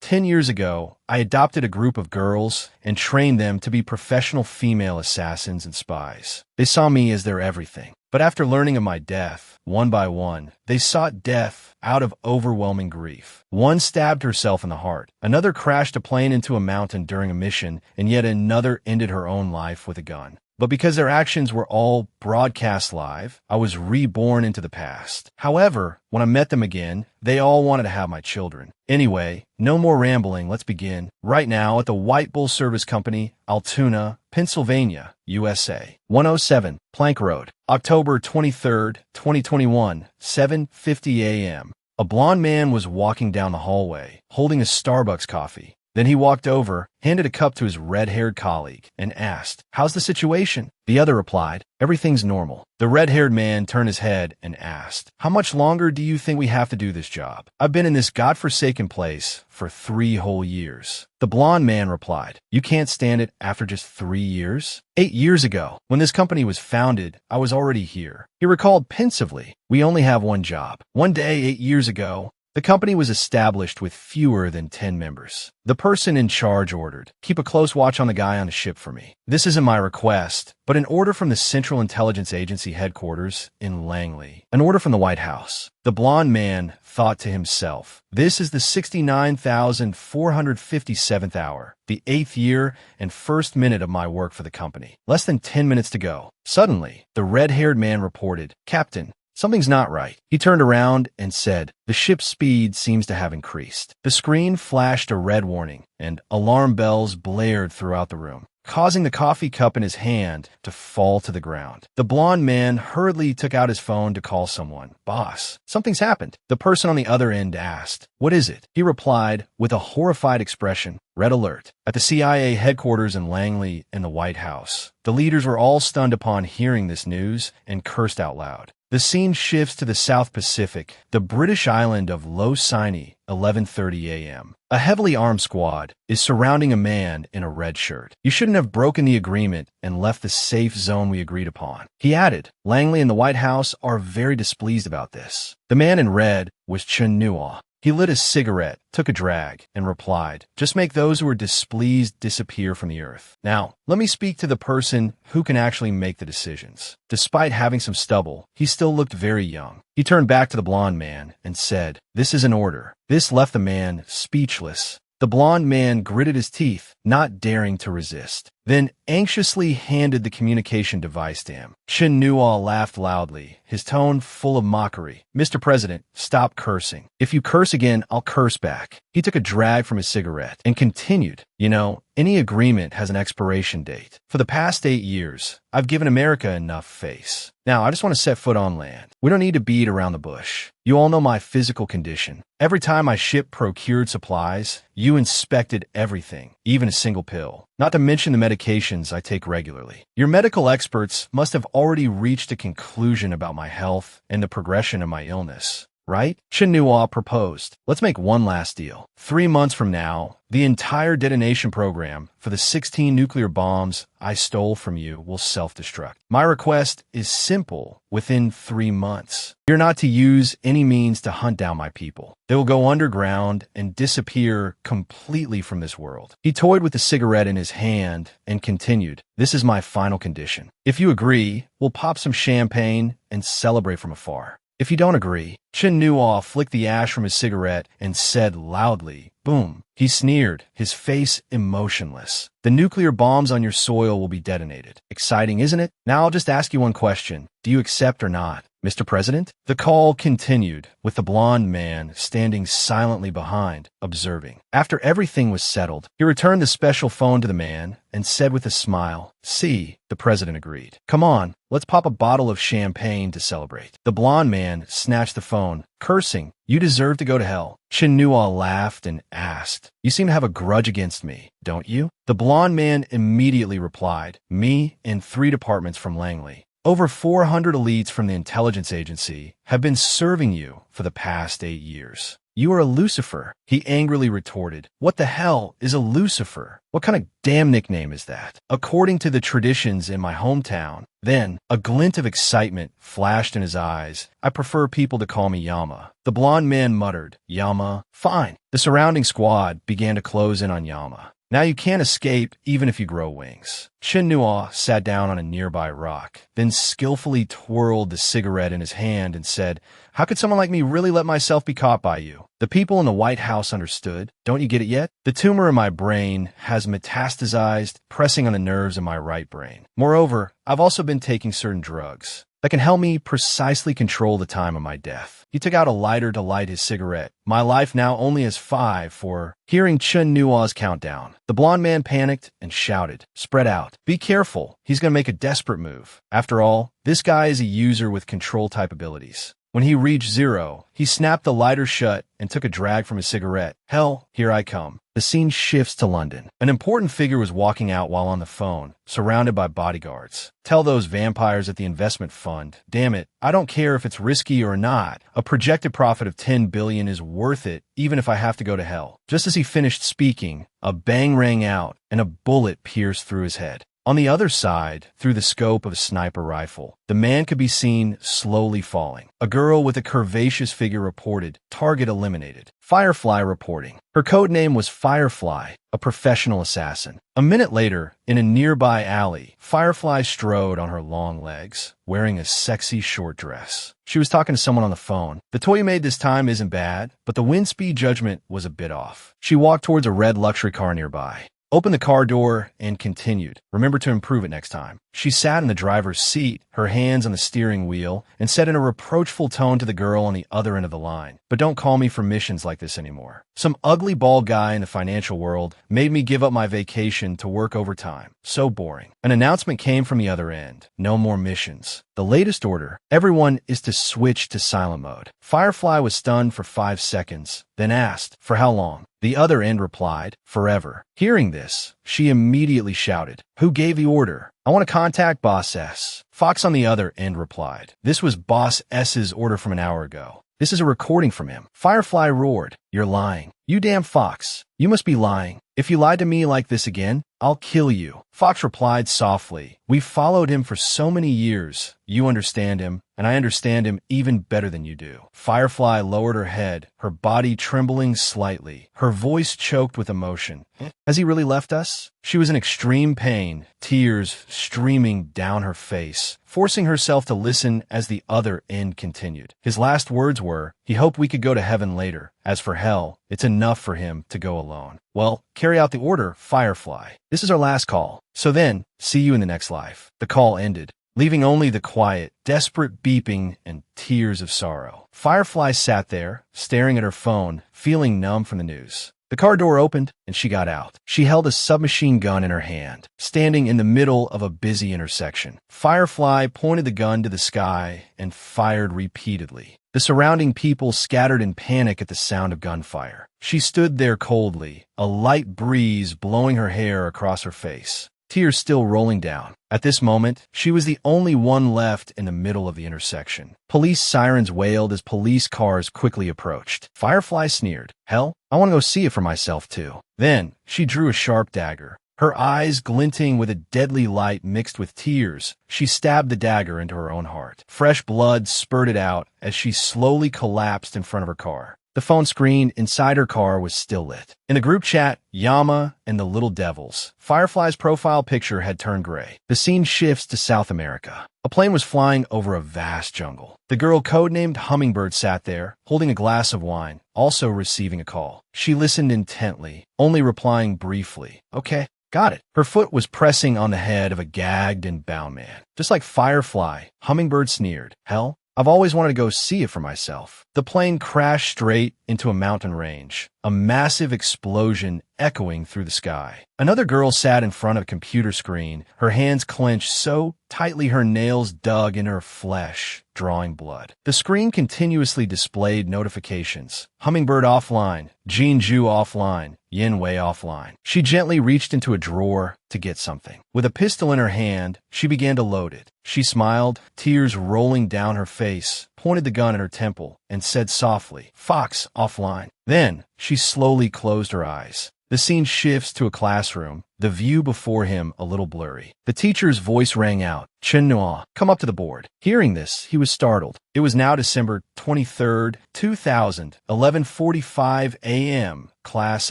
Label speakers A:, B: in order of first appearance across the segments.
A: 10 years ago, I adopted a group of girls and trained them to be professional female assassins and spies. They saw me as their everything. But after learning of my death, one by one, they sought death out of overwhelming grief. One stabbed herself in the heart. Another crashed a plane into a mountain during a mission, and yet another ended her own life with a gun. But because their actions were all broadcast live, I was reborn into the past. However, when I met them again, they all wanted to have my children. Anyway, no more rambling, let's begin. Right now at the White Bull Service Company, Altoona, Pennsylvania, USA. 107 Plank Road, October 23rd, 2021, 7:50 a.m. A blond man was walking down the hallway, holding a Starbucks coffee. Then he walked over, handed a cup to his red-haired colleague, and asked, "How's the situation?" The other replied, "Everything's normal." The red-haired man turned his head and asked, "How much longer do you think we have to do this job?" "I've been in this godforsaken place for 3 whole years." The blond man replied, "You can't stand it after just 3 years?" 8 years ago, when this company was founded, I was already here. He recalled pensively, "We only have one job." One day, 8 years ago, the company was established with fewer than 10 members. The person in charge ordered, "Keep a close watch on the guy on the ship for me." This isn't my request, but an order from the Central Intelligence Agency headquarters in Langley. An order from the White House. The blond man thought to himself, "This is the 69,457th hour, the 8th year and 1st minute of my work for the company. Less than 10 minutes to go." Suddenly, the red-haired man reported, "Captain, something's not right." He turned around and said, "The ship's speed seems to have increased." The screen flashed a red warning, and alarm bells blared throughout the room, causing the coffee cup in his hand to fall to the ground. The blond man hurriedly took out his phone to call someone. "Boss, something's happened." The person on the other end asked, "What is it?" He replied with a horrified expression, "Red alert." At the CIA headquarters in Langley and the White House, the leaders were all stunned upon hearing this news and cursed out loud. The scene shifts to the South Pacific, the British island of Losini, 11:30 a.m. A heavily armed squad is surrounding a man in a red shirt. "You shouldn't have broken the agreement and left the safe zone we agreed upon," he added. Langley and the White House are very displeased about this. The man in red was Chun Nua. He lit a cigarette, took a drag, and replied, "Just make those who are displeased disappear from the earth." Now, let me speak to the person who can actually make the decisions. Despite having some stubble, he still looked very young. He turned back to the blond man and said, "This is an order." This left the man speechless. The blond man gritted his teeth, not daring to resist, then anxiously handed the communication device to him. Chun Nua laughed loudly, his tone full of mockery. "Mr. President, stop cursing. If you curse again, I'll curse back." He took a drag from his cigarette and continued, "You know, any agreement has an expiration date. For the past 8 years, I've given America enough face. Now, I just want to set foot on land. We don't need to beat around the bush. You all know my physical condition. Every time my ship procured supplies, you inspected everything, even a single pill. Not to mention the medications I take regularly. Your medical experts must have already reached a conclusion about my health and the progression of my illness. Right?" Chun Nua proposed, "Let's make one last deal. 3 months from now, the entire detonation program for the 16 nuclear bombs I stole from you will self-destruct. My request is simple. Within 3 months, you're not to use any means to hunt down my people. They will go underground and disappear completely from this world." He toyed with the cigarette in his hand and continued, "This is my final condition. If you agree, we'll pop some champagne and celebrate from afar. If you don't agree," Chun Nua flicked the ash from his cigarette and said loudly, "Boom." He sneered, his face emotionless. "The nuclear bombs on your soil will be detonated. Exciting, isn't it? Now I'll just ask you one question. Do you accept or not, Mr. President?" The call continued, with the blond man standing silently behind, observing. After everything was settled, he returned the special phone to the man and said with a smile, "See," the president agreed. "Come on, let's pop a bottle of champagne to celebrate." The blond man snatched the phone, cursing, "You deserve to go to hell." Chun Nua laughed and asked, "You seem to have a grudge against me, don't you?" The blond man immediately replied, "Me and 3 departments from Langley. Over 400 elites from the intelligence agency have been serving you for the past 8 years. You are a Lucifer, he angrily retorted. What the hell is a Lucifer? What kind of damn nickname is that? According to the traditions in my hometown. Then, a glint of excitement flashed in his eyes. I prefer people to call me Yama. The blond man muttered, Yama, fine. The surrounding squad began to close in on Yama. Now you can't escape even if you grow wings. Chin-Nua sat down on a nearby rock, then skillfully twirled the cigarette in his hand and said, How could someone like me really let myself be caught by you? The people in the White House understood. Don't you get it yet? The tumor in my brain has metastasized, pressing on the nerves in my right brain. Moreover, I've also been taking certain drugs that can help me precisely control the time of my death. He took out a lighter to light his cigarette. My life now only has 5 for... Hearing Chun-Nua's countdown, the blond man panicked and shouted, Spread out. Be careful. He's going to make a desperate move. After all, this guy is a user with control-type abilities. When he reached 0, he snapped the lighter shut and took a drag from his cigarette. Hell, here I come. The scene shifts to London. An important figure was walking out while on the phone, surrounded by bodyguards. Tell those vampires at the investment fund, damn it, I don't care if it's risky or not. A projected profit of 10 billion is worth it, even if I have to go to hell. Just as he finished speaking, a bang rang out and a bullet pierced through his head. On the other side, through the scope of a sniper rifle, the man could be seen slowly falling. A girl with a curvaceous figure reported, target eliminated. Firefly reporting. Her code name was Firefly, a professional assassin. A minute later, in a nearby alley, Firefly strode on her long legs, wearing a sexy short dress. She was talking to someone on the phone. The toy you made this time isn't bad, but the wind speed judgment was a bit off. She walked towards a red luxury car nearby, opened the car door, and continued. Remember to improve it next time. She sat in the driver's seat, her hands on the steering wheel, and said in a reproachful tone to the girl on the other end of the line, But don't call me for missions like this anymore. Some ugly bald guy in the financial world made me give up my vacation to work overtime. So boring. An announcement came from the other end. No more missions. The latest order, everyone is to switch to silent mode. Firefly was stunned for 5 seconds, then asked, For how long? The other end replied, Forever. Hearing this, she immediately shouted, Who gave the order? I want to contact Boss S. Fox on the other end replied, This was Boss S's order from an hour ago. This is a recording from him. Firefly roared, You're lying. You damn Fox. You must be lying. If you lied to me like this again, I'll kill you. Fox replied softly, We followed him for so many years. You understand him, and I understand him even better than you do. Firefly lowered her head, her body trembling slightly, her voice choked with emotion. Has he really left us? She was in extreme pain, tears streaming down her face, forcing herself to listen as the other end continued. His last words were, He hoped we could go to heaven later. As for hell, it's enough for him to go alone. Well, carry out the order, Firefly. This is our last call. So then, see you in the next life. The call ended, leaving only the quiet, desperate beeping and tears of sorrow. Firefly sat there, staring at her phone, feeling numb from the news. The car door opened, and she got out. She held a submachine gun in her hand, standing in the middle of a busy intersection. Firefly pointed the gun to the sky and fired repeatedly. The surrounding people scattered in panic at the sound of gunfire. She stood there coldly, a light breeze blowing her hair across her face, tears still rolling down. At this moment, she was the only one left in the middle of the intersection. Police sirens wailed as police cars quickly approached. Firefly sneered, Hell, I want to go see it for myself too. Then, she drew a sharp dagger. Her eyes glinting with a deadly light mixed with tears, she stabbed the dagger into her own heart. Fresh blood spurted out as she slowly collapsed in front of her car. The phone screen inside her car was still lit. In the group chat, Yama and the Little Devils, Firefly's profile picture had turned gray. The scene shifts to South America. A plane was flying over a vast jungle. The girl codenamed Hummingbird sat there, holding a glass of wine, also receiving a call. She listened intently, only replying briefly, Okay. Got it. Her foot was pressing on the head of a gagged and bound man. Just like Firefly, Hummingbird sneered, Hell, I've always wanted to go see it for myself. The plane crashed straight into a mountain range, a massive explosion echoing through the sky. Another girl sat in front of a computer screen, her hands clenched so tightly her nails dug in her flesh, drawing blood. The screen continuously displayed notifications. Hummingbird offline, Jinju offline, Yinwei offline. She gently reached into a drawer to get something. With a pistol in her hand, she began to load it. She smiled, tears rolling down her face, pointed the gun at her temple and said softly, "Fox, offline." Then, she slowly closed her eyes. The scene shifts to a classroom, the view before him a little blurry. The teacher's voice rang out, "Chen Nua, come up to the board." Hearing this, he was startled. It was now December 23rd, 2000, 11:45 a.m., class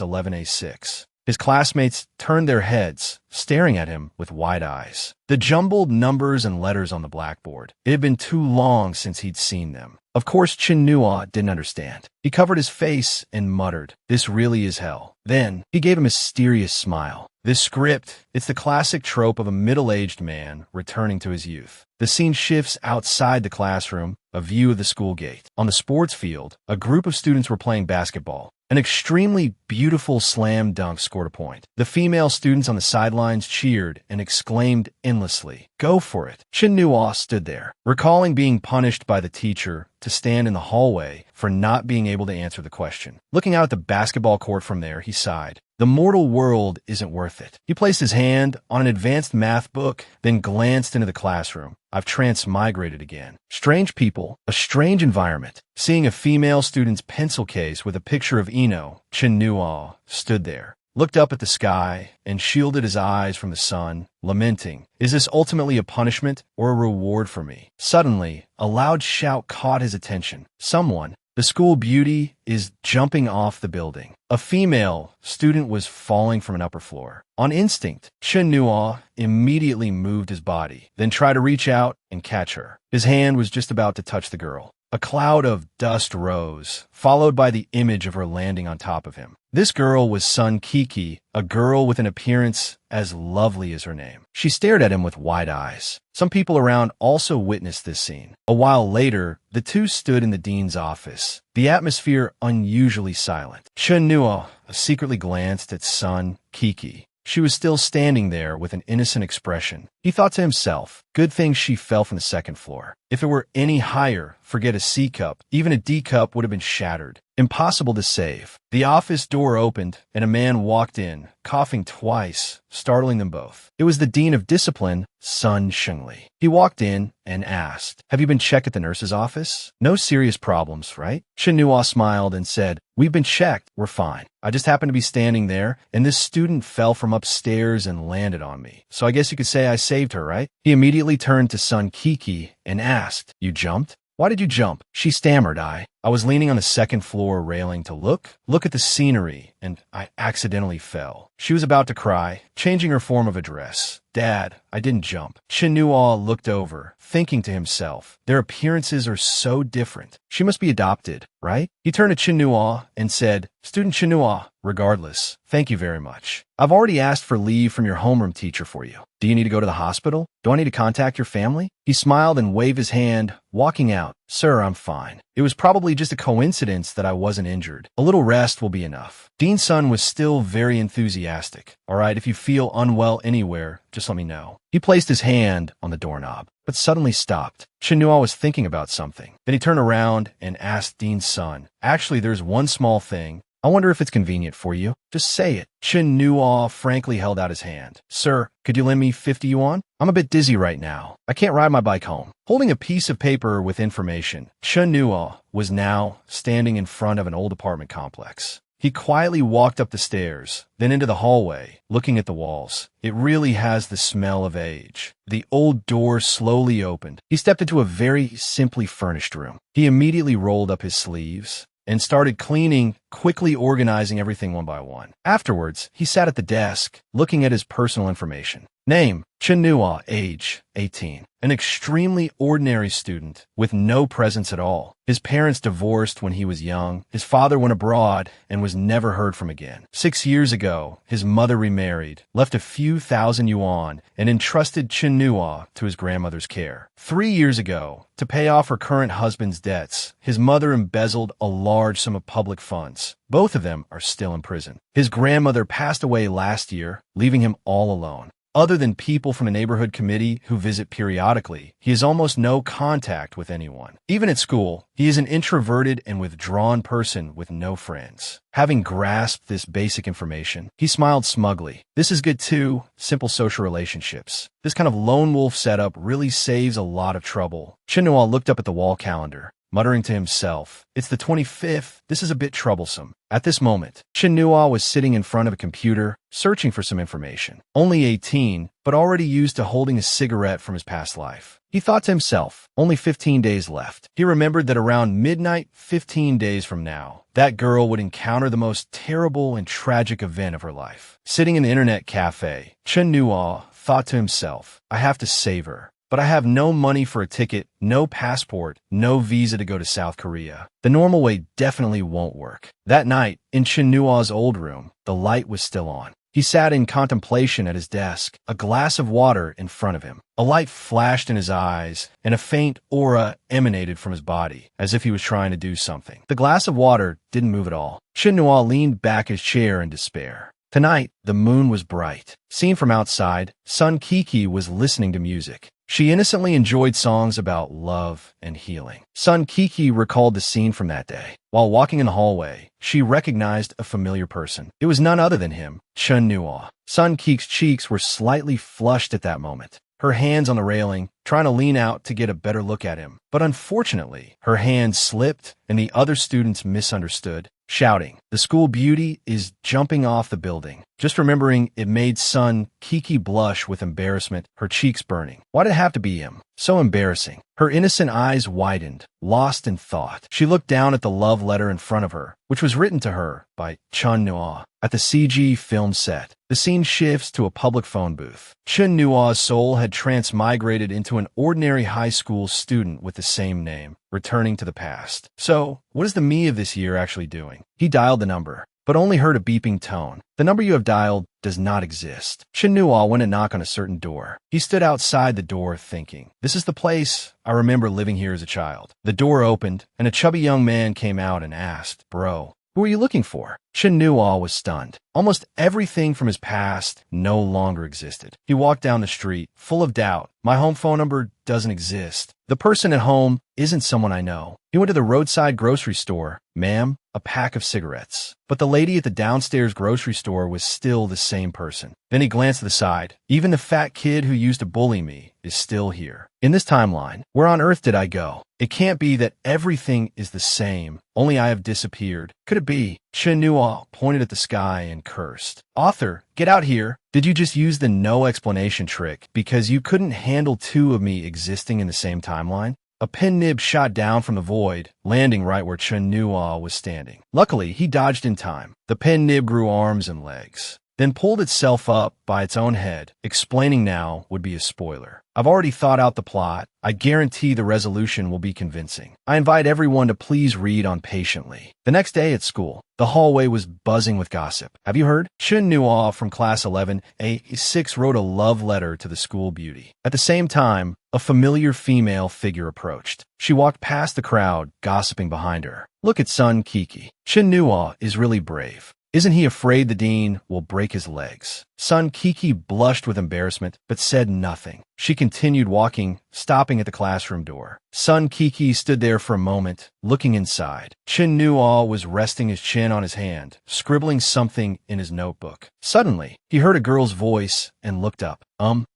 A: 11A6. His classmates turned their heads, staring at him with wide eyes. The jumbled numbers and letters on the blackboard. It had been too long since he'd seen them. Of course, Chen Nua didn't understand. He covered his face and muttered, "This really is hell." Then, he gave a mysterious smile. This script, it's the classic trope of a middle-aged man returning to his youth. The scene shifts outside the classroom, a view of the school gate. On the sports field, a group of students were playing basketball. An extremely beautiful slam dunk scored a point. The female students on the sidelines cheered and exclaimed endlessly, "Go for it." Chen Nua stood there, recalling being punished by the teacher to stand in the hallway for not being able to answer the question. Looking out at the basketball court from there, he sighed. The mortal world isn't worth it. He placed his hand on an advanced math book, then glanced into the classroom. I've transmigrated again. Strange people, a strange environment. Seeing a female student's pencil case with a picture of Eno, Chen Nua stood there, looked up at the sky, and shielded his eyes from the sun, lamenting, "Is this ultimately a punishment or a reward for me?" Suddenly, a loud shout caught his attention. Someone, the school beauty, is jumping off the building. A female student was falling from an upper floor. On instinct, Chen Nua immediately moved his body, then tried to reach out and catch her. His hand was just about to touch the girl. A cloud of dust rose, followed by the image of her landing on top of him. This girl was Sun Kiki, a girl with an appearance as lovely as her name. She stared at him with wide eyes. Some people around also witnessed this scene. A while later, the two stood in the dean's office, the atmosphere unusually silent. Chen Nua secretly glanced at Sun Kiki. She was still standing there with an innocent expression. He thought to himself, good thing she fell from the second floor. If it were any higher, forget a C cup, even a D cup would have been shattered. Impossible to save. The office door opened, and a man walked in, coughing twice, startling them both. It was the Dean of Discipline, Sun Shengli. He walked in and asked, "Have you been checked at the nurse's office? No serious problems, right?" Chen Nua smiled and said, "We've been checked. We're fine. I just happened to be standing there, and this student fell from upstairs and landed on me. So I guess you could say I saved her, right?" He immediately turned to Sun Kiki and asked, "You jumped? Why did you jump?" She stammered, I was leaning on the second floor railing to look at the scenery, and I accidentally fell." She was about to cry, changing her form of address. "Dad, I didn't jump." Chen Nua looked over, thinking to himself, their appearances are so different. She must be adopted, right? He turned to Chen Nua and said, "Student Chen Nua, regardless, thank you very much. I've already asked for leave from your homeroom teacher for you. Do you need to go to the hospital? Do I need to contact your family?" He smiled and waved his hand, walking out. "Sir, I'm fine. It was probably just a coincidence that I wasn't injured. A little rest will be enough." Dean Sun was still very enthusiastic. "All right, if you feel unwell anywhere, just let me know." He placed his hand on the doorknob, but suddenly stopped. Chen Nua was thinking about something. Then he turned around and asked Dean Sun, "Actually, there's one small thing. I wonder if it's convenient for you. Just say it." Chen Nua frankly held out his hand. "Sir, could you lend me 50 yuan? I'm a bit dizzy right now. I can't ride my bike home." Holding a piece of paper with information, Chen Nua was now standing in front of an old apartment complex. He quietly walked up the stairs, then into the hallway, looking at the walls. It really has the smell of age. The old door slowly opened. He stepped into a very simply furnished room. He immediately rolled up his sleeves and started cleaning, quickly organizing everything one by one. Afterwards, he sat at the desk, looking at his personal information. Name, Chen Nua, age, 18. An extremely ordinary student, with no presence at all. His parents divorced when he was young. His father went abroad and was never heard from again. 6 years ago, his mother remarried, left a few thousand yuan, and entrusted Chen Nua to his grandmother's care. 3 years ago, to pay off her current husband's debts, his mother embezzled a large sum of public funds. Both of them are still in prison. His grandmother passed away last year, leaving him all alone. Other than people from the neighborhood committee who visit periodically, he has almost no contact with anyone. Even at school, he is an introverted and withdrawn person with no friends. Having grasped this basic information, he smiled smugly. This is good too, simple social relationships. This kind of lone wolf setup really saves a lot of trouble. Chen Nua looked up at the wall calendar. muttering to himself, "It's the 25th. This is a bit troublesome." At this moment, Chen Nua was sitting in front of a computer, searching for some information. Only 18, but already used to holding a cigarette from his past life. He thought to himself, only 15 days left. He remembered that around midnight, 15 days from now, that girl would encounter the most terrible and tragic event of her life. Sitting in the internet cafe, Chen Nua thought to himself, "I have to save her. But I have no money for a ticket, no passport, no visa to go to South Korea. The normal way definitely won't work." That night, in Chen Nua's old room, the light was still on. He sat in contemplation at his desk, a glass of water in front of him. A light flashed in his eyes, and a faint aura emanated from his body, as if he was trying to do something. The glass of water didn't move at all. Chen Nua leaned back his chair in despair. Tonight, the moon was bright. Seen from outside, Sun Kiki was listening to music. She innocently enjoyed songs about love and healing. Sun Kiki recalled the scene from that day. While walking in the hallway, she recognized a familiar person. It was none other than him, Chen Nua. Sun Kiki's cheeks were slightly flushed at that moment, her hands on the railing, trying to lean out to get a better look at him. But unfortunately, her hand slipped and the other students misunderstood, shouting, "The school beauty is jumping off the building." Just remembering it made Sun Kiki blush with embarrassment, her cheeks burning. Why did it have to be him? So embarrassing. Her innocent eyes widened, lost in thought. She looked down at the love letter in front of her, which was written to her by Chen Nua. At the CG film set, the scene shifts to a public phone booth. Chen Nua's soul had transmigrated into an ordinary high school student with the same name, returning to the past. So, what is the me of this year actually doing? He dialed the number, but only heard a beeping tone. "The number you have dialed does not exist." Chen Nua went to knock on a certain door. He stood outside the door thinking, "This is the place I remember living here as a child." The door opened, and a chubby young man came out and asked, "Bro, who are you looking for?" Chen Nua was stunned. Almost everything from his past no longer existed. He walked down the street, full of doubt. "My home phone number doesn't exist. The person at home isn't someone I know." He went to the roadside grocery store. "Ma'am, a pack of cigarettes." But the lady at the downstairs grocery store was still the same person. Then he glanced to the side. "Even the fat kid who used to bully me is still here." In this timeline, where on earth did I go? It can't be that everything is the same, only I have disappeared. Could it be? Chen Nua pointed at the sky and cursed. "Author, get out here. Did you just use the no explanation trick because you couldn't handle two of me existing in the same timeline?" A pen nib shot down from the void, landing right where Chen Nua was standing. Luckily, he dodged in time. The pen nib grew arms and legs, then pulled itself up by its own head. Explaining now would be a spoiler. I've already thought out the plot. I guarantee the resolution will be convincing. I invite everyone to please read on patiently. The next day at school, the hallway was buzzing with gossip. "Have you heard? Chen Nua from class 11A6 wrote a love letter to the school beauty." At the same time, a familiar female figure approached. She walked past the crowd, gossiping behind her. "Look at Sun Kiki. Chen Nua is really brave. Isn't he afraid the dean will break his legs?" Sun Kiki blushed with embarrassment, but said nothing. She continued walking, stopping at the classroom door. Sun Kiki stood there for a moment, looking inside. Chen Nua was resting his chin on his hand, scribbling something in his notebook. Suddenly, he heard a girl's voice and looked up.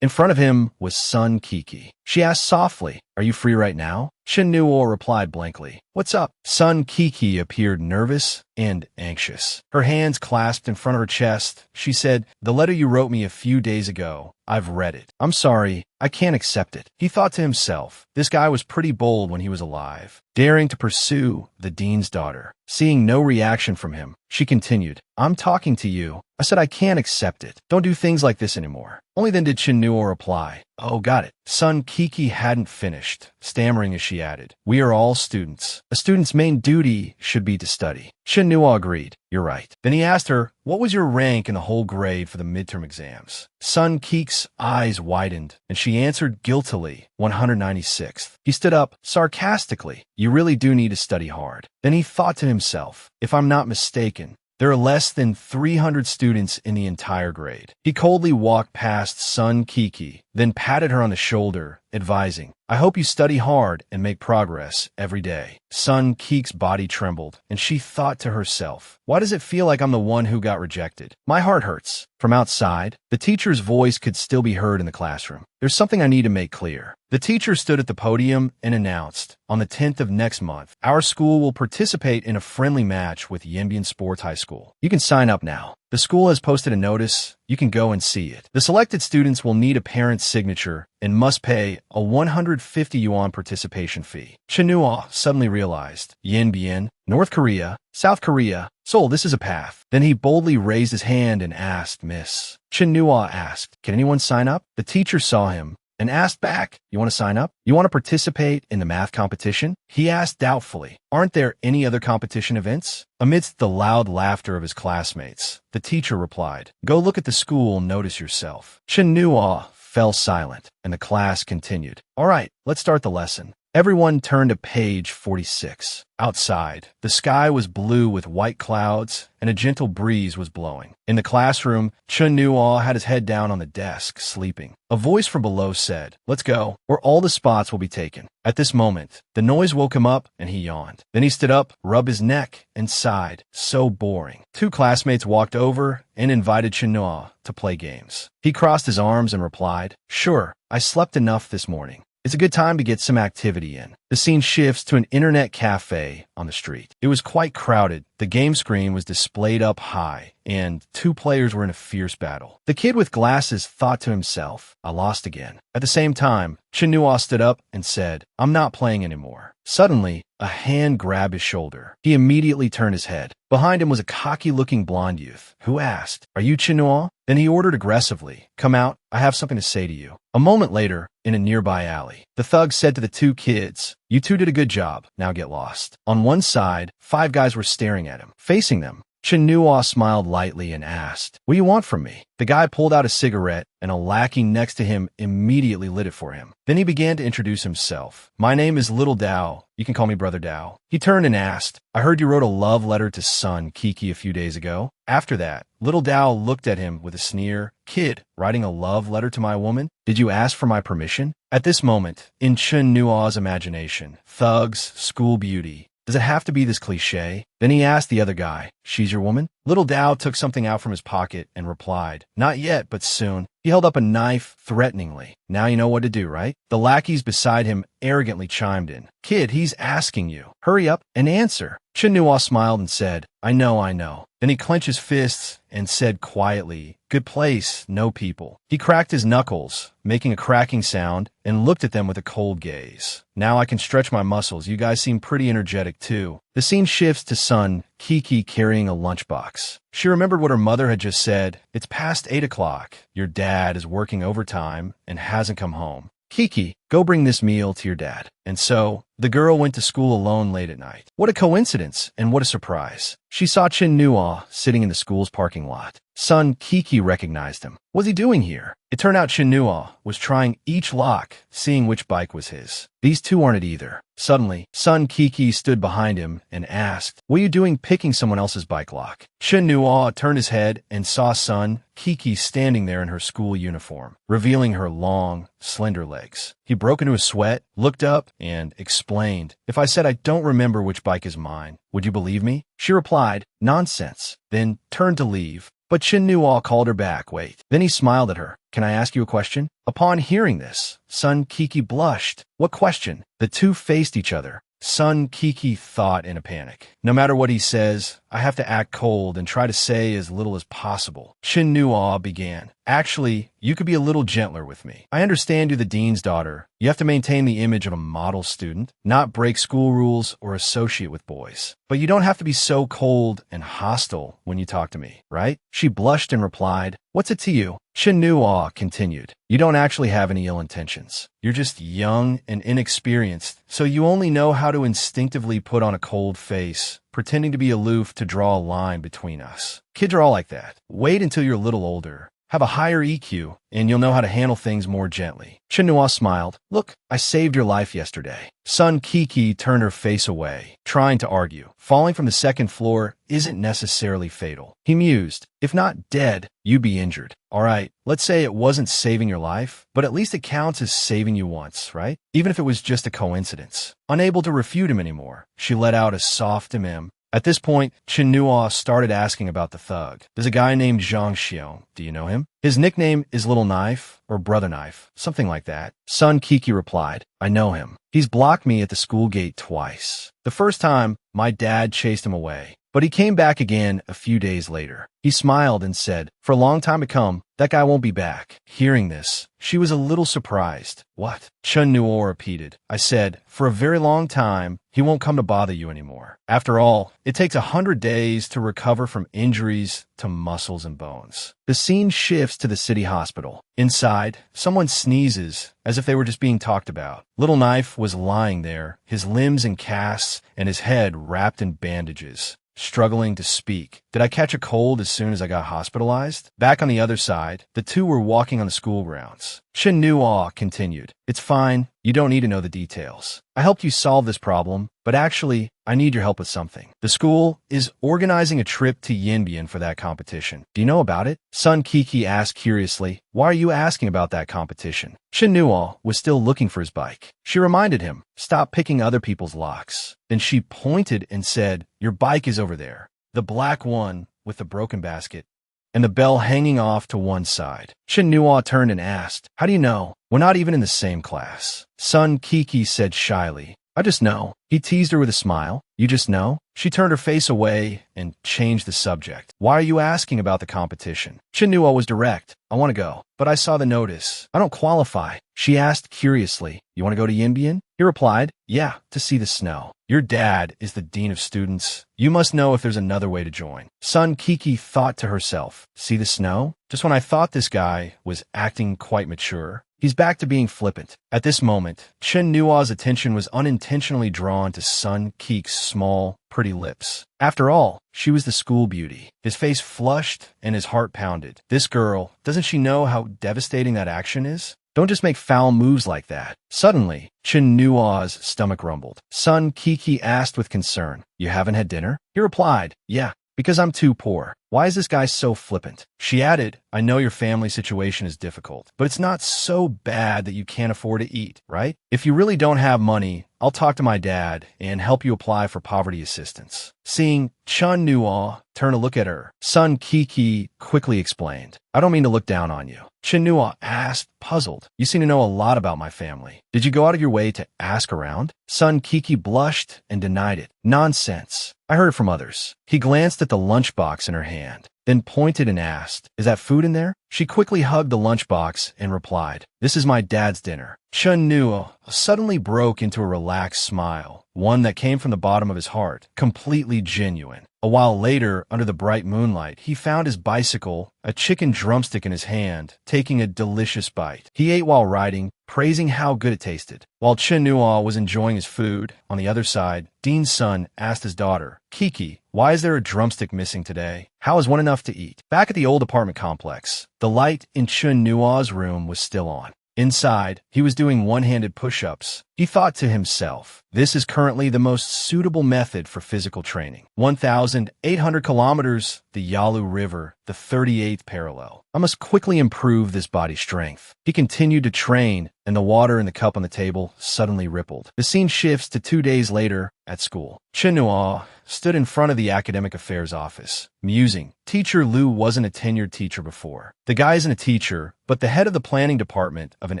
A: In front of him was Sun Kiki. She asked softly, "Are you free right now?" Chen Nua replied blankly, "What's up?" Sun Kiki appeared nervous and anxious. Her hands clasped in front of her chest. She said, "The letter you wrote me a few days ago, I've read it. I'm sorry, I can't accept it." He thought to himself, this guy was pretty bold when he was alive, daring to pursue the dean's daughter. Seeing no reaction from him, she continued, "I'm talking to you. I said I can't accept it. Don't do things like this anymore." Only then did Chen Nua reply, "Oh, got it." Sun Kiki hadn't finished, stammering as she added, "We are all students. A student's main duty should be to study." Chen Nua agreed, "You're right." Then he asked her, "What was your rank in the whole grade for the midterm exams?" Sun Kiki's eyes widened, and she answered guiltily, 196th. He stood up, sarcastically, "You really do need to study hard." Then he thought to himself, "If I'm not mistaken, there are less than 300 students in the entire grade." He coldly walked past Sun Kiki, then patted her on the shoulder, advising, I hope you study hard and make progress every day. Sun Keek's body trembled, and she thought to herself, why does it feel like I'm the one who got rejected? My heart hurts. From outside, the teacher's voice could still be heard in the classroom. There's something I need to make clear. The teacher stood at the podium and announced, on the 10th of next month, our school will participate in a friendly match with Yanbian Sports High School. You can sign up now. The school has posted a notice. You can go and see it. The selected students will need a parent's signature and must pay a 150 yuan participation fee. Chinua suddenly realized, Yanbian, North Korea, South Korea, Seoul, this is a path. Then he boldly raised his hand and asked, Miss. Chinua asked, can anyone sign up? The teacher saw him and asked back, you want to sign up? You want to participate in the math competition? He asked doubtfully, aren't there any other competition events? Amidst the loud laughter of his classmates, the teacher replied, go look at the school and notice yourself. Chinua fell silent, and the class continued. All right, let's start the lesson. Everyone turned to page 46. Outside, the sky was blue with white clouds, and a gentle breeze was blowing. In the classroom, Chun Nuo had his head down on the desk, sleeping. A voice from below said, let's go, where all the spots will be taken. At this moment, the noise woke him up, and he yawned. Then he stood up, rubbed his neck, and sighed. So boring. Two classmates walked over and invited Chun Nuo to play games. He crossed his arms and replied, sure, I slept enough this morning. It's a good time to get some activity in. The scene shifts to an internet cafe on the street. It was quite crowded. The game screen was displayed up high, and two players were in a fierce battle. The kid with glasses thought to himself, I lost again. At the same time, Chinua stood up and said, I'm not playing anymore. Suddenly, a hand grabbed his shoulder. He immediately turned his head. Behind him was a cocky-looking blonde youth, who asked, are you Chinua? Then he ordered aggressively, come out, I have something to say to you. A moment later, in a nearby alley, the thug said to the two kids, you two did a good job, now get lost. On one side, 5 guys were staring at him. Facing them, Chinua smiled lightly and asked, what do you want from me? The guy pulled out a cigarette, and a lackey next to him immediately lit it for him. Then he began to introduce himself. My name is Little Dao. You can call me Brother Dao. He turned and asked, I heard you wrote a love letter to Sun Kiki a few days ago. After that, Little Dao looked at him with a sneer. Kid, writing a love letter to my woman? Did you ask for my permission? At this moment, in Chun Nua's imagination, thugs, school beauty, does it have to be this cliche? Then he asked the other guy, she's your woman? Little Dao took something out from his pocket and replied, not yet, but soon. He held up a knife threateningly. Now you know what to do, right? The lackeys beside him arrogantly chimed in. Kid, he's asking you. Hurry up and answer. Chinua smiled and said, I know. Then he clenched his fists and said quietly, good place, no people. He cracked his knuckles, making a cracking sound, and looked at them with a cold gaze. Now I can stretch my muscles. You guys seem pretty energetic too. The scene shifts to Sun Kiki carrying a lunchbox. She remembered what her mother had just said. It's past 8 o'clock. Your dad is working overtime and hasn't come home. Kiki, go bring this meal to your dad. And so, the girl went to school alone late at night. What a coincidence, and what a surprise. She saw Chin Nua sitting in the school's parking lot. Son Kiki recognized him. What's he doing here? It turned out Chin Nua was trying each lock, seeing which bike was his. These two aren't it either. Suddenly, Son Kiki stood behind him and asked, what are you doing picking someone else's bike lock? Chin Nua turned his head and saw Son Kiki standing there in her school uniform, revealing her long, slender legs. He broke into a sweat, looked up, and explained, if I said I don't remember which bike is mine, would you believe me? She replied, nonsense, then turned to leave. But Chin Nua called her back. Wait. Then he smiled at her. Can I ask you a question? Upon hearing this, Son Kiki blushed. What question? The two faced each other. Son Kiki thought in a panic. No matter what he says, I have to act cold and try to say as little as possible. Chin Nua began. Actually, you could be a little gentler with me. I understand you're the dean's daughter. You have to maintain the image of a model student, not break school rules or associate with boys. But you don't have to be so cold and hostile when you talk to me, right? She blushed and replied, what's it to you? Chin Nua continued, you don't actually have any ill intentions. You're just young and inexperienced, so you only know how to instinctively put on a cold face, pretending to be aloof to draw a line between us. Kids are all like that. Wait until you're a little older. have a higher EQ, and you'll know how to handle things more gently. Chinua smiled. Look, I saved your life yesterday. Sun Kiki turned her face away, trying to argue. Falling from the second floor isn't necessarily fatal. He mused. If not dead, you'd be injured. All right, let's say it wasn't saving your life, but at least it counts as saving you once, right? Even if it was just a coincidence. Unable to refute him anymore, she let out a soft mmm. At this point, Chinua started asking about the thug. There's a guy named Zhang Xiong. Do you know him? His nickname is Little Knife or Brother Knife, something like that. Sun Kiki replied, I know him. He's blocked me at the school gate twice. The first time, my dad chased him away, but he came back again a few days later. He smiled and said, for a long time to come, that guy won't be back. Hearing this, she was a little surprised. What? Chinua repeated. I said, for a very long time, he won't come to bother you anymore. After all, it takes 100 days to recover from injuries to muscles and bones. The scene shifts to the city hospital. Inside, someone sneezes as if they were just being talked about. Little Knife was lying there, his limbs in casts and his head wrapped in bandages, struggling to speak. Did I catch a cold as soon as I got hospitalized? Back on the other side, the two were walking on the school grounds. Chinua continued, it's fine. You don't need to know the details. I helped you solve this problem, but actually, I need your help with something. The school is organizing a trip to Yinbian for that competition. Do you know about it? Sun Kiki asked curiously, why are you asking about that competition? Chinua was still looking for his bike. She reminded him, stop picking other people's locks. Then she pointed and said, your bike is over there. The black one with the broken basket and the bell hanging off to one side. Chinua turned and asked, how do you know? We're not even in the same class. Sun Kiki said shyly, I just know. He teased her with a smile. You just know? She turned her face away and changed the subject. Why are you asking about the competition? Chinua was direct. I want to go, but I saw the notice. I don't qualify. She asked curiously, you want to go to Yinbian? He replied, yeah, to see the snow. Your dad is the dean of students. You must know if there's another way to join. Sun Kiki thought to herself, see the snow? Just when I thought this guy was acting quite mature, he's back to being flippant. At this moment, Chinua's attention was unintentionally drawn to Sun Kiki's small, pretty lips. After all, she was the school beauty. His face flushed and his heart pounded. This girl, doesn't she know how devastating that action is? Don't just make foul moves like that. Suddenly, Chinua's stomach rumbled. Sun Kiki asked with concern, you haven't had dinner? He replied, yeah, because I'm too poor. Why is this guy so flippant? She added, I know your family situation is difficult, but it's not so bad that you can't afford to eat, right? If you really don't have money, I'll talk to my dad and help you apply for poverty assistance. Seeing Chinua turn to look at her, Sun Kiki quickly explained, I don't mean to look down on you. Chinua asked, puzzled. You seem to know a lot about my family. Did you go out of your way to ask around? Sun Kiki blushed and denied it. Nonsense. I heard it from others. He glanced at the lunchbox in her hand, then pointed and asked, is that food in there? She quickly hugged the lunchbox and replied, this is my dad's dinner. Chinua suddenly broke into a relaxed smile, one that came from the bottom of his heart, completely genuine. A while later, under the bright moonlight, he found his bicycle, a chicken drumstick in his hand, taking a delicious bite. He ate while riding, praising how good it tasted. While Chinua was enjoying his food, on the other side, Dean's son asked his daughter, Kiki, why is there a drumstick missing today? How is one enough to eat? Back at the old apartment complex, the light in Chinua's room was still on. Inside, he was doing one-handed push-ups. He thought to himself, this is currently the most suitable method for physical training. 1,800 kilometers, the Yalu River, the 38th parallel. I must quickly improve this body strength. He continued to train, and the water in the cup on the table suddenly rippled. The scene shifts to 2 days later at school. Chinua stood in front of the academic affairs office, musing. Teacher Lu wasn't a tenured teacher before. The guy isn't a teacher, but the head of the planning department of an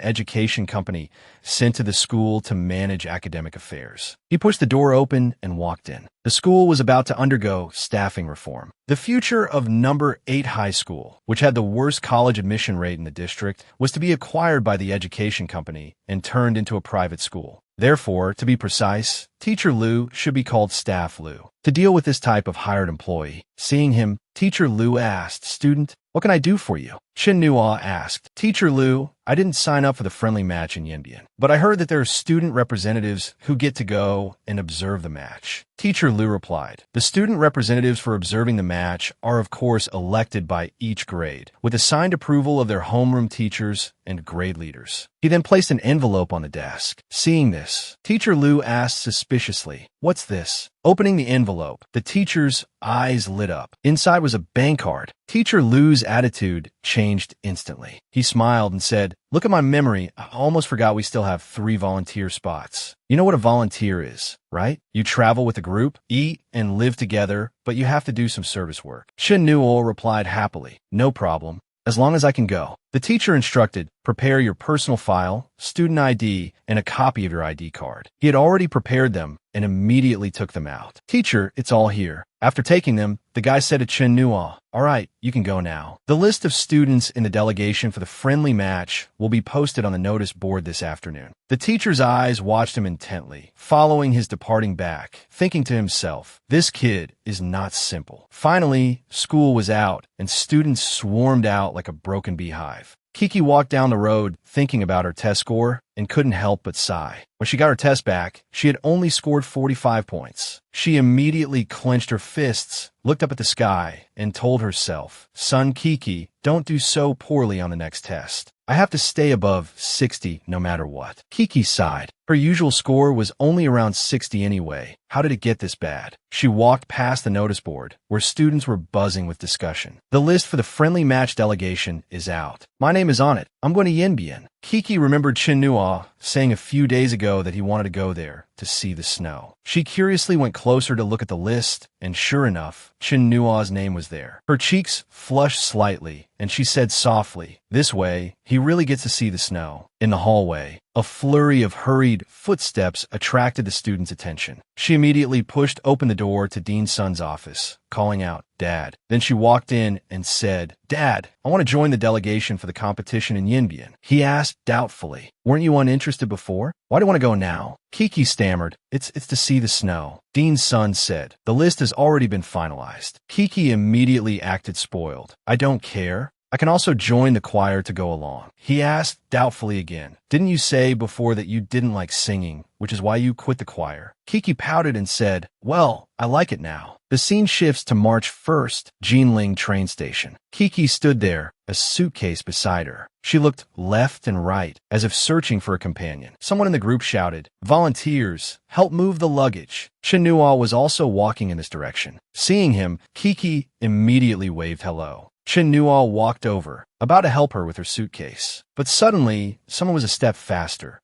A: education company sent to the school to manage academic affairs. He pushed the door open and walked in. The school was about to undergo staffing reform. The future of number 8 high school, which had the worst college admission rate in the district, was to be acquired by the education company and turned into a private school. Therefore, to be precise, Teacher Lu should be called Staff Lu. To deal with this type of hired employee, seeing him, Teacher Lu asked, "Student, what can I do for you?" Chen Nua asked, "Teacher Lu, I didn't sign up for the friendly match in Yanbian, but I heard that there are student representatives who get to go and observe the match." Teacher Lu replied, "The student representatives for observing the match are of course elected by each grade, with assigned approval of their homeroom teachers and grade leaders." He then placed an envelope on the desk. Seeing this, Teacher Lu asked suspiciously, "What's this?" Opening the envelope, the teacher's eyes lit up. Inside was a bank card. Teacher Lu's attitude changed instantly. He smiled and said, "Look at my memory. I almost forgot we still have 3 volunteer spots. You know what a volunteer is, right? You travel with a group, eat, and live together, but you have to do some service work." Chen Nuo replied happily, "No problem, as long as I can go." The teacher instructed, "Prepare your personal file, student ID, and a copy of your ID card." He had already prepared them and immediately took them out. "Teacher, it's all here." After taking them, the guy said to Chen Nuo, "All right, you can go now." The list of students in the delegation for the friendly match will be posted on the notice board this afternoon. The teacher's eyes watched him intently, following his departing back, thinking to himself, "This kid is not simple." Finally, school was out, and students swarmed out like a broken beehive. Kiki walked down the road thinking about her test score and couldn't help but sigh. When she got her test back, she had only scored 45 points. She immediately clenched her fists, looked up at the sky, and told herself, "Son Kiki, don't do so poorly on the next test. I have to stay above 60 no matter what." Kiki sighed. Her usual score was only around 60 anyway. How did it get this bad? She walked past the notice board, where students were buzzing with discussion. "The list for the friendly match delegation is out. My name is on it. I'm going to Yanbian." Kiki remembered Chen Nua saying a few days ago that he wanted to go there to see the snow. She curiously went closer to look at the list, and sure enough, Chen Nua's name was there. Her cheeks flushed slightly, and she said softly, "This way, he really gets to see the snow." In the hallway, a flurry of hurried footsteps attracted the student's attention. She immediately pushed open the door to Dean Sun's office, calling out, "Dad." Then she walked in and said, "Dad, I want to join the delegation for the competition in Yanbian." He asked doubtfully, "Weren't you uninterested before? Why do you want to go now?" Kiki stammered, It's to see the snow." Dean Sun said, "The list has already been finalized." Kiki immediately acted spoiled. "I don't care. I can also join the choir to go along." He asked doubtfully again, "Didn't you say before that you didn't like singing, which is why you quit the choir?" Kiki pouted and said, "Well, I like it now." The scene shifts to March 1st, Jinling train station. Kiki stood there, a suitcase beside her. She looked left and right, as if searching for a companion. Someone in the group shouted, "Volunteers, help move the luggage." Chinua was also walking in this direction. Seeing him, Kiki immediately waved hello. Chinua walked over, about to help her with her suitcase. But suddenly, someone was a step faster.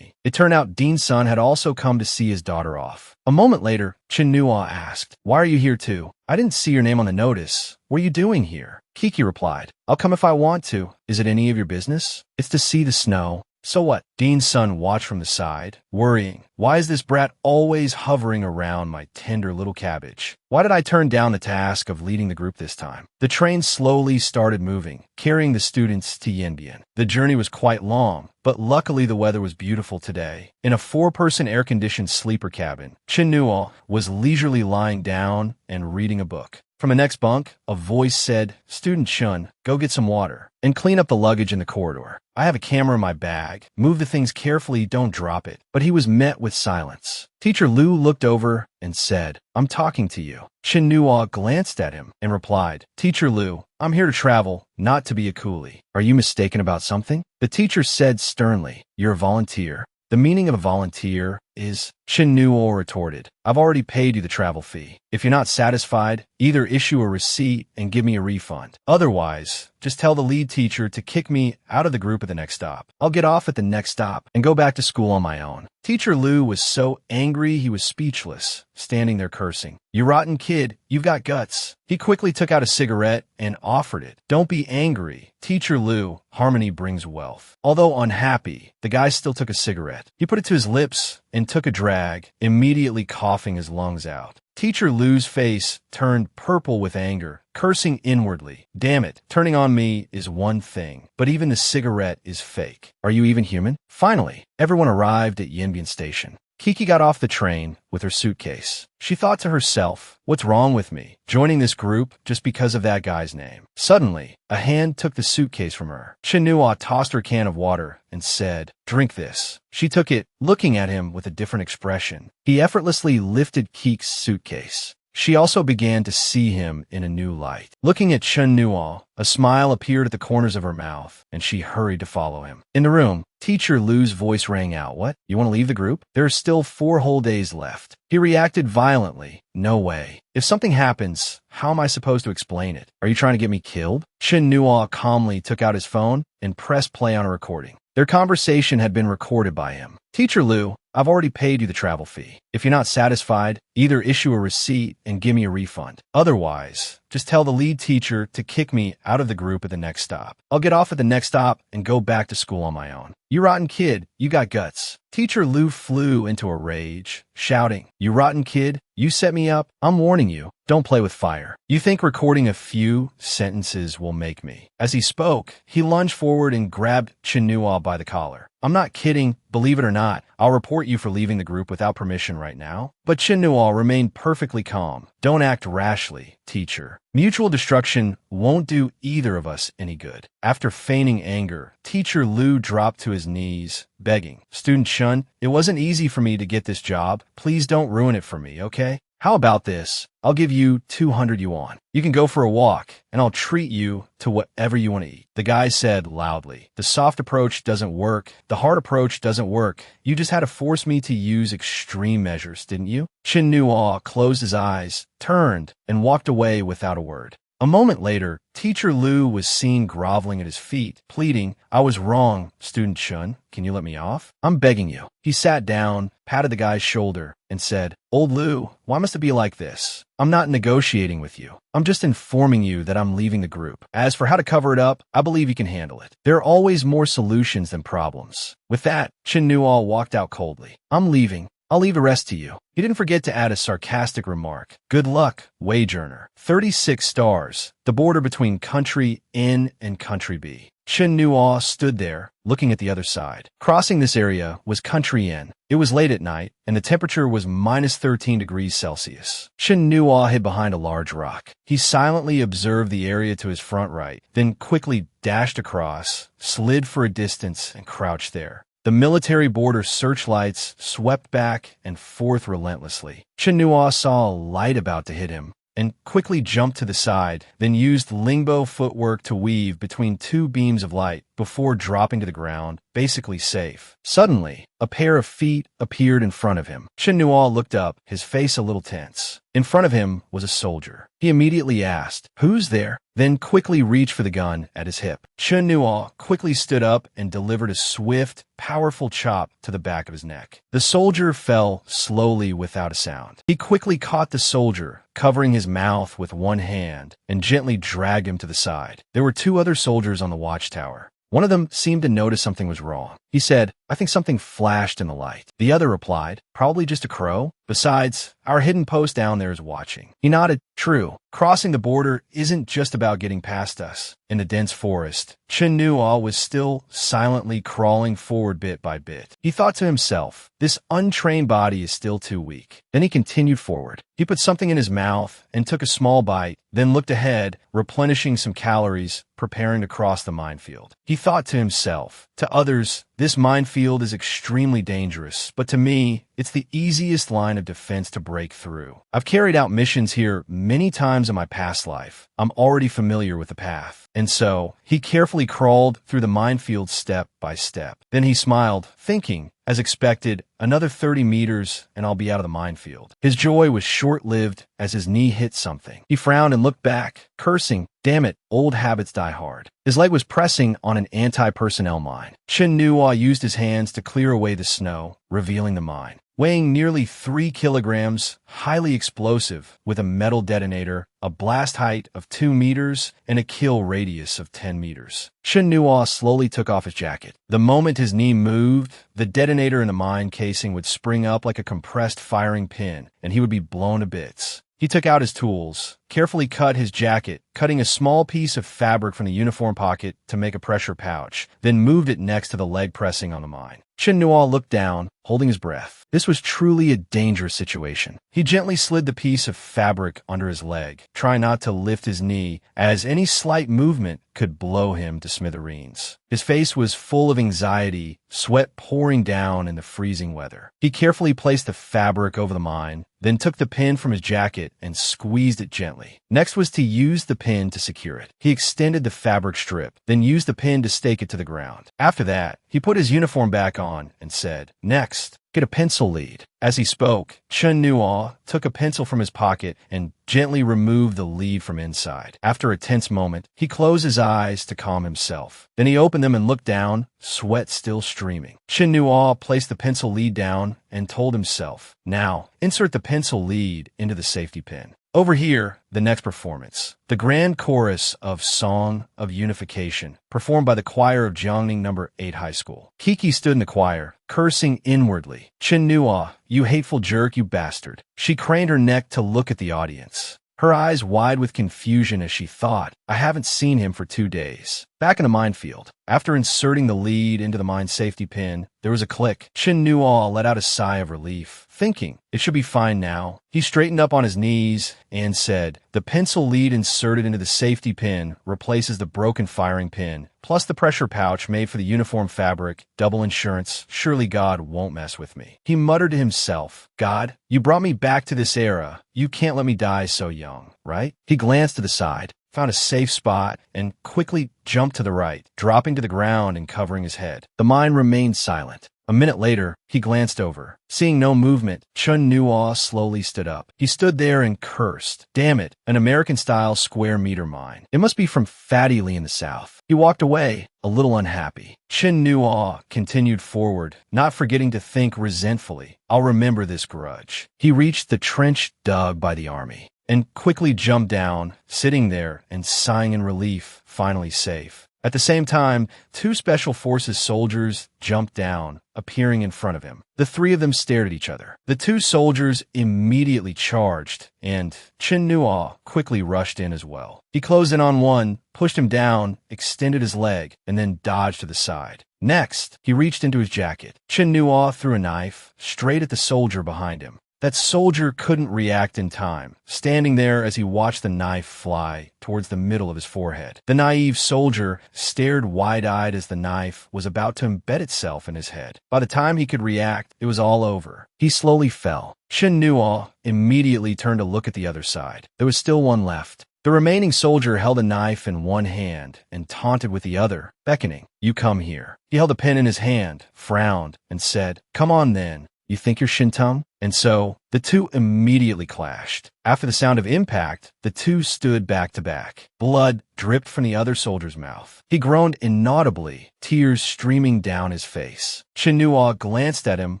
A: It turned out Dean Sun had also come to see his daughter off. A moment later, Chinua asked, "Why are you here too? I didn't see your name on the notice. What are you doing here?" Kiki replied, "I'll come if I want to. Is it any of your business?" "It's to see the snow." "So what?" Dean's son watched from the side, worrying. "Why is this brat always hovering around my tender little cabbage? Why did I turn down the task of leading the group this time?" The train slowly started moving, carrying the students to Yanbian. The journey was quite long, but luckily the weather was beautiful today. In a 4-person air-conditioned sleeper cabin, Chinua was leisurely lying down and reading a book. From the next bunk, a voice said, "Student Chun, go get some water and clean up the luggage in the corridor. I have a camera in my bag. Move the things carefully, don't drop it." But he was met with silence. Teacher Lu looked over and said, "I'm talking to you." Chinua glanced at him and replied, "Teacher Lu, I'm here to travel, not to be a coolie. Are you mistaken about something?" The teacher said sternly, "You're a volunteer. The meaning of a volunteer is," Chinua retorted, "I've already paid you the travel fee. If you're not satisfied, either issue a receipt and give me a refund. Otherwise, just tell the lead teacher to kick me out of the group at the next stop. I'll get off at the next stop and go back to school on my own." Teacher Lu was so angry he was speechless, standing there cursing. "You rotten kid, you've got guts." He quickly took out a cigarette and offered it. "Don't be angry. Teacher Lu, harmony brings wealth." Although unhappy, the guy still took a cigarette. He put it to his lips and took a drag, immediately coughing his lungs out. Teacher Lu's face turned purple with anger, cursing inwardly. "Damn it, turning on me is one thing, but even the cigarette is fake. Are you even human?" Finally, everyone arrived at Yanbian Station. Kiki got off the train with her suitcase. She thought to herself, what's wrong with me, joining this group just because of that guy's name? Suddenly, a hand took the suitcase from her. Chinua tossed her can of water and said, drink this. She took it, looking at him with a different expression. He effortlessly lifted Kiki's suitcase. She also began to see him in a new light. Looking at Chinua, a smile appeared at the corners of her mouth, and she hurried to follow him. In the room, Teacher Lu's voice rang out. What? You want to leave the group? There are still 4 whole days left. He reacted violently. No way. If something happens, how am I supposed to explain it? Are you trying to get me killed? Chinua calmly took out his phone and pressed play on a recording. Their conversation had been recorded by him. Teacher Lu, I've already paid you the travel fee. If you're not satisfied, either issue a receipt and give me a refund. Otherwise, just tell the lead teacher to kick me out of the group at the next stop. I'll get off at the next stop and go back to school on my own. You rotten kid, you got guts. Teacher Lu flew into a rage, shouting, you rotten kid, you set me up? I'm warning you, don't play with fire. You think recording a few sentences will make me? As he spoke, he lunged forward and grabbed Chinua by the collar. I'm not kidding, believe it or not. I'll report you for leaving the group without permission right now. But Chinua remained perfectly calm. Don't act rashly, teacher. Mutual destruction won't do either of us any good. After feigning anger, Teacher Lu dropped to his knees, begging, Student Shun, it wasn't easy for me to get this job. Please don't ruin it for me, okay? How about this? I'll give you 200 yuan. You can go for a walk, and I'll treat you to whatever you want to eat. The guy said loudly, the soft approach doesn't work. The hard approach doesn't work. You just had to force me to use extreme measures, didn't you? Chinua closed his eyes, turned, and walked away without a word. A moment later, Teacher Lu was seen groveling at his feet, pleading, I was wrong, Student Shun. Can you let me off? I'm begging you. He sat down, patted the guy's shoulder, and said, Old Lu, why must it be like this? I'm not negotiating with you. I'm just informing you that I'm leaving the group. As for how to cover it up, I believe you can handle it. There are always more solutions than problems. With that, Chinua walked out coldly. I'm leaving. I'll leave the rest to you. He didn't forget to add a sarcastic remark. Good luck, wage earner. 36 stars, the border between country N and country B. Chinua stood there, looking at the other side. Crossing this area was country N. It was late at night, and the temperature was minus 13 degrees Celsius. Chinua hid behind a large rock. He silently observed the area to his front right, then quickly dashed across, slid for a distance, and crouched there. The military border searchlights swept back and forth relentlessly. Chinua saw a light about to hit him and quickly jumped to the side, then used Lingbo footwork to weave between 2 beams of light before dropping to the ground, basically safe. Suddenly, a pair of feet appeared in front of him. Chinua looked up, his face a little tense. In front of him was a soldier. He immediately asked, Who's there? Then quickly reached for the gun at his hip. Chinua quickly stood up and delivered a swift, powerful chop to the back of his neck. The soldier fell slowly without a sound. He quickly caught the soldier, covering his mouth with one hand, and gently dragged him to the side. There were 2 other soldiers on the watchtower. One of them seemed to notice something was wrong. He said, I think something flashed in the light. The other replied, probably just a crow. Besides, our hidden post down there is watching. He nodded, true. Crossing the border isn't just about getting past us. In the dense forest, Chinua was still silently crawling forward bit by bit. He thought to himself, this untrained body is still too weak. Then he continued forward. He put something in his mouth and took a small bite, then looked ahead, replenishing some calories, preparing to cross the minefield. He thought to himself, to others, this minefield is extremely dangerous, but to me, it's the easiest line of defense to break through. I've carried out missions here many times in my past life. I'm already familiar with the path. And so, he carefully crawled through the minefield step by step. Then he smiled, thinking, as expected, another 30 meters and I'll be out of the minefield. His joy was short-lived as his knee hit something. He frowned and looked back, cursing, damn it, old habits die hard. His leg was pressing on an anti-personnel mine. Chinua used his hands to clear away the snow, revealing the mine. Weighing nearly 3 kilograms, highly explosive, with a metal detonator, a blast height of 2 meters, and a kill radius of 10 meters. Chinua slowly took off his jacket. The moment his knee moved, the detonator in the mine casing would spring up like a compressed firing pin, and he would be blown to bits. He took out his tools, carefully cut his jacket, cutting a small piece of fabric from the uniform pocket to make a pressure pouch, then moved it next to the leg pressing on the mine. Chinua looked down, holding his breath. This was truly a dangerous situation. He gently slid the piece of fabric under his leg, trying not to lift his knee, as any slight movement could blow him to smithereens. His face was full of anxiety, sweat pouring down in the freezing weather. He carefully placed the fabric over the mine, then took the pin from his jacket and squeezed it gently. Next was to use the pin to secure it. He extended the fabric strip, then used the pin to stake it to the ground. After that, he put his uniform back on and said, "Next, get a pencil lead." As he spoke, Chun Nua took a pencil from his pocket and gently removed the lead from inside. After a tense moment, he closed his eyes to calm himself. Then he opened them and looked down, sweat still streaming. Chun Nua placed the pencil lead down and told himself, "Now, insert the pencil lead into the safety pin." Over here, the next performance, the grand chorus of Song of Unification, performed by the choir of Jiangning No. 8 High School. Kiki stood in the choir, cursing inwardly. "Chun Nua, you hateful jerk, you bastard." She craned her neck to look at the audience, her eyes wide with confusion as she thought, "I haven't seen him for 2 days." Back in the minefield, after inserting the lead into the mine safety pin, there was a click. Chun Nua let out a sigh of relief, thinking, it should be fine now. He straightened up on his knees and said, "The pencil lead inserted into the safety pin replaces the broken firing pin, plus the pressure pouch made for the uniform fabric, double insurance. Surely God won't mess with me." He muttered to himself, "God, you brought me back to this era. You can't let me die so young, right?" He glanced to the side, found a safe spot, and quickly jumped to the right, dropping to the ground and covering his head. The mine remained silent. A minute later, he glanced over. Seeing no movement, Chun Nua slowly stood up. He stood there and cursed. Damn it, an American-style square-meter mine. It must be from Fatty Lee in the South. He walked away, a little unhappy. Chun Nua continued forward, not forgetting to think resentfully, "I'll remember this grudge." He reached the trench dug by the army and quickly jumped down, sitting there and sighing in relief, finally safe. At the same time, 2 Special Forces soldiers jumped down, appearing in front of him. The 3 of them stared at each other. The 2 soldiers immediately charged, and Chun Nua quickly rushed in as well. He closed in on one, pushed him down, extended his leg, and then dodged to the side. Next, he reached into his jacket. Chun Nua threw a knife straight at the soldier behind him. That soldier couldn't react in time, standing there as he watched the knife fly towards the middle of his forehead. The naive soldier stared wide-eyed as the knife was about to embed itself in his head. By the time he could react, it was all over. He slowly fell. Chun Nua immediately turned to look at the other side. There was still one left. The remaining soldier held a knife in one hand and taunted with the other, beckoning, "You come here." He held a pen in his hand, frowned, and said, "Come on then. You think you're Shintum?" And so, the 2 immediately clashed. After the sound of impact, the 2 stood back to back. Blood dripped from the other soldier's mouth. He groaned inaudibly, tears streaming down his face. Chun Nua glanced at him,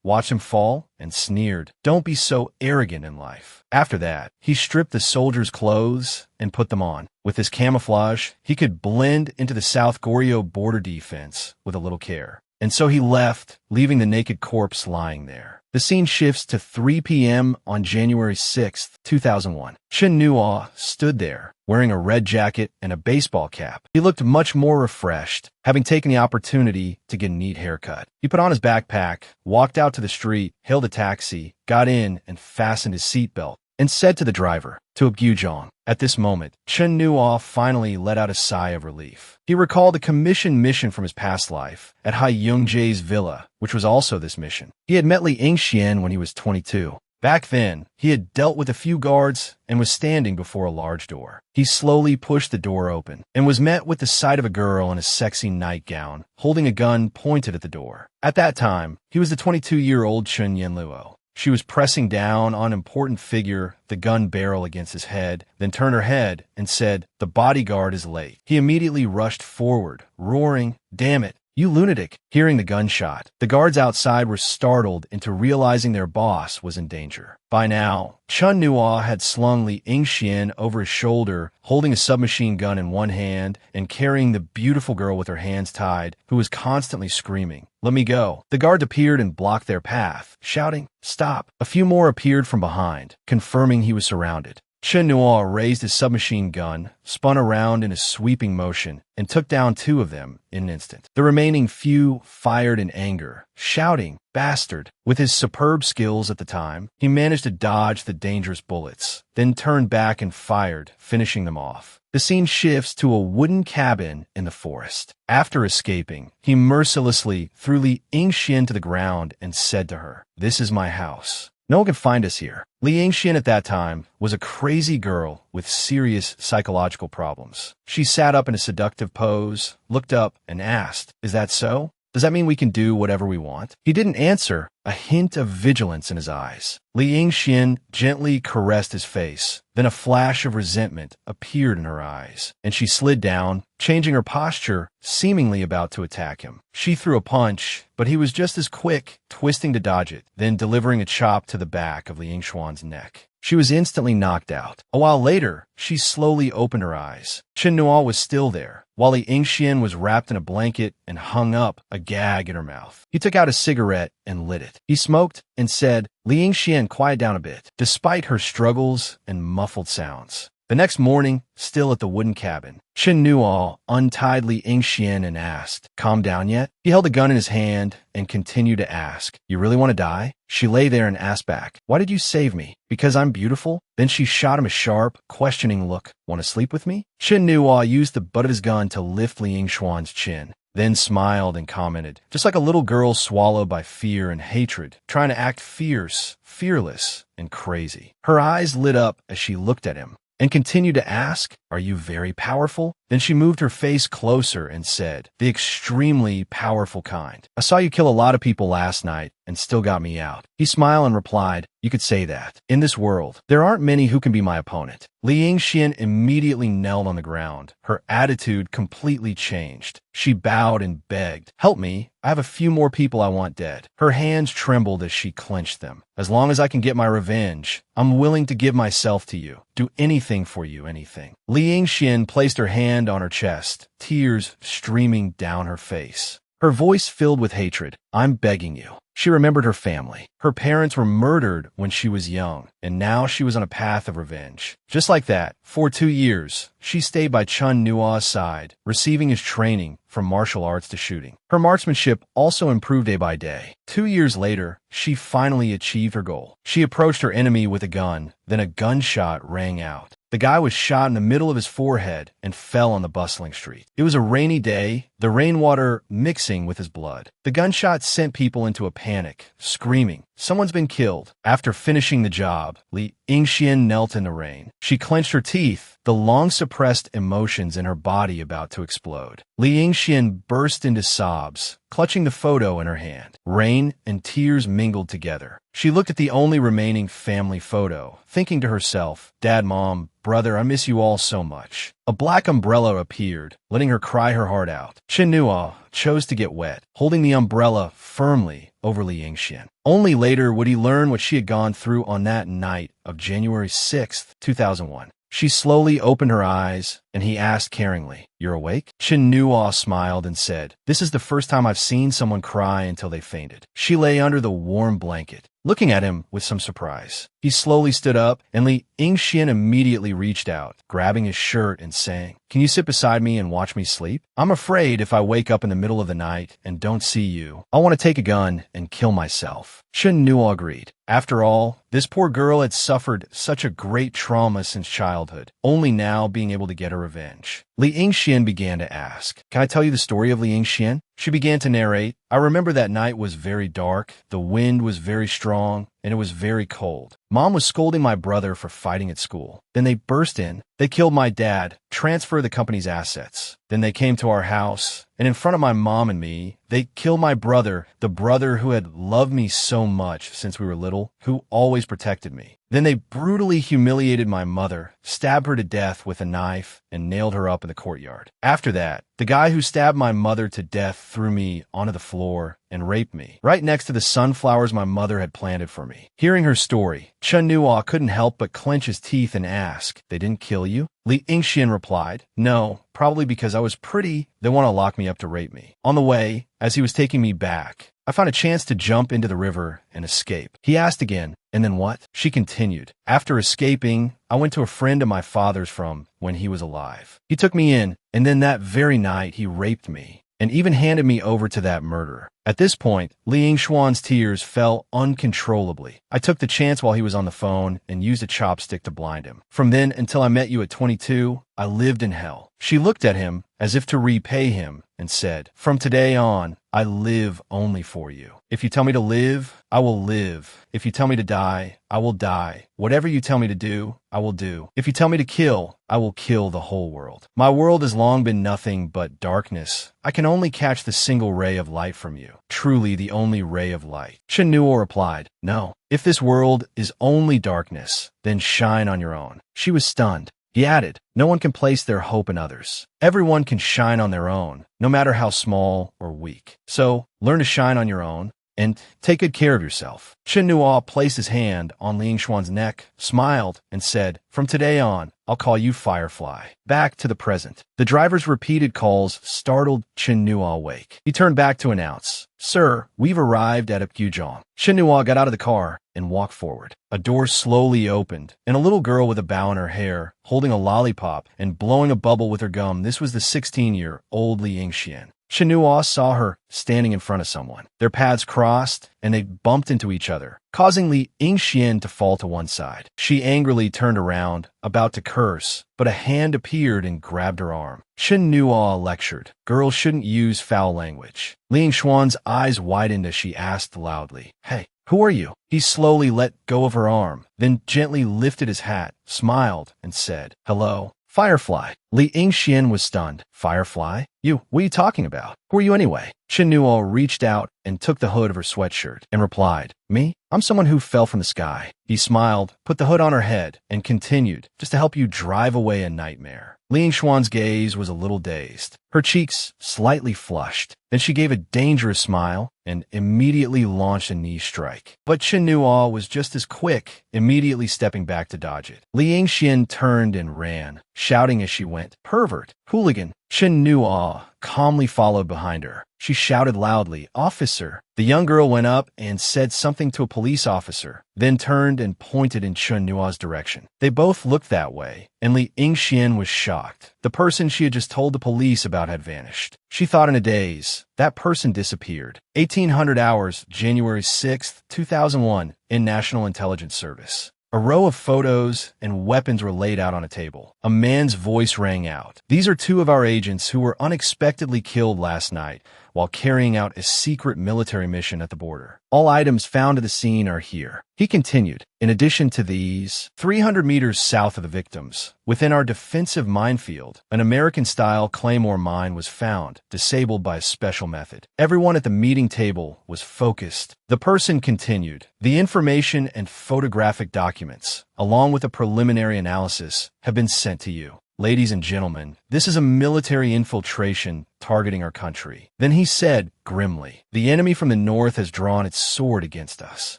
A: watched him fall, and sneered, "Don't be so arrogant in life." After that, he stripped the soldier's clothes and put them on. With his camouflage, he could blend into the South Goryeo border defense with a little care. And so he left, leaving the naked corpse lying there. The scene shifts to 3 p.m. on January 6, 2001. Chun Nua stood there, wearing a red jacket and a baseball cap. He looked much more refreshed, having taken the opportunity to get a neat haircut. He put on his backpack, walked out to the street, hailed a taxi, got in, and fastened his seatbelt, and said to the driver, "To Abgyujong." At this moment, Chun Nua finally let out a sigh of relief. He recalled a commissioned mission from his past life at Hai Youngjae's villa, which was also this mission. He had met Li Ingxian when he was 22. Back then, he had dealt with a few guards and was standing before a large door. He slowly pushed the door open and was met with the sight of a girl in a sexy nightgown, holding a gun pointed at the door. At that time, he was the 22-year-old Chun Yenluo. She was pressing down on an important figure, the gun barrel against his head, then turned her head and said, "The bodyguard is late." He immediately rushed forward, roaring, "Damn it, you lunatic!" Hearing the gunshot, the guards outside were startled into realizing their boss was in danger. By now, Chun Nua had slung Li Ingxian over his shoulder, holding a submachine gun in one hand and carrying the beautiful girl with her hands tied, who was constantly screaming, "Let me go." The guards appeared and blocked their path, shouting, "Stop." A few more appeared from behind, confirming he was surrounded. Chen Nuo raised his submachine gun, spun around in a sweeping motion, and took down 2 of them in an instant. The remaining few fired in anger, shouting, "Bastard!" With his superb skills at the time, he managed to dodge the dangerous bullets, then turned back and fired, finishing them off. The scene shifts to a wooden cabin in the forest. After escaping, he mercilessly threw Li Yingxian to the ground and said to her, "This is my house. No one can find us here." Li Yingxian at that time was a crazy girl with serious psychological problems. She sat up in a seductive pose, looked up, and asked, "Is that so? Does that mean we can do whatever we want?" He didn't answer, a hint of vigilance in his eyes. Li Yingxian gently caressed his face. Then a flash of resentment appeared in her eyes, and she slid down, changing her posture, seemingly about to attack him. She threw a punch, but he was just as quick, twisting to dodge it, then delivering a chop to the back of Li Yingxuan's neck. She was instantly knocked out. A while later, she slowly opened her eyes. Chen Nuo was still there, while Li Yingxian was wrapped in a blanket and hung up, a gag in her mouth. He took out a cigarette and lit it. He smoked and said, "Li Yingxian, quiet down a bit," despite her struggles and muffled sounds. The next morning, still at the wooden cabin, Chen Nuo untied Li Yingxian and asked, "Calm down yet?" He held a gun in his hand and continued to ask, "You really want to die?" She lay there and asked back, "Why did you save me? Because I'm beautiful?" Then she shot him a sharp, questioning look. "Want to sleep with me?" Chen Nuo used the butt of his gun to lift Li Yingxuan's chin, then smiled and commented, just like a little girl swallowed by fear and hatred, trying to act fierce, fearless, and crazy. Her eyes lit up as she looked at him and continued to ask, "Are you very powerful?" Then she moved her face closer and said, "The extremely powerful kind. I saw you kill a lot of people last night and still got me out." He smiled and replied, "You could say that. In this world, there aren't many who can be my opponent." Li Yingxian immediately knelt on the ground. Her attitude completely changed. She bowed and begged, "Help me. I have a few more people I want dead." Her hands trembled as she clenched them. "As long as I can get my revenge, I'm willing to give myself to you. Do anything for you, anything." Li Yingxian placed her hand on her chest, tears streaming down her face. Her voice filled with hatred. "I'm begging you." She remembered her family. Her parents were murdered when she was young, and now she was on a path of revenge. Just like that, for 2 years, she stayed by Chen Nuo's side, receiving his training from martial arts to shooting. Her marksmanship also improved day by day. 2 years later, she finally achieved her goal. She approached her enemy with a gun, then a gunshot rang out. The guy was shot in the middle of his forehead and fell on the bustling street. It was a rainy day, the rainwater mixing with his blood. The gunshot sent people into a panic, screaming, "Someone's been killed." After finishing the job, Li Yingxian knelt in the rain. She clenched her teeth, the long-suppressed emotions in her body about to explode. Li Yingxian burst into sobs, clutching the photo in her hand. Rain and tears mingled together. She looked at the only remaining family photo, thinking to herself, "Dad, Mom, brother, I miss you all so much." A black umbrella appeared, letting her cry her heart out. Chen Nuo chose to get wet, holding the umbrella firmly over Li Yingxian. Only later would he learn what she had gone through on that night of January 6th, 2001. She slowly opened her eyes, and he asked caringly, "You're awake?" Chen Nuo smiled and said, "This is the first time I've seen someone cry until they fainted." She lay under the warm blanket, looking at him with some surprise. He slowly stood up, and Li Yingxian immediately reached out, grabbing his shirt and saying, "Can you sit beside me and watch me sleep? I'm afraid if I wake up in the middle of the night and don't see you, I'll want to take a gun and kill myself." Chen Nuo agreed. After all, this poor girl had suffered such a great trauma since childhood, only now being able to get her revenge. Li Yingxian began to ask, "Can I tell you the story of Li Yingxian?" She began to narrate, "I remember that night was very dark, the wind was very strong, and it was very cold. Mom was scolding my brother for fighting at school. Then they burst in. They killed my dad, transferred the company's assets. Then they came to our house, and in front of my mom and me, they killed my brother, the brother who had loved me so much since we were little, who always protected me. Then they brutally humiliated my mother, stabbed her to death with a knife, and nailed her up in the courtyard. After that, The guy who stabbed my mother to death threw me onto the floor and raped me, right next to the sunflowers my mother had planted for me. Hearing her story, Chen Nuo couldn't help but clench his teeth and ask, "They didn't kill you?" Li Yingxian replied, "No, probably because I was pretty. They want to lock me up to rape me." On the way, as he was taking me back, I found a chance to jump into the river and escape. He asked again, "And then what?" She continued, "After escaping, I went to a friend of my father's from when he was alive. He took me in, and then that very night he raped me and even handed me over to that murderer." At this point, Li Yingxuan's tears fell uncontrollably. I took the chance while he was on the phone and used a chopstick to blind him. From then until I met you at 22, I lived in hell. She looked at him as if to repay him and said, "From today on, I live only for you. If you tell me to live, I will live. If you tell me to die, I will die. Whatever you tell me to do, I will do. If you tell me to kill, I will kill the whole world. My world has long been nothing but darkness. I can only catch the single ray of light from you. Truly the only ray of light." Chen Nuo replied, "No. If this world is only darkness, then shine on your own." She was stunned. He added, "No one can place their hope in others. Everyone can shine on their own, no matter how small or weak. So, learn to shine on your own and take good care of yourself." Chen Nuo placed his hand on Li Yingxuan's neck, smiled, and said, "From today on, I'll call you Firefly." Back to the present. The driver's repeated calls startled Chen Nuo awake. He turned back to announce, "Sir, we've arrived at Apgujeong." Chen Nuo got out of the car and walked forward. A door slowly opened, and a little girl with a bow in her hair, holding a lollipop and blowing a bubble with her gum. This was the 16-year-old Li Yingxian. Chen Nuo saw her standing in front of someone. Their paths crossed, and they bumped into each other, causing Li Yingxian to fall to one side. She angrily turned around, about to curse, but a hand appeared and grabbed her arm. Chen Nuo lectured, "Girls shouldn't use foul language." Li Yingxuan's eyes widened as she asked loudly, "Hey, who are you?" He slowly let go of her arm, then gently lifted his hat, smiled, and said, "Hello, Firefly." Li Yingxian was stunned. "Firefly? You? What are you talking about? Who are you anyway?" Chen Nuo reached out and took the hood of her sweatshirt and replied, "Me? I'm someone who fell from the sky." He smiled, put the hood on her head, and continued, "Just to help you drive away a nightmare." Li Yingxuan's gaze was a little dazed. Her cheeks slightly flushed. Then she gave a dangerous smile and immediately launched a knee strike. But Chen Nuo was just as quick, immediately stepping back to dodge it. Li Yingxian turned and ran, shouting as she went, "Pervert! Hooligan!" Chen Nuo calmly followed behind her. She shouted loudly, "Officer!" The young girl went up and said something to a police officer, then turned and pointed in Chen Nuo's direction. They both looked that way, and Li Yingxian was shocked. The person she had just told the police about had vanished. She thought in a daze. That person disappeared. 1800 hours, January 6, 2001, in National Intelligence Service. A row of photos and weapons were laid out on a table. A man's voice rang out. "These are two of our agents who were unexpectedly killed last night while carrying out a secret military mission at the border. All items found at the scene are here." He continued, "In addition to these, 300 meters south of the victims, within our defensive minefield, an American-style Claymore mine was found, disabled by a special method." Everyone at the meeting table was focused. The person continued, "The information and photographic documents, along with a preliminary analysis, have been sent to you. Ladies and gentlemen, this is a military infiltration targeting our country." Then he said grimly, "The enemy from the north has drawn its sword against us.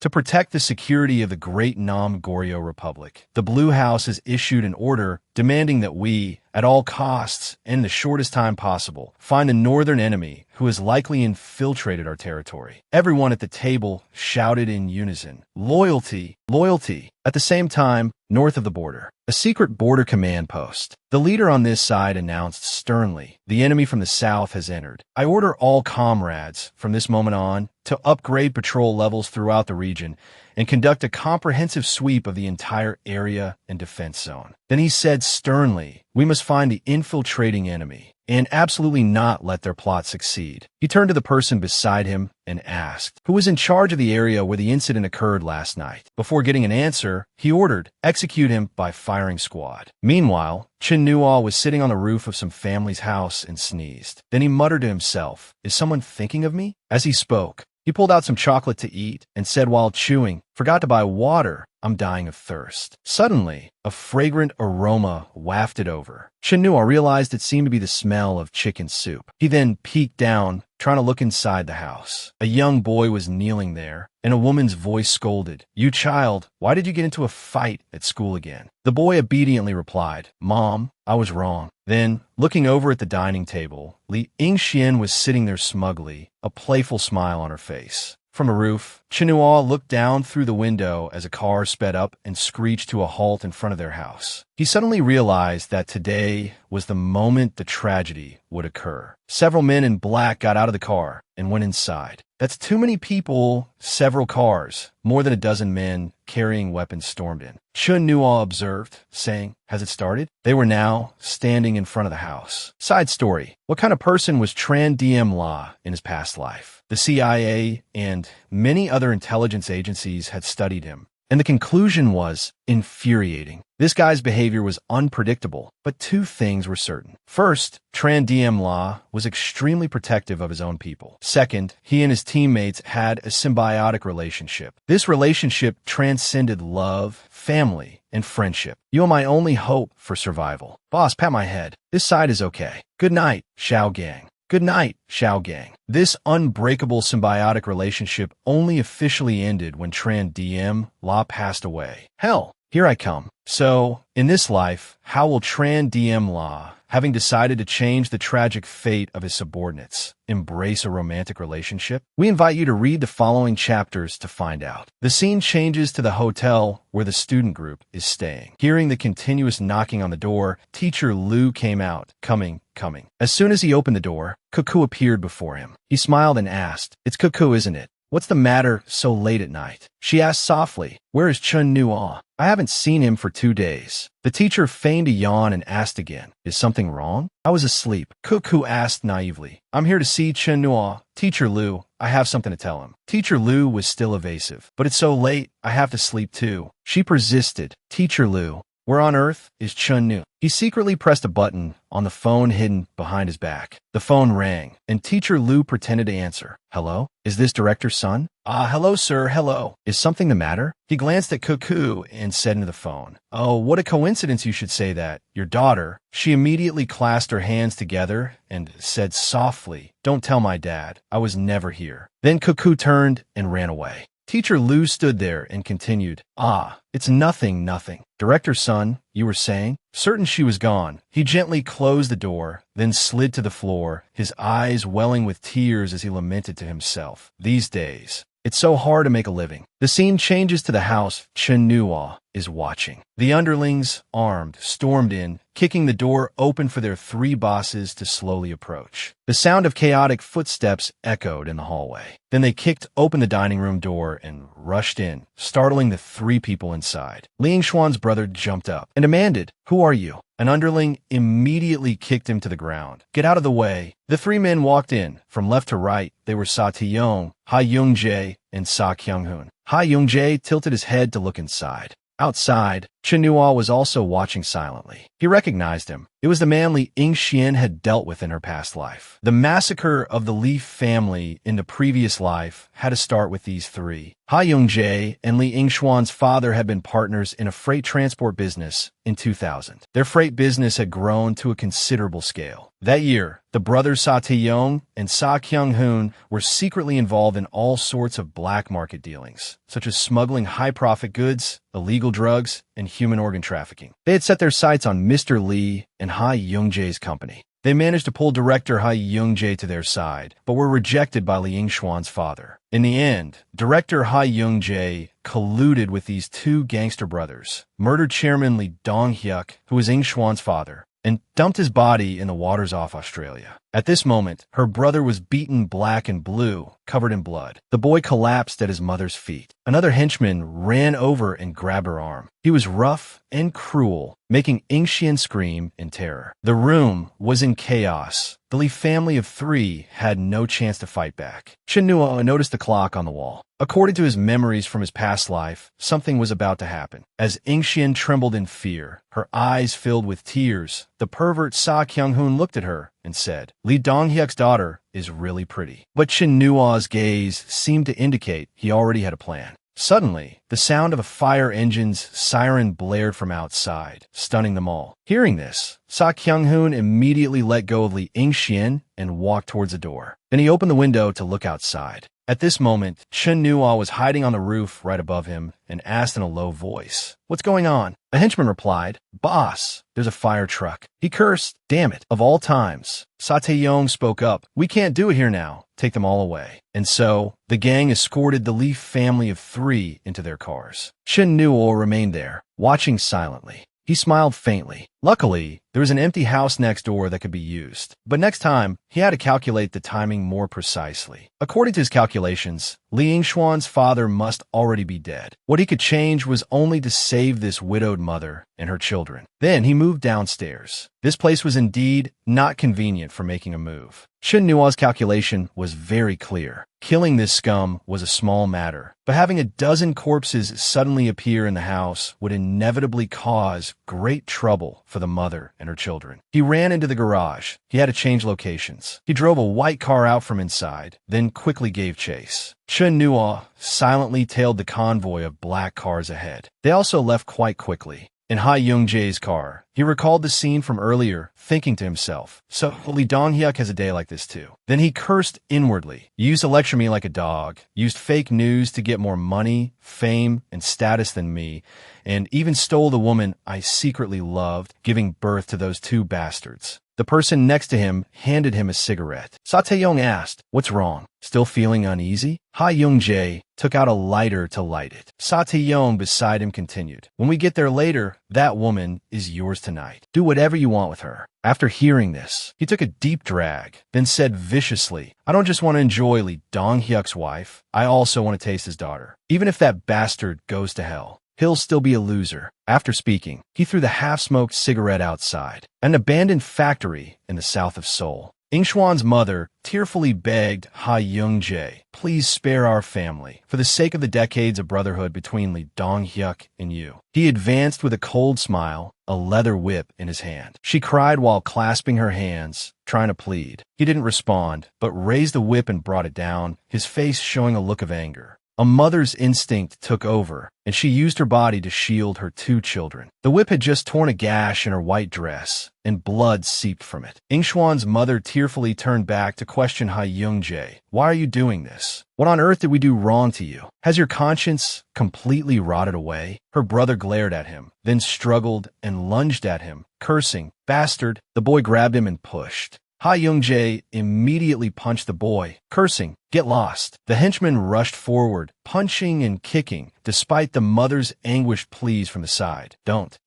A: To protect the security of the great Nam Goryeo Republic, the Blue House has issued an order demanding that we, at all costs and in the shortest time possible, find the northern enemy who has likely infiltrated our territory." Everyone at the table shouted in unison, "Loyalty! Loyalty!" At the same time, north of the border, a secret border command post. The leader on this side announced sternly, "The enemy from the south has entered. I order all comrades, from this moment on, to upgrade patrol levels throughout the region and conduct a comprehensive sweep of the entire area and defense zone." Then he said sternly, "We must find the infiltrating enemy and absolutely not let their plot succeed." He turned to the person beside him and asked, "Who was in charge of the area where the incident occurred last night?" Before getting an answer, he ordered, "Execute him by firing squad." Meanwhile, Chen Nuo was sitting on the roof of some family's house and sneezed. Then he muttered to himself, "Is someone thinking of me?" As he spoke, He pulled out some chocolate to eat and said while chewing, "Forgot to buy water. I'm dying of thirst." Suddenly, a fragrant aroma wafted over. Chinua realized it seemed to be the smell of chicken soup. He then peeked down, trying to look inside the house. A young boy was kneeling there, and a woman's voice scolded, "You child, why did you get into a fight at school again?" The boy obediently replied, "Mom, I was wrong." Then, looking over at the dining table, Li Yingxian was sitting there smugly, a playful smile on her face. From a roof, Chinua looked down through the window as a car sped up and screeched to a halt in front of their house. He suddenly realized that today was the moment the tragedy would occur. Several men in black got out of the car and went inside. That's too many people, several cars. More than a dozen men carrying weapons stormed in. Chinua observed, saying, "Has it started?" They were now standing in front of the house. Side story. What kind of person was Tran Diem La in his past life? The CIA and many other intelligence agencies had studied him, and the conclusion was infuriating. This guy's behavior was unpredictable, but two things were certain. First, Tran Diem La was extremely protective of his own people. Second, he and his teammates had a symbiotic relationship. This relationship transcended love, family, and friendship. "You are my only hope for survival." "Boss, pat my head. This side is okay." "Good night, Shao Gang." "Good night, Shao Gang." This unbreakable symbiotic relationship only officially ended when Tran Diem La passed away. Hell, here I come. So, in this life, how will Tran Diem La, having decided to change the tragic fate of his subordinates, embrace a romantic relationship? We invite you to read the following chapters to find out. The scene changes to the hotel where the student group is staying. Hearing the continuous knocking on the door, Teacher Lu came out, coming. As soon as he opened the door, Cuckoo appeared before him. He smiled and asked, "It's Cuckoo, isn't it? What's the matter so late at night?" She asked softly, "Where is Chinua? I haven't seen him for 2 days." The teacher feigned a yawn and asked again, "Is something wrong?" "I was asleep," Cuckoo asked naively. "I'm here to see Chinua. Teacher Lu, I have something to tell him." Teacher Lu was still evasive. "But it's so late, I have to sleep too." She persisted. "Teacher Lu, where on earth is Chun-Nu?" He secretly pressed a button on the phone hidden behind his back. The phone rang, and Teacher Lu pretended to answer. "Hello? Is this Director's son?" Hello, sir, hello. Is something the matter?" He glanced at Cuckoo and said into the phone, "Oh, what a coincidence you should say that. Your daughter." She immediately clasped her hands together and said softly, "Don't tell my dad. I was never here." Then Cuckoo turned and ran away. Teacher Lu stood there and continued, "It's nothing. Director's son, you were saying?" Certain she was gone, he gently closed the door, then slid to the floor, his eyes welling with tears as he lamented to himself. These days, it's so hard to make a living. The scene changes to the house Chinua is watching. The underlings, armed, stormed in, kicking the door open for their 3 bosses to slowly approach. The sound of chaotic footsteps echoed in the hallway. Then they kicked open the dining room door and rushed in, startling the 3 people inside. Li Yingxuan's brother jumped up and demanded, "Who are you?" An underling immediately kicked him to the ground. "Get out of the way." The 3 men walked in. From left to right, they were Sa Tiyong, Ha Youngjae, and Sa Kyung-hoon. Ha Youngjae tilted his head to look inside. Outside, Chinua was also watching silently. He recognized him. It was the man Li Yingxian had dealt with in her past life. The massacre of the Li family in the previous life had to start with these 3. Ha Youngjae and Li Yingxuan's father had been partners in a freight transport business in 2000. Their freight business had grown to a considerable scale. That year, the brothers Sa Tae-yong and Sa Kyung-hoon were secretly involved in all sorts of black market dealings, such as smuggling high-profit goods, illegal drugs, and human organ trafficking. They had set their sights on Mr. Lee and Ha Youngjae's company. They managed to pull director Ha Youngjae to their side, but were rejected by Li Yingxuan's father. In the end, director Ha Youngjae colluded with these 2 gangster brothers, murdered chairman Li Donghyuk, who was Yingxuan's father, and dumped his body in the waters off Australia. At this moment, her brother was beaten black and blue, covered in blood. The boy collapsed at his mother's feet. Another henchman ran over and grabbed her arm. He was rough and cruel, making Yingxian scream in terror. The room was in chaos. The Li family of 3 had no chance to fight back. Chinua noticed the clock on the wall. According to his memories from his past life, something was about to happen. As Yingxian trembled in fear, her eyes filled with tears, the pervert Sa Kyung-hoon looked at her and said, Lee Dong-hyuk's daughter is really pretty. But Chin Nua's gaze seemed to indicate he already had a plan. Suddenly, the sound of a fire engine's siren blared from outside, stunning them all. Hearing this, Sa Kyung-hoon immediately let go of Lee Ing-shien and walked towards the door. Then he opened the window to look outside. At this moment, Chin Nua was hiding on the roof right above him and asked in a low voice, "What's going on?" A henchman replied, "Boss, there's a fire truck." He cursed, "Damn it, of all times." Sa Tae-yong spoke up, "We can't do it here now. Take them all away." And so, the gang escorted the Lee family of 3 into their cars. Chin Nua remained there, watching silently. He smiled faintly. Luckily, there was an empty house next door that could be used. But next time, he had to calculate the timing more precisely. According to his calculations, Lee Ing-shwan's father must already be dead. What he could change was only to save this widowed mother and her children. Then he moved downstairs. This place was indeed not convenient for making a move. Chin Nua's calculation was very clear. Killing this scum was a small matter, but having a dozen corpses suddenly appear in the house would inevitably cause great trouble for the mother and her children. He ran into the garage. He had to change locations. He drove a white car out from inside, then quickly gave chase. Chin Nua silently tailed the convoy of black cars ahead. They also left quite quickly. In Ha Young-jae's car, he recalled the scene from earlier, thinking to himself, so Lee Dong-hyuk has a day like this too. Then he cursed inwardly. "You used to lecture me like a dog, used fake news to get more money, fame, and status than me, and even stole the woman I secretly loved, giving birth to those 2 bastards." The person next to him handed him a cigarette. Sa Tae-yong asked, "What's wrong? Still feeling uneasy?" Ha Young-jae took out a lighter to light it. Sa Tae-yong beside him continued, "When we get there later, that woman is yours tonight. Do whatever you want with her." After hearing this, he took a deep drag, then said viciously, "I don't just want to enjoy Lee Dong-hyuk's wife, I also want to taste his daughter. Even if that bastard goes to hell, he'll still be a loser." After speaking, he threw the half-smoked cigarette outside. An abandoned factory in the south of Seoul. Ing-shwan's mother tearfully begged Ha Young-jae, "Please spare our family, for the sake of the decades of brotherhood between Lee Dong-hyuk and you." He advanced with a cold smile, a leather whip in his hand. She cried while clasping her hands, trying to plead. He didn't respond, but raised the whip and brought it down, his face showing a look of anger. A mother's instinct took over, and she used her body to shield her 2 children. The whip had just torn a gash in her white dress, and blood seeped from it. Ing-shwan's mother tearfully turned back to question Ha Young-jae. "Why are you doing this? What on earth did we do wrong to you? Has your conscience completely rotted away?" Her brother glared at him, then struggled and lunged at him, cursing, "Bastard!" The boy grabbed him and pushed. Ha Young-jae immediately punched the boy, cursing, "Get lost." The henchman rushed forward, punching and kicking, despite the mother's anguished pleas from the side. Don't.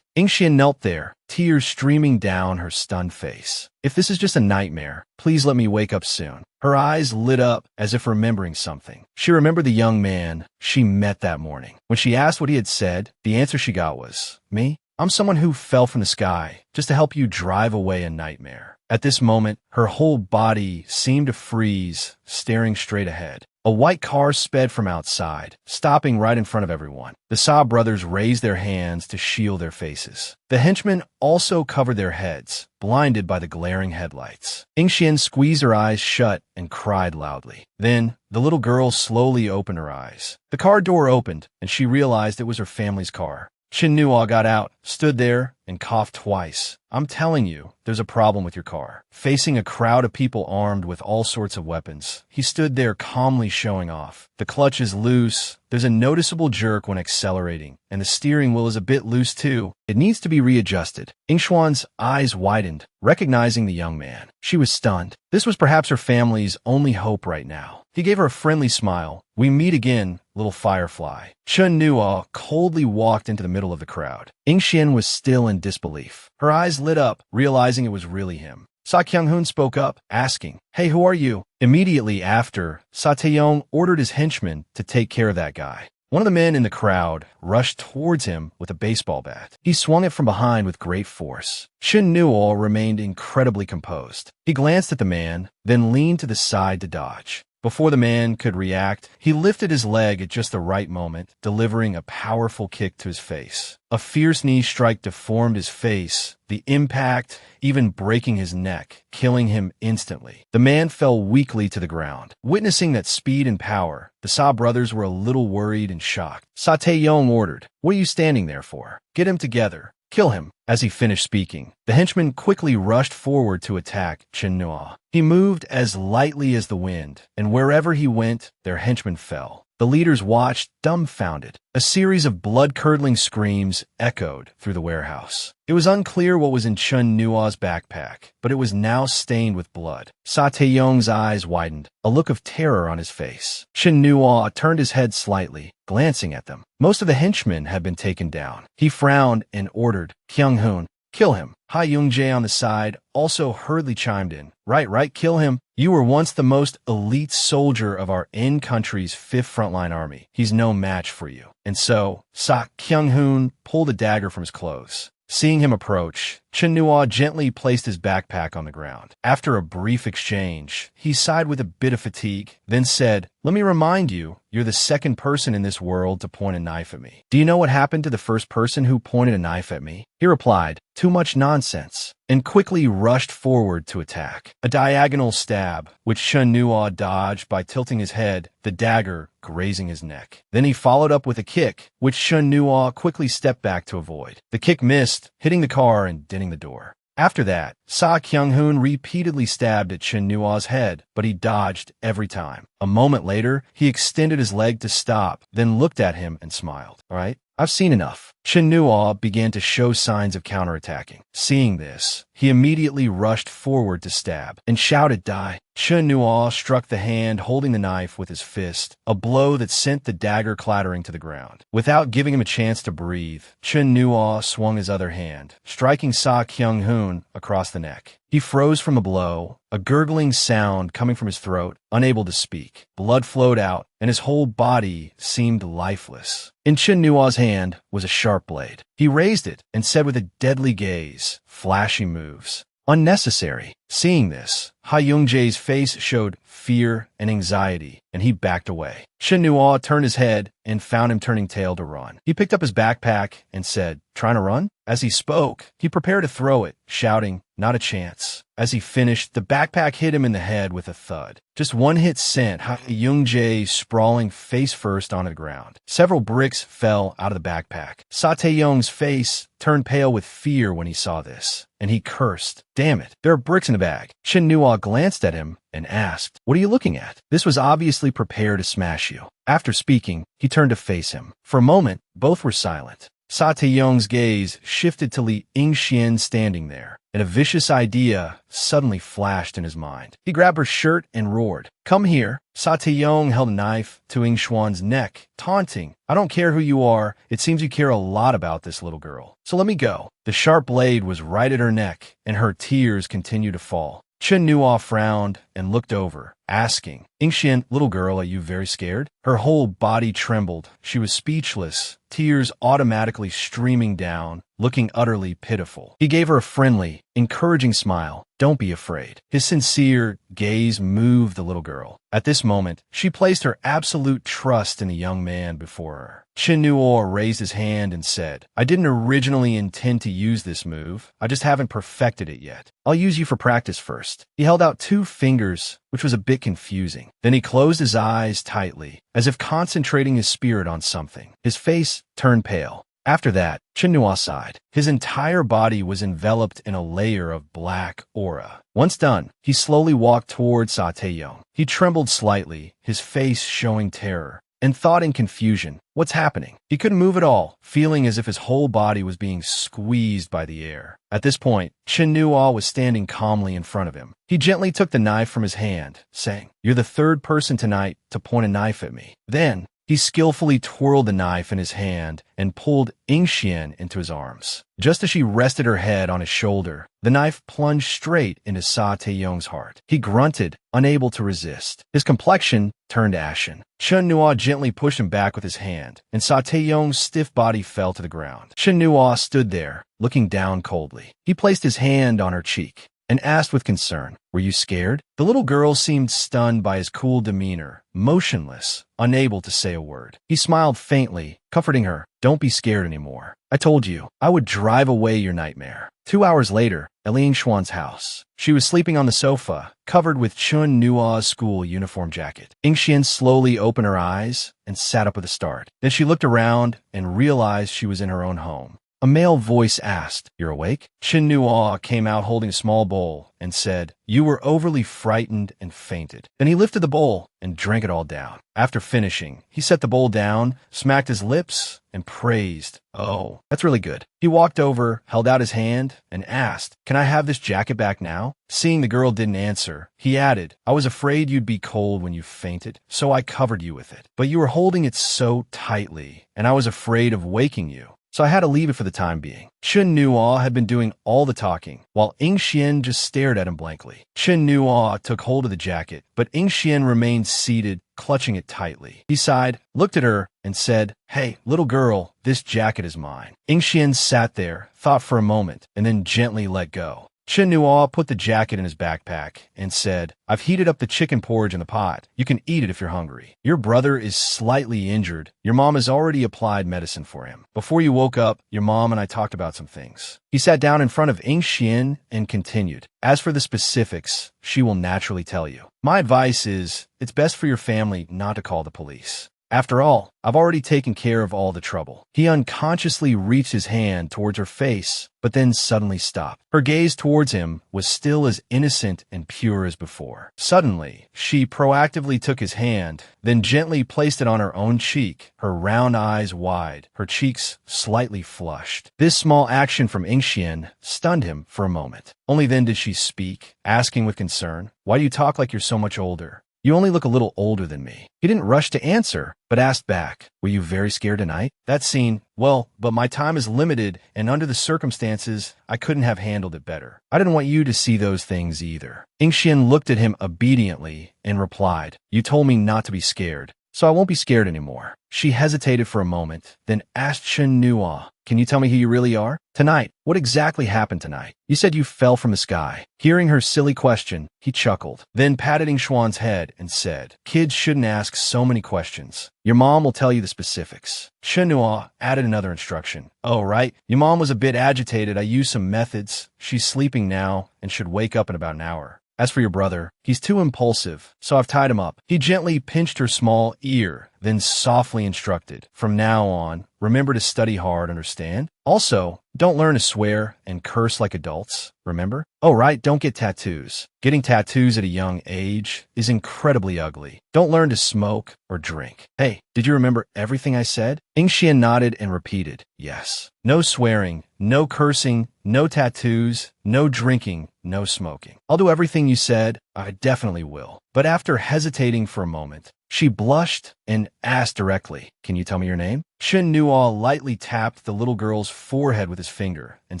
A: Ing-shien knelt there, tears streaming down her stunned face. "If this is just a nightmare, please let me wake up soon." Her eyes lit up as if remembering something. She remembered the young man she met that morning. When she asked what he had said, the answer she got was, "Me? I'm someone who fell from the sky just to help you drive away a nightmare." At this moment, her whole body seemed to freeze, staring straight ahead. A white car sped from outside, stopping right in front of everyone. The Sa brothers raised their hands to shield their faces. The henchmen also covered their heads, blinded by the glaring headlights. Ing-shien squeezed her eyes shut and cried loudly. Then, the little girl slowly opened her eyes. The car door opened, and she realized it was her family's car. Chin Nua got out, stood there, and coughed twice. "I'm telling you, there's a problem with your car." Facing a crowd of people armed with all sorts of weapons, he stood there calmly showing off. The clutch is loose, there's a noticeable jerk when accelerating, and the steering wheel is a bit loose too. It needs to be readjusted. Ing-shwan's eyes widened, recognizing the young man. She was stunned. This was perhaps her family's only hope right now. He gave her a friendly smile. "We meet again, little firefly." Chin Nua coldly walked into the middle of the crowd. Ing-shien was still in disbelief. Her eyes lit up, realizing it was really him. Sa Kyung-hoon spoke up, asking, "Hey, who are you?" Immediately after, Sa Tae-yong ordered his henchmen to take care of that guy. One of the men in the crowd rushed towards him with a baseball bat. He swung it from behind with great force. Chin Nua remained incredibly composed. He glanced at the man, then leaned to the side to dodge. Before the man could react, he lifted his leg at just the right moment, delivering a powerful kick to his face. A fierce knee strike deformed his face, the impact even breaking his neck, killing him instantly. The man fell weakly to the ground. Witnessing that speed and power, the Sa brothers were a little worried and shocked. Sa Taeyong ordered, "What are you standing there for? Get him together. Kill him." As he finished speaking, the henchman quickly rushed forward to attack Chen Nua. He moved as lightly as the wind, and wherever he went, their henchmen fell. The leaders watched, dumbfounded. A series of blood-curdling screams echoed through the warehouse. It was unclear what was in Chen Nua's backpack, but it was now stained with blood. Sa Taeyong's eyes widened, a look of terror on his face. Chen Nua turned his head slightly, glancing at them. Most of the henchmen had been taken down. He frowned and ordered, "Kyung-hoon, kill him." Ha Young-jae on the side also hurriedly chimed in. Right, kill him. You were once the most elite soldier of our in-country's 5th Frontline Army. He's no match for you." And so, Sa Kyung-hoon pulled a dagger from his clothes. Seeing him approach, Chen Nua gently placed his backpack on the ground. After a brief exchange, he sighed with a bit of fatigue, then said, "Let me remind you, you're the second person in this world to point a knife at me. Do you know what happened to the first person who pointed a knife at me?" He replied, "Too much nonsense," and quickly rushed forward to attack. A diagonal stab, which Chen Nua dodged by tilting his head, the dagger grazing his neck. Then he followed up with a kick, which Chen Nua quickly stepped back to avoid. The kick missed, hitting the car and denting the door. After that, Sa Kyung-hoon repeatedly stabbed at Chen Nua's head, but he dodged every time. A moment later, he extended his leg to stop, then looked at him and smiled. "All right, I've seen enough." Chen Nua began to show signs of counterattacking. Seeing this, he immediately rushed forward to stab and shouted, "Die!" Chen Nua struck the hand holding the knife with his fist, a blow that sent the dagger clattering to the ground. Without giving him a chance to breathe, Chen Nua swung his other hand, striking Sa Kyung-hoon across the neck. He froze from the blow, a gurgling sound coming from his throat, unable to speak. Blood flowed out, and his whole body seemed lifeless. In Chen Nua's hand was a sharp blade. He raised it and said with a deadly gaze, "Flashy moves. Unnecessary." Seeing this, Ha Young-jae's face showed fear and anxiety, and he backed away. Chen Nua turned his head and found him turning tail to run. He picked up his backpack and said, "Trying to run?" As he spoke, he prepared to throw it, shouting, "Not a chance." As he finished, the backpack hit him in the head with a thud. Just one hit sent Ha Young-jae sprawling face first onto the ground. Several bricks fell out of the backpack. Sa Taeyong's face turned pale with fear when he saw this, and he cursed, "Damn it, there are bricks in the bag." Chen Nua glanced at him and asked, "What are you looking at?" This was obviously prepared to smash you. After speaking, he turned to face him. For a moment, both were silent. Sa Taeyong's gaze shifted to Li Yingxian standing there, and a vicious idea suddenly flashed in his mind. He grabbed her shirt and roared, "Come here." Sa Taeyong held a knife to Yingxuan's neck, taunting, "I don't care who you are, it seems you care a lot about this little girl. So let me go." The sharp blade was right at her neck, and her tears continued to fall. Chen Nua frowned and looked over, asking, "Yingxian, little girl, are you very scared?" Her whole body trembled. She was speechless, tears automatically streaming down, looking utterly pitiful. He gave her a friendly, encouraging smile. "Don't be afraid." His sincere gaze moved the little girl. At this moment, she placed her absolute trust in the young man before her. Chen Nua raised his hand and said, "I didn't originally intend to use this move. I just haven't perfected it yet. I'll use you for practice first." He held out 2 fingers, which was a bit confusing. Then he closed his eyes tightly, as if concentrating his spirit on something. His face turned pale. After that, Chen Nua sighed. His entire body was enveloped in a layer of black aura. Once done, he slowly walked toward Sa Taeyong. He trembled slightly, his face showing terror, and thought in confusion, "What's happening?" He couldn't move at all, feeling as if his whole body was being squeezed by the air. At this point, Chen Nua was standing calmly in front of him. He gently took the knife from his hand, saying, "You're the 3rd person tonight to point a knife at me." Then, he skillfully twirled the knife in his hand and pulled Yingxian into his arms. Just as she rested her head on his shoulder, the knife plunged straight into Sa Taeyong's heart. He grunted, unable to resist. His complexion turned ashen. Chen Nua gently pushed him back with his hand, and Sa Taeyong's stiff body fell to the ground. Chen Nua stood there, looking down coldly. He placed his hand on her cheek and asked with concern, "Were you scared?" The little girl seemed stunned by his cool demeanor, motionless, unable to say a word. He smiled faintly, comforting her. "Don't be scared anymore. I told you, I would drive away your nightmare." 2 hours later, at Ling Xuan's house. She was sleeping on the sofa, covered with Chun Nua's school uniform jacket. Ingxian slowly opened her eyes and sat up with a start. Then she looked around and realized she was in her own home. A male voice asked, "You're awake?" Chin Nua came out holding a small bowl and said, "You were overly frightened and fainted." Then he lifted the bowl and drank it all down. After finishing, he set the bowl down, smacked his lips, and praised, "Oh, that's really good." He walked over, held out his hand, and asked, "Can I have this jacket back now?" Seeing the girl didn't answer, he added, "I was afraid you'd be cold when you fainted, so I covered you with it. But you were holding it so tightly, and I was afraid of waking you, so I had to leave it for the time being." Chun Nuo had been doing all the talking, while Ing Xian just stared at him blankly. Chun Nuo took hold of the jacket, but Ing Xian remained seated, clutching it tightly. He sighed, looked at her, and said, "Hey, little girl, this jacket is mine." Ing Xian sat there, thought for a moment, and then gently let go. Chen Nuo put the jacket in his backpack and said, "I've heated up the chicken porridge in the pot. You can eat it if you're hungry. Your brother is slightly injured. Your mom has already applied medicine for him. Before you woke up, your mom and I talked about some things." He sat down in front of Ing Xian and continued, "As for the specifics, she will naturally tell you. My advice is, it's best for your family not to call the police. After all, I've already taken care of all the trouble." He unconsciously reached his hand towards her face, but then suddenly stopped. Her gaze towards him was still as innocent and pure as before. Suddenly, she proactively took his hand, then gently placed it on her own cheek, her round eyes wide, her cheeks slightly flushed. This small action from Ingxian stunned him for a moment. Only then did she speak, asking with concern, "Why do you talk like you're so much older? You only look a little older than me." He didn't rush to answer, but asked back, "Were you very scared tonight?" That scene, "Well, but my time is limited, and under the circumstances, I couldn't have handled it better. I didn't want you to see those things either." Ingxian looked at him obediently and replied, "You told me not to be scared, so I won't be scared anymore." She hesitated for a moment, then asked Chen Nua, "Can you tell me who you really are? Tonight, what exactly happened tonight? You said you fell from the sky." Hearing her silly question, he chuckled, then patted Ing Xuan's head and said, "Kids shouldn't ask so many questions. Your mom will tell you the specifics." Chen Nua added another instruction. "Oh, right. Your mom was a bit agitated. I used some methods. She's sleeping now and should wake up in about an hour. As for your brother, he's too impulsive, so I've tied him up." He gently pinched her small ear, then softly instructed, "From now on, remember to study hard, understand? Also, don't learn to swear and curse like adults, remember? Oh, right, don't get tattoos. Getting tattoos at a young age is incredibly ugly. Don't learn to smoke or drink. Hey, did you remember everything I said?" Ingxian nodded and repeated, "Yes. No swearing, no cursing, no tattoos, no drinking, no smoking. I'll do everything you said. I definitely will." But after hesitating for a moment, she blushed and asked directly, "Can you tell me your name?" Chen Nuo lightly tapped the little girl's forehead with his finger and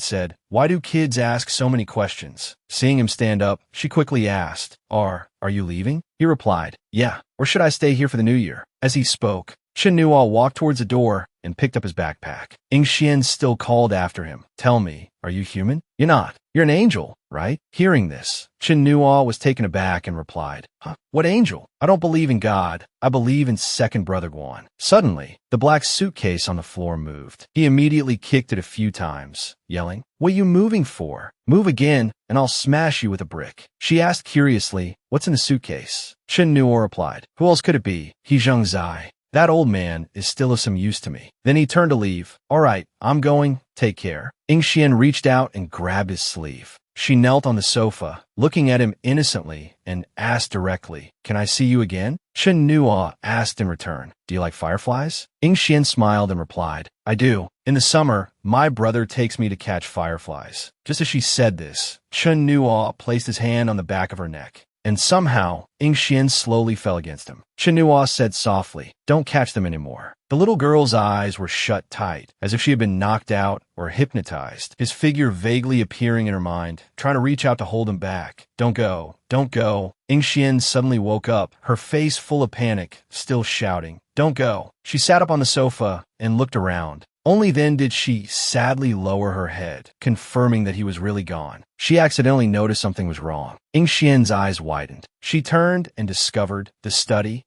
A: said, "Why do kids ask so many questions?" Seeing him stand up, she quickly asked, Are you leaving?" He replied, "Yeah, or should I stay here for the new year?" As he spoke, Chen Nuo walked towards the door and picked up his backpack. Ing Xian still called after him, "Tell me, are you human?" "You're not. You're an angel, right?" Hearing this, Chen Nuo was taken aback and replied, "Huh? What angel? I don't believe in God. I believe in second brother Guan." Suddenly, the black suitcase on the floor moved. He immediately kicked it a few times, yelling, "What are you moving for? Move again, and I'll smash you with a brick." She asked curiously, "What's in the suitcase?" Chen Nuo replied, "Who else could it be? He Zheng Zai. That old man is still of some use to me." Then he turned to leave. "All right, I'm going. Take care." Ing Xian reached out and grabbed his sleeve. She knelt on the sofa, looking at him innocently, and asked directly, "Can I see you again?" Chen Nuo asked in return, "Do you like fireflies?" Ing Xian smiled and replied, "I do. In the summer, my brother takes me to catch fireflies." Just as she said this, Chen Nuo placed his hand on the back of her neck, and somehow, Ing Xian slowly fell against him. Chen Nuo said softly, "Don't catch them anymore." The little girl's eyes were shut tight, as if she had been knocked out or hypnotized, his figure vaguely appearing in her mind, trying to reach out to hold him back. "Don't go. Don't go." Ing Xian suddenly woke up, her face full of panic, still shouting, "Don't go." She sat up on the sofa and looked around. Only then did she sadly lower her head, confirming that he was really gone. She accidentally noticed something was wrong. Ying Xian's eyes widened. She turned and discovered the study.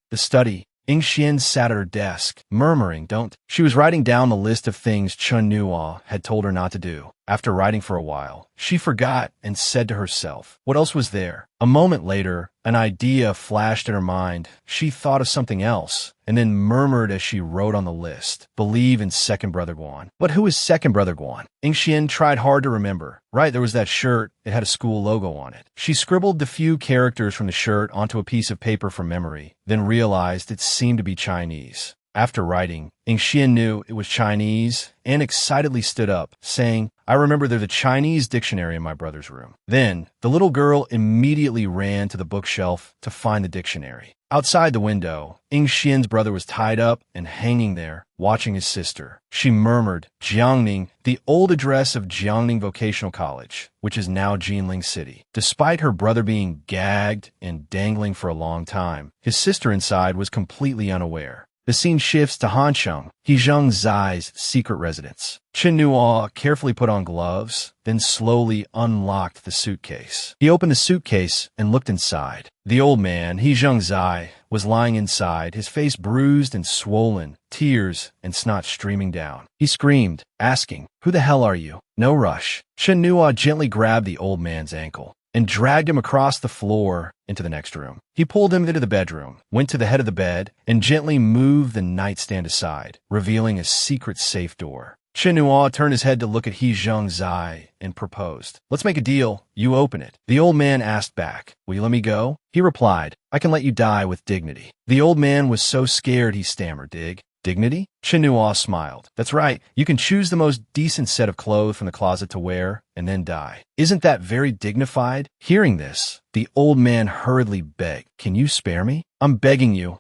A: Ying Xian sat at her desk, murmuring, "Don't." She was writing down the list of things Chun Nuo had told her not to do. After writing for a while, she forgot and said to herself, what else was there? A moment later, an idea flashed in her mind. She thought of something else, and then murmured as she wrote on the list, "Believe in second brother Guan." But who is second brother Guan? Ying Xian tried hard to remember. Right, there was that shirt. It had a school logo on it. She scribbled the few characters from the shirt onto a piece of paper from memory, then realized it seemed to be Chinese. After writing, Ying Xian knew it was Chinese and excitedly stood up, saying, "I remember there's a Chinese dictionary in my brother's room." Then, the little girl immediately ran to the bookshelf to find the dictionary. Outside the window, Ying Xian's brother was tied up and hanging there, watching his sister. She murmured, "Jiangning," the old address of Jiangning Vocational College, which is now Jinling City. Despite her brother being gagged and dangling for a long time, his sister inside was completely unaware. The scene shifts to Hansheng, Hezheng Zai's secret residence. Chen Nuo carefully put on gloves, then slowly unlocked the suitcase. He opened the suitcase and looked inside. The old man, Hezheng Zai, was lying inside, his face bruised and swollen, tears and snot streaming down. He screamed, asking, "Who the hell are you?" No rush. Chen Nuo gently grabbed the old man's ankle and dragged him across the floor into the next room. He pulled him into the bedroom, went to the head of the bed, and gently moved the nightstand aside, revealing a secret safe door. Chen Nuo turned his head to look at Hezheng Zai and proposed, "Let's make a deal. You open it." The old man asked back, "Will you let me go?" He replied, "I can let you die with dignity." The old man was so scared he stammered, Dignity? Chen Nuo smiled. "That's right. You can choose the most decent set of clothes from the closet to wear and then die. Isn't that very dignified?" Hearing this, the old man hurriedly begged, "Can you spare me? I'm begging you.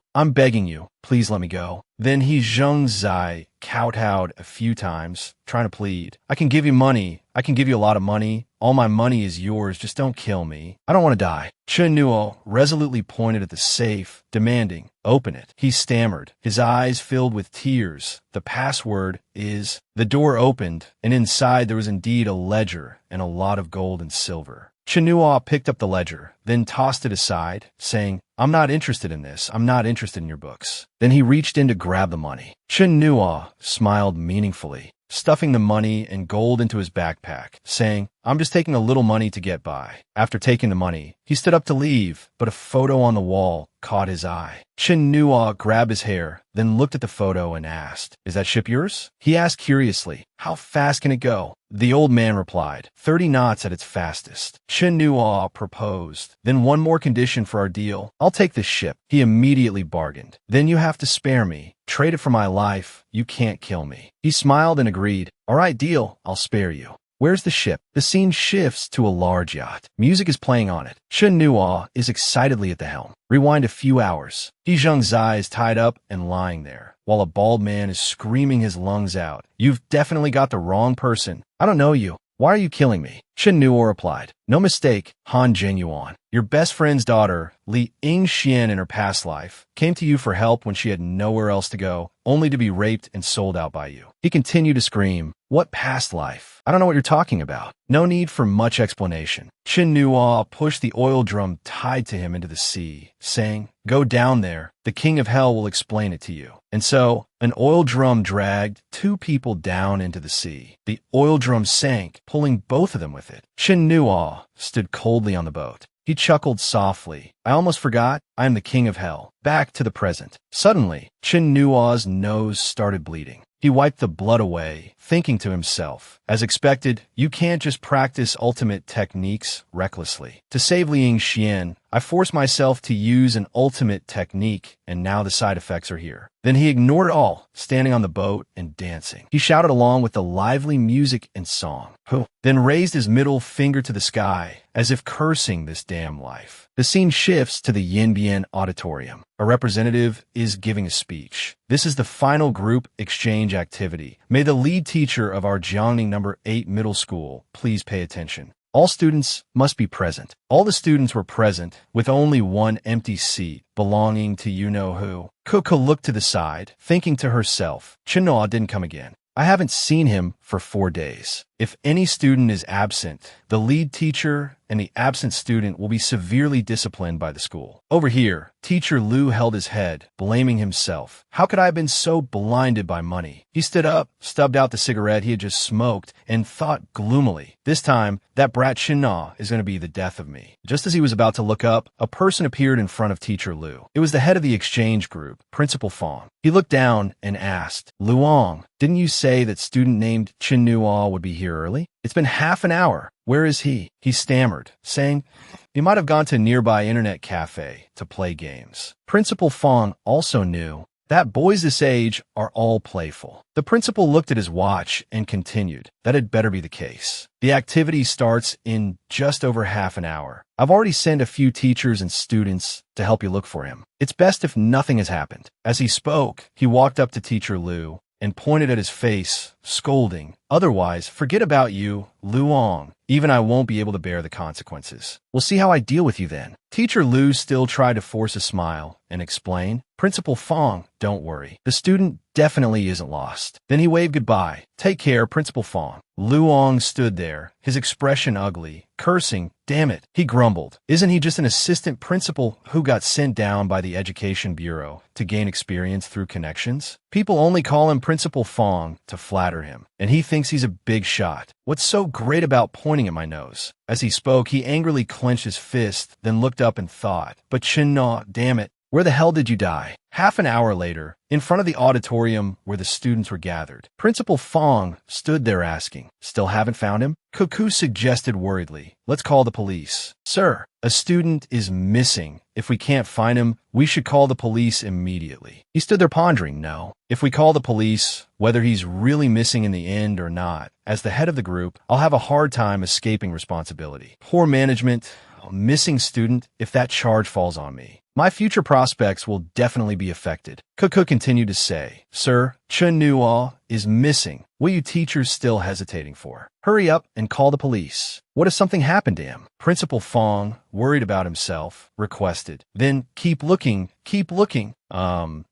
A: Please let me go." Then Hezheng Zai kowtowed a few times, trying to plead. "I can give you money. I can give you a lot of money. All my money is yours. Just don't kill me. I don't want to die." Chen Nuo resolutely pointed at the safe, demanding, "Open it." He stammered, his eyes filled with tears. "The password is..." The door opened, and inside there was indeed a ledger and a lot of gold and silver. Chen Nuo picked up the ledger, then tossed it aside, saying, "I'm not interested in this. I'm not interested in your books." Then he reached in to grab the money. Chen Nuo smiled meaningfully, stuffing the money and gold into his backpack, saying, "I'm just taking a little money to get by." After taking the money, he stood up to leave, but a photo on the wall caught his eye. Chen Nuo grabbed his hair, then looked at the photo and asked, "Is that ship yours?" He asked curiously, "How fast can it go?" The old man replied, 30 knots at its fastest. Chen Nuo proposed, "Then one more condition for our deal. I'll take this ship." He immediately bargained. "Then you have to spare me. Trade it for my life. You can't kill me." He smiled and agreed. "All right, deal. I'll spare you." Where's the ship? The scene shifts to a large yacht. Music is playing on it. Chen Nuo is excitedly at the helm. Rewind a few hours. Hezheng Zai is tied up and lying there, while a bald man is screaming his lungs out. "You've definitely got the wrong person. I don't know you. Why are you killing me?" Chen Nuo replied, "No mistake, Han Zhenyuan. Your best friend's daughter, Li Yingxian, in her past life, came to you for help when she had nowhere else to go, only to be raped and sold out by you." He continued to scream, "What past life? I don't know what you're talking about." No need for much explanation. Chen Nuo pushed the oil drum tied to him into the sea, saying, "Go down there. The king of hell will explain it to you." And so, an oil drum dragged 2 people down into the sea. The oil drum sank, pulling both of them with it. Chen Nuo stood coldly on the boat. He chuckled softly. "I almost forgot. I am the king of hell." Back to the present. Suddenly, Chen Nuo's nose started bleeding. He wiped the blood away, thinking to himself, as expected, you can't just practice ultimate techniques recklessly. To save Li Yingxian, I forced myself to use an ultimate technique, and now the side effects are here. Then he ignored it all, standing on the boat and dancing. He shouted along with the lively music and song. Then raised his middle finger to the sky, as if cursing this damn life. The scene shifts to the Yinbian auditorium. A representative is giving a speech. This is the final group exchange activity. May the lead teacher of our Jiangning number 8 middle school please pay attention. All students must be present. All the students were present, with only one empty seat belonging to you-know-who. Kuka looked to the side, thinking to herself, Chen Nuo didn't come again. I haven't seen him for 4 days. If any student is absent, the lead teacher and the absent student will be severely disciplined by the school. Over here, Teacher Lu held his head, blaming himself. How could I have been so blinded by money? He stood up, stubbed out the cigarette he had just smoked, and thought gloomily, this time, that brat Shin-na is going to be the death of me. Just as he was about to look up, a person appeared in front of Teacher Lu. It was the head of the exchange group, Principal Fong. He looked down and asked, Luong, didn't you say that student named Chin Nuo would be here early? It's been half an hour. Where is he? He stammered, saying he might have gone to a nearby internet cafe to play games. Principal Fong also knew that boys this age are all playful. The principal looked at his watch and continued, that had better be the case. The activity starts in just over half an hour. I've already sent a few teachers and students to help you look for him. It's best if nothing has happened. As he spoke, he walked up to Teacher Lu and pointed at his face, scolding, otherwise, forget about you, Luong. Even I won't be able to bear the consequences. We'll see how I deal with you then. Teacher Lu still tried to force a smile and explain, Principal Fong, don't worry. The student definitely isn't lost. Then he waved goodbye. Take care, Principal Fong. Luong stood there, his expression ugly, cursing, damn it, he grumbled. Isn't he just an assistant principal who got sent down by the Education Bureau to gain experience through connections? People only call him Principal Fong to flatter him, and he thinks he's a big shot. What's so great about pointing at my nose? As he spoke, he angrily clenched his fist, then looked up and thought, but Chin-na, damn it, where the hell did you die? Half an hour later, in front of the auditorium where the students were gathered, Principal Fong stood there asking, still haven't found him? Cuckoo suggested worriedly, let's call the police. Sir, a student is missing. If we can't find him, we should call the police immediately. He stood there pondering, no. If we call the police, whether he's really missing in the end or not, as the head of the group, I'll have a hard time escaping responsibility. Poor management, a missing student, if that charge falls on me. My future prospects will definitely be affected. Cuckoo continued to say, Sir, Chun Nuo is missing. What are you teachers still hesitating for? Hurry up and call the police. What if something happened to him? Principal Fong, worried about himself, requested. Then keep looking, keep looking.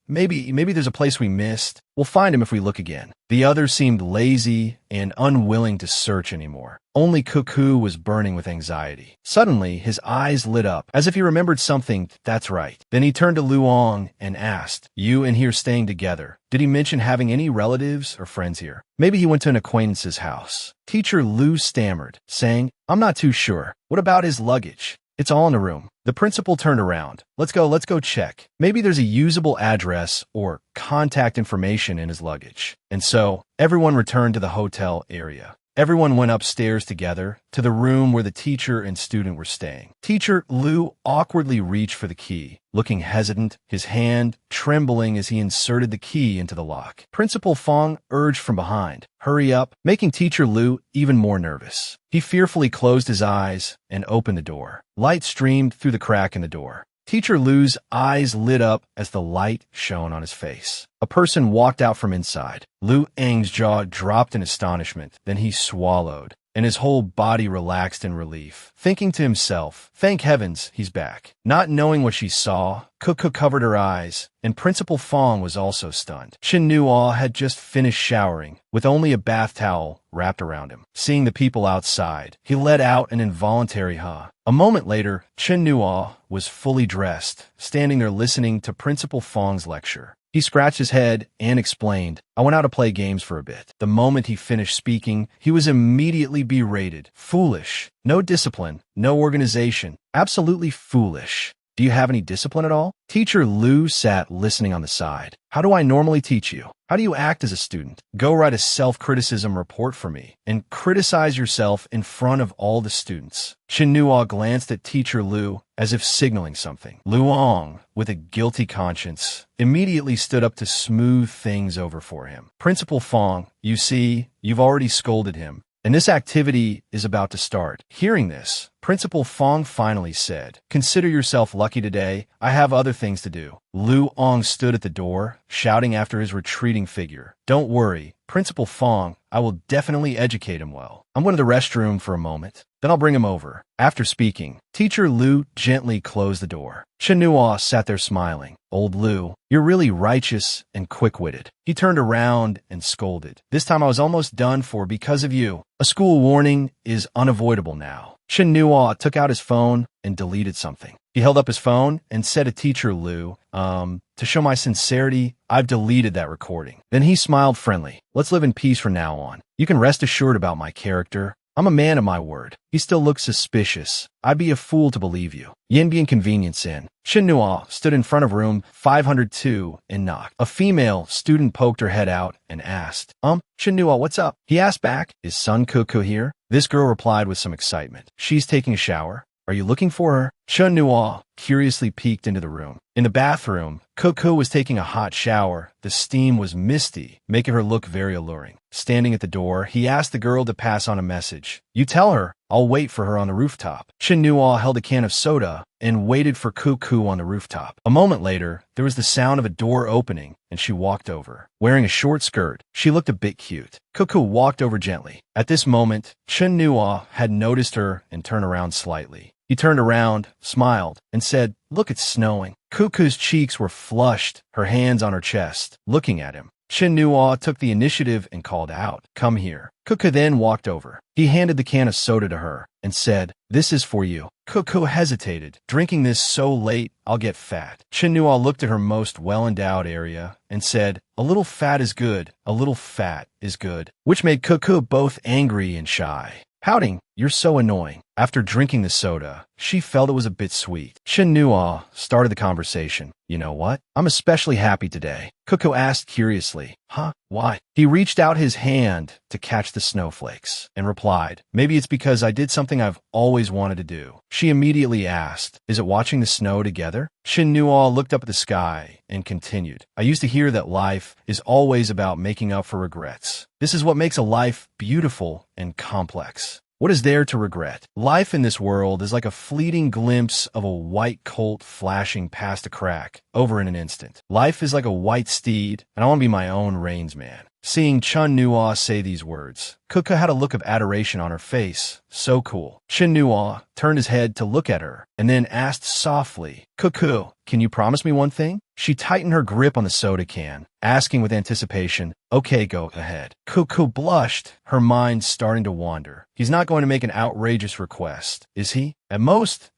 A: Maybe there's a place we missed. We'll find him if we look again. The others seemed lazy and unwilling to search anymore. Only Cuckoo was burning with anxiety. Suddenly, his eyes lit up, as if he remembered something. That's right. Then he turned to Luong and asked, you and he are staying together. Did he mention having any relatives or friends here? Maybe he went to an acquaintance's house. Teacher Lu stammered, saying, I'm not too sure. What about his luggage? It's all in the room. The principal turned around. Let's go check. Maybe there's a usable address or contact information in his luggage. And so, everyone returned to the hotel area. Everyone went upstairs together to the room where the teacher and student were staying. Teacher Lu awkwardly reached for the key, looking hesitant, his hand trembling as he inserted the key into the lock. Principal Fong urged from behind, hurry up, making Teacher Lu even more nervous. He fearfully closed his eyes and opened the door. Light streamed through the crack in the door. Teacher Lu's eyes lit up as the light shone on his face. A person walked out from inside. Lu Eng's jaw dropped in astonishment. Then he swallowed, and his whole body relaxed in relief, thinking to himself, thank heavens he's back. Not knowing what she saw, Cuckoo covered her eyes, and Principal Fong was also stunned. Chin Nuo had just finished showering, with only a bath towel wrapped around him. Seeing the people outside, he let out an involuntary huh. A moment later, Chin Nuo was fully dressed, standing there listening to Principal Fong's lecture. He scratched his head and explained, I went out to play games for a bit. The moment he finished speaking, he was immediately berated. Foolish. No discipline. No organization. Absolutely foolish. Do you have any discipline at all? Teacher Lu sat listening on the side. How do I normally teach you? How do you act as a student? Go write a self-criticism report for me and criticize yourself in front of all the students. Chin Nuo glanced at Teacher Lu as if signaling something. Luong, with a guilty conscience, immediately stood up to smooth things over for him. Principal Fong, you see, you've already scolded him, and this activity is about to start. Hearing this, Principal Fong finally said, "Consider yourself lucky today. I have other things to do." Lu Ong stood at the door, shouting after his retreating figure, "Don't worry, Principal Fong, I will definitely educate him well. I'm going to the restroom for a moment, then I'll bring him over." After speaking, Teacher Lu gently closed the door. Chen Nuo sat there smiling. "Old Lu, you're really righteous and quick-witted." He turned around and scolded. "This time I was almost done for because of you. A school warning is unavoidable now." Chen Nuo took out his phone and deleted something. He held up his phone and said to Teacher Lu, "To show my sincerity, I've deleted that recording." Then he smiled friendly. "Let's live in peace from now on. You can rest assured about my character. I'm a man of my word." He still looked suspicious. "I'd be a fool to believe you." Yinbian Convenience Inn. Chen Nuo stood in front of room 502 and knocked. A female student poked her head out and asked, Chen Nuo, what's up?" He asked back, "Is Sun Kuku here?" This girl replied with some excitement, "She's taking a shower. Are you looking for her?" Chen Nuo curiously peeked into the room. In the bathroom, Kuku was taking a hot shower. The steam was misty, making her look very alluring. Standing at the door, he asked the girl to pass on a message. "You tell her I'll wait for her on the rooftop." Chen Nuo held a can of soda and waited for Kuku on the rooftop. A moment later, there was the sound of a door opening, and she walked over. Wearing a short skirt, she looked a bit cute. Kuku walked over gently. At this moment, Chen Nuo had noticed her and turned around slightly. He turned around, smiled, and said, "Look, it's snowing." Kuku's cheeks were flushed, her hands on her chest, looking at him. Chen Nuo took the initiative and called out, "Come here." Kuku then walked over. He handed the can of soda to her and said, "This is for you." Kuku hesitated. "Drinking this so late, I'll get fat." Chen Nuo looked at her most well-endowed area and said, "A little fat is good, a little fat is good," which made Kuku both angry and shy. Pouting, "You're so annoying." After drinking the soda, she felt it was a bit sweet. Chen Nuo started the conversation. "You know what? I'm especially happy today." Kuku asked curiously, "Huh? Why?" He reached out his hand to catch the snowflakes and replied, "Maybe it's because I did something I've always wanted to do." She immediately asked, "Is it watching the snow together?" Chen Nuo looked up at the sky and continued, "I used to hear that life is always about making up for regrets. This is what makes a life beautiful and complex. What is there to regret? Life in this world is like a fleeting glimpse of a white colt flashing past a crack, over in an instant. Life is like a white steed, and I want to be my own reins man." Seeing Chen Nuo say these words, Kuku had a look of adoration on her face. So cool. Chen Nuo turned his head to look at her, and then asked softly, "Kuku, can you promise me one thing?" She tightened her grip on the soda can, asking with anticipation, "Okay, go ahead." Kuku blushed, her mind starting to wander. He's not going to make an outrageous request, is he? At most,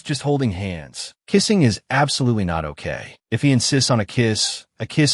A: just holding hands. Kissing is absolutely not okay. If he insists on a kiss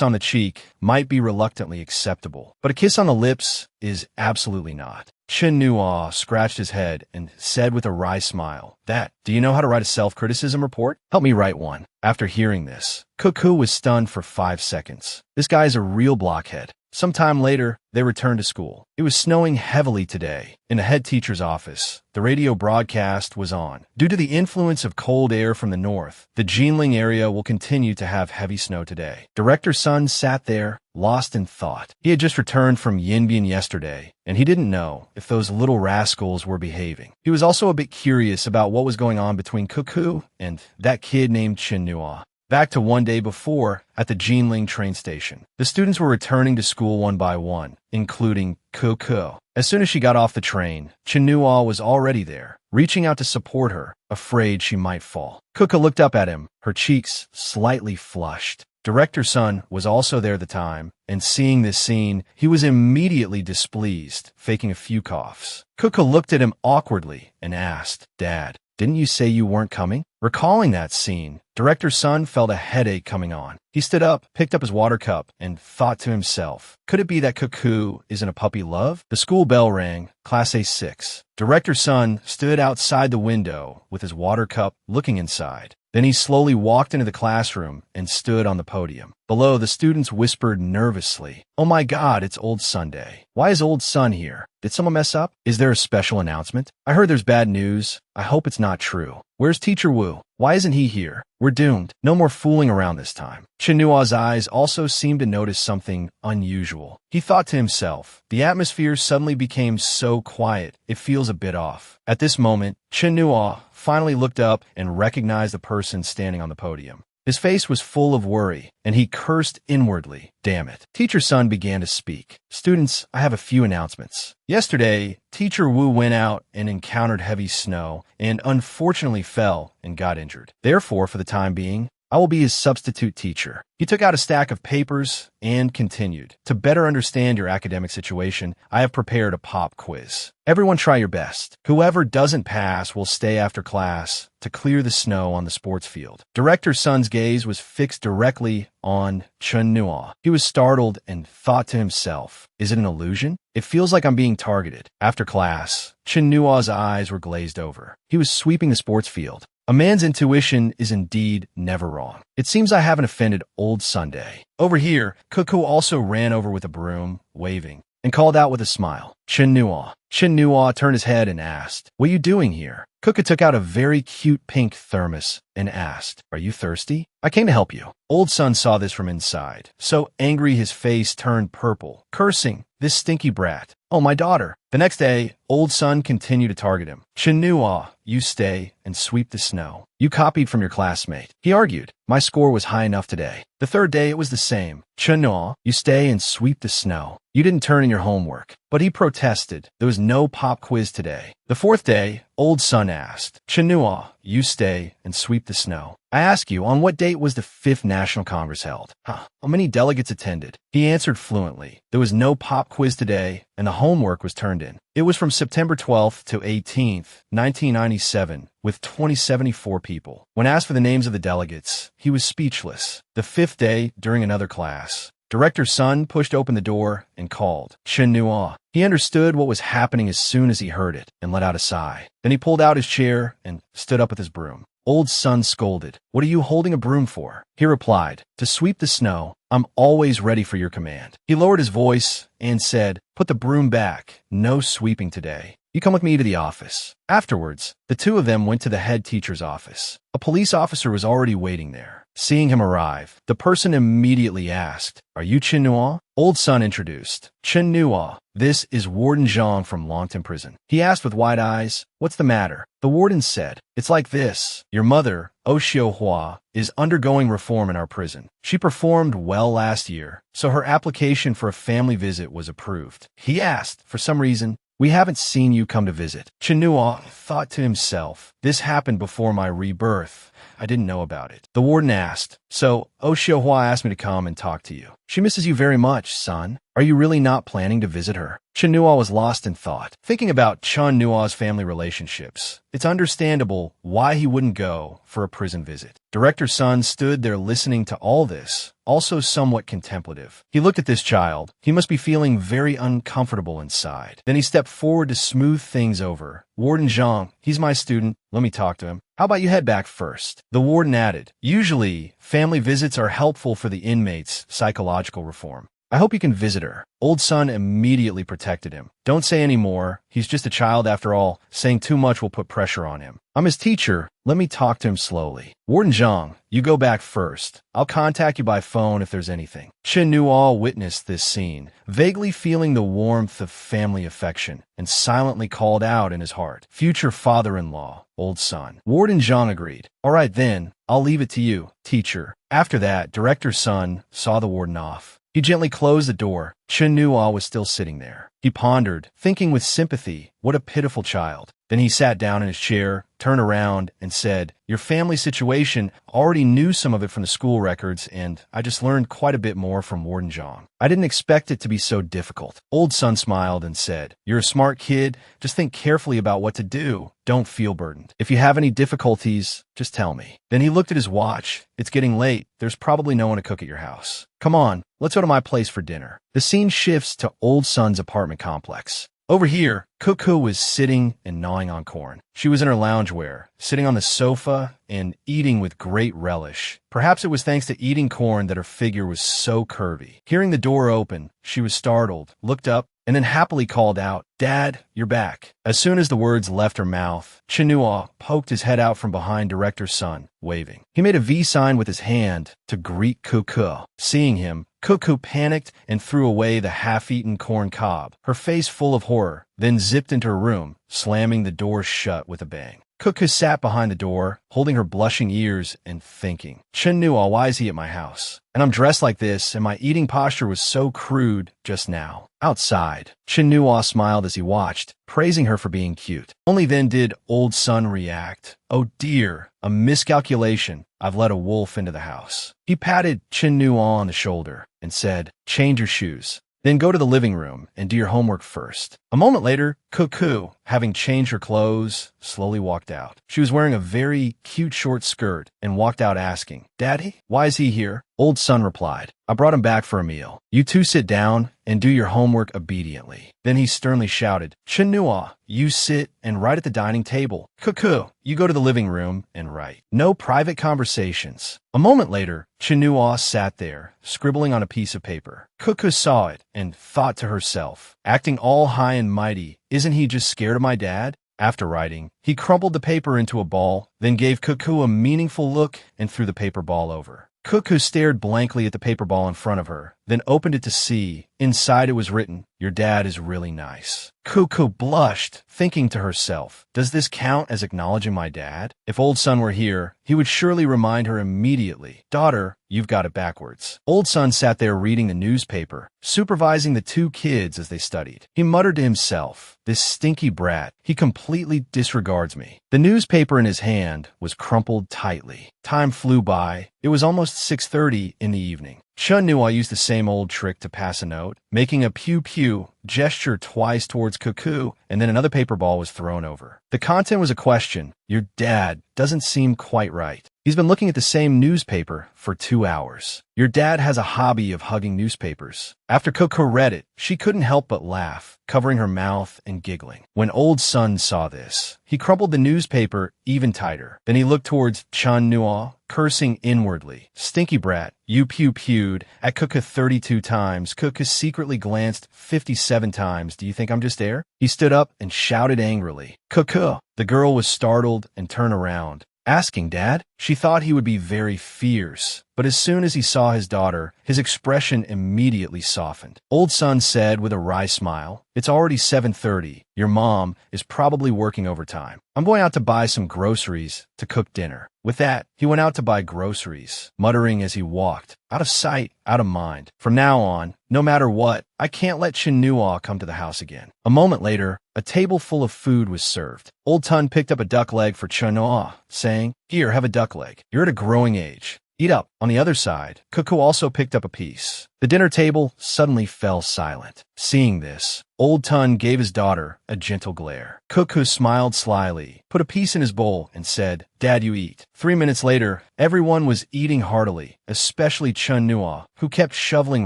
A: on the cheek might be reluctantly acceptable, but a kiss on the lips is absolutely not. Chen Nuo scratched his head and said with a wry smile, "Do you know how to write a self-criticism report? Help me write one." After hearing this, Kuku was stunned for 5 seconds. This guy is a real blockhead. Sometime later, they returned to school. It was snowing heavily today. In the head teacher's office, the radio broadcast was on. Due to the influence of cold air from the north, the Jinling area will continue to have heavy snow today. Director Sun sat there, lost in thought. He had just returned from Yinbian yesterday, and he didn't know if those little rascals were behaving. He was also a bit curious about what was going on between Kuku and that kid named Chen Nuo. Back to one day before, at the Jinling train station. The students were returning to school one by one, including Kuku. As soon as she got off the train, Chen Nuo was already there, reaching out to support her, afraid she might fall. Kuku looked up at him, her cheeks slightly flushed. Director Sun was also there at the time, and seeing this scene, he was immediately displeased, faking a few coughs. Kuku looked at him awkwardly and asked, "Dad, didn't you say you weren't coming?" Recalling that scene, Director Sun felt a headache coming on. He stood up, picked up his water cup, and thought to himself, could it be that Kuku is in a puppy love? The school bell rang, Class A6. Director Sun stood outside the window with his water cup, looking inside. Then he slowly walked into the classroom and stood on the podium. Below, the students whispered nervously, "Oh my God, it's Old Sunday. Why is Old Sun here? Did someone mess up? Is there a special announcement? I heard there's bad news. I hope it's not true. Where's Teacher Wu? Why isn't he here? We're doomed. No more fooling around this time. Chinua's eyes also seemed to notice something unusual. He thought to himself, the atmosphere suddenly became so quiet, it feels a bit off. At this moment, Chinua finally looked up and recognized the person standing on the podium. His face was full of worry, and he cursed inwardly. Damn it. Teacher Sun began to speak. Students, I have a few announcements. Yesterday, Teacher Wu went out and encountered heavy snow and unfortunately fell and got injured. Therefore, for the time being, I will be his substitute teacher. He took out a stack of papers and continued. To better understand your academic situation, I have prepared a pop quiz. Everyone try your best. Whoever doesn't pass will stay after class to clear the snow on the sports field. Director Sun's gaze was fixed directly on Chunua. He was startled and thought to himself, is it an illusion? It feels like I'm being targeted. After class, Chinua's eyes were glazed over. He was sweeping the sports field. A man's intuition is indeed never wrong. It seems I haven't offended old Sunday. Over here, Cuckoo also ran over with a broom, waving, and called out with a smile, Chinua. Chinua turned his head and asked, what are you doing here? Cuckoo took out a very cute pink thermos and asked, are you thirsty? I came to help you. Old Sun saw this from inside. So angry his face turned purple, cursing, this stinky brat. Oh, my daughter. The next day, Old Sun continued to target him. Chinua, you stay and sweep the snow. You copied from your classmate. He argued, my score was high enough today. The third day, it was the same. Chinua, you stay and sweep the snow. You didn't turn in your homework. But he protested. There was no pop quiz today. The fourth day, Old Sun asked, Chinua, you stay and sweep the snow. I ask you, on what date was the 5th National Congress held? How many delegates attended? He answered fluently. There was no pop quiz today, and the homework was turned in. It was from September 12th to 18th, 1997, with 2074 people. When asked for the names of the delegates, he was speechless. The 5th day, during another class, Director Sun pushed open the door and called, Chinua. He understood what was happening as soon as he heard it and let out a sigh. Then he pulled out his chair and stood up with his broom. Old Sun scolded, what are you holding a broom for? He replied, to sweep the snow. I'm always ready for your command. He lowered his voice and said, put the broom back. No sweeping today. You come with me to the office. Afterwards, the two of them went to the head teacher's office. A police officer was already waiting there. Seeing him arrive, the person immediately asked, are you Chinua? Old Sun introduced, Chinua, this is Warden Zhang from Longton Prison. He asked with wide eyes, what's the matter? The warden said, it's like this. Your mother, Oshio Hua, is undergoing reform in our prison. She performed well last year, so her application for a family visit was approved. He asked, for some reason, we haven't seen you come to visit. Chinua thought to himself, this happened before my rebirth. I didn't know about it. The warden asked, so Oshio Hua asked me to come and talk to you. She misses you very much, son. Are you really not planning to visit her? Chinua was lost in thought. Thinking about Chunua's family relationships, it's understandable why he wouldn't go for a prison visit. Director Sun stood there listening to all this, also somewhat contemplative. He looked at this child. He must be feeling very uncomfortable inside. Then he stepped forward to smooth things over. Warden Zhang, he's my student. Let me talk to him. How about you head back first? The warden added, usually, family visits are helpful for the inmates' psychological reform. I hope you can visit her. Old Sun immediately protected him. Don't say any more. He's just a child after all. Saying too much will put pressure on him. I'm his teacher. Let me talk to him slowly. Warden Zhang, you go back first. I'll contact you by phone if there's anything. Chinua witnessed this scene, vaguely feeling the warmth of family affection, and silently called out in his heart, future father-in-law, Old Sun. Warden Zhang agreed. All right then, I'll leave it to you, teacher. After that, Director Sun saw the warden off. He gently closed the door. Chinua was still sitting there. He pondered, thinking with sympathy, what a pitiful child. Then he sat down in his chair, turned around, and said, your family situation, already knew some of it from the school records, and I just learned quite a bit more from Warden Zhang. I didn't expect it to be so difficult. Old Sun smiled and said, you're a smart kid. Just think carefully about what to do. Don't feel burdened. If you have any difficulties, just tell me. Then he looked at his watch. It's getting late. There's probably no one to cook at your house. Come on, let's go to my place for dinner. The scene shifts to Old Sun's apartment complex. Over here, Cuckoo was sitting and gnawing on corn. She was in her loungewear, sitting on the sofa and eating with great relish. Perhaps it was thanks to eating corn that her figure was so curvy. Hearing the door open, she was startled, looked up, and then happily called out, "Dad, you're back." As soon as the words left her mouth, Chinua poked his head out from behind Director's son, waving. He made a V sign with his hand to greet Cuckoo. Seeing him, Cuckoo panicked and threw away the half-eaten corn cob, her face full of horror, then zipped into her room, slamming the door shut with a bang. Cuckoo sat behind the door, holding her blushing ears and thinking, "Chinua, why is he at my house? And I'm dressed like this, and my eating posture was so crude just now." Outside, Chinua smiled as he watched, praising her for being cute. Only then did Old Son react. "Oh dear, a miscalculation. I've let a wolf into the house." He patted Chinua on the shoulder and said, "Change your shoes. Then go to the living room and do your homework first." A moment later, Cuckoo, having changed her clothes, slowly walked out. She was wearing a very cute short skirt and walked out asking, "Daddy, why is he here?" Old Son replied, "I brought him back for a meal. You two sit down and do your homework obediently." Then he sternly shouted, "Chinua, you sit and write at the dining table. Cuckoo, you go to the living room and write. No private conversations." A moment later, Chinua sat there, scribbling on a piece of paper. Cuckoo saw it and thought to herself, acting all high and mighty, "Isn't he just scared of my dad?" After writing, he crumpled the paper into a ball, then gave Cuckoo a meaningful look and threw the paper ball over. Cuckoo stared blankly at the paper ball in front of her, then opened it to see. Inside it was written, "Your dad is really nice." Cuckoo blushed, thinking to herself, "Does this count as acknowledging my dad? If Old Son were here, he would surely remind her immediately, 'Daughter, you've got it backwards.'" Old Son sat there reading the newspaper, supervising the two kids as they studied. He muttered to himself, "This stinky brat, he completely disregards me." The newspaper in his hand was crumpled tightly. Time flew by. It was almost 6:30 in the evening. Chinua used the same old trick to pass a note, making a pew-pew gesture twice towards Cuckoo, and then another paper ball was thrown over. The content was a question. "Your dad doesn't seem quite right. He's been looking at the same newspaper for 2 hours. Your dad has a hobby of hugging newspapers." After Cuckoo read it, she couldn't help but laugh, covering her mouth and giggling. When Old Son saw this, he crumpled the newspaper even tighter. Then he looked towards Chinua, cursing inwardly. "Stinky brat, you pew-pewed at Cuckoo 32 times. Cuckoo secretly glanced 57 times. Do you think I'm just there?" He stood up and shouted angrily, "Cuckoo!" The girl was startled and turned around, asking, "Dad?" She thought he would be very fierce, but as soon as he saw his daughter, his expression immediately softened. Old Son said with a wry smile, "It's already 7:30. Your mom is probably working overtime. I'm going out to buy some groceries to cook dinner." With that, he went out to buy groceries, muttering as he walked, "Out of sight, out of mind. From now on, no matter what, I can't let Chinua come to the house again." A moment later, a table full of food was served. Old Ton picked up a duck leg for Chinua, saying, "Here, have a duck leg. You're at a growing age. Eat up." On the other side, Cuckoo also picked up a piece. The dinner table suddenly fell silent. Seeing this, Old Ton gave his daughter a gentle glare. Cuckoo smiled slyly, put a piece in his bowl, and said, "Dad, you eat." 3 minutes later, everyone was eating heartily, especially Chinua, who kept shoveling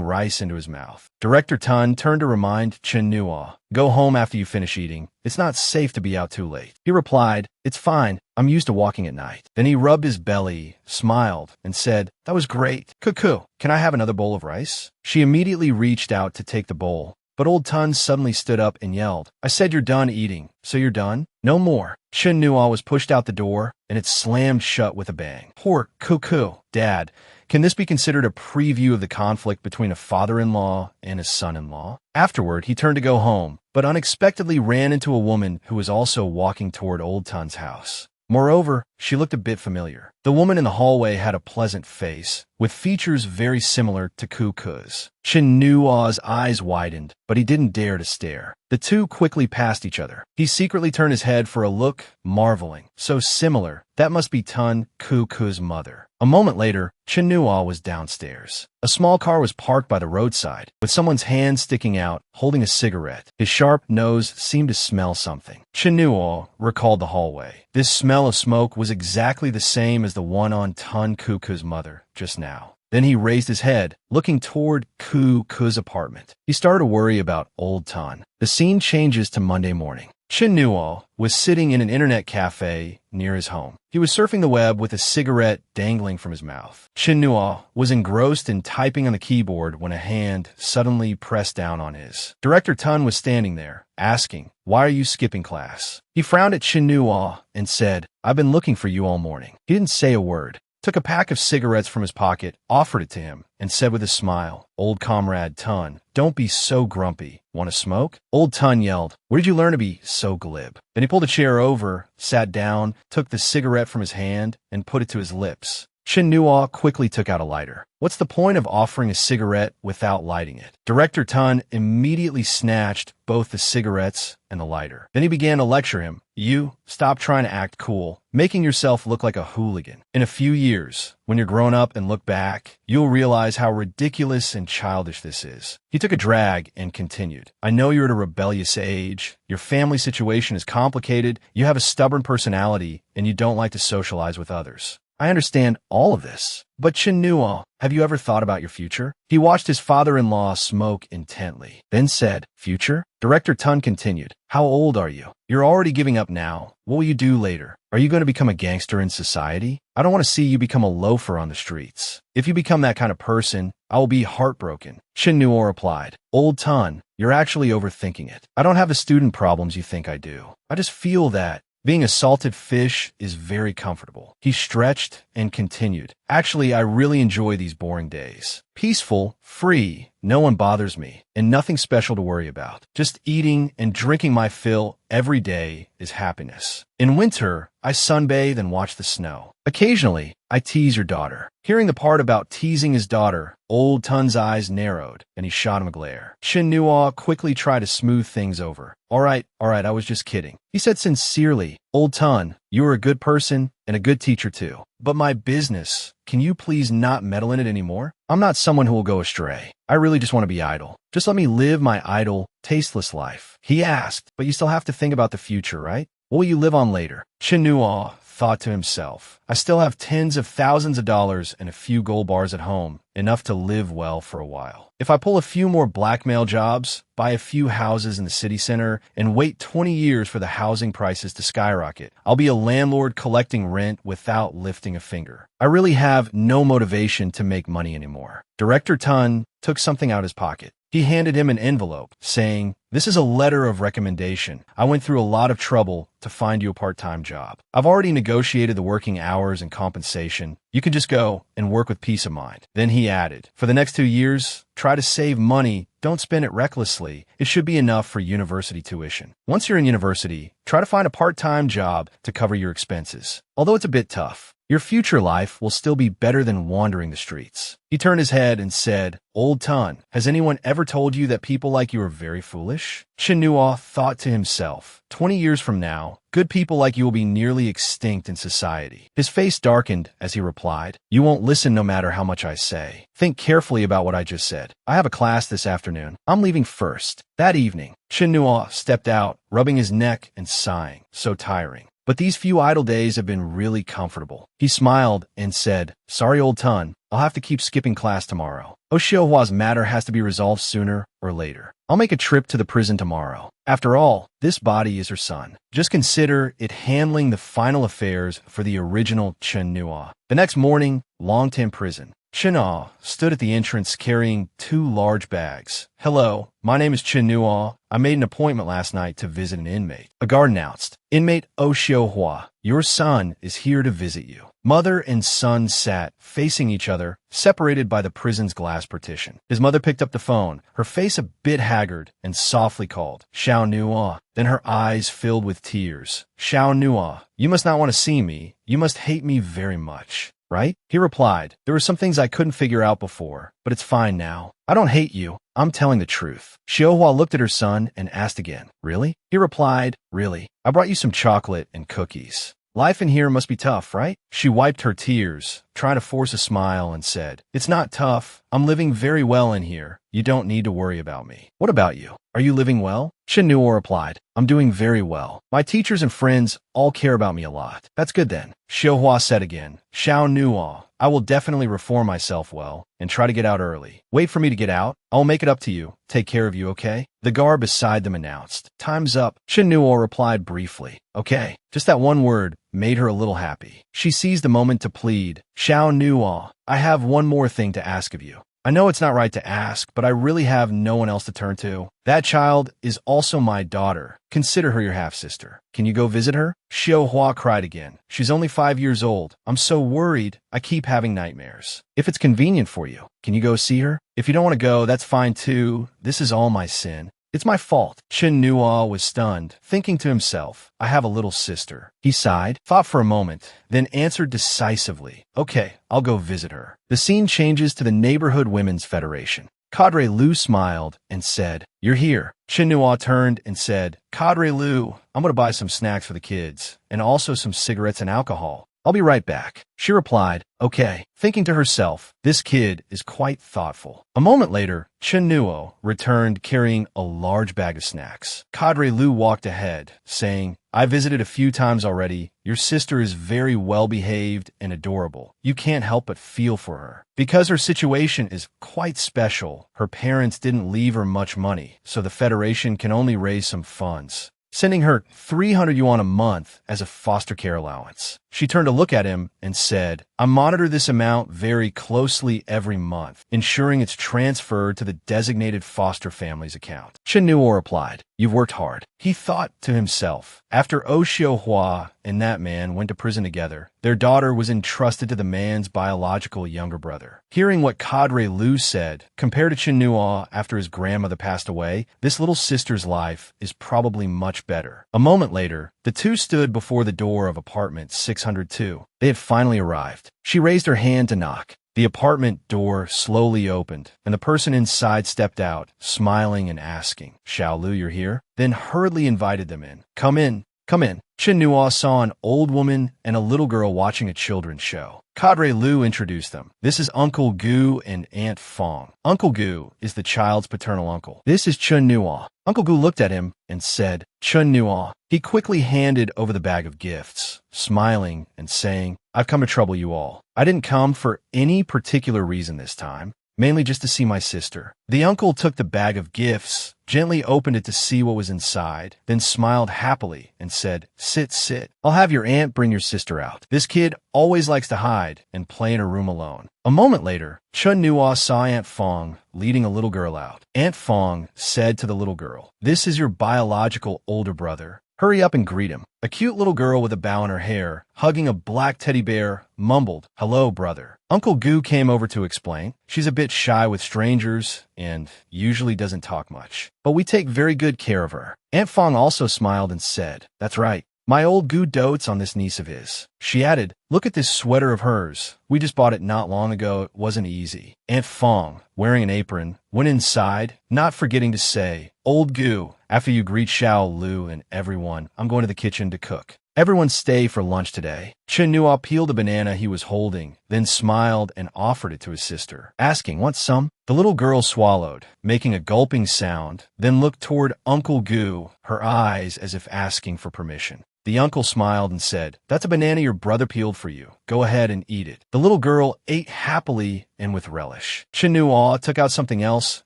A: rice into his mouth. Director Ton turned to remind Chinua, "Go home after you finish eating. It's not safe to be out too late." He replied, "It's fine. I'm used to walking at night." Then he rubbed his belly, smiled, and said, "That was great. Cuckoo, can I have another bowl of rice?" She immediately reached out to take the bowl, but Old Ton suddenly stood up and yelled, "I said you're done eating, so you're done? No more." Chinua was pushed out the door, and it slammed shut with a bang. Poor Cuckoo. "Dad, can this be considered a preview of the conflict between a father-in-law and his son-in-law?" Afterward, he turned to go home, but unexpectedly ran into a woman who was also walking toward Old Ton's house. Moreover, she looked a bit familiar. The woman in the hallway had a pleasant face, with features very similar to Cuckoo's. Chinua's eyes widened, but he didn't dare to stare. The two quickly passed each other. He secretly turned his head for a look, marveling. So similar. That must be Tun Cuckoo's mother. A moment later, Chinua was downstairs. A small car was parked by the roadside, with someone's hand sticking out, holding a cigarette. His sharp nose seemed to smell something. Chinua recalled the hallway. This smell of smoke was exactly the same as the one on Tun Cuckoo's mother just now. Then he raised his head, looking toward Cuckoo's apartment. He started to worry about Old Tun. The scene changes to Monday morning. Chin Nuo was sitting in an internet cafe near his home. He was surfing the web with a cigarette dangling from his mouth. Chin Nuo was engrossed in typing on the keyboard when a hand suddenly pressed down on his. Director Tun was standing there, asking, "Why are you skipping class?" He frowned at Chin Nuo and said, "I've been looking for you all morning." He didn't say a word, took a pack of cigarettes from his pocket, offered it to him, and said with a smile, "Old comrade Tun, don't be so grumpy. Want to smoke?" Old Tun yelled, "Where did you learn to be so glib?" Then he pulled a chair over, sat down, took the cigarette from his hand, and put it to his lips. Chin Nuo quickly took out a lighter. What's the point of offering a cigarette without lighting it? Director Tun immediately snatched both the cigarettes and the lighter. Then he began to lecture him. "You, stop trying to act cool, making yourself look like a hooligan. In a few years, when you're grown up and look back, you'll realize how ridiculous and childish this is." He took a drag and continued. "I know you're at a rebellious age. Your family situation is complicated. You have a stubborn personality, and you don't like to socialize with others. I understand all of this. But Chin Nuo, have you ever thought about your future?" He watched his father-in-law smoke intently, then said, "Future?" Director Tun continued, "How old are you? You're already giving up now. What will you do later? Are you going to become a gangster in society? I don't want to see you become a loafer on the streets. If you become that kind of person, I will be heartbroken." Chin Nuo replied, "Old Tun, you're actually overthinking it. I don't have the student problems you think I do. I just feel that being a salted fish is very comfortable." He stretched and continued, "Actually, I really enjoy these boring days. Peaceful, free, no one bothers me, and nothing special to worry about. Just eating and drinking my fill every day is happiness. In winter, I sunbathe and watch the snow. Occasionally, I tease your daughter." Hearing the part about teasing his daughter, Old Tun's eyes narrowed, and he shot him a glare. Chin Nuo quickly tried to smooth things over. All right, I was just kidding," he said sincerely. "Old Tun, you are a good person and a good teacher too. But my business, can you please not meddle in it anymore? I'm not someone who will go astray. I really just want to be idle. Just let me live my idle, tasteless life." He asked, "But you still have to think about the future, right? What will you live on later?" Chin Nuo thought to himself, "I still have tens of thousands of dollars and a few gold bars at home, enough to live well for a while. If I pull a few more blackmail jobs, buy a few houses in the city center, and wait 20 years for the housing prices to skyrocket, I'll be a landlord collecting rent without lifting a finger. I really have no motivation to make money anymore." Director Tun took something out of his pocket. He handed him an envelope, saying, "This is a letter of recommendation. I went through a lot of trouble to find you a part-time job. I've already negotiated the working hours and compensation. You can just go and work with peace of mind." Then he added, "For the next 2 years, try to save money. Don't spend it recklessly. It should be enough for university tuition. Once you're in university, try to find a part-time job to cover your expenses. Although it's a bit tough, your future life will still be better than wandering the streets." He turned his head and said, "Old Tun, has anyone ever told you that people like you are very foolish?" Chin Nuo thought to himself, 20 years from now, good people like you will be nearly extinct in society." His face darkened as he replied, "You won't listen no matter how much I say. Think carefully about what I just said. I have a class this afternoon. I'm leaving first." That evening, Chin Nuo stepped out, rubbing his neck and sighing, "So tiring. But these few idle days have been really comfortable." He smiled and said, "Sorry, Old Tun, I'll have to keep skipping class tomorrow. Oshiohua's matter has to be resolved sooner or later. I'll make a trip to the prison tomorrow. After all, this body is her son. Just consider it handling the final affairs for the original Chin Nuo." The next morning, Longtan Prison. Chin Nuo stood at the entrance carrying 2 large bags. "Hello, my name is Chin Nuo. I made an appointment last night to visit an inmate." A guard announced, "Inmate Oshiohua, your son is here to visit you." Mother and son sat facing each other, separated by the prison's glass partition. His mother picked up the phone, her face a bit haggard, and softly called, "Xiao Nuo." Then her eyes filled with tears. "Xiao Nuo, you must not want to see me. You must hate me very much, right?" He replied, "There were some things I couldn't figure out before, but it's fine now. I don't hate you. I'm telling the truth." Xiaohua looked at her son and asked again, "Really?" He replied, "Really. I brought you some chocolate and cookies. Life in here must be tough, right?" She wiped her tears, trying to force a smile, and said, "It's not tough. I'm living very well in here. You don't need to worry about me. What about you? Are you living well?" Chen Nuo replied, "I'm doing very well. My teachers and friends all care about me a lot." "That's good then." Xiaohua said again, "Xiao Nuo, I will definitely reform myself well and try to get out early. Wait for me to get out. I'll make it up to you. Take care of you, okay?" The guard beside them announced, "Time's up." Chen Nuo replied briefly, "Okay." Just that one word made her a little happy. She seized the moment to plead, "Xiao Nuo, I have one more thing to ask of you. I know it's not right to ask, but I really have no one else to turn to. That child is also my daughter. Consider her your half-sister. Can you go visit her?" Xiaohua cried again. "She's only 5 years old. I'm so worried. I keep having nightmares. If it's convenient for you, can you go see her? If you don't want to go, that's fine too. This is all my sin. It's my fault." Chen Nuo was stunned, thinking to himself, "I have a little sister." He sighed, thought for a moment, then answered decisively, "Okay, I'll go visit her." The scene changes to the Neighborhood Women's Federation. Cadre Lu smiled and said, "You're here." Chen Nuo turned and said, "Cadre Lu, I'm going to buy some snacks for the kids, and also some cigarettes and alcohol. I'll be right back." She replied, "Okay," thinking to herself, "This kid is quite thoughtful." A moment later, Chen Nuo returned carrying a large bag of snacks. Cadre Lu walked ahead, saying, "I visited a few times already. Your sister is very well-behaved and adorable. You can't help but feel for her. Because her situation is quite special, her parents didn't leave her much money, so the Federation can only raise some funds, sending her 300 yuan a month as a foster care allowance." She turned to look at him and said, "I monitor this amount very closely every month, ensuring it's transferred to the designated foster family's account." Chen Nuo replied, "You've worked hard." He thought to himself, after Oh Xiaohua and that man went to prison together, their daughter was entrusted to the man's biological younger brother. Hearing what Cadre Lu said, compared to Chen Nuo after his grandmother passed away, this little sister's life is probably much better. A moment later, the two stood before the door of apartment 602. They had finally arrived. She raised her hand to knock. The apartment door slowly opened, and the person inside stepped out, smiling and asking, "Xiao Lu, you're here?" Then hurriedly invited them in. "Come in, come in." Chen Nuo saw an old woman and a little girl watching a children's show. Cadre Lu introduced them. "This is Uncle Gu and Aunt Fong. Uncle Gu is the child's paternal uncle. This is Chen Nuo." Uncle Gu looked at him and said, "Chen Nuo." He quickly handed over the bag of gifts, smiling and saying, "I've come to trouble you all. I didn't come for any particular reason this time, mainly just to see my sister." The uncle took the bag of gifts, gently opened it to see what was inside, then smiled happily and said, "Sit, sit. I'll have your aunt bring your sister out. This kid always likes to hide and play in her room alone." A moment later, Chen Nuo saw Aunt Fong leading a little girl out. Aunt Fong said to the little girl, "This is your biological older brother. Hurry up and greet him." A cute little girl with a bow in her hair, hugging a black teddy bear, mumbled, "Hello, brother." Uncle Gu came over to explain. "She's a bit shy with strangers and usually doesn't talk much, but we take very good care of her." Aunt Fong also smiled and said, "That's right. My old Gu dotes on this niece of his." She added, "Look at this sweater of hers. We just bought it not long ago. It wasn't easy." Aunt Fong, wearing an apron, went inside, not forgetting to say, "Old Gu, after you greet Xiao Lu and everyone, I'm going to the kitchen to cook. Everyone stay for lunch today." Chen Nuo peeled a banana he was holding, then smiled and offered it to his sister, asking, "Want some?" The little girl swallowed, making a gulping sound, then looked toward Uncle Gu, her eyes as if asking for permission. The uncle smiled and said, "That's a banana your brother peeled for you. Go ahead and eat it." The little girl ate happily and with relish. Chen Nuo took out something else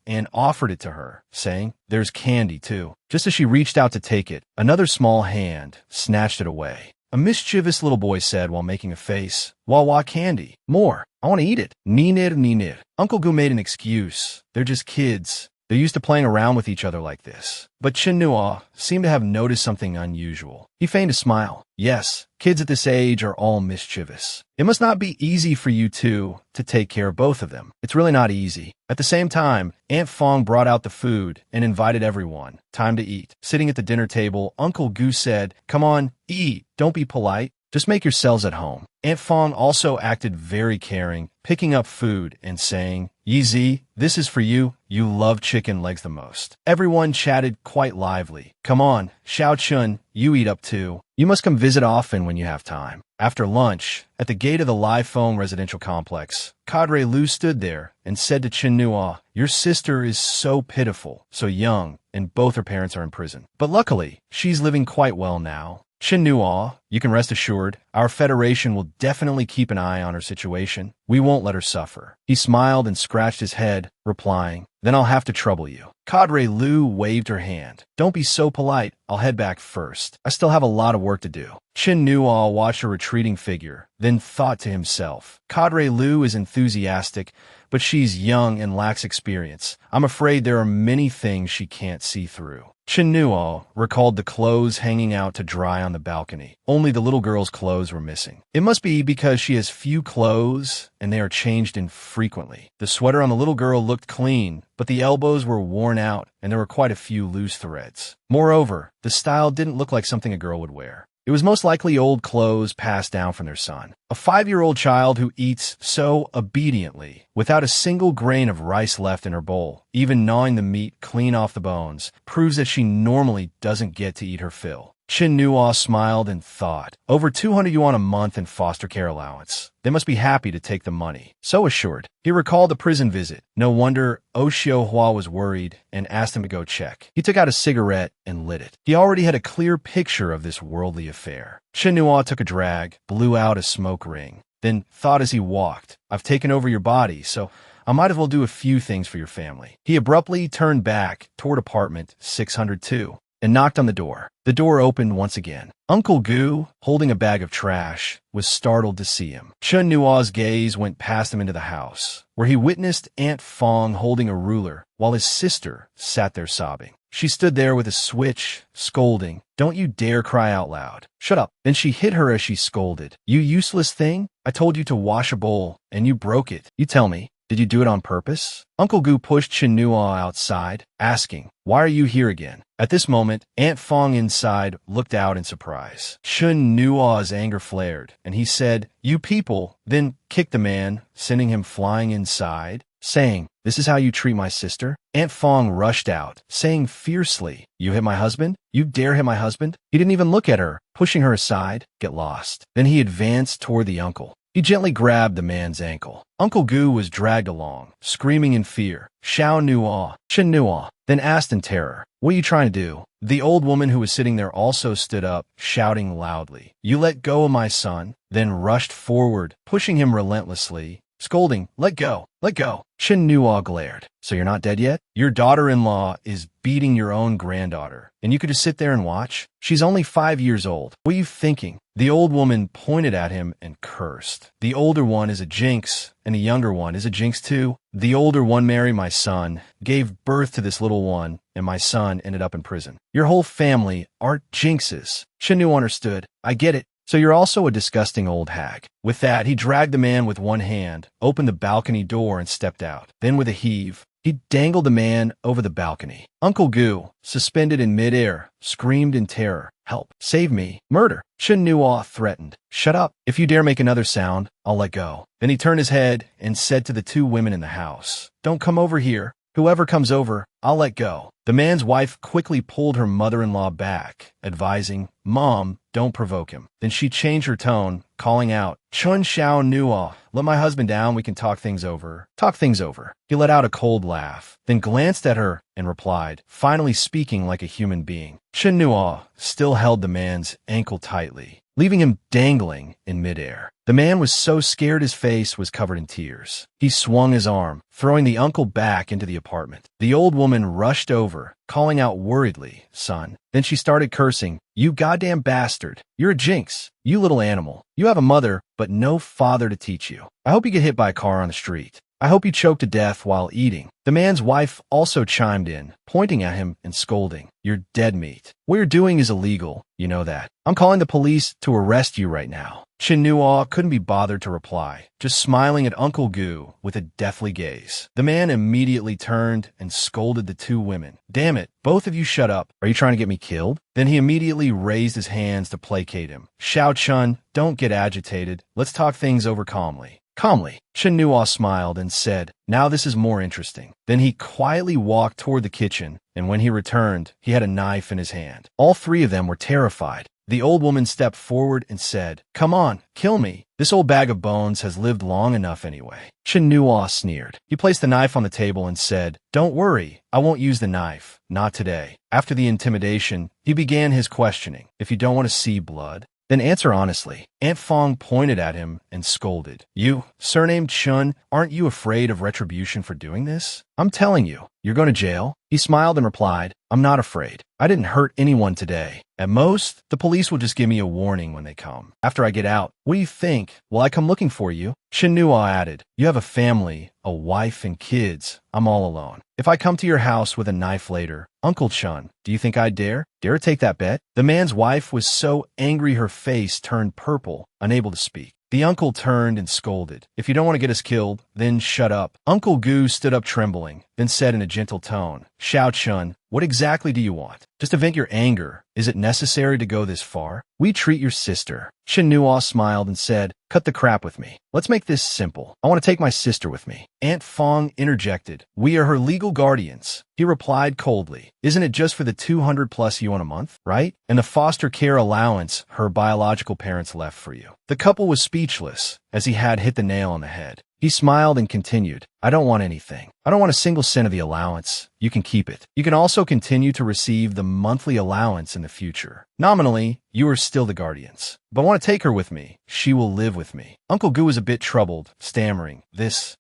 A: and offered it to her, saying, "There's candy too." Just as she reached out to take it, another small hand snatched it away. A mischievous little boy said while making a face, "Wawa candy. More. I want to eat it." Ninir, ninir. Uncle Gu made an excuse. "They're just kids. They're used to playing around with each other like this." But Chen Nuo seemed to have noticed something unusual. He feigned a smile. "Yes, kids at this age are all mischievous. It must not be easy for you two to take care of both of them. It's really not easy." At the same time, Aunt Fong brought out the food and invited everyone. Time to eat. Sitting at the dinner table, Uncle Gu said, "Come on, eat. Don't be polite. Just make yourselves at home. Aunt Fong also acted very caring, picking up food and saying, Yi, this is for you. You love chicken legs the most. Everyone chatted quite lively. Come on, Xiao Chun, you eat up too. You must come visit often when you have time. After lunch, at the gate of the Lai Fong residential complex, Cadre Lu stood there and said to Chen Nua, your sister is so pitiful, so young, and both her parents are in prison. But luckily, she's living quite well now. Chen Nua, you can rest assured, our Federation will definitely keep an eye on her situation. We won't let her suffer. He smiled and scratched his head, replying, then I'll have to trouble you. Cadre Lu waved her hand. Don't be so polite. I'll head back first. I still have a lot of work to do. Chen Nua watched her retreating figure, then thought to himself, Cadre Lu is enthusiastic, but she's young and lacks experience. I'm afraid there are many things she can't see through. Chen Nua recalled the clothes hanging out to dry on the balcony. Only the little girl's clothes were missing. It must be because she has few clothes and they are changed infrequently. The sweater on the little girl looked clean, but the elbows were worn out and there were quite a few loose threads. Moreover, the style didn't look like something a girl would wear. It was most likely old clothes passed down from their son. A 5-year-old child who eats so obediently, without a single grain of rice left in her bowl, even gnawing the meat clean off the bones, proves that she normally doesn't get to eat her fill. Chen Nua smiled and thought, over 200 yuan a month in foster care allowance. They must be happy to take the money. So assured, he recalled the prison visit. No wonder Oshio Hua was worried and asked him to go check. He took out a cigarette and lit it. He already had a clear picture of this worldly affair. Chen Nua took a drag, blew out a smoke ring, then thought as he walked, I've taken over your body, so I might as well do a few things for your family. He abruptly turned back toward apartment 602 and knocked on the door. The door opened once again. Uncle Gu, holding a bag of trash, was startled to see him. Chen Nua's gaze went past him into the house, where he witnessed Aunt Fong holding a ruler while his sister sat there sobbing. She stood there with a switch, scolding, don't you dare cry out loud. Shut up. Then she hit her as she scolded. You useless thing. I told you to wash a bowl, and you broke it. You tell me, did you do it on purpose? Uncle Gu pushed Chen Nua outside, asking, why are you here again? At this moment, Aunt Fong inside looked out in surprise. Chen Nua's anger flared, and he said, you people, then kicked the man, sending him flying inside, saying, this is how you treat my sister? Aunt Fong rushed out, saying fiercely, you hit my husband? You dare hit my husband? He didn't even look at her, pushing her aside, get lost. Then he advanced toward the uncle. He gently grabbed the man's ankle. Uncle Gu was dragged along, screaming in fear. Xiao Nua, Chen Nua, then asked in terror, what are you trying to do? The old woman who was sitting there also stood up, shouting loudly, you let go of my son, then rushed forward, pushing him relentlessly, scolding, let go, let go. Chen Nua glared. So you're not dead yet? Your daughter-in-law is beating your own granddaughter, and you could just sit there and watch? She's only 5 years old. What are you thinking? The old woman pointed at him and cursed. The older one is a jinx, and the younger one is a jinx too. The older one married my son, gave birth to this little one, and my son ended up in prison. Your whole family are jinxes. Chen Nua understood. I get it. So you're also a disgusting old hag. With that, he dragged the man with one hand, opened the balcony door, and stepped out. Then with a heave, he dangled the man over the balcony. Uncle Gu, suspended in midair, screamed in terror. Help. Save me. Murder. Chen Nua threatened. Shut up. If you dare make another sound, I'll let go. Then he turned his head and said to the two women in the house, don't come over here. Whoever comes over, I'll let go. The man's wife quickly pulled her mother-in-law back, advising, Mom, don't provoke him. Then she changed her tone, calling out, Chun Xiao Nua, let my husband down, we can talk things over. Talk things over. He let out a cold laugh, then glanced at her and replied, finally speaking like a human being. Chen Nua still held the man's ankle tightly, leaving him dangling in midair. The man was so scared his face was covered in tears. He swung his arm, throwing the uncle back into the apartment. The old woman rushed over, calling out worriedly, son. Then she started cursing, you goddamn bastard. You're a jinx. You little animal. You have a mother, but no father to teach you. I hope you get hit by a car on the street. I hope you choke to death while eating. The man's wife also chimed in, pointing at him and scolding. You're dead meat. What you're doing is illegal. You know that. I'm calling the police to arrest you right now. Chin-Nua couldn't be bothered to reply, just smiling at Uncle Gu with a deathly gaze. The man immediately turned and scolded the two women. Damn it, both of you shut up. Are you trying to get me killed? Then he immediately raised his hands to placate him. Xiao Chun, don't get agitated. Let's talk things over calmly. Calmly, Chin-Nua smiled and said, now this is more interesting. Then he quietly walked toward the kitchen, and when he returned, he had a knife in his hand. All three of them were terrified. The old woman stepped forward and said, come on, kill me. This old bag of bones has lived long enough anyway. Chin-Nua sneered. He placed the knife on the table and said, don't worry, I won't use the knife. Not today. After the intimidation, he began his questioning. If you don't want to see blood, then answer honestly. Aunt Fong pointed at him and scolded. You, surnamed Chun, aren't you afraid of retribution for doing this? I'm telling you, you're going to jail. He smiled and replied, I'm not afraid. I didn't hurt anyone today. At most, the police will just give me a warning when they come. After I get out, what do you think? Will I come looking for you? Chin-Nua added, you have a family, a wife and kids. I'm all alone. If I come to your house with a knife later, Uncle Chun, do you think I'd dare? Dare take that bet? The man's wife was so angry her face turned purple, unable to speak. The uncle turned and scolded. If you don't want to get us killed, then shut up. Uncle Gu stood up trembling, then said in a gentle tone, Xiao Chun, what exactly do you want? Just to vent your anger. Is it necessary to go this far? We treat your sister. Chin-Nua smiled and said, cut the crap with me. Let's make this simple. I want to take my sister with me. Aunt Fong interjected. We are her legal guardians. He replied coldly. Isn't it just for the 200 plus you a month, right? And the foster care allowance her biological parents left for you. The couple was speechless, as he had hit the nail on the head. He smiled and continued, I don't want anything. I don't want a single cent of the allowance. You can keep it. You can also continue to receive the monthly allowance in the future. Nominally, you are still the guardians. But I want to take her with me. She will live with me. Uncle Gu was a bit troubled, stammering, This.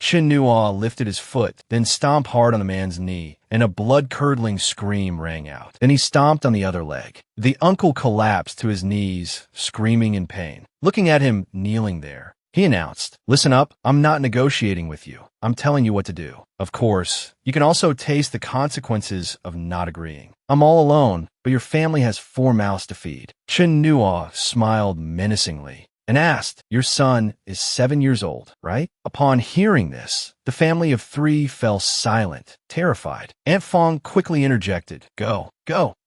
A: Chin-Nua lifted his foot, then stomped hard on the man's knee, and a blood-curdling scream rang out. Then he stomped on the other leg. The uncle collapsed to his knees, screaming in pain. Looking at him kneeling there, he announced, listen up, I'm not negotiating with you. I'm telling you what to do. Of course, you can also taste the consequences of not agreeing. I'm all alone, but your family has 4 mouths to feed. Chin-Nua smiled menacingly and asked, your son is 7 years old, right? Upon hearing this, the family of 3 fell silent, terrified. Aunt Fong quickly interjected, Go,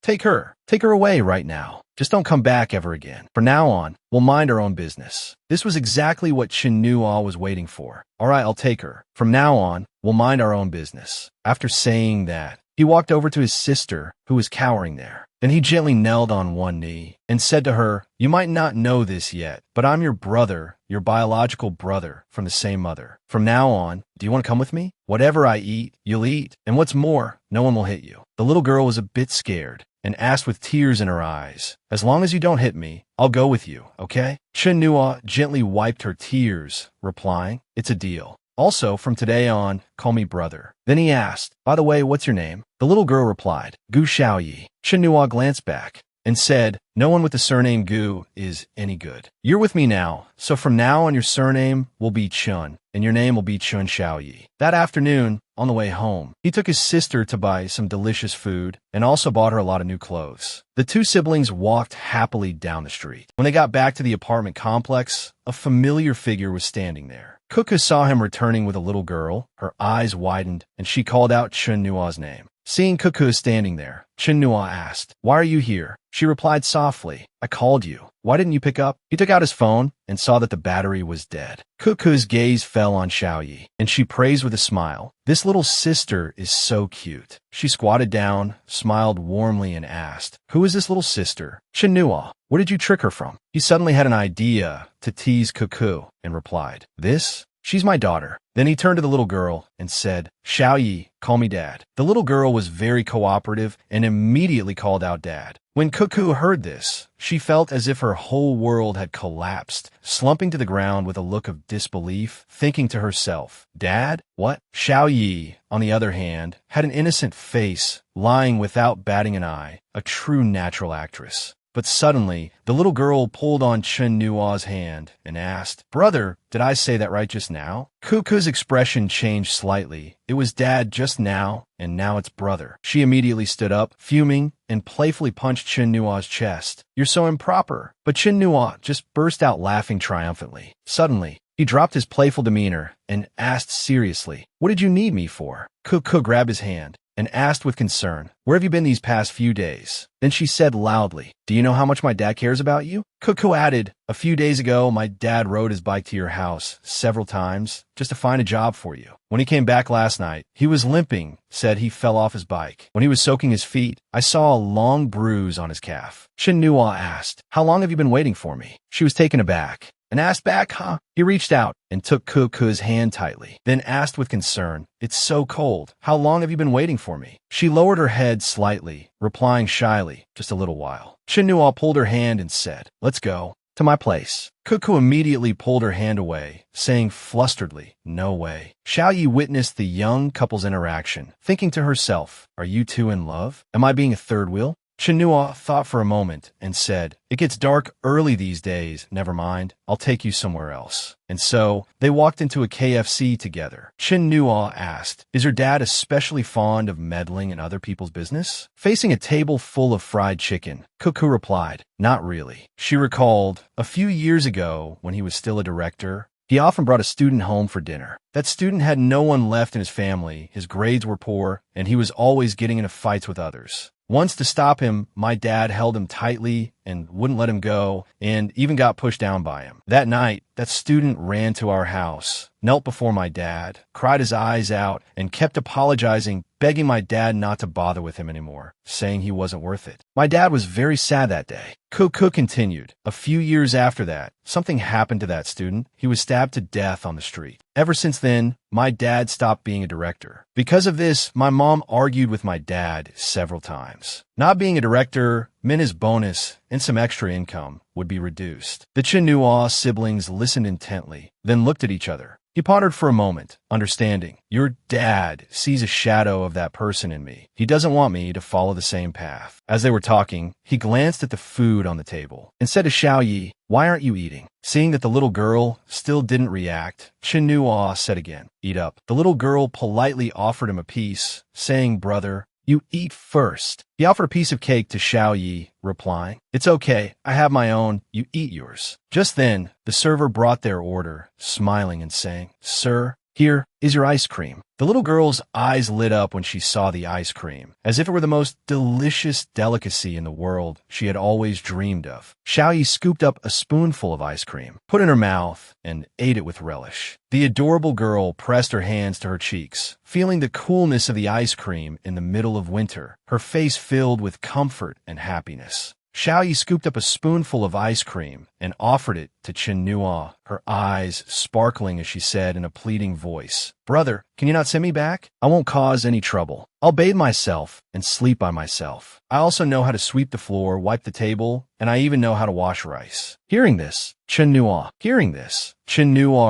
A: take her away right now. Just don't come back ever again. From now on, we'll mind our own business. This was exactly what Chin-Nua was waiting for. All right, I'll take her. From now on, we'll mind our own business. After saying that, he walked over to his sister, who was cowering there. Then he gently knelt on one knee and said to her, you might not know this yet, but I'm your brother, your biological brother from the same mother. From now on, do you want to come with me? Whatever I eat, you'll eat. And what's more, no one will hit you. The little girl was a bit scared and asked with tears in her eyes, as long as you don't hit me, I'll go with you, okay? Chin-Nua gently wiped her tears, replying, it's a deal. Also, from today on, call me brother. Then he asked, by the way, what's your name? The little girl replied, Gu Xiaoyi. Chin-Nua glanced back and said, no one with the surname Gu is any good. You're with me now, so from now on your surname will be Chun, and your name will be Chun Xiaoyi. That afternoon, on the way home, he took his sister to buy some delicious food and also bought her a lot of new clothes. The 2 siblings walked happily down the street. When they got back to the apartment complex, a familiar figure was standing there. Cuckoo saw him returning with a little girl. Her eyes widened, and she called out Chin-Nua's name. Seeing Cuckoo standing there, Chin-Nua asked, why are you here? She replied softly, I called you. Why didn't you pick up? He took out his phone and saw that the battery was dead. Cuckoo's gaze fell on Xiaoyi, and she praised with a smile. This little sister is so cute. She squatted down, smiled warmly, and asked, who is this little sister? Chin-Nua, where did you trick her from? He suddenly had an idea to tease Cuckoo and replied, this? She's my daughter. Then he turned to the little girl and said, Xiaoyi, call me Dad. The little girl was very cooperative and immediately called out Dad. When Cuckoo heard this, she felt as if her whole world had collapsed, slumping to the ground with a look of disbelief, thinking to herself, Dad? What? Xiaoyi, on the other hand, had an innocent face, lying without batting an eye, a true natural actress. But suddenly, the little girl pulled on Chen Nua's hand and asked, "Brother, did I say that right just now?" Cuckoo's expression changed slightly. It was Dad just now, and now it's brother. She immediately stood up, fuming, and playfully punched Chen Nua's chest. "You're so improper." But Chen Nua just burst out laughing triumphantly. Suddenly, he dropped his playful demeanor and asked seriously, "What did you need me for?" Cuckoo grabbed his hand and asked with concern, "Where have you been these past few days?" Then she said loudly, "Do you know how much my dad cares about you?" Cuckoo added, "A few days ago, my dad rode his bike to your house several times just to find a job for you. When he came back last night, he was limping, said he fell off his bike. When he was soaking his feet, I saw a long bruise on his calf." Chen Nua asked, "How long have you been waiting for me?" She was taken aback. "And asked back, huh?" He reached out and took Cuckoo's hand tightly, then asked with concern, "It's so cold. How long have you been waiting for me?" She lowered her head slightly, replying shyly, "Just a little while." Chen Nua pulled her hand and said, "Let's go to my place." Cuckoo immediately pulled her hand away, saying flusteredly, "No way." Xiao Yi witnessed the young couple's interaction, thinking to herself, "Are you two in love? Am I being a third wheel?" Chen Nua thought for a moment and said, "It gets dark early these days. Never mind. I'll take you somewhere else." And so, they walked into a KFC together. Chen Nua asked, "Is your dad especially fond of meddling in other people's business?" Facing a table full of fried chicken, Cuckoo replied, "Not really." She recalled, a few years ago, when he was still a director, he often brought a student home for dinner. That student had no one left in his family, his grades were poor, and he was always getting into fights with others. Once, to stop him, my dad held him tightly and wouldn't let him go, and even got pushed down by him. That night, that student ran to our house, knelt before my dad, cried his eyes out, and kept apologizing, begging my dad not to bother with him anymore, saying he wasn't worth it. My dad was very sad that day. Cuckoo continued, "A few years after that, something happened to that student. He was stabbed to death on the street. Ever since then, my dad stopped being a director. Because of this, my mom argued with my dad several times. Not being a director meant his bonus and some extra income would be reduced." The Chen Nua siblings listened intently, then looked at each other. He pondered for a moment, understanding. "Your dad sees a shadow of that person in me. He doesn't want me to follow the same path." As they were talking, he glanced at the food on the table and said to Xiao Yi, "Why aren't you eating?" Seeing that the little girl still didn't react, Chen Nua said again, "Eat up." The little girl politely offered him a piece, saying, "Brother, you eat first." He offered a piece of cake to Xiao Yi, replying, "It's okay, I have my own, you eat yours." Just then, the server brought their order, smiling and saying, "Sir, here is your ice cream." The little girl's eyes lit up when she saw the ice cream, as if it were the most delicious delicacy in the world she had always dreamed of. Xiao Yi scooped up a spoonful of ice cream, put it in her mouth, and ate it with relish. The adorable girl pressed her hands to her cheeks, feeling the coolness of the ice cream in the middle of winter, her face filled with comfort and happiness. Xiao Yi scooped up a spoonful of ice cream and offered it to Chen Nua, her eyes sparkling as she said in a pleading voice, "Brother, can you not send me back? I won't cause any trouble. I'll bathe myself and sleep by myself. I also know how to sweep the floor, wipe the table, and I even know how to wash rice." Hearing this, Chen Nua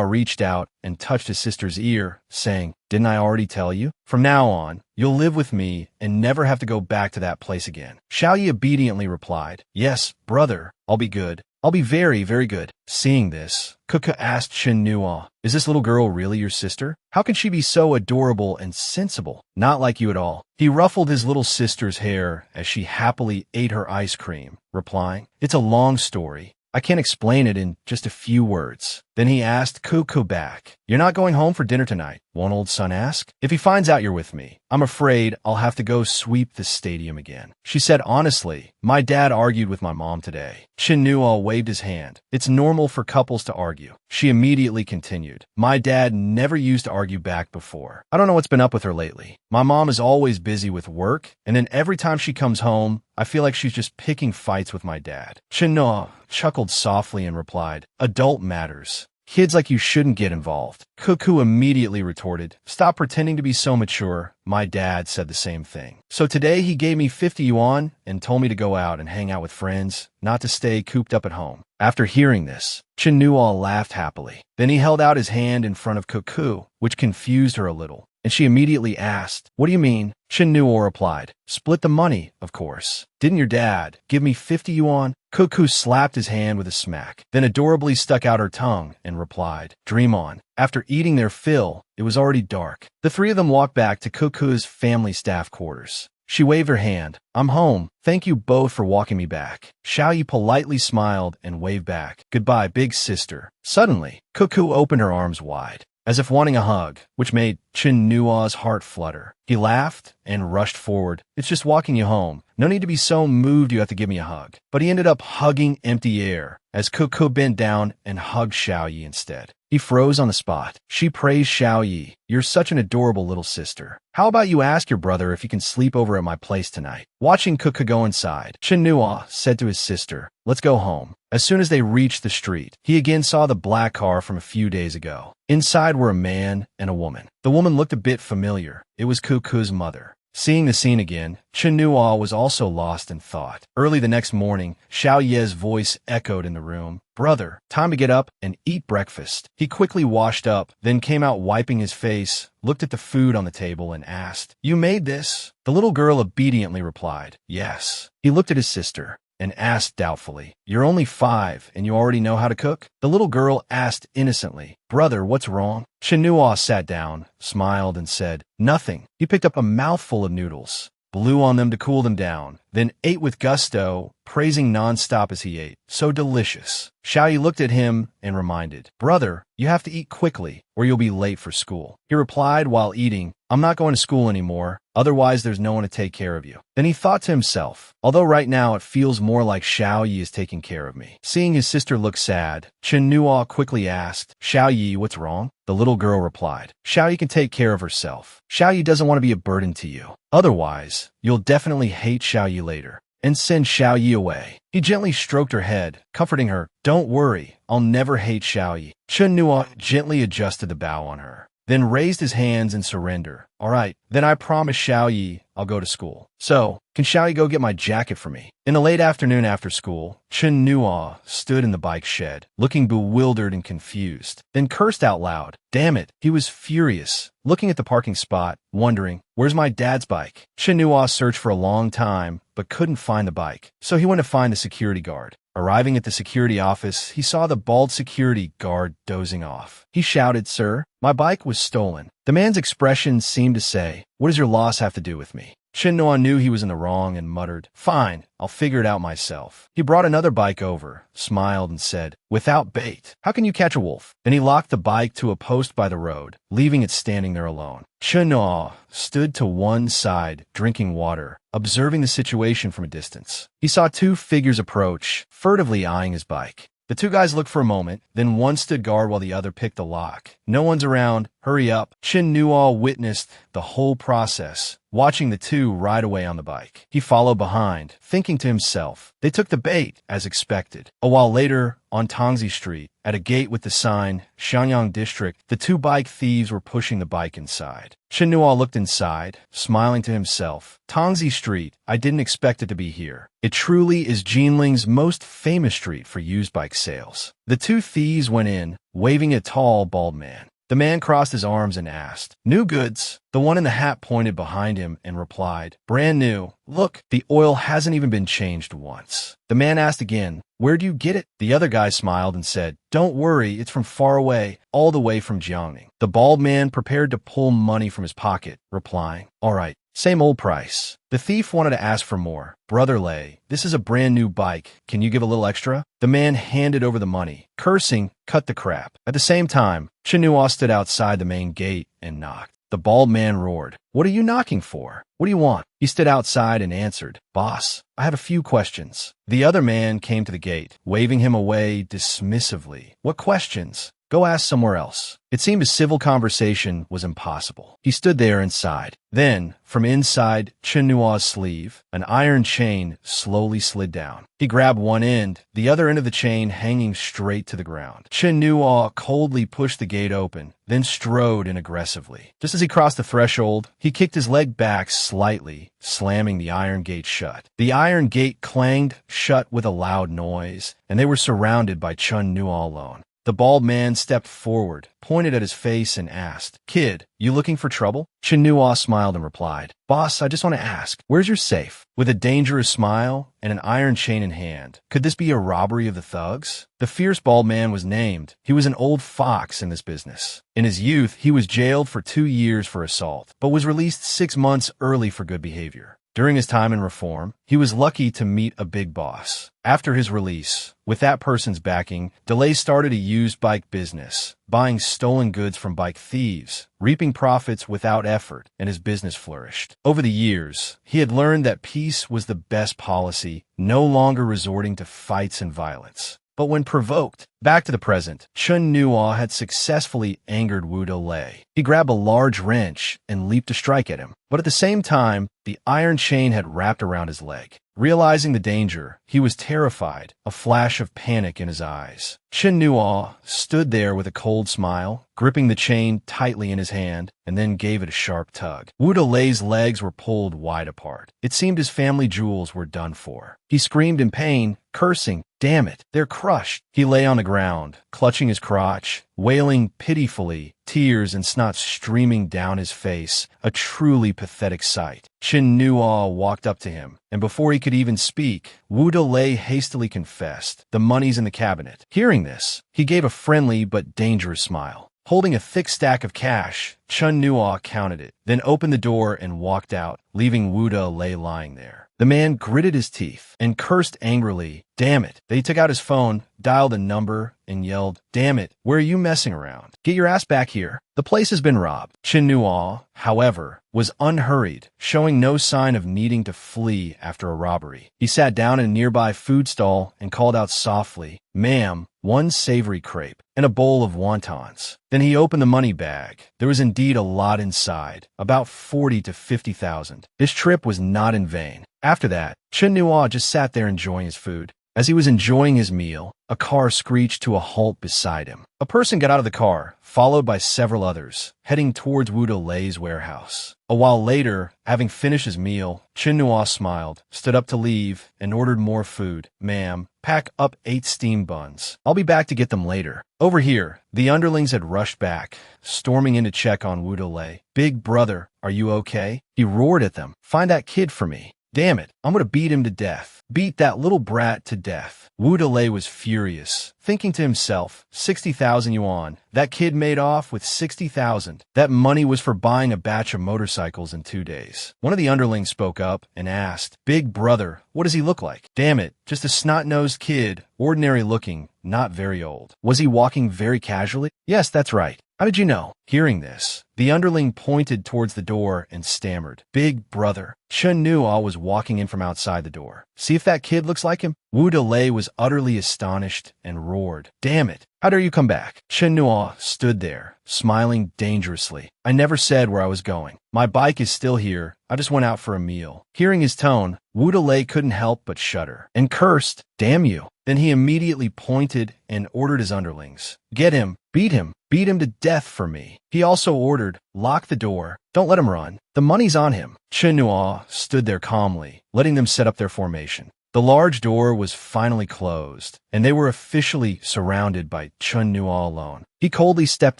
A: reached out and touched his sister's ear, saying, "Didn't I already tell you? From now on, you'll live with me and never have to go back to that place again." Xiao Yi obediently replied, "Yes, brother, I'll be good. I'll be very, very good." Seeing this, Cuckoo asked Chen Nua, "Is this little girl really your sister? How can she be so adorable and sensible? Not like you at all." He ruffled his little sister's hair as she happily ate her ice cream, replying, "It's a long story. I can't explain it in just a few words." Then he asked Cuckoo back, "You're not going home for dinner tonight, won't old son ask? If he finds out you're with me, I'm afraid I'll have to go sweep the stadium again." She said, "Honestly, my dad argued with my mom today." Chen Nua waved his hand. "It's normal for couples to argue." She immediately continued, "My dad never used to argue back before. I don't know what's been up with her lately. My mom is always busy with work, and then every time she comes home, I feel like she's just picking fights with my dad." Chen Nua chuckled softly and replied, "Adult matters. Kids like you shouldn't get involved." Cuckoo immediately retorted, "Stop pretending to be so mature. My dad said the same thing. So today he gave me 50 yuan and told me to go out and hang out with friends, not to stay cooped up at home." After hearing this, Chen Nua laughed happily. Then he held out his hand in front of Cuckoo, which confused her a little. and she immediately asked, "What do you mean?" Chen Nuo replied, "Split the money, of course. Didn't your dad give me 50 yuan?" Cuckoo slapped his hand with a smack, then adorably stuck out her tongue and replied, "Dream on." After eating their fill, it was already dark. The three of them walked back to Cuckoo's family staff quarters. She waved her hand. "I'm home. Thank you both for walking me back." Xiaoyi politely smiled and waved back. "Goodbye, big sister." Suddenly, Cuckoo opened her arms wide, as if wanting a hug, which made Chen Nuo's heart flutter. He laughed and rushed forward. "It's just walking you home. No need to be so moved you have to give me a hug." But he ended up hugging empty air, as Cuckoo bent down and hugged Xiaoyi instead. He froze on the spot. She praised Xiaoyi. "You're such an adorable little sister. How about you ask your brother if he can sleep over at my place tonight?" Watching Cuckoo go inside, Chen Nuo said to his sister, "Let's go home." As soon as they reached the street, he again saw the black car from a few days ago. Inside were a man and a woman. The woman looked a bit familiar. It was Cuckoo's mother. Seeing the scene again, Chen Nuo was also lost in thought. Early the next morning, Xiao Ye's voice echoed in the room. "Brother, time to get up and eat breakfast." He quickly washed up, then came out wiping his face, looked at the food on the table, and asked, "You made this?" The little girl obediently replied, "Yes." He looked at his sister and asked doubtfully, "You're only 5 and you already know how to cook?" The little girl asked innocently, "Brother, what's wrong?" Chen Nuo sat down, smiled, and said, "Nothing." He picked up a mouthful of noodles, blew on them to cool them down, then ate with gusto, praising nonstop as he ate. "So delicious." Xiaoyi looked at him and reminded, "Brother, you have to eat quickly or you'll be late for school." He replied while eating, "I'm not going to school anymore. Otherwise, there's no one to take care of you." Then he thought to himself, although right now it feels more like Xiaoyi is taking care of me. Seeing his sister look sad, Chen Nuo quickly asked, "Xiaoyi, what's wrong?" The little girl replied, "Xiaoyi can take care of herself. Xiaoyi doesn't want to be a burden to you. Otherwise, you'll definitely hate Xiaoyi later and send Xiaoyi away." He gently stroked her head, comforting her. "Don't worry, I'll never hate Xiaoyi." Chen Nuo gently adjusted the bow on her, then raised his hands in surrender. "All right, then I promise Xiaoyi I'll go to school. So, can Xiaoyi go get my jacket for me?" In the late afternoon after school, Chen Nuo stood in the bike shed, looking bewildered and confused, then cursed out loud. Damn it, he was furious, looking at the parking spot, wondering, "Where's my dad's bike?" Chen Nuo searched for a long time, but couldn't find the bike, so he went to find the security guard. Arriving at the security office, he saw the bald security guard dozing off. He shouted, "Sir, my bike was stolen." The man's expression seemed to say, "What does your loss have to do with me?" Chen Nuo knew he was in the wrong and muttered, "Fine, I'll figure it out myself." He brought another bike over, smiled, and said, "Without bait, how can you catch a wolf?" Then he locked the bike to a post by the road, leaving it standing there alone. Chen Nuo stood to one side, drinking water, observing the situation from a distance. He saw 2 figures approach, furtively eyeing his bike. The 2 guys looked for a moment, then one stood guard while the other picked the lock. "No one's around. Hurry up." Chen Nuo witnessed the whole process, watching the 2 ride away on the bike. He followed behind, thinking to himself, they took the bait, as expected. A while later, on Tongzi Street, at a gate with the sign, Shanyang District, the 2 bike thieves were pushing the bike inside. Chen Nuo looked inside, smiling to himself. Tongzi Street, I didn't expect it to be here. It truly is Jinling's most famous street for used bike sales. The 2 thieves went in, waving a tall, bald man. The man crossed his arms and asked, "New goods?" The one in the hat pointed behind him and replied, "Brand new. Look, the oil hasn't even been changed once." The man asked again, "Where do you get it?" The other guy smiled and said, "Don't worry, it's from far away, all the way from Jiangning." The bald man prepared to pull money from his pocket, replying, "All right, same old price." The thief wanted to ask for more. "Brother Lei, this is a brand new bike. Can you give a little extra?" The man handed over the money, cursing, "Cut the crap." At the same time, Chen Nuo stood outside the main gate and knocked. The bald man roared, "What are you knocking for? What do you want?" He stood outside and answered, "Boss, I have a few questions." The other man came to the gate, waving him away dismissively. "What questions? Go ask somewhere else." It seemed a civil conversation was impossible. He stood there inside. Then, from inside Chen Nuo's sleeve, an iron chain slowly slid down. He grabbed one end, the other end of the chain hanging straight to the ground. Chen Nuo coldly pushed the gate open, then strode in aggressively. Just as he crossed the threshold, he kicked his leg back slightly, slamming the iron gate shut. The iron gate clanged shut with a loud noise, and they were surrounded by Chen Nuo alone. The bald man stepped forward, pointed at his face, and asked, "Kid, you looking for trouble?" Chinua smiled and replied, "Boss, I just want to ask, where's your safe?" With a dangerous smile and an iron chain in hand, could this be a robbery of the thugs? The fierce bald man was named. He was an old fox in this business. In his youth, he was jailed for 2 years for assault, but was released 6 months early for good behavior. During his time in reform, he was lucky to meet a big boss. After his release, with that person's backing, DeLay started a used bike business, buying stolen goods from bike thieves, reaping profits without effort, and his business flourished. Over the years, he had learned that peace was the best policy, no longer resorting to fights and violence. But when provoked, back to the present, Chun Nua had successfully angered Wu Delay. He grabbed a large wrench and leaped to strike at him. But at the same time, the iron chain had wrapped around his leg. Realizing the danger, he was terrified, a flash of panic in his eyes. Chun Nua stood there with a cold smile, gripping the chain tightly in his hand, and then gave it a sharp tug. Wu Delay's legs were pulled wide apart. It seemed his family jewels were done for. He screamed in pain, cursing, "Damn it, they're crushed." He lay on the ground, clutching his crotch, wailing pitifully, tears and snot streaming down his face, a truly pathetic sight. Chin Nua walked up to him, and before he could even speak, Wu Delay hastily confessed, "The money's in the cabinet." Hearing this, he gave a friendly but dangerous smile. Holding a thick stack of cash, Chun Nua counted it, then opened the door and walked out, leaving Wu Delay lying there. The man gritted his teeth and cursed angrily, "Damn it." Then he took out his phone, dialed a number, and yelled, "Damn it, where are you messing around? Get your ass back here. The place has been robbed." Chin Nua, however, was unhurried, showing no sign of needing to flee after a robbery. He sat down in a nearby food stall and called out softly, "Ma'am, 1 savory crepe and a bowl of wontons." Then he opened the money bag. There was indeed a lot inside, about 40 to 50,000. His trip was not in vain. After that, Chin Nua just sat there enjoying his food. As he was enjoying his meal, a car screeched to a halt beside him. A person got out of the car, followed by several others, heading towards Wu Delay's warehouse. A while later, having finished his meal, Chin Nua smiled, stood up to leave, and ordered more food. "Ma'am, pack up 8 steamed buns. I'll be back to get them later." Over here, the underlings had rushed back, storming in to check on Wu Delay. "Big brother, are you okay?" He roared at them. "Find that kid for me. Damn it, I'm gonna beat him to death. Beat that little brat to death." Wu Delay was furious, thinking to himself, 60,000 yuan. That kid made off with 60,000. That money was for buying a batch of motorcycles in 2 days. One of the underlings spoke up and asked, "Big brother, what does he look like?" "Damn it, just a snot-nosed kid, ordinary looking, not very old." "Was he walking very casually?" "Yes, that's right." "How did you know?" Hearing this, the underling pointed towards the door and stammered, "Big brother." Chun Nua was walking in from outside the door. "See if that kid looks like him?" Wu Delay was utterly astonished and roared, "Damn it, how dare you come back?" Chun Nua stood there, smiling dangerously. "I never said where I was going. My bike is still here. I just went out for a meal." Hearing his tone, Wu Delay couldn't help but shudder, and cursed, "Damn you." Then he immediately pointed and ordered his underlings, "Get him, beat him to death for me." He also ordered, "Lock the door, don't let him run. The money's on him." Chin Nua stood there calmly, letting them set up their formation. The large door was finally closed, and they were officially surrounded by Chun Nua alone. He coldly stepped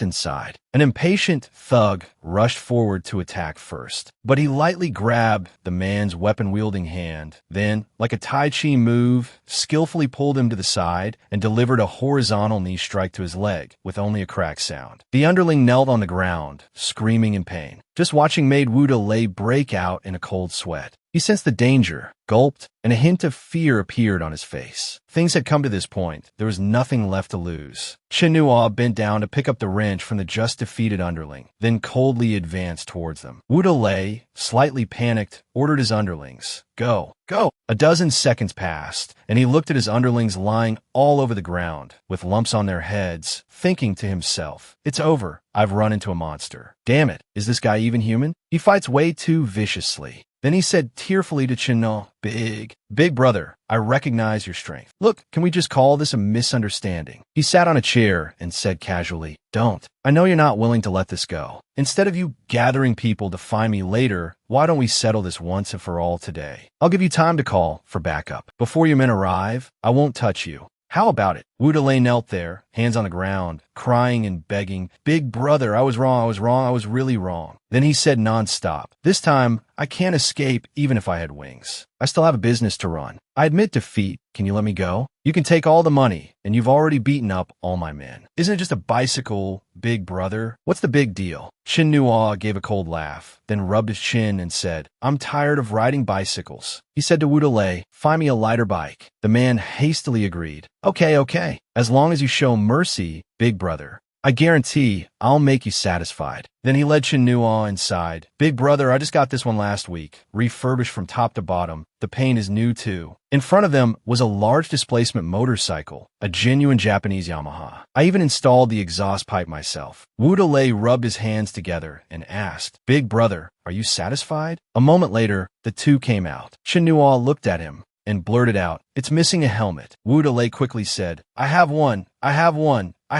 A: inside. An impatient thug rushed forward to attack first, but he lightly grabbed the man's weapon-wielding hand, then, like a Tai Chi move, skillfully pulled him to the side and delivered a horizontal knee strike to his leg, with only a crack sound. The underling knelt on the ground, screaming in pain. Just watching made Wu Delay break out in a cold sweat. He sensed the danger, gulped, and a hint of fear appeared on his face. Things had come to this point. There was nothing left to lose. Chin Nua bent down to pick up the wrench from the just-defeated underling, then coldly advanced towards them. Wu Delay, slightly panicked, ordered his underlings, "Go, go!" A dozen seconds passed, and he looked at his underlings lying all over the ground, with lumps on their heads, thinking to himself, "It's over. I've run into a monster. Damn it, is this guy even human? He fights way too viciously." Then he said tearfully to Chinno, Big brother, I recognize your strength. Look, can we just call this a misunderstanding?" He sat on a chair and said casually, "Don't. I know you're not willing to let this go. Instead of you gathering people to find me later, why don't we settle this once and for all today? I'll give you time to call for backup. Before your men arrive, I won't touch you. How about it? Wu Delay knelt there, hands on the ground, crying and begging, "Big brother, I was wrong, I was really wrong." Then he said nonstop, "This time, I can't escape even if I had wings. I still have a business to run. I admit defeat. Can you let me go? You can take all the money, and you've already beaten up all my men. Isn't it just a bicycle, big brother? What's the big deal?" Chin Nua gave a cold laugh, then rubbed his chin and said, "I'm tired of riding bicycles." He said to Wu Delay, "Find me a lighter bike." The man hastily agreed. Okay. As long as you show mercy, big brother. I guarantee I'll make you satisfied." Then he led Chin Nua inside. "Big brother, I just got this one last week, refurbished from top to bottom. The paint is new too." In front of them was a large displacement motorcycle, a genuine Japanese Yamaha. "I even installed the exhaust pipe myself." Wu Delay rubbed his hands together and asked, "Big brother, are you satisfied?" A moment later, the two came out. Chin Nua looked at him and blurted out, "It's missing a helmet." Wu Delay quickly said, I have one. I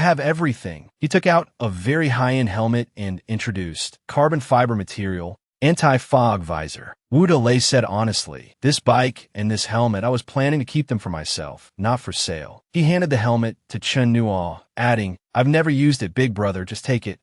A: have everything." He took out a very high-end helmet and introduced carbon fiber material, anti-fog visor. Wu Delay said honestly, "This bike and this helmet, I was planning to keep them for myself, not for sale." He handed the helmet to Chin Nua, adding, "I've never used it, big brother, just take it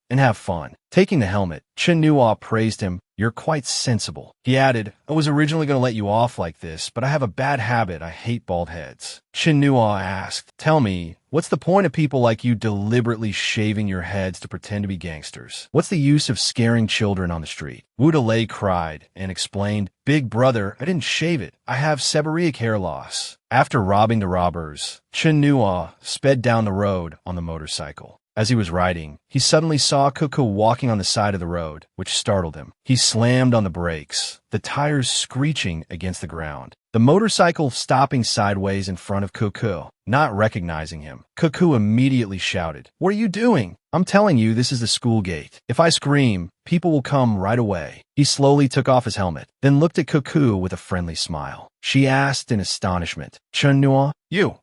A: and have fun." Taking the helmet, Chin Nua praised him. "You're quite sensible." He added, "I was originally going to let you off like this, but I have a bad habit. I hate bald heads." Chin Nua asked, "Tell me, what's the point of people like you deliberately shaving your heads to pretend to be gangsters? What's the use of scaring children on the street?" Wu Delay cried and explained, "Big brother, I didn't shave it. I have seborrheic hair loss." After robbing the robbers, Chin Nua sped down the road on the motorcycle. As he was riding, he suddenly saw Cuckoo walking on the side of the road, which startled him. He slammed on the brakes, the tires screeching against the ground. The motorcycle stopping sideways in front of Cuckoo. Not recognizing him, Cuckoo immediately shouted, "What are you doing? I'm telling you this is the school gate. If I scream, people will come right away." He slowly took off his helmet, then looked at Cuckoo with a friendly smile. She asked in astonishment, "Chin Nua,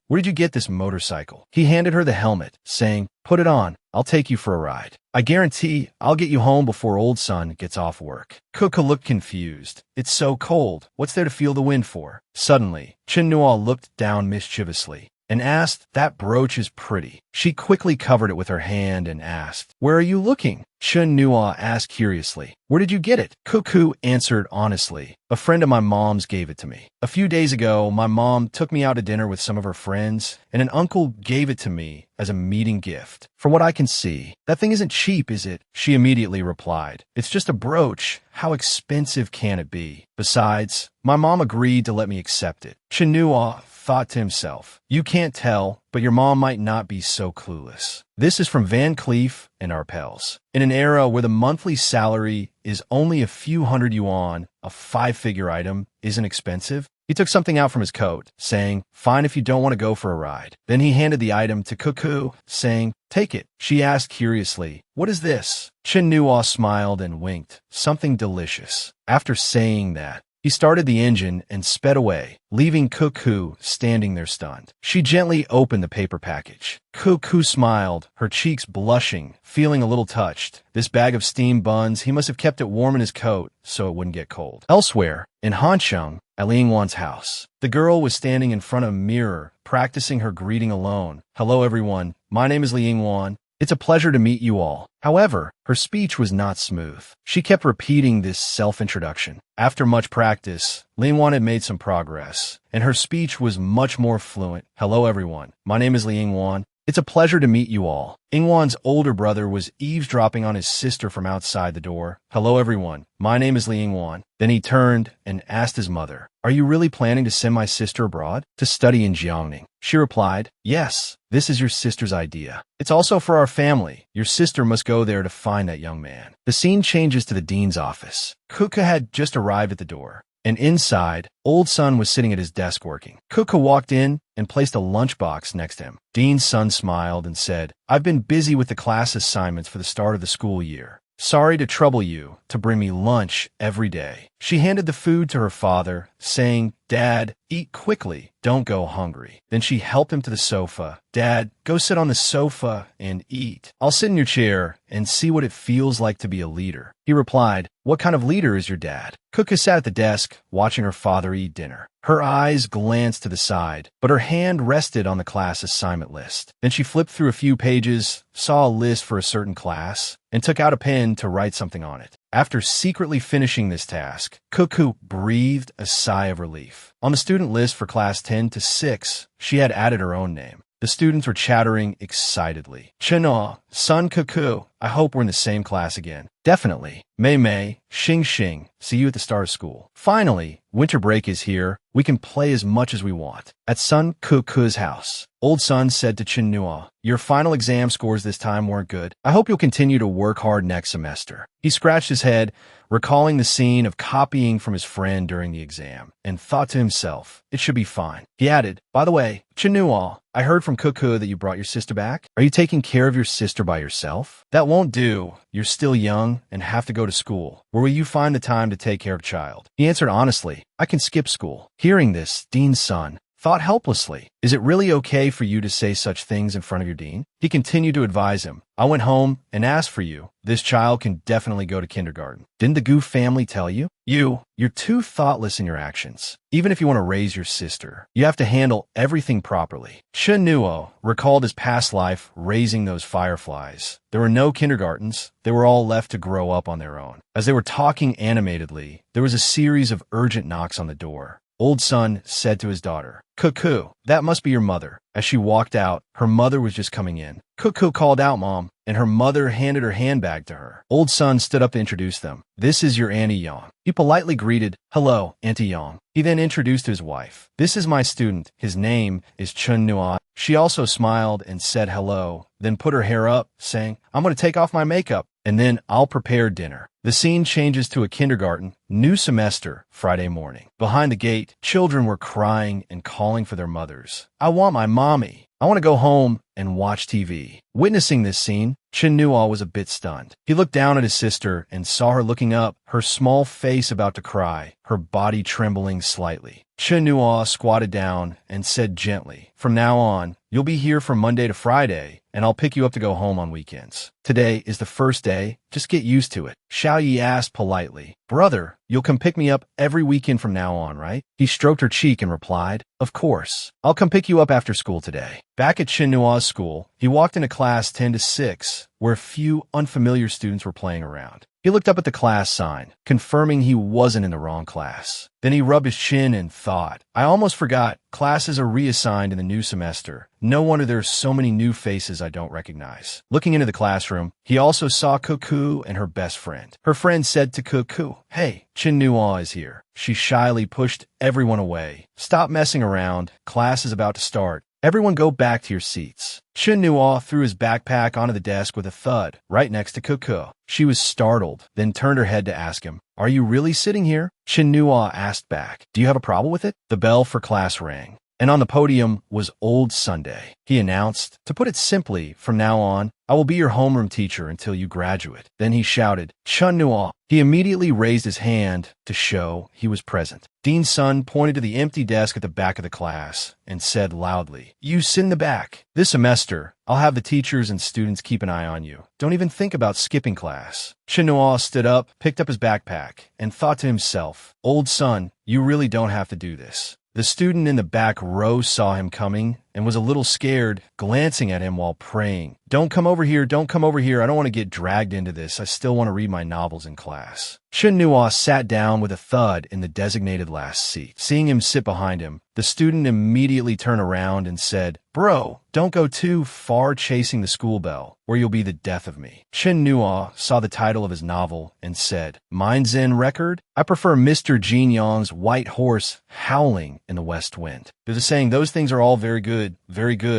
A: where did you get this motorcycle?" He handed her the helmet, saying, "Put it on. I'll take you for a ride. I guarantee I'll get you home before old son gets off work." Cuckoo looked confused. "It's so cold. What's there to feel the wind for?" Suddenly, Chin Nua looked down mischievously and asked, "That brooch is pretty." She quickly covered it with her hand and asked, "Where are you looking?" Chin Nua asked curiously, "Where did you get it?" Cuckoo answered honestly, "A friend of my mom's gave it to me. A few days ago, my mom took me out to dinner with some of her friends, and an uncle gave it to me as a meeting gift. From what I can see, that thing isn't cheap, is it?" She immediately replied, "It's just a brooch. How expensive can it be? Besides, my mom agreed to let me accept it." Chin Nua thought to himself, "You can't tell, but your mom might not be so clueless." This is from Van Cleef and Arpels. In an era where the monthly salary is only a few hundred yuan, a 5-figure item isn't expensive, he took something out from his coat, saying, "Fine if you don't want to go for a ride." Then he handed the item to Cuckoo, saying, "Take it." She asked curiously, "What is this?" Chin Nua smiled and winked, "Something delicious." After saying that, he started the engine and sped away, leaving Cuckoo standing there stunned. She gently opened the paper package. Cuckoo smiled, her cheeks blushing, feeling a little touched. This bag of steamed buns, he must have kept it warm in his coat so it wouldn't get cold. Elsewhere, in Hancheng, at Li Yingwan's house, the girl was standing in front of a mirror, practicing her greeting alone. "Hello everyone, my name is Li Yingwan. It's a pleasure to meet you all." However, her speech was not smooth. She kept repeating this self-introduction. After much practice, Li Yingwan had made some progress, and her speech was much more fluent. "Hello everyone, my name is Li Yingwan. It's a pleasure to meet you all." Yingwan's older brother was eavesdropping on his sister from outside the door. "Hello everyone, my name is Li Yingwan." Then he turned and asked his mother, "Are you really planning to send my sister abroad to study in Jiangning?" She replied, "Yes, this is your sister's idea. It's also for our family. Your sister must go there to find that young man." The scene changes to the dean's office. Cuckoo had just arrived at the door, and inside, old son was sitting at his desk working. Cuckoo walked in and placed a lunchbox next to him. Dean's son smiled and said, "I've been busy with the class assignments for the start of the school year. Sorry to trouble you to bring me lunch every day." She handed the food to her father, saying, "Dad, eat quickly. Don't go hungry." Then she helped him to the sofa. "Dad, go sit on the sofa and eat. I'll sit in your chair and see what it feels like to be a leader." He replied, "What kind of leader is your dad?" Cuckoo sat at the desk, watching her father eat dinner. Her eyes glanced to the side, but her hand rested on the class assignment list. Then she flipped through a few pages, saw a list for a certain class, and took out a pen to write something on it. After secretly finishing this task, Cuckoo breathed a sigh of relief. On the student list for class 10 to 6, she had added her own name. The students were chattering excitedly. "Chino, son Cuckoo, I hope we're in the same class again." "Definitely. Mei Mei, Xing Xing, see you at the start of school." Finally, winter break is here. We can play as much as we want. At Sun Cuckoo's house, old Sun said to Chinua, "Your final exam scores this time weren't good. I hope you'll continue to work hard next semester." He scratched his head, recalling the scene of copying from his friend during the exam, and thought to himself, "It should be fine." He added, "By the way, Chinua, I heard from Cuckoo that you brought your sister back. Are you taking care of your sister by yourself? That won't do. You're still young and have to go to school. Where will you find the time to take care of a child?" He answered honestly, "I can skip school." Hearing this, Dean's son thought helplessly, "Is it really okay for you to say such things in front of your dean?" He continued to advise him, "I went home and asked for you. This child can definitely go to kindergarten. Didn't the Goof family tell you? You're too thoughtless in your actions. Even if you want to raise your sister, you have to handle everything properly." Chinuo recalled his past life raising those fireflies. There were no kindergartens. They were all left to grow up on their own. As they were talking animatedly, there was a series of urgent knocks on the door. Old Son said to his daughter, "Cuckoo, that must be your mother." As she walked out, her mother was just coming in. Cuckoo called out, "Mom," and her mother handed her handbag to her. Old Son stood up to introduce them. "This is your Auntie Yang." He politely greeted, "Hello, Auntie Yang." He then introduced his wife. "This is my student. His name is Chun Nua." She also smiled and said hello, then put her hair up, saying, "I'm going to take off my makeup, and then I'll prepare dinner." The scene changes to a kindergarten, new semester, Friday morning. Behind the gate, children were crying and calling for their mothers. "I want my mommy. I want to go home and watch TV." Witnessing this scene, Chinua was a bit stunned. He looked down at his sister and saw her looking up, her small face about to cry, her body trembling slightly. Chinua squatted down and said gently, "From now on, you'll be here from Monday to Friday, and I'll pick you up to go home on weekends. Today is the first day. Just get used to it." Xiao Yi asked politely, "Brother, you'll come pick me up every weekend from now on, right?" He stroked her cheek and replied, "Of course. I'll come pick you up after school today." Back at Chinua's school, he walked into class 10 to 6, where a few unfamiliar students were playing around. He looked up at the class sign, confirming he wasn't in the wrong class. Then he rubbed his chin and thought, "I almost forgot. Classes are reassigned in the new semester. No wonder there's so many new faces I don't recognize." Looking into the classroom, he also saw Cuckoo and her best friend. Her friend said to Cuckoo, "Hey, Chinua is here." She shyly pushed everyone away. "Stop messing around. Class is about to start. Everyone go back to your seats." Chinua threw his backpack onto the desk with a thud, right next to Cuckoo. She was startled, then turned her head to ask him, "Are you really sitting here?" Chinua asked back, "Do you have a problem with it?" The bell for class rang, and on the podium was Old Sunday. He announced, "To put it simply, from now on, I will be your homeroom teacher until you graduate." Then he shouted, "Chinua." He immediately raised his hand to show he was present. Dean's son pointed to the empty desk at the back of the class and said loudly, "You sit in the back. This semester, I'll have the teachers and students keep an eye on you. Don't even think about skipping class." Chinua stood up, picked up his backpack, and thought to himself, "Old Son, you really don't have to do this." The student in the back row saw him coming and was a little scared, glancing at him while praying, "Don't come over here, don't come over here. I don't want to get dragged into this. I still want to read my novels in class." Chinua sat down with a thud in the designated last seat. Seeing him sit behind him, the student immediately turned around and said, "Bro, don't go too far chasing the school bell, or you'll be the death of me." Chinua saw the title of his novel and said, "Mind's End Record? I prefer Mr. Jin Yang's White Horse Howling in the West Wind." There's a saying, "Those things are all very good,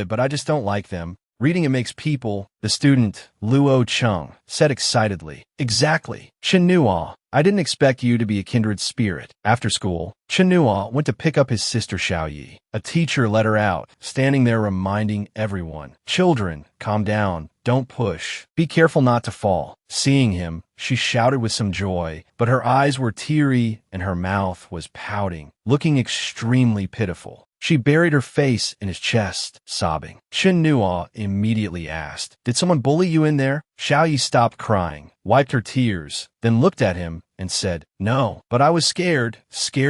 A: but I just don't like them. Reading it makes people," the student, Luo Chung, said excitedly. "Exactly. Chinua, I didn't expect you to be a kindred spirit. After school, Chen Nuo went to pick up his sister Xiao Yi. A teacher let her out, standing there reminding everyone, "Children, calm down. Don't push. Be careful not to fall." Seeing him, she shouted with some joy, but her eyes were teary and her mouth was pouting, looking extremely pitiful. She buried her face in his chest, sobbing. Chen Nuo immediately asked, "Did someone bully you in there?" Xiao Yi stopped crying, wiped her tears, then looked at him and said, "No, but I was scared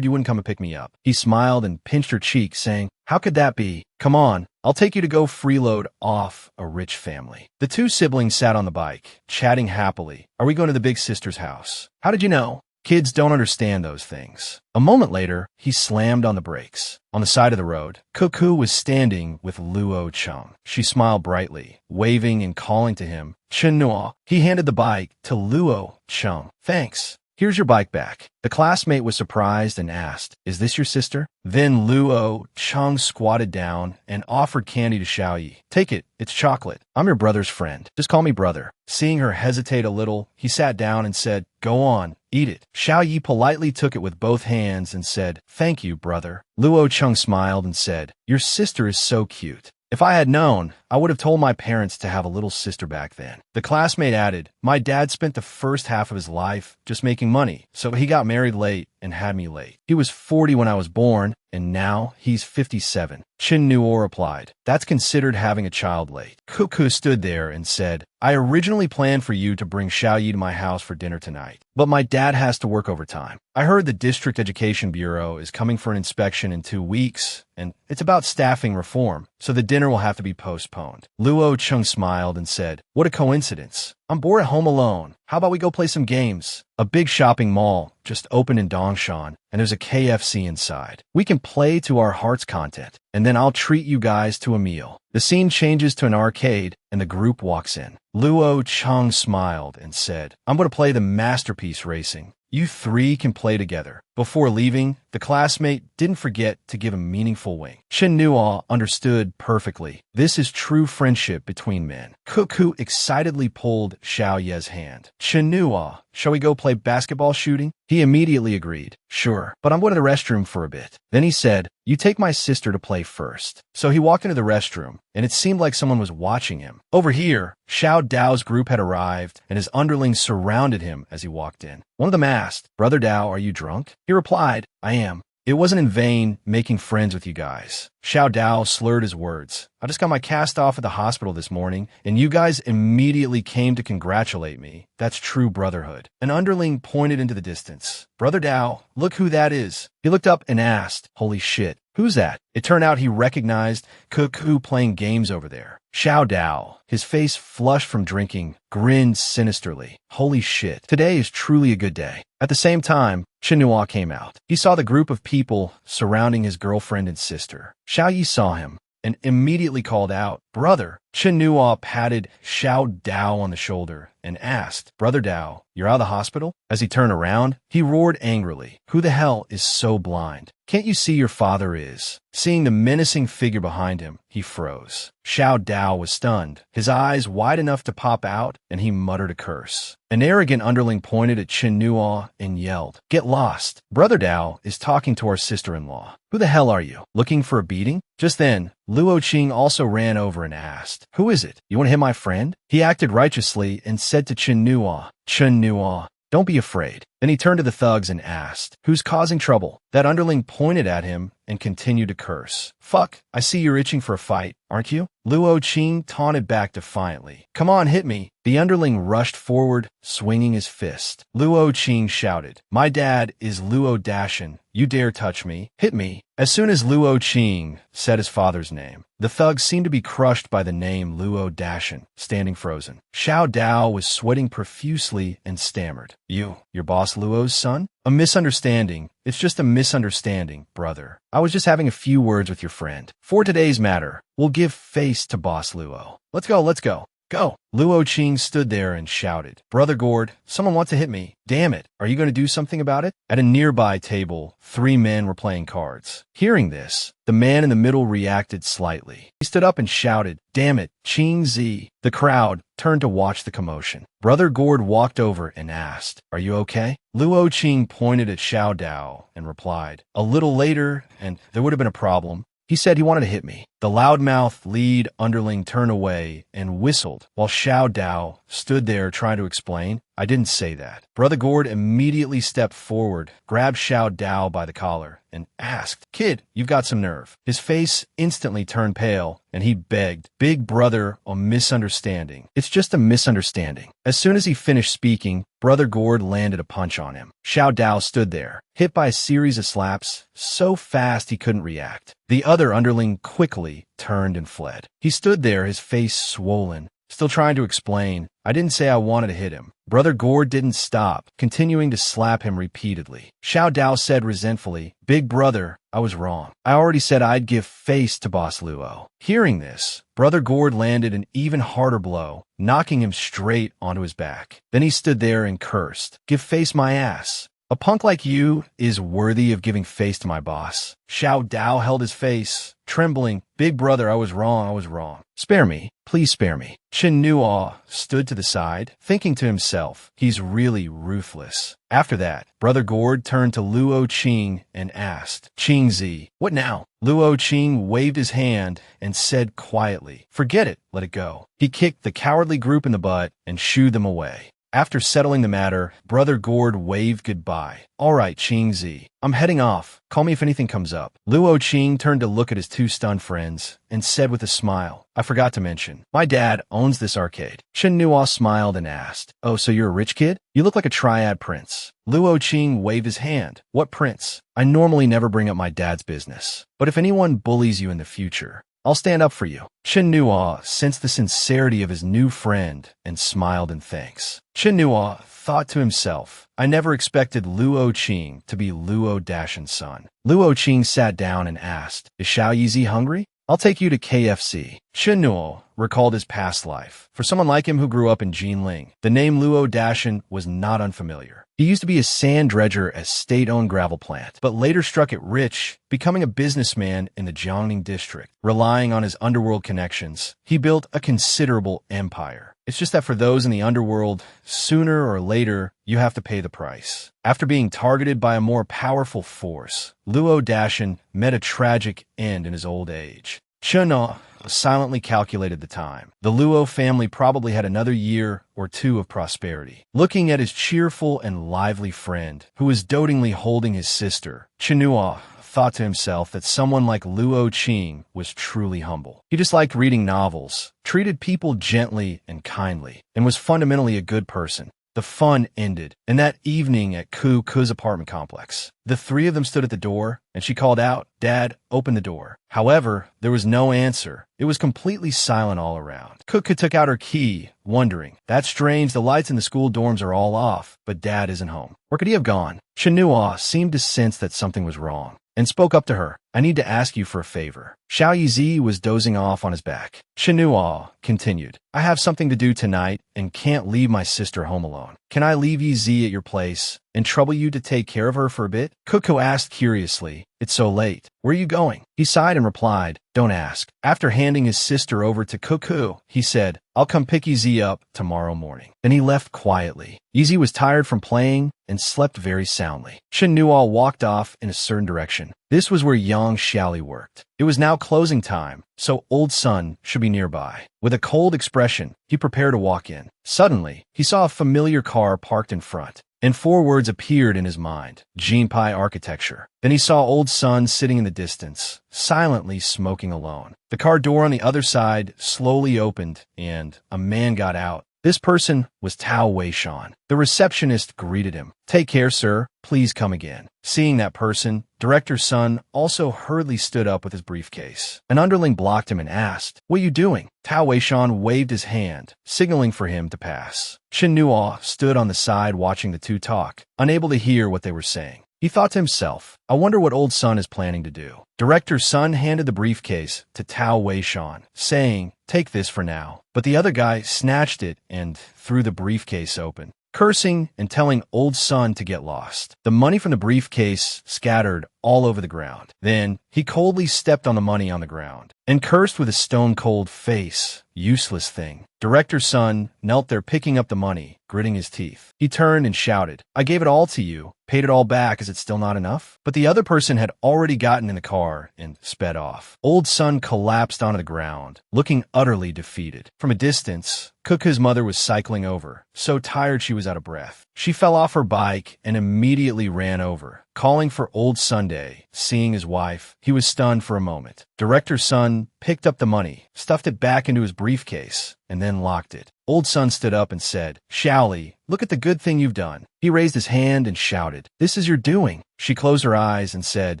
A: you wouldn't come and pick me up." He smiled and pinched her cheek, saying, "How could that be? Come on, I'll take you to go freeload off a rich family." The two siblings sat on the bike, chatting happily. "Are we going to the big sister's house?" "How did you know?" Kids don't understand those things. A moment later, he slammed on the brakes. On the side of the road, Cuckoo was standing with Luo Cheng. She smiled brightly, waving and calling to him, "Chen Nuo." He handed the bike to Luo Cheng. "Thanks. Here's your bike back." The classmate was surprised and asked, "Is this your sister?" Then Luo Cheng squatted down and offered candy to Xiao Yi. "Take it. It's chocolate. I'm your brother's friend. Just call me brother." Seeing her hesitate a little, he sat down and said, "Go on, eat it." Xiao Yi politely took it with both hands and said, "Thank you, brother." Luo Cheng smiled and said, "Your sister is so cute. If I had known, I would have told my parents to have a little sister back then." The classmate added, "My dad spent the first half of his life just making money, so he got married late and had me late. He was 40 when I was born, and now he's 57. Chen Nuo replied, "That's considered having a child late." Cuckoo stood there and said, "I originally planned for you to bring Xiao Yi to my house for dinner tonight, but my dad has to work overtime. I heard the District Education Bureau is coming for an inspection in 2 weeks, and it's about staffing reform, so the dinner will have to be postponed." Luo Cheng smiled and said, "What a coincidence. I'm bored at home alone. How about we go play some games? A big shopping mall just opened in Dongshan, and there's a KFC inside. We can play to our heart's content, and then I'll treat you guys to a meal." The scene changes to an arcade, and the group walks in. Luo Cheng smiled and said, "I'm going to play the masterpiece racing. You three can play together." Before leaving, the classmate didn't forget to give a meaningful wink. Chen Nuo understood perfectly. This is true friendship between men. Cuckoo excitedly pulled Xiao Ye's hand. "Chen Nuo, shall we go play basketball shooting?" He immediately agreed. "Sure, but I'm going to the restroom for a bit." Then he said, "You take my sister to play first." So he walked into the restroom, and it seemed like someone was watching him. Over here, Xiao Dao's group had arrived, and his underlings surrounded him as he walked in. One of them asked, "Brother Dao, are you drunk?" He replied, "I am. It wasn't in vain making friends with you guys." Xiao Dao slurred his words. "I just got my cast off at the hospital this morning, and you guys immediately came to congratulate me. That's true brotherhood." An underling pointed into the distance. "Brother Dao, look who that is." He looked up and asked, "Holy shit, who's that?" It turned out he recognized Cuckoo playing games over there. Xiao Dao, his face flushed from drinking, grinned sinisterly. "Holy shit, today is truly a good day." At the same time, Chen Nuo came out. He saw the group of people surrounding his girlfriend and sister. Xiao Yi saw him and immediately called out, "Brother." Chen Nuo patted Xiao Dao on the shoulder and asked, "Brother Dao, you're out of the hospital?" As he turned around, he roared angrily, "Who the hell is so blind? Can't you see your father is?" Seeing the menacing figure behind him, he froze. Xiao Dao was stunned, his eyes wide enough to pop out, and he muttered a curse. An arrogant underling pointed at Chen Nuo and yelled, "Get lost. Brother Dao is talking to our sister-in-law. Who the hell are you? Looking for a beating?" Just then, Luo Cheng also ran over and asked, "Who is it? You want to hit my friend?" He acted righteously and said to Chen Nuo, "Chen Nuo, don't be afraid." Then he turned to the thugs and asked, "Who's causing trouble?" That underling pointed at him and continued to curse. "Fuck, I see you're itching for a fight, aren't you?" Luo Cheng taunted back defiantly. "Come on, hit me." The underling rushed forward, swinging his fist. Luo Cheng shouted, "My dad is Luo Dashin. You dare touch me? Hit me." As soon as Luo Cheng said his father's name, the thugs seemed to be crushed by the name Luo Dashin, standing frozen. Xiao Dao was sweating profusely and stammered, Your boss Luo's son?" "A misunderstanding. It's just a misunderstanding, brother. I was just having a few words with your friend. For today's matter, we'll give face to Boss Luo. Let's go, let's go." Go. Luo Qing stood there and shouted, Brother Gord, someone wants to hit me. Damn it. Are you going to do something about it? At a nearby table, 3 men were playing cards. Hearing this, the man in the middle reacted slightly. He stood up and shouted, Damn it, Qing Zi. The crowd turned to watch the commotion. Brother Gord walked over and asked, Are you okay? Luo Qing pointed at Xiao Dao and replied, A little later, and there would have been a problem. He said he wanted to hit me. The loudmouth lead underling turned away and whistled while Xiao Dao stood there trying to explain. I didn't say that. Brother Gord immediately stepped forward, grabbed Xiao Dao by the collar, and asked, Kid, you've got some nerve. His face instantly turned pale, and he begged, Big brother, a misunderstanding. It's just a misunderstanding. As soon as he finished speaking, Brother Gord landed a punch on him. Xiao Dao stood there, hit by a series of slaps, so fast he couldn't react. The other underling quickly turned and fled. He stood there, his face swollen, still trying to explain, I didn't say I wanted to hit him. Brother Gord didn't stop, continuing to slap him repeatedly. Xiao Dao said resentfully, Big brother, I was wrong. I already said I'd give face to Boss Luo. Hearing this, Brother Gord landed an even harder blow, knocking him straight onto his back. Then he stood there and cursed, Give face my ass. A punk like you is worthy of giving face to my boss. Xiao Dao held his face, trembling. Big brother, I was wrong. Spare me, please spare me. Chen Nuo stood to the side, thinking to himself, he's really ruthless. After that, Brother Gord turned to Luo Qing and asked, Qing Zi, what now? Luo Qing waved his hand and said quietly, Forget it, let it go. He kicked the cowardly group in the butt and shooed them away. After settling the matter, Brother Gord waved goodbye. All right, Qing Zi, I'm heading off. Call me if anything comes up. Luo Qing turned to look at his 2 stunned friends and said with a smile, I forgot to mention, my dad owns this arcade. Chen Nuo smiled and asked, Oh, so you're a rich kid? You look like a triad prince. Luo Qing waved his hand. What prince? I normally never bring up my dad's business, but if anyone bullies you in the future, I'll stand up for you. Chen Nuo sensed the sincerity of his new friend and smiled in thanks. Chen Nuo thought to himself, I never expected Luo Qing to be Luo Dashan's son. Luo Qing sat down and asked, Is Xiao Yizi hungry? I'll take you to KFC. Chen Nuo recalled his past life. For someone like him who grew up in Jinling, the name Luo Dashan was not unfamiliar. He used to be a sand dredger at state-owned gravel plant, but later struck it rich, becoming a businessman in the Jiangning district. Relying on his underworld connections, he built a considerable empire. It's just that for those in the underworld, sooner or later, you have to pay the price. After being targeted by a more powerful force, Luo Dashan met a tragic end in his old age. Chen Nuo silently calculated the time. The Luo family probably had another year or 2 of prosperity. Looking at his cheerful and lively friend, who was dotingly holding his sister, Chen Nuo thought to himself that someone like Luo Qing was truly humble. He disliked reading novels, treated people gently and kindly, and was fundamentally a good person. The fun ended, and that evening at Ku's apartment complex, the 3 of them stood at the door, and she called out, Dad, open the door. However, there was no answer. It was completely silent all around. Ku took out her key, wondering, That's strange, the lights in the school dorms are all off, but Dad isn't home. Where could he have gone? Chen Nuo seemed to sense that something was wrong, and spoke up to her. I need to ask you for a favor. Xiao Yizi was dozing off on his back. Chen Nuo continued, I have something to do tonight and can't leave my sister home alone. Can I leave Yizi at your place and trouble you to take care of her for a bit? Kuku asked curiously, It's so late. Where are you going? He sighed and replied, Don't ask. After handing his sister over to Kuku, he said, I'll come pick Yizi up tomorrow morning. Then he left quietly. Yizi was tired from playing and slept very soundly. Chen Nuo walked off in a certain direction. This was where Yang Xiaoli worked. It was now closing time, so Old Sun should be nearby. With a cold expression, he prepared to walk in. Suddenly, he saw a familiar car parked in front, and 4 words appeared in his mind, Jinpai architecture. Then he saw Old Sun sitting in the distance, silently smoking alone. The car door on the other side slowly opened, and a man got out. This person was Tao Weishan. The receptionist greeted him. Take care, sir. Please come again. Seeing that person, Director's son also hurriedly stood up with his briefcase. An underling blocked him and asked, What are you doing? Tao Weishan waved his hand, signaling for him to pass. Chen Nuo stood on the side watching the 2 talk, unable to hear what they were saying. He thought to himself, I wonder what old Sun is planning to do. Director Sun handed the briefcase to Tao Weishan, saying, take this for now. But the other guy snatched it and threw the briefcase open, cursing and telling old Sun to get lost. The money from the briefcase scattered all over the ground. Then he coldly stepped on the money on the ground and cursed with a stone-cold face. Useless thing. Director Sun knelt there picking up the money, gritting his teeth. He turned and shouted, I gave it all to you. Paid it all back. Is it still not enough? But the other person had already gotten in the car and sped off. Old Sun collapsed onto the ground, looking utterly defeated. From a distance, Kuku's mother was cycling over, so tired she was out of breath. She fell off her bike and immediately ran over, calling for old Sunday. Seeing his wife, he was stunned for a moment. Director Sun picked up the money, stuffed it back into his briefcase, and then locked it. Old Sun stood up and said, Shaoli, look at the good thing you've done. He raised his hand and shouted, this is your doing. She closed her eyes and said,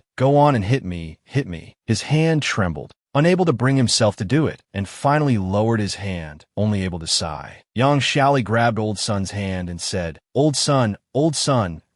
A: go on and hit me, hit me. His hand trembled, unable to bring himself to do it, and finally lowered his hand, only able to sigh. Young Shaoli grabbed Old Sun's hand and said, Old Sun,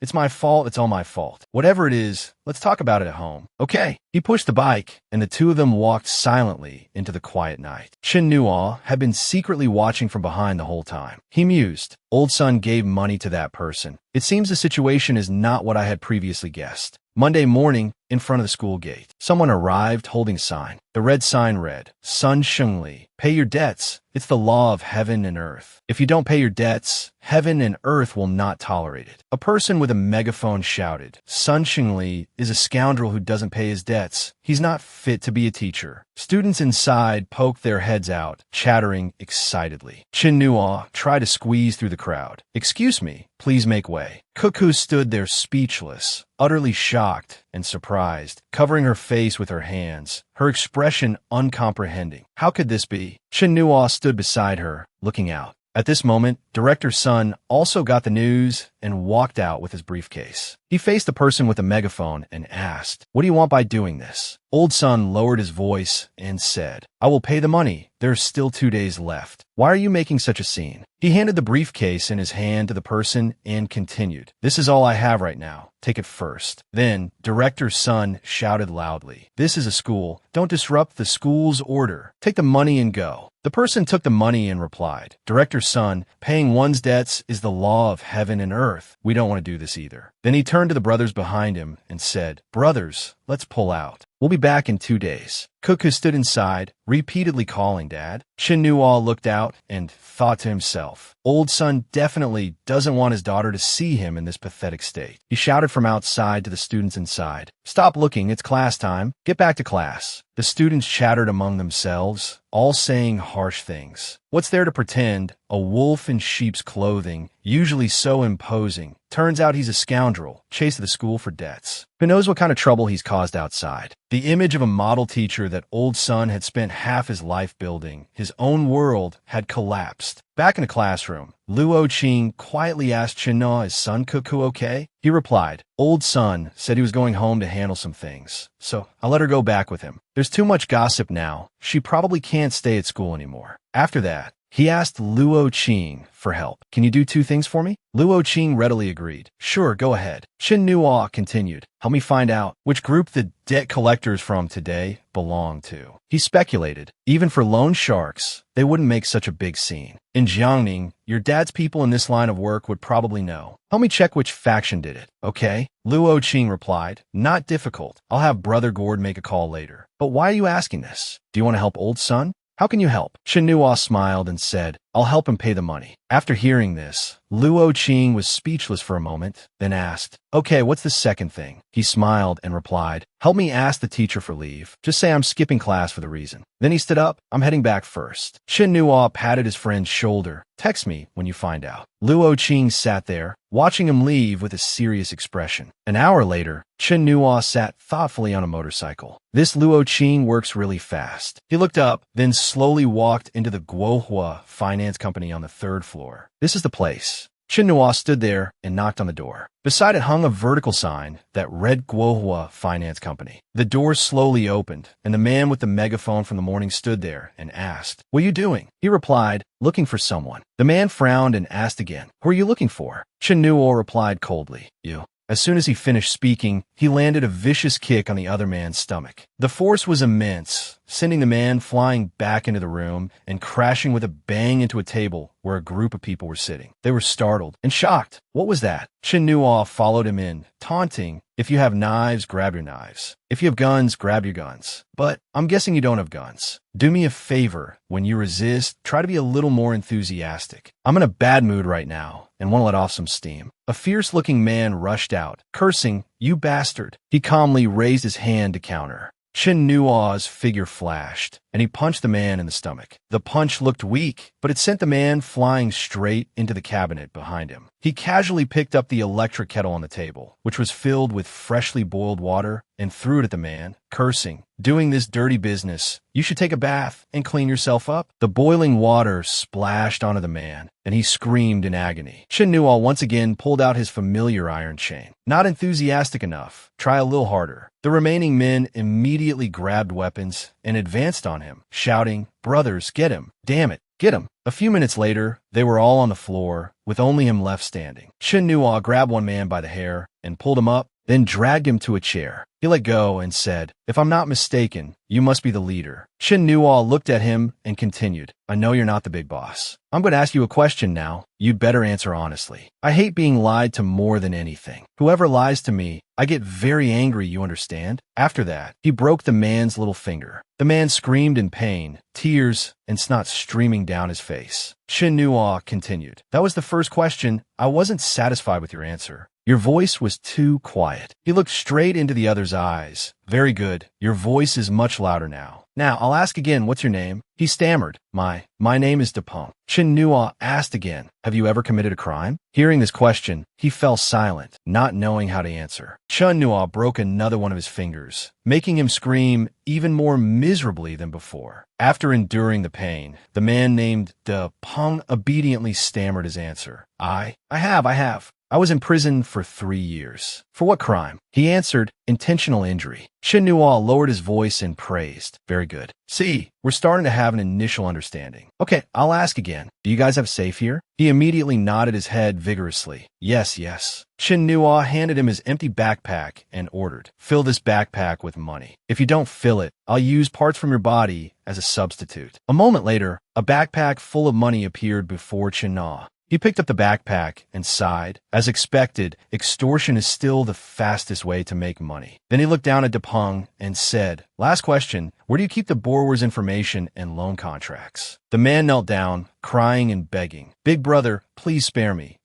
A: it's my fault, it's all my fault. Whatever it is, let's talk about it at home. Okay. He pushed the bike, and the two of them walked silently into the quiet night. Chin Nuo had been secretly watching from behind the whole time. He mused, Old Sun gave money to that person. It seems the situation is not what I had previously guessed. Monday morning, in front of the school gate, someone arrived holding a sign. The red sign read, Sun Shengli, pay your debts. It's the law of heaven and earth. If you don't pay your debts, heaven and earth will not tolerate it. A person with a megaphone shouted, Sun Shengli is a scoundrel who doesn't pay his debts. He's not fit to be a teacher. Students inside poked their heads out, chattering excitedly. Chin Nuo tried to squeeze through the crowd. Excuse me, please make way. Kuku stood there speechless, utterly shocked and surprised, covering her face with her hands, her expression uncomprehending. How could this be? Chin Nuo stood beside her, looking out. At this moment, Director Sun also got the news and walked out with his briefcase. He faced the person with the megaphone and asked, what do you want by doing this? Old Sun lowered his voice and said, I will pay the money. There's still 2 days left. Why are you making such a scene? He handed the briefcase in his hand to the person and continued, this is all I have right now. Take it first. Then, Director Sun shouted loudly, this is a school. Don't disrupt the school's order. Take the money and go. The person took the money and replied, Director Sun, paying one's debts is the law of heaven and earth. We don't want to do this either. Then he turned to the brothers behind him and said, brothers, let's pull out. We'll be back in 2 days. Kuku stood inside, repeatedly calling Dad. Chin Nuo looked out and thought to himself, Old Sun definitely doesn't want his daughter to see him in this pathetic state. He shouted from outside to the students inside, stop looking, it's class time. Get back to class. The students chattered among themselves, all saying harsh things. What's there to pretend? A wolf in sheep's clothing, usually so imposing. Turns out he's a scoundrel, chased to the school for debts. Who knows what kind of trouble he's caused outside? The image of a model teacher that Old Sun had spent half his life building, his own world, had collapsed. Back in the classroom, Luo Qing quietly asked Chinna, is son Kuku okay? He replied, Old Sun said he was going home to handle some things, so I'll let her go back with him. There's too much gossip now. She probably can't stay at school anymore. After that, he asked Luo Qing for help. Can you do 2 things for me? Luo Qing readily agreed. Sure, go ahead. Chin Nuo continued. Help me find out which group the debt collectors from today belong to. He speculated, even for loan sharks, they wouldn't make such a big scene. In Jiangning, your dad's people in this line of work would probably know. Help me check which faction did it, okay? Luo Qing replied, not difficult. I'll have Brother Gord make a call later. But why are you asking this? Do you want to help Old Sun? How can you help? Chin Nuo smiled and said, I'll help him pay the money. After hearing this, Luo Qing was speechless for a moment, then asked, okay, what's the second thing? He smiled and replied, help me ask the teacher for leave. Just say I'm skipping class for the reason. Then he stood up, I'm heading back first. Chin Nuo patted his friend's shoulder. Text me when you find out. Luo Qing sat there, watching him leave with a serious expression. An hour later, Chin Nuo sat thoughtfully on a motorcycle. This Luo Qing works really fast. He looked up, then slowly walked into the Guohua finance company on the 3rd floor. This is the place. Chin Nuo stood there and knocked on the door. Beside it hung a vertical sign that read Guohua Finance Company. The door slowly opened, and the man with the megaphone from the morning stood there and asked, what are you doing? He replied, looking for someone. The man frowned and asked again, who are you looking for? Chin Nuo replied coldly, you. As soon as he finished speaking, he landed a vicious kick on the other man's stomach. The force was immense, sending the man flying back into the room and crashing with a bang into a table where a group of people were sitting. They were startled and shocked. What was that? Chen Nuo followed him in, taunting, "If you have knives, grab your knives. If you have guns, grab your guns. But I'm guessing you don't have guns. Do me a favor. When you resist, try to be a little more enthusiastic. I'm in a bad mood right now and want to let off some steam." A fierce-looking man rushed out, cursing, "You bastard." He calmly raised his hand to counter. Chen Nuo's figure flashed, and he punched the man in the stomach. The punch looked weak, but it sent the man flying straight into the cabinet behind him. He casually picked up the electric kettle on the table, which was filled with freshly boiled water, and threw it at the man, cursing, "Doing this dirty business. You should take a bath and clean yourself up." The boiling water splashed onto the man, and he screamed in agony. Chen Nuo once again pulled out his familiar iron chain. "Not enthusiastic enough. Try a little harder." The remaining men immediately grabbed weapons and advanced on him, shouting, "Brothers, get him! Damn it, get him!" A few minutes later, they were all on the floor, with only him left standing. Chen Nuo grabbed one man by the hair and pulled him up, then dragged him to a chair. He let go and said, "If I'm not mistaken, you must be the leader." Chen Nuo looked at him and continued, "I know you're not the big boss. I'm going to ask you a question now. You'd better answer honestly. I hate being lied to more than anything. Whoever lies to me, I get very angry, you understand?" After that, he broke the man's little finger. The man screamed in pain, tears and snot streaming down his face. Chen Nuo continued, "That was the first question. I wasn't satisfied with your answer. Your voice was too quiet." He looked straight into the other's eyes. "Very good. Your voice is much louder now. Now, I'll ask again, what's your name?" He stammered, My name is Depong." Chen Nuo asked again, "Have you ever committed a crime?" Hearing this question, he fell silent, not knowing how to answer. Chen Nuo broke another one of his fingers, making him scream even more miserably than before. After enduring the pain, the man named Depong obediently stammered his answer. I have. I was in prison for 3 years." "For what crime?" He answered, "Intentional injury." Chen Nuo lowered his voice and praised. "Very good. See, we're starting to have an initial understanding. Okay, I'll ask again. Do you guys have a safe here?" He immediately nodded his head vigorously. Yes. Chen Nuo handed him his empty backpack and ordered, "Fill this backpack with money. If you don't fill it, I'll use parts from your body as a substitute." A moment later, a backpack full of money appeared before Chen Nuo. He picked up the backpack and sighed. As expected, extortion is still the fastest way to make money. Then he looked down at Depong and said, "Last question, where do you keep the borrower's information and loan contracts?" The man knelt down, crying and begging, "Big brother, please spare me.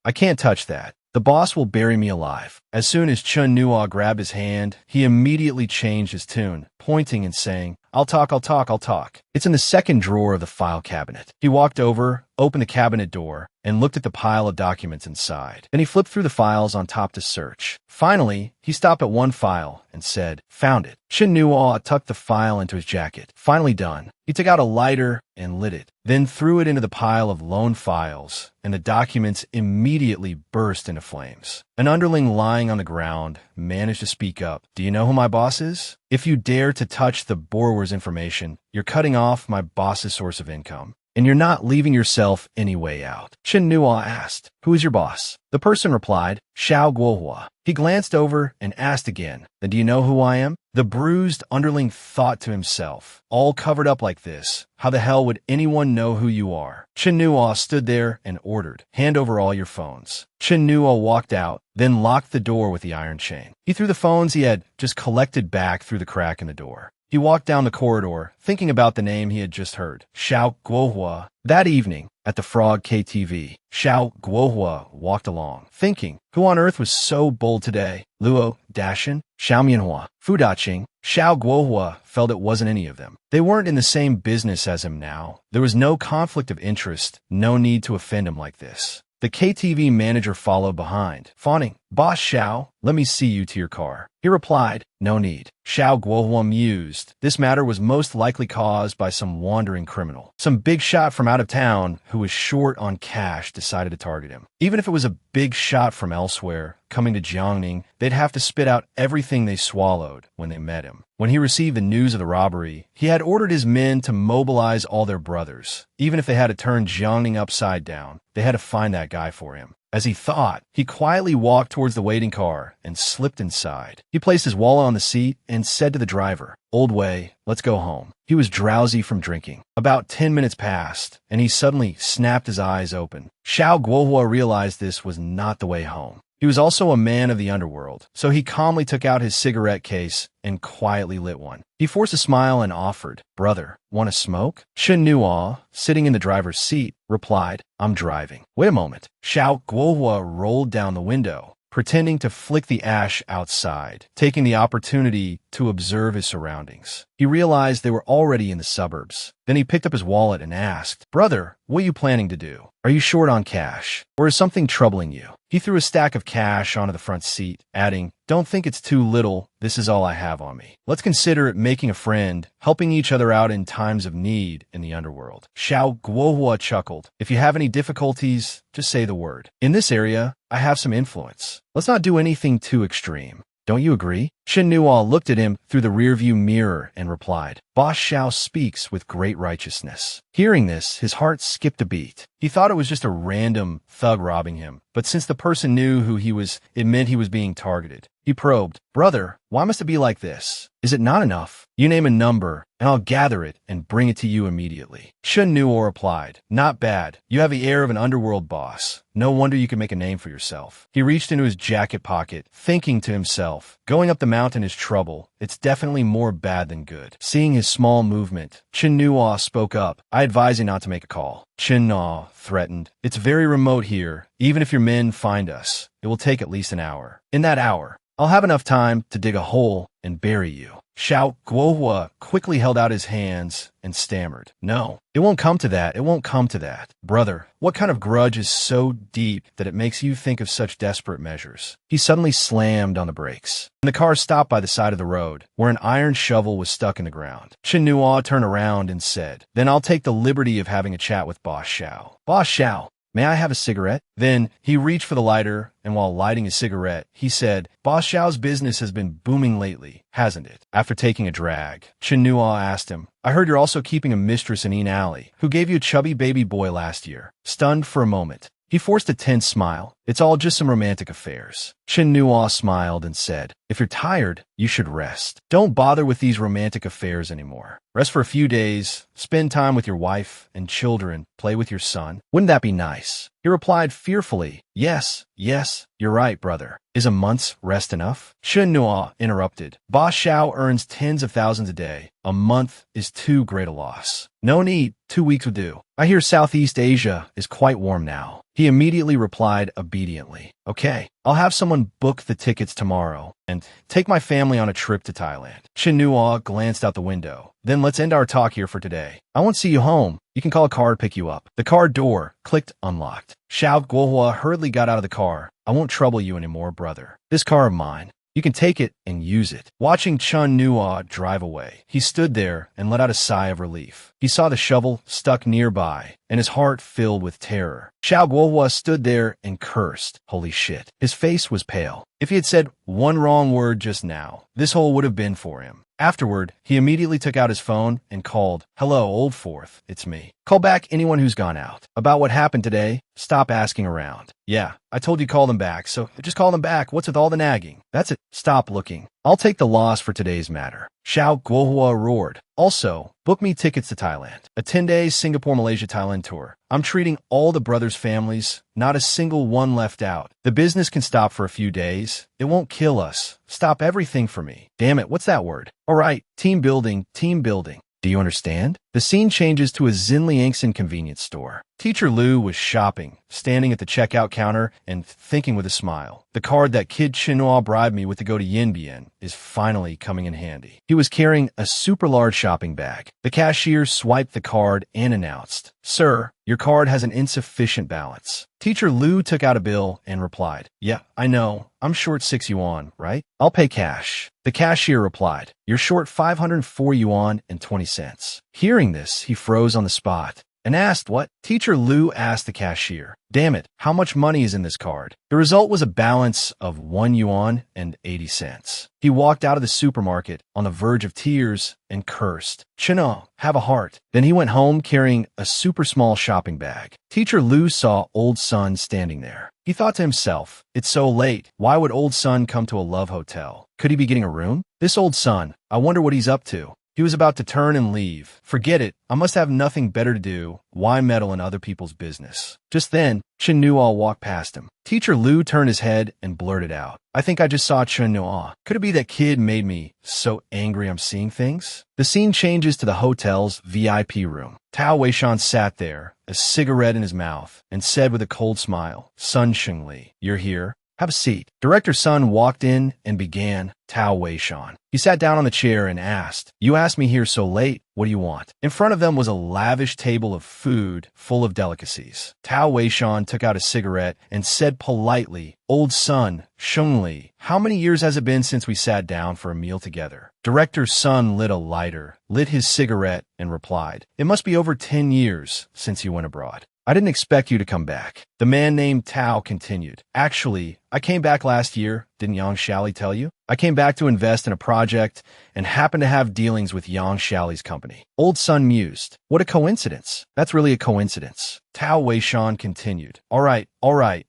A: I can't touch that. The boss will bury me alive." As soon as Chen Nuo grabbed his hand, he immediately changed his tune, pointing and saying, I'll talk. It's in the second drawer of the file cabinet." He walked over, opened the cabinet door, and looked at the pile of documents inside. Then he flipped through the files on top to search. Finally, he stopped at one file and said, "Found it." Chen Nuo tucked the file into his jacket. Finally done, he took out a lighter and lit it, then threw it into the pile of loan files, and the documents immediately burst into flames. An underling lying on the ground managed to speak up. "Do you know who my boss is? If you dare to touch the borrower's information, you're cutting off my boss's source of income, and you're not leaving yourself any way out." Chen Nuo asked, "Who is your boss?" The person replied, "Xiao Guohua." He glanced over and asked again, "Then do you know who I am?" The bruised underling thought to himself, "All covered up like this, how the hell would anyone know who you are?" Chen Nuo stood there and ordered, "Hand over all your phones." Chen Nuo walked out, then locked the door with the iron chain. He threw the phones he had just collected back through the crack in the door. He walked down the corridor, thinking about the name he had just heard, Xiao Guohua. That evening, at the Frog KTV, Xiao Guohua walked along, thinking, who on earth was so bold today? Luo, Dashin, Xiao Manhwa, Fu Daqing. Xiao Guohua felt it wasn't any of them. They weren't in the same business as him now. There was no conflict of interest, no need to offend him like this. The KTV manager followed behind, fawning, "Boss Xiao, let me see you to your car." He replied, "No need." Xiao Guohua mused. This matter was most likely caused by some wandering criminal. Some big shot from out of town who was short on cash decided to target him. Even if it was a big shot from elsewhere, coming to Jiangning, they'd have to spit out everything they swallowed when they met him. When he received the news of the robbery, he had ordered his men to mobilize all their brothers. Even if they had to turn Jiangning upside down, they had to find that guy for him. As he thought, he quietly walked towards the waiting car and slipped inside. He placed his wallet on the seat and said to the driver, "Old way, let's go home." He was drowsy from drinking. About 10 minutes passed, and he suddenly snapped his eyes open. Xiao Guohua realized this was not the way home. He was also a man of the underworld, so he calmly took out his cigarette case and quietly lit one. He forced a smile and offered, "Brother, want a smoke?" Shen Nuo, sitting in the driver's seat, replied, "I'm driving." "Wait a moment." Xiao Guohua rolled down the window, pretending to flick the ash outside, taking the opportunity to observe his surroundings. He realized they were already in the suburbs. Then he picked up his wallet and asked, "Brother, what are you planning to do? Are you short on cash? Or is something troubling you?" He threw a stack of cash onto the front seat, adding, "Don't think it's too little. This is all I have on me. Let's consider it making a friend, helping each other out in times of need in the underworld." Xiao Guohua chuckled. "If you have any difficulties, just say the word. In this area, I have some influence. Let's not do anything too extreme. Don't you agree?" Shen Nuo looked at him through the rearview mirror and replied, "Boss Xiao speaks with great righteousness." Hearing this, his heart skipped a beat. He thought it was just a random thug robbing him, but since the person knew who he was, it meant he was being targeted. He probed, "Brother, why must it be like this? Is it not enough? You name a number, and I'll gather it and bring it to you immediately." Shen Nuo replied, "Not bad. You have the air of an underworld boss. No wonder you can make a name for yourself." He reached into his jacket pocket, thinking to himself, going up the mountain is trouble. It's definitely more bad than good. Seeing his small movement, Chen Nuo spoke up. "I advise you not to make a call." Chen Nuo threatened, "It's very remote here. Even if your men find us, it will take at least an hour. In that hour, I'll have enough time to dig a hole and bury you." Xiao Guohua quickly held out his hands and stammered, "No, it won't come to that. It won't come to that. Brother, what kind of grudge is so deep that it makes you think of such desperate measures?" He suddenly slammed on the brakes, and the car stopped by the side of the road, where an iron shovel was stuck in the ground. Chen Nuo turned around and said, "Then I'll take the liberty of having a chat with Boss Xiao." "Boss Xiao, may I have a cigarette?" Then he reached for the lighter, and while lighting his cigarette, he said, "Boss Xiao's business has been booming lately, hasn't it?" After taking a drag, Chen Nuo asked him, "I heard you're also keeping a mistress in Een Alley, who gave you a chubby baby boy last year." Stunned for a moment, he forced a tense smile. "It's all just some romantic affairs." Chen Nuo smiled and said, "If you're tired, you should rest. Don't bother with these romantic affairs anymore. Rest for a few days, spend time with your wife and children, play with your son. Wouldn't that be nice?" He replied fearfully, Yes, you're right, brother. Is a month's rest enough?" Chen Nuo interrupted. "Boss Xiao earns tens of thousands a day. A month is too great a loss. No need, 2 weeks would do. I hear Southeast Asia is quite warm now." He immediately replied obediently, "Okay, I'll have someone book the tickets tomorrow and take my family on a trip to Thailand." Chen Nuo glanced out the window. "Then let's end our talk here for today. I won't see you home. You can call a car to pick you up." The car door clicked unlocked. Xiao Guohua hurriedly got out of the car. "I won't trouble you anymore, brother. This car of mine. You can take it and use it." Watching Chen Nuo drive away, he stood there and let out a sigh of relief. He saw the shovel stuck nearby, and his heart filled with terror. Xiao Guohua stood there and cursed. Holy shit. His face was pale. If he had said one wrong word just now, this hole would have been for him. Afterward, he immediately took out his phone and called, "Hello, Old Fourth, it's me. Call back anyone who's gone out. About what happened today, stop asking around." "Yeah, I told you call them back, so just call them back. What's with all the nagging?" "That's it. Stop looking. I'll take the loss for today's matter." Xiao Guohua roared. "Also, book me tickets to Thailand. A 10-day Singapore, Malaysia, Thailand tour. I'm treating all the brothers' families, not a single one left out. The business can stop for a few days. It won't kill us. Stop everything for me. Damn it, what's that word? All right, team building, team building. Do you understand?" The scene changes to a Xinliangson convenience store. Teacher Lu was shopping, standing at the checkout counter and thinking with a smile. The card that Kid Chinua bribed me with to go to Yinbian is finally coming in handy. He was carrying a super large shopping bag. The cashier swiped the card and announced, "Sir, your card has an insufficient balance." Teacher Lu took out a bill and replied, "Yeah, I know. I'm short 6 yuan, right? I'll pay cash." The cashier replied, "You're short 504 yuan and 20 cents. Hearing this, he froze on the spot. and asked what? Teacher Lu asked the cashier. Damn it, how much money is in this card? The result was a balance of 1 yuan and 80 cents. He walked out of the supermarket on the verge of tears and cursed. Chino, have a heart. Then he went home carrying a super small shopping bag. Teacher Lu saw old son standing there. He thought to himself, it's so late. Why would old son come to a love hotel? Could he be getting a room? This old son, I wonder what he's up to. He was about to turn and leave. Forget it. I must have nothing better to do. Why meddle in other people's business? Just then, Chen Nuo walked past him. Teacher Lu turned his head and blurted out, I think I just saw Chen Nuo. Could it be that kid made me so angry I'm seeing things? The scene changes to the hotel's VIP room. Tao Weishan sat there, a cigarette in his mouth, and said with a cold smile, Sun Xingli, you're here? Have a seat. Director Sun walked in and began, Tao Weishan. He sat down on the chair and asked, you asked me here so late, what do you want? In front of them was a lavish table of food full of delicacies. Tao Weishan took out a cigarette and said politely, old son, Shengli, how many years has it been since we sat down for a meal together? Director Sun lit a lighter, lit his cigarette, and replied, it must be over 10 years since you went abroad. I didn't expect you to come back. The man named Tao continued. Actually, I came back last year. Didn't Yang Shali tell you? I came back to invest in a project and happened to have dealings with Yang Shali's company. Old son mused. What a coincidence. That's really a coincidence. Tao Weishan continued. All right.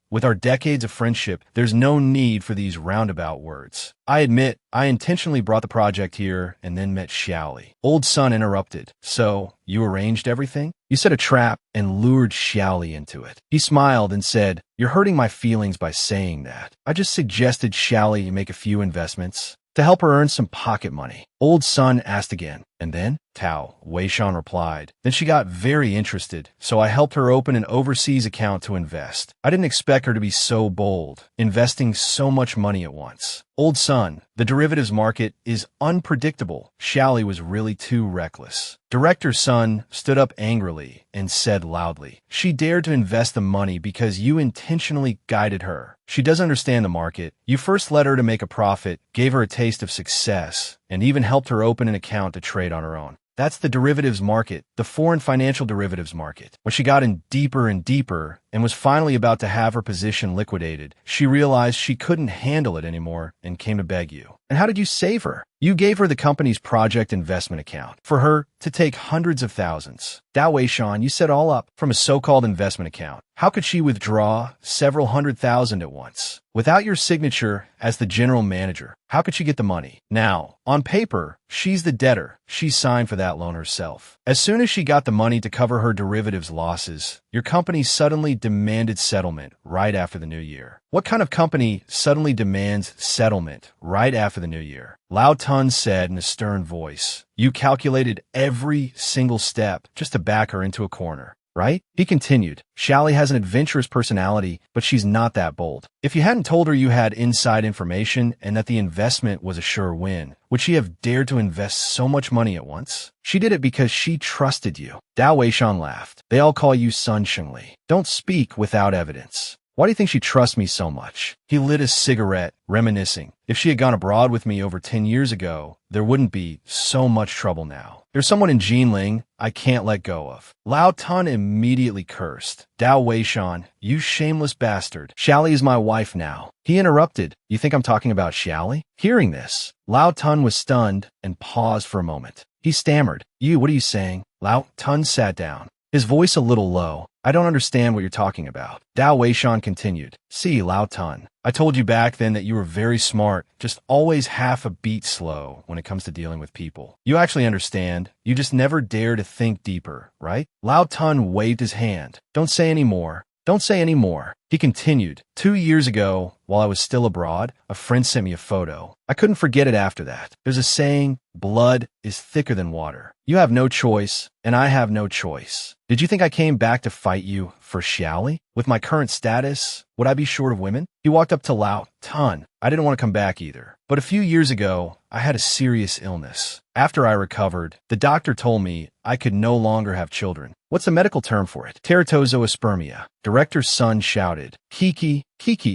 A: With our decades of friendship, there's no need for these roundabout words. I admit, I intentionally brought the project here and then met Xiaoli. Old son interrupted. So, you arranged everything? You set a trap and lured Xiaoli into it. He smiled and said, you're hurting my feelings by saying that. I just suggested Xiaoli make a few investments to help her earn some pocket money. Old son asked again, and then? Tao Weishan replied. Then she got very interested, so I helped her open an overseas account to invest. I didn't expect her to be so bold, investing so much money at once. Old son, the derivatives market is unpredictable. Xiaoli was really too reckless. Director Sun stood up angrily and said loudly, she dared to invest the money because you intentionally guided her. She doesn't understand the market. You first led her to make a profit, gave her a taste of success, and even helped her open an account to trade on her own. That's the derivatives market, the foreign financial derivatives market. When she got in deeper and deeper and was finally about to have her position liquidated, she realized she couldn't handle it anymore and came to beg you. And how did you save her? You gave her the company's project investment account for her to take hundreds of thousands. Tao Weishan, you set all up from a so-called investment account. How could she withdraw several hundred thousand at once? Without your signature as the general manager, how could she get the money? Now, on paper, she's the debtor. She signed for that loan herself. As soon as she got the money to cover her derivatives losses, your company suddenly demanded settlement right after the new year. What kind of company suddenly demands settlement right after the new year? Lao Tun said in a stern voice, you calculated every single step just to back her into a corner. Right? He continued, Xiaoli has an adventurous personality, but she's not that bold. If you hadn't told her you had inside information and that the investment was a sure win, would she have dared to invest so much money at once? She did it because she trusted you. Tao Weishan laughed. They all call you Sun Xingli. Don't speak without evidence. Why do you think she trusts me so much? He lit a cigarette, reminiscing. If she had gone abroad with me over 10 years ago, there wouldn't be so much trouble now. There's someone in Jinling I can't let go of. Lao Tun immediately cursed. Tao Weishan, you shameless bastard. Xiaoli is my wife now. He interrupted. You think I'm talking about Xiaoli? Hearing this, Lao Tun was stunned and paused for a moment. He stammered. What are you saying? Lao Tun sat down, his voice a little low. I don't understand what you're talking about. Tao Weishan continued. See, Lao Tun, I told you back then that you were very smart, just always half a beat slow when it comes to dealing with people. You actually understand. You just never dare to think deeper, right? Lao Tun waved his hand. Don't say any more. Don't say any more. He continued. 2 years ago, while I was still abroad, a friend sent me a photo. I couldn't forget it after that. There's a saying, blood is thicker than water. You have no choice, and I have no choice. Did you think I came back to fight you for Xiaoli? With my current status, would I be short of women? He walked up to Lao Tun. I didn't want to come back either. But a few years ago, I had a serious illness. After I recovered, the doctor told me I could no longer have children. What's the medical term for it? Teratozoospermia. Director's son shouted, Kiki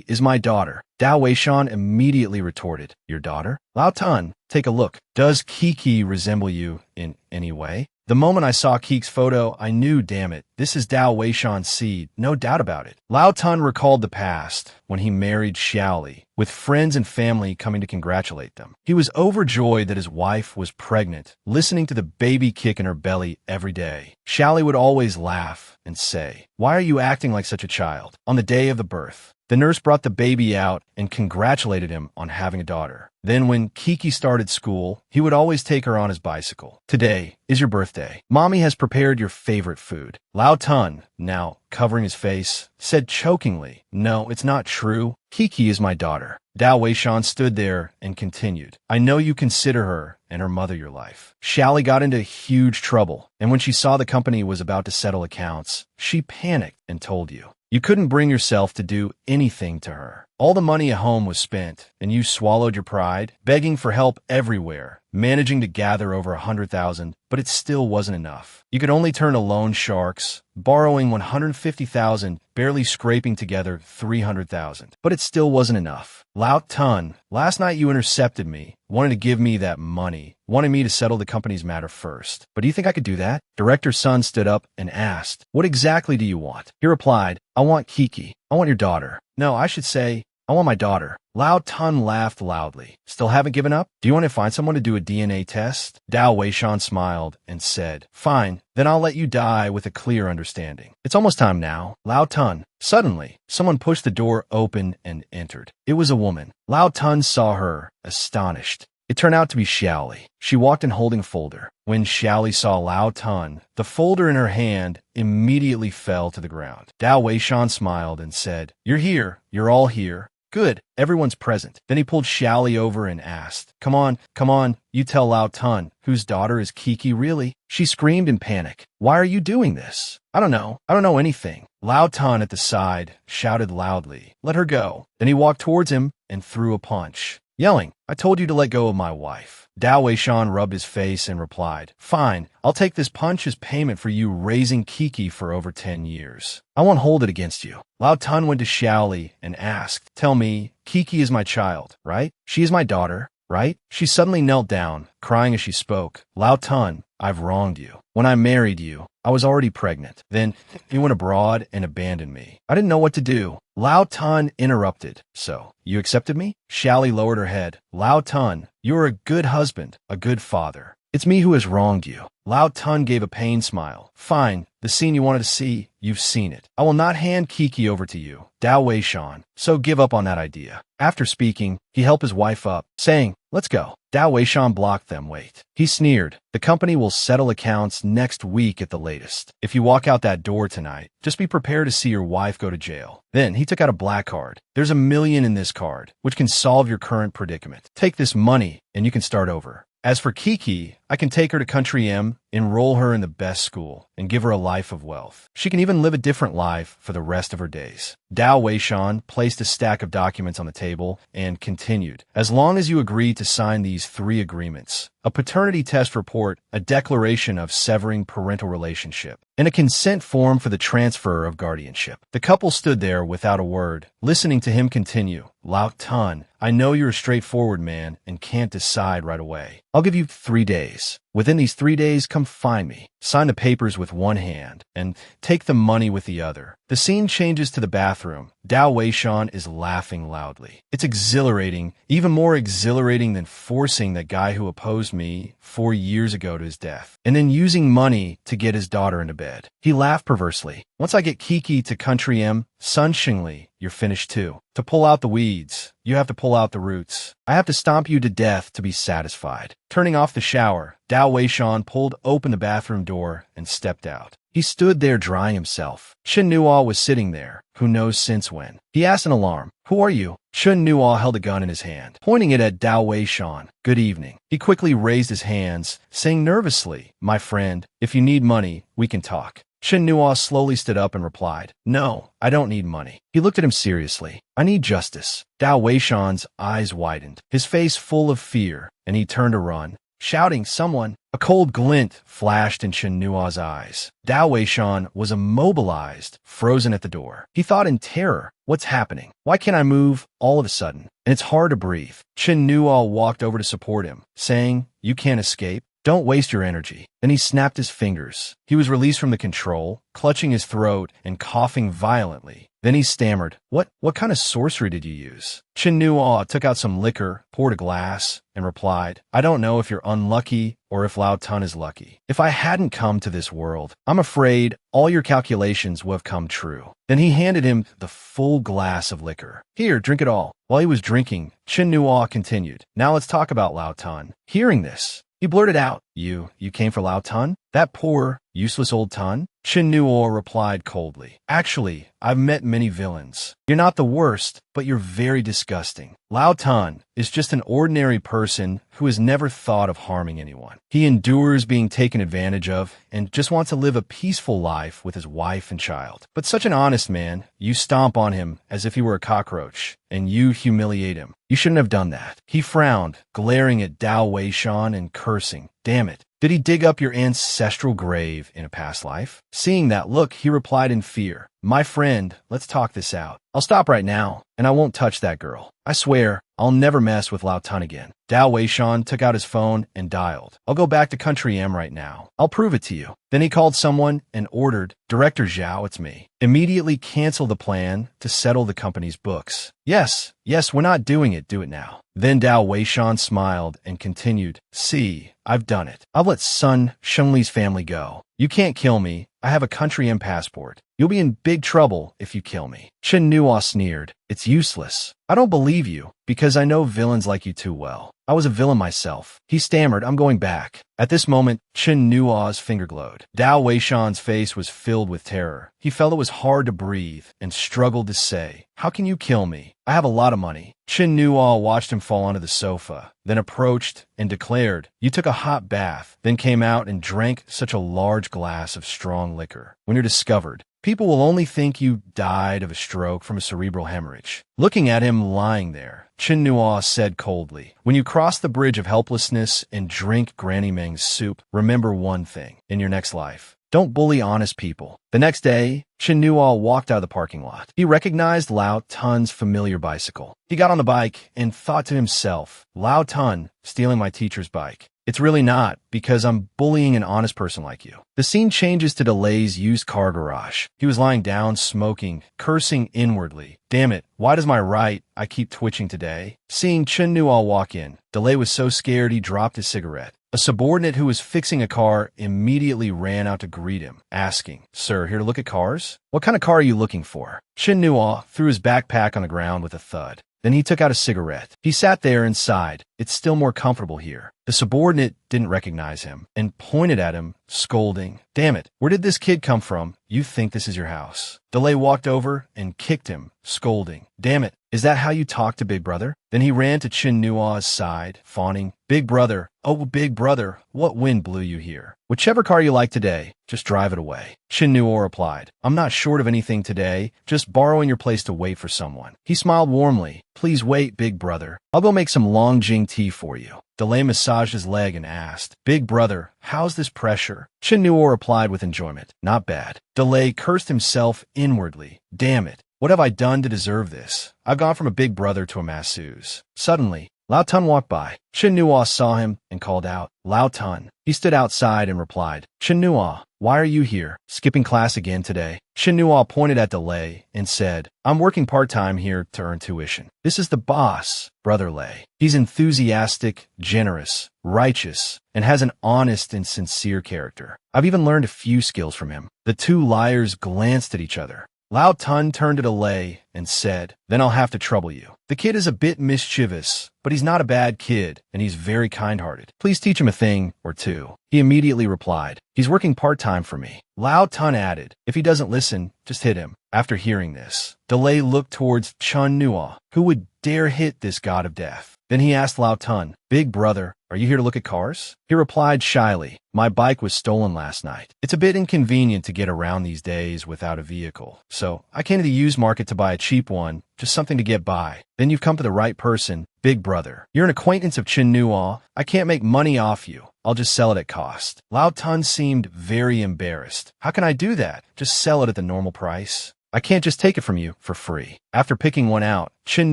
A: is my daughter. Tao Weishan immediately retorted, your daughter? Lao Tun, take a look. Does Kiki resemble you in any way? The moment I saw Keek's photo, I knew, damn it, this is Dao Weishan's seed, no doubt about it. Lao Tun recalled the past, when he married Xiaoli, with friends and family coming to congratulate them. He was overjoyed that his wife was pregnant, listening to the baby kick in her belly every day. Xiaoli would always laugh and say, "Why are you acting like such a child?" On the day of the birth, the nurse brought the baby out and congratulated him on having a daughter. Then when Kiki started school, he would always take her on his bicycle. "Today is your birthday. Mommy has prepared your favorite food." Lao Tun, now covering his face, said chokingly, "No, it's not true. Kiki is my daughter." Dao Weishan stood there and continued, "I know you consider her and her mother your life." Xiaoli got into huge trouble, and when she saw the company was about to settle accounts, she panicked and told you. You couldn't bring yourself to do anything to her. All the money at home was spent, and you swallowed your pride, begging for help everywhere, managing to gather over 100,000, but it still wasn't enough. You could only turn to loan sharks, borrowing 150,000, barely scraping together 300,000, but it still wasn't enough. Lao Tun, last night you intercepted me, wanted to give me that money, wanted me to settle the company's matter first. But do you think I could do that? Director Sun stood up and asked, "What exactly do you want?" He replied, "I want Kiki. I want your daughter. No, I should say, I want my daughter." Lao Tun laughed loudly. "Still haven't given up? Do you want to find someone to do a DNA test?" Dao Weishan smiled and said, "Fine, then I'll let you die with a clear understanding. It's almost time now." Lao Tun. Suddenly, someone pushed the door open and entered. It was a woman. Lao Tun saw her, astonished. It turned out to be Xiaoli. She walked in holding a folder. When Xiaoli saw Lao Tun, the folder in her hand immediately fell to the ground. Dao Weishan smiled and said, "You're here. You're all here. Good. Everyone's present." Then he pulled Xiaoli over and asked, come on, you tell Lao Tun, whose daughter is Kiki really?" She screamed in panic. "Why are you doing this?" I don't know anything." Lao Tun at the side shouted loudly, "Let her go." Then he walked towards him and threw a punch, yelling, "I told you to let go of my wife." Dao Weishan rubbed his face and replied, "Fine, I'll take this punch as payment for you raising Kiki for over 10 years. I won't hold it against you." Lao Tun went to Xiaoli and asked, "Tell me, Kiki is my child, right? She is my daughter, right?" She suddenly knelt down, crying as she spoke. "Lao Tun, I've wronged you. When I married you, I was already pregnant. Then you went abroad and abandoned me. I didn't know what to do." Lao Tun interrupted. "So, you accepted me?" Xiaoli lowered her head. "Lao Tun, you are a good husband, a good father. It's me who has wronged you." Lao Tun gave a pained smile. "Fine, the scene you wanted to see, you've seen it. I will not hand Kiki over to you, Dao Weishan, so give up on that idea." After speaking, he helped his wife up, saying, "Let's go." Dao Weishan blocked them. "Wait." He sneered. "The company will settle accounts next week at the latest. If you walk out that door tonight, just be prepared to see your wife go to jail." Then he took out a black card. "There's $1 million in this card, which can solve your current predicament. Take this money, and you can start over. As for Kiki, I can take her to Country M, enroll her in the best school, and give her a life of wealth. She can even live a different life for the rest of her days." Dao Weishan placed a stack of documents on the table and continued, "As long as you agree to sign these 3 agreements, a paternity test report, a declaration of severing parental relationship, and a consent form for the transfer of guardianship." The couple stood there without a word, listening to him continue. "Lao Tun, I know you're a straightforward man and can't decide right away. I'll give you 3 days. Within these 3 days, come find me. Sign the papers with one hand and take the money with the other." The scene changes to the bathroom. Dao Weishan is laughing loudly. "It's exhilarating, even more exhilarating than forcing that guy who opposed me 4 years ago to his death, and then using money to get his daughter into bed." He laughed perversely. "Once I get Kiki to Country M, Sun Xingli, you're finished too. To pull out the weeds, you have to pull out the roots. I have to stomp you to death to be satisfied." Turning off the shower, Dao Weishan pulled open the bathroom door and stepped out. He stood there drying himself. Chen Nuo was sitting there, who knows since when. He asked in alarm, "Who are you?" Chen Nuo held a gun in his hand, pointing it at Dao Weishan. "Good evening." He quickly raised his hands, saying nervously, "My friend, if you need money, we can talk." Chen Nuo slowly stood up and replied, "No, I don't need money." He looked at him seriously. "I need justice." Dao Weishan's eyes widened, his face full of fear, and he turned to run, shouting, "Someone!" A cold glint flashed in Chen Nuo's eyes. Dao Weishan was immobilized, frozen at the door. He thought in terror, "What's happening? Why can't I move all of a sudden? And it's hard to breathe." Chen Nuo walked over to support him, saying, "You can't escape. Don't waste your energy. Then he snapped his fingers. He was released from the control, clutching his throat and coughing violently. Then he stammered, What kind of sorcery did you use? Chen Nuo took out some liquor, poured a glass, and replied, I don't know if you're unlucky or if Lao Tun is lucky. If I hadn't come to this world, I'm afraid all your calculations would have come true. Then he handed him the full glass of liquor. Here, drink it all. While he was drinking, Chen Nuo continued, Now let's talk about Lao Tun. Hearing this, he blurted out, You came for Lao Tun? That poor, useless old Tun? Chen Nuo replied coldly, Actually, I've met many villains. You're not the worst, but you're very disgusting. Lao Tun is just an ordinary person who has never thought of harming anyone. He endures being taken advantage of and just wants to live a peaceful life with his wife and child. But such an honest man, you stomp on him as if he were a cockroach, and you humiliate him. You shouldn't have done that. He frowned, glaring at Dao Weishan and cursing. Damn it. Did he dig up your ancestral grave in a past life? Seeing that look, he replied in fear, My friend, let's talk this out. I'll stop right now, and I won't touch that girl. I swear, I'll never mess with Lao Tun again. Dao Weishan took out his phone and dialed. I'll go back to Country M right now. I'll prove it to you. Then he called someone and ordered, Director Zhao, it's me. Immediately cancel the plan to settle the company's books. Yes, we're not doing it. Do it now. Then Dao Weishan smiled and continued, See, I've done it. I'll let Sun Shunli's family go. You can't kill me. I have a Country M passport. You'll be in big trouble if you kill me. Chen Nuo sneered. It's useless. I don't believe you, because I know villains like you too well. I was a villain myself. He stammered, I'm going back. At this moment, Chen Nuo's finger glowed. Dao Weishan's face was filled with terror. He felt it was hard to breathe and struggled to say, How can you kill me? I have a lot of money. Chen Nuo watched him fall onto the sofa, then approached and declared, You took a hot bath, then came out and drank such a large glass of strong liquor. When you're discovered, people will only think you died of a stroke from a cerebral hemorrhage. Looking at him lying there, Chen Nuo said coldly, When you cross the bridge of helplessness and drink Granny Meng's soup, remember one thing in your next life. Don't bully honest people. The next day, Chen Nuo walked out of the parking lot. He recognized Lao Tun's familiar bicycle. He got on the bike and thought to himself, Lao Tun, stealing my teacher's bike. It's really not, because I'm bullying an honest person like you. The scene changes to DeLay's used car garage. He was lying down, smoking, cursing inwardly. Damn it, why does my right eye keep twitching today? Seeing Chen Nuo walk in, DeLay was so scared he dropped his cigarette. A subordinate who was fixing a car immediately ran out to greet him, asking, Sir, here to look at cars? What kind of car are you looking for? Chen Nuo threw his backpack on the ground with a thud. Then he took out a cigarette. He sat there and sighed. It's still more comfortable here. The subordinate didn't recognize him and pointed at him, scolding. Damn it, where did this kid come from? You think this is your house? DeLay walked over and kicked him, scolding. Damn it, is that how you talk to Big Brother? Then he ran to Chen Nuo's side, fawning. Big Brother, oh Big Brother, what wind blew you here? Whichever car you like today, just drive it away. Chen Nuo replied, I'm not short of anything today, just borrowing your place to wait for someone. He smiled warmly. Please wait, Big Brother. I'll go make some Longjing tea for you. DeLay massaged his leg and asked, Big Brother, how's this pressure? Chen Nuo replied with enjoyment, Not bad. DeLay cursed himself inwardly. Damn it, what have I done to deserve this? I've gone from a Big Brother to a masseuse. Suddenly, Lao Tun walked by. Chen Nuo saw him and called out, Lao Tun. He stood outside and replied, Chen Nuo, why are you here? Skipping class again today? Chen Nuo pointed at DeLay and said, I'm working part-time here to earn tuition. This is the boss, Brother Lay. He's enthusiastic, generous, righteous, and has an honest and sincere character. I've even learned a few skills from him. The two liars glanced at each other. Lao Tun turned to DeLay and said, Then I'll have to trouble you. The kid is a bit mischievous, but he's not a bad kid, and he's very kind-hearted. Please teach him a thing or two. He immediately replied, He's working part-time for me. Lao Tun added, If he doesn't listen, just hit him. After hearing this, DeLay looked towards Chen Nuo, who would dare hit this god of death. Then he asked Lao Tun, Big Brother, are you here to look at cars? He replied shyly, My bike was stolen last night. It's a bit inconvenient to get around these days without a vehicle, so I came to the used market to buy a cheap one, just something to get by. Then you've come to the right person, Big Brother. You're an acquaintance of Chen Nuo. I can't make money off you. I'll just sell it at cost. Lao Tun seemed very embarrassed. How can I do that? Just sell it at the normal price. I can't just take it from you for free. After picking one out, Chen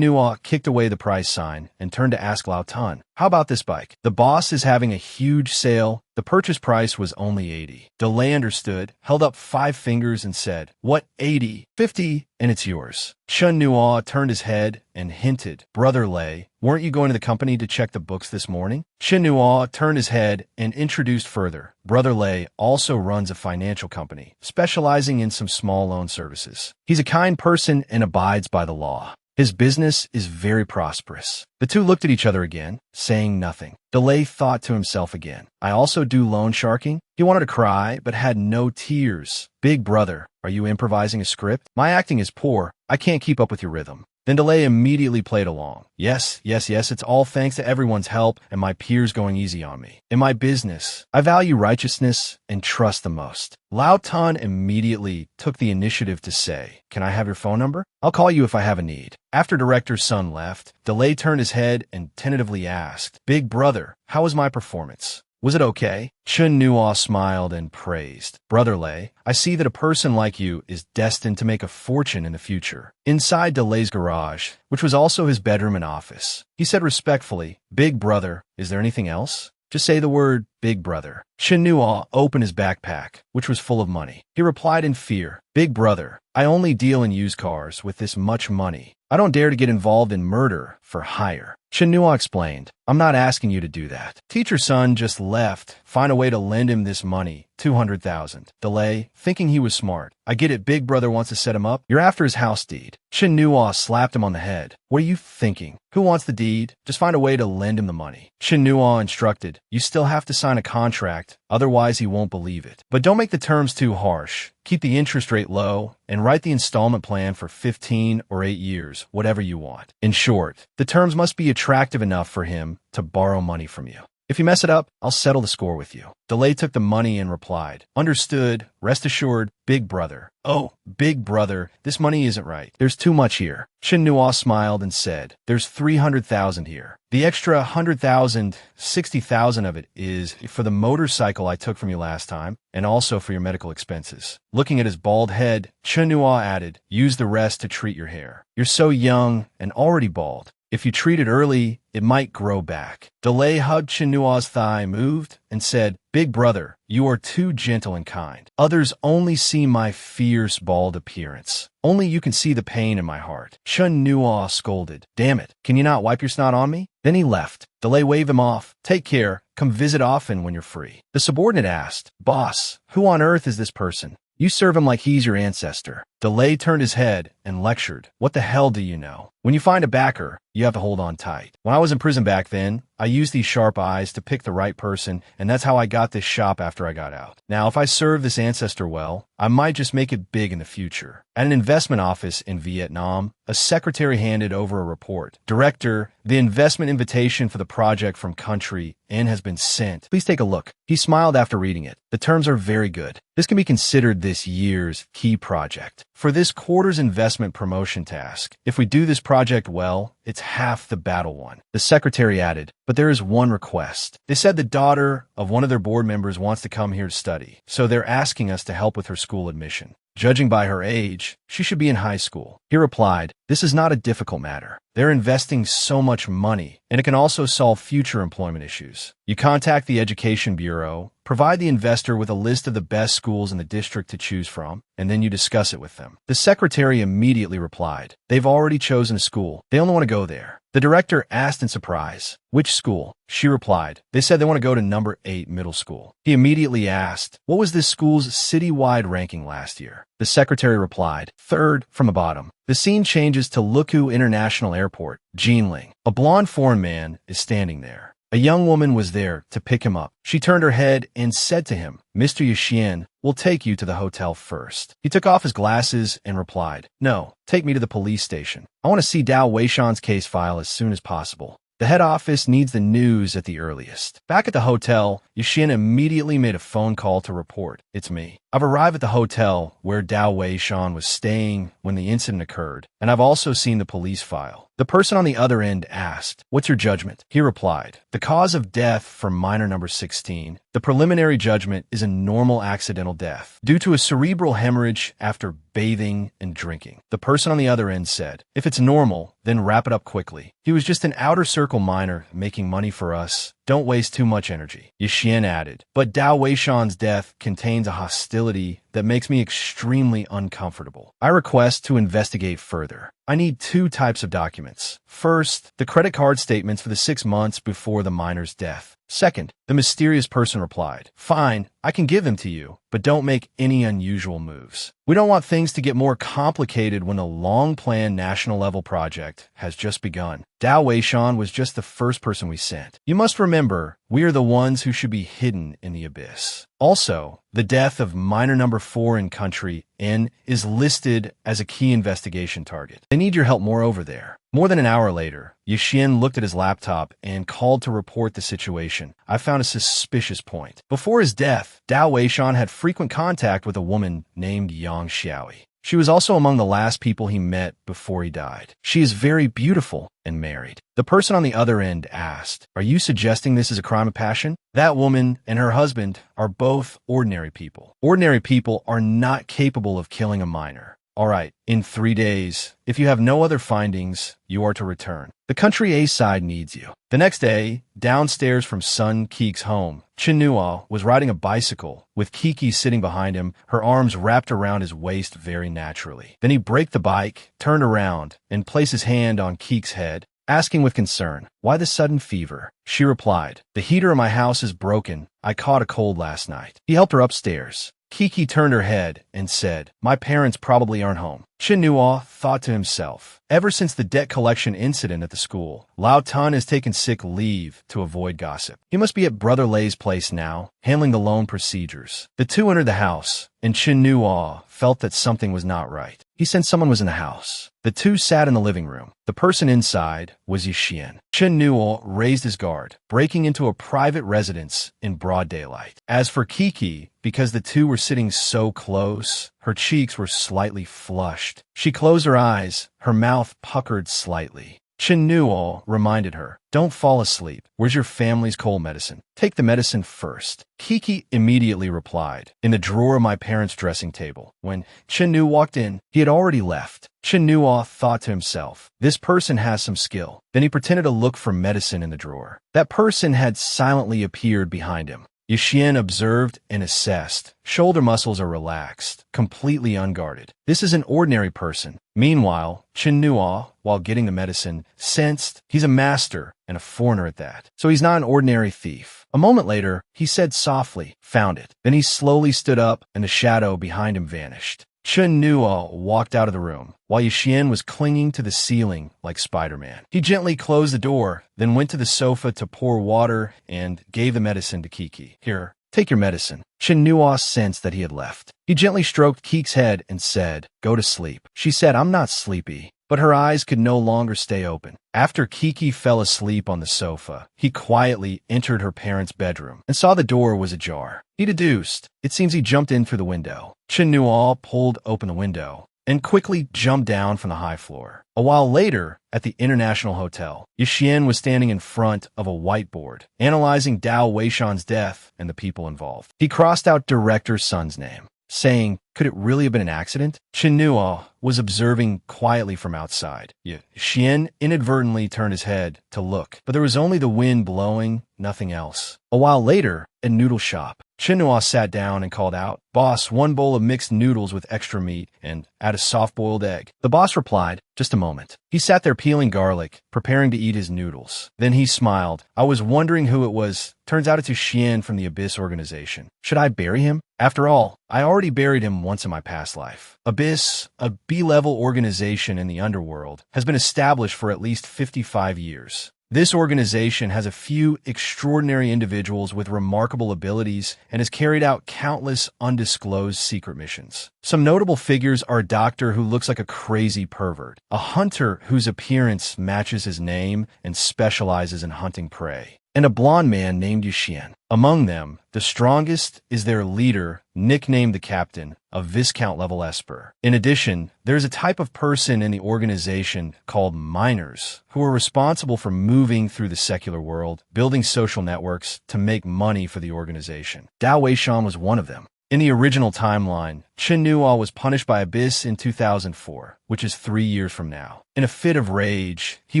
A: Nua kicked away the price sign and turned to ask Lao Tun, "How about this bike? The boss is having a huge sale." The purchase price was only 80. Delay understood, held up 5 fingers and said, "What, 80? 50, and it's yours." Chen Nua turned his head and hinted, "Brother Lei, weren't you going to the company to check the books this morning?" Chen Nua turned his head and introduced further, "Brother Lei also runs a financial company, specializing in some small loan services. He's a kind person and abides by the law. His business is very prosperous." The two looked at each other again, saying nothing. Delay thought to himself again, "I also do loan sharking?" He wanted to cry, but had no tears. "Big brother, are you improvising a script? My acting is poor. I can't keep up with your rhythm." Then Delay immediately played along. Yes, it's all thanks to everyone's help and my peers going easy on me. In my business, I value righteousness and trust the most. Lao Tun immediately took the initiative to say, "Can I have your phone number? I'll call you if I have a need." After director's son left, Delay turned his head and tentatively asked, "Big brother, how was my performance? Was it okay?" Chen Nua smiled and praised, "Brother Lei, I see that a person like you is destined to make a fortune in the future." Inside Delay's garage, which was also his bedroom and office, he said respectfully, "Big brother, is there anything else? Just say the word, big brother." Chen Nua opened his backpack, which was full of money. He replied in fear, "Big brother, I only deal in used cars with this much money. I don't dare to get involved in murder for hire." Chen Nua explained, "I'm not asking you to do that. Teacher's son just left. Find a way to lend him this money, 200,000. Delay, thinking he was smart. "I get it, big brother wants to set him up. You're after his house deed." Chen Nua slapped him on the head. "What are you thinking? Who wants the deed? Just find a way to lend him the money." Chen Nua instructed, "You still have to sign a contract, otherwise he won't believe it. But don't make the terms too harsh. Keep the interest rate low and write the installment plan for 15 or 8 years, whatever you want. In short, the terms must be attractive enough for him to borrow money from you. If you mess it up, I'll settle the score with you." Delay took the money and replied, "Understood. Rest assured, big brother." "Oh, big brother, this money isn't right. There's too much here." Chen Nua smiled and said, "There's 300,000 here. The extra 100,000, 60,000 of it is for the motorcycle I took from you last time, and also for your medical expenses." Looking at his bald head, Chen Nua added, "Use the rest to treat your hair. You're so young and already bald. If you treat it early, it might grow back." Delay hugged Chen Nua's thigh, moved, and said, "Big brother, you are too gentle and kind. Others only see my fierce, bald appearance. Only you can see the pain in my heart." Chen Nua scolded, "Damn it, can you not wipe your snot on me?" Then he left. Delay waved him off. "Take care. Come visit often when you're free." The subordinate asked, "Boss, who on earth is this person? You serve him like he's your ancestor." Delay turned his head and lectured, "What the hell do you know? When you find a backer, you have to hold on tight. When I was in prison back then, I used these sharp eyes to pick the right person, and that's how I got this shop after I got out. Now, if I serve this ancestor well, I might just make it big in the future." At an investment office in Vietnam, a secretary handed over a report. "Director, the investment invitation for the project from country N has been sent. Please take a look." He smiled after reading it. "The terms are very good. This can be considered this year's key project. For this quarter's investment promotion task, if we do this project well, it's half the battle won." The secretary added, "But there is one request. They said the daughter of one of their board members wants to come here to study, so they're asking us to help with her school admission. Judging by her age, she should be in high school." He replied, "This is not a difficult matter. They're investing so much money, and it can also solve future employment issues. You contact the Education Bureau, provide the investor with a list of the best schools in the district to choose from, and then you discuss it with them." The secretary immediately replied, "They've already chosen a school. They only want to go there." The director asked in surprise, "Which school?" She replied, "They said they want to go to number 8 middle school." He immediately asked, "What was this school's citywide ranking last year?" The secretary replied, "Third from the bottom." The scene changes to Luku International Airport, Jinling. A blonde foreign man is standing there. A young woman was there to pick him up. She turned her head and said to him, "Mr. Yushin, we'll take you to the hotel first." He took off his glasses and replied, "No, take me to the police station. I want to see Dao Weishan's case file as soon as possible. The head office needs the news at the earliest." Back at the hotel, Yushin immediately made a phone call to report, "It's me. I've arrived at the hotel where Dao Weishan was staying when the incident occurred, and I've also seen the police file." The person on the other end asked, "What's your judgment?" He replied, "The cause of death for minor number 16, The preliminary judgment is a normal accidental death due to a cerebral hemorrhage after bathing and drinking. The person on the other end said, if it's normal, then wrap it up quickly. He was just an outer circle miner making money for us. Don't waste too much energy. Yixian added, but Dao Weishan's death contains a hostility that makes me extremely uncomfortable. I request to investigate further. I need 2 types of documents. First, the credit card statements for the 6 months before the miner's death. Second, the mysterious person replied, fine, I can give them to you, but don't make any unusual moves. We don't want things to get more complicated when a long-planned national-level project has just begun. Dao Weishan was just the first person we sent. You must remember, we are the ones who should be hidden in the abyss. Also, the death of miner number 4 in country N is listed as a key investigation target. They need your help more over there. More than an hour later, Yixian looked at his laptop and called to report the situation. I found a suspicious point. Before his death, Dao Weishan had frequent contact with a woman named Yang Xiaoi. She was also among the last people he met before he died. She is very beautiful and married. The person on the other end asked, are you suggesting this is a crime of passion? That woman and her husband are both ordinary people. Ordinary people are not capable of killing a miner. All right, in 3 days, if you have no other findings, you are to return. The country A side needs you. The next day, downstairs from Sun Keek's home, Chinua was riding a bicycle, with Kiki sitting behind him, her arms wrapped around his waist very naturally. Then he braked the bike, turned around, and placed his hand on Keek's head, asking with concern, why the sudden fever? She replied, the heater in my house is broken. I caught a cold last night. He helped her upstairs. Kiki turned her head and said, my parents probably aren't home. Chinua thought to himself, ever since the debt collection incident at the school, Lao Tun has taken sick leave to avoid gossip. He must be at Brother Lei's place now, handling the loan procedures. The 2 entered the house, and Chinua felt that something was not right. He sensed someone was in the house. The 2 sat in the living room. The person inside was Yixian. Chinua raised his guard, breaking into a private residence in broad daylight. As for Kiki, because the 2 were sitting so close, her cheeks were slightly flushed. She closed her eyes, her mouth puckered slightly. Chinua reminded her, don't fall asleep. Where's your family's cold medicine? Take the medicine first. Kiki immediately replied, in the drawer of my parents' dressing table. When Chinua walked in, he had already left. Chinua thought to himself, this person has some skill. Then he pretended to look for medicine in the drawer. That person had silently appeared behind him. Yixian observed and assessed. Shoulder muscles are relaxed, completely unguarded. This is an ordinary person. Meanwhile, Chinua, while getting the medicine, sensed he's a master and a foreigner at that. So he's not an ordinary thief. A moment later, he said softly, found it. Then he slowly stood up and the shadow behind him vanished. Chinua walked out of the room, while Yixian was clinging to the ceiling like Spider-Man. He gently closed the door, then went to the sofa to pour water and gave the medicine to Kiki. Here, take your medicine. Chinua sensed that he had left. He gently stroked Keek's head and said, go to sleep. She said, I'm not sleepy. But her eyes could no longer stay open. After Kiki fell asleep on the sofa, he quietly entered her parents' bedroom and saw the door was ajar. He deduced, it seems he jumped in through the window. Chinua pulled open the window and quickly jumped down from the high floor. A while later, at the International Hotel, Yixian was standing in front of a whiteboard, analyzing Dao Weishan's death and the people involved. He crossed out Director Sun's name, saying, could it really have been an accident? Chinua was observing quietly from outside. Yixian inadvertently turned his head to look, but there was only the wind blowing, nothing else. A while later, at Noodle Shop, Chinua sat down and called out, boss, 1 bowl of mixed noodles with extra meat and add a soft-boiled egg. The boss replied, just a moment. He sat there peeling garlic, preparing to eat his noodles. Then he smiled. I was wondering who it was. Turns out it's Xian from the Abyss organization. Should I bury him? After all, I already buried him once in my past life. Abyss, a B-level organization in the underworld, has been established for at least 55 years. This organization has a few extraordinary individuals with remarkable abilities and has carried out countless undisclosed secret missions. Some notable figures are a doctor who looks like a crazy pervert, a hunter whose appearance matches his name and specializes in hunting prey, and a blonde man named Yuxian. Among them, the strongest is their leader, nicknamed the Captain, a Viscount-level Esper. In addition, there's a type of person in the organization called miners, who are responsible for moving through the secular world, building social networks to make money for the organization. Dao Weishan was one of them. In the original timeline, Chen Nuo was punished by Abyss in 2004, which is 3 years from now. In a fit of rage, he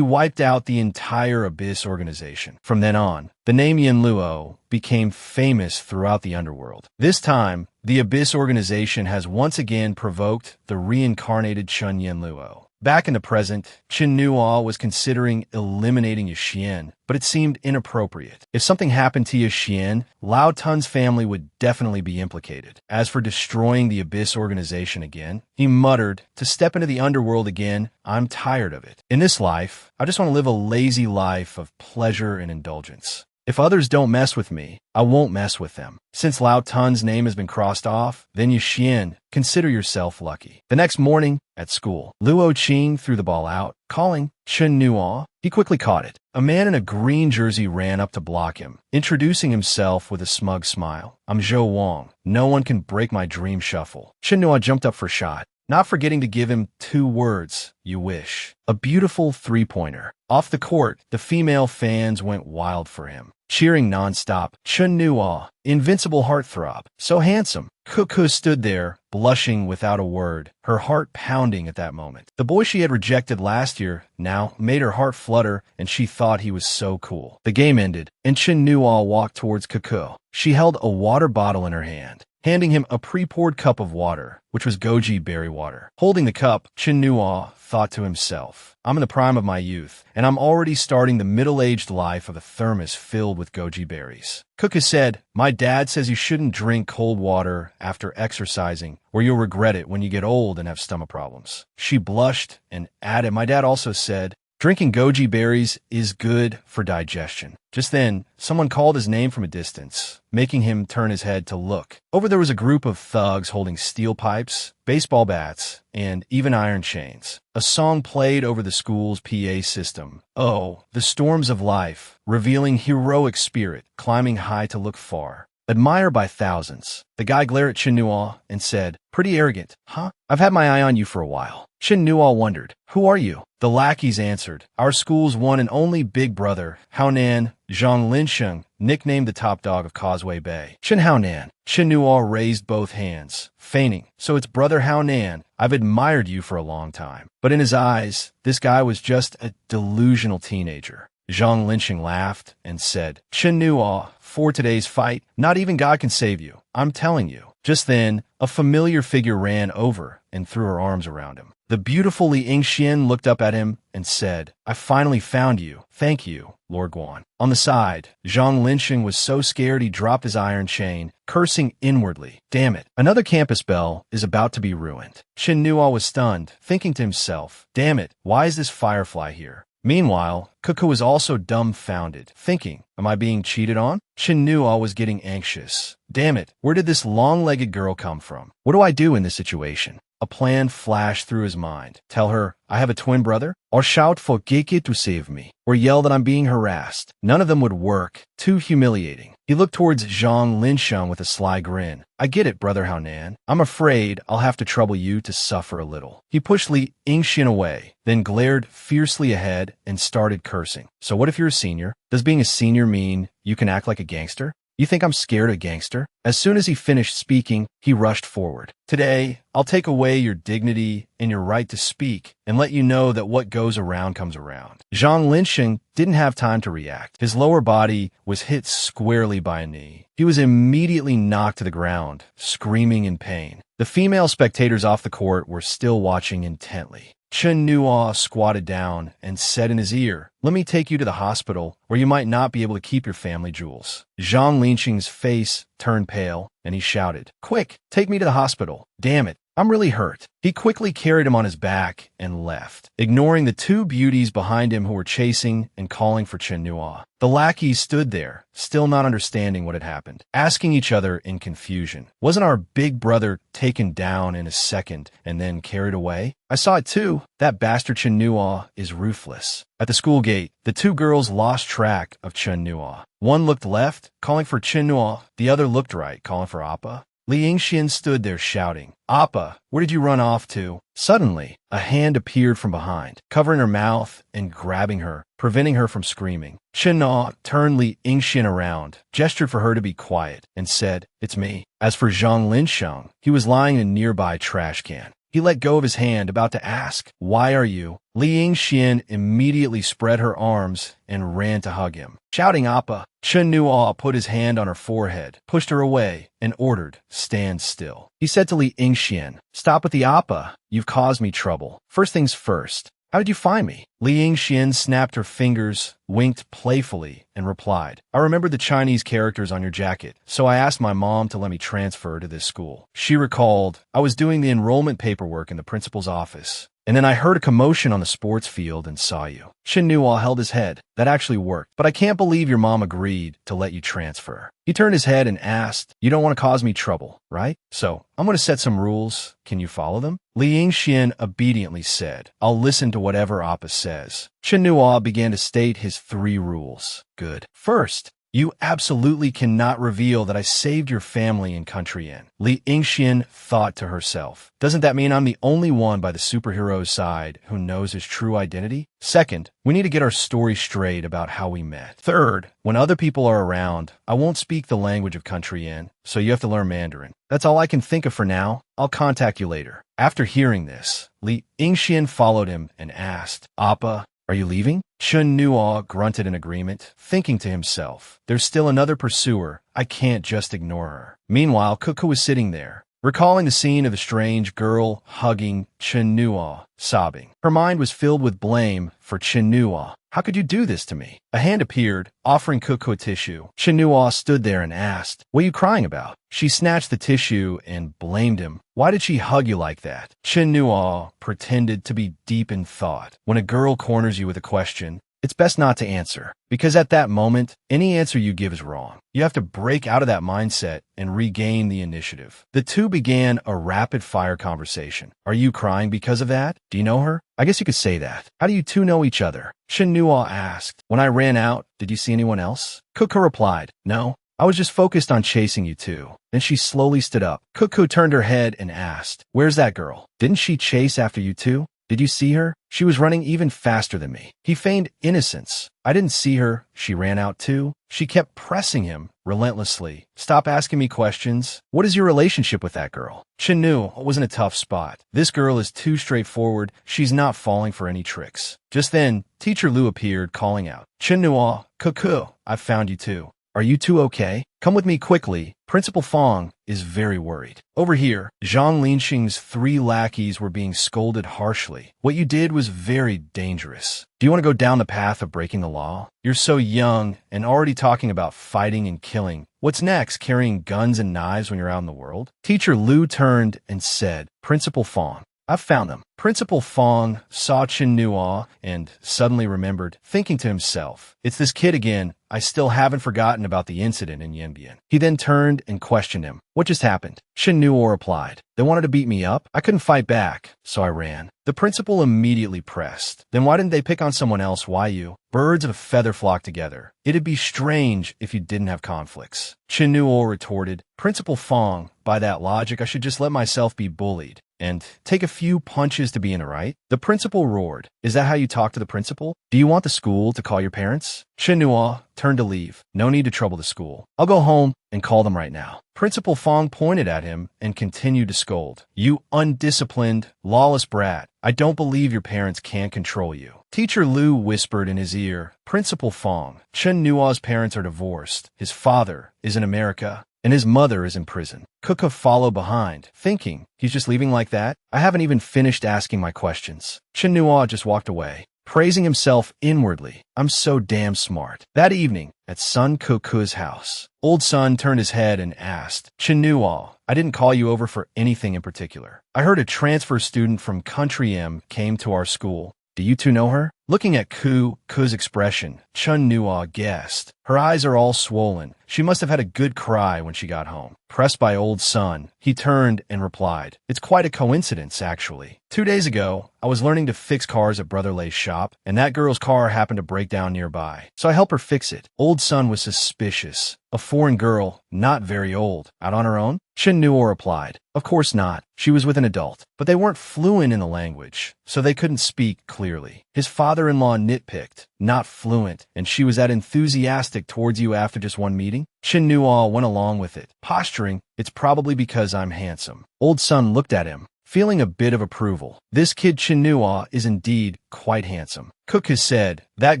A: wiped out the entire Abyss organization. From then on, the name Yin Luo became famous throughout the underworld. This time, the Abyss organization has once again provoked the reincarnated Chen Yin Luo. Back in the present, Chen Nuo was considering eliminating Yuxian, but it seemed inappropriate. If something happened to Yuxian, Lao Tun's family would definitely be implicated. As for destroying the Abyss organization again, he muttered, to step into the underworld again, I'm tired of it. In this life, I just want to live a lazy life of pleasure and indulgence. If others don't mess with me, I won't mess with them. Since Lao Tun's name has been crossed off, then Yuxian, consider yourself lucky. The next morning, at school, Luo Qing threw the ball out, calling Chen Nuo. He quickly caught it. A man in a green jersey ran up to block him, introducing himself with a smug smile. I'm Zhou Wang. No one can break my dream shuffle. Chen Nuo jumped up for a shot, not forgetting to give him 2 words, you wish. A beautiful 3-pointer. Off the court, the female fans went wild for him, cheering nonstop. Chen Nuo, invincible heartthrob, so handsome. Cuckoo stood there, blushing without a word, her heart pounding at that moment. The boy she had rejected last year now made her heart flutter, and she thought he was so cool. The game ended, and Chen Nuo walked towards Cuckoo. She held a water bottle in her hand, handing him a pre-poured cup of water, which was goji berry water. Holding the cup, Chen Nuo thought to himself, I'm in the prime of my youth, and I'm already starting the middle-aged life of a thermos filled with goji berries. Cuckoo said, my dad says you shouldn't drink cold water after exercising, or you'll regret it when you get old and have stomach problems. She blushed and added, my dad also said, drinking goji berries is good for digestion. Just then, someone called his name from a distance, making him turn his head to look. Over there was a group of thugs holding steel pipes, baseball bats, and even iron chains. A song played over the school's PA system. Oh, the storms of life, revealing heroic spirit, climbing high to look far. Admire by thousands. The guy glared at Chen Nuo and said, pretty arrogant, huh? I've had my eye on you for a while. Chen Nuo wondered, who are you? The lackeys answered, our school's one and only big brother, Haonan Zhang Linsheng, nicknamed the top dog of Causeway Bay. Chen Haonan. Chen Nuo raised both hands, feigning, so it's brother Haonan. I've admired you for a long time. But in his eyes, this guy was just a delusional teenager. Zhang Linsheng laughed and said, Chen Nuo, for today's fight, not even God can save you. I'm telling you. Just then, a familiar figure ran over and threw her arms around him. The beautiful Li Yingxian looked up at him and said, I finally found you. Thank you, Lord Guan. On the side, Zhang Linsheng was so scared he dropped his iron chain, cursing inwardly. Damn it, another campus bell is about to be ruined. Chen Nuo was stunned, thinking to himself, damn it, why is this firefly here? Meanwhile, Cuckoo was also dumbfounded, thinking, am I being cheated on? Chen Nuo was getting anxious. Damn it, where did this long-legged girl come from? What do I do in this situation? A plan flashed through his mind. Tell her, I have a twin brother? Or shout for Geki to save me? Or yell that I'm being harassed? None of them would work. Too humiliating. He looked towards Zhang Linsheng with a sly grin. I get it, brother Haonan. I'm afraid I'll have to trouble you to suffer a little. He pushed Li Yingxian away, then glared fiercely ahead and started cursing. So what if you're a senior? Does being a senior mean you can act like a gangster? You think I'm scared of a gangster? As soon as he finished speaking, he rushed forward. Today, I'll take away your dignity and your right to speak and let you know that what goes around comes around. Zhang Linsheng didn't have time to react. His lower body was hit squarely by a knee. He was immediately knocked to the ground, screaming in pain. The female spectators off the court were still watching intently. Chen Nuo squatted down and said in his ear, let me take you to the hospital where you might not be able to keep your family jewels. Zhang Linsheng's face turned pale and he shouted, quick, take me to the hospital. Damn it, I'm really hurt. He quickly carried him on his back and left, ignoring the two beauties behind him who were chasing and calling for Chen Nua. The lackeys stood there, still not understanding what had happened, asking each other in confusion. Wasn't our big brother taken down in a second and then carried away? I saw it too. That bastard Chen Nua is ruthless. At the school gate, the two girls lost track of Chen Nua. One looked left, calling for Chen Nua. The other looked right, calling for Appa. Li Yingxian stood there shouting, "Appa, where did you run off to?" Suddenly, a hand appeared from behind, covering her mouth and grabbing her, preventing her from screaming. Chen Nua turned Li Yingxian around, gestured for her to be quiet, and said, "It's me." As for Zhang Linsheng, he was lying in a nearby trash can. He let go of his hand, about to ask, "Why are you?" Li Yingxian immediately spread her arms and ran to hug him. Shouting Appa, Chen Nua put his hand on her forehead, pushed her away, and ordered, "Stand still." He said to Li Yingxian, "Stop with the Appa. You've caused me trouble. First things first. How did you find me?" Li Yingxian snapped her fingers, winked playfully, and replied, "I remembered the Chinese characters on your jacket, so I asked my mom to let me transfer to this school." She recalled, "I was doing the enrollment paperwork in the principal's office, and then I heard a commotion on the sports field and saw you." Chen Nua held his head. "That actually worked, but I can't believe your mom agreed to let you transfer." He turned his head and asked, "You don't want to cause me trouble, right? So, I'm going to set some rules. Can you follow them?" Li Yingxian obediently said, "I'll listen to whatever Appa says." Chen Nua began to state his 3 rules. Good. First, you absolutely cannot reveal that I saved your family and country in. Li Yingxian thought to herself, "Doesn't that mean I'm the only one by the superhero's side who knows his true identity?" Second, we need to get our story straight about how we met. Third, when other people are around, I won't speak the language of country in, so you have to learn Mandarin. That's all I can think of for now. I'll contact you later. After hearing this, Li Yingxian followed him and asked, "Appa, are you leaving?" Chen Nua grunted in agreement, thinking to himself, "There's still another pursuer. I can't just ignore her." Meanwhile, Cuckoo was sitting there, recalling the scene of the strange girl hugging Chen Nua, sobbing. Her mind was filled with blame for Chen Nua. "How could you do this to me?" A hand appeared, offering Cuckoo a tissue. Chen Nua stood there and asked, "What are you crying about?" She snatched the tissue and blamed him. "Why did she hug you like that?" Chen Nua pretended to be deep in thought. When a girl corners you with a question, it's best not to answer, because at that moment, any answer you give is wrong. You have to break out of that mindset and regain the initiative. The two began a rapid-fire conversation. "Are you crying because of that? Do you know her?" "I guess you could say that." "How do you two know each other?" Chen Nua asked. "When I ran out, did you see anyone else?" Cuckoo replied, "No. I was just focused on chasing you two." Then she slowly stood up. Cuckoo turned her head and asked, "Where's that girl? Didn't she chase after you two? Did you see her? She was running even faster than me." He feigned innocence. "I didn't see her. She ran out too." She kept pressing him relentlessly. "Stop asking me questions. What is your relationship with that girl?" Chen Nu was in a tough spot. This girl is too straightforward. She's not falling for any tricks. Just then, Teacher Lu appeared, calling out, "Chen Nua, Cuckoo, I've found you too. Are you two okay? Come with me quickly. Principal Fong is very worried." Over here, Zhang Linxing's 3 lackeys were being scolded harshly. "What you did was very dangerous. Do you want to go down the path of breaking the law? You're so young and already talking about fighting and killing. What's next, carrying guns and knives when you're out in the world?" Teacher Lu turned and said, "Principal Fong, I've found them." Principal Fong saw Chen Nua and suddenly remembered, thinking to himself, "It's this kid again. I still haven't forgotten about the incident in Yanbian." He then turned and questioned him. "What just happened?" Chen Nua replied, "They wanted to beat me up. I couldn't fight back, so I ran." The principal immediately pressed, "Then why didn't they pick on someone else? Why you? Birds of a feather flock together. It'd be strange if you didn't have conflicts." Chen Nua retorted, "Principal Fong, by that logic, I should just let myself be bullied and take a few punches to be in the right." The principal roared, "Is that how you talk to the principal? Do you want the school to call your parents?" Chen Nua turned to leave. "No need to trouble the school. I'll go home and call them right now." Principal Fong pointed at him and continued to scold, "You undisciplined, lawless brat. I don't believe your parents can't control you." Teacher Lu whispered in his ear, "Principal Fong, Chen Nua's parents are divorced. His father is in America, and his mother is in prison." Kuka followed behind, thinking, "He's just leaving like that? I haven't even finished asking my questions." Chen Nua just walked away. praising himself inwardly. I'm so damn smart. That evening, at Sun Kuku's house, old Sun turned his head and asked, Chinua, I didn't call you over for anything in particular. I heard a transfer student from Country M came to our school. Do you two know her? Looking at Ku's expression, Chun Nua guessed. Her eyes are all swollen. She must have had a good cry when she got home. Pressed by old Sun, he turned and replied, It's quite a coincidence, actually. 2 days ago, I was learning to fix cars at Brother Lay's shop, and that girl's car happened to break down nearby. So I helped her fix it. Old Sun was suspicious. A foreign girl, not very old, out on her own? Chin Nua replied, Of course not. She was with an adult. But they weren't fluent in the language, so they couldn't speak clearly. His father-in-law nitpicked, not fluent, and she was that enthusiastic towards you after just one meeting? Chin Nua went along with it, posturing, It's probably because I'm handsome. Old Sun looked at him, feeling a bit of approval. This kid Chinua is indeed quite handsome. Cook has said, that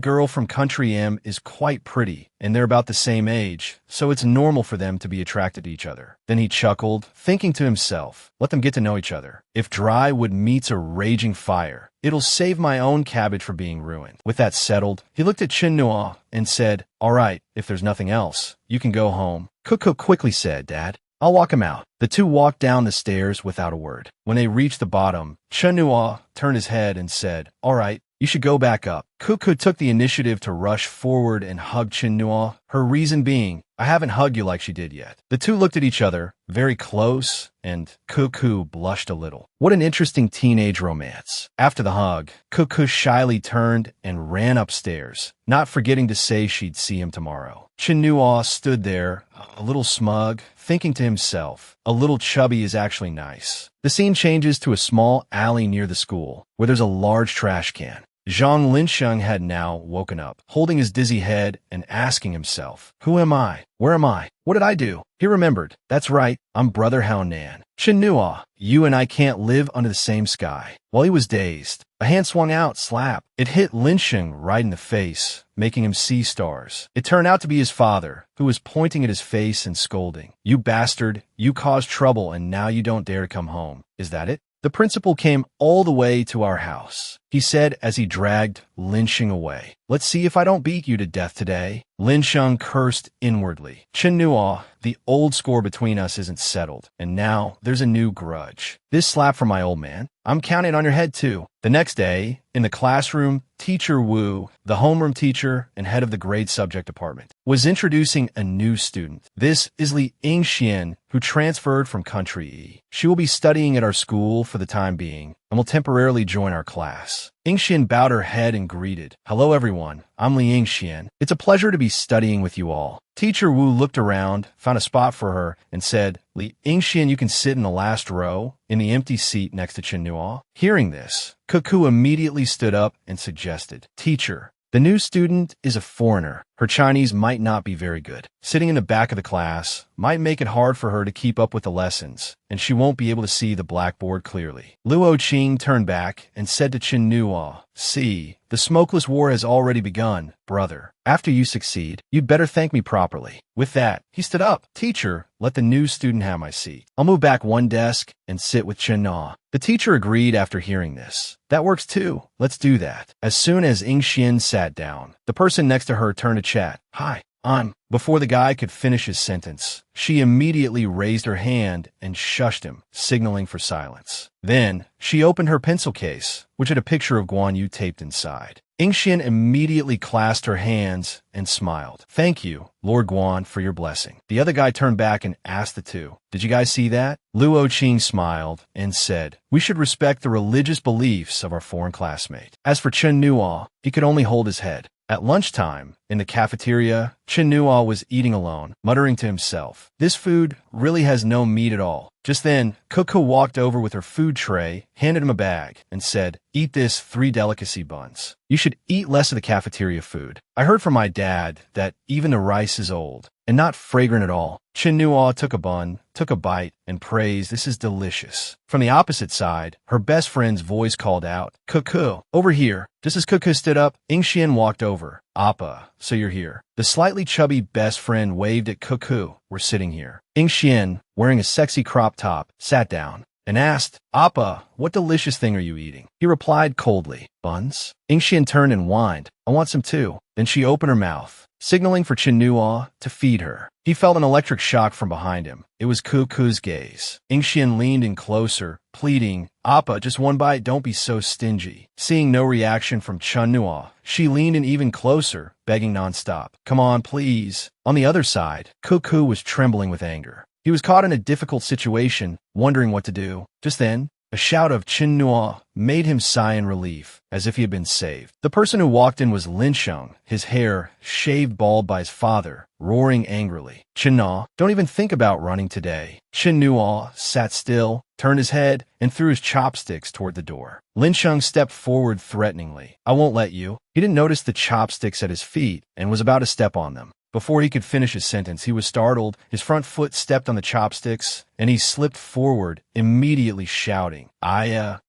A: girl from Country M is quite pretty, and they're about the same age, so it's normal for them to be attracted to each other. Then he chuckled, thinking to himself, let them get to know each other. If dry wood meets a raging fire, it'll save my own cabbage from being ruined. With that settled, he looked at Chinua and said, all right, if there's nothing else, you can go home. Cook quickly said, Dad, I'll walk him out. The two walked down the stairs without a word. When they reached the bottom, Chinua turned his head and said, all right, you should go back up. Kuku took the initiative to rush forward and hug Chinua, her reason being, I haven't hugged you like she did yet. The two looked at each other, very close, and Kuku blushed a little. What an interesting teenage romance. After the hug, Kuku shyly turned and ran upstairs, not forgetting to say she'd see him tomorrow. Chinua stood there, a little smug, thinking to himself, a little chubby is actually nice. The scene changes to a small alley near the school, where there's a large trash can. Zhang Linsheng had now woken up, holding his dizzy head and asking himself, who am I? Where am I? What did I do? He remembered, that's right, I'm Brother Hao Nan. Chinua, you and I can't live under the same sky. While he was dazed, a hand swung out, slap. It hit Linsheng right in the face, making him see stars. It turned out to be his father, who was pointing at his face and scolding. You bastard, you caused trouble and now you don't dare to come home. Is that it? The principal came all the way to our house, he said as he dragged Linsheng away. Let's see if I don't beat you to death today. Linsheng cursed inwardly. Chinua, the old score between us isn't settled, and now there's a new grudge. This slap from my old man, I'm counting on your head too. The next day, in the classroom, Teacher Wu, the homeroom teacher and head of the grade subject department, was introducing a new student. This is Li Yingxian, who transferred from Country E. She will be studying at our school for the time being and will temporarily join our class. Yingxian bowed her head and greeted, hello everyone, I'm Li Yingxian. It's a pleasure to be studying with you all. Teacher Wu looked around, found a spot for her, and said, Li Yingxian, you can sit in the last row, in the empty seat next to Chinua. Hearing this, Kuku immediately stood up and suggested, Teacher, the new student is a foreigner. Her Chinese might not be very good. Sitting in the back of the class might make it hard for her to keep up with the lessons, and she won't be able to see the blackboard clearly. Luo Qing turned back and said to Chinua, see, the smokeless war has already begun, brother. After you succeed, you'd better thank me properly. With that, he stood up. Teacher, let the new student have my seat. I'll move back one desk and sit with Chinua. The teacher agreed after hearing this. That works too. Let's do that. As soon as Yingxian sat down, the person next to her turned to chat. Hi, I'm. Before the guy could finish his sentence, she immediately raised her hand and shushed him, signaling for silence. Then, she opened her pencil case, which had a picture of Guan Yu taped inside. Yingxian immediately clasped her hands and smiled. Thank you, Lord Guan, for your blessing. The other guy turned back and asked the two, did you guys see that? Luo Qing smiled and said, we should respect the religious beliefs of our foreign classmate. As for Chen Nua, he could only hold his head. At lunchtime, in the cafeteria, Chinua was eating alone, muttering to himself, this food really has no meat at all. Just then, Kuku walked over with her food tray, handed him a bag, and said, eat this 3 delicacy buns. You should eat less of the cafeteria food. I heard from my dad that even the rice is old and not fragrant at all. Chinua took a bun, took a bite, and praised, this is delicious. From the opposite side, her best friend's voice called out, Kuku, over here. Just as Kuku stood up, Yingxian walked over. Appa, so you're here. The slightly chubby best friend waved at Kuku. We're sitting here. Yingxian, wearing a sexy crop top, sat down. and asked, Appa, what delicious thing are you eating? He replied coldly, buns. Yingxian turned and whined, I want some too. Then she opened her mouth, signaling for Chinua to feed her. He felt an electric shock from behind him. It was Kuku's gaze. Yingxian leaned in closer, pleading, Appa, just one bite, don't be so stingy. Seeing no reaction from Chinua, she leaned in even closer, begging nonstop, come on, please. On the other side, Kuku was trembling with anger. He was caught in a difficult situation, wondering what to do. Just then, a shout of Chinua made him sigh in relief, as if he had been saved. The person who walked in was Lin Sheng, his hair shaved bald by his father, roaring angrily. Chinua, don't even think about running today. Chinua sat still, turned his head, and threw his chopsticks toward the door. Lin Sheng stepped forward threateningly. I won't let you. He didn't notice the chopsticks at his feet and was about to step on them. Before he could finish his sentence, he was startled. His front foot stepped on the chopsticks, and he slipped forward, immediately shouting,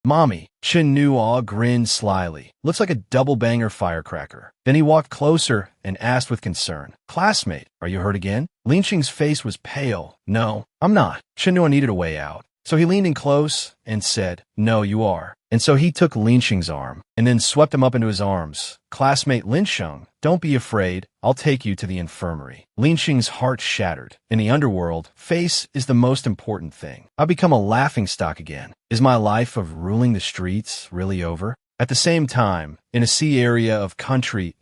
A: Mommy. Chinua grinned slyly. Looks like a double-banger firecracker. Then he walked closer and asked with concern, Classmate, are you hurt again? Lin Sheng's face was pale. No, I'm not. Chinua needed a way out. So he leaned in close and said, No, you are. And so he took Lin Sheng's arm and then swept him up into his arms. Classmate Lin Sheng, don't be afraid. I'll take you to the infirmary. Lin Sheng's heart shattered. In the underworld, face is the most important thing. I've become a laughingstock again. Is my life of ruling the streets really over? At the same time, in a sea area of country,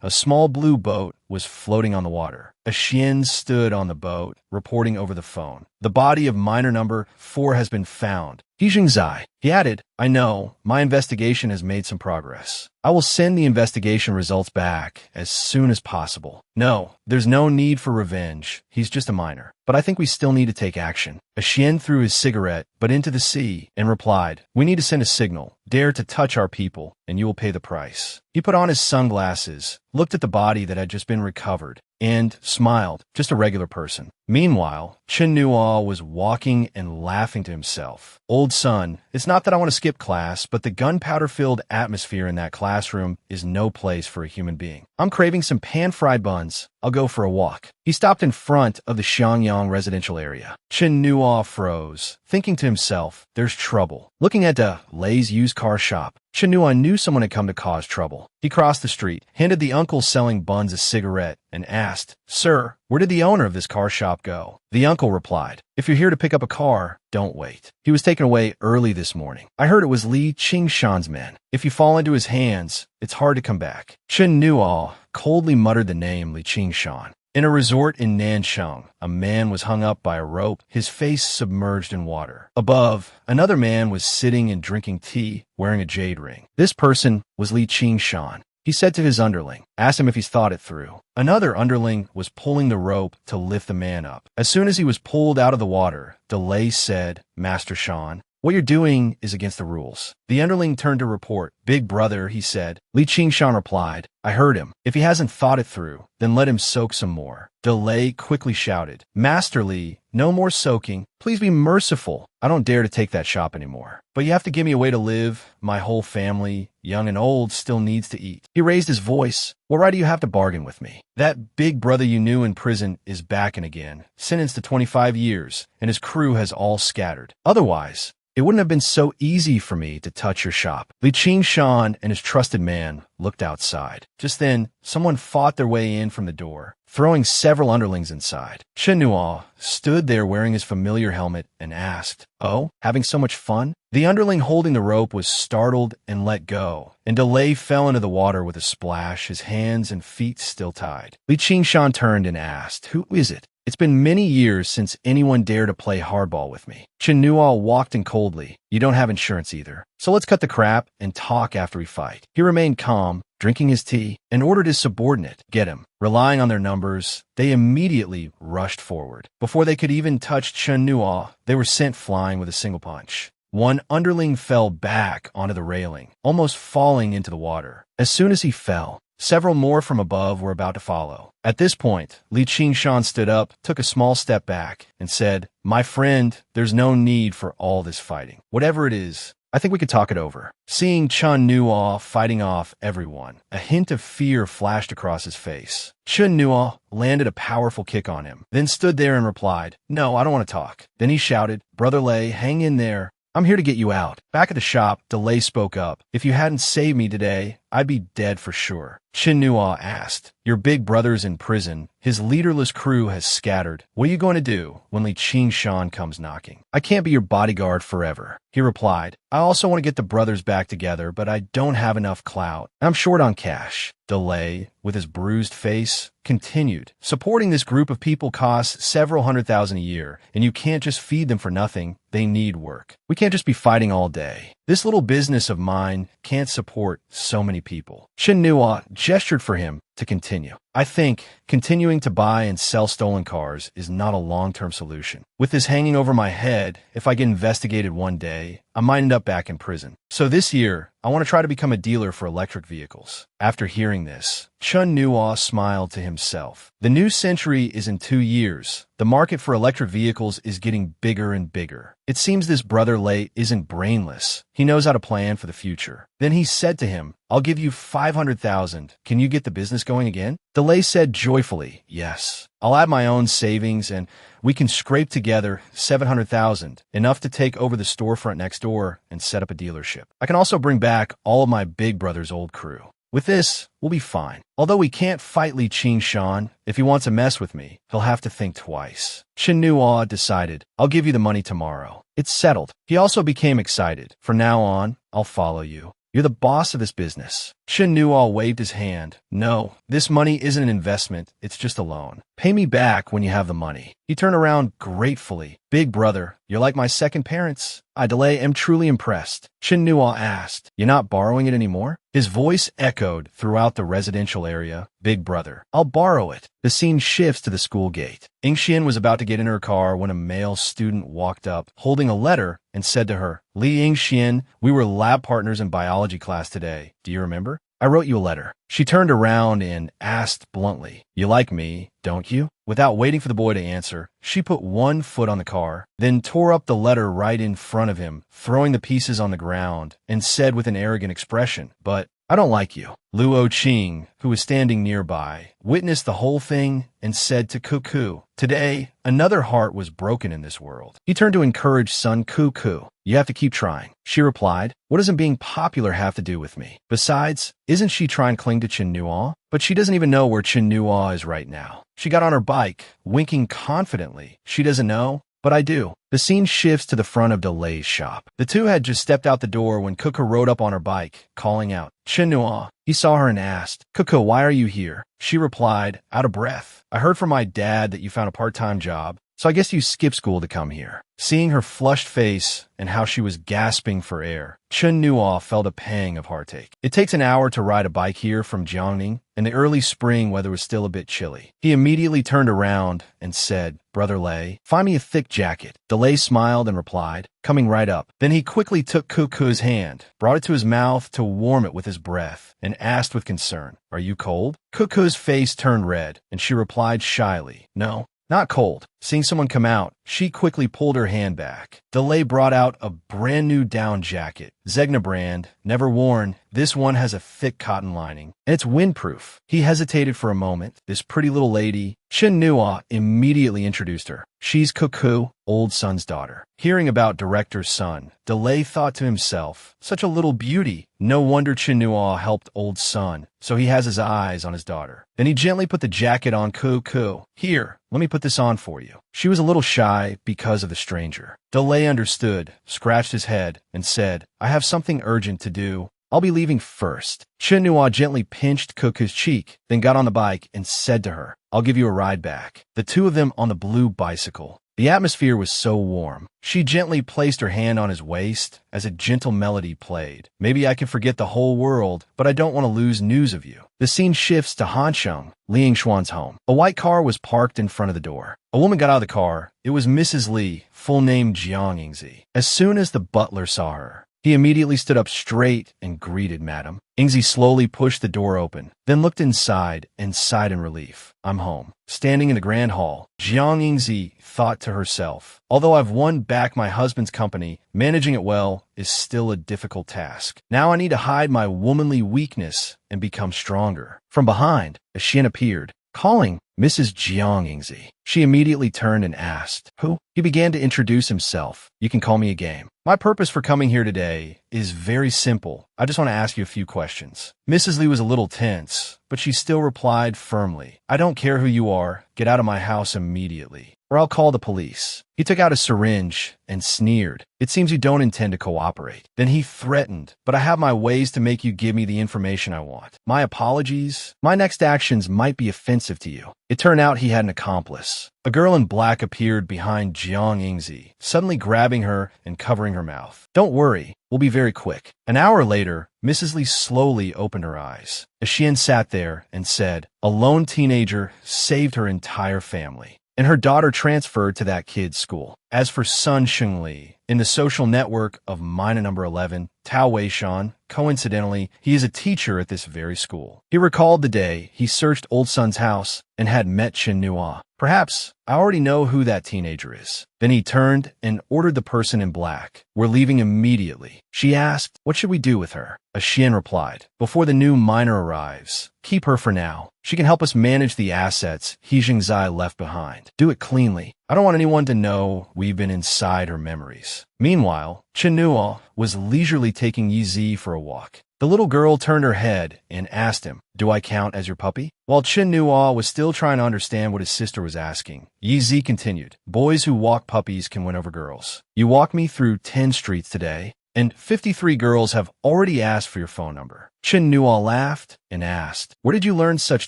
A: a small blue boat was floating on the water. A Xian stood on the boat, reporting over the phone. The body of miner number 4 has been found. Zai. He added, I know, my investigation has made some progress. I will send the investigation results back as soon as possible. No, there's no need for revenge. He's just a miner. But I think we still need to take action. A Xian threw his cigarette, but into the sea, and replied, We need to send a signal. Dare to touch our people, and you will pay the price. He put on his sunglasses, looked at the body that had just been recovered, and smiled, just a regular person. Meanwhile, Chinua was walking and laughing to himself. Old son, it's not that I want to skip class, but the gunpowder-filled atmosphere in that classroom is no place for a human being. I'm craving some pan-fried buns. I'll go for a walk. He stopped in front of the Xiangyang residential area. Chinua froze, thinking to himself, there's trouble. Looking at Lay's used car shop, Chinua knew someone had come to cause trouble. He crossed the street, handed the uncle selling buns a cigarette, and asked, Sir, where did the owner of this car shop go? The uncle replied, If you're here to pick up a car, don't wait. He was taken away early this morning. I heard it was Li Qingshan's men. If you fall into his hands, it's hard to come back. Chinua coldly muttered the name Li Qingshan. In a resort in Nanchang, a man was hung up by a rope, his face submerged in water. Above, another man was sitting and drinking tea, wearing a jade ring. This person was Li Qingshan. He said to his underling, asked him if he's thought it through. Another underling was pulling the rope to lift the man up. As soon as he was pulled out of the water, Delay said, Master Shan, what you're doing is against the rules. The underling turned to report. Big brother, he said. Li Qingshan replied, I heard him. If he hasn't thought it through, then let him soak some more. Delay quickly shouted, Master Li, no more soaking. Please be merciful. I don't dare to take that shop anymore. But you have to give me a way to live. My whole family, young and old, still needs to eat. He raised his voice. What right do you have to bargain with me? That big brother you knew in prison is back in again, sentenced to 25 years, and his crew has all scattered. Otherwise, it wouldn't have been so easy for me to touch your shop. Li Qingshan and his trusted man looked outside. Just then, someone fought their way in from the door, throwing several underlings inside. Chinua stood there wearing his familiar helmet and asked, Oh, having so much fun? The underling holding the rope was startled and let go, and Delay fell into the water with a splash, his hands and feet still tied. Li Qingshan turned and asked, Who is it? It's been many years since anyone dared to play hardball with me. Chinua walked in coldly. You don't have insurance either. So let's cut the crap and talk after we fight. He remained calm, drinking his tea, and ordered his subordinate, get him. Relying on their numbers, they immediately rushed forward. Before they could even touch Chinua, they were sent flying with a single punch. One underling fell back onto the railing, almost falling into the water. As soon as he fell, several more from above were about to follow. At this point, Li Qingshan stood up, took a small step back, and said, My friend, there's no need for all this fighting. Whatever it is, I think we could talk it over. Seeing Chun Nuo fighting off everyone, a hint of fear flashed across his face. Chun Nuo landed a powerful kick on him, then stood there and replied, "No, I don't want to talk." Then he shouted, "Brother Lei, hang in there. I'm here to get you out." Back at the shop, DeLay spoke up. "If you hadn't saved me today, I'd be dead for sure." Chin Nuo asked, "Your big brother's in prison. His leaderless crew has scattered. What are you going to do when Li Qingshan comes knocking?" "I can't be your bodyguard forever," he replied. "I also want to get the brothers back together, but I don't have enough clout. I'm short on cash." DeLay, with his bruised face, continued, "Supporting this group of people costs several $100,000 a year, and you can't just feed them for nothing. They need work. We can't just be fighting all day. This little business of mine can't support so many people." Chin Nuo gestured for him to continue. "I think continuing to buy and sell stolen cars is not a long-term solution. With this hanging over my head, if I get investigated one day, I might end up back in prison. So this year, I want to try to become a dealer for electric vehicles." After hearing this, Chun Nuo smiled to himself. The new century is in 2 years. The market for electric vehicles is getting bigger and bigger. It seems this brother Lei isn't brainless. He knows how to plan for the future. Then he said to him, "I'll give you 500,000. Can you get the business going again?" DeLay said joyfully, "Yes. I'll add my own savings and we can scrape together 700,000, enough to take over the storefront next door and set up a dealership. I can also bring back all of my big brother's old crew. With this, we'll be fine. Although we can't fight Li Qingshan, if he wants to mess with me, he'll have to think twice." Chin Nuo decided, "I'll give you the money tomorrow. It's settled." He also became excited. "From now on, I'll follow you. You're the boss of this business." Chin Nuo waved his hand. "No, this money isn't an investment. It's just a loan. Pay me back when you have the money." He turned around gratefully. "Big brother, you're like my second parents. I am truly impressed." Chin Nuo asked, "You're not borrowing it anymore?" His voice echoed throughout the residential area. "Big brother, I'll borrow it." The scene shifts to the school gate. Yingxian was about to get in her car when a male student walked up, holding a letter, and said to her, "Li Yingxian, we were lab partners in biology class today. Do you remember? I wrote you a letter." She turned around and asked bluntly, "You like me, don't you?" Without waiting for the boy to answer, she put one foot on the car, then tore up the letter right in front of him, throwing the pieces on the ground, and said with an arrogant expression, "But I don't like you." Luo Qing, who was standing nearby, witnessed the whole thing and said to Cuckoo, "Today, another heart was broken in this world." He turned to encourage son Cuckoo. "You have to keep trying." She replied, "What doesn't being popular have to do with me? Besides, isn't she trying to cling to Chin Nuo? But she doesn't even know where Chin Nuo is right now." She got on her bike, winking confidently. "She doesn't know, but I do." The scene shifts to the front of DeLay's shop. The two had just stepped out the door when Cuckoo rode up on her bike, calling out, "Chin Nuo." He saw her and asked, "Cuckoo, why are you here?" She replied, out of breath, "I heard from my dad that you found a part-time job, so I guess you skipped school to come here." Seeing her flushed face and how she was gasping for air, Chun Nuo felt a pang of heartache. It takes an hour to ride a bike here from Jiangning, and the early spring weather was still a bit chilly. He immediately turned around and said, "Brother Lei, find me a thick jacket." DeLay smiled and replied, "Coming right up." Then he quickly took Cuckoo's hand, brought it to his mouth to warm it with his breath, and asked with concern, "Are you cold?" Cuckoo's face turned red, and she replied shyly, "No, not cold." Seeing someone come out, she quickly pulled her hand back. DeLay brought out a brand new down jacket. Zegna brand, never worn. This one has a thick cotton lining, and it's windproof. He hesitated for a moment. This pretty little lady, Chin Nuo immediately introduced her. "She's Cuckoo, old son's daughter." Hearing about director's son, DeLay thought to himself, "Such a little beauty. No wonder Chin Nuo helped old son, so he has his eyes on his daughter." Then he gently put the jacket on Cuckoo. "Here, let me put this on for you." She was a little shy because of the stranger. DeLay understood, scratched his head, and said, "I have something urgent to do. I'll be leaving first." Chin Nuo gently pinched Cuckoo's cheek, then got on the bike and said to her, "I'll give you a ride back." The two of them on the blue bicycle. The atmosphere was so warm. She gently placed her hand on his waist as a gentle melody played. "Maybe I can forget the whole world, but I don't want to lose news of you." The scene shifts to Hansheng, Li Yingxuan's home. A white car was parked in front of the door. A woman got out of the car. It was Mrs. Li, full name Jiang Yingzi. As soon as the butler saw her, He immediately stood up straight and greeted Madam. Ingzi slowly pushed the door open, then looked inside and sighed in relief. I'm home. Standing in the grand hall, Jiang Ingzi thought to herself, although I've won back my husband's company, managing it well is still a difficult task. Now I need to hide my womanly weakness and become stronger. From behind, a Xian appeared, calling Mrs. Jiang Ingzi. She immediately turned and asked, "Who?" He began to introduce himself. "You can call me a game. My purpose for coming here today is very simple. I just want to ask you a few questions." Mrs. Li was a little tense, but she still replied firmly, "I don't care who you are. Get out of my house immediately, or I'll call the police." He took out a syringe and sneered. "It seems you don't intend to cooperate." Then he threatened, "But I have my ways to make you give me the information I want. My apologies. My next actions might be offensive to you." It turned out he had an accomplice. A girl in black appeared behind Jiang Ingzi, suddenly grabbing her and covering her mouth. "Don't worry, we'll be very quick." An hour later, Mrs. Li slowly opened her eyes. A Xian sat there and said, "A lone teenager saved her entire family, and her daughter transferred to that kid's school." As for Sun Xingli, in the social network of Mina number 11, Tao Weishan, coincidentally, he is a teacher at this very school. He recalled the day he searched old Sun's house and had met Chen Nua. "Perhaps I already know who that teenager is." Then he turned and ordered the person in black, "We're leaving immediately." She asked, "What should we do with her?" A Xian replied, "Before the new miner arrives, keep her for now. She can help us manage the assets He Jingzai left behind. Do it cleanly. I don't want anyone to know we've been inside her memories." Meanwhile, Chen Nua was leisurely taking Yi Zi for a walk. The little girl turned her head and asked him, "Do I count as your puppy?" While Chen Nua was still trying to understand what his sister was asking, Yi Zi continued, "Boys who walk puppies can win over girls. You walked me through 10 streets today, and 53 girls have already asked for your phone number." Chen Nua laughed and asked, "Where did you learn such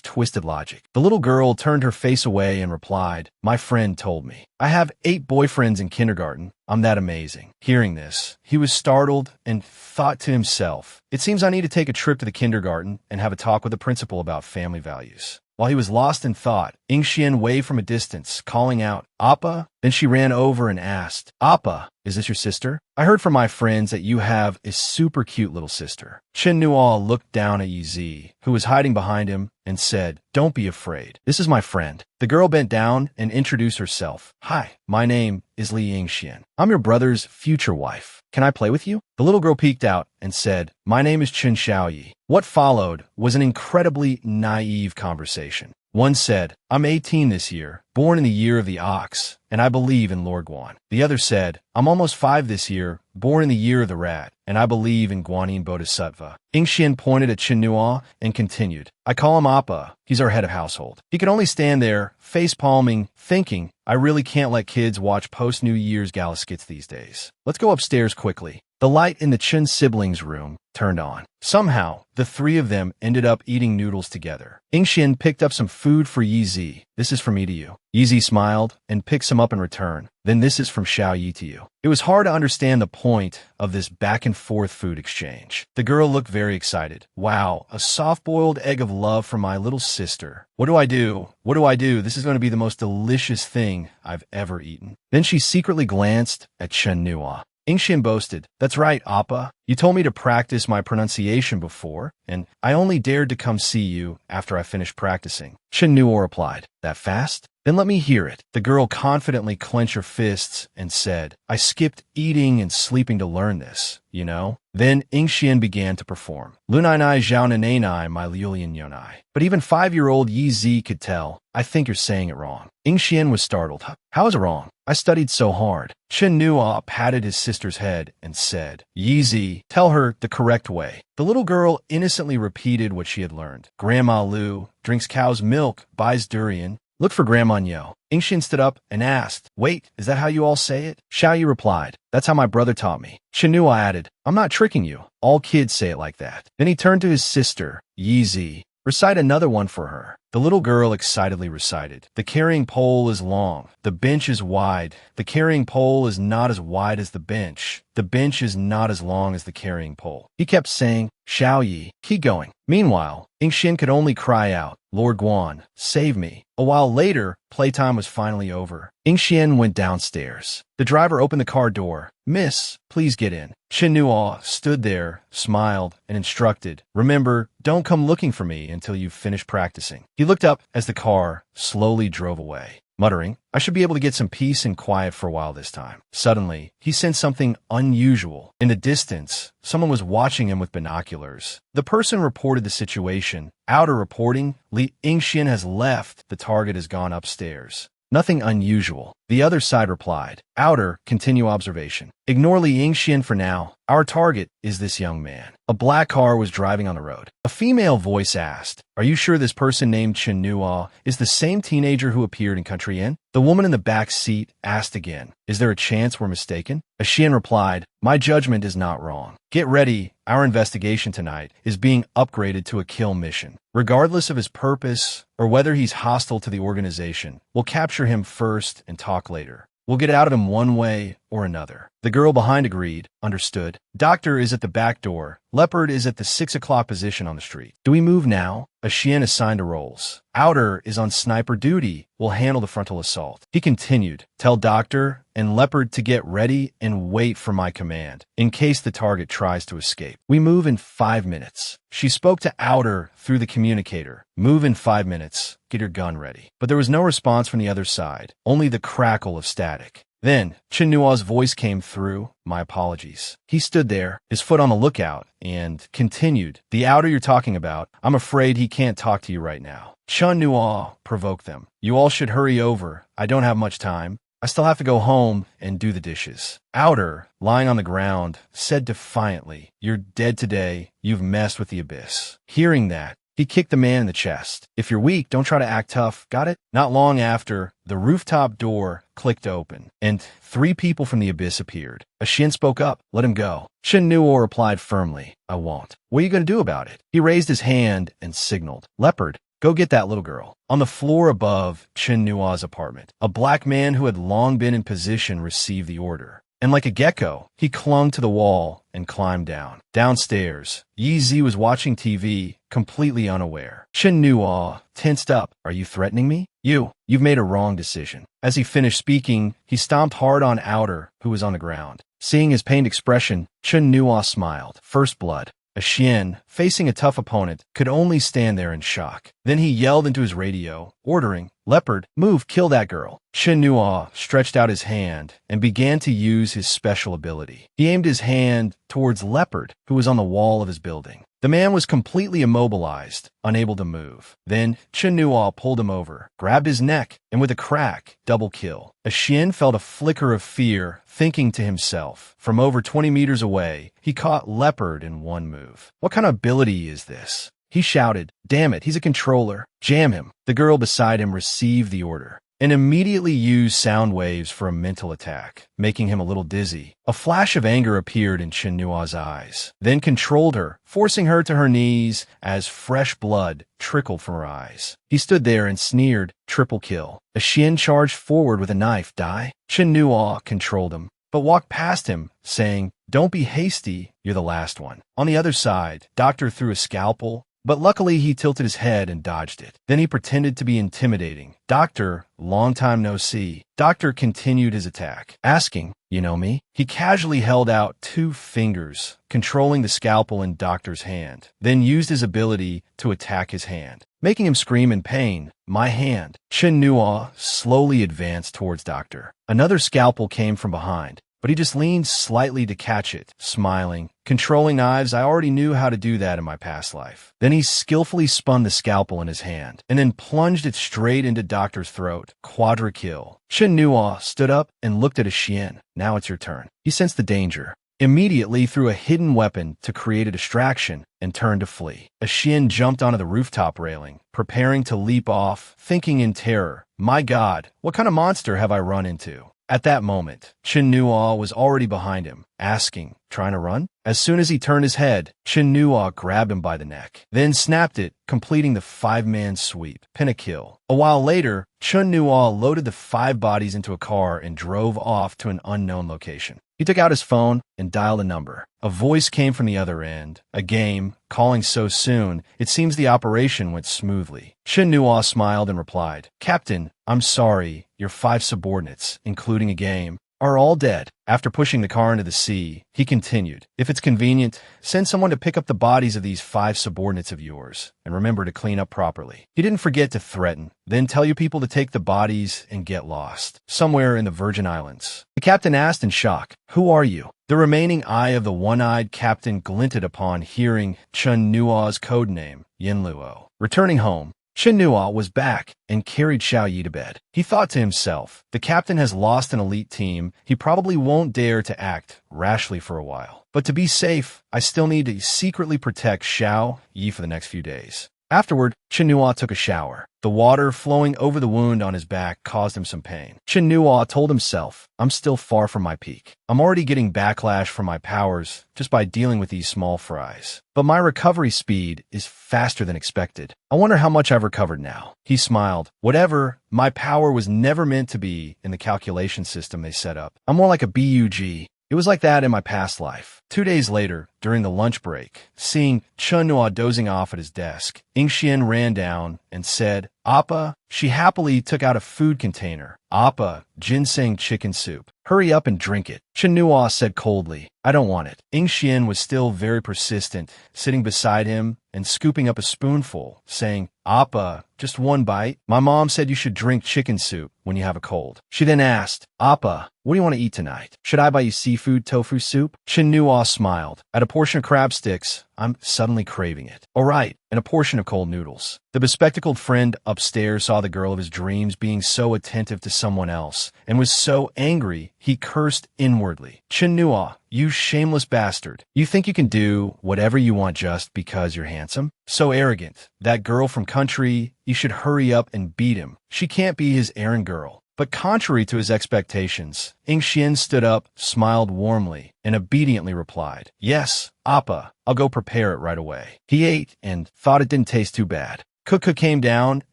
A: twisted logic?" The little girl turned her face away and replied, "My friend told me. I have 8 boyfriends in kindergarten. I'm that amazing." Hearing this, he was startled and thought to himself, "It seems I need to take a trip to the kindergarten and have a talk with the principal about family values." While he was lost in thought, Ing Xian waved from a distance, calling out, "Appa?" Then she ran over and asked, "Appa, is this your sister? I heard from my friends that you have a super cute little sister." Chen Nua looked down at Yi Zi, who was hiding behind him, and said, "Don't be afraid. This is my friend." The girl bent down and introduced herself. "Hi, my name is Li Yingxian. I'm your brother's future wife. Can I play with you?" The little girl peeked out and said, "My name is Chen Xiaoyi." What followed was an incredibly naive conversation. One said, "I'm 18 this year, born in the year of the ox, and I believe in Lord Guan." The other said, "I'm almost 5 this year, born in the year of the rat, and I believe in Guanyin Bodhisattva." Ing Xian pointed at Chen Nua and continued, "I call him Appa. He's our head of household." He could only stand there, face-palming, thinking, "I really can't let kids watch post-New Year's gala skits these days. Let's go upstairs quickly." The light in the Chen siblings' room turned on. Somehow, the 3 of them ended up eating noodles together. Ing Xian picked up some food for Yi Zi. "This is for me to you." Yi Zi smiled and picked some up in return. "Then this is from Xiao Yi to you." It was hard to understand the point of this back-and-forth food exchange. The girl looked very excited. "Wow, a soft-boiled egg of love from my little sister. What do I do? What do I do? This is going to be the most delicious thing I've ever eaten." Then she secretly glanced at Chen Nua. Ing Xian boasted, "That's right, Appa. You told me to practice my pronunciation before, and I only dared to come see you after I finished practicing." Chen Nua replied, "That fast? Then let me hear it." The girl confidently clenched her fists and said, "I skipped eating and sleeping to learn this, you know?" Then Ing Xian began to perform. "Lunai zhao nanai my liulian yonai." But even 5-year-old Yi Zi could tell, "I think you're saying it wrong." Ing Xian was startled. "How is it wrong? I studied so hard." Chen Nua patted his sister's head and said, "Yi Zi, tell her the correct way." The little girl innocently repeated what she had learned. "Grandma Lu drinks cow's milk, buys durian. Look for Grandma Nyo." Ing Xian stood up and asked, "Wait, is that how you all say it?" Xiao Yi replied, "That's how my brother taught me." Chen Nua added, "I'm not tricking you. All kids say it like that." Then he turned to his sister, Yi Zi. "Recite another one for her." The little girl excitedly recited, "The carrying pole is long. The bench is wide. The carrying pole is not as wide as the bench. The bench is not as long as the carrying pole." He kept saying, "Shao Yi, keep going." Meanwhile, Yingxian could only cry out, "Lord Guan, save me." A while later, playtime was finally over. Yingxian went downstairs. The driver opened the car door. "Miss, please get in." Chen Nuo stood there, smiled, and instructed, "Remember, don't come looking for me until you've finished practicing." He looked up as the car slowly drove away, muttering, "I should be able to get some peace and quiet for a while this time." Suddenly, he sensed something unusual. In the distance, someone was watching him with binoculars. The person reported the situation. Outer reporting, Li Yingxian has left. The target has gone upstairs. Nothing unusual. The other side replied. Outer, continue observation. Ignore Li Yingxian for now. Our target is this young man. A black car was driving on the road. A female voice asked, "Are you sure this person named Chen Nuo is the same teenager who appeared in Country Inn?" The woman in the back seat asked again, "Is there a chance we're mistaken?" A Xian replied, "My judgment is not wrong. Get ready. Our investigation tonight is being upgraded to a kill mission. Regardless of his purpose or whether he's hostile to the organization, we'll capture him first and talk later. We'll get out of him one way or another." The girl behind agreed, "Understood. Doctor is at the back door. Leopard is at the 6 o'clock position on the street. Do we move now?" A Xian assigned to roles. Outer is on sniper duty. We'll handle the frontal assault. He continued, "Tell Doctor and Leopard to get ready and wait for my command, in case the target tries to escape. We move in 5 minutes. She spoke to Outer through the communicator. "Move in 5 minutes. Get your gun ready." But there was no response from the other side, only the crackle of static. Then, Chen Nuo's voice came through, "My apologies." He stood there, his foot on the lookout, and continued, "The Outer you're talking about, I'm afraid he can't talk to you right now." Chen Nuo provoked them. "You all should hurry over. I don't have much time. I still have to go home and do the dishes." Outer, lying on the ground, said defiantly, "You're dead today. You've messed with the abyss." Hearing that, he kicked the man in the chest. "If you're weak, don't try to act tough. Got it?" Not long after, the rooftop door clicked open, and 3 people from the abyss appeared. A Xian spoke up, "Let him go." Chen Nuo replied firmly, "I won't." "What are you going to do about it?" He raised his hand and signaled, "Leopard, go get that little girl." On the floor above Chen Nuo's apartment, a black man who had long been in position received the order. And like a gecko, he clung to the wall and climbed down. Downstairs, Yi Zi was watching TV, completely unaware. Chen Nuo tensed up. "Are you threatening me?" You've made a wrong decision." As he finished speaking, he stomped hard on Outer, who was on the ground. Seeing his pained expression, Chen Nuo smiled. First blood. A Xian, facing a tough opponent, could only stand there in shock. Then he yelled into his radio, ordering, "Leopard, move, kill that girl." Chen Nuo stretched out his hand and began to use his special ability. He aimed his hand towards Leopard, who was on the wall of his building. The man was completely immobilized, unable to move. Then Chen Nuo pulled him over, grabbed his neck, and with a crack, double kill. A Xian felt a flicker of fear, thinking to himself. From over 20 meters away, he caught Leopard in one move. What kind of ability is this? He shouted, "Damn it, he's a controller. Jam him." The girl beside him received the order and immediately used sound waves for a mental attack, making him a little dizzy. A flash of anger appeared in Chen Nuo's eyes, then controlled her, forcing her to her knees as fresh blood trickled from her eyes. He stood there and sneered, "Triple kill." A Xian charged forward with a knife. "Die?" Chen Nuo controlled him, but walked past him, saying, "Don't be hasty, you're the last one." On the other side, Doctor threw a scalpel, but luckily he tilted his head and dodged it. Then he pretended to be intimidating. "Doctor, long time no see." Doctor continued his attack, asking, "You know me?" He casually held out 2 fingers, controlling the scalpel in Doctor's hand, then used his ability to attack his hand, making him scream in pain. "My hand." Chen Nuo slowly advanced towards Doctor. Another scalpel came from behind, but he just leaned slightly to catch it, smiling. "Controlling knives, I already knew how to do that in my past life." Then he skillfully spun the scalpel in his hand, and then plunged it straight into Doctor's throat. Quadra kill. Chen Nuo stood up and looked at a Xian. "Now it's your turn." He sensed the danger, immediately threw a hidden weapon to create a distraction, and turned to flee. A Xian jumped onto the rooftop railing, preparing to leap off, thinking in terror, "My God, what kind of monster have I run into?" At that moment, Chin Nua was already behind him, asking, "Trying to run?" As soon as he turned his head, Chin Nua grabbed him by the neck, then snapped it, completing the five-man sweep. Pinnacle. A while later, Chin Nua loaded the 5 bodies into a car and drove off to an unknown location. He took out his phone and dialed a number. A voice came from the other end. A game, calling so soon, it seems the operation went smoothly. Chin Nua smiled and replied, "Captain, I'm sorry, your 5 subordinates, including a game, are all dead." After pushing the car into the sea, he continued, "If it's convenient, send someone to pick up the bodies of these 5 subordinates of yours, and remember to clean up properly." He didn't forget to threaten, "Then tell your people to take the bodies and get lost, somewhere in the Virgin Islands." The captain asked in shock, "Who are you?" The remaining eye of the one-eyed captain glinted upon hearing Chin Nua's code name, Yinluo. Returning home, Chin Nua was back and carried Xiao Yi to bed. He thought to himself, the captain has lost an elite team. He probably won't dare to act rashly for a while. But to be safe, I still need to secretly protect Xiao Yi for the next few days. Afterward, Chin Nua took a shower. The water flowing over the wound on his back caused him some pain. Chin Nua told himself, "I'm still far from my peak. I'm already getting backlash from my powers just by dealing with these small fries. But my recovery speed is faster than expected. I wonder how much I've recovered now." He smiled. "Whatever, my power was never meant to be in the calculation system they set up. I'm more like a BUG. It was like that in my past life." 2 days later, during the lunch break, seeing Chin Nua dozing off at his desk, Yingxian ran down and said, "Appa." She happily took out a food container. "Appa, ginseng chicken soup. Hurry up and drink it." Chin Nua said coldly, "I don't want it." Yingxian was still very persistent, sitting beside him and scooping up a spoonful, saying, "Appa, just one bite. My mom said you should drink chicken soup when you have a cold." She then asked, "Appa, what do you want to eat tonight? Should I buy you seafood tofu soup?" Chin Nua smiled. "At a portion of crab sticks, I'm suddenly craving it." "All right, and a portion of cold noodles." The bespectacled friend upstairs saw the girl of his dreams being so attentive to someone else and was so angry he cursed inwardly. "Chin Nua, you shameless bastard. You think you can do whatever you want just because you're handsome? So arrogant. That girl from country, you should hurry up and beat him. She can't be his errand girl." But contrary to his expectations, Yingxian stood up, smiled warmly, and obediently replied, "Yes, Appa, I'll go prepare it right away." He ate and thought it didn't taste too bad. Kuka came down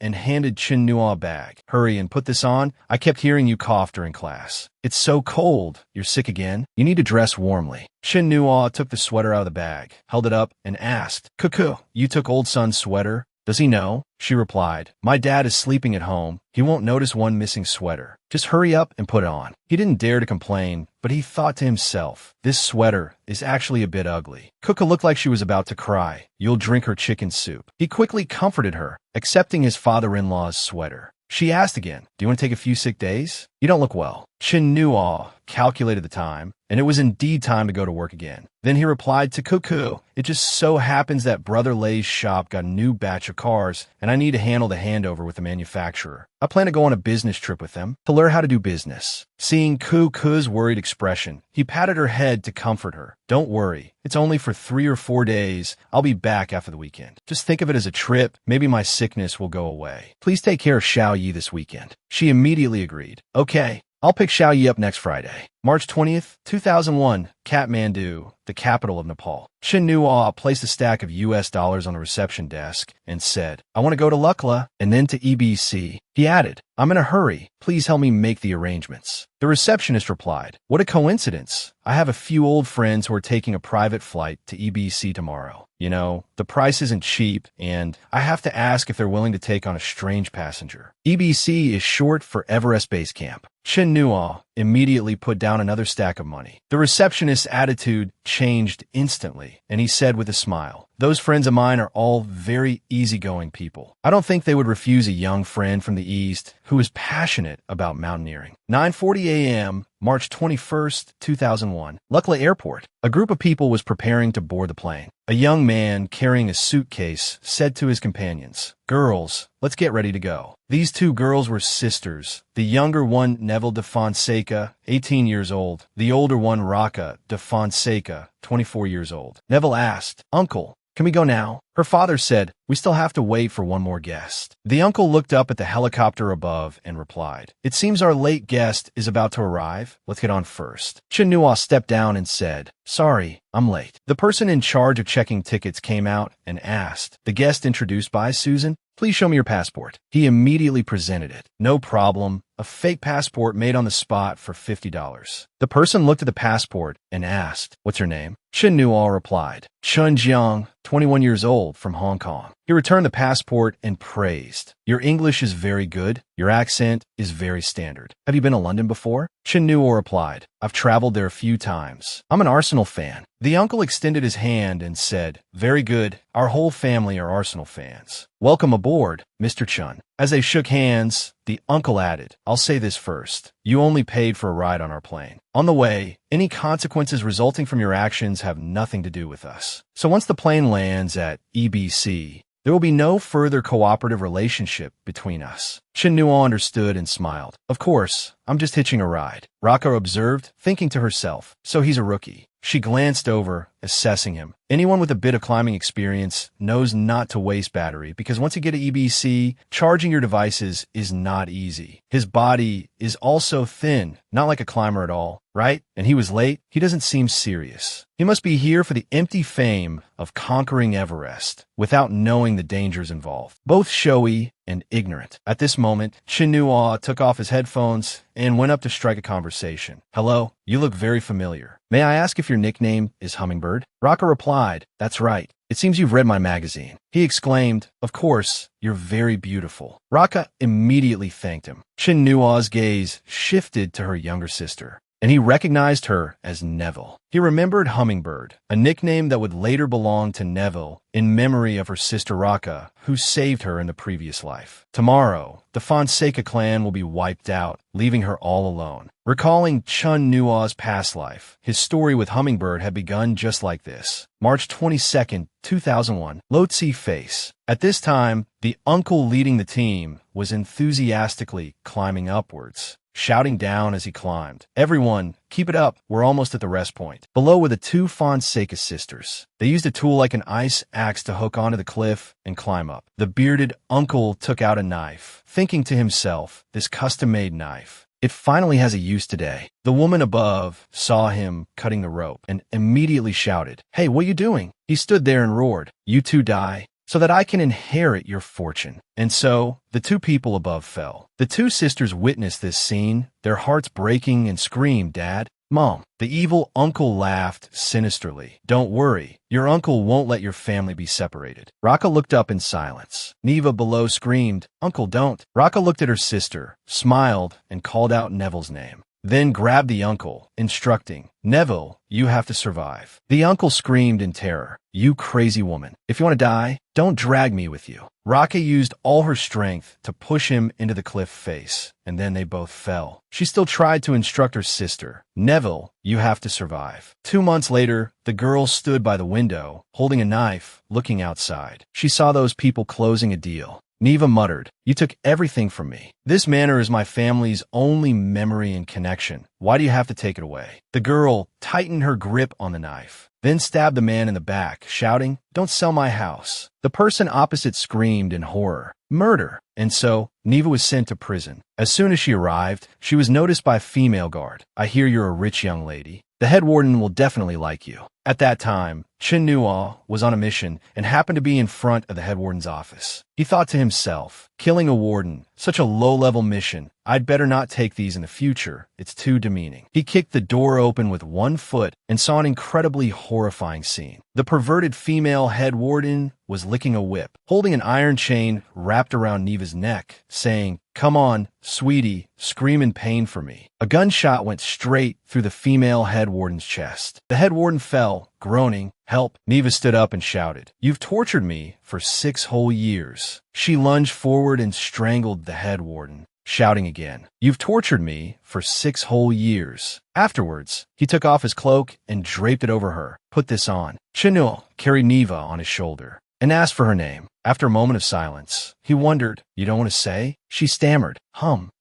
A: and handed Chin Nua a bag. "Hurry and put this on. I kept hearing you cough during class. It's so cold. You're sick again? You need to dress warmly." Chin Nua took the sweater out of the bag, held it up, and asked, "Kuku, you took old son's sweater? Does he know?" She replied, "My dad is sleeping at home. He won't notice one missing sweater. Just hurry up and put it on." He didn't dare to complain, but he thought to himself, this sweater is actually a bit ugly. Kuka looked like she was about to cry. "You'll drink her chicken soup." He quickly comforted her, accepting his father-in-law's sweater. She asked again, "Do you want to take a few sick days? You don't look well." Chin Nua calculated the time, and it was indeed time to go to work again. Then he replied to Kuku, "It just so happens that Brother Lay's shop got a new batch of cars, and I need to handle the handover with the manufacturer. I plan to go on a business trip with them to learn how to do business." Seeing Kuku's worried expression, he patted her head to comfort her. "Don't worry. It's only for 3 or 4 days. I'll be back after the weekend. Just think of it as a trip. Maybe my sickness will go away. Please take care of Xiao Yi this weekend." She immediately agreed. "Okay. I'll pick Xiao Yi up next Friday." March 20th, 2001, Kathmandu, the capital of Nepal. Chin Nua placed a stack of US dollars on the reception desk and said, "I want to go to Lukla and then to EBC." He added, "I'm in a hurry. Please help me make the arrangements." The receptionist replied, "What a coincidence. I have a few old friends who are taking a private flight to EBC tomorrow. You know, the price isn't cheap, and I have to ask if they're willing to take on a strange passenger." EBC is short for Everest Base Camp. Chin Nua immediately put down another stack of money. The receptionist's attitude changed instantly, and he said with a smile, "Those friends of mine are all very easygoing people. I don't think they would refuse a young friend from the East who is passionate about mountaineering." 9:40 a.m., March 21st, 2001, Lukla Airport. A group of people was preparing to board the plane. A young man carrying a suitcase said to his companions, "Girls, let's get ready to go." These 2 girls were sisters. The younger one, Neville de Fonseca, 18 years old. The older one, Raka de Fonseca, 24 years old. Neville asked, "Uncle, Can we go now? Her father said, we still have to wait for one more guest. The uncle looked up at the helicopter above and replied, it seems our late guest is about to arrive. Let's get on first. Chen Nuo stepped down and said, sorry, I'm late. The person in charge of checking tickets came out and asked, the guest introduced by Susan, please show me your passport. He immediately presented it. No problem. A fake passport made on the spot for $50. The person looked at the passport and asked, what's your name? Chen Nuo replied, Chun Jiang, 21 years old, from Hong Kong. He returned the passport and praised, your English is very good. Your accent is very standard. Have you been to London before? Chen Nuo replied, I've traveled there a few times. I'm an Arsenal fan. The uncle extended his hand and said, very good. Our whole family are Arsenal fans. Welcome aboard, Mr. Chun. As they shook hands, the uncle added, I'll say this first. You only paid for a ride on our plane. On the way, any consequences resulting from your actions have nothing to do with us. So once the plane lands at EBC, there will be no further cooperative relationship between us. Chen Nuo understood and smiled. Of course, I'm just hitching a ride. Raka observed, thinking to herself, so he's a rookie. She glanced over, assessing him. Anyone with a bit of climbing experience knows not to waste battery because once you get to EBC, charging your devices is not easy. His body is also thin, not like a climber at all, right? And he was late. He doesn't seem serious. He must be here for the empty fame of conquering Everest without knowing the dangers involved. Both showy and ignorant. At this moment, Chen Nuo took off his headphones and went up to strike a conversation. Hello, you look very familiar. May I ask if your nickname is Hummingbird? Raka replied, that's right. It seems you've read my magazine. He exclaimed, of course, you're very beautiful. Raka immediately thanked him. Chen Nuo's gaze shifted to her younger sister, and he recognized her as Neville. He remembered Hummingbird, a nickname that would later belong to Neville in memory of her sister Raka, who saved her in the previous life. Tomorrow, the Fonseca clan will be wiped out, leaving her all alone. Recalling Chun Nuo's past life, his story with Hummingbird had begun just like this. March 22nd, 2001. Lotzi face. At this time, the uncle leading the team was enthusiastically climbing upwards, shouting down as he climbed. Everyone, keep it up. We're almost at the rest point. Below were the two Fonseca sisters. They used a tool like an ice axe to hook onto the cliff and climb up. The bearded uncle took out a knife, thinking to himself, this custom-made knife. It finally has a use today. The woman above saw him cutting the rope and immediately shouted, hey, what are you doing? He stood there and roared, you two die, so that I can inherit your fortune. And so, the two people above fell. The two sisters witnessed this scene, their hearts breaking, and screamed, Dad, Mom. The evil uncle laughed sinisterly. Don't worry, your uncle won't let your family be separated. Raka looked up in silence. Neva below screamed, Uncle, don't. Raka looked at her sister, smiled, and called out Neville's name. Then grabbed the uncle, instructing, Neville, you have to survive. The uncle screamed in terror, you crazy woman. If you want to die, don't drag me with you. Raka used all her strength to push him into the cliff face, and then they both fell. She still tried to instruct her sister, Neville, you have to survive. 2 months later, the girl stood by the window, holding a knife, looking outside. She saw those people closing a deal. Neva muttered, you took everything from me. This manor is my family's only memory and connection. Why do you have to take it away? The girl tightened her grip on the knife, then stabbed the man in the back, shouting, don't sell my house. The person opposite screamed in horror, murder. And so, Neva was sent to prison. As soon as she arrived, she was noticed by a female guard. I hear you're a rich young lady. The head warden will definitely like you. At that time, Chen Nuo was on a mission and happened to be in front of the head warden's office. He thought to himself, killing a warden, such a low-level mission, I'd better not take these in the future. It's too demeaning. He kicked the door open with one foot and saw an incredibly horrifying scene. The perverted female head warden was licking a whip, holding an iron chain wrapped around Neva's neck, saying, come on, sweetie, scream in pain for me. A gunshot went straight through the female head warden's chest. The head warden fell, groaning, help. Neva stood up and shouted, you've tortured me for 6 whole years. She lunged forward and strangled the head warden, shouting again, you've tortured me for 6 whole years. Afterwards, he took off his cloak and draped it over her. Put this on. Chen Nuo carried Neva on his shoulder and asked for her name. After a moment of silence, he wondered, you don't want to say? She stammered,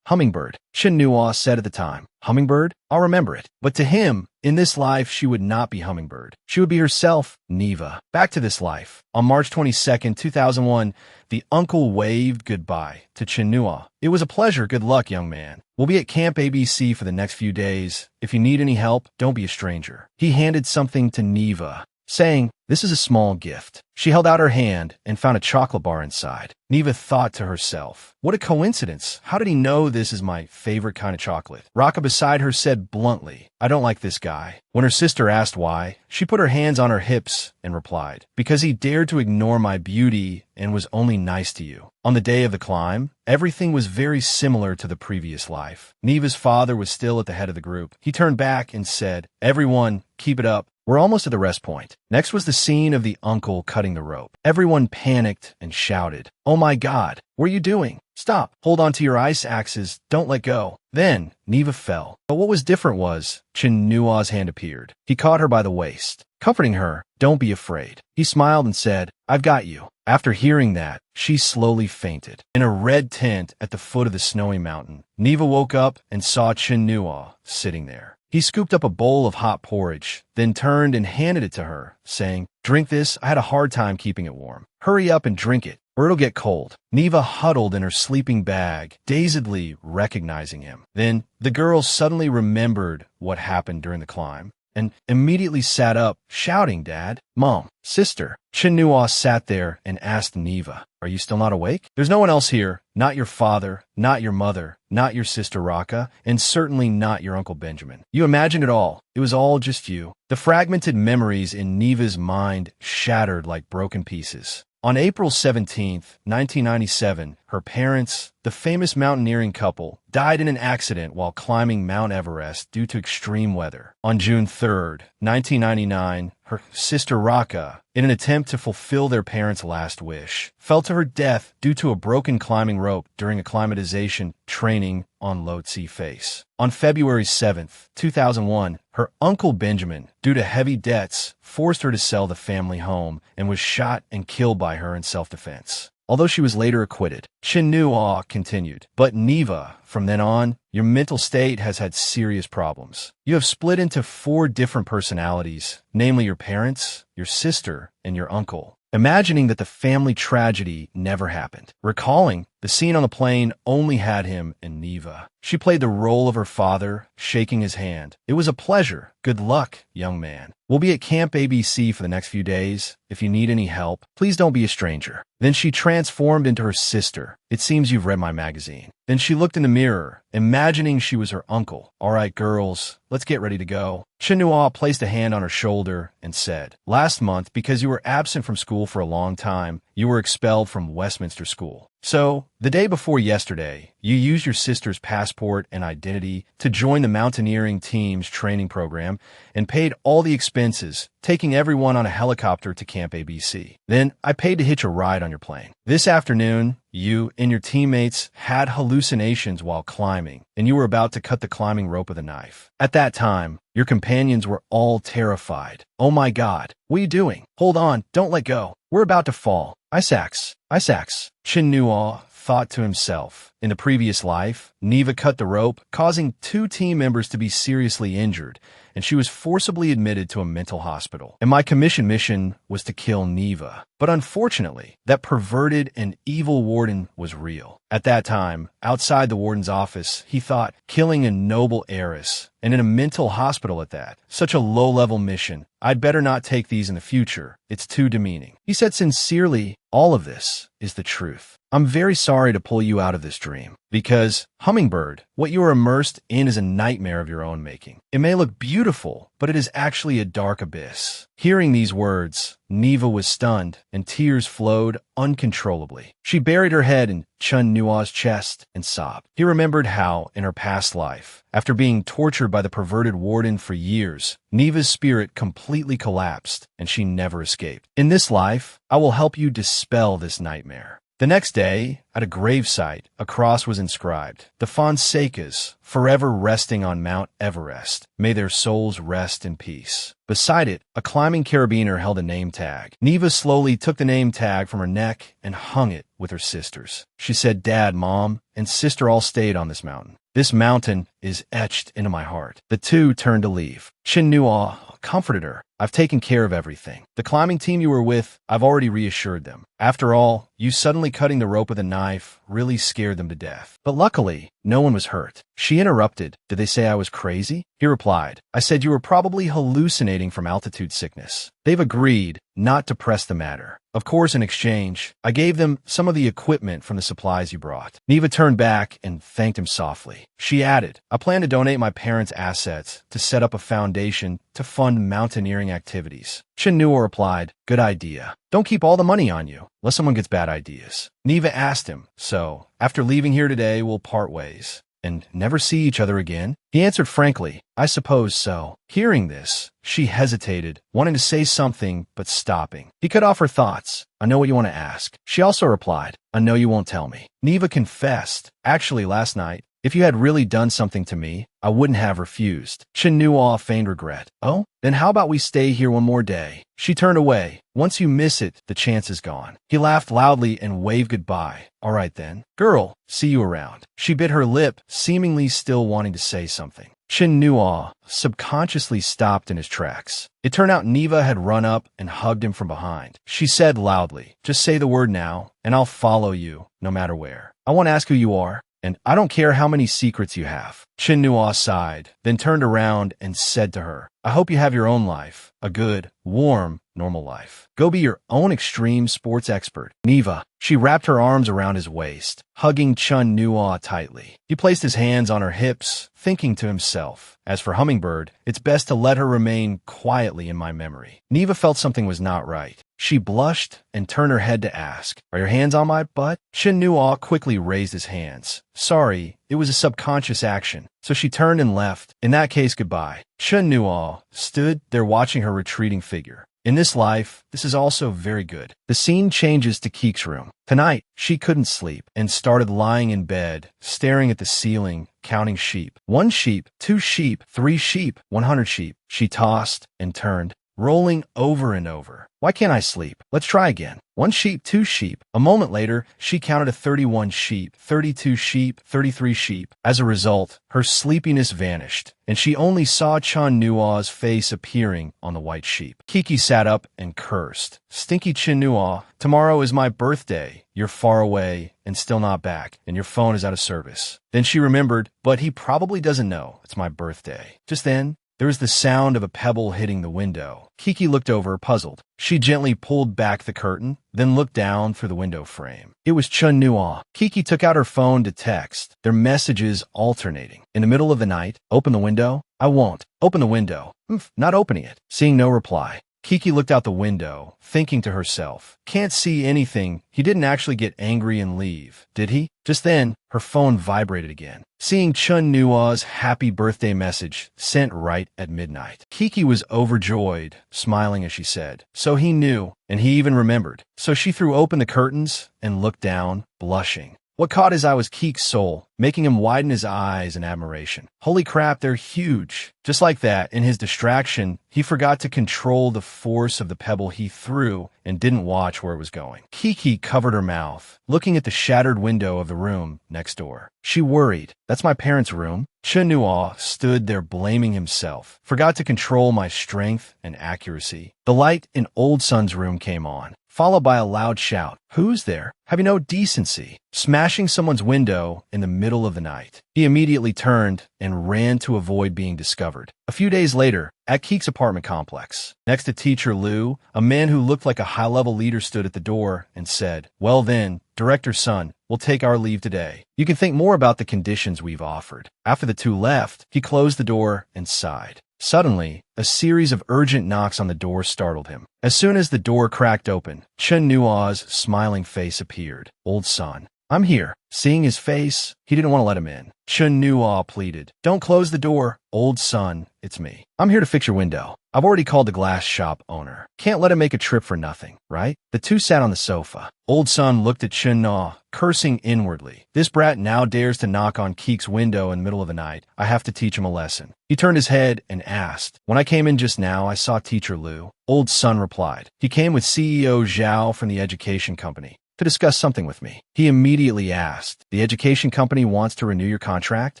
A: Hummingbird, Chen Nuo said at the time. Hummingbird? I'll remember it. But to him, in this life, she would not be Hummingbird. She would be herself, Neva. Back to this life. On March 22nd, 2001, the uncle waved goodbye to Chen Nuo. It was a pleasure. Good luck, young man. We'll be at Camp ABC for the next few days. If you need any help, don't be a stranger. He handed something to Neva, saying, "This is a small gift." She held out her hand and found a chocolate bar inside. Neva thought to herself, what a coincidence. How did he know this is my favorite kind of chocolate? Raka beside her said bluntly, "I don't like this guy." When her sister asked why, she put her hands on her hips and replied, "Because he dared to ignore my beauty and was only nice to you." On the day of the climb, everything was very similar to the previous life. Neva's father was still at the head of the group. He turned back and said, "Everyone, keep it up. We're almost at the rest point." Next was the scene of the uncle cutting the rope. Everyone panicked and shouted, "Oh my God, what are you doing? Stop. Hold on to your ice axes. Don't let go." Then Neva fell. But what was different was Chen Nuo's hand appeared. He caught her by the waist, comforting her. "Don't be afraid." He smiled and said, "I've got you." After hearing that, she slowly fainted. In a red tent at the foot of the snowy mountain, Neva woke up and saw Chen Nuo sitting there. He scooped up a bowl of hot porridge, then turned and handed it to her, saying, "Drink this. I had a hard time keeping it warm. Hurry up and drink it, or it'll get cold." Neva huddled in her sleeping bag, dazedly recognizing him. Then the girl suddenly remembered what happened during the climb and immediately sat up, shouting, "Dad, Mom, Sister." Chen Nuo sat there and asked Neva, "Are you still not awake? There's no one else here, not your father, not your mother, not your sister Raka, and certainly not your Uncle Benjamin. You imagined it all. It was all just you." The fragmented memories in Neva's mind shattered like broken pieces. On April 17th, 1997, her parents, the famous mountaineering couple, died in an accident while climbing Mount Everest due to extreme weather. On June 3rd, 1999, her sister Raka, in an attempt to fulfill their parents' last wish, fell to her death due to a broken climbing rope during acclimatization training on Lhotse Face. On February 7th, 2001, her Uncle Benjamin, due to heavy debts, forced her to sell the family home and was shot and killed by her in self-defense. Although she was later acquitted, Chen Nuo continued, "But Neva, from then on, your mental state has had serious problems. You have split into 4 different personalities, namely your parents, your sister, and your uncle, imagining that the family tragedy never happened. Recalling, the scene on the plane only had him and Neva. She played the role of her father, shaking his hand. It was a pleasure. Good luck, young man. We'll be at Camp ABC for the next few days. If you need any help, please don't be a stranger." Then she transformed into her sister. "It seems you've read my magazine." Then she looked in the mirror, imagining she was her uncle. "All right, girls, let's get ready to go." Chen Nuo placed a hand on her shoulder and said, "Last month, because you were absent from school for a long time, you were expelled from Westminster School. So, the day before yesterday, you used your sister's passport and identity to join the mountaineering team's training program and paid all the expenses, taking everyone on a helicopter to Camp ABC. Then, I paid to hitch a ride on your plane. This afternoon, you and your teammates had hallucinations while climbing, and you were about to cut the climbing rope with a knife. At that time, your companions were all terrified. Oh my God, what are you doing? Hold on, don't let go. We're about to fall. Ice axe, ice axe." Chen Nuo thought to himself. In the previous life, Neva cut the rope, causing 2 team members to be seriously injured, and she was forcibly admitted to a mental hospital. And my commission mission was to kill Neva. But unfortunately, that perverted and evil warden was real. At that time, outside the warden's office, he thought, killing a noble heiress, and in a mental hospital at that, such a low-level mission, I'd better not take these in the future. It's too demeaning. He said sincerely, all of this is the truth. I'm very sorry to pull you out of this dream. Because, Hummingbird, what you are immersed in is a nightmare of your own making. It may look beautiful, but it is actually a dark abyss. Hearing these words, Neva was stunned, and tears flowed uncontrollably. She buried her head in Chen Nuo's chest and sobbed. He remembered how, in her past life, after being tortured by the perverted warden for years, Neva's spirit completely collapsed, and she never escaped. In this life, I will help you dispel this nightmare. The next day, at a gravesite, a cross was inscribed, "The Fonsecas, forever resting on Mount Everest. May their souls rest in peace." Beside it, a climbing carabiner held a name tag. Neva slowly took the name tag from her neck and hung it with her sisters. She said, "Dad, Mom, and Sister all stayed on this mountain. This mountain is etched into my heart." The two turned to leave. Chin Nua comforted her. "I've taken care of everything. The climbing team you were with, I've already reassured them. After all, you suddenly cutting the rope with a knife really scared them to death." But luckily, no one was hurt. She interrupted, "Did they say I was crazy?" He replied, "I said you were probably hallucinating from altitude sickness. They've agreed not to press the matter. Of course, in exchange, I gave them some of the equipment from the supplies you brought." Neva turned back and thanked him softly. She added, "I plan to donate my parents' assets to set up a foundation to fund mountaineering activities." Chin Nua replied, "Good idea. Don't keep all the money on you, unless someone gets bad ideas." Neva asked him, "So, after leaving here today, we'll part ways and never see each other again?" He answered frankly, "I suppose so." Hearing this, she hesitated, wanting to say something, but stopping. He cut off her thoughts. "I know what you want to ask." She also replied, "I know you won't tell me." Neva confessed, "Actually, last night, if you had really done something to me, I wouldn't have refused." Chin Nua feigned regret. "Oh? Then how about we stay here one more day?" She turned away. "Once you miss it, the chance is gone." He laughed loudly and waved goodbye. "All right then. Girl, see you around." She bit her lip, seemingly still wanting to say something. Chin Nua subconsciously stopped in his tracks. It turned out Neva had run up and hugged him from behind. She said loudly, "Just say the word now, and I'll follow you, no matter where. I won't ask who you are, and I don't care how many secrets you have." Chin Nua sighed, then turned around and said to her, "I hope you have your own life, a good, warm, normal life. Go be your own extreme sports expert." Neva. She wrapped her arms around his waist, hugging Chun Nua tightly. He placed his hands on her hips, thinking to himself, "As for Hummingbird, it's best to let her remain quietly in my memory." Neva felt something was not right. She blushed and turned her head to ask, "Are your hands on my butt?" Chin Nua quickly raised his hands. "Sorry, it was a subconscious action." So she turned and left. "In that case, goodbye." Chin Nua stood there watching her retreating figure. In this life, this is also very good. The scene changes to Keek's room. Tonight, she couldn't sleep and started lying in bed, staring at the ceiling, counting sheep. 1 sheep, 2 sheep, 3 sheep, 100 sheep. She tossed and turned, rolling over and over. "Why can't I sleep? Let's try again. 1 sheep, 2 sheep." A moment later, she counted to 31 sheep, 32 sheep, 33 sheep. As a result, her sleepiness vanished, and she only saw Chan Nua's face appearing on the white sheep. Kiki sat up and cursed. "Stinky Chin Nua, tomorrow is my birthday. You're far away and still not back, and your phone is out of service." Then she remembered, "But he probably doesn't know it's my birthday." Just then, there was the sound of a pebble hitting the window. Kiki looked over, puzzled. She gently pulled back the curtain, then looked down through the window frame. It was Chun Nua. Kiki took out her phone to text, their messages alternating. In the middle of the night, "Open the window." "I won't." "Open the window." Not opening it." Seeing no reply, Kiki looked out the window, thinking to herself, "Can't see anything. He didn't actually get angry and leave, did he?" Just then, her phone vibrated again. Seeing Chun Nua's happy birthday message sent right at midnight. Kiki was overjoyed, smiling as she said, "So he knew, and he even remembered." So she threw open the curtains and looked down, blushing. What caught his eye was Keek's soul, making him widen his eyes in admiration. Holy crap, they're huge. Just like that, in his distraction, he forgot to control the force of the pebble he threw and didn't watch where it was going. Kiki covered her mouth, looking at the shattered window of the room next door. She worried. "That's my parents' room." Chun Nua stood there blaming himself. "Forgot to control my strength and accuracy." The light in Old Son's room came on, followed by a loud shout. "Who's there? Have you no decency?" Smashing someone's window in the middle of the night. He immediately turned and ran to avoid being discovered. A few days later, at Keek's apartment complex, next to Teacher Liu, a man who looked like a high-level leader stood at the door and said, "Well then, Director's son, we'll take our leave today. You can think more about the conditions we've offered." After the two left, he closed the door and sighed. Suddenly, a series of urgent knocks on the door startled him. As soon as the door cracked open, Chun Nua's smiling face appeared. "Old son." I'm here. Seeing his face, he didn't want to let him in. Chun Nuo pleaded. Don't close the door. Old son, it's me. I'm here to fix your window. I've already called the glass shop owner. Can't let him make a trip for nothing, right? The two sat on the sofa. Old son looked at Chun Nuo, cursing inwardly. This brat now dares to knock on Keek's window in the middle of the night. I have to teach him a lesson. He turned his head and asked, when I came in just now, I saw Teacher Liu. Old son replied. He came with CEO Zhao from the education company to discuss something with me. He immediately asked, the education company wants to renew your contract?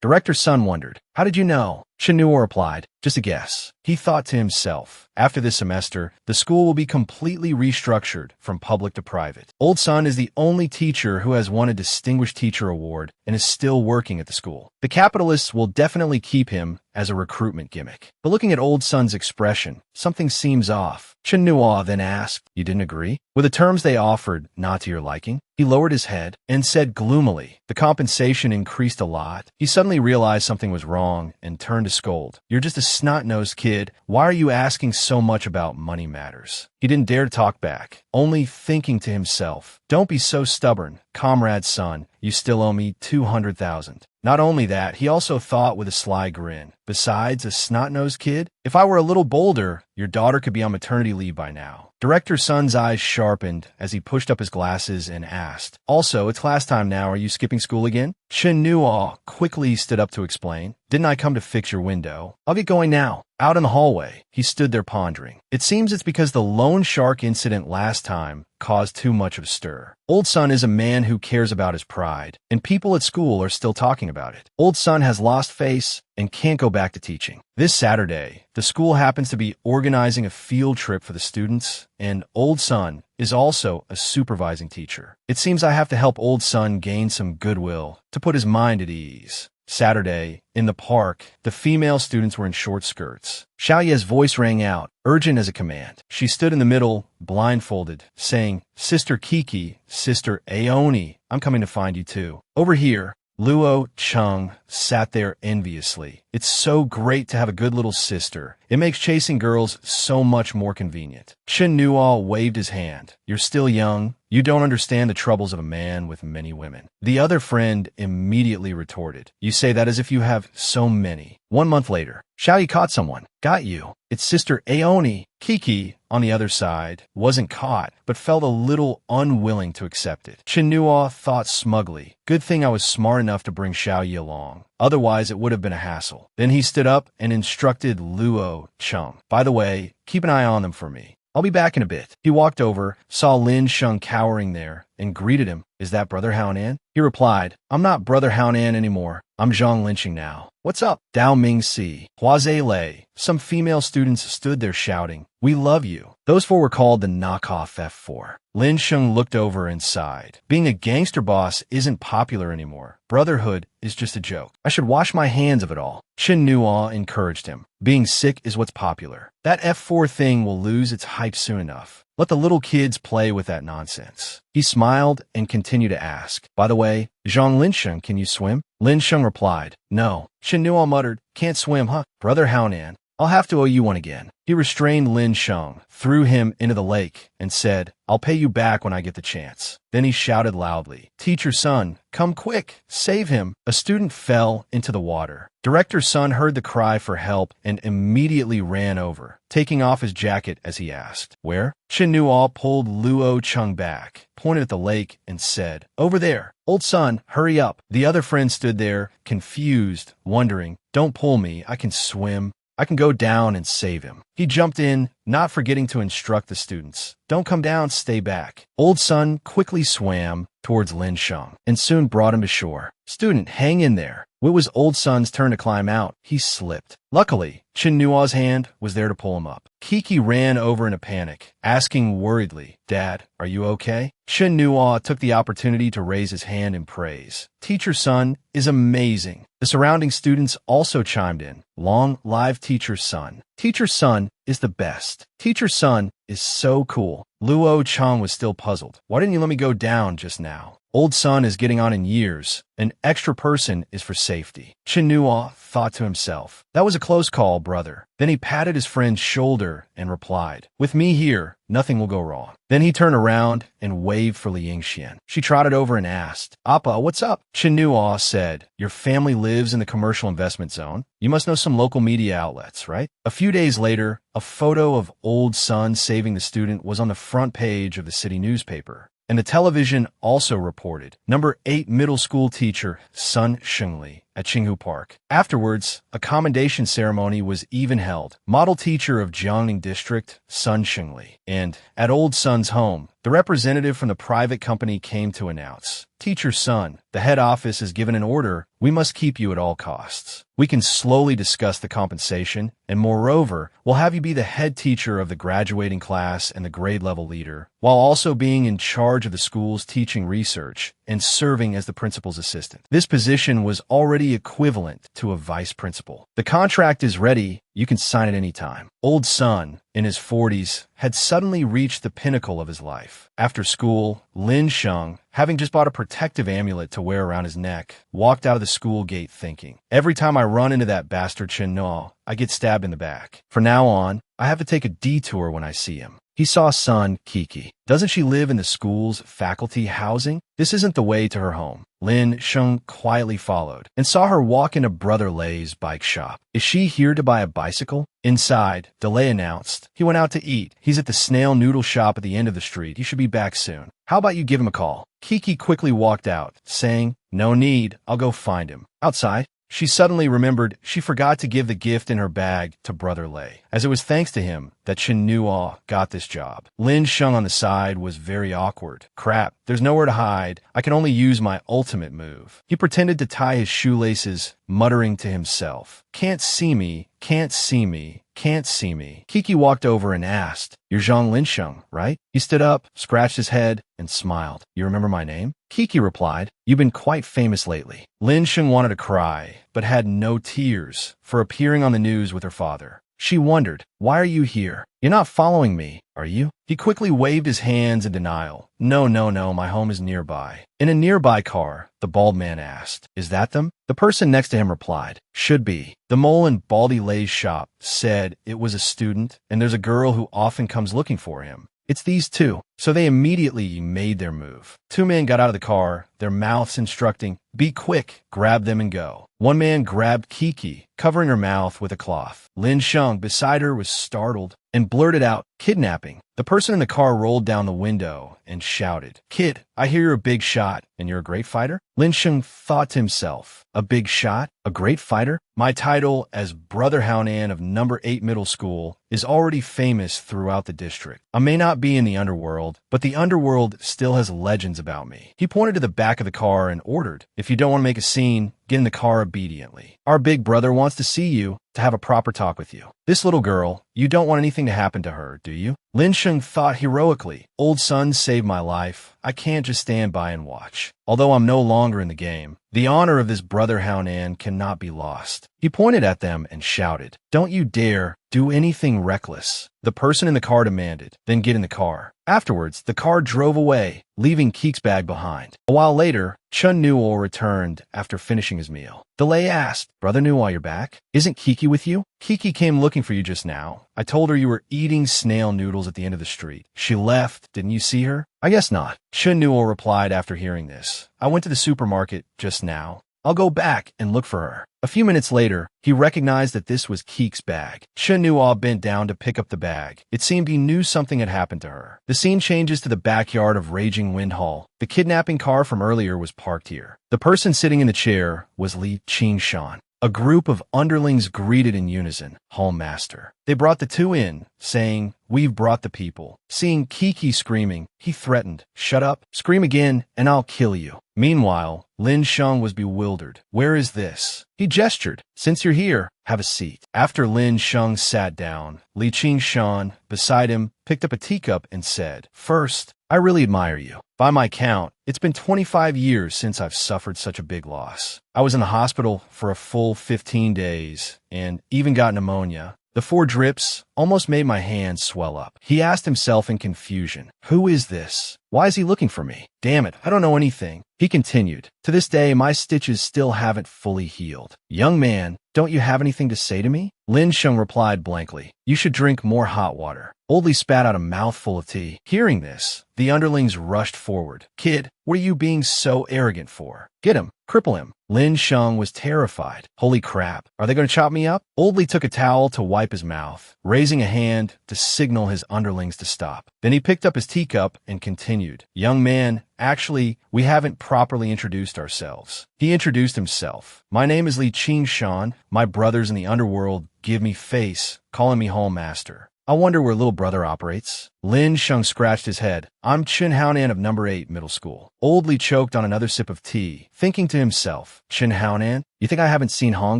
A: Director Sun wondered, how did you know? Chun Nuo replied, just a guess. He thought to himself, after this semester, the school will be completely restructured from public to private. Old Sun is the only teacher who has won a Distinguished Teacher Award and is still working at the school. The capitalists will definitely keep him as a recruitment gimmick. But looking at Old Sun's expression, something seems off. Chun Nuo then asked, you didn't agree? Were the terms they offered not to your liking? He lowered his head and said gloomily, the compensation increased a lot. He suddenly realized something was wrong and turned to scold. You're just a snot-nosed kid. Why are you asking so much about money matters? He didn't dare to talk back, only thinking to himself, don't be so stubborn, comrade Sun. You still owe me 200,000. Not only that, he also thought with a sly grin, besides a snot-nosed kid, if I were a little bolder, your daughter could be on maternity leave by now. Director Sun's eyes sharpened as he pushed up his glasses and asked, also, it's class time now. Are you skipping school again? Chun Nuo quickly stood up to explain, didn't I come to fix your window? I'll get going now. Out in the hallway, he stood there pondering. It seems it's because the loan shark incident last time caused too much of a stir. Old Sun is a man who cares about his pride, and people at school are still talking about it. Old Sun has lost face and can't go back to teaching. This Saturday, the school happens to be organizing a field trip for the students, and Old Sun is also a supervising teacher. It seems I have to help Old Sun gain some goodwill to put his mind at ease. Saturday, in the park, the female students were in short skirts. Xiaoye's voice rang out, urgent as a command. She stood in the middle, blindfolded, saying, Sister Kiki, Sister Aoni, I'm coming to find you too. Over here. Luo Chung sat there enviously. It's so great to have a good little sister. It makes chasing girls so much more convenient. Chun Nuo waved his hand. You're still young. You don't understand the troubles of a man with many women. The other friend immediately retorted. You say that as if you have so many. 1 month later, Xiaoye caught someone. Got you. It's Sister Aoni. Kiki, on the other side, wasn't caught, but felt a little unwilling to accept it. Chun Nuo thought smugly, good thing I was smart enough to bring Xiaoye along. Otherwise, it would have been a hassle. Then he stood up and instructed Luo Chung. By the way, keep an eye on them for me. I'll be back in a bit. He walked over, saw Lin Sheng cowering there, and greeted him. Is that Brother Haonan? He replied, I'm not Brother Haonan anymore. I'm Zhang Linqing now. What's up? Dao Ming Si, Huaze Lei. Some female students stood there shouting, we love you. Those four were called the knockoff F4. Lin Sheng looked over and sighed. Being a gangster boss isn't popular anymore. Brotherhood is just a joke. I should wash my hands of it all. Chun Nuo encouraged him. Being sick is what's popular. That F4 thing will lose its hype soon enough. Let the little kids play with that nonsense. He smiled and continued to ask, by the way, Zhang Linsheng, can you swim? Lin Sheng replied, no. Chun Nuo muttered, can't swim, huh? Brother Haonan, I'll have to owe you one again. He restrained Lin Sheng, threw him into the lake, and said, I'll pay you back when I get the chance. Then he shouted loudly, Teacher Sun, come quick, save him. A student fell into the water. Director Sun heard the cry for help and immediately ran over, taking off his jacket as he asked, where? Chun Nuo pulled Luo Chung back, pointed at the lake, and said, over there. Old Sun, hurry up. The other friend stood there, confused, wondering, don't pull me, I can swim. I can go down and save him. He jumped in, not forgetting to instruct the students. Don't come down, stay back. Old Sun quickly swam towards Lin Sheng and soon brought him to shore. Student, hang in there. When it was Old Sun's turn to climb out, he slipped. Luckily, Chun Nuo's hand was there to pull him up. Kiki ran over in a panic, asking worriedly, Dad, are you okay? Chun Nuo took the opportunity to raise his hand in praise. Teacher Sun is amazing. The surrounding students also chimed in. Long live Teacher Sun. Teacher Sun is the best. Teacher Sun is so cool. Luo Chang was still puzzled. Why didn't you let me go down just now? Old son is getting on in years. An extra person is for safety. Chen Nuo thought to himself. That was a close call, brother. Then he patted his friend's shoulder and replied, with me here, nothing will go wrong. Then he turned around and waved for Li Yingxian. She trotted over and asked, Appa, what's up? Chen Nuo said, your family lives in the commercial investment zone. You must know some local media outlets, right? A few days later, a photo of old son saving the student was on the front page of the city newspaper. And the television also reported number 8 middle school teacher Sun Shengli at Qinghu Park. Afterwards, a commendation ceremony was even held. Model teacher of Jiangning District, Sun Shengli. And at old son's home, the representative from the private company came to announce, Teacher Sun, the head office has given an order. We must keep you at all costs. We can slowly discuss the compensation, and moreover, we'll have you be the head teacher of the graduating class and the grade level leader, while also being in charge of the school's teaching research and serving as the principal's assistant. This position was already equivalent to a vice principal. The contract is ready. You can sign it any time. Old son, in his 40s, had suddenly reached the pinnacle of his life. After school, Lin Sheng, having just bought a protective amulet to wear around his neck, walked out of the school gate thinking, every time I run into that bastard Chen Nuo, I get stabbed in the back. From now on, I have to take a detour when I see him. He saw son Kiki. Doesn't she live in the school's faculty housing? This isn't the way to her home. Lin Sheng quietly followed and saw her walk into Brother Lei's bike shop. Is she here to buy a bicycle? Inside, DeLay announced. He went out to eat. He's at the snail noodle shop at the end of the street. He should be back soon. How about you give him a call? Kiki quickly walked out, saying, no need, I'll go find him. Outside, she suddenly remembered she forgot to give the gift in her bag to Brother Lei, as it was thanks to him that Chen Nuo got this job. Lin Sheng on the side was very awkward. Crap, there's nowhere to hide. I can only use my ultimate move. He pretended to tie his shoelaces, muttering to himself, can't see me, can't see me, can't see me. Kiki walked over and asked, you're Zhang Lin Sheng, right? He stood up, scratched his head, and smiled. You remember my name? Kiki replied, you've been quite famous lately. Lin Sheng wanted to cry, but had no tears for appearing on the news with her father. She wondered, why are you here? You're not following me, are you? He quickly waved his hands in denial. No, my home is nearby. In a nearby car, the bald man asked, is that them? The person next to him replied, should be. The mole in Baldy Lei's shop said it was a student, and there's a girl who often comes looking for him. It's these two. So they immediately made their move. 2 men got out of the car, their mouths instructing, be quick, grab them and go. One man grabbed Kiki, covering her mouth with a cloth. Lin Sheng, beside her, was startled and blurted out, kidnapping. The person in the car rolled down the window and shouted, kid, I hear you're a big shot and you're a great fighter? Lin Sheng thought to himself, a big shot? A great fighter? My title as Brother Haonan of number 8 middle school is already famous throughout the district. I may not be in the underworld, but the underworld still has legends about me. He pointed to the back of the car and ordered, if you don't want to make a scene, get in the car obediently. Our big brother wants to see you, to have a proper talk with you. This little girl, you don't want anything to happen to her, do you? Lin Sheng thought heroically, old son saved my life. I can't just stand by and watch. Although I'm no longer in the game, the honor of this Brother Haonan cannot be lost. He pointed at them and shouted, don't you dare do anything reckless. The person in the car demanded, then get in the car. Afterwards, the car drove away, leaving Keek's bag behind. A while later, Chen Nuo returned after finishing his meal. DeLay asked, Brother Nuo, you're back? Isn't Kiki with you? Kiki came looking for you just now. I told her you were eating snail noodles at the end of the street. She left. Didn't you see her? I guess not. Chen Nuo replied after hearing this. I went to the supermarket just now. I'll go back and look for her. A few minutes later, he recognized that this was Keek's bag. Chen Nuo bent down to pick up the bag. It seemed he knew something had happened to her. The scene changes to the backyard of Raging Wind Hall. The kidnapping car from earlier was parked here. The person sitting in the chair was Li Qingshan. A group of underlings greeted in unison, Hallmaster. They brought the two in, saying, we've brought the people. Seeing Kiki screaming, he threatened, shut up, scream again, and I'll kill you. Meanwhile, Lin Sheng was bewildered. Where is this? He gestured. Since you're here, have a seat. After Lin Sheng sat down, Li Qingshan, beside him, picked up a teacup and said, first, I really admire you. By my count, it's been 25 years since I've suffered such a big loss. I was in the hospital for a full 15 days and even got pneumonia. The 4 drips almost made my hands swell up. He asked himself in confusion, "Who is this? Why is he looking for me? Damn it, I don't know anything." He continued, "To this day, my stitches still haven't fully healed. Young man, don't you have anything to say to me?" Lin Sheng replied blankly, "You should drink more hot water." Oldly spat out a mouthful of tea. Hearing this, the underlings rushed forward. "Kid, what are you being so arrogant for? Get him, cripple him." Lin Sheng was terrified. "Holy crap, are they going to chop me up?" Oldly took a towel to wipe his mouth, raising a hand to signal his underlings to stop. Then he picked up his teacup and continued, "Young man, actually, we haven't properly introduced ourselves." He introduced himself. "My name is Li Qingshan. My brothers in the underworld give me face, calling me Hall Master. I wonder where little brother operates." Lin Sheng scratched his head. "I'm Chin Haonan of number 8 middle school." Oldly choked on another sip of tea, thinking to himself, "Chin Haonan? You think I haven't seen Hong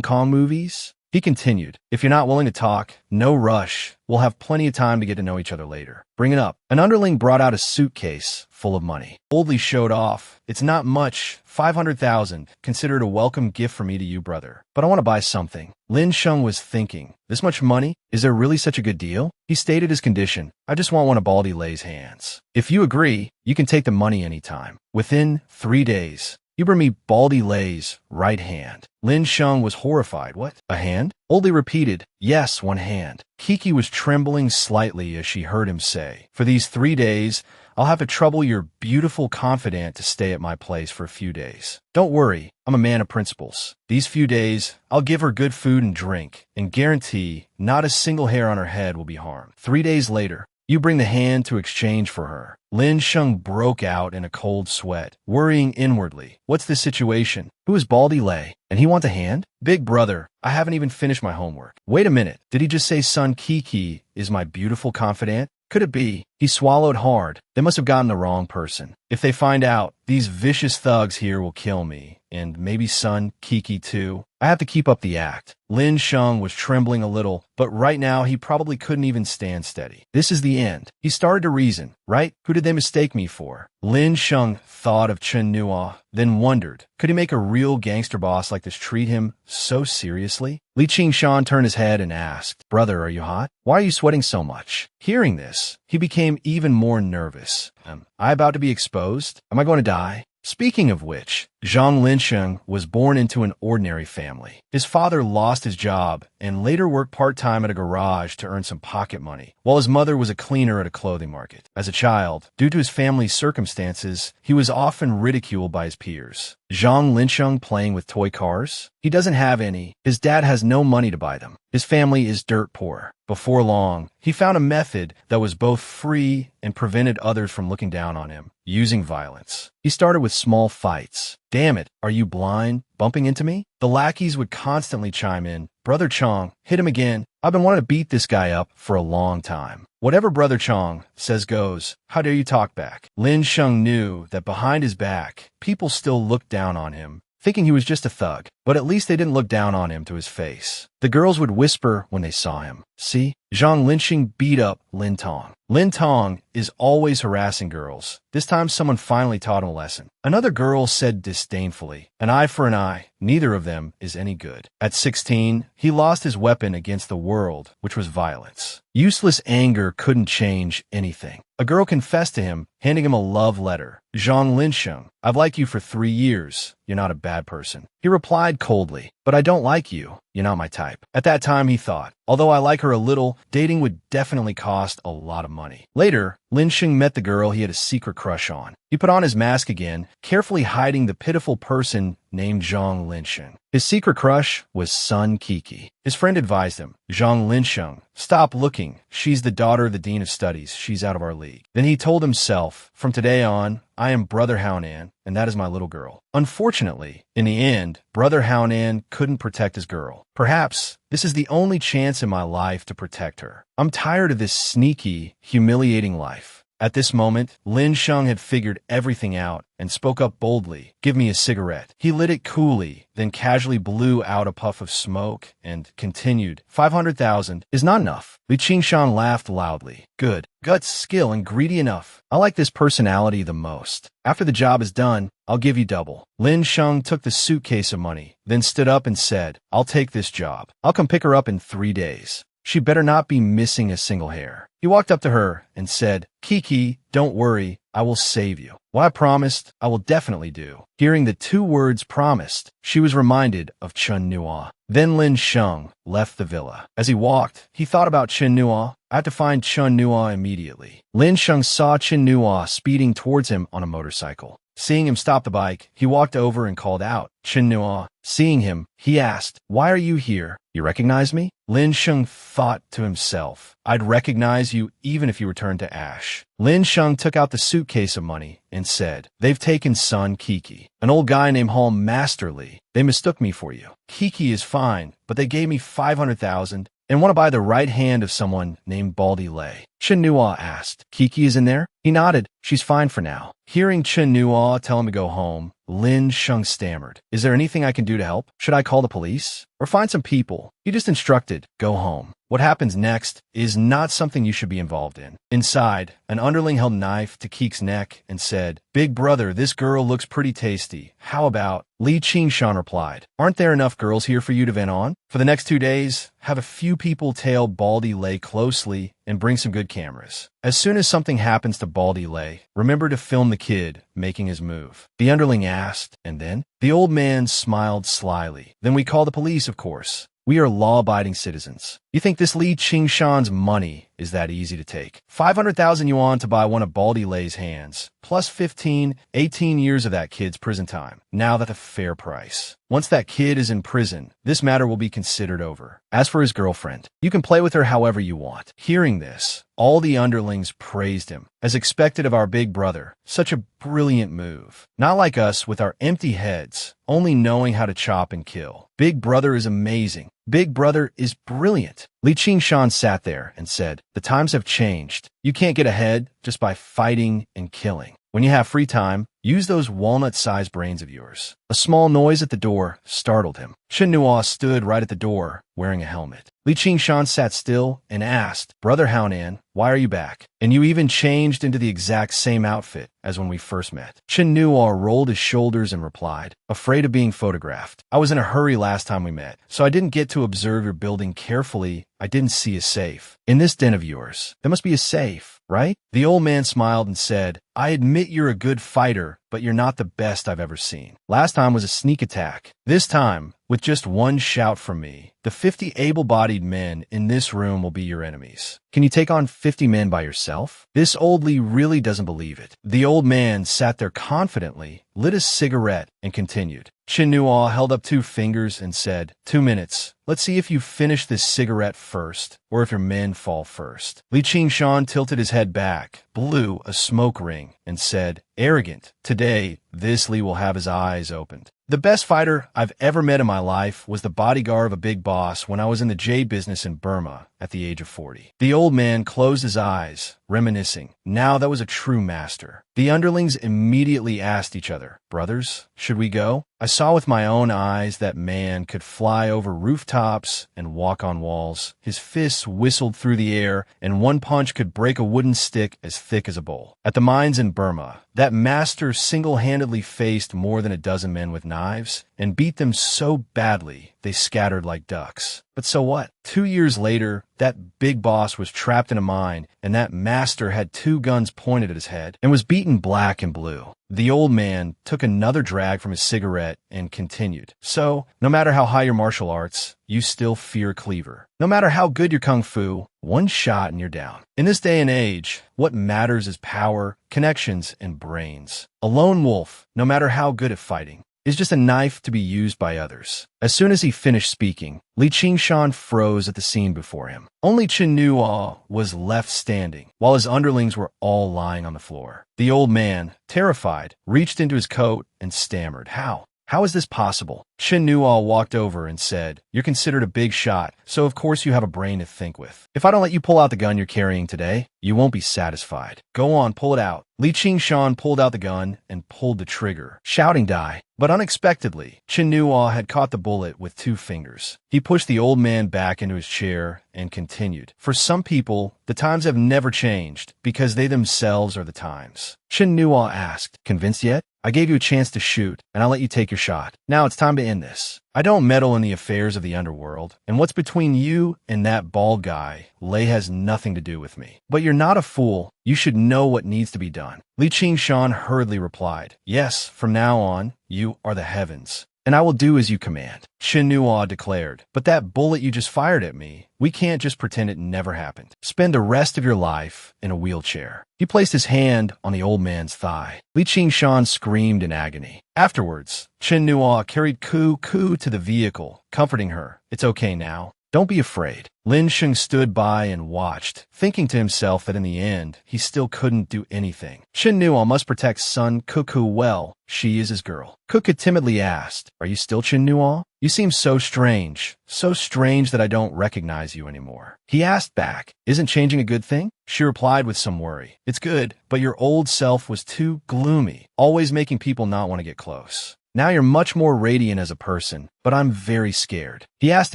A: Kong movies?" He continued, "If you're not willing to talk, no rush. We'll have plenty of time to get to know each other later. Bring it up." An underling brought out a suitcase full of money. Oldly showed off. "It's not much, 500,000. Consider it a welcome gift from me to you, brother. But I want to buy something." Lin Sheng was thinking, "This much money? Is there really such a good deal?" He stated his condition. "I just want one of Baldy Lay's hands. If you agree, you can take the money anytime. Within 3 days. You bring me Baldy Lay's right hand." Lin Sheng was horrified. "What? A hand?" Oldly repeated, "Yes, one hand." Kiki was trembling slightly as she heard him say, "For these 3 days, I'll have to trouble your beautiful confidant to stay at my place for a few days. Don't worry, I'm a man of principles. These few days, I'll give her good food and drink, and guarantee not a single hair on her head will be harmed. 3 days later, you bring the hand to exchange for her." Lin Sheng broke out in a cold sweat, worrying inwardly. "What's the situation? Who is Baldy Lay? And he want a hand? Big brother, I haven't even finished my homework. Wait a minute, did he just say son Kiki is my beautiful confidant? Could it be?" He swallowed hard. "They must have gotten the wrong person. If they find out, these vicious thugs here will kill me, and maybe son Kiki too. I have to keep up the act." Lin Sheng was trembling a little, but right now he probably couldn't even stand steady. This is the end. He started to reason, right? Who did they mistake me for? Lin Sheng thought of Chen Nua, then wondered, could he make a real gangster boss like this treat him so seriously? Li Qingshan turned his head and asked, "Brother, are you hot? Why are you sweating so much?" Hearing this, he became even more nervous. Am I about to be exposed? Am I going to die? Speaking of which, Zhang Linsheng was born into an ordinary family. His father lost his job and later worked part-time at a garage to earn some pocket money, while his mother was a cleaner at a clothing market. As a child, due to his family's circumstances, he was often ridiculed by his peers. Zhang Linsheng playing with toy cars? He doesn't have any. His dad has no money to buy them. His family is dirt poor. Before long, he found a method that was both free and prevented others from looking down on him, using violence. He started with small fights. "Damn it, are you blind? Bumping into me?" The lackeys would constantly chime in, "Brother Chong, hit him again. I've been wanting to beat this guy up for a long time." Whatever Brother Chong says goes. How dare you talk back? Lin Sheng knew that behind his back, people still looked down on him, thinking he was just a thug, but at least they didn't look down on him to his face. The girls would whisper when they saw him. "See? Zhang Linxing beat up Lin Tong." Lin Tong is always harassing girls. This time someone finally taught him a lesson. Another girl said disdainfully, "An eye for an eye. Neither of them is any good." At 16, he lost his weapon against the world, which was violence. Useless anger couldn't change anything. A girl confessed to him, handing him a love letter. "Zhang Linsheng, I've liked you for 3 years. You're not a bad person." He replied coldly, "But I don't like you. You're not my type." At that time, he thought, although I like her a little, dating would definitely cost a lot of money. Later, Linsheng met the girl he had a secret crush on. He put on his mask again, carefully hiding the pitiful person named Zhang Linsheng. His secret crush was Sun Kiki. His friend advised him, "Zhang Linsheng, stop looking. She's the daughter of the Dean of Studies. She's out of our league." Then he told himself, "From today on, I am Brother Haonan, and that is my little girl." Unfortunately, in the end, Brother Haonan couldn't protect his girl. Perhaps this is the only chance in my life to protect her. I'm tired of this sneaky, humiliating life. At this moment, Lin Sheng had figured everything out and spoke up boldly, "Give me a cigarette." He lit it coolly, then casually blew out a puff of smoke and continued, 500,000 is not enough." Li Qingshan laughed loudly. "Good. Guts, skill, and greedy enough. I like this personality the most. After the job is done, I'll give you double." Lin Sheng took the suitcase of money, then stood up and said, "I'll take this job. I'll come pick her up in 3 days." She better not be missing a single hair. He walked up to her and said, Kiki, don't worry, I will save you. What I promised, I will definitely do. Hearing the two words promised, she was reminded of Chen Nua. Then Lin Sheng left the villa. As he walked, he thought about Chen Nua. I have to find Chen Nua immediately. Lin Sheng saw Chen Nua speeding towards him on a motorcycle. Seeing him stop the bike, he walked over and called out, Chen Nua. Seeing him, he asked, Why are you here? You recognize me? Lin Sheng thought to himself, I'd recognize you even if you returned to ash. Lin Sheng took out the suitcase of money and said, They've taken son Kiki, an old guy named Hall Masterly. They mistook me for you. Kiki is fine, but they gave me 500,000 and want to buy the right hand of someone named Baldy Lay. Chen Nua asked, Kiki is in there? He nodded. She's fine for now. Hearing Chen Nua tell him to go home, Lin Sheng stammered. Is there anything I can do to help? Should I call the police? Or find some people? He just instructed, go home. What happens next is not something you should be involved in. Inside, an underling held a knife to Keek's neck and said, Big brother, this girl looks pretty tasty. How about? Li Qingshan replied, Aren't there enough girls here for you to vent on? For the next 2 days, have a few people tail Baldy Lay closely and bring some good cameras. As soon as something happens to Baldy Lay, remember to film the kid making his move. The underling asked, and then? The old man smiled slyly. Then we call the police, of course. We are law-abiding citizens. You think this Li Qingshan's money is that easy to take? 500,000 yuan to buy one of Baldy Lay's hands, plus 15, 18 years of that kid's prison time. Now that's a fair price. Once that kid is in prison, this matter will be considered over. As for his girlfriend, you can play with her however you want. Hearing this, all the underlings praised him. As expected of our big brother, such a brilliant move. Not like us with our empty heads, only knowing how to chop and kill. Big brother is amazing. Big brother is brilliant. Li Qingshan sat there and said, The times have changed. You can't get ahead just by fighting and killing. When you have free time, use those walnut-sized brains of yours. A small noise at the door startled him. Chen Nua stood right at the door, wearing a helmet. Li Qingshan sat still and asked, Brother Haonan, why are you back? And you even changed into the exact same outfit as when we first met. Chen Nua rolled his shoulders and replied, Afraid of being photographed. I was in a hurry last time we met, so I didn't get to observe your building carefully. I didn't see a safe. In this den of yours, there must be a safe, right? The old man smiled and said, I admit you're a good fighter, but you're not the best I've ever seen. Last time was a sneak attack. This time, with just one shout from me, the 50 able-bodied men in this room will be your enemies. Can you take on 50 men by yourself? This old Li really doesn't believe it. The old man sat there confidently, lit a cigarette, and continued. Chen Nua held up 2 fingers and said, 2 minutes. Let's see if you finish this cigarette first, or if your men fall first. Li Qingshan tilted his head back, blew a smoke ring, and said, Arrogant. Today, this Li will have his eyes opened. The best fighter I've ever met in my life was the bodyguard of a big boss when I was in the jade business in Burma at the age of 40. The old man closed his eyes, reminiscing. Now that was a true master. The underlings immediately asked each other, Brothers, should we go? I saw with my own eyes that man could fly over rooftops and walk on walls. His fists whistled through the air, and one punch could break a wooden stick as thick as a bowl. At the mines in Burma, that master single-handedly faced more than a dozen men with knives and beat them so badly they scattered like ducks. But so what? 2 years later, that big boss was trapped in a mine, and that master had 2 guns pointed at his head and was beaten black and blue. The old man took another drag from his cigarette and continued. So, no matter how high your martial arts, you still fear Cleaver. No matter how good your kung fu, one shot and you're down. In this day and age, what matters is power, connections, and brains. A lone wolf, no matter how good at fighting, is just a knife to be used by others. As soon as he finished speaking, Li Qingshan froze at the scene before him. Only Chen Nua was left standing, while his underlings were all lying on the floor. The old man, terrified, reached into his coat and stammered, How? How is this possible? Chen Nua walked over and said, You're considered a big shot, so of course you have a brain to think with. If I don't let you pull out the gun you're carrying today, you won't be satisfied. Go on, pull it out. Li Qingshan pulled out the gun and pulled the trigger. Shouting died. But unexpectedly, Chen Nua had caught the bullet with 2 fingers. He pushed the old man back into his chair and continued. For some people, the times have never changed because they themselves are the times. Chen Nua asked, Convinced yet? I gave you a chance to shoot, and I'll let you take your shot. Now it's time to end understand this. I don't meddle in the affairs of the underworld, and what's between you and that bald guy, Lei, has nothing to do with me. But you're not a fool. You should know what needs to be done. Li Qingshan hurriedly replied, yes, from now on, you are the heavens, and I will do as you command. Chen Nuo declared, but that bullet you just fired at me, we can't just pretend it never happened. Spend the rest of your life in a wheelchair. He placed his hand on the old man's thigh. Li Qingshan screamed in agony. Afterwards, Chen Nuo carried Ku to the vehicle, comforting her. It's okay now. Don't be afraid. Lin Sheng stood by and watched, thinking to himself that in the end, he still couldn't do anything. Chen Nuo must protect son Kuku well. She is his girl. Kuku timidly asked, are you still Chen Nuo? You seem so strange that I don't recognize you anymore. He asked back, isn't changing a good thing? She replied with some worry, it's good, but your old self was too gloomy, always making people not want to get close. Now you're much more radiant as a person, but I'm very scared. He asked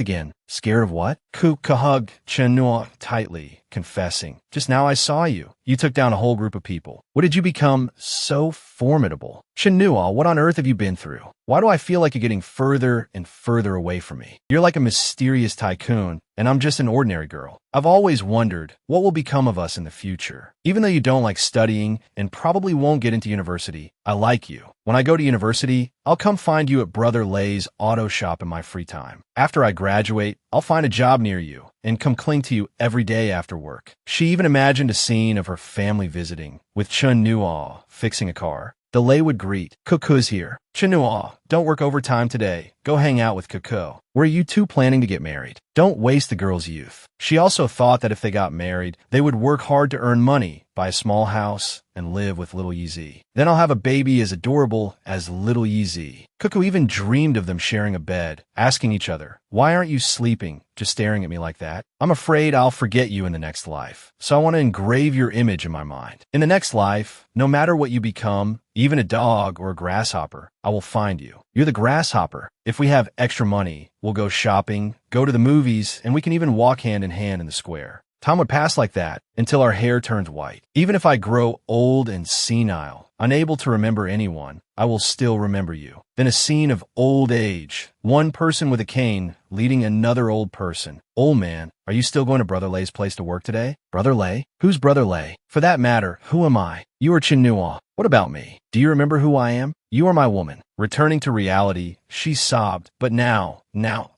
A: again, scared of what? Kuku hugged Chen Nuo tightly, confessing, just now I saw you. You took down a whole group of people. What did you become so formidable? Chen Nuo, what on earth have you been through? Why do I feel like you're getting further and further away from me? You're like a mysterious tycoon, and I'm just an ordinary girl. I've always wondered what will become of us in the future. Even though you don't like studying and probably won't get into university, I like you. When I go to university, I'll come find you at Brother Lei's auto shop in my free time. After I graduate, I'll find a job near you and come cling to you every day after work. She even imagined a scene of her family visiting, with Chen Nuo fixing a car. The Lei would greet, Kuku's here. Chen Nuo, don't work overtime today. Go hang out with Kuku. Were you two planning to get married? Don't waste the girl's youth. She also thought that if they got married, they would work hard to earn money, buy a small house, and live with little Yizi. Then I'll have a baby as adorable as little Yizi. Kuku even dreamed of them sharing a bed, asking each other, why aren't you sleeping, just staring at me like that? I'm afraid I'll forget you in the next life, so I want to engrave your image in my mind. In the next life, no matter what you become, even a dog or a grasshopper, I will find you. You're the grasshopper. If we have extra money, we'll go shopping, go to the movies, and we can even walk hand in hand in the square. Time would pass like that until our hair turns white. Even if I grow old and senile, unable to remember anyone, I will still remember you. Then a scene of old age. One person with a cane leading another old person. Old man, are you still going to Brother Lei's place to work today? Brother Lei? Who's Brother Lei? For that matter, who am I? You are Chen Nuo. What about me? Do you remember who I am? You are my woman. Returning to reality, she sobbed, but now,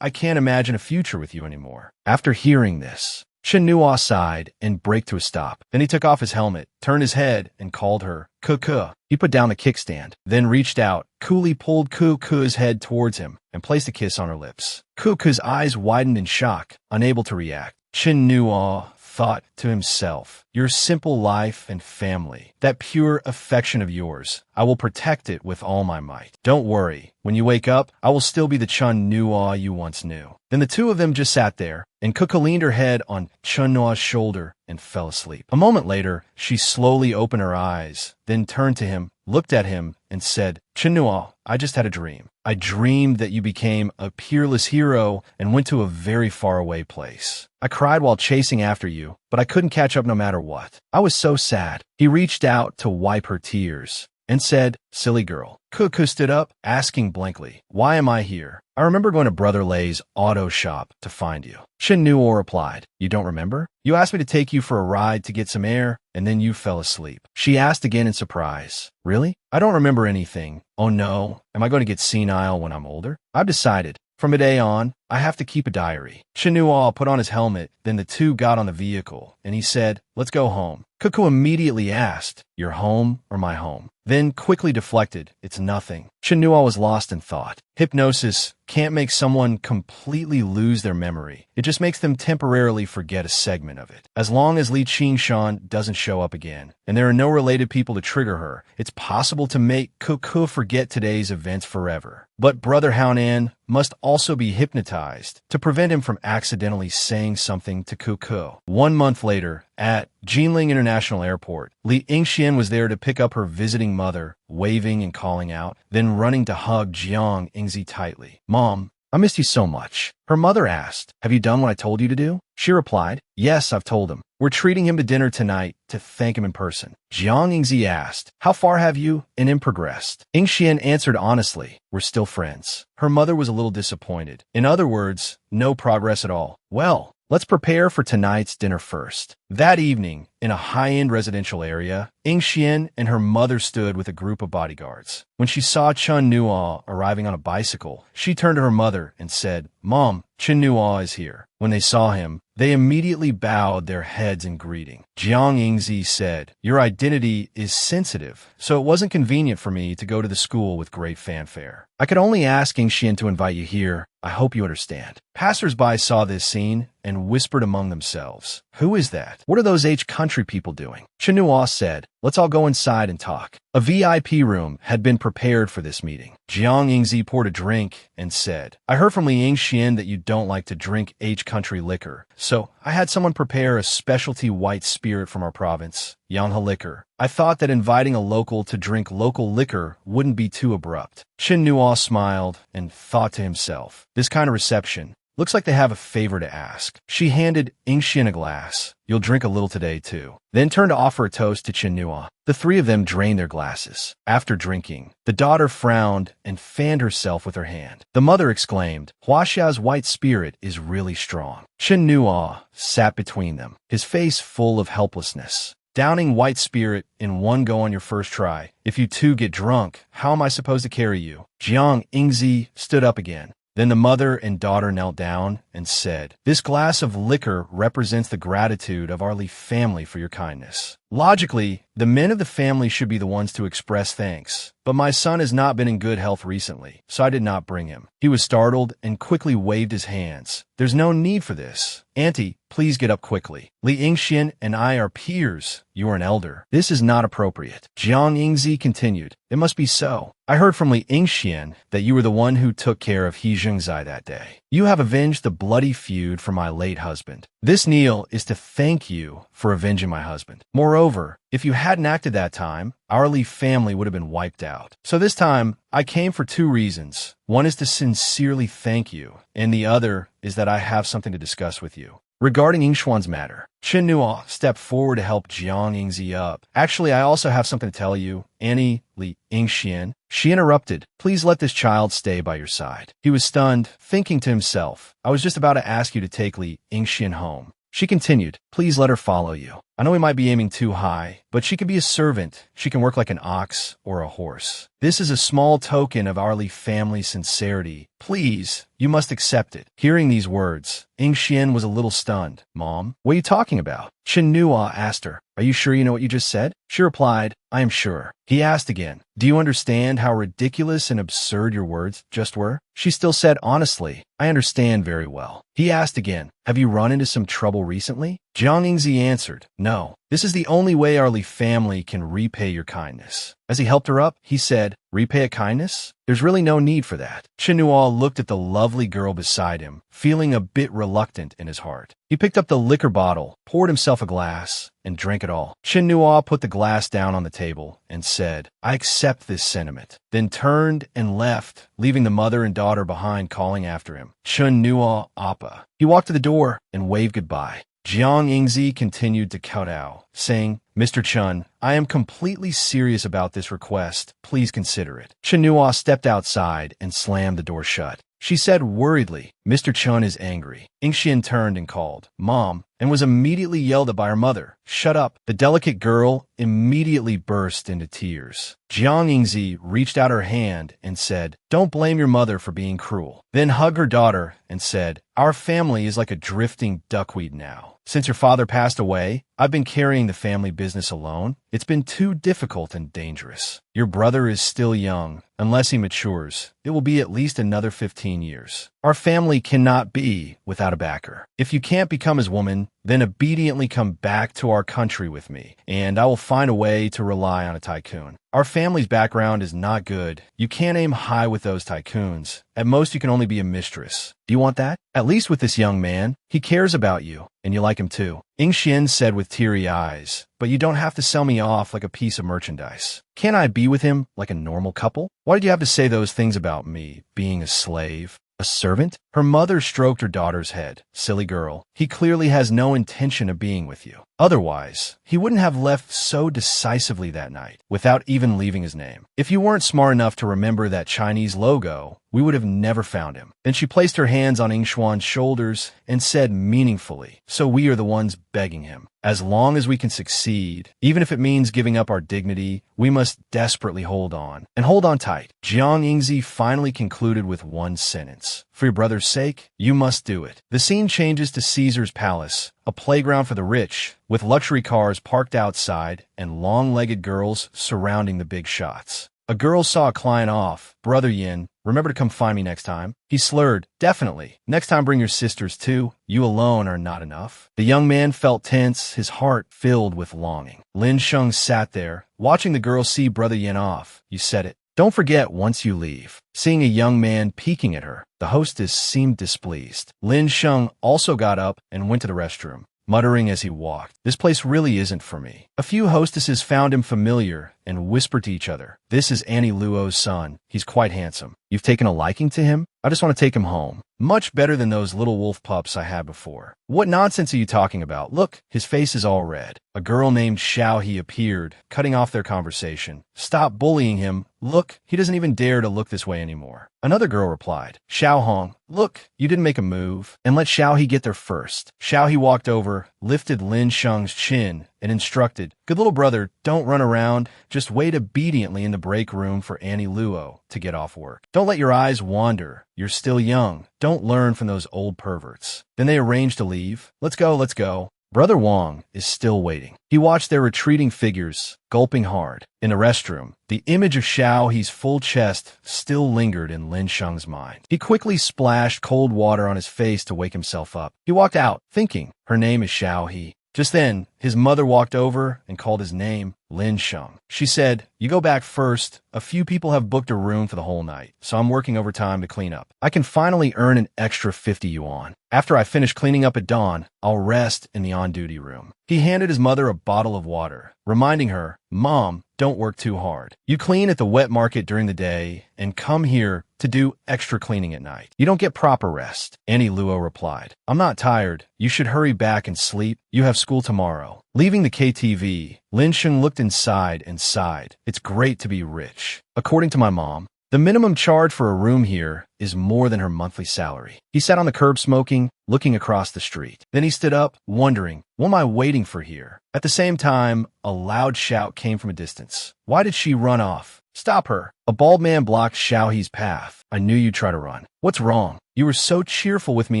A: I can't imagine a future with you anymore. After hearing this, Chen Nuo sighed and braked to a stop. Then he took off his helmet, turned his head, and called her, Kuku. He put down the kickstand, then reached out, coolly pulled Kuku's head towards him, and placed a kiss on her lips. Kuku's eyes widened in shock, unable to react. Chen Nuo thought to himself, your simple life and family, that pure affection of yours, I will protect it with all my might. Don't worry, when you wake up, I will still be the Chen Nuo you once knew. Then the two of them just sat there, and Kuku leaned her head on Chen Nuo's shoulder and fell asleep. A moment later, she slowly opened her eyes, then turned to him, looked at him, and said, Chen Nuo, I just had a dream. I dreamed that you became a peerless hero and went to a very faraway place. I cried while chasing after you, but I couldn't catch up no matter what. I was so sad. He reached out to wipe her tears and said, silly girl. Kuku stood up, asking blankly, why am I here? I remember going to Brother Lei's auto shop to find you. Chen Nuo replied, you don't remember? You asked me to take you for a ride to get some air, and then you fell asleep. She asked again in surprise, really? I don't remember anything. Oh no, am I going to get senile when I'm older? I've decided. From today on, I have to keep a diary. Chen Nuo put on his helmet, then the two got on the vehicle, and he said, let's go home. Kuku immediately asked, your home or my home? Then quickly deflected, it's nothing. Chen Nuo was lost in thought. Hypnosis can't make someone completely lose their memory. It just makes them temporarily forget a segment of it. As long as Li Qingshan doesn't show up again, and there are no related people to trigger her, it's possible to make Kuku forget today's events forever. But Brother Haonan must also be hypnotized to prevent him from accidentally saying something to Kuku. 1 month later, at Jinling International Airport, Li Yingxian was there to pick up her visiting mother, waving and calling out, then running to hug Jiang Yingzi tightly. Mom, I missed you so much. Her mother asked, have you done what I told you to do? She replied, yes, I've told him. We're treating him to dinner tonight to thank him in person. Jiang Yingzi asked, how far have you and him progressed? Yingxian answered honestly, we're still friends. Her mother was a little disappointed. In other words, no progress at all. Well, let's prepare for tonight's dinner first. That evening, in a high-end residential area, Yingxian and her mother stood with a group of bodyguards. When she saw Chen Nuo arriving on a bicycle, she turned to her mother and said, Mom, Chen Nuo is here. When they saw him, they immediately bowed their heads in greeting. Jiang Yingzi said, your identity is sensitive, so it wasn't convenient for me to go to the school with great fanfare. I could only ask Yingxian to invite you here. I hope you understand. Passers-by saw this scene and whispered among themselves, who is that? What are those country people doing? Chen Nuo said, let's all go inside and talk. A VIP room had been prepared for this meeting. Jiang Yingzi poured a drink and said, I heard from Li Yingxian that you don't like to drink country liquor, so I had someone prepare a specialty white spirit from our province, Yanghe liquor. I thought that inviting a local to drink local liquor wouldn't be too abrupt. Chen Nuo smiled and thought to himself, this kind of reception looks like they have a favor to ask. She handed Yingxian a glass. You'll drink a little today, too. Then turned to offer a toast to Chen Nuo. The three of them drained their glasses. After drinking, the daughter frowned and fanned herself with her hand. The mother exclaimed, Huaxia's white spirit is really strong. Chen Nuo sat between them, his face full of helplessness. Downing white spirit in one go on your first try. If you two get drunk, how am I supposed to carry you? Jiang Yingzi stood up again. Then the mother and daughter knelt down and said, this glass of liquor represents the gratitude of our Li family for your kindness. Logically, the men of the family should be the ones to express thanks, but my son has not been in good health recently, so I did not bring him. He was startled and quickly waved his hands. There's no need for this. Auntie, please get up quickly. Li Yingxian and I are peers. You are an elder. This is not appropriate. Jiang Yingzi continued, it must be so. I heard from Li Yingxian that you were the one who took care of He Zhengzai that day. You have avenged the bloody feud for my late husband. This meal is to thank you for avenging my husband. Moreover, if you hadn't acted that time, our Li family would have been wiped out. So this time, I came for two reasons. One is to sincerely thank you, and the other is that I have something to discuss with you. Regarding Yingxuan's matter, Chen Nuo stepped forward to help Jiang Yingzi up. Actually, I also have something to tell you. Annie Li Yingxian. She interrupted. Please let this child stay by your side. He was stunned, thinking to himself, I was just about to ask you to take Li Yingxian home. She continued, please let her follow you. I know we might be aiming too high, but she can be a servant. She can work like an ox or a horse. This is a small token of our Li family's sincerity. Please, you must accept it. Hearing these words, Yingxian was a little stunned. Mom, what are you talking about? Chen Nuo asked her, are you sure you know what you just said? She replied, I am sure. He asked again, do you understand how ridiculous and absurd your words just were? She still said honestly, I understand very well. He asked again, have you run into some trouble recently? Jiang Yingzi answered, no. This is the only way our Li family can repay your kindness. As he helped her up, he said, repay a kindness? There's really no need for that. Chen Nuo looked at the lovely girl beside him, feeling a bit reluctant in his heart. He picked up the liquor bottle, poured himself a glass, and drank it all. Chen Nuo put the glass down on the table and said, I accept this sentiment, then turned and left, leaving the mother and daughter behind calling after him. Chen Nuo Appa. He walked to the door and waved goodbye. Jiang Yingzi continued to kowtow, saying, Mr. Chen, I am completely serious about this request. Please consider it. Chen Nuo stepped outside and slammed the door shut. She said worriedly, Mr. Chen is angry. Yingxian turned and called, Mom, and was immediately yelled at by her mother. Shut up. The delicate girl immediately burst into tears. Jiang Yingzi reached out her hand and said, don't blame your mother for being cruel. Then hugged her daughter and said, our family is like a drifting duckweed now. Since your father passed away, I've been carrying the family business alone. It's been too difficult and dangerous. Your brother is still young. Unless he matures, it will be at least another 15 years. Our family cannot be without a backer. If you can't become his woman, then obediently come back to our country with me, and I will find a way to rely on a tycoon. Our family's background is not good. You can't aim high with those tycoons. At most, you can only be a mistress. Do you want that? At least with this young man. He cares about you, and you like him too. Yingxian said with teary eyes, but you don't have to sell me off like a piece of merchandise. Can't I be with him like a normal couple? Why did you have to say those things about me, being a slave? A servant? Her mother stroked her daughter's head. Silly girl. He clearly has no intention of being with you. Otherwise, he wouldn't have left so decisively that night, without even leaving his name. If you weren't smart enough to remember that Chinese logo, we would have never found him. Then she placed her hands on Yingxuan's shoulders and said meaningfully, so we are the ones begging him. As long as we can succeed, even if it means giving up our dignity, we must desperately hold on. And hold on tight. Jiang Yingzi finally concluded with one sentence. For your brother's sake, you must do it. The scene changes to Caesar's palace, a playground for the rich, with luxury cars parked outside and long-legged girls surrounding the big shots. A girl saw a client off. Brother Yin, remember to come find me next time. He slurred, definitely. Next time bring your sisters too. You alone are not enough. The young man felt tense, his heart filled with longing. Lin Sheng sat there, watching the girl see Brother Yin off. You said it. Don't forget once you leave. Seeing a young man peeking at her, the hostess seemed displeased. Lin Sheng also got up and went to the restroom, muttering as he walked, this place really isn't for me. A few hostesses found him familiar and whispered to each other, this is Annie Luo's son. He's quite handsome. You've taken a liking to him? I just want to take him home. Much better than those little wolf pups I had before. What nonsense are you talking about? Look, his face is all red. A girl named Xiao He appeared, cutting off their conversation. Stop bullying him. Look, he doesn't even dare to look this way anymore. Another girl replied, Xiao Hong, look, you didn't make a move, and let Xiao He get there first. Xiao He walked over, lifted Lin Sheng's chin, and instructed, good little brother, don't run around, just wait obediently in the break room for Annie Luo to get off work. Don't let your eyes wander. You're still young. Don't learn from those old perverts. Then they arranged to leave. Let's go, let's go. Brother Wang is still waiting. He watched their retreating figures, gulping hard. In the restroom, the image of Xiao He's full chest still lingered in Lin Sheng's mind. He quickly splashed cold water on his face to wake himself up. He walked out, thinking, her name is Xiao He. Just then, his mother walked over and called his name, Lin Sheng. She said, you go back first. A few people have booked a room for the whole night, so I'm working overtime to clean up. I can finally earn an extra 50 yuan. After I finish cleaning up at dawn, I'll rest in the on-duty room. He handed his mother a bottle of water, reminding her, Mom, don't work too hard. You clean at the wet market during the day and come here to do extra cleaning at night. You don't get proper rest. Annie Luo replied, I'm not tired. You should hurry back and sleep. You have school tomorrow. Leaving the KTV, Lin Sheng looked inside and sighed. It's great to be rich. According to my mom, the minimum charge for a room here is more than her monthly salary. He sat on the curb smoking, looking across the street. Then he stood up, wondering, what am I waiting for here? At the same time, a loud shout came from a distance. Why did she run off? Stop her. A bald man blocked Xiao He's path. I knew you'd try to run. What's wrong? You were so cheerful with me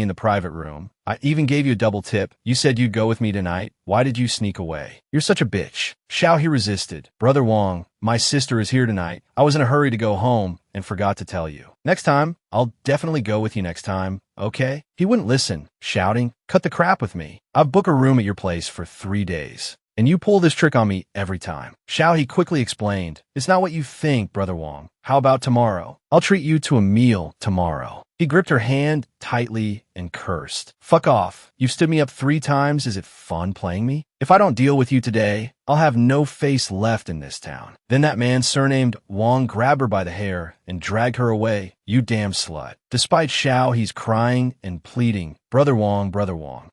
A: in the private room. I even gave you a double tip. You said you'd go with me tonight. Why did you sneak away? You're such a bitch. Xiao He resisted. Brother Wang, my sister is here tonight. I was in a hurry to go home and forgot to tell you. Next time, I'll definitely go with you next time, okay? He wouldn't listen, shouting, cut the crap with me. I've booked a room at your place for 3 days. And you pull this trick on me every time. Xiao He quickly explained, it's not what you think, Brother Wang. How about tomorrow? I'll treat you to a meal tomorrow. He gripped her hand tightly and cursed. Fuck off. You've stood me up 3 times. Is it fun playing me? If I don't deal with you today, I'll have no face left in this town. Then that man surnamed Wang grabbed her by the hair and dragged her away. You damn slut. Despite Xiao He's crying and pleading, Brother Wang,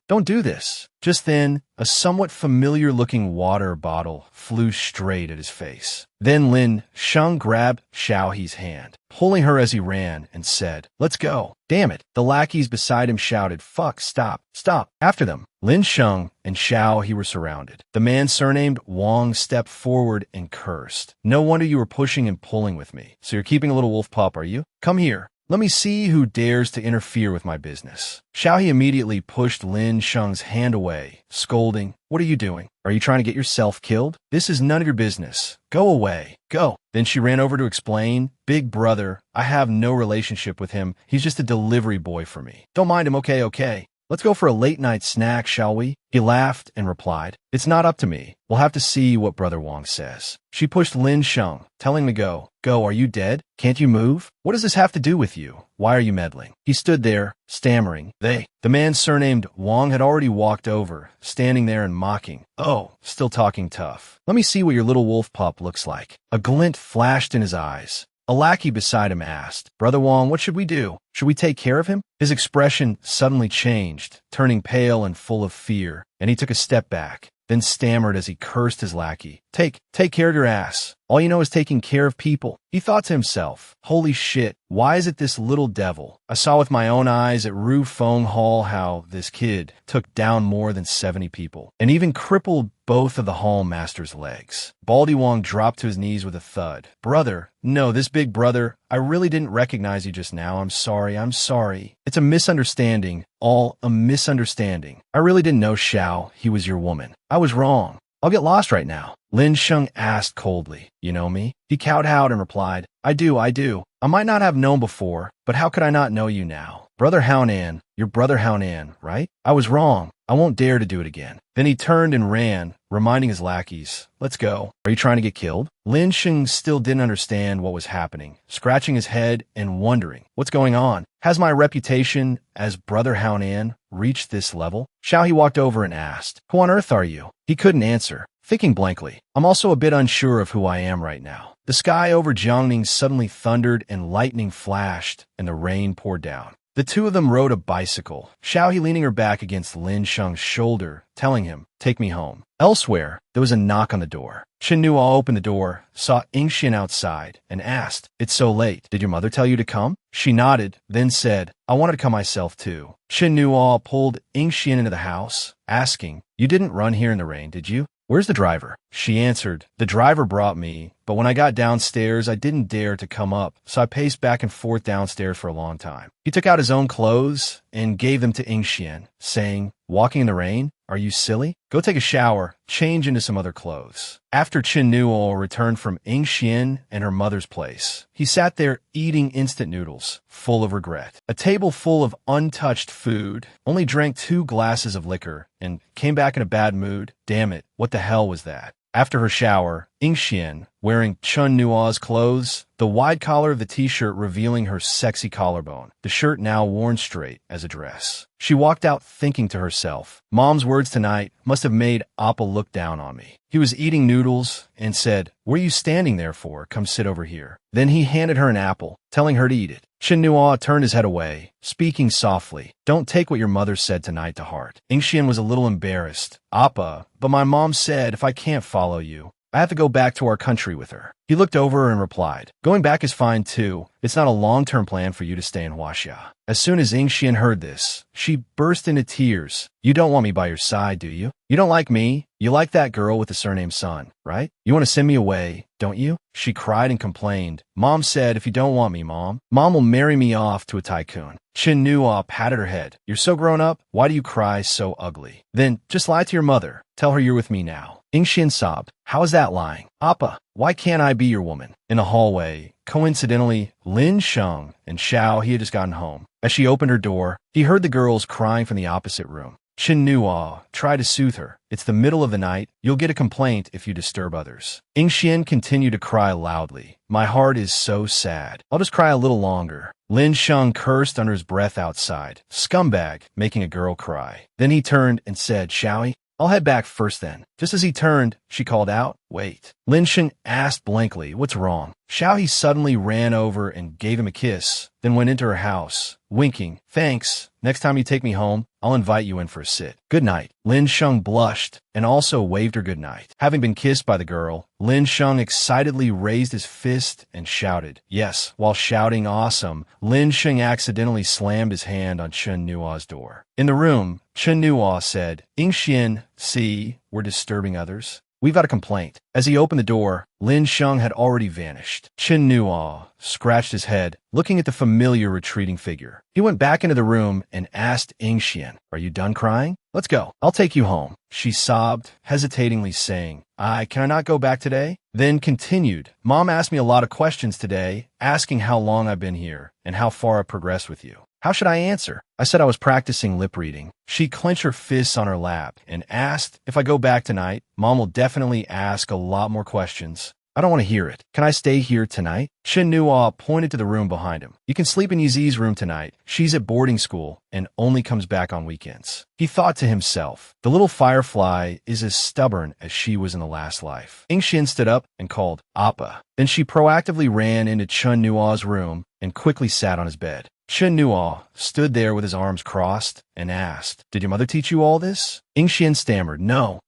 A: don't do this. Just then, a somewhat familiar-looking water bottle flew straight at his face. Then Lin Sheng grabbed Xiao He's hand, pulling her as he ran, and said, let's go. Damn it. The lackeys beside him shouted, fuck, stop, stop. After them, Lin Sheng and Xiao He were surrounded. The man surnamed Wang stepped forward and cursed. No wonder you were pushing and pulling with me. So you're keeping a little wolf pup, are you? Come here. Let me see who dares to interfere with my business. Xiao He immediately pushed Lin Sheng's hand away, scolding, what are you doing? Are you trying to get yourself killed? This is none of your business. Go away. Go. Then she ran over to explain, big brother, I have no relationship with him. He's just a delivery boy for me. Don't mind him, okay. Let's go for a late-night snack, shall we? He laughed and replied, it's not up to me. We'll have to see what Brother Wang says. She pushed Lin Sheng, telling him to go. Go, are you dead? Can't you move? What does this have to do with you? Why are you meddling? He stood there, stammering. The man surnamed Wang had already walked over, standing there and mocking. Oh, still talking tough. Let me see what your little wolf pup looks like. A glint flashed in his eyes. A lackey beside him asked, Brother Wong, what should we do? Should we take care of him? His expression suddenly changed, turning pale and full of fear, and he took a step back, then stammered as he cursed his lackey. Take care of your ass. All you know is taking care of people. He thought to himself, holy shit, why is it this little devil? I saw with my own eyes at Ru Fong Hall how this kid took down more than 70 people, and even crippled both of the hall master's legs. Baldy Wong dropped to his knees with a thud. Brother, no, this big brother, I really didn't recognize you just now. I'm sorry. It's a misunderstanding, all a misunderstanding. I really didn't know, Xiao, he was your woman. I was wrong. I'll get lost right now. Lin Sheng asked coldly, you know me? He kowtowed and replied, I do. I might not have known before, but how could I not know you now? Brother Haonan, your brother Haonan, right? I was wrong. I won't dare to do it again. Then he turned and ran, reminding his lackeys, let's go. Are you trying to get killed? Lin Sheng still didn't understand what was happening, scratching his head and wondering, what's going on? Has my reputation as Brother Haonan reached this level? Xiao He walked over and asked, who on earth are you? He couldn't answer, thinking blankly. I'm also a bit unsure of who I am right now. The sky over Jiangning suddenly thundered and lightning flashed and the rain poured down. The two of them rode a bicycle, Xiao He leaning her back against Lin Sheng's shoulder, telling him, take me home. Elsewhere, there was a knock on the door. Chen Nuo opened the door, saw Yingxian outside, and asked, it's so late. Did your mother tell you to come? She nodded, then said, I wanted to come myself too. Chen Nuo pulled Yingxian into the house, asking, you didn't run here in the rain, did you? Where's the driver? She answered, the driver brought me, but when I got downstairs, I didn't dare to come up, so I paced back and forth downstairs for a long time. He took out his own clothes and gave them to Yingxian, saying, walking in the rain? Are you silly? Go take a shower, change into some other clothes. After Chen Nuo returned from Yingxian and her mother's place, he sat there eating instant noodles, full of regret. A table full of untouched food, only drank 2 glasses of liquor, and came back in a bad mood. Damn it, what the hell was that? After her shower, Yingxian, wearing Chen Nuo's clothes, the wide collar of the t-shirt revealing her sexy collarbone, the shirt now worn straight as a dress. She walked out thinking to herself, Mom's words tonight must have made Appa look down on me. He was eating noodles and said, what are you standing there for? Come sit over here. Then he handed her an apple, telling her to eat it. Chen Nuo turned his head away, speaking softly, don't take what your mother said tonight to heart. Yingxian was a little embarrassed. Appa, but my mom said if I can't follow you, I have to go back to our country with her. He looked over and replied, going back is fine too. It's not a long-term plan for you to stay in Huaxia. As soon as Yingxian heard this, she burst into tears. You don't want me by your side, do you? You don't like me? You like that girl with the surname Sun, right? You want to send me away, don't you? She cried and complained. Mom said, if you don't want me, Mom will marry me off to a tycoon. Chen Nuo patted her head. You're so grown up. Why do you cry so ugly? Then just lie to your mother. Tell her you're with me now. Yingxian sobbed. How is that lying? Appa, why can't I be your woman? In the hallway, coincidentally, Lin Sheng and Xiao He had just gotten home. As she opened her door, he heard the girls crying from the opposite room. Chen Nuo tried to soothe her. It's the middle of the night. You'll get a complaint if you disturb others. Yingxian continued to cry loudly. My heart is so sad. I'll just cry a little longer. Lin Sheng cursed under his breath outside. Scumbag, making a girl cry. Then he turned and said, Xiao He, I'll head back first then. Just as he turned, she called out, wait. Lin Sheng asked blankly, what's wrong? Xiao He suddenly ran over and gave him a kiss, then went into her house, winking, thanks. Next time you take me home, I'll invite you in for a sit. Good night. Lin Sheng blushed and also waved her good night. Having been kissed by the girl, Lin Sheng excitedly raised his fist and shouted. Yes, while shouting awesome, Lin Sheng accidentally slammed his hand on Chen Nuo's door. In the room, Chen Nuo said, Yingxian, see, we're disturbing others. We've got a complaint. As he opened the door, Lin Sheng had already vanished. Chen Nuo scratched his head, looking at the familiar retreating figure. He went back into the room and asked Yingxian, are you done crying? Let's go. I'll take you home. She sobbed, hesitatingly saying, can I not go back today? Then continued, Mom asked me a lot of questions today, asking how long I've been here and how far I've progressed with you. How should I answer? I said I was practicing lip reading. She clenched her fists on her lap and asked, if I go back tonight, Mom will definitely ask a lot more questions. I don't want to hear it. Can I stay here tonight? Shin Nuo pointed to the room behind him. You can sleep in Yizi's room tonight. She's at boarding school and only comes back on weekends. He thought to himself, the little firefly is as stubborn as she was in the last life. Ingxian stood up and called, Appa. Then she proactively ran into Chun Nuo's room and quickly sat on his bed. Chun Nuo stood there with his arms crossed and asked, Did your mother teach you all this? Ingxian stammered, No.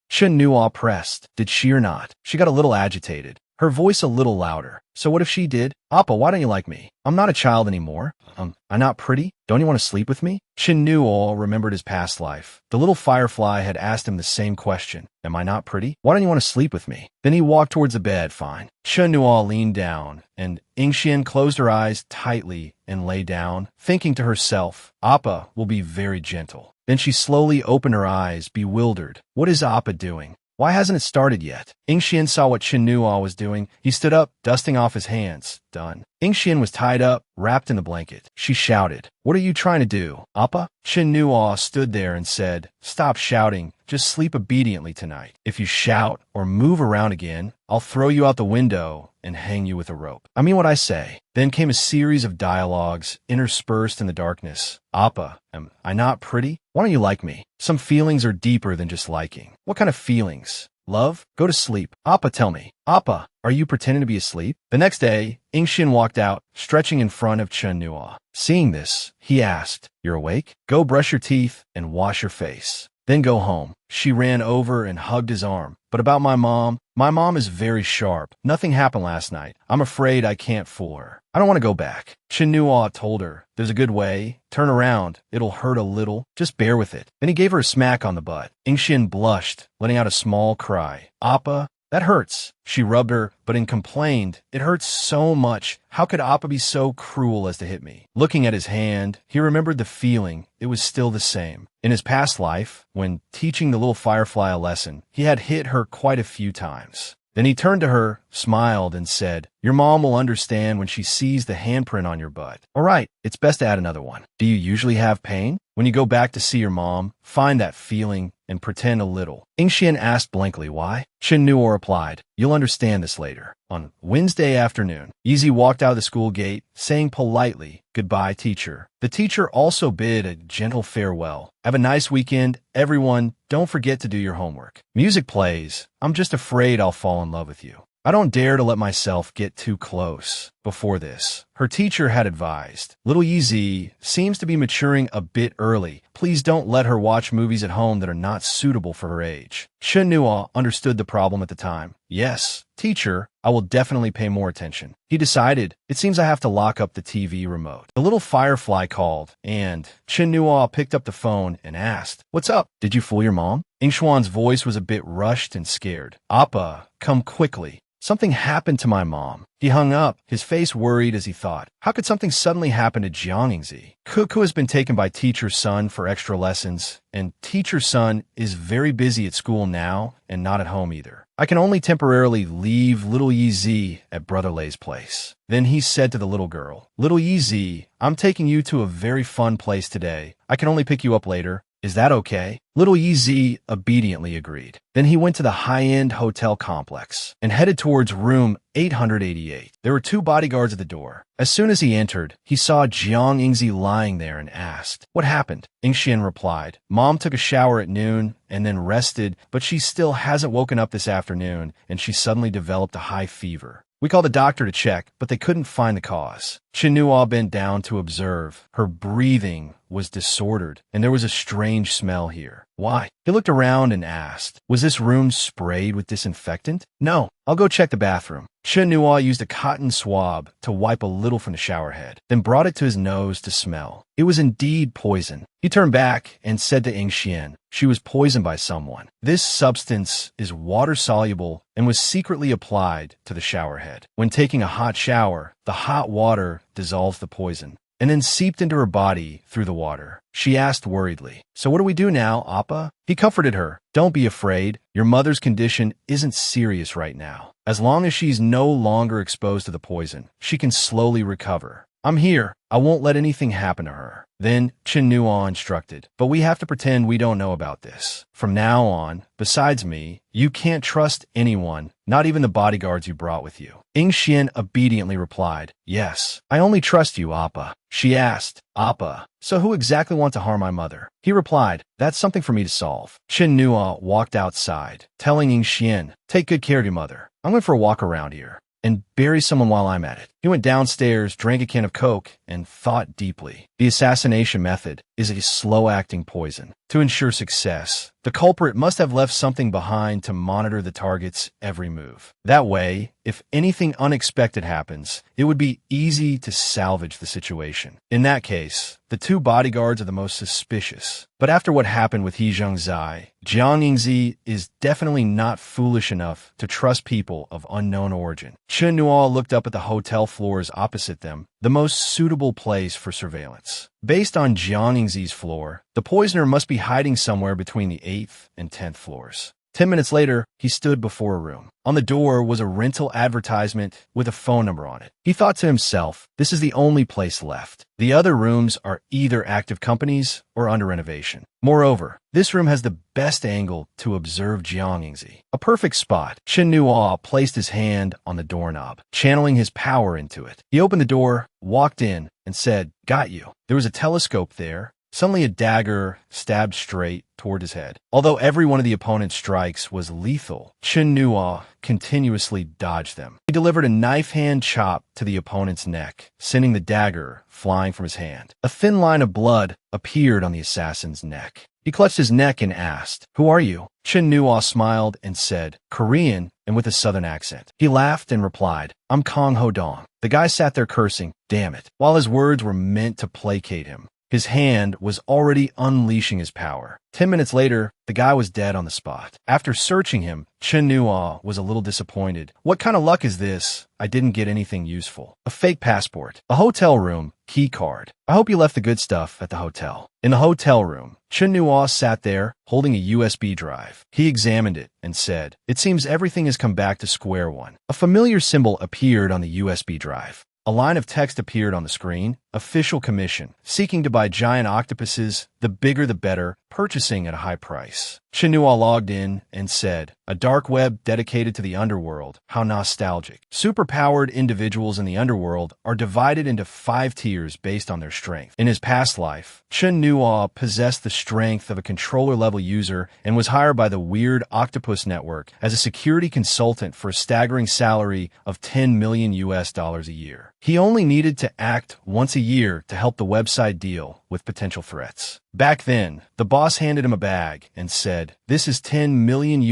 A: Chun Nuo pressed, Did she or not? She got a little agitated, her voice a little louder. So what if she did? Appa, why don't you like me? I'm not a child anymore. I'm not pretty? Don't you want to sleep with me? Shin Nuo remembered his past life. The little firefly had asked him the same question. Am I not pretty? Why don't you want to sleep with me? Then he walked towards the bed. Fine. Shin Nuo leaned down, and Ingxian closed her eyes tightly and lay down, thinking to herself, Appa will be very gentle. Then she slowly opened her eyes, bewildered. What is Appa doing? Why hasn't it started yet? Ingxian saw what Shin Nuo was doing. He stood up, dusting off his hands. Done. Ingxian was tied up, wrapped in the blanket. She shouted, What are you trying to do, Appa? Shin Nuo stood there and said, Stop shouting. Just sleep obediently tonight. If you shout or move around again, I'll throw you out the window and hang you with a rope. I mean what I say. Then came a series of dialogues interspersed in the darkness. Appa, am I not pretty? Why don't you like me? Some feelings are deeper than just liking. What kind of feelings? Love? Go to sleep. Appa, tell me. Appa, are you pretending to be asleep? The next day, Ingxian walked out, stretching in front of Chun Nuo. Seeing this, he asked, You're awake? Go brush your teeth and wash your face. Then go home. She ran over and hugged his arm. But about my mom is very sharp. Nothing happened last night. I'm afraid I can't fool her. I don't want to go back. Shin Nuo told her, There's a good way. Turn around. It'll hurt a little. Just bear with it. Then he gave her a smack on the butt. Ingxian blushed, letting out a small cry. Appa, that hurts. She rubbed her, but complained, It hurts so much. How could Appa be so cruel as to hit me? Looking at his hand, he remembered the feeling. It was still the same. In his past life, when teaching the little firefly a lesson, he had hit her quite a few times. Then he turned to her, smiled, and said, Your mom will understand when she sees the handprint on your butt. All right, it's best to add another one. Do you usually have pain? When you go back to see your mom, find that feeling and pretend a little. Ingxian asked blankly why. Shin Nuo replied, You'll understand this later. On Wednesday afternoon, Yizi walked out of the school gate, saying politely, Goodbye, teacher. The teacher also bid a gentle farewell. Have a nice weekend. Everyone, don't forget to do your homework. Music plays. I'm just afraid I'll fall in love with you. I don't dare to let myself get too close. Before this, her teacher had advised, Little Yizi seems to be maturing a bit early. Please don't let her watch movies at home that are not suitable for her age. Shin Nuo understood the problem at the time. Yes, teacher, I will definitely pay more attention. He decided, It seems I have to lock up the TV remote. The little firefly called, and Shin Nuo picked up the phone and asked, What's up? Did you fool your mom? Ingxuan's voice was a bit rushed and scared. Appa, come quickly. Something happened to my mom. He hung up, his face worried as he thought, How could something suddenly happen to Jiangingzi? Kuku has been taken by teacher's son for extra lessons, and teacher's son is very busy at school now and not at home either. I can only temporarily leave little Yizi at Brother Lei's place. Then he said to the little girl, Little Yizi, I'm taking you to a very fun place today. I can only pick you up later. Is that okay? Little Yizi obediently agreed. Then he went to the high-end hotel complex and headed towards room 888. There were 2 bodyguards at the door. As soon as he entered, he saw Jiang Yingzi lying there and asked, What happened? Ingxian replied, Mom took a shower at noon and then rested, but she still hasn't woken up this afternoon, and she suddenly developed a high fever. We called the doctor to check, but they couldn't find the cause. Shin Nuo bent down to observe. Her breathing was disordered, and there was a strange smell here. Why? He looked around and asked, Was this room sprayed with disinfectant? No. I'll go check the bathroom. Shin Nuo used a cotton swab to wipe a little from the shower head, then brought it to his nose to smell. It was indeed poison. He turned back and said to Ingxian, She was poisoned by someone. This substance is water-soluble and was secretly applied to the shower head. When taking a hot shower, the hot water dissolves the poison and then seeped into her body through the water. She asked worriedly, So what do we do now, Appa? He comforted her. Don't be afraid. Your mother's condition isn't serious right now. As long as she's no longer exposed to the poison, she can slowly recover. I'm here. I won't let anything happen to her. Then Chen Nuo instructed, but we have to pretend we don't know about this. From now on, besides me, you can't trust anyone, not even the bodyguards you brought with you. Ying Xian obediently replied, yes, I only trust you, Appa. She asked, Appa, so who exactly wants to harm my mother? He replied, that's something for me to solve. Chen Nuo walked outside, telling Ying Xian, take good care of your mother. I'm going for a walk around here and bury someone while I'm at it. He went downstairs, drank a can of Coke, and thought deeply. The assassination method is a slow-acting poison. To ensure success, the culprit must have left something behind to monitor the target's every move. That way, if anything unexpected happens, it would be easy to salvage the situation. In that case, the two bodyguards are the most suspicious. But after what happened with He Zhengzai, Jiang Yingzi is definitely not foolish enough to trust people of unknown origin. Chen Nuo looked up at the hotel floors opposite them, the most suitable place for surveillance. Based on Jiang Yingzi's floor, the poisoner must be hiding somewhere between the 8th and 10th floors. 10 minutes later, he stood before a room. On the door was a rental advertisement with a phone number on it. He thought to himself, this is the only place left. The other rooms are either active companies or under renovation. Moreover, this room has the best angle to observe Jiang Yingzi. A perfect spot. Chen Nuo placed his hand on the doorknob, channeling his power into it. He opened the door, walked in, and said, got you. There was a telescope there. Suddenly a dagger stabbed straight toward his head. Although every one of the opponent's strikes was lethal, Chen Nuo continuously dodged them. He delivered a knife-hand chop to the opponent's neck, sending the dagger flying from his hand. A thin line of blood appeared on the assassin's neck. He clutched his neck and asked, who are you? Chen Nuo smiled and said, Korean, and with a southern accent. He laughed and replied, I'm Kong Ho Dong. The guy sat there cursing, damn it. While his words were meant to placate him, his hand was already unleashing his power. 10 minutes later, the guy was dead on the spot. After searching him, Chen Nuo was a little disappointed. What kind of luck is this? I didn't get anything useful. A fake passport, a hotel room, key card. I hope you left the good stuff at the hotel. In the hotel room, Chen Nuo sat there holding a USB drive. He examined it and said, it seems everything has come back to square one. A familiar symbol appeared on the USB drive. A line of text appeared on the screen. Official commission. Seeking to buy giant octopuses, the bigger the better, purchasing at a high price. Chen Nuo logged in and said, a dark web dedicated to the underworld. How nostalgic. Superpowered individuals in the underworld are divided into 5 tiers based on their strength. In his past life, Chen Nuo possessed the strength of a controller-level user and was hired by the Weird Octopus Network as a security consultant for a staggering salary of $10 million a year. He only needed to act once a year to help the website deal with potential threats. Back then, the boss handed him a bag and said, this is $10 million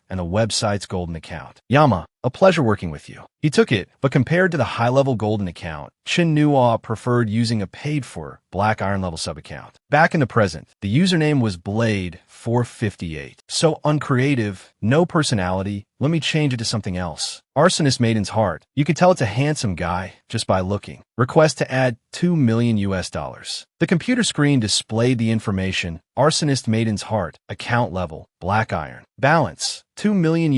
A: and the website's golden account. Yama, a pleasure working with you. He took it, but compared to the high-level golden account, Chen Nuo preferred using a paid-for black iron-level sub-account. Back in the present, the username was Blade458. So uncreative, no personality, let me change it to something else. Arsonist Maiden's Heart. You could tell it's a handsome guy just by looking. Request to add $2 million. The computer screen displayed the information. Arsonist Maiden's Heart. Account level. Black iron. Balance. $2 million.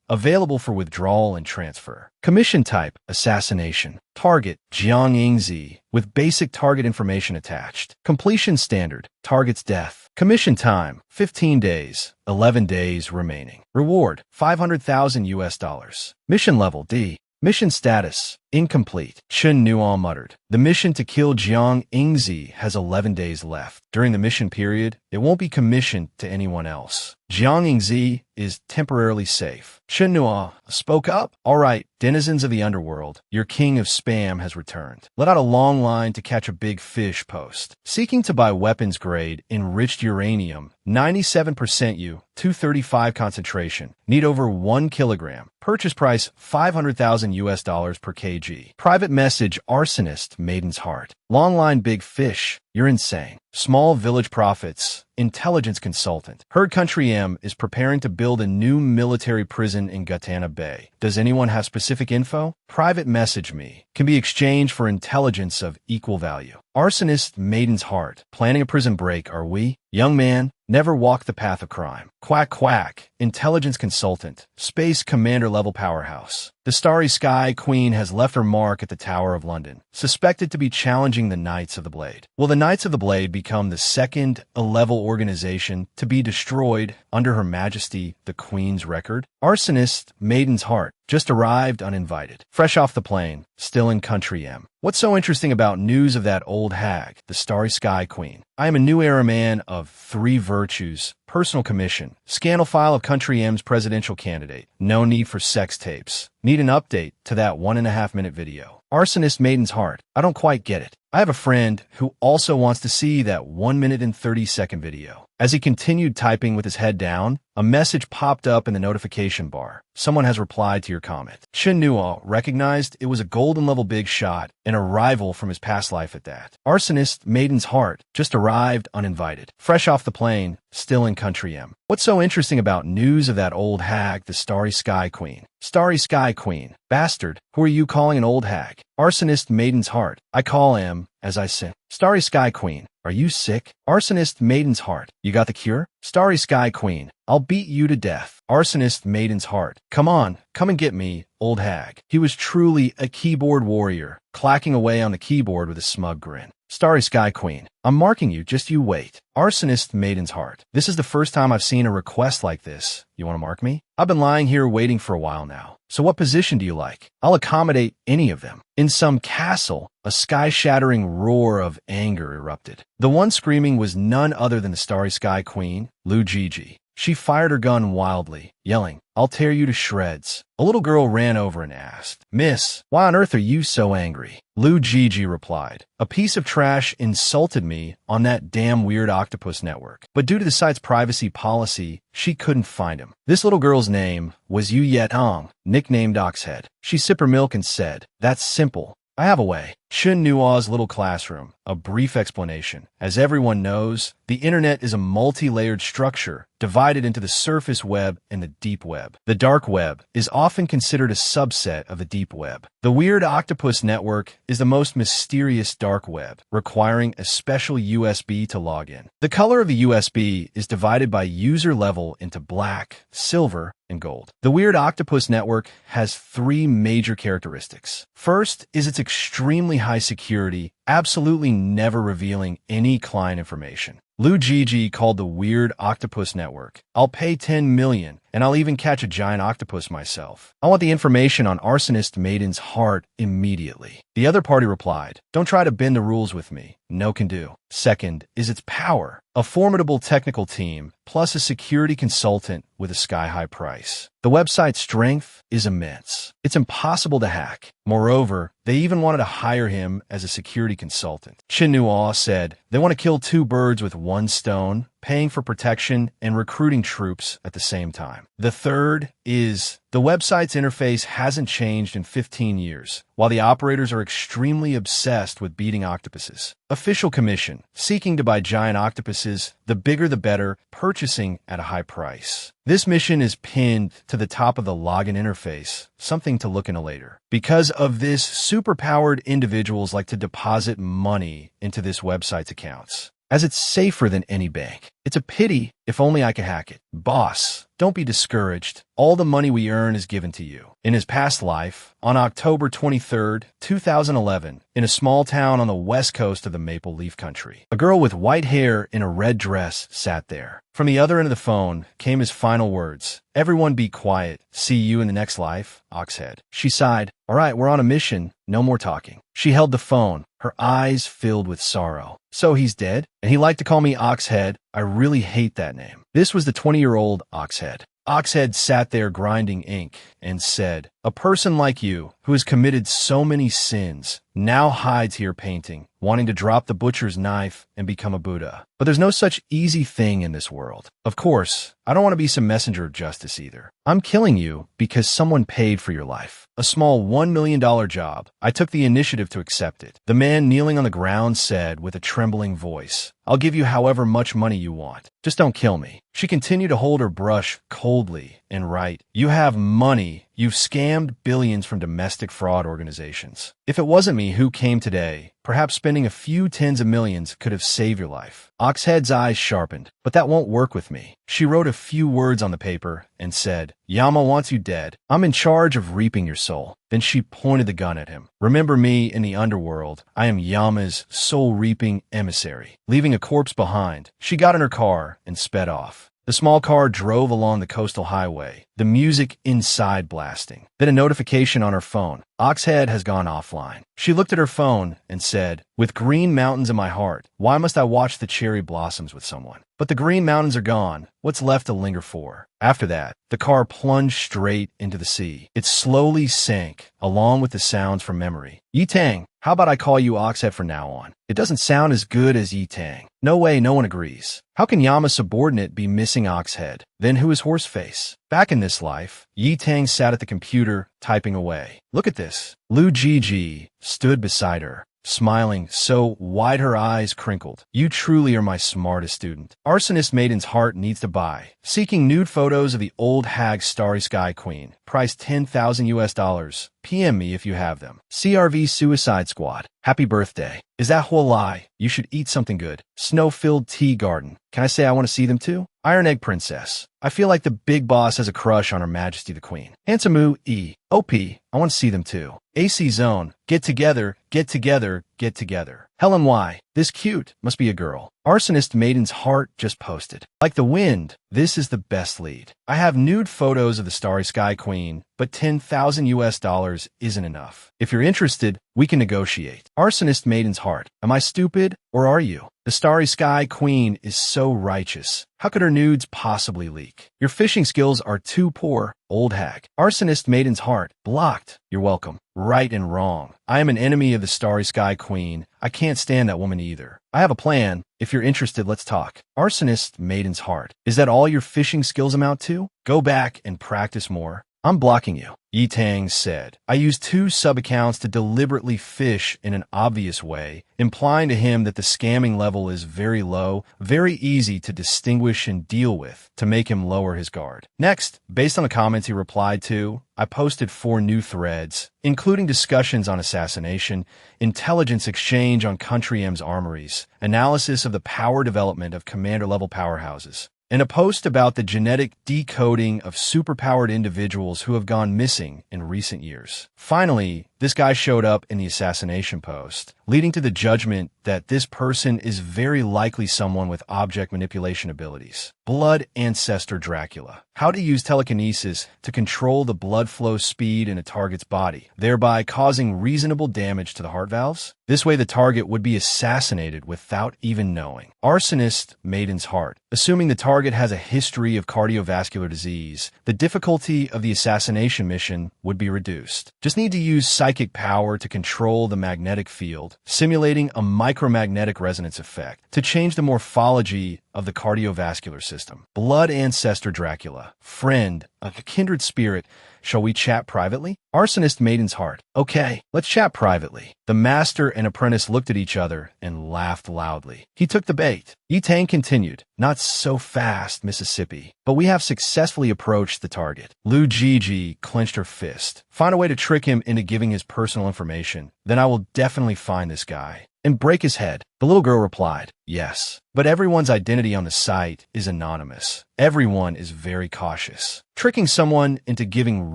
A: Available for withdrawal and transfer. Commission type. Assassination. Target. Jiang Yingzi. With basic target information attached. Completion standard. Target's death. Commission time. 15 days. 11 days remaining. Reward. $500,000. Mission level D. Mission status. Incomplete. Chen Nuo muttered. The mission to kill Jiang Yingzi has 11 days left. During the mission period, it won't be commissioned to anyone else. Jiang Yingzi is temporarily safe. Chen Nuo spoke up. All right, denizens of the underworld, your king of spam has returned. Let out a long line to catch a big fish post. Seeking to buy weapons grade enriched uranium, 97% U, 235 concentration. Need over 1 kilogram. Purchase price $500,000 per kg. Private message arsonist Maiden's Heart. Long line big fish. You're insane. Small village profits. Intelligence consultant. Herd Country M is preparing to build a new military prison in Gatana Bay. Does anyone have specific info? Private message me. Can be exchanged for intelligence of equal value. Arsonist Maiden's Heart. Planning a prison break, are we? Young man, never walk the path of crime. Quack quack, intelligence consultant, space commander level powerhouse. The Starry Sky Queen has left her mark at the Tower of London, suspected to be challenging the Knights of the Blade. Will the Knights of the Blade become the second level organization to be destroyed under Her Majesty the Queen's record? Arsonist Maiden's Heart just arrived uninvited, fresh off the plane, still in Country M. What's so interesting about news of that old hag, the Starry Sky Queen? I am a new era man of 3 virtues, personal commission, scandal file of Country M's presidential candidate, no need for sex tapes. Need an update to that 1.5-minute video. Arsonist Maiden's Heart. I don't quite get it. I have a friend who also wants to see that 1 minute and 30-second video. As he continued typing with his head down, a message popped up in the notification bar. Someone has replied to your comment. Shin Nuo recognized it was a golden level big shot and a rival from his past life at that. Arsonist Maiden's Heart just arrived uninvited, fresh off the plane, still in Country M. What's so interesting about news of that old hag, the Starry Sky Queen? Starry Sky Queen. Bastard, who are you calling an old hag? Arsonist Maiden's Heart. I call him as I sin. Starry Sky Queen. Are you sick? Arsonist Maiden's Heart. You got the cure? Starry Sky Queen. I'll beat you to death. Arsonist Maiden's Heart. Come on, come and get me, old hag. He was truly a keyboard warrior, clacking away on the keyboard with a smug grin. Starry Sky Queen. I'm marking you, just you wait. Arsonist Maiden's Heart. This is the first time I've seen a request like this. You want to mark me? I've been lying here waiting for a while now. So what position do you like? I'll accommodate any of them. In some castle, a sky-shattering roar of anger erupted. The one screaming was none other than the Starry Sky Queen, Lu Gigi. She fired her gun wildly, yelling, I'll tear you to shreds. A little girl ran over and asked, Miss, why on earth are you so angry? Lu Gigi replied, a piece of trash insulted me on that damn weird octopus network. But due to the site's privacy policy, she couldn't find him. This little girl's name was Yu Yetong, nicknamed Oxhead. She sipped her milk and said, that's simple. I have a way. Shun Nua's little classroom. A brief explanation. As everyone knows, the internet is a multi-layered structure divided into the surface web and the deep web. The dark web is often considered a subset of the deep web. The weird octopus network is the most mysterious dark web, requiring a special USB to log in. The color of the USB is divided by user level into black, silver, and gold. The weird octopus network has 3 major characteristics. First is its extremely high security, absolutely never revealing any client information. Lu Gigi called the weird octopus network. I'll pay 10 million, and I'll even catch a giant octopus myself. I want the information on Arsonist Maiden's Heart immediately. The other party replied, don't try to bend the rules with me. No can do. Second is its power. A formidable technical team, plus a security consultant with a sky-high price. The website's strength is immense. It's impossible to hack. Moreover, they even wanted to hire him as a security consultant. Chin Nuo said, they want to kill 2 birds with 1 stone, paying for protection and recruiting troops at the same time. The third is the website's interface hasn't changed in 15 years, while the operators are extremely obsessed with beating octopuses. Official commission, seeking to buy giant octopuses, the bigger the better, purchasing at a high price. This mission is pinned to the top of the login interface, something to look into later. Because of this, superpowered individuals like to deposit money into this website's accounts, as it's safer than any bank. It's a pity, if only I could hack it. Boss, don't be discouraged. All the money we earn is given to you. In his past life, on October 23rd, 2011, in a small town on the west coast of the Maple Leaf Country, a girl with white hair in a red dress sat there. From the other end of the phone came his final words. Everyone be quiet. See you in the next life, Oxhead. She sighed. All right, we're on a mission. No more talking. She held the phone, her eyes filled with sorrow. So he's dead? And he liked to call me Oxhead. I really hate that name. This was the 20-year-old Oxhead. Oxhead sat there grinding ink and said, a person like you, who has committed so many sins, now hides here painting, wanting to drop the butcher's knife and become a Buddha. But there's no such easy thing in this world. Of course, I don't want to be some messenger of justice either. I'm killing you because someone paid for your life. A small $1 million job. I took the initiative to accept it. The man kneeling on the ground said with a trembling voice, I'll give you however much money you want. Just don't kill me. She continued to hold her brush coldly and write, you have money. You've scammed scammed billions from domestic fraud organizations. If it wasn't me who came today, perhaps spending a few tens of millions could have saved your life. Oxhead's eyes sharpened, but that won't work with me. She wrote a few words on the paper and said, Yama wants you dead. I'm in charge of reaping your soul. Then she pointed the gun at him. Remember me in the underworld. I am Yama's soul-reaping emissary. Leaving a corpse behind, she got in her car and sped off. The small car drove along the coastal highway, the music inside blasting. Then a notification on her phone. Oxhead has gone offline. She looked at her phone and said, with green mountains in my heart, why must I watch the cherry blossoms with someone? But the green mountains are gone. What's left to linger for? After that, the car plunged straight into the sea. It slowly sank, along with the sounds from memory. Yi-Tang, how about I call you Oxhead from now on? It doesn't sound as good as Yi-Tang. No way, no one agrees. How can Yama's subordinate be missing Oxhead? Then who is Horseface? Back in this life, Yi-Tang sat at the computer, typing away. Look at this. Lu Gigi stood beside her, smiling so wide her eyes crinkled. You truly are my smartest student. Arsonist Maiden's heart needs to buy. Seeking nude photos of the old hag Starry Sky Queen. Price $10,000. PM me if you have them. CRV Suicide Squad. Happy birthday. Is that whole lie? You should eat something good. Snow-filled tea garden. Can I say I want to see them too? Iron Egg Princess. I feel like the big boss has a crush on Her Majesty the Queen. Hansamu E. OP. I want to see them too. AC Zone. Get together, get together, get together. Helen Y. This cute. Must be a girl. Arsonist Maiden's heart just posted. Like the wind, this is the best lead. I have nude photos of the Starry Sky Queen, but $10,000 isn't enough. If you're interested, we can negotiate. Arsonist Maiden's heart. Am I stupid, or are you? The Starry Sky Queen is so righteous. How could her nudes possibly leak? Your fishing skills are too poor, old hag. Arsonist Maiden's heart. Blocked. You're welcome. Right and wrong. I am an enemy of the Starry Sky Queen. I can't stand that woman either. I have a plan. If you're interested, let's talk. Arsonist Maiden's heart. Is that all your fishing skills amount to? Go back and practice more. I'm blocking you. Yi-Tang said. I used 2 sub-accounts to deliberately fish in an obvious way, implying to him that the scamming level is very low, very easy to distinguish and deal with, to make him lower his guard. Next, based on the comments he replied to, I posted 4 new threads, including discussions on assassination, intelligence exchange on Country M's armories, analysis of the power development of commander-level powerhouses, and a post about the genetic decoding of superpowered individuals who have gone missing in recent years. Finally, this guy showed up in the assassination post, leading to the judgment that this person is very likely someone with object manipulation abilities. Blood Ancestor Dracula. How to use telekinesis to control the blood flow speed in a target's body, thereby causing reasonable damage to the heart valves. This way the target would be assassinated without even knowing. Arsonist Maiden's heart. Assuming the target has a history of cardiovascular disease, the difficulty of the assassination mission would be reduced. Just need to use psychic power to control the magnetic field, simulating a micromagnetic resonance effect to change the morphology of the cardiovascular system. Blood Ancestor Dracula. Friend, a kindred spirit. Shall we chat privately? Arsonist Maiden's heart. Okay, let's chat privately. The master and apprentice looked at each other and laughed loudly. He took the bait. Yi-Tang continued. Not so fast, Mississippi. But we have successfully approached the target. Lu Gigi clenched her fist. Find a way to trick him into giving his personal information. Then I will definitely find this guy and break his head. The little girl replied, yes. But everyone's identity on the site is anonymous. Everyone is very cautious. Tricking someone into giving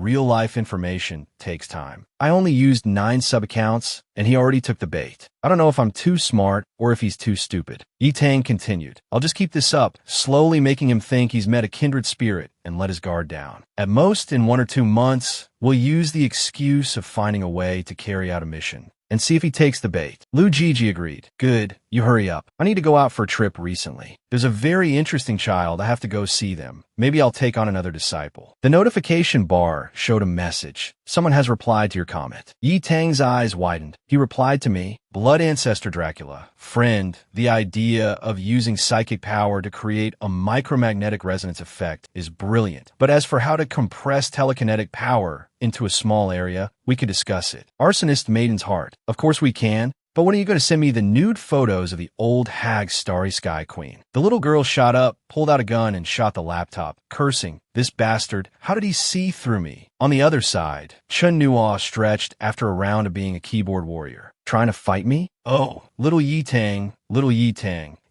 A: real-life information takes time. I only used 9 sub-accounts, and he already took the bait. I don't know if I'm too smart or if he's too stupid. Yi-Tang continued. I'll just keep this up, slowly making him think he's met a kindred spirit and let his guard down. At most, in 1 or 2 months, we'll use the excuse of finding a way to carry out a mission and see if he takes the bait. Lu Gigi agreed. Good, you hurry up. I need to go out for a trip recently. There's a very interesting child. I have to go see them. Maybe I'll take on another disciple. The notification bar showed a message. Someone has replied to your comment. Yi-Tang's eyes widened. He replied to me, Blood Ancestor Dracula. Friend, the idea of using psychic power to create a micromagnetic resonance effect is brilliant. But as for how to compress telekinetic power into a small area, we could discuss it. Arsonist Maiden's heart. Of course we can. But when are you going to send me the nude photos of the old hag Starry Sky Queen? The little girl shot up, pulled out a gun, and shot the laptop, cursing, This bastard, how did he see through me? On the other side, Chun Nuo stretched after a round of being a keyboard warrior. Trying to fight me? Oh, little Yi Tang,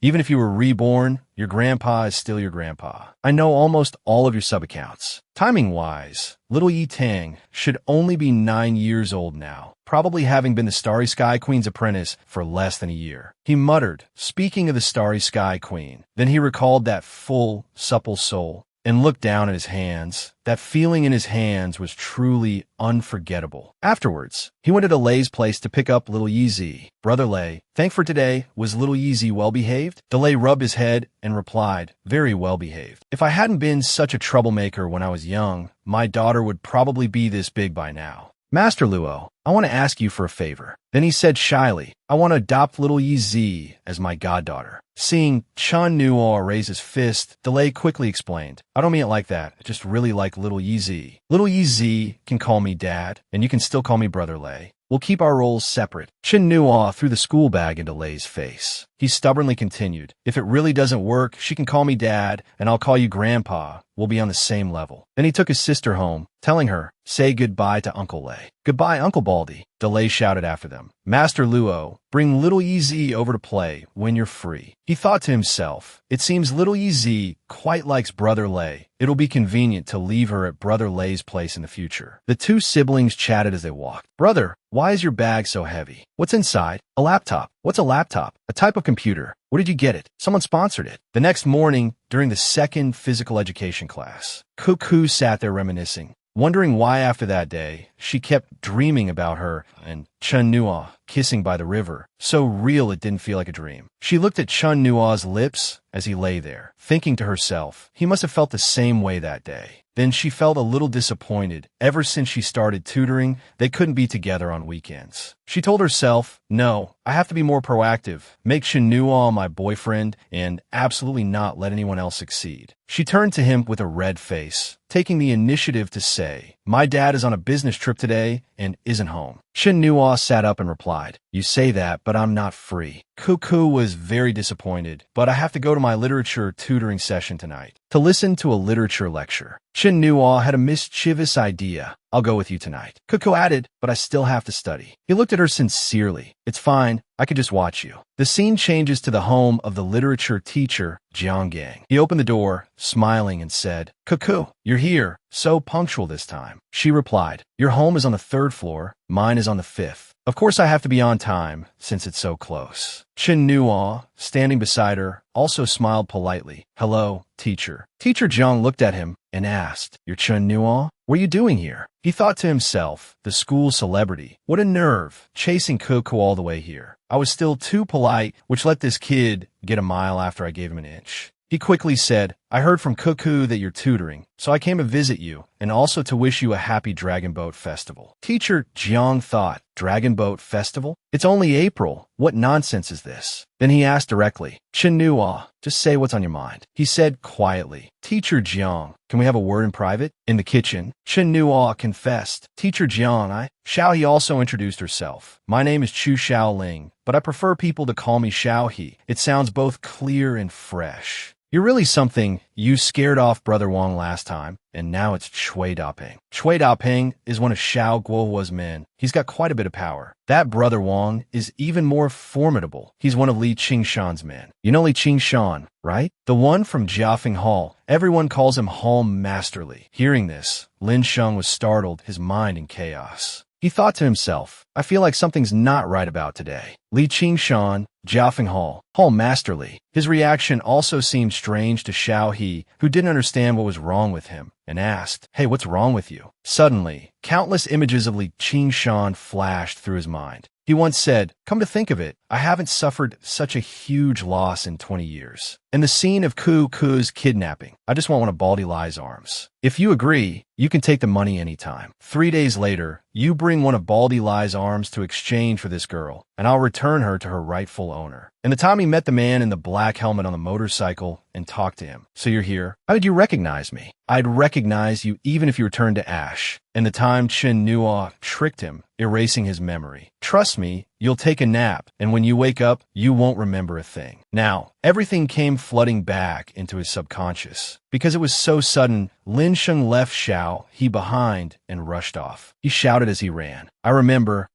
A: even if you were reborn, your grandpa is still your grandpa. I know almost all of your sub-accounts. Timing-wise, little Yi Tang should only be 9 years old now, probably having been the Starry Sky Queen's apprentice for less than a year. He muttered, speaking of the Starry Sky Queen. Then he recalled that full, supple soul and looked down at his hands. That feeling in his hands was truly unforgettable. Afterwards, he went to Lay's place to pick up little Yeezy. Brother Lay, thank for today. Was little Yeezy well-behaved? Delay rubbed his head and replied, very well-behaved. If I hadn't been such a troublemaker when I was young, my daughter would probably be this big by now. Master Luo, I want to ask you for a favor. Then he said shyly, I want to adopt little Yi as my goddaughter. Seeing Chun Nuo raise his fist, Delay quickly explained, I don't mean it like that. I just really like little Yi. Little Yi can call me Dad, and you can still call me Brother Lay. We'll keep our roles separate. Chun Nuo threw the school bag into Lay's face. He stubbornly continued, if it really doesn't work, she can call me Dad, and I'll call you Grandpa. We'll be on the same level. Then he took his sister home, telling her, say goodbye to Uncle Lay. Goodbye, Uncle Baldy, Delay shouted after them. Master Luo, bring little Yi over to play when you're free. He thought to himself, it seems little Yi quite likes Brother Lay. It'll be convenient to leave her at Brother Lay's place in the future. The two siblings chatted as they walked. Brother, why is your bag so heavy? What's inside? A laptop. What's a laptop? A type of computer. Where did you get it? Someone sponsored it. The next morning, during the second physical education class, Cuckoo sat there reminiscing, wondering why after that day, she kept dreaming about her and Chun Nuo kissing by the river. So real it didn't feel like a dream. She looked at Chun Nuo's lips as he lay there, thinking to herself, he must have felt the same way that day. Then she felt a little disappointed. Ever since she started tutoring, they couldn't be together on weekends. She told herself, no, I have to be more proactive, make Chun Nuo my boyfriend, and absolutely not let anyone else succeed. She turned to him with a red face, taking the initiative to say, my dad is on a business trip today and isn't home. Chun Nuo sat up and replied, you say that, but I'm not free. Cuckoo was very disappointed, but I have to go to my literature tutoring session tonight to listen to a literature lecture. Chun Nuo had a mischievous idea. I'll go with you tonight. Cuckoo added, but I still have to study. He looked at her sincerely. It's fine. I could just watch you. The scene changes to the home of the literature teacher, Jiang. He opened the door, smiling, and said, Cuckoo, you're here. So punctual this time. She replied, your home is on the 3rd floor. Mine is on the 5th. Of course I have to be on time, since it's so close. Chun Nuo, standing beside her, also smiled politely. Hello, teacher. Teacher Jiang looked at him and asked, you're Chun Nuo? What are you doing here? He thought to himself, the school celebrity. What a nerve, chasing Cuckoo all the way here. I was still too polite, which let this kid get a mile after I gave him an inch. He quickly said, I heard from Cuckoo that you're tutoring, so I came to visit you, and also to wish you a happy Dragon Boat Festival. Teacher Jiang thought, Dragon Boat Festival? It's only April. What nonsense is this? Then he asked directly, Chun Nuo, just say what's on your mind. He said quietly, Teacher Jiang, can we have a word in private? In the kitchen, Chun Nuo confessed, Teacher Jiang, Xiao He also introduced herself. My name is Chu Xiaoling, but I prefer people to call me Xiao He. It sounds both clear and fresh. You're really something. You scared off Brother Wang last time, and now it's Chui Daping. Chui Daping is one of Xiao Guohua's men. He's got quite a bit of power. That Brother Wang is even more formidable. He's one of Li Qingshan's men. You know Li Qingshan, right? The one from Jiafeng Hall. Everyone calls him Hall Masterly. Hearing this, Lin Sheng was startled, his mind in chaos. He thought to himself, I feel like something's not right about today. Li Qingshan, Jiafeng Hall, Hall Masterly. His reaction also seemed strange to Xiao He, who didn't understand what was wrong with him, and asked, hey, what's wrong with you? Suddenly, countless images of Li Qingshan flashed through his mind. He once said, come to think of it, I haven't suffered such a huge loss in 20 years. In the scene of Cuckoo's kidnapping, I just want one of Baldy Lai's arms. If you agree, you can take the money anytime. 3 days later, you bring one of Baldy Lai's arms to exchange for this girl, and I'll return her to her rightful owner. And the time he met the man in the black helmet on the motorcycle and talked to him. So you're here? How did you recognize me? I'd recognize you even if you returned to ash. And the time Chin Nua tricked him, erasing his memory. Trust me, you'll take a nap, and when you wake up, you won't remember a thing. Now, everything came flooding back into his subconscious. Because it was so sudden, Lin Sheng left Xiao He behind and rushed off. He shouted as he ran, I remember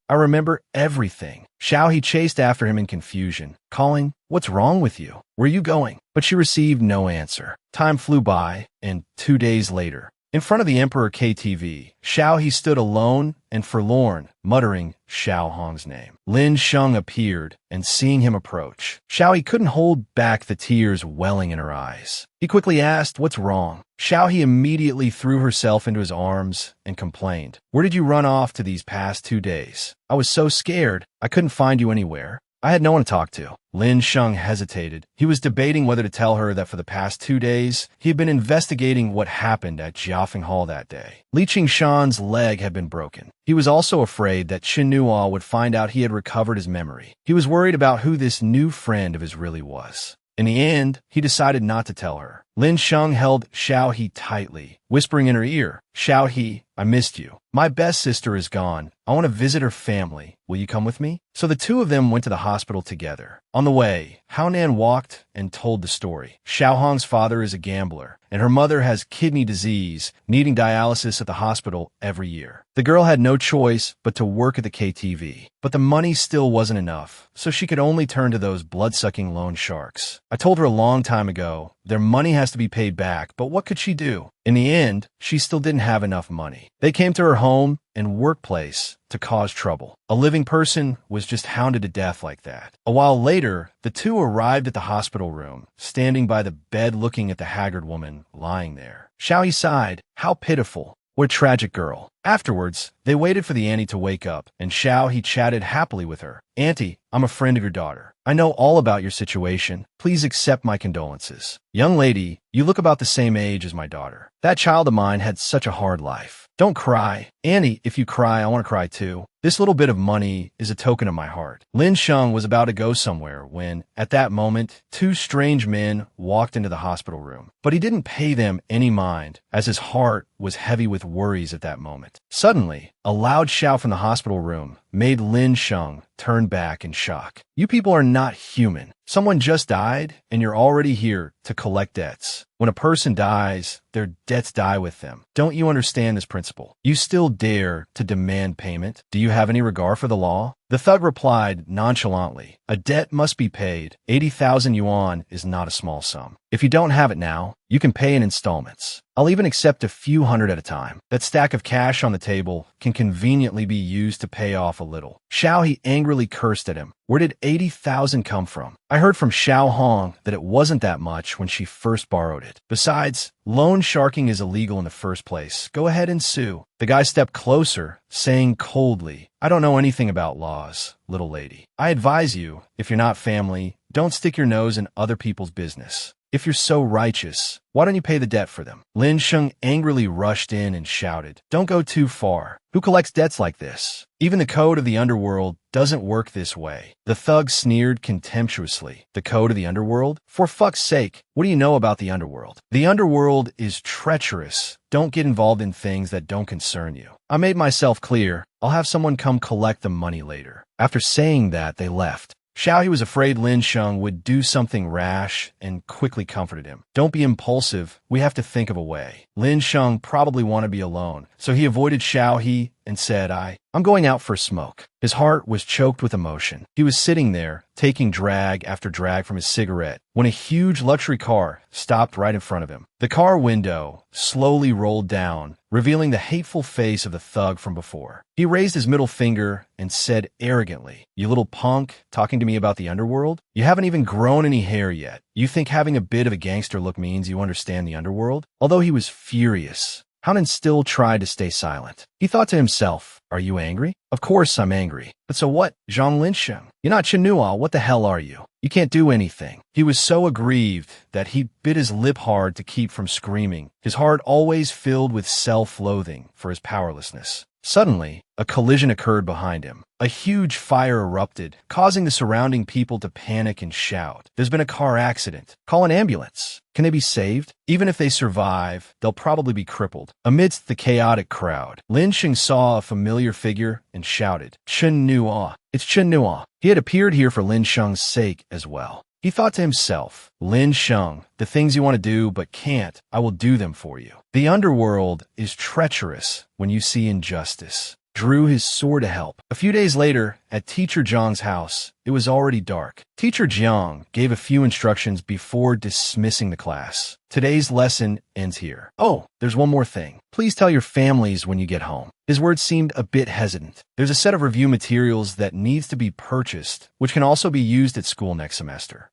A: everything. Xiao He chased after him in confusion, calling, What's wrong with you? Where are you going? But she received no answer. Time flew by, and 2 days later, in front of the Emperor KTV, Xiao He stood alone and forlorn, muttering Xiao Hong's name. Lin Sheng appeared, and seeing him approach, Xiao He couldn't hold back the tears welling in her eyes. He quickly asked, What's wrong? Xiao He immediately threw herself into his arms and complained, Where did you run off to these past 2 days? I was so scared, I couldn't find you anywhere. I had no one to talk to. Lin Sheng hesitated. He was debating whether to tell her that for the past 2 days, he had been investigating what happened at Jiafeng Hall that day. Li Qingshan's leg had been broken. He was also afraid that Qin Nua would find out he had recovered his memory. He was worried about who this new friend of his really was. In the end, he decided not to tell her. Lin Sheng held Xiao He tightly, whispering in her ear, Xiao He, I missed you. My best sister is gone. I want to visit her family. Will you come with me? So the two of them went to the hospital together. On the way, Haonan walked and told the story. Xiao Hong's father is a gambler, and her mother has kidney disease, needing dialysis at the hospital every year. The girl had no choice but to work at the KTV, but the money still wasn't enough, so she could only turn to those blood-sucking loan sharks. I told her a long time ago, their money has to be paid back, but what could she do? In the end, she still didn't have enough money. They came to her home and workplace to cause trouble. A living person was just hounded to death like that. A while later, the two arrived at the hospital room, standing by the bed looking at the haggard woman lying there. Xiao He sighed, How pitiful. What a tragic girl. Afterwards, they waited for the auntie to wake up, and Xiao He chatted happily with her. Auntie, I'm a friend of your daughter. I know all about your situation. Please accept my condolences. Young lady, you look about the same age as my daughter. That child of mine had such a hard life. Don't cry. Auntie, if you cry, I want to cry too. This little bit of money is a token of my heart. Lin Sheng was about to go somewhere when, at that moment, 2 strange men walked into the hospital room. But he didn't pay them any mind, as his heart was heavy with worries at that moment. Suddenly, a loud shout from the hospital room made Lin Sheng turn back in shock. You people are not human. Someone just died, and you're already here to collect debts. When a person dies, their debts die with them. Don't you understand this principle? You still dare to demand payment? Do you have any regard for the law? The thug replied nonchalantly, A debt must be paid. 80,000 yuan is not a small sum. If you don't have it now, you can pay in installments. I'll even accept a few hundred at a time. That stack of cash on the table can conveniently be used to pay off a little. Xiao He angrily cursed at him. Where did 80,000 come from? I heard from Xiao Hong that it wasn't that much when she first borrowed it. Besides, loan sharking is illegal in the first place. Go ahead and sue. The guy stepped closer, saying coldly, I don't know anything about laws, little lady. I advise you, if you're not family, don't stick your nose in other people's business. If you're so righteous, why don't you pay the debt for them? Lin Sheng angrily rushed in and shouted, Don't go too far. Who collects debts like this? Even the code of the underworld doesn't work this way. The thug sneered contemptuously. The code of the underworld? For fuck's sake, what do you know about the underworld? The underworld is treacherous. Don't get involved in things that don't concern you. I made myself clear. I'll have someone come collect the money later. After saying that, they left. Xiao He was afraid Lin Sheng would do something rash and quickly comforted him. Don't be impulsive. We have to think of a way. Lin Sheng probably wanted to be alone, so he avoided Xiao He and said, I'm going out for a smoke. His heart was choked with emotion. He was sitting there, taking drag after drag from his cigarette, when a huge luxury car stopped right in front of him. The car window slowly rolled down, revealing the hateful face of the thug from before. He raised his middle finger and said arrogantly, You little punk, talking to me about the underworld? You haven't even grown any hair yet. You think having a bit of a gangster look means you understand the underworld? Although he was furious, Haonan still tried to stay silent. He thought to himself, Are you angry? Of course I'm angry. But so what? Zhang Linsheng. You're not Chinua. What the hell are you? You can't do anything. He was so aggrieved that he bit his lip hard to keep from screaming, his heart always filled with self-loathing for his powerlessness. Suddenly, a collision occurred behind him. A huge fire erupted, causing the surrounding people to panic and shout. There's been a car accident. Call an ambulance. Can they be saved? Even if they survive, they'll probably be crippled. Amidst the chaotic crowd, Lin Sheng saw a familiar figure and shouted, Chen Nuo. It's Chen Nuo. He had appeared here for Lin Sheng's sake as well. He thought to himself, Lin Sheng, the things you want to do but can't, I will do them for you. The underworld is treacherous when you see injustice. Drew his sword to help. A few days later, at Teacher Jiang's house, it was already dark. Teacher Jiang gave a few instructions before dismissing the class. Today's lesson ends here. Oh, there's one more thing. Please tell your families when you get home. His words seemed a bit hesitant. There's a set of review materials that needs to be purchased, which can also be used at school next semester.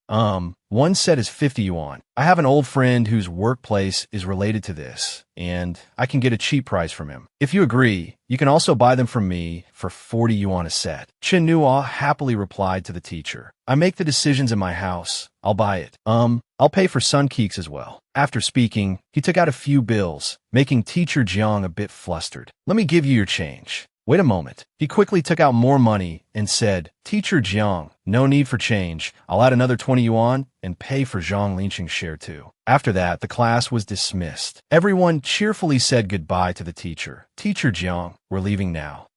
A: One set is 50 yuan. I have an old friend whose workplace is related to this, and I can get a cheap price from him. If you agree, you can also buy them from me for 40 yuan a set. Chen Nuo happily replied to the teacher. I make the decisions in my house. I'll buy it. I'll pay for Sun Keeks as well. After speaking, he took out a few bills, making Teacher Jiang a bit flustered. Let me give you your change. Wait a moment. He quickly took out more money and said, Teacher Jiang, no need for change. I'll add another 20 yuan and pay for Zhang Linqing's share too. After that, the class was dismissed. Everyone cheerfully said goodbye to the teacher. Teacher Jiang, we're leaving now.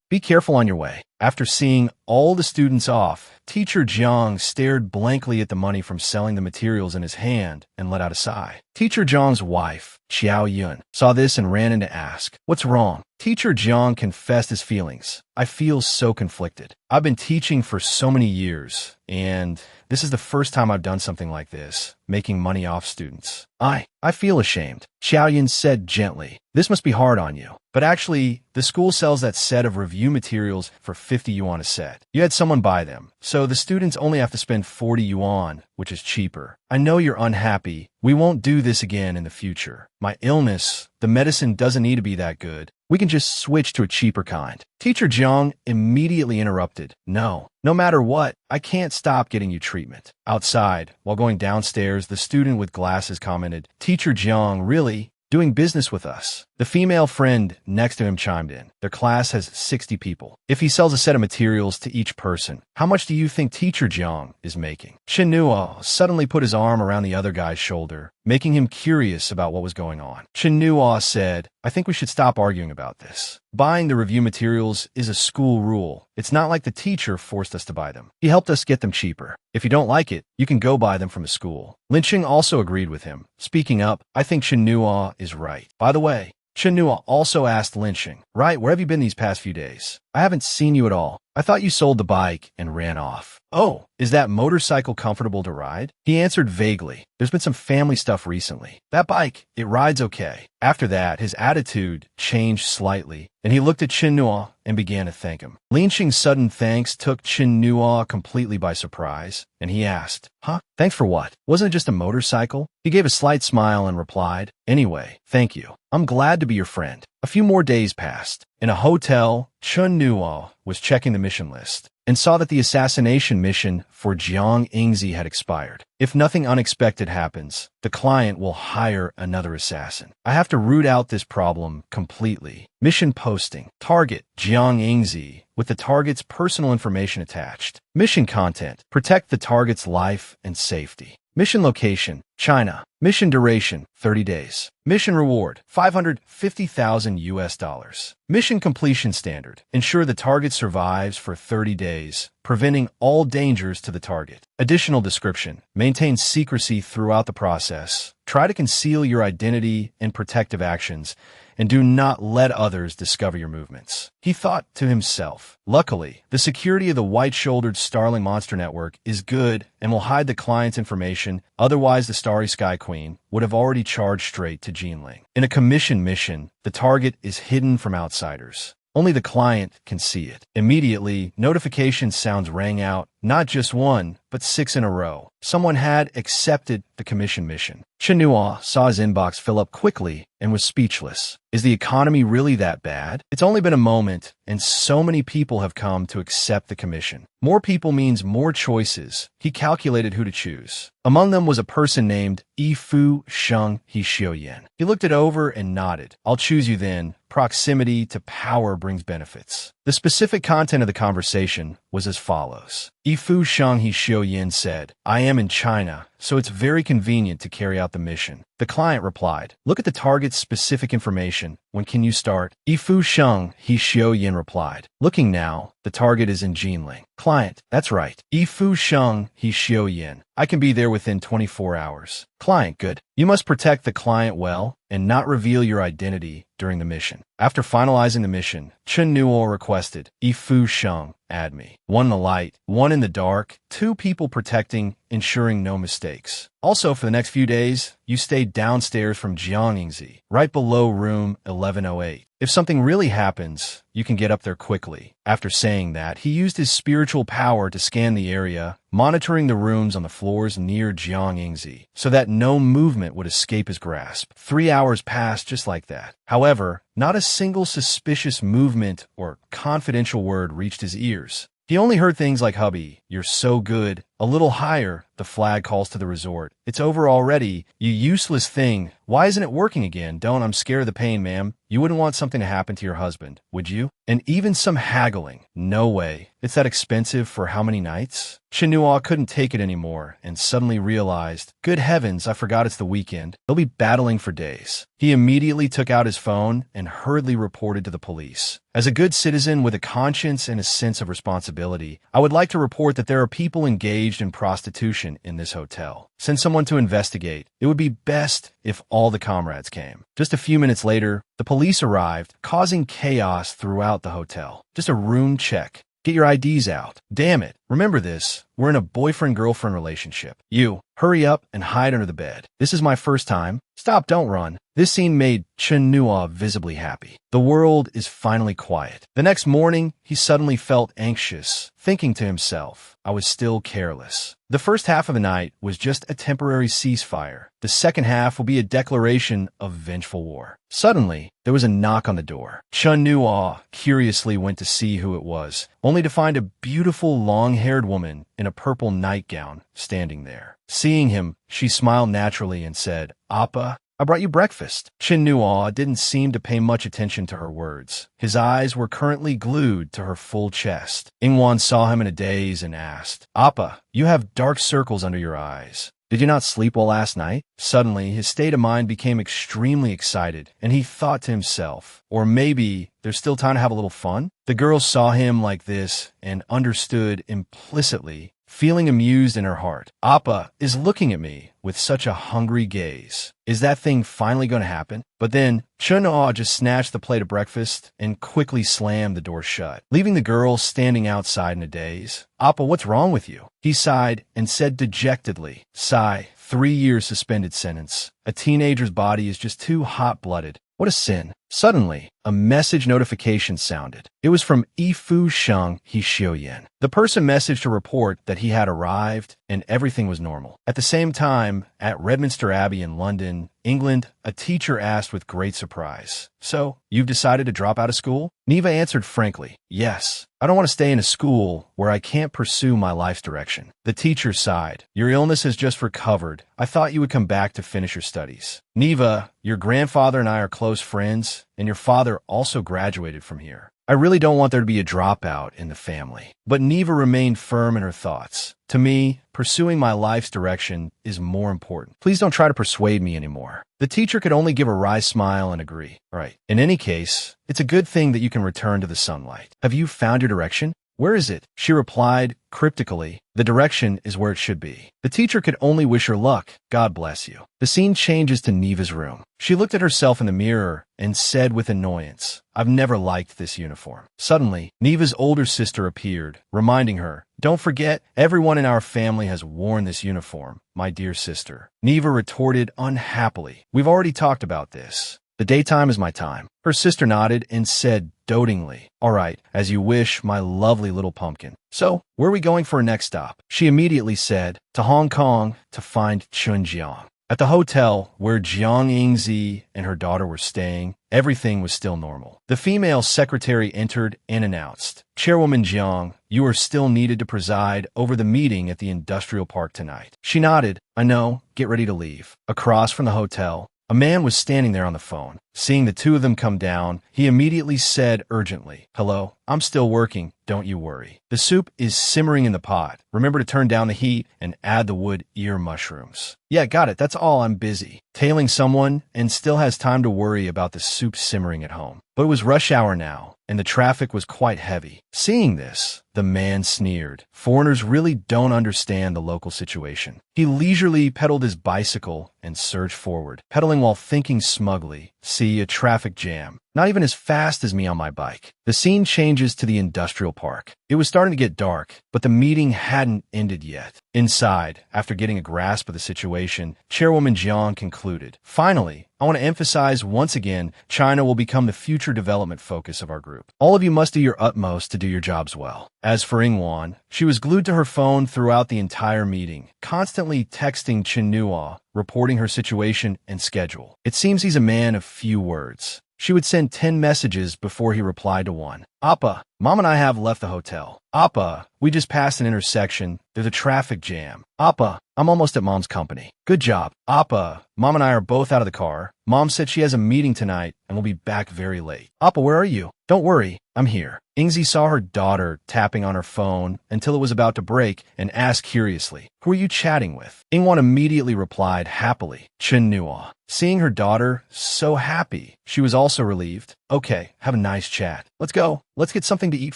A: Be careful on your way. After seeing all the students off, Teacher Jiang stared blankly at the money from selling the materials in his hand and let out a sigh. Teacher Jiang's wife, Xiao Yun, saw this and ran in to ask, What's wrong? Teacher Jiang confessed his feelings. I feel so conflicted. I've been teaching for so many years, and this is the first time I've done something like this, making money off students. I feel ashamed. Xiao Yun said gently, This must be hard on you. But actually, the school sells that set of review materials for 50 yuan a set. You had someone buy them, so the students only have to spend 40 yuan, which is cheaper. I know you're unhappy. We won't do this again in the future. My illness, the medicine doesn't need to be that good. We can just switch to a cheaper kind. Teacher Jiang immediately interrupted. No matter what, I can't stop getting you treatment. Outside, while going downstairs, the student with glasses commented, Teacher Jiang, really? Doing business with us. The female friend next to him chimed in. Their class has 60 people. If he sells a set of materials to each person, how much do you think Teacher Jiang is making? Chen Nuo suddenly put his arm around the other guy's shoulder, making him curious about what was going on. Chen Nuo said, I think we should stop arguing about this. Buying the review materials is a school rule. It's not like the teacher forced us to buy them. He helped us get them cheaper. If you don't like it, you can go buy them from a school. Lin Sheng also agreed with him. Speaking up, I think Chen Nuo is right. By the way, Chen Nuo also asked Lin Sheng, Right, where have you been these past few days? I haven't seen you at all. I thought you sold the bike and ran off. Oh, is that motorcycle comfortable to ride? He answered vaguely. There's been some family stuff recently. That bike, it rides okay. After that, his attitude changed slightly, and he looked at Chen Nuo and began to thank him. Lin Sheng's sudden thanks took Chen Nuo completely by surprise, and he asked, Thanks for what? Wasn't it just a motorcycle? He gave a slight smile and replied, Anyway, thank you. I'm glad to be your friend. A few more days passed. In a hotel, Chen Nuo was checking the mission list and saw that the assassination mission for Jiang Yingzi had expired. If nothing unexpected happens, the client will hire another assassin. I have to root out this problem completely. Mission posting. Target, Jiang Yingzi, with the target's personal information attached. Mission content. Protect the target's life and safety. Mission location, China. Mission duration, 30 days. Mission reward, 550,000 US dollars. Mission completion standard. Ensure the target survives for 30 days, preventing all dangers to the target. Additional description. Maintain secrecy throughout the process. Try to conceal your identity and protective actions, and do not let others discover your movements. He thought to himself, luckily, the security of the white-shouldered Starling Monster Network is good and will hide the client's information, otherwise the Starry Sky Queen would have already charged straight to Jinling. In a commission mission, the target is hidden from outsiders. Only the client can see it. Immediately, notification sounds rang out, not just one, but 6 in a row. Someone had accepted the commission mission. Chen Nuo saw his inbox fill up quickly and was speechless. Is the economy really that bad? It's only been a moment, and so many people have come to accept the commission. More people means more choices. He calculated who to choose. Among them was a person named Yifu Sheng Hixioyan. He looked it over and nodded. I'll choose you then. Proximity to power brings benefits. The specific content of the conversation was as follows. Yifu Sheng Hixioyan said, I am in China, so it's very convenient to carry out the mission. The client replied, look at the target's specific information. When can you start? Yifu Sheng Hixioyan replied, looking now, the target is in Jinling. Client, that's right. Yifu Sheng Hixioyan. I can be there within 24 hours. Client, good. You must protect the client well and not reveal your identity during the mission. After finalizing the mission, Chen Nuo requested, Yifu Sheng, add me. 1 in the light, 1 in the dark, 2 people protecting, ensuring no mistakes. Also, for the next few days, you stay downstairs from Jiangingzi, right below room 1108. If something really happens, you can get up there quickly. After saying that, he used his spiritual power to scan the area, monitoring the rooms on the floors near Jiangingzi, so that no movement would escape his grasp. 3 hours passed just like that. However, not a single suspicious movement or confidential word reached his ears. He only heard things like, hubby, you're so good. A little higher, the flag calls to the resort. It's over already, you useless thing. Why isn't it working again? Don't, I'm scared of the pain, ma'am. You wouldn't want something to happen to your husband, would you? And even some haggling. No way. It's that expensive for how many nights? Chen Nuo couldn't take it anymore and suddenly realized, good heavens, I forgot it's the weekend. They'll be battling for days. He immediately took out his phone and hurriedly reported to the police. As a good citizen with a conscience and a sense of responsibility, I would like to report that there are people engaged in prostitution in this hotel. Send someone to investigate. It would be best if all the comrades came. Just a few minutes later, the police arrived, causing chaos throughout the hotel. Just a room check. Get your IDs out. Damn it. Remember this. We're in a boyfriend-girlfriend relationship. You, hurry up and hide under the bed. This is my first time. Stop, don't run. This scene made Chen Nuo visibly happy. The world is finally quiet. The next morning, he suddenly felt anxious, thinking to himself, I was still careless. The first half of the night was just a temporary ceasefire. The second half will be a declaration of vengeful war. Suddenly, there was a knock on the door. Chen Nuo curiously went to see who it was, only to find a beautiful long-haired woman in a purple nightgown standing there. Seeing him, she smiled naturally and said, Appa, I brought you breakfast. Chen Nuo didn't seem to pay much attention to her words. His eyes were currently glued to her full chest. Ingwan saw him in a daze and asked, Appa, you have dark circles under your eyes. Did you not sleep well last night? Suddenly, his state of mind became extremely excited, and he thought to himself, or maybe there's still time to have a little fun? The girl saw him like this and understood implicitly, feeling amused in her heart. Appa is looking at me with such a hungry gaze. Is that thing finally going to happen? But then, Chen Nuo just snatched the plate of breakfast and quickly slammed the door shut, leaving the girl standing outside in a daze. Appa, what's wrong with you? He sighed and said dejectedly, Sigh, 3 years suspended sentence. A teenager's body is just too hot-blooded. What a sin. Suddenly, a message notification sounded. It was from Yifu Sheng Hixioyan. The person messaged to report that he had arrived and everything was normal. At the same time, at Redminster Abbey in London, England, a teacher asked with great surprise, So, you've decided to drop out of school? Neva answered frankly, Yes. I don't want to stay in a school where I can't pursue my life's direction. The teacher sighed. Your illness has just recovered. I thought you would come back to finish your studies. Neva, your grandfather and I are close friends, and your father also graduated from here. I really don't want there to be a dropout in the family. But Neva remained firm in her thoughts. To me, pursuing my life's direction is more important. Please don't try to persuade me anymore. The teacher could only give a wry smile and agree. Right. In any case, it's a good thing that you can return to the sunlight. Have you found your direction? Where is it? She replied, cryptically, The direction is where it should be. The teacher could only wish her luck. God bless you. The scene changes to Neva's room. She looked at herself in the mirror and said with annoyance, I've never liked this uniform. Suddenly, Neva's older sister appeared, reminding her, Don't forget, everyone in our family has worn this uniform, my dear sister. Neva retorted unhappily, We've already talked about this. The daytime is my time. Her sister nodded and said dotingly. All right, as you wish, my lovely little pumpkin. So, where are we going for a next stop? She immediately said, to Hong Kong to find Chun Jiang. At the hotel where Jiang Yingzi and her daughter were staying, everything was still normal. The female secretary entered and announced, Chairwoman Jiang, you are still needed to preside over the meeting at the industrial park tonight. She nodded. I know. Get ready to leave. Across from the hotel, a man was standing there on the phone. Seeing the two of them come down, he immediately said urgently, Hello, I'm still working, don't you worry. The soup is simmering in the pot. Remember to turn down the heat and add the wood ear mushrooms. Yeah, got it, that's all, I'm busy. Tailing someone and still has time to worry about the soup simmering at home. But it was rush hour now, and the traffic was quite heavy. Seeing this, the man sneered. Foreigners really don't understand the local situation. He leisurely pedaled his bicycle and surged forward, pedaling while thinking smugly. See, a traffic jam. Not even as fast as me on my bike. The scene changes to the industrial park. It was starting to get dark, but the meeting hadn't ended yet. Inside, after getting a grasp of the situation, Chairwoman Jiang concluded, Finally, I want to emphasize once again, China will become the future development focus of our group. All of you must do your utmost to do your jobs well. As for Ingwan, she was glued to her phone throughout the entire meeting, constantly texting Chinua, reporting her situation and schedule. It seems he's a man of few words. She would send 10 messages before he replied to one. Appa, Mom and I have left the hotel. Appa, we just passed an intersection. There's a traffic jam. Appa, I'm almost at Mom's company. Good job. Appa, Mom and I are both out of the car. Mom said she has a meeting tonight and will be back very late. Appa, where are you? Don't worry, I'm here. Ingzi saw her daughter tapping on her phone until it was about to break and asked curiously, Who are you chatting with? Ingwan immediately replied happily, Chinua. Seeing her daughter so happy, she was also relieved. Okay, have a nice chat. Let's go. Let's get something to eat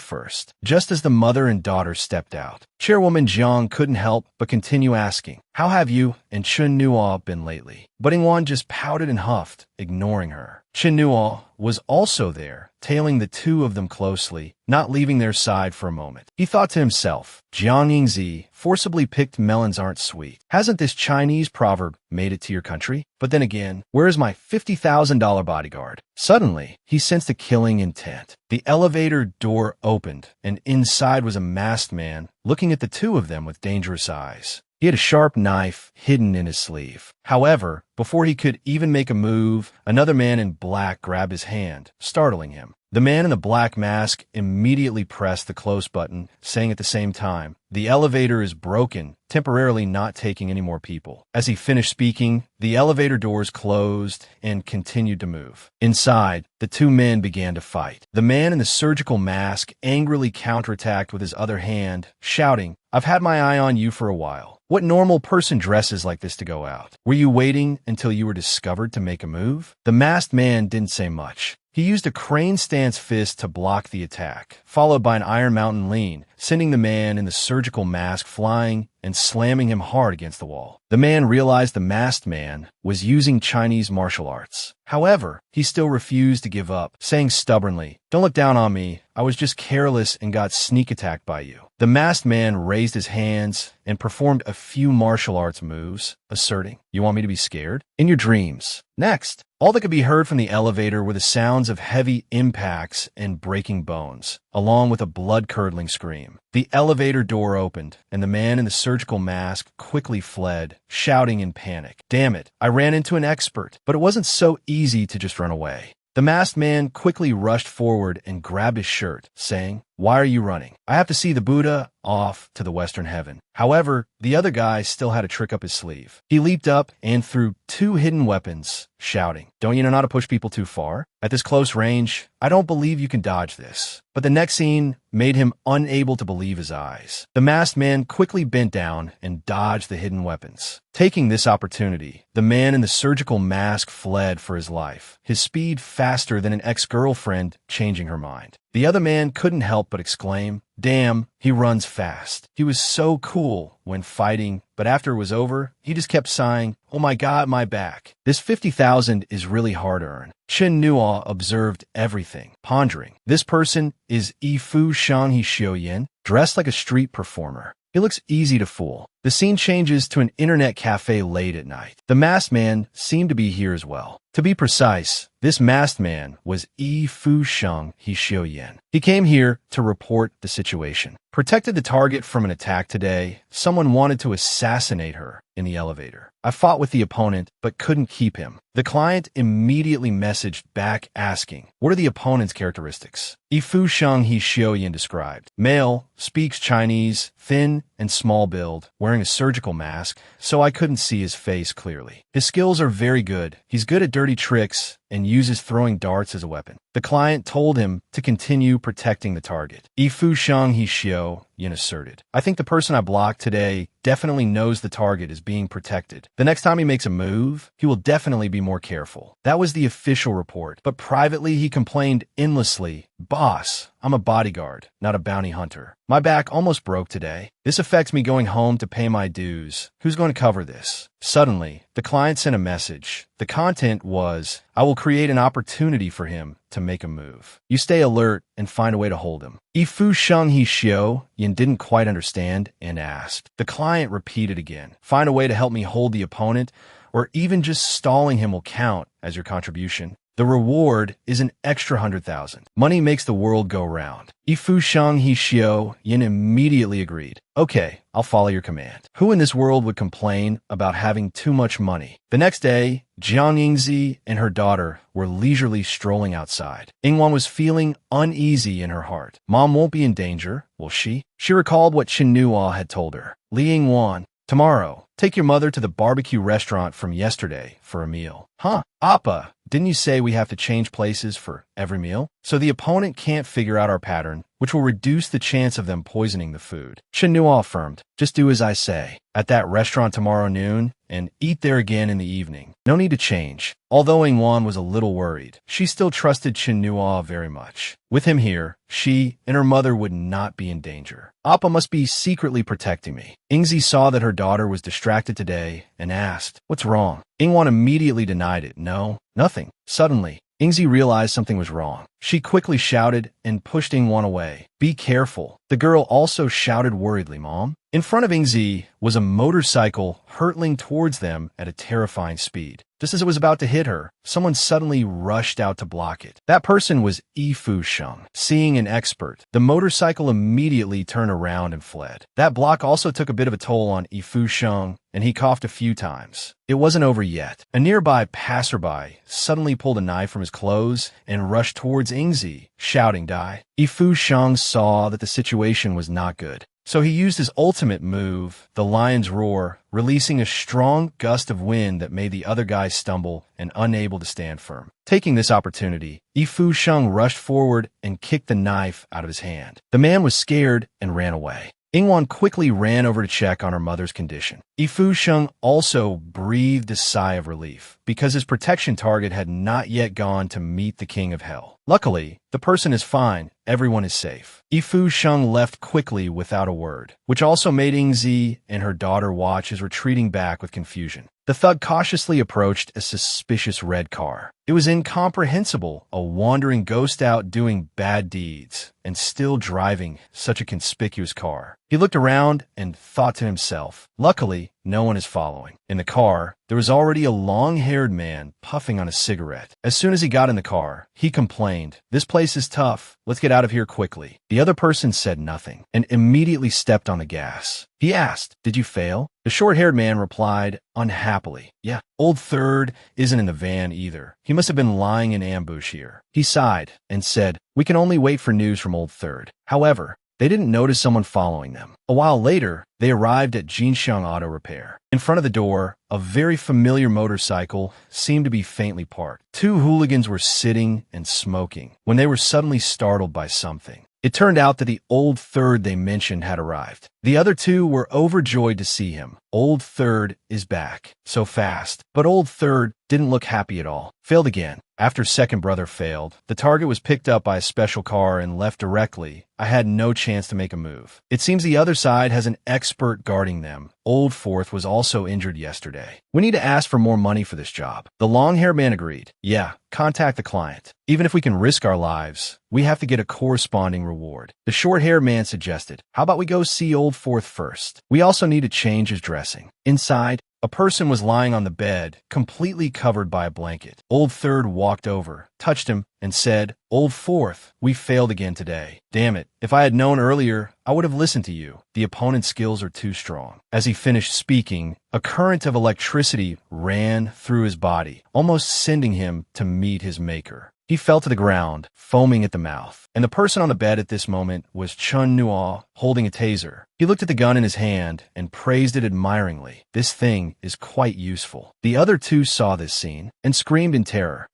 A: first. Just as the mother and daughter stepped out, Chairwoman Jiang couldn't help but continue asking, How have you and Chinua been lately? But Ingwan just pouted and huffed, ignoring her. Chinua was also there, tailing the two of them closely, not leaving their side for a moment. He thought to himself, Jiang Yingzi, forcibly picked melons aren't sweet. Hasn't this Chinese proverb made it to your country? But then again, where is my $50,000 bodyguard? Suddenly, he sensed a killing intent. The elevator door opened, and inside was a masked man, looking at the two of them with dangerous eyes. He had a sharp knife hidden in his sleeve. However, before he could even make a move, another man in black grabbed his hand, startling him. The man in the black mask immediately pressed the close button, saying at the same time, The elevator is broken, temporarily not taking any more people. As he finished speaking, the elevator doors closed and continued to move. Inside, the two men began to fight. The man in the surgical mask angrily counterattacked with his other hand, shouting, I've had my eye on you for a while. What normal person dresses like this to go out? Were you waiting until you were discovered to make a move? The masked man didn't say much. He used a crane stance fist to block the attack, followed by an Iron Mountain lean, sending the man in the surgical mask flying and slamming him hard against the wall. The man realized the masked man was using Chinese martial arts. However, he still refused to give up, saying stubbornly, Don't look down on me. I was just careless and got sneak attacked by you. The masked man raised his hands and performed a few martial arts moves, asserting, You want me to be scared? In your dreams. Next, all that could be heard from the elevator were the sounds of heavy impacts and breaking bones, along with a blood-curdling scream. The elevator door opened, and the man in the surgical mask quickly fled, shouting in panic, Damn it, I ran into an expert, but it wasn't so easy to just run away. The masked man quickly rushed forward and grabbed his shirt, saying, Why are you running? I have to see the Buddha off to the western heaven. However, the other guy still had a trick up his sleeve. He leaped up and threw two hidden weapons, shouting, Don't you know how to push people too far? At this close range, I don't believe you can dodge this. But the next scene made him unable to believe his eyes. The masked man quickly bent down and dodged the hidden weapons. Taking this opportunity, the man in the surgical mask fled for his life, his speed faster than an ex-girlfriend changing her mind. The other man couldn't help but exclaim, Damn, he runs fast. He was so cool when fighting, but after it was over, he just kept sighing, Oh my God, my back. This 50,000 is really hard earned. Chen Nua observed everything, pondering. This person is Yifu Shanghe Xiuyin, dressed like a street performer. He looks easy to fool. The The scene changes to an internet cafe late at night. The masked man seemed to be here as well. To be precise, this masked man was Yi Fu Sheng He Xiuyan. He came here to report the situation. Protected the target from an attack today. Someone wanted to assassinate her in the elevator. I fought with the opponent, but couldn't keep him. The client immediately messaged back asking, what are the opponent's characteristics? Yi Fu Sheng He Xiuyan described. Male, speaks Chinese, thin and small build, wearing a surgical mask, so I couldn't see his face clearly. His skills are very good. He's good at dirty tricks and uses throwing darts as a weapon. The client told him to continue protecting the target. Yi Fu Sheng He Xiuyan asserted. I think the person I blocked today definitely knows the target is being protected. The next time he makes a move, he will definitely be more careful. That was the official report, but privately he complained endlessly, Boss, I'm a bodyguard, not a bounty hunter. My back almost broke today. This affects me going home to pay my dues. Who's going to cover this? Suddenly, the client sent a message. The content was, I will create an opportunity for him to make a move. You stay alert and find a way to hold him. Yi Fu Sheng He Xiuyan didn't quite understand and asked. The client repeated again, find a way to help me hold the opponent, or even just stalling him will count as your contribution. The reward is an extra 100,000. Money makes the world go round. Yi Fu Sheng He Xiuyan immediately agreed. Okay, I'll follow your command. Who in this world would complain about having too much money? The next day, Jiang Yingzi and her daughter were leisurely strolling outside. Yingwan was feeling uneasy in her heart. Mom won't be in danger, will she? She recalled what Chen Nuo had told her. Li Yingwan, tomorrow, take your mother to the barbecue restaurant from yesterday for a meal. Huh? Appa, didn't you say we have to change places for every meal? So the opponent can't figure out our pattern, which will reduce the chance of them poisoning the food. Chen Nuo affirmed, just do as I say. At that restaurant tomorrow noon, and eat there again in the evening. No need to change. Although Yingwan was a little worried, she still trusted Chen Nuo very much. With him here, she and her mother would not be in danger. Appa must be secretly protecting me. Yingzi saw that her daughter was distracted today and asked, what's wrong? Yingwan immediately denied it. No, nothing. Suddenly, Yingzi realized something was wrong. She quickly shouted and pushed Yingwan away. Be careful. The girl also shouted worriedly, Mom. In front of Yingzi was a motorcycle hurtling towards them at a terrifying speed. Just as it was about to hit her, someone suddenly rushed out to block it. That person was Yi Fu Sheng. Seeing an expert, the motorcycle immediately turned around and fled. That block also took a bit of a toll on Yi Fu Sheng, and he coughed a few times. It wasn't over yet. A nearby passerby suddenly pulled a knife from his clothes and rushed towards Yingzi, shouting, Die. Yi Fu Sheng saw that the situation was not good. So he used his ultimate move, the lion's roar, releasing a strong gust of wind that made the other guy stumble and unable to stand firm. Taking this opportunity, Yi Fu Sheng rushed forward and kicked the knife out of his hand. The man was scared and ran away. Yingwan quickly ran over to check on her mother's condition. Yi Fu Sheng also breathed a sigh of relief, because his protection target had not yet gone to meet the King of Hell. Luckily, the person is fine. Everyone is safe. Yi Fu Sheng left quickly without a word, which also made Yingzi and her daughter watch as retreating back with confusion. The thug cautiously approached a suspicious red car. It was incomprehensible, a wandering ghost out doing bad deeds and still driving such a conspicuous car. He looked around and thought to himself, luckily, no one is following. In the car, there was already a long-haired man puffing on a cigarette. As soon as he got in the car, he complained, this place is tough. Let's get out of here quickly. The other person said nothing and immediately stepped on the gas. He asked, did you fail? The short-haired man replied, unhappily, yeah, Old Third isn't in the van either. He must have been lying in ambush here. He sighed and said, we can only wait for news from Old Third. However, they didn't notice someone following them. A while later, they arrived at Jinxiang Auto Repair. In front of the door, a very familiar motorcycle seemed to be faintly parked. Two hooligans were sitting and smoking when they were suddenly startled by something. It turned out that the Old Third they mentioned had arrived. The other two were overjoyed to see him. Old Third is back. So fast. But Old Third didn't look happy at all. Failed again. After second brother failed, the target was picked up by a special car and left directly. I had no chance to make a move. It seems the other side has an expert guarding them. Old Fourth was also injured yesterday. We need to ask for more money for this job. The long-haired man agreed. Yeah, contact the client. Even if we can risk our lives, we have to get a corresponding reward. The short-haired man suggested, how about we go see Old Fourth first? We also need to change his dressing. Inside, a person was lying on the bed, completely covered by a blanket. Old Third walked over, touched him, and said, Old Fourth, we failed again today. Damn it. If I had known earlier, I would have listened to you. The opponent's skills are too strong. As he finished speaking, a current of electricity ran through his body, almost sending him to meet his maker. He fell to the ground, foaming at the mouth, and the person on the bed at this moment was Chun Nua, holding a taser. He looked at the gun in his hand and praised it admiringly. This thing is quite useful. The other two saw this scene and screamed in terror.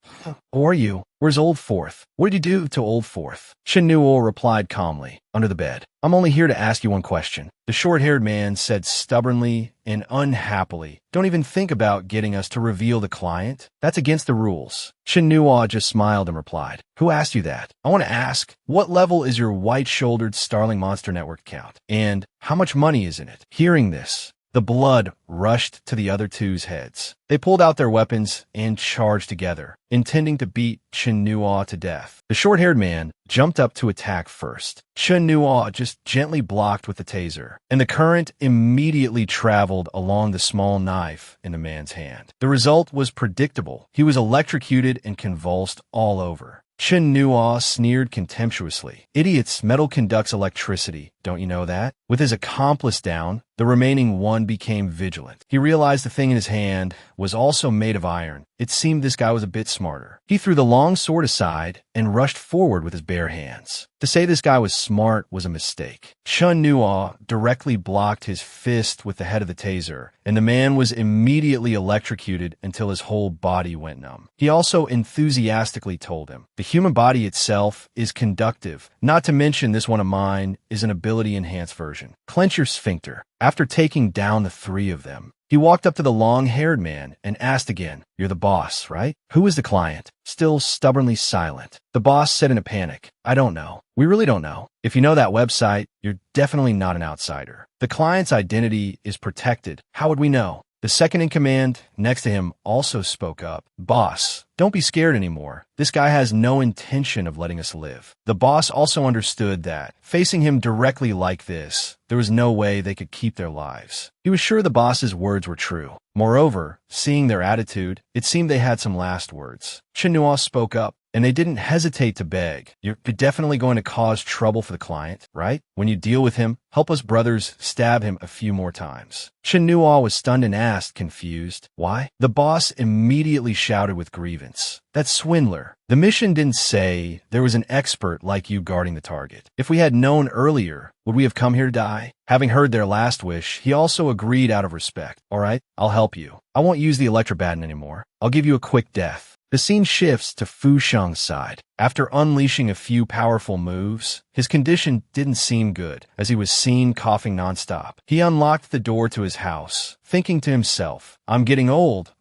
A: Who are you? Where's Old Fourth? What did you do to Old Fourth? Chun Nua replied calmly, under the bed. I'm only here to ask you one question. The short-haired man said stubbornly and unhappily, don't even think about getting us to reveal the client. That's against the rules. Chun Nua just smiled and replied, who asked you that? I want to ask, what level is your white-shouldered Starling Monster Network account? And how much money is in it? Hearing this, the blood rushed to the other two's heads. They pulled out their weapons and charged together, intending to beat Chun Nua to death. The short-haired man jumped up to attack first. Chun Nua just gently blocked with the taser, and the current immediately traveled along the small knife in the man's hand. The result was predictable. He was electrocuted and convulsed all over. Chun Nua sneered contemptuously. Idiots, metal conducts electricity. Don't you know that? With his accomplice down, the remaining one became vigilant. He realized the thing in his hand was also made of iron. It seemed this guy was a bit smarter. He threw the long sword aside and rushed forward with his bare hands. To say this guy was smart was a mistake. Chun Nua directly blocked his fist with the head of the taser, and the man was immediately electrocuted until his whole body went numb. He also enthusiastically told him, the human body itself is conductive. Not to mention this one of mine is an ability-enhanced version. Clench your sphincter. After taking down the three of them, he walked up to the long-haired man and asked again, you're the boss, right? Who is the client? Still stubbornly silent. The boss said in a panic, I don't know. We really don't know. If you know that website, you're definitely not an outsider. The client's identity is protected. How would we know? The second in command next to him also spoke up. Boss, don't be scared anymore. This guy has no intention of letting us live. The boss also understood that, facing him directly like this, there was no way they could keep their lives. He was sure the boss's words were true. Moreover, seeing their attitude, it seemed they had some last words. Chun Nua spoke up, and they didn't hesitate to beg. You're definitely going to cause trouble for the client, right? When you deal with him, help us brothers stab him a few more times. Chun Nua was stunned and asked, confused, why? The boss immediately shouted with grievance. That swindler. The mission didn't say there was an expert like you guarding the target. If we had known earlier, would we have come here to die? Having heard their last wish, he also agreed out of respect. All right, I'll help you. I won't use the electrobaton anymore. I'll give you a quick death. The scene shifts to Fu Sheng's side. After unleashing a few powerful moves, his condition didn't seem good, as he was seen coughing nonstop. He unlocked the door to his house, thinking to himself, I'm getting old.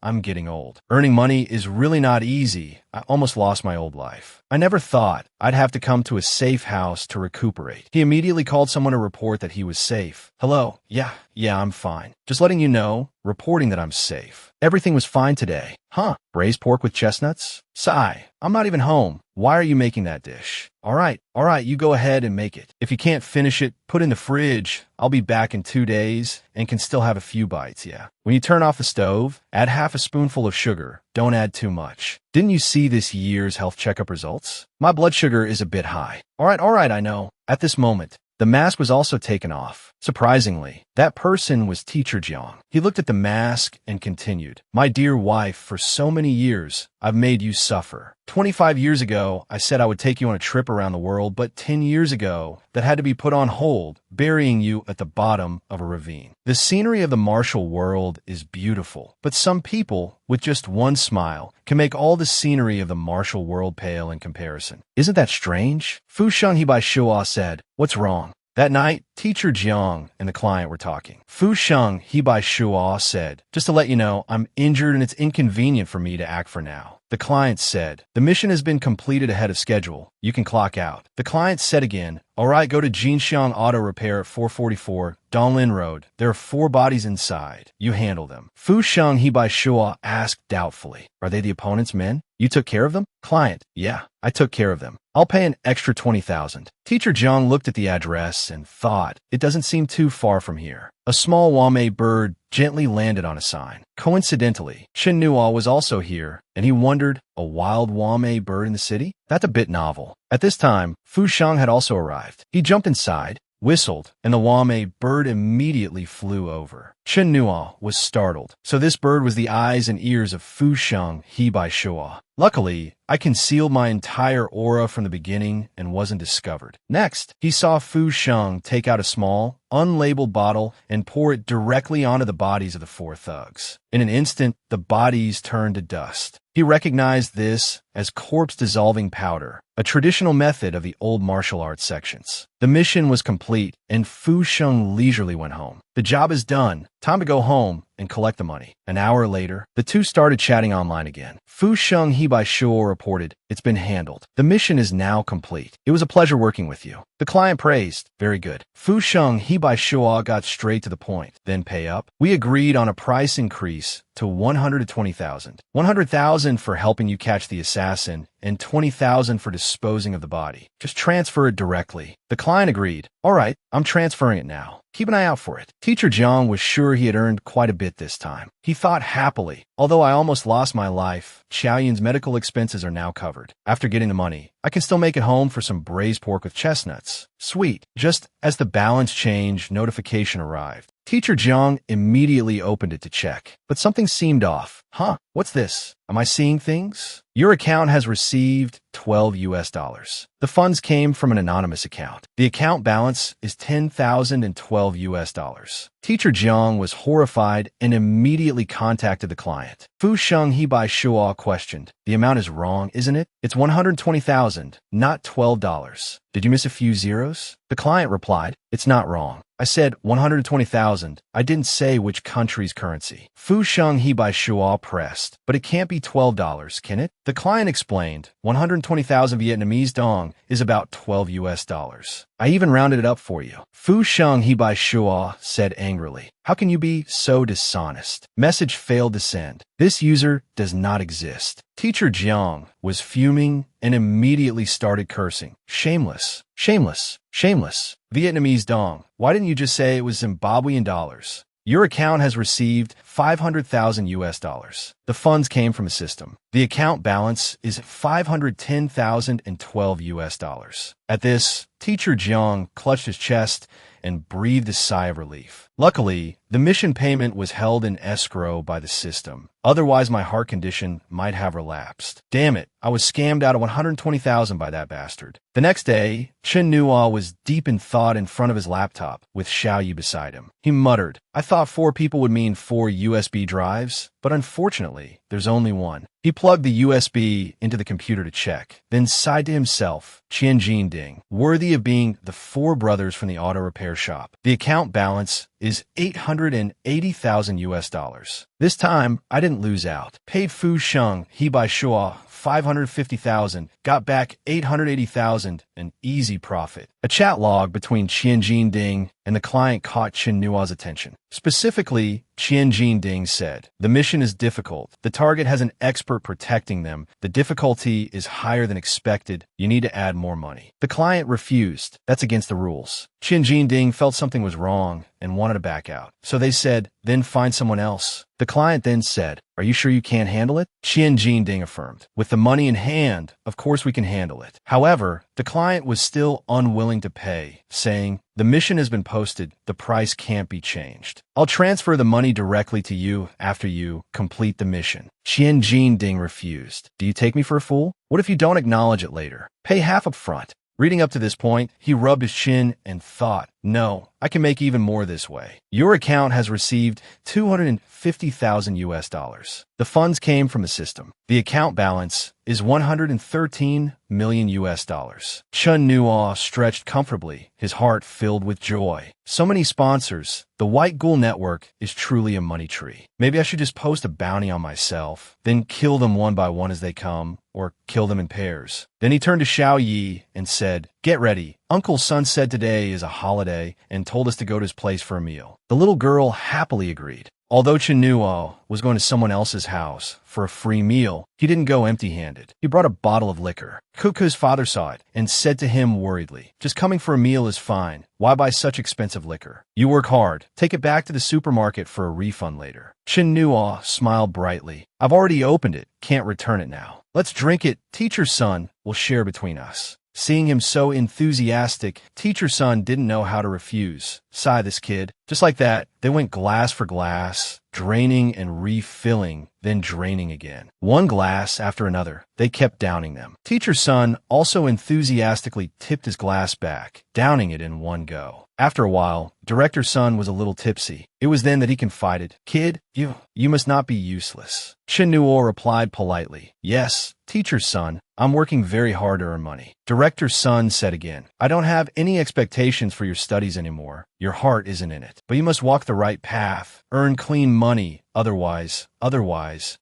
A: Earning money is really not easy. I almost lost my old life. I never thought I'd have to come to a safe house to recuperate. He immediately called someone to report that he was safe. Hello? Yeah, I'm fine. Just letting you know, reporting that I'm safe. Everything was fine today. Huh? Braised pork with chestnuts? Sigh. I'm not even home. Why are you making that dish? All right, you go ahead and make it. If you can't finish it, put it in the fridge. I'll be back in 2 days and can still have a few bites, yeah. When you turn off the stove, add half a spoonful of sugar. Don't add too much. Didn't you see this year's health checkup results? My blood sugar is a bit high. All right, I know. At this moment, the mask was also taken off. Surprisingly, that person was Teacher Jiang. He looked at the mask and continued, my dear wife, for so many years, I've made you suffer. 25 years ago, I said I would take you on a trip around the world, but 10 years ago, that had to be put on hold, burying you at the bottom of a ravine. The scenery of the martial world is beautiful, but some people, with just one smile, can make all the scenery of the martial world pale in comparison. Isn't that strange? Fu Sheng He Bai Shua said, what's wrong? That night, Teacher Jiang and the client were talking. Fu Sheng He Bai Shua said, just to let you know, I'm injured and it's inconvenient for me to act for now. The client said, "The mission has been completed ahead of schedule. You can clock out." The client said again, "All right, go to Jinxiang Auto Repair at 444 Donglin Road. There are 4 bodies inside. You handle them." Fu Sheng Hebai Shua asked doubtfully, "Are they the opponent's men? You took care of them?" Client, "Yeah, I took care of them. I'll pay an extra 20,000. Teacher Zhang looked at the address and thought, it doesn't seem too far from here. A small Wame bird gently landed on a sign. Coincidentally, Chen Nuo was also here, and he wondered, a wild Wame bird in the city? That's a bit novel. At this time, Fu Shang had also arrived. He jumped inside, whistled, and the Wame bird immediately flew over. Chen Nuo was startled. So this bird was the eyes and ears of Fu Sheng Hebai Shua. Luckily, I concealed my entire aura from the beginning and wasn't discovered. Next, he saw Fu Sheng take out a small, unlabeled bottle and pour it directly onto the bodies of the 4 thugs. In an instant, the bodies turned to dust. He recognized this as corpse-dissolving powder, a traditional method of the old martial arts sections. The mission was complete, and Fu Sheng leisurely went home. The job is done. Time to go home and collect the money. An hour later, the two started chatting online again. Fu Sheng Hebai Shuo reported, "It's been handled. The mission is now complete. It was a pleasure working with you." The client praised, "Very good." Fu Sheng Hebai Shuo got straight to the point. "Then pay up." We agreed on a price increase to 120,000. 100,000 for helping you catch the assassin, and 20,000 for disposing of the body. Just transfer it directly. The client agreed. "All right, I'm transferring it now. Keep an eye out for it." Teacher Jiang was sure he had earned quite a bit this time. He thought happily, "Although I almost lost my life, Xiaoyun's medical expenses are now covered. After getting the money, I can still make it home for some braised pork with chestnuts. Sweet." Just as the balance change notification arrived, Teacher Jiang immediately opened it to check. But something seemed off. "Huh? What's this? Am I seeing things? Your account has received $12. The funds came from an anonymous account. The account balance is $10,012. Teacher Jiang was horrified and immediately contacted the client. Fu Sheng Hebai Shuo questioned, "The amount is wrong, isn't it? It's 120,000, not $12. Did you miss a few zeros?" The client replied, "It's not wrong. I said 120,000. I didn't say which country's currency." Fu Sheng Hebai Shuo pressed, "But it can't be $12, can it?" The client explained, 120,000 Vietnamese dong is about $12. I even rounded it up for you. Fu Sheng Hebai Shuo said angrily, "How can you be so dishonest?" Message failed to send. This user does not exist. Teacher Jiang was fuming and immediately started cursing. Shameless, shameless, shameless. Vietnamese dong. Why didn't you just say it was Zimbabwean dollars? Your account has received $500,000. The funds came from a system. The account balance is $510,012. At this, Teacher Jiang clutched his chest and breathed a sigh of relief. Luckily, the mission payment was held in escrow by the system. Otherwise, my heart condition might have relapsed. Damn it, I was scammed out of 120,000 by that bastard. The next day, Chen Nuo was deep in thought in front of his laptop, with Xiaoyu beside him. He muttered, "I thought 4 people would mean 4 USB drives, but unfortunately, there's only one." He plugged the USB into the computer to check, then sighed to himself, Qianjin Ding, worthy of being the 4 brothers from the auto repair shop. The account balance is $880,000. This time, I didn't lose out. Paid Fu Sheng Hebai Shuo 550,000, got back 880,000, an easy profit. A chat log between Qianjin Ding and the client caught Chen Nuo's attention. Specifically, Qianjin Ding said, "The mission is difficult. The target has an expert protecting them. The difficulty is higher than expected. You need to add more money." The client refused. That's against the rules. Qianjin Ding felt something was wrong and wanted to back out. So they said, "Then find someone else." The client then said, "Are you sure you can't handle it?" Qianjin Ding affirmed, "With the money in hand, of course we can handle it." However, the client was still unwilling to pay, saying, "The mission has been posted. The price can't be changed. I'll transfer the money directly to you after you complete the mission." Qianjin Ding refused. "Do you take me for a fool? What if you don't acknowledge it later? Pay half up front." Reading up to this point, he rubbed his chin and thought, No, I can make even more this way. Your account has received 250,000 US dollars. The funds came from the system. The account balance is 113 million US dollars. Chun Nuo stretched comfortably, his heart filled with joy. So many sponsors. The White Ghoul Network is truly a money tree. Maybe I should just post a bounty on myself, then kill them one by one as they come, or kill them in pairs. Then he turned to Xiao Yi and said, "Get ready. Uncle Sun said today is a holiday and told us to go to his place for a meal." The little girl happily agreed. Although Chinuo was going to someone else's house for a free meal, he didn't go empty-handed. He brought a bottle of liquor. Cuckoo's father saw it and said to him worriedly, "Just coming for a meal is fine. Why buy such expensive liquor? You work hard. Take it back to the supermarket for a refund later." Chinuo smiled brightly. "I've already opened it. Can't return it now. Let's drink it. Teacher's son will share between us." Seeing him so enthusiastic, Teacher's son didn't know how to refuse. Sigh, this kid. Just like that, they went glass for glass, draining and refilling, then draining again. One glass after another, they kept downing them. Teacher's son also enthusiastically tipped his glass back, downing it in one go. After a while, Director's son was a little tipsy. It was then that he confided, "Kid, you must not be useless." Chinuo replied politely, "Yes, Teacher's son, I'm working very hard to earn money." Director's son said again, "I don't have any expectations for your studies anymore. Your heart isn't in it. But you must walk the right path, earn clean money, otherwise.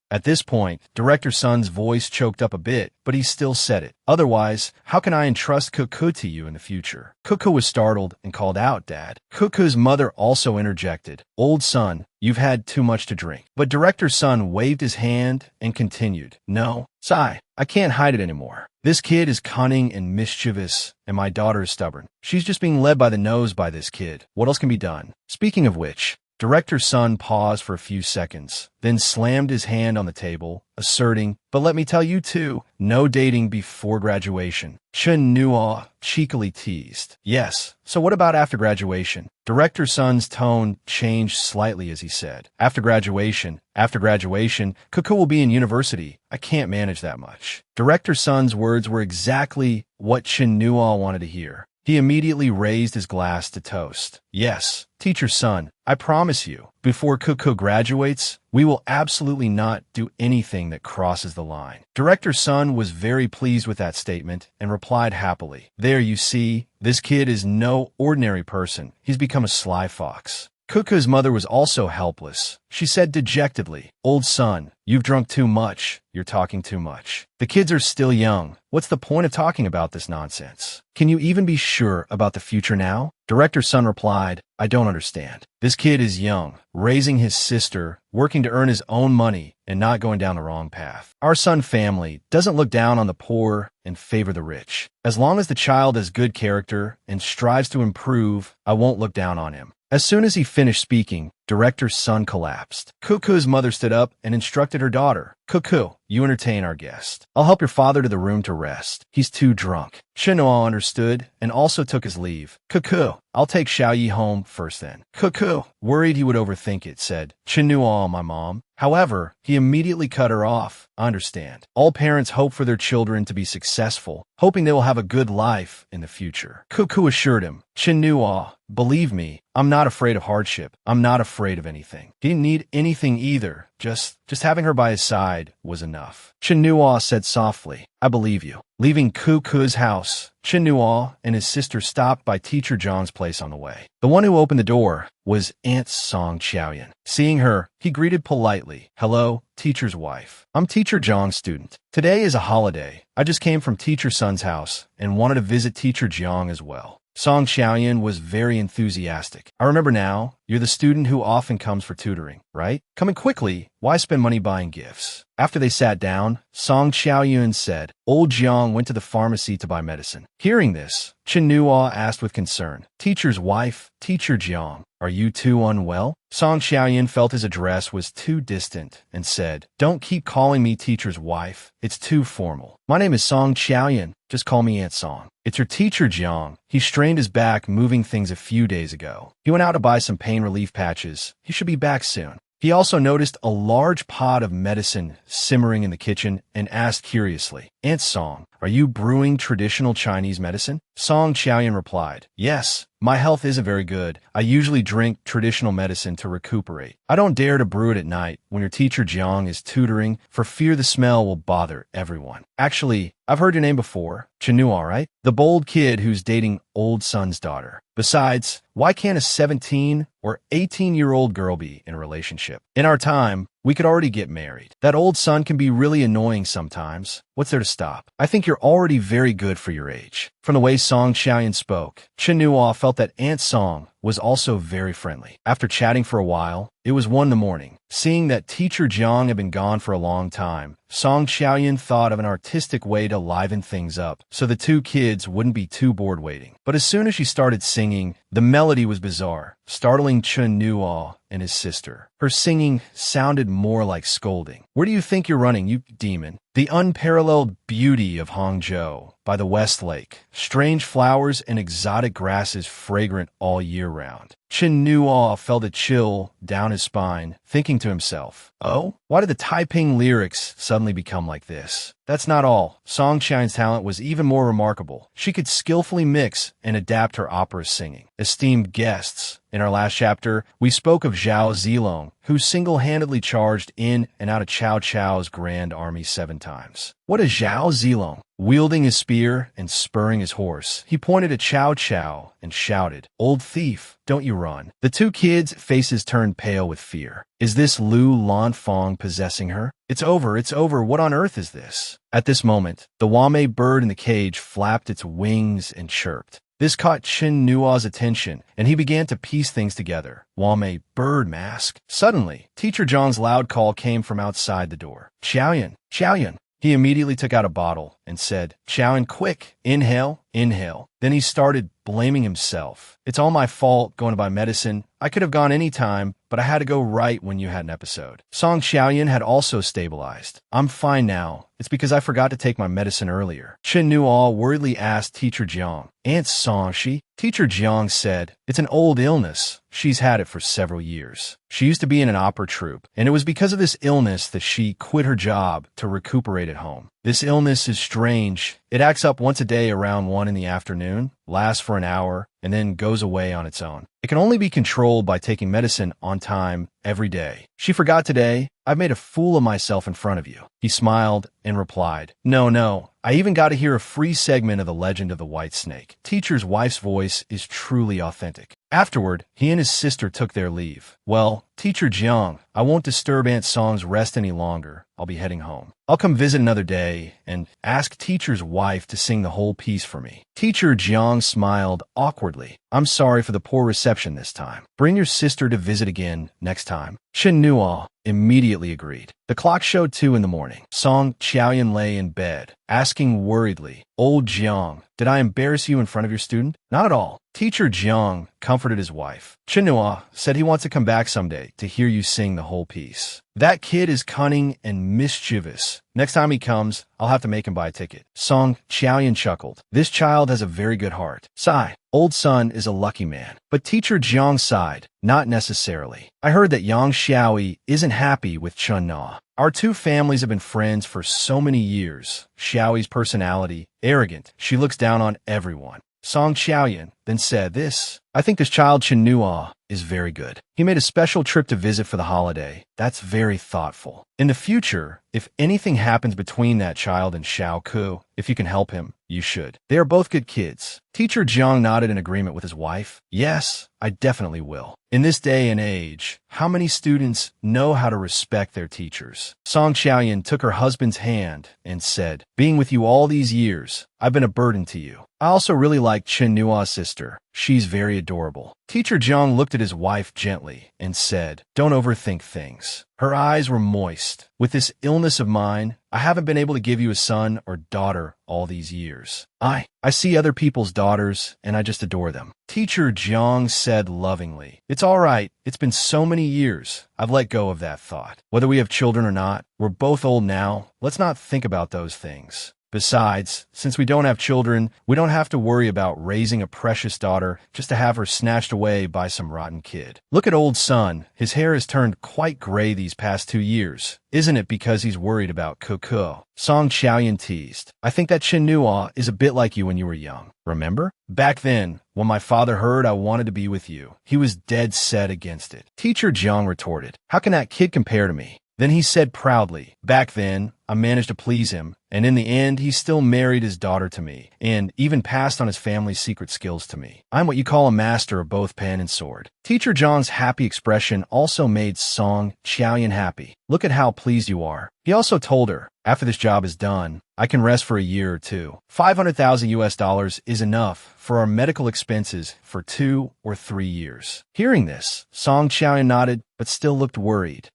A: At this point, Director's son's voice choked up a bit, but he still said it. "Otherwise, how can I entrust Cuckoo to you in the future?" Cuckoo was startled and called out, "Dad." Cuckoo's mother also interjected, "Old son, you've had too much to drink." But Director's son waved his hand and continued, "No, Sai, I can't hide it anymore. This kid is cunning and mischievous, and my daughter is stubborn. She's just being led by the nose by this kid. What else can be done?" Speaking of which, Director's son paused for a few seconds, then slammed his hand on the table, asserting, "But let me tell you too, no dating before graduation." Chun Nuo cheekily teased, "Yes, so what about after graduation?" Director's son's tone changed slightly as he said, After graduation, Cuckoo will be in university. I can't manage that much." Director's son's words were exactly what Chun Nuo wanted to hear. He immediately raised his glass to toast. "Yes, Teacher's son, I promise you, before Cuckoo graduates, we will absolutely not do anything that crosses the line." Director's son was very pleased with that statement and replied happily, "There you see, this kid is no ordinary person. He's become a sly fox." Cuckoo's mother was also helpless. She said dejectedly, "Old son, you've drunk too much. You're talking too much. The kids are still young. What's the point of talking about this nonsense? Can you even be sure about the future now?" Director's son replied, "I don't understand. This kid is young, raising his sister, working to earn his own money, and not going down the wrong path. Our Sun family doesn't look down on the poor and favor the rich. As long as the child has good character and strives to improve, I won't look down on him." As soon as he finished speaking, Director's son collapsed. Cuckoo's mother stood up and instructed her daughter, "Cuckoo, you entertain our guest. I'll help your father to the room to rest. He's too drunk." Chinuo understood and also took his leave. "Cuckoo, I'll take Xiao Yi home first then." Cuckoo, worried he would overthink it, said, "Chinuo, my mom." However, he immediately cut her off. "I understand. All parents hope for their children to be successful, hoping they will have a good life in the future." Cuckoo assured him, "Chinuo, believe me, I'm not afraid of hardship. I'm not afraid of anything." He didn't need anything either. Just having her by his side was enough. Chinuo said softly, "I believe you." Leaving Cuckoo's house, Chinuo and his sister stopped by Teacher Zhang's place on the way. The one who opened the door was Aunt Song Xiaoyan. Seeing her, he greeted politely, "Hello, teacher's wife. I'm Teacher Zhang's student. Today is a holiday. I just came from Teacher Sun's house and wanted to visit Teacher Jiang as well." Song Xiaoyan was very enthusiastic. "I remember now, you're the student who often comes for tutoring, right? Coming quickly, why spend money buying gifts?" After they sat down, Song Xiaoyan said, "Old Jiang went to the pharmacy to buy medicine." Hearing this, Chinuo asked with concern, "Teacher's wife, Teacher Jiang, are you too unwell?" Song Xiaoyan felt his address was too distant and said, "Don't keep calling me teacher's wife. It's too formal. My name is Song Xiaoyan. Just call me Aunt Song. It's your teacher, Jiang. He strained his back moving things a few days ago. He went out to buy some pain relief patches. He should be back soon." He also noticed a large pot of medicine simmering in the kitchen and asked curiously, Aunt Song, are you brewing traditional Chinese medicine? Song Xiaoyan replied, yes. My health isn't very good. I usually drink traditional medicine to recuperate. I don't dare to brew it at night when your teacher Jiang is tutoring for fear the smell will bother everyone. Actually, I've heard your name before. Chenua, right? The bold kid who's dating old son's daughter. Besides, why can't a 17 or 18-year-old girl be in a relationship? In our time, we could already get married. That old son can be really annoying sometimes. What's there to stop? I think you're already very good for your age. From the way Song Xiaoyan spoke, Chenua felt that Aunt Song was also very friendly. After chatting for a while, it was 1 in the morning. Seeing that teacher Jiang had been gone for a long time, Song Xiaoyan thought of an artistic way to liven things up so the two kids wouldn't be too bored waiting. But as soon as she started singing, the melody was bizarre, startling Chenua and his sister. Her singing sounded more like scolding. Where do you think you're running, you demon? The unparalleled beauty of Hangzhou by the West Lake. Strange flowers and exotic grasses fragrant all year round. Chenua felt a chill down his spine, thinking to himself, oh, why did the Taiping lyrics suddenly become like this? That's not all. Song Qian's talent was even more remarkable. She could skillfully mix and adapt her opera singing. Esteemed guests, in our last chapter, we spoke of Zhao Zilong, who single-handedly charged in and out of Cao Cao's grand army 7 times. What is Zhao Zilong? Wielding his spear and spurring his horse, he pointed at Cao Cao and shouted, "Old thief, don't you run." The two kids' faces turned pale with fear. Is this Lu Lanfang possessing her? It's over, what on earth is this? At this moment, the Wame bird in the cage flapped its wings and chirped. This caught Chenua's attention, and he began to piece things together. Wame bird mask. Suddenly, Teacher John's loud call came from outside the door. Xiaoyan, Xiaoyan. He immediately took out a bottle and said, Xiaoyan, quick, inhale, inhale. Then he started blaming himself. It's all my fault going to buy medicine. I could have gone any time, but I had to go right when you had an episode. Song Xiaoyan had also stabilized. I'm fine now. It's because I forgot to take my medicine earlier. Chen Nuo worriedly asked Teacher Jiang. Aunt Song, she? Teacher Jiang said, it's an old illness. She's had it for several years. She used to be in an opera troupe, and it was because of this illness that she quit her job to recuperate at home. This illness is strange. It acts up once a day around 1 in the afternoon, lasts for an hour, and then goes away on its own. It can only be controlled by taking medicine on time every day. She forgot today. I've made a fool of myself in front of you. He smiled and replied, No. I even got to hear a free segment of The Legend of the White Snake. Teacher's wife's voice is truly authentic. Afterward, he and his sister took their leave. Well, Teacher Jiang, I won't disturb Aunt Song's rest any longer. I'll be heading home. I'll come visit another day and ask Teacher's wife to sing the whole piece for me. Teacher Jiang smiled awkwardly. I'm sorry for the poor reception this time. Bring your sister to visit again next time. Chen Nuo immediately agreed. The clock showed 2 in the morning. Song Qiaoyan lay in bed, asking worriedly, Old Jiang, did I embarrass you in front of your student? Not at all. Teacher Jiang comforted his wife. Chen Nuo said he wants to come back someday to hear you sing the whole piece. That kid is cunning and mischievous. Next time he comes, I'll have to make him buy a ticket. Song Qiaoyan chuckled. This child has a very good heart. Sigh. Old son is a lucky man. But Teacher Jiang sighed. Not necessarily. I heard that Yang Xiaoyi isn't happy with Chun Na. Our two families have been friends for so many years. Xiaoyi's personality, arrogant. She looks down on everyone. Song Qiaoyan then said this, I think this child Chen Nuo is very good. He made a special trip to visit for the holiday. That's very thoughtful. In the future, if anything happens between that child and Xiao Ku, if you can help him, you should. They are both good kids. Teacher Jiang nodded in agreement with his wife. Yes, I definitely will. In this day and age, how many students know how to respect their teachers? Song Xiaoyan took her husband's hand and said, being with you all these years, I've been a burden to you. I also really like Chen Nuo's sister. She's very adorable. Teacher Jiang looked at his wife gently and said, don't overthink things. Her eyes were moist. With this illness of mine, I haven't been able to give you a son or daughter all these years. I see other people's daughters, and I just adore them. Teacher Jiang said lovingly, it's all right. It's been so many years. I've let go of that thought. Whether we have children or not, we're both old now. Let's not think about those things. Besides, since we don't have children, we don't have to worry about raising a precious daughter just to have her snatched away by some rotten kid. Look at old son. His hair has turned quite gray these past 2 years. Isn't it because he's worried about Coco? Song Chaoyan teased. I think that Chinua is a bit like you when you were young. Remember? Back then, when my father heard I wanted to be with you, he was dead set against it. Teacher Jiang retorted, how can that kid compare to me? Then he said proudly, back then, I managed to please him, and in the end, he still married his daughter to me, and even passed on his family's secret skills to me. I'm what you call a master of both pen and sword. Teacher John's happy expression also made Song Chaoyan happy. Look at how pleased you are. He also told her, after this job is done, I can rest for a year or two. $500,000 is enough for our medical expenses for 2 or 3 years. Hearing this, Song Chaoyan nodded, but still looked worried.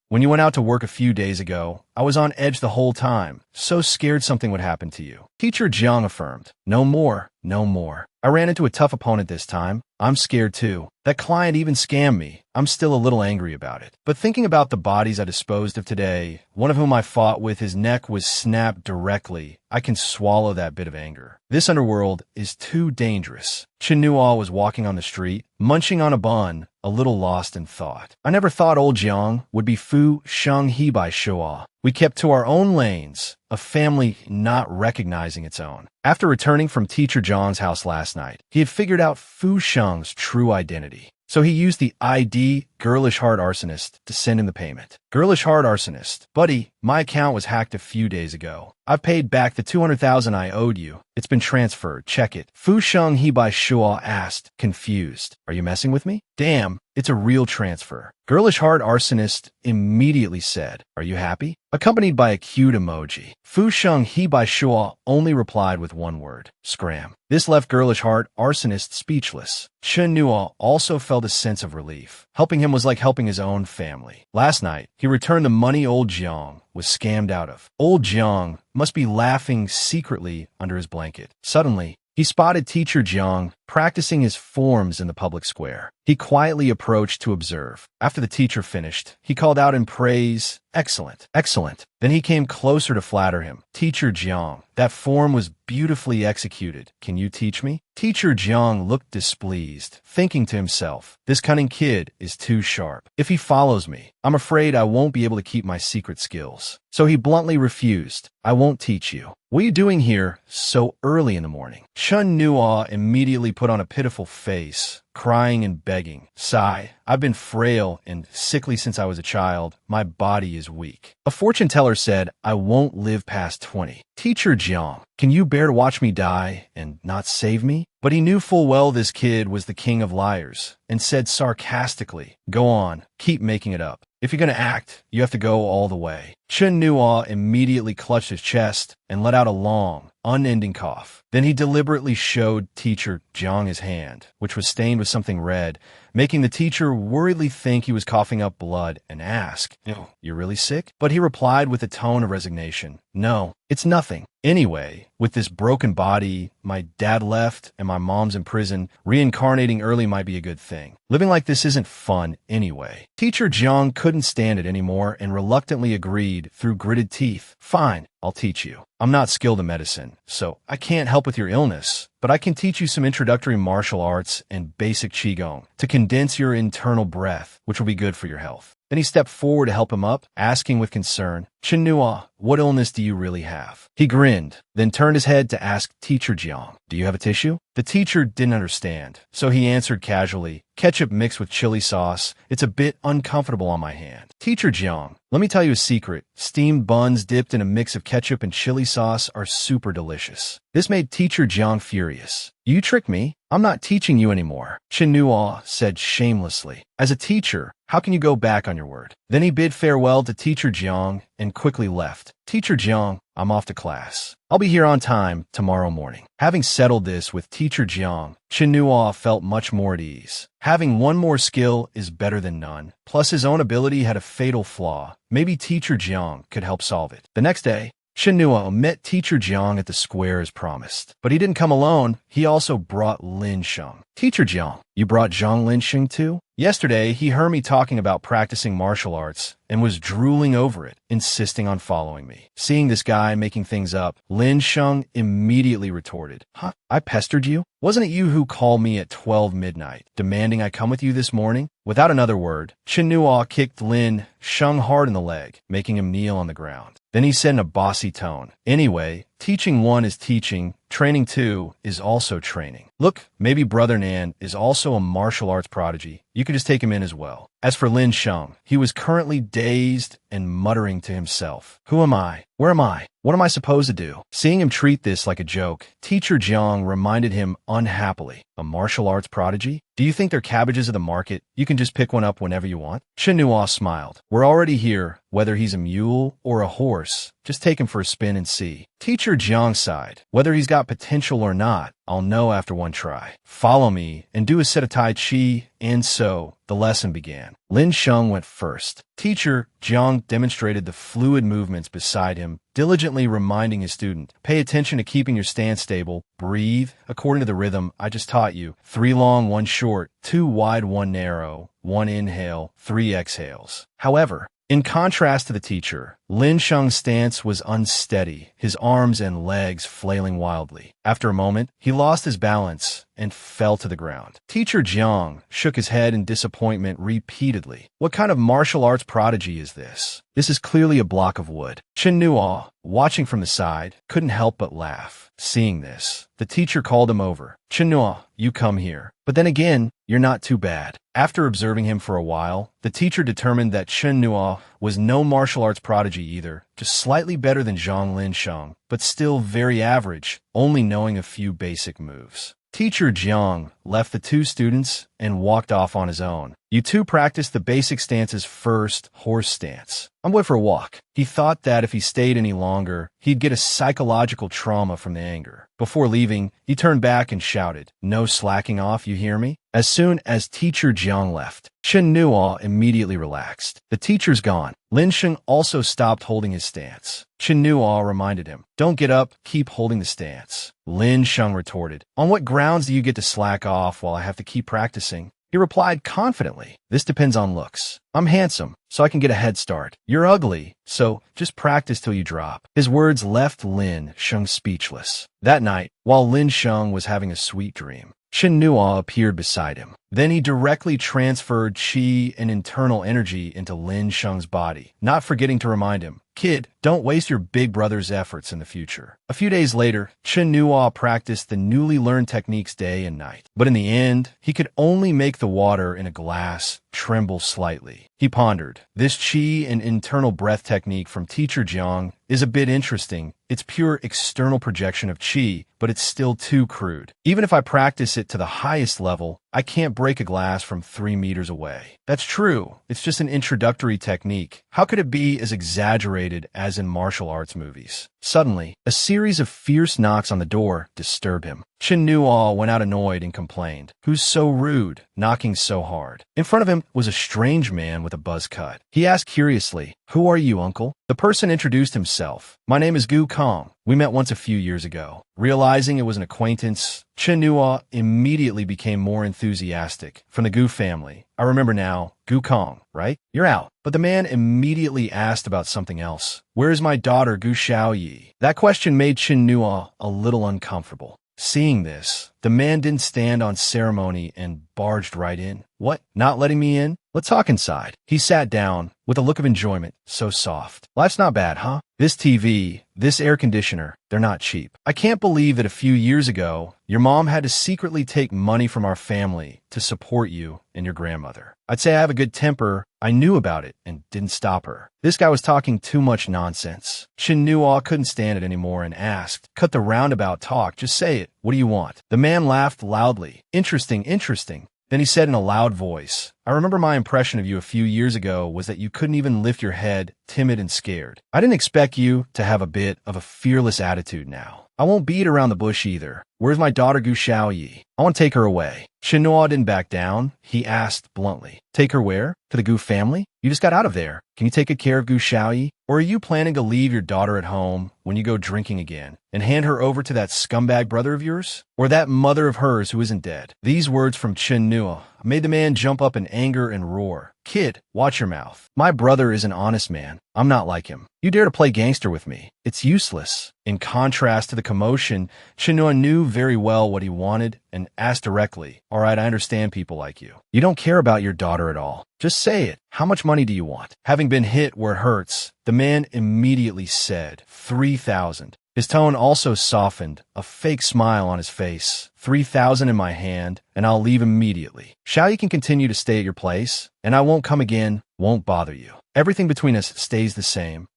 A: When you went out to work a few days ago, I was on edge the whole time, so scared something would happen to you. Teacher Jiang affirmed, no more, no more. I ran into a tough opponent this time. I'm scared too. That client even scammed me. I'm still a little angry about it. But thinking about the bodies I disposed of today, one of whom I fought with, his neck was snapped directly, I can swallow that bit of anger. This underworld is too dangerous. Chinua was walking on the street, munching on a bun, a little lost in thought. I never thought old Jiang would be Fu Sheng He by Shua. We kept to our own lanes, a family not recognizing its own. After returning from Teacher John's house last night, he had figured out Fu Sheng's true identity. So he used the ID Girlish Heart Arsonist to send him the payment. Girlish Heart Arsonist. Buddy, my account was hacked a few days ago. I've paid back the $200,000 I owed you. It's been transferred. Check it. Fu Sheng He by Shua asked, confused. Are you messing with me? Damn, it's a real transfer. Girlish Heart Arsonist immediately said, are you happy? Accompanied by a cute emoji. Fu Sheng He by Shua only replied with one word, scram. This left Girlish Heart Arsonist speechless. Chen Nua also felt a sense of relief. Helping him was like helping his own family. Last night, he returned the money old Jiang was scammed out of. Old Jiang must be laughing secretly under his blanket. Suddenly, he spotted Teacher Jiang practicing his forms in the public square. He quietly approached to observe. After the teacher finished, he called out in praise, excellent, excellent. Then he came closer to flatter him. Teacher Jiang, that form was beautifully executed. Can you teach me? Teacher Jiang looked displeased, thinking to himself, this cunning kid is too sharp. If he follows me, I'm afraid I won't be able to keep my secret skills. So he bluntly refused. I won't teach you. What are you doing here so early in the morning? Chun Nua immediately put on a pitiful face, crying and begging. Sigh, I've been frail and sickly since I was a child. My body is weak. A fortune teller said, I won't live past 20. Teacher Jiang, can you bear to watch me die and not save me? But he knew full well this kid was the king of liars, and said sarcastically, go on, keep making it up. If you're going to act, you have to go all the way. Chen Nua immediately clutched his chest and let out a long, unending cough. Then he deliberately showed Teacher Jiang his hand, which was stained with something red, making the teacher worriedly think he was coughing up blood and ask, you're really sick? But he replied with a tone of resignation, no, it's nothing. Anyway, with this broken body, my dad left and my mom's in prison, reincarnating early might be a good thing. Living like this isn't fun anyway. Teacher Jiang couldn't stand it anymore and reluctantly agreed through gritted teeth. Fine, I'll teach you. I'm not skilled in medicine, so I can't help with your illness, but I can teach you some introductory martial arts and basic qigong to condense your internal breath, which will be good for your health. Then he stepped forward to help him up, asking with concern, Chinua, what illness do you really have? He grinned, then turned his head to ask Teacher Jiang, do you have a tissue? The teacher didn't understand, so he answered casually, ketchup mixed with chili sauce. It's a bit uncomfortable on my hand. Teacher Jiang, let me tell you a secret. Steamed buns dipped in a mix of ketchup and chili sauce are super delicious. This made Teacher Jiang furious. You tricked me. I'm not teaching you anymore, Chinua said shamelessly. As a teacher, how can you go back on your word? Then he bid farewell to Teacher Jiang and quickly left. Teacher Jiang, I'm off to class. I'll be here on time tomorrow morning. Having settled this with Teacher Jiang, Chinua felt much more at ease. Having one more skill is better than none. Plus his own ability had a fatal flaw. Maybe Teacher Jiang could help solve it. The next day, Chinua met Teacher Jiang at the square as promised. But he didn't come alone. He also brought Lin Sheng. Teacher Jiang, you brought Zhang Lin Sheng too? Yesterday, he heard me talking about practicing martial arts and was drooling over it, insisting on following me. Seeing this guy making things up, Lin Sheng immediately retorted, "Huh? I pestered you? Wasn't it you who called me at 12 midnight, demanding I come with you this morning?" Without another word, Chen Nuo kicked Lin Sheng hard in the leg, making him kneel on the ground. Then he said in a bossy tone, "Anyway, teaching one is teaching, training two is also training. Look, maybe Brother Nan is also a martial arts prodigy. You could just take him in as well." As for Lin Sheng, he was currently dazed and muttering to himself, "Who am I? Where am I? What am I supposed to do?" Seeing him treat this like a joke, Teacher Jiang reminded him unhappily, "A martial arts prodigy? Do you think they're cabbages of the market? You can just pick one up whenever you want?" Chen Nuo smiled. "We're already here. Whether he's a mule or a horse, just take him for a spin and see." Teacher Jiang sighed. "Whether he's got potential or not, I'll know after one try. Follow me and do a set of Tai Chi." And so, the lesson began. Lin Sheng went first. Teacher Jiang demonstrated the fluid movements beside him, diligently reminding his student, "Pay attention to keeping your stance stable. Breathe according to the rhythm I just taught you. 3 long, 1 short, 2 wide, 1 narrow, 1 inhale, 3 exhales." However, in contrast to the teacher, Lin Sheng's stance was unsteady, his arms and legs flailing wildly. After a moment, he lost his balance and fell to the ground. Teacher Jiang shook his head in disappointment repeatedly. "What kind of martial arts prodigy is this? This is clearly a block of wood." Chen Nuo, watching from the side, couldn't help but laugh. Seeing this, the teacher called him over. "Chen Nuo, you come here. But then again, you're not too bad." After observing him for a while, the teacher determined that Chen Nuo was no martial arts prodigy either, just slightly better than Zhang Lin Sheng, but still very average, only knowing a few basic moves. Teacher Jiang left the 2 students and walked off on his own. "You 2 practice the basic stances first, horse stance. I'm going for a walk." He thought that if he stayed any longer, he'd get a psychological trauma from the anger. Before leaving, he turned back and shouted, "No slacking off, you hear me?" As soon as Teacher Jiang left, Chen Nuo immediately relaxed. The teacher's gone. Lin Sheng also stopped holding his stance. Chen Nuo reminded him, "Don't get up, keep holding the stance." Lin Sheng retorted, "On what grounds do you get to slack off while I have to keep practicing?" He replied confidently, "This depends on looks. I'm handsome, so I can get a head start. You're ugly, so just practice till you drop." His words left Lin Sheng speechless. That night, while Lin Sheng was having a sweet dream, Chen Nuo appeared beside him. Then he directly transferred qi and internal energy into Lin Sheng's body, not forgetting to remind him, "Kid, don't waste your big brother's efforts in the future." A few days later, Chen Nuo practiced the newly learned techniques day and night. But in the end, he could only make the water in a glass tremble slightly. He pondered, "This qi and internal breath technique from Teacher Jiang is a bit interesting. It's pure external projection of qi, but it's still too crude. Even if I practice it to the highest level, I can't break a glass from 3 meters away." That's true. It's just an introductory technique. How could it be as exaggerated as in martial arts movies? Suddenly, a series of fierce knocks on the door disturbed him. Chen Nuo went out annoyed and complained, "Who's so rude, knocking so hard?" In front of him was a strange man with a buzz cut. He asked curiously, "Who are you, uncle?" The person introduced himself. "My name is Gu Kong. We met once a few years ago." Realizing it was an acquaintance, Chen Nuo immediately became more enthusiastic. "From the Gu family. I remember now. Gu Kong, right? You're out." But the man immediately asked about something else. "Where is my daughter Gu Xiaoyi?" That question made Chen Nuo a little uncomfortable. Seeing this, the man didn't stand on ceremony and barged right in. "What? Not letting me in? Let's talk inside." He sat down with a look of enjoyment, so soft. "Life's not bad, huh? This TV, this air conditioner, they're not cheap. I can't believe that a few years ago, your mom had to secretly take money from our family to support you and your grandmother. I'd say I have a good temper. I knew about it and didn't stop her." This guy was talking too much nonsense. Chen Nuo couldn't stand it anymore and asked, "Cut the roundabout talk, just say it. What do you want?" The man laughed loudly. "Interesting, interesting." Then he said in a loud voice, "I remember my impression of you a few years ago was that you couldn't even lift your head, timid and scared. I didn't expect you to have a bit of a fearless attitude now. I won't beat around the bush either. Where's my daughter Gu Xiaoyi? I want to take her away. Shenhua didn't back down. He asked bluntly, take her where? To the Gu family? You just got out of there. Can you take good care of Gu Xiaoyi? Or are you planning to leave your daughter at home when you go drinking again and hand her over to that scumbag brother of yours? Or that mother of hers who isn't dead? These words from Shenhua made the man jump up in anger and roar. Kid, watch your mouth. My brother is an honest man. I'm not like him. You dare to play gangster with me. It's useless. In contrast to the commotion, Shenhua knew very well what he wanted and asked directly, all right, I understand people like you. You don't care about your daughter at all. Just say it. How much money do you want? Having been hit where it hurts, the man immediately said, 3,000. His tone also softened, a fake smile on his face. 3,000 in my hand, and I'll leave immediately. Xiaoyi can continue to stay at your place, and I won't come again, won't bother you. Everything between us stays the same.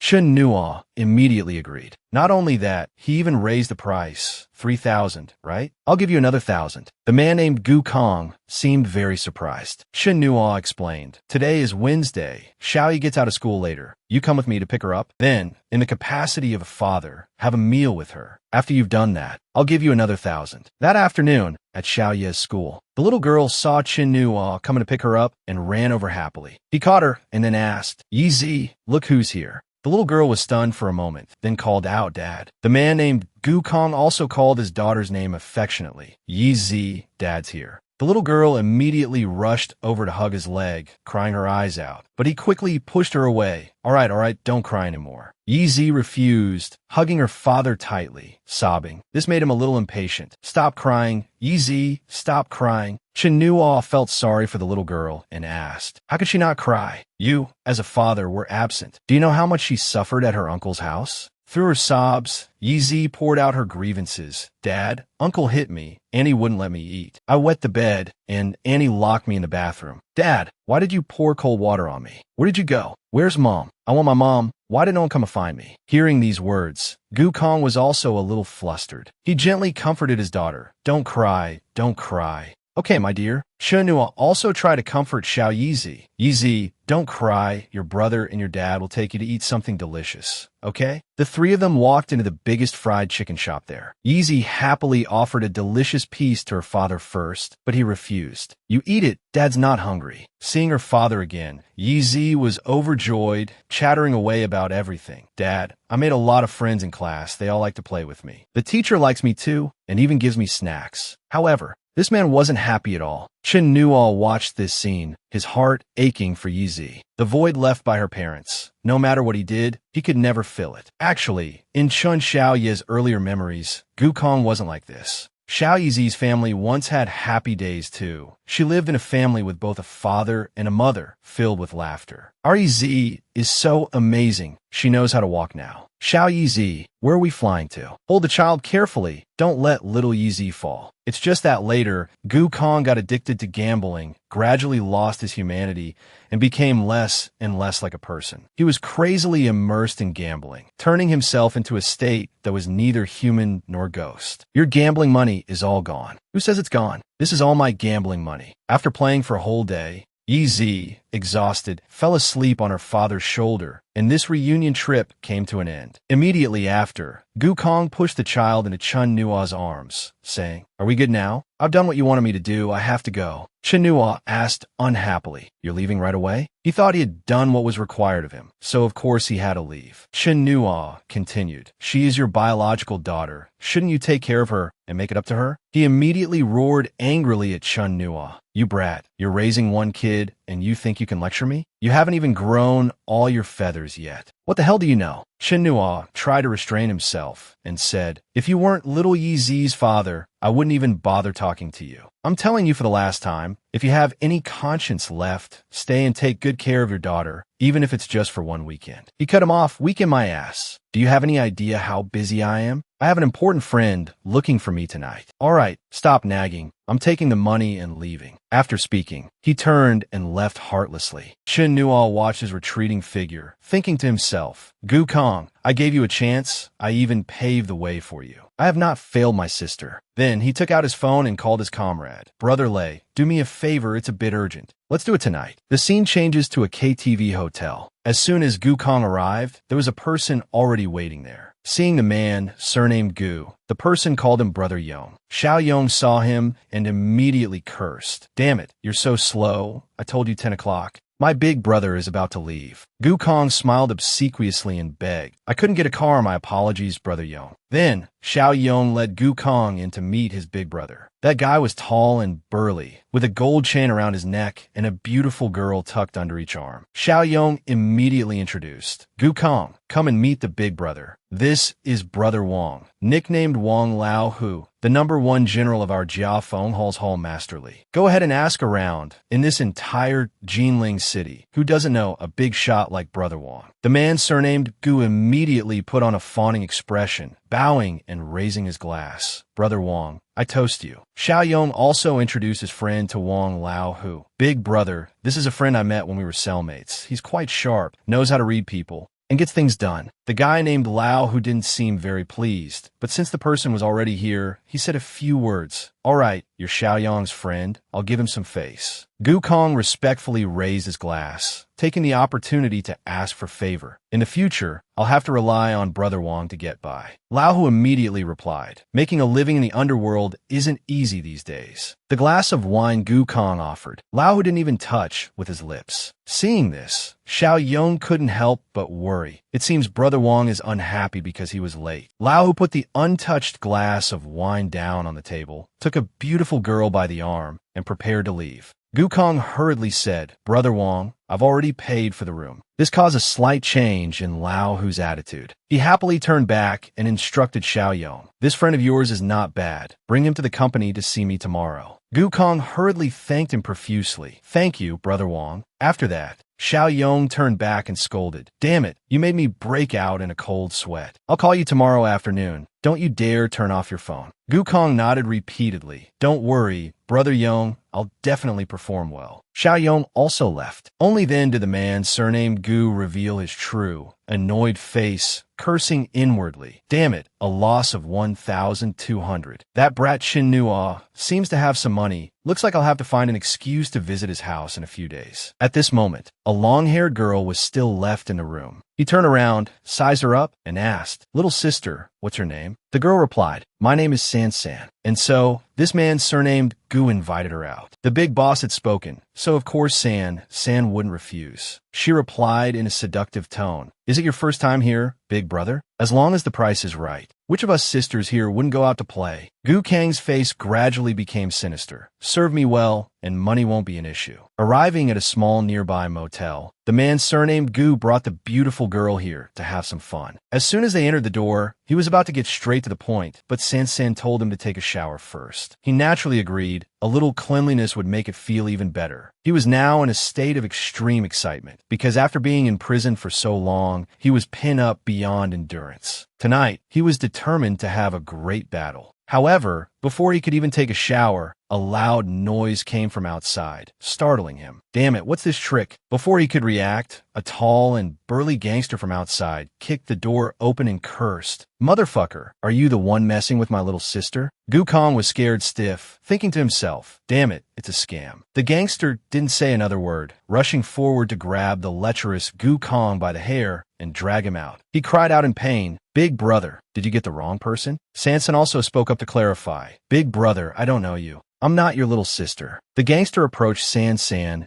A: Shenhua immediately agreed. Not only that, he even raised the price. 3,000, right? I'll give you another 1,000. The man named Gu Kong seemed very surprised. Shenhua explained, today is Wednesday. Xiaoyi gets out of school later. You come with me to pick her up. Then, in the capacity of a father, have a meal with her. After you've done that, I'll give you another 1,000. That afternoon, at Xiaoye's school, the little girl saw Shenhua coming to pick her up and ran over happily. He caught her and then asked, Yizi, look who's here. The little girl was stunned for a moment, then called out, Dad. The man named Gu Kong also called his daughter's name affectionately. Yizi, Dad's here. The little girl immediately rushed over to hug his leg, crying her eyes out. But he quickly pushed her away. All right, don't cry anymore. Yizi refused, hugging her father tightly, sobbing. This made him a little impatient. Stop crying. Yizi, stop crying. Shenhua felt sorry for the little girl and asked, how could she not cry? You, as a father, were absent. Do you know how much she suffered at her uncle's house? Through her sobs, Yizi poured out her grievances. Dad, Uncle hit me, and he wouldn't let me eat. I wet the bed, and Annie locked me in the bathroom. Dad, why did you pour cold water on me? Where did you go? Where's Mom? I want my mom. Why did no one come and find me? Hearing these words, Gu Kong was also a little flustered. He gently comforted his daughter. Don't cry, don't cry. Okay, my dear. Shenhua also tried to comfort Xiao Yizi. Yizi, don't cry. Your brother and your dad will take you to eat something delicious. Okay? The three of them walked into the biggest fried chicken shop there. Yizi happily offered a delicious piece to her father first, but he refused. You eat it. Dad's not hungry. Seeing her father again, Yizi was overjoyed, chattering away about everything. Dad, I made a lot of friends in class. They all like to play with me. The teacher likes me too, and even gives me snacks. However, this man wasn't happy at all. Shenhua watched this scene, his heart aching for Yizi. The void left by her parents. No matter what he did, he could never fill it. Actually, in Chun Xiaoye's earlier memories, Gu Kong wasn't like this. Xiao Yizi's family once had happy days too. She lived in a family with both a father and a mother, filled with laughter. Our Yizi is so amazing. She knows how to walk now. Xiao Yizi, where are we flying to? Hold the child carefully. Don't let little Yizi fall. It's just that later, Gu Kong got addicted to gambling, gradually lost his humanity, and became less and less like a person. He was crazily immersed in gambling, turning himself into a state that was neither human nor ghost. Your gambling money is all gone. Who says it's gone? This is all my gambling money. After playing for a whole day, Yizi, exhausted, fell asleep on her father's shoulder, and this reunion trip came to an end. Immediately after, Gu Kong pushed the child into Shenhua's arms, saying, Are we good now? I've done what you wanted me to do. I have to go. Shenhua asked unhappily, You're leaving right away? He thought he had done what was required of him, so of course he had to leave. Shenhua continued, She is your biological daughter. Shouldn't you take care of her and make it up to her? He immediately roared angrily at Shenhua. You brat, you're raising one kid and you think you can lecture me? You haven't even grown all your feathers yet. What the hell do you know? Shenhua tried to restrain himself and said, If you weren't little Yizi's father, I wouldn't even bother talking to you. I'm telling you for the last time, if you have any conscience left, stay and take good care of your daughter, even if it's just for one weekend. He cut him off, weekend my ass. Do you have any idea how busy I am? I have an important friend looking for me tonight. All right, stop nagging. I'm taking the money and leaving. After speaking, he turned and left heartlessly. Shenhua watched his retreating figure, thinking to himself, Gu Kong, I gave you a chance. I even paved the way for you. I have not failed my sister. Then he took out his phone and called his comrade. Brother Lei, do me a favor, it's a bit urgent. Let's do it tonight. The scene changes to a KTV hotel. As soon as Gu Kong arrived, there was a person already waiting there. Seeing the man, surnamed Gu, the person called him Brother Yong. Xiao Yong saw him and immediately cursed. Damn it, you're so slow. I told you 10 o'clock. My big brother is about to leave. Gu Kong smiled obsequiously and begged. I couldn't get a car, my apologies, Brother Yong. Then, Xiao Yong led Gu Kong in to meet his big brother. That guy was tall and burly, with a gold chain around his neck and a beautiful girl tucked under each arm. Xiao Yong immediately introduced. Gu Kong, come and meet the big brother. This is Brother Wong, nicknamed Wong Lao Hu, the #1 general of our Jia Feng Hall's Hall Masterly. Go ahead and ask around, in this entire Jinling city, who doesn't know a big shot like Brother Wong? The man surnamed Gu immediately put on a fawning expression, bowing and raising his glass. Brother Wong, I toast you. Xiao Yong also introduced his friend to Wong Lao Hu. Big brother, this is a friend I met when we were cellmates. He's quite sharp, knows how to read people, and gets things done. The guy named Lao who didn't seem very pleased, but since the person was already here, he said a few words. All right, you're Xiao Yong's friend. I'll give him some face. Gu Kong respectfully raised his glass, taking the opportunity to ask for favor. In the future, I'll have to rely on Brother Wong to get by. Lao Hu immediately replied, making a living in the underworld isn't easy these days. The glass of wine Gu Kong offered, Lao Hu didn't even touch with his lips. Seeing this, Xiao Yong couldn't help but worry. It seems Brother Wong is unhappy because he was late. Lao Hu put the untouched glass of wine down on the table, took a beautiful girl by the arm, and prepared to leave. Gu Kong hurriedly said, Brother Wong, I've already paid for the room. This caused a slight change in Lao Hu's attitude. He happily turned back and instructed Xiao Yong. This friend of yours is not bad. Bring him to the company to see me tomorrow. Gu Kong hurriedly thanked him profusely. Thank you, Brother Wong. After that, Xiao Yong turned back and scolded. Damn it, you made me break out in a cold sweat. I'll call you tomorrow afternoon. Don't you dare turn off your phone. Gu Kong nodded repeatedly. Don't worry, Brother Yong, I'll definitely perform well. Xiao Yong also left. Only then did the man surnamed Gu reveal his true, annoyed face, cursing inwardly. Damn it, a loss of 1,200. That brat Chin Nua seems to have some money. Looks like I'll have to find an excuse to visit his house in a few days. At this moment, a long-haired girl was still left in the room. He turned around, sized her up, and asked, Little sister, what's her name? The girl replied, My name is San San. And so, this man surnamed Gu invited her out. The big boss had spoken, so of course San wouldn't refuse. She replied in a seductive tone, Is it your first time here, big brother? As long as the price is right. Which of us sisters here wouldn't go out to play? Gu Kang's face gradually became sinister. Serve me well, and money won't be an issue. Arriving at a small nearby motel, the man surnamed Gu brought the beautiful girl here to have some fun. As soon as they entered the door, he was about to get straight to the point, but San told him to take a shower first. He naturally agreed. A little cleanliness would make it feel even better. He was now in a state of extreme excitement, because after being in prison for so long, he was pinned up beyond endurance. Tonight, he was determined to have a great battle. However, before he could even take a shower, a loud noise came from outside, startling him. Damn it, what's this trick? Before he could react, a tall and burly gangster from outside kicked the door open and cursed. Motherfucker, are you the one messing with my little sister? Gu Kong was scared stiff, thinking to himself, damn it, it's a scam. The gangster didn't say another word, rushing forward to grab the lecherous Gu Kong by the hair and drag him out. He cried out in pain, Big brother, did you get the wrong person? Sanson also spoke up to clarify. Big brother, I don't know you. I'm not your little sister. The gangster approached San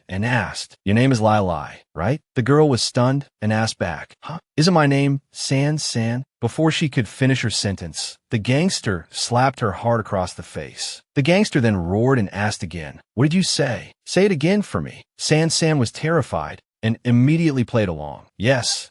A: and asked, Your name is Lai Lai, right? The girl was stunned and asked back, Huh? Isn't my name San? Before she could finish her sentence, the gangster slapped her hard across the face. The gangster then roared and asked again, What did you say? Say it again for me. San was terrified and immediately played along. Yes,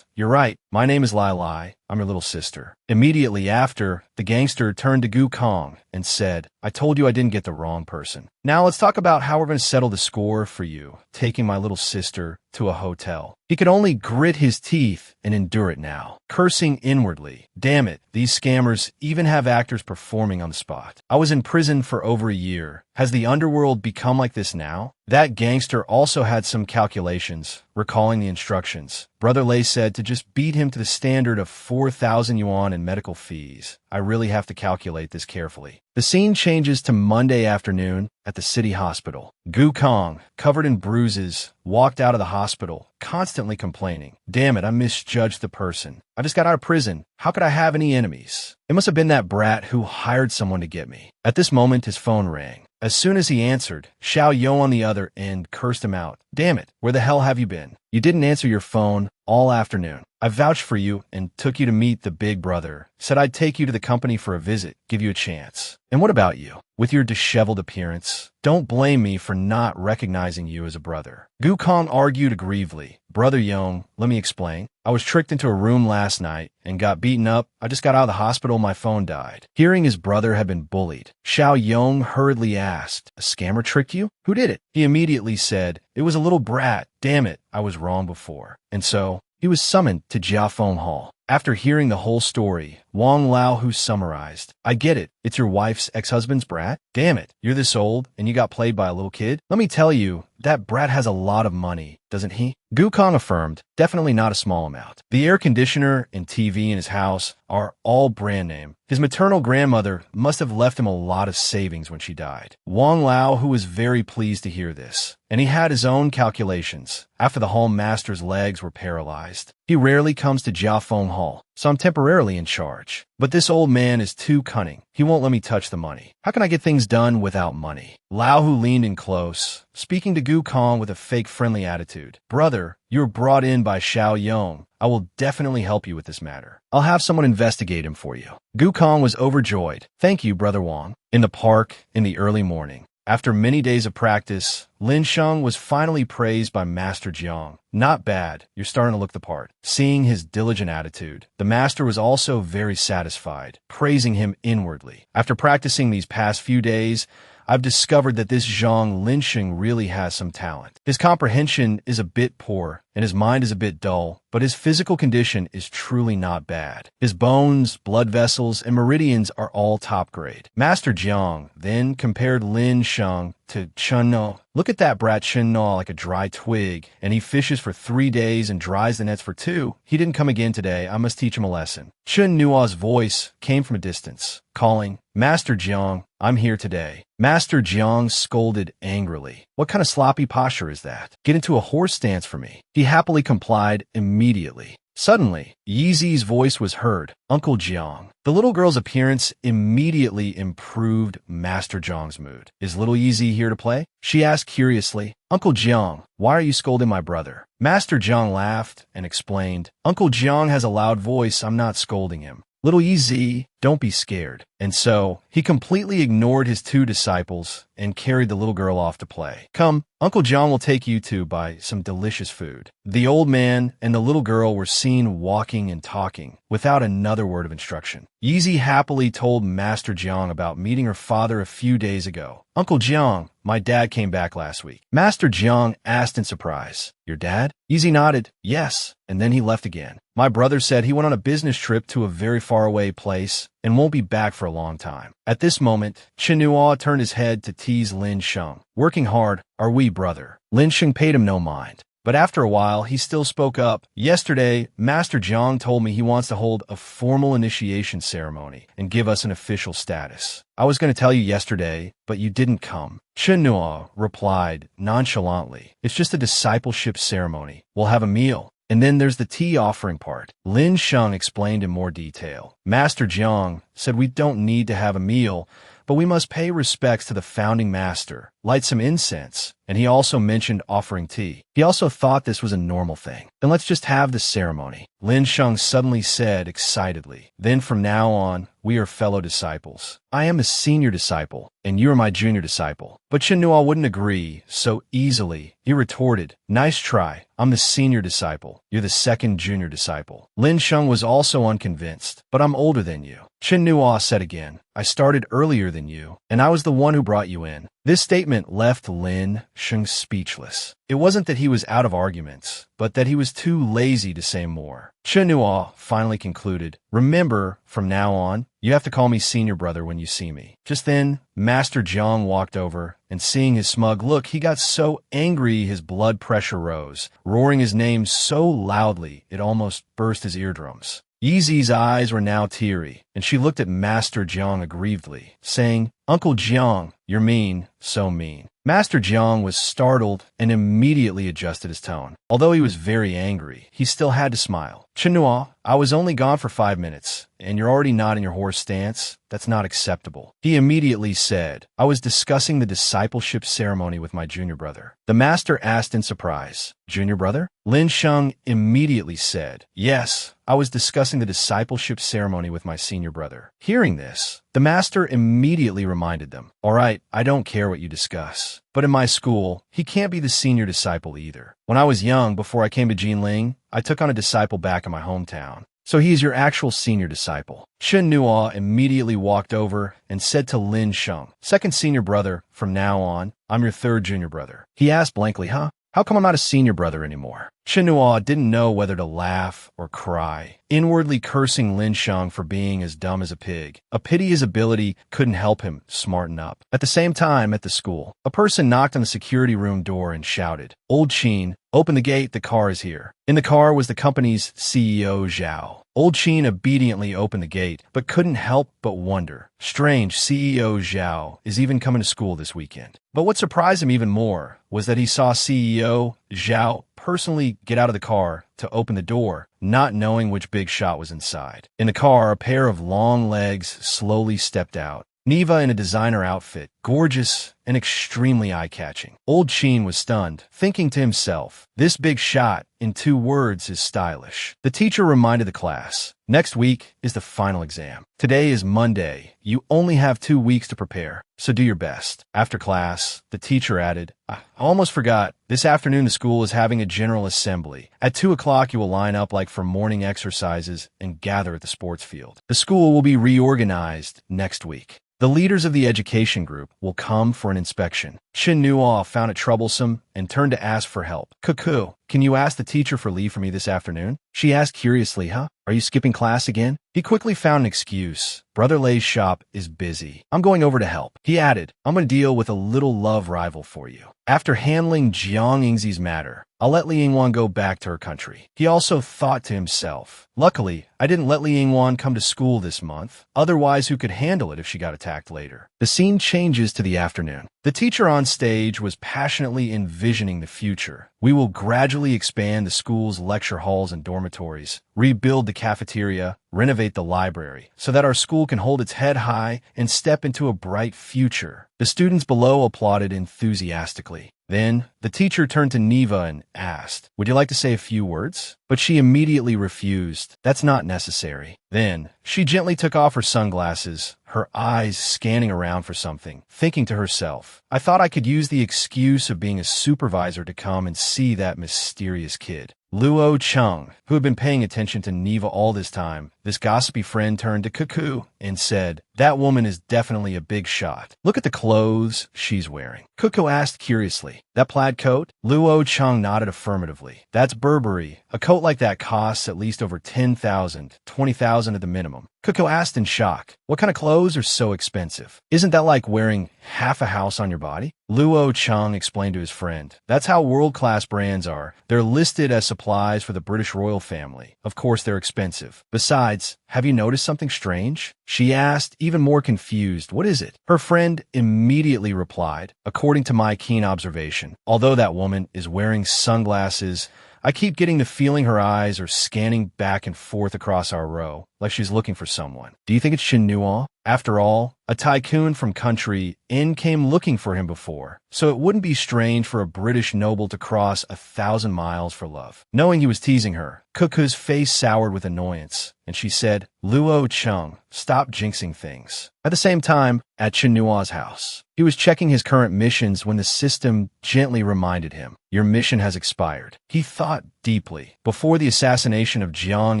A: you're right. My name is Lai Lai. I'm your little sister. Immediately after, the gangster turned to Gu Kong and said, I told you I didn't get the wrong person. Now let's talk about how we're going to settle the score for you, taking my little sister to a hotel. He could only grit his teeth and endure it now, cursing inwardly. Damn it, these scammers even have actors performing on the spot. I was in prison for over a year. Has the underworld become like this now? That gangster also had some calculations, recalling the instructions instructions. Brother Lei said to just beat him to the standard of 4,000 yuan in medical fees. I really have to calculate this carefully. The scene changes to Monday afternoon at the city hospital. Gu Kong, covered in bruises, walked out of the hospital, constantly complaining. Damn it, I misjudged the person. I just got out of prison. How could I have any enemies? It must have been that brat who hired someone to get me. At this moment, his phone rang. As soon as he answered, Xiao Yo on the other end cursed him out. Damn it, where the hell have you been? You didn't answer your phone all afternoon. I vouched for you and took you to meet the big brother. Said I'd take you to the company for a visit, give you a chance. And what about you? With your disheveled appearance? Don't blame me for not recognizing you as a brother. Gu Kong argued aggrievedly. Brother Yong, let me explain. I was tricked into a room last night and got beaten up. I just got out of the hospital, my phone died. Hearing his brother had been bullied, Xiao Yong hurriedly asked, a scammer tricked you? Who did it? He immediately said, it was a little brat. Damn it, I was wrong before. And so, he was summoned to Jiafeng Hall. After hearing the whole story, Wang Laohu summarized, I get it. It's your wife's ex-husband's brat? Damn it, you're this old and you got played by a little kid? Let me tell you, that brat has a lot of money, doesn't he? Gu Kong affirmed, definitely not a small amount. The air conditioner and TV in his house are all brand name. His maternal grandmother must have left him a lot of savings when she died. Wang Lao, who was very pleased to hear this, and he had his own calculations. After the hall master's legs were paralyzed, he rarely comes to Jiafeng Hall, so I'm temporarily in charge. But this old man is too cunning. He won't let me touch the money. How can I get things done without money? Lao Hu leaned in close, speaking to Gu Kong with a fake friendly attitude. Brother, you were brought in by Xiao Yong. I will definitely help you with this matter. I'll have someone investigate him for you. Gu Kong was overjoyed. Thank you, Brother Wang. In the park, in the early morning, after many days of practice, Lin Sheng was finally praised by Master Jiang. Not bad, you're starting to look the part. Seeing his diligent attitude, the master was also very satisfied, praising him inwardly. After practicing these past few days, I've discovered that this Zhang Linsheng really has some talent. His comprehension is a bit poor, and his mind is a bit dull, but his physical condition is truly not bad. His bones, blood vessels, and meridians are all top grade. Master Jiang then compared Lin Sheng to Chen No. Look at that brat Chen No like a dry twig, and he fishes for 3 days and dries the nets for 2. He didn't come again today. I must teach him a lesson. Chen Nuo's voice came from a distance, calling, Master Jiang, I'm here today. Master Jiang scolded angrily. What kind of sloppy posture is that? Get into a horse stance for me. He happily complied immediately. Suddenly, Yizi's voice was heard. Uncle Jiang. The little girl's appearance immediately improved Master Jiang's mood. Is little Yizi here to play? She asked curiously. Uncle Jiang, why are you scolding my brother? Master Jiang laughed and explained. Uncle Jiang has a loud voice. I'm not scolding him. Little Yizi, don't be scared. And so, he completely ignored his 2 disciples and carried the little girl off to play. Come, Uncle John will take you to buy some delicious food. The old man and the little girl were seen walking and talking without another word of instruction. Yizi happily told Master Jiang about meeting her father a few days ago. Uncle Jiang, my dad came back last week. Master Jiang asked in surprise. Your dad? Yizi nodded. Yes, and then he left again. My brother said he went on a business trip to a very faraway place and won't be back for a long time. At this moment, Chen Nuo turned his head to tease Lin Sheng. Working hard, are we, brother? Lin Sheng paid him no mind. But after a while, he still spoke up. Yesterday, Master Jiang told me he wants to hold a formal initiation ceremony and give us an official status. I was going to tell you yesterday, but you didn't come. Chen Nuo replied nonchalantly. It's just a discipleship ceremony. We'll have a meal. And then there's the tea offering part. Lin Sheng explained in more detail. Master Jiang said we don't need to have a meal, but we must pay respects to the founding master, light some incense, and he also mentioned offering tea. He also thought this was a normal thing. Then let's just have the ceremony. Lin Sheng suddenly said excitedly. Then from now on, we are fellow disciples. I am a senior disciple, and you are my junior disciple. But Chen Nuo wouldn't agree so easily. He retorted, nice try. I'm the senior disciple. You're the second junior disciple. Lin Sheng was also unconvinced. But I'm older than you. Chen Nuo said again. I started earlier than you, and I was the one who brought you in. This statement left Lin Sheng speechless. It wasn't that he was out of arguments, but that he was too lazy to say more. Chen Nuo finally concluded, remember, from now on, you have to call me senior brother when you see me. Just then, Master Jiang walked over, and seeing his smug look, he got so angry his blood pressure rose, roaring his name so loudly it almost burst his eardrums. Yizi's eyes were now teary, and she looked at Master Jiang aggrievedly, saying, Uncle Jiang, you're mean, so mean. Master Jiang was startled and immediately adjusted his tone. Although he was very angry, he still had to smile. Chen Nuo, I was only gone for 5 minutes, and you're already not in your horse stance. That's not acceptable. He immediately said, I was discussing the discipleship ceremony with my junior brother. The master asked in surprise, Junior brother? Lin Sheng immediately said, Yes, I was discussing the discipleship ceremony with my senior brother. Hearing this, the master immediately reminded them, All right, I don't care what you discuss. But in my school, he can't be the senior disciple either. When I was young, before I came to Jinling, I took on a disciple back in my hometown. So he is your actual senior disciple. Chen Nuo immediately walked over and said to Lin Sheng, Second senior brother, from now on, I'm your third junior brother. He asked blankly, Huh? How come I'm not a senior brother anymore? Chen Nuo didn't know whether to laugh or cry, inwardly cursing Lin Sheng for being as dumb as a pig. A pity his ability couldn't help him smarten up. At the same time, at the school, a person knocked on the security room door and shouted, Old Qin, open the gate, the car is here. In the car was the company's CEO, Zhao. Old Qin obediently opened the gate, but couldn't help but wonder. Strange, CEO Zhao is even coming to school this weekend. But what surprised him even more was that he saw CEO Zhao personally get out of the car to open the door, not knowing which big shot was inside. In the car, a pair of long legs slowly stepped out. Neva in a designer outfit, gorgeous and extremely eye-catching. Old Qin was stunned, thinking to himself, this big shot, in 2 words, is stylish. The teacher reminded the class, next week is the final exam. Today is Monday. You only have 2 weeks to prepare, so do your best. After class, the teacher added, I almost forgot, this afternoon the school is having a general assembly. At 2 o'clock you will line up like for morning exercises and gather at the sports field. The school will be reorganized next week. The leaders of the education group will come for an inspection. Chen Nuo found it troublesome and turned to ask for help. Cuckoo, can you ask the teacher for leave for me this afternoon? She asked curiously, Huh? Are you skipping class again? He quickly found an excuse. Brother Lei's shop is busy. I'm going over to help. He added, I'm going to deal with a little love rival for you. After handling Jiang Yingzi's matter, I'll let Li Yingwan go back to her country. He also thought to himself, luckily, I didn't let Li Yingwan come to school this month. Otherwise, who could handle it if she got attacked later? The scene changes to the afternoon. The teacher on stage was passionately envisioning the future. We will gradually expand the school's lecture halls and dormitories, rebuild the cafeteria, renovate the library, so that our school can hold its head high and step into a bright future. The students below applauded enthusiastically. Then, the teacher turned to Neva and asked, Would you like to say a few words? But she immediately refused. That's not necessary. Then, she gently took off her sunglasses, her eyes scanning around for something, thinking to herself, I thought I could use the excuse of being a supervisor to come and see that mysterious kid. Luo Chung, who had been paying attention to Neva all this time, this gossipy friend turned to Cuckoo and said, That woman is definitely a big shot. Look at the clothes she's wearing. Cuckoo asked curiously, That plaid coat? Luo Chung nodded affirmatively. That's Burberry. A coat like that costs at least over 10,000, 20,000 at the minimum. Cuckoo asked in shock, What kind of clothes are so expensive? Isn't that like wearing half a house on your body? Luo Chung explained to his friend, That's how world-class brands are. They're listed as supplies for the British royal family. Of course, they're expensive. Besides, have you noticed something strange? She asked, even more confused, What is it? Her friend immediately replied, According to my keen observation, although that woman is wearing sunglasses, I keep getting the feeling her eyes are scanning back and forth across our row, like she's looking for someone. Do you think it's Chen Nuo? After all, a tycoon from country N came looking for him before, so it wouldn't be strange for a British noble to cross 1,000 miles for love. Knowing he was teasing her, Cuckoo's face soured with annoyance, and she said, Luo Chung, stop jinxing things. At the same time, at Chen Nuo's house, he was checking his current missions when the system gently reminded him, Your mission has expired. He thought deeply. Before the assassination of Jiang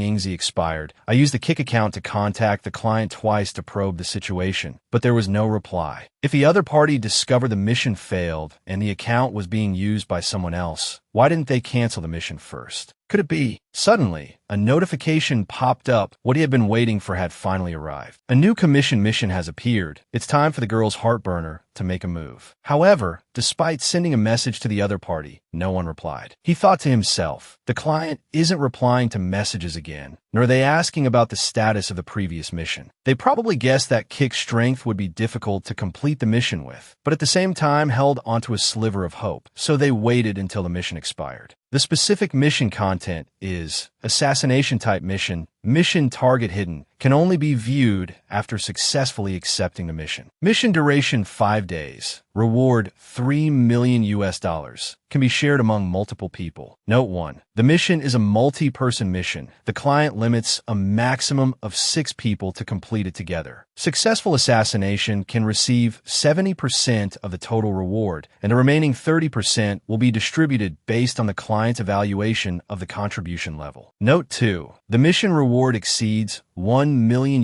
A: Yingzi expired, I used the Kik account to contact the client twice to probe the situation, but there was no reply. If the other party discovered the mission failed and the account was being used by someone else, why didn't they cancel the mission first? Could it be? Suddenly, a notification popped up. What he had been waiting for had finally arrived. A new commission mission has appeared. It's time for the girl's heartburner to make a move. However, despite sending a message to the other party, no one replied. He thought to himself, the client isn't replying to messages again, nor are they asking about the status of the previous mission. They probably guessed that Kik's strength would be difficult to complete the mission with, but at the same time held onto a sliver of hope, so they waited until the mission expired. The specific mission content is assassination type mission. Mission target hidden. Can only be viewed after successfully accepting the mission. Mission duration 5 days. Reward $3 million. Can be shared among multiple people. Note 1. The mission is a multi-person mission. The client limits a maximum of 6 people to complete it together. Successful assassination can receive 70% of the total reward, and the remaining 30% will be distributed based on the client's evaluation of the contribution level. Note 2. The mission reward exceeds $1 million.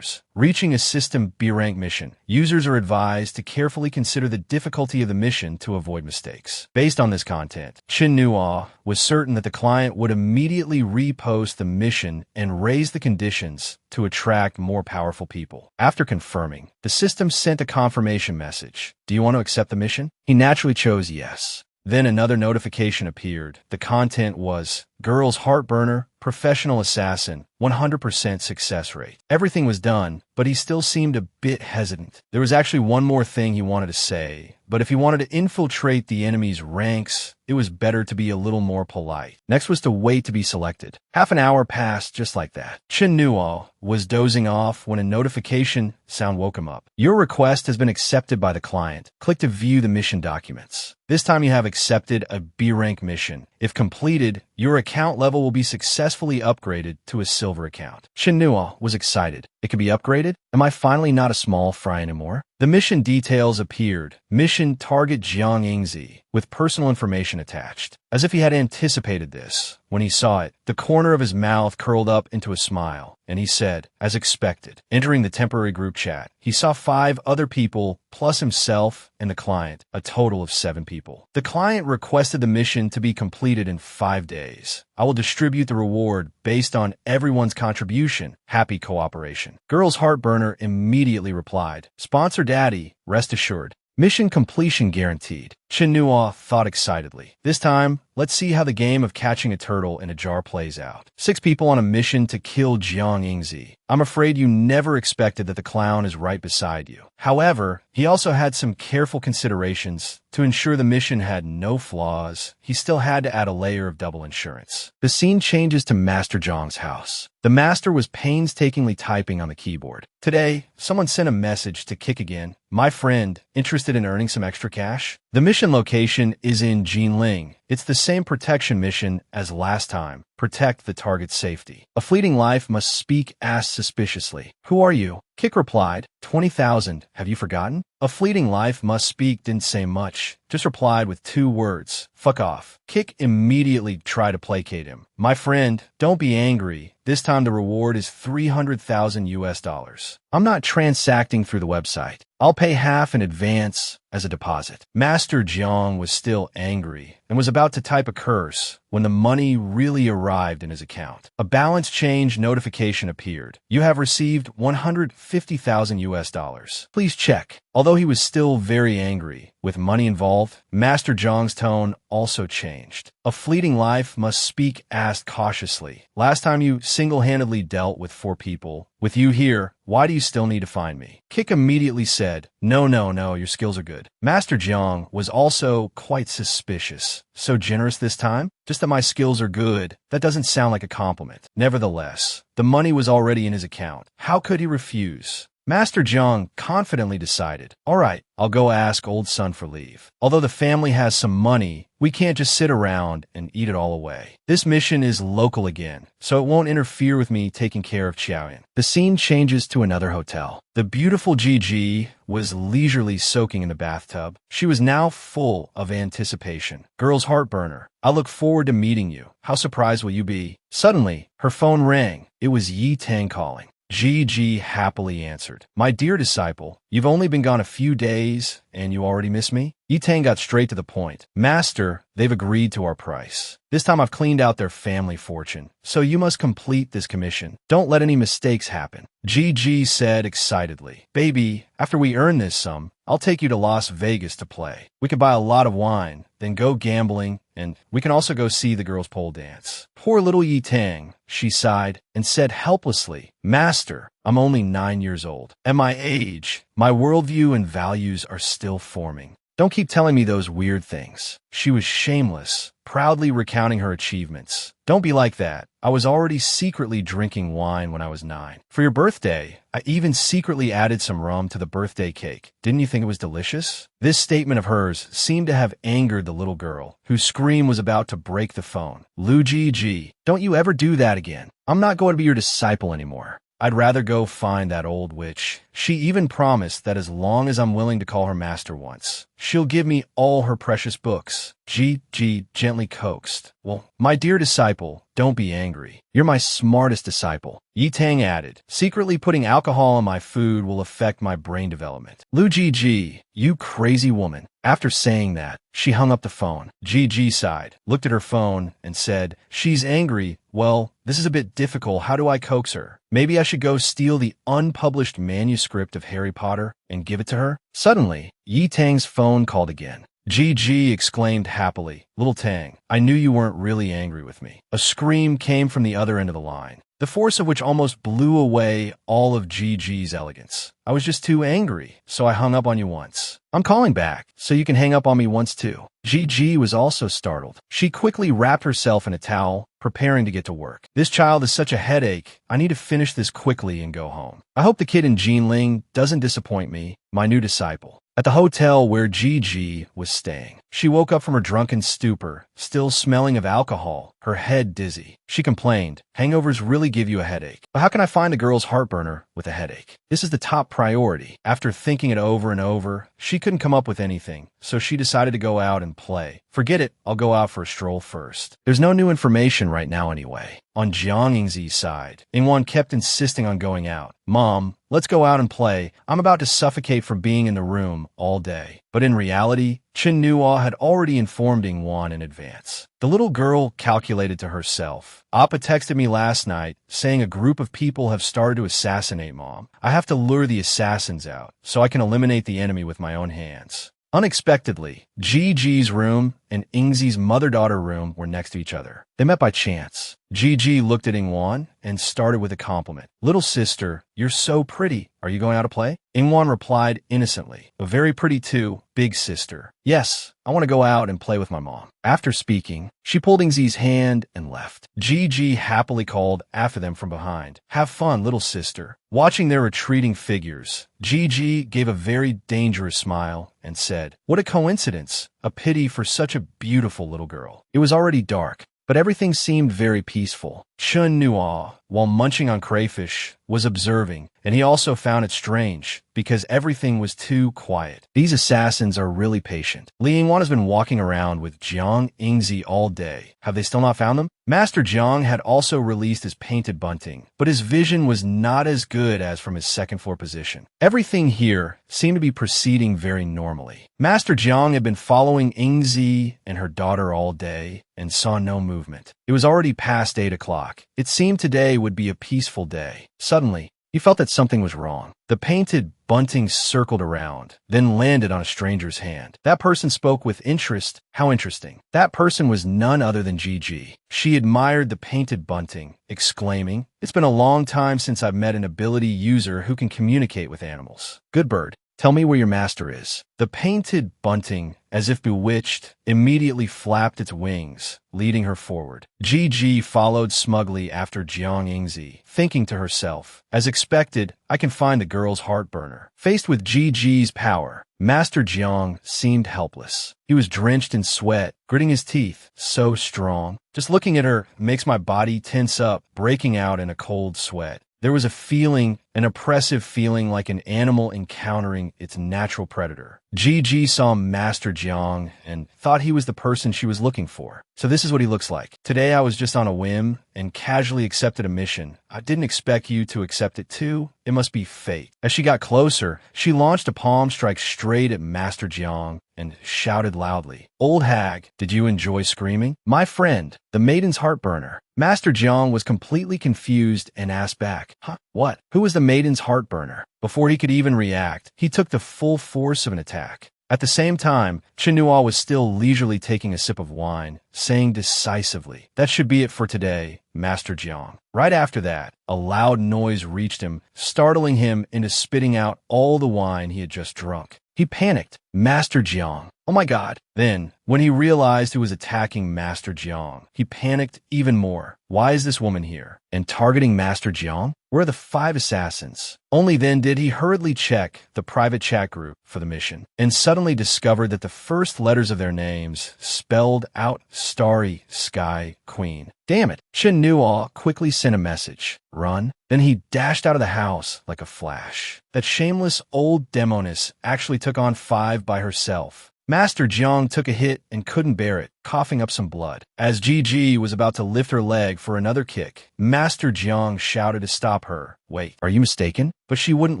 A: Reaching a System B rank mission. Users are advised to carefully consider the difficulty of the mission to avoid mistakes. Based on this content, Manhwa was certain that the client would immediately repost the mission and raise the conditions to attract more powerful people. After confirming, the system sent a confirmation message. Do you want to accept the mission? He naturally chose yes. Then another notification appeared. The content was, girl's heartburner, professional assassin, 100% success rate. Everything was done, but he still seemed a bit hesitant. There was actually one more thing he wanted to say, but if he wanted to infiltrate the enemy's ranks, it was better to be a little more polite. Next was to wait to be selected. Half an hour passed just like that. Manhwa was dozing off when a notification sound woke him up. Your request has been accepted by the client. Click to view the mission documents. This time you have accepted a B rank mission. If completed, your account level will be successfully upgraded to a silver account. Manhwa was excited. It could be upgraded? Am I finally not a small fry anymore? The mission details appeared. Mission target Gyani with personal information attached. As if he had anticipated this. When he saw it, the corner of his mouth curled up into a smile, and he said, as expected. Entering the temporary group chat, he saw 5 other people, plus himself and the client, a total of 7 people. The client requested the mission to be completed in 5 days. I will distribute the reward based on everyone's contribution. Happy cooperation. Girl's heartburner immediately replied, Sponsor Daddy, rest assured. Mission completion guaranteed. Manhwa thought excitedly. This time, let's see how the game of catching a turtle in a jar plays out. 6 people on a mission to kill Gyani. I'm afraid you never expected that the clown is right beside you. However, he also had some careful considerations to ensure the mission had no flaws. He still had to add a layer of double insurance. The scene changes to Master Zhang's house. The master was painstakingly typing on the keyboard. Today, someone sent a message to Kik again. My friend, interested in earning some extra cash? The mission location is in Jinling. It's the same protection mission as last time. Protect the target's safety. A fleeting life must speak asked suspiciously. Who are you? Kik replied, 20,000. Have you forgotten? A fleeting life must speak didn't say much. Just replied with 2 words. Fuck off. Kik immediately tried to placate him. My friend, don't be angry. This time the reward is $300,000. I'm not transacting through the website. I'll pay half in advance as a deposit. Master Zhang was still angry and was about to type a curse when the money really arrived in his account. A balance change notification appeared. You have received $150,000. Please check. Although he was still very angry, with money involved, Master Zhang's tone also changed. A fleeting life must speak asked cautiously. Last time you single-handedly dealt with 4 people. With you here, why do you still need to find me? Kik immediately said, No, your skills are good. Master Zhang was also quite suspicious. So generous this time? Just that my skills are good. That doesn't sound like a compliment. Nevertheless, the money was already in his account. How could he refuse? Master Zhang confidently decided, all right, I'll go ask old son for leave. Although the family has some money, We can't just sit around and eat it all away. This mission is local again, so it won't interfere with me taking care of Xiaoyan. The scene changes to another hotel. The beautiful Gigi was leisurely soaking in the bathtub. She was now full of anticipation. Girl's heartburner. I look forward to meeting you. How surprised will you be? Suddenly, her phone rang. It was Yi Tang calling. Gigi happily answered. My dear disciple, you've only been gone a few days, and you already miss me? Yi Tang got straight to the point. Master, they've agreed to our price. This time I've cleaned out their family fortune, so you must complete this commission. Don't let any mistakes happen. Gigi said excitedly. Baby, after we earn this sum, I'll take you to Las Vegas to play. We could buy a lot of wine, then go gambling, and we can also go see the girls' pole dance. Poor little Yi Tang, she sighed and said helplessly, Master, I'm only 9 years old. At my age, my worldview and values are still forming. Don't keep telling me those weird things. She was shameless, proudly recounting her achievements. Don't be like that. I was already secretly drinking wine when I was 9. For your birthday, I even secretly added some rum to the birthday cake. Didn't you think it was delicious? This statement of hers seemed to have angered the little girl, whose scream was about to break the phone. Lu Gigi, don't you ever do that again. I'm not going to be your disciple anymore. I'd rather go find that old witch. She even promised that as long as I'm willing to call her master once, she'll give me all her precious books. Gigi gently coaxed. Well, my dear disciple, don't be angry. You're my smartest disciple. Yi Tang added, secretly putting alcohol in my food will affect my brain development. Lu Gigi, you crazy woman. After saying that, she hung up the phone. Gigi sighed, looked at her phone, and said, she's angry. Well, this is a bit difficult. How do I coax her? Maybe I should go steal the unpublished manuscript of Harry Potter and give it to her? Suddenly, Yi Tang's phone called again. Gigi exclaimed happily, Little Tang, I knew you weren't really angry with me. A scream came from the other end of the line, the force of which almost blew away all of Gigi's elegance. I was just too angry, so I hung up on you once. I'm calling back, so you can hang up on me once too. Gigi was also startled. She quickly wrapped herself in a towel, preparing to get to work. This child is such a headache. I need to finish this quickly and go home. I hope the kid in Jinling doesn't disappoint me, my new disciple. At the hotel where Gigi was staying, she woke up from her drunken stupor, still smelling of alcohol, her head dizzy. She complained, hangovers really give you a headache. But how can I find a girl's heartburner with a headache? This is the top priority. After thinking it over and over, she couldn't come up with anything, so she decided to go out and play. Forget it, I'll go out for a stroll first. There's no new information right now anyway. On Jiang Yingzi's side, Ingwan kept insisting on going out. Mom, let's go out and play. I'm about to suffocate from being in the room all day. But in reality, Chen Nuo had already informed Ingwan in advance. The little girl calculated to herself. Appa texted me last night saying a group of people have started to assassinate Mom. I have to lure the assassins out so I can eliminate the enemy with my own hands. Unexpectedly, Gigi's room and Ingzi's mother-daughter room were next to each other. They met by chance. Gigi looked at Ingwan and started with a compliment. Little sister, you're so pretty. Are you going out to play? Ingwan replied innocently. Very pretty too, big sister. Yes, I want to go out and play with my mom. After speaking, she pulled Ingzi's hand and left. Gigi happily called after them from behind. Have fun, little sister. Watching their retreating figures, Gigi gave a very dangerous smile and said, what a coincidence. A pity for such a beautiful little girl. It was already dark, but everything seemed very peaceful. Chen Nuo, while munching on crayfish, was observing, and he also found it strange because everything was too quiet. These assassins are really patient. Li Yingwan has been walking around with Jiang Yingzi all day. Have they still not found them? Master Jiang had also released his painted bunting, but his vision was not as good as from his second-floor position. Everything here seemed to be proceeding very normally. Master Jiang had been following Yingzi and her daughter all day and saw no movement. It was already past 8 o'clock. It seemed today would be a peaceful day. Suddenly, he felt that something was wrong. The painted bunting circled around, then landed on a stranger's hand. That person spoke with interest. How interesting. That person was none other than Gigi. She admired the painted bunting, exclaiming, it's been a long time since I've met an ability user who can communicate with animals. Good bird. Tell me where your master is. The painted bunting as if bewitched, immediately flapped its wings, leading her forward. Gigi followed smugly after Jiang Yingzi, thinking to herself, as expected, I can find the girl's heartburner. Faced with Gigi's power, Master Jiang seemed helpless. He was drenched in sweat, gritting his teeth, so strong. Just looking at her makes my body tense up, breaking out in a cold sweat. There was a feeling, an oppressive feeling like an animal encountering its natural predator. Gigi saw Master Jiang and thought he was the person she was looking for. So this is what he looks like. Today I was just on a whim and casually accepted a mission. I didn't expect you to accept it too. It must be fate. As she got closer, she launched a palm strike straight at Master Jiang and shouted loudly, Old hag, did you enjoy screaming? My friend, the maiden's heartburner. Master Jiang was completely confused and asked back, Huh? What? Who was the maiden's heartburner? Before he could even react, he took the full force of an attack. At the same time, Chinua was still leisurely taking a sip of wine, saying decisively, That should be it for today, Master Jiang. Right after that, a loud noise reached him, startling him into spitting out all the wine he had just drunk. He panicked. Master Jiang. Oh my God. Then, when he realized who was attacking Master Jiang, he panicked even more. Why is this woman here? And targeting Master Jiang? Where are the 5 assassins? Only then did he hurriedly check the private chat group for the mission, and suddenly discovered that the first letters of their names spelled out Starry Sky Queen. Damn it. Chinua quickly sent a message. Run. Then he dashed out of the house like a flash. That shameless old demoness actually took on 5 by herself. Master Jiang took a hit and couldn't bear it, coughing up some blood. As Gigi was about to lift her leg for another kick, Master Jiang shouted to stop her. Wait, are you mistaken? But she wouldn't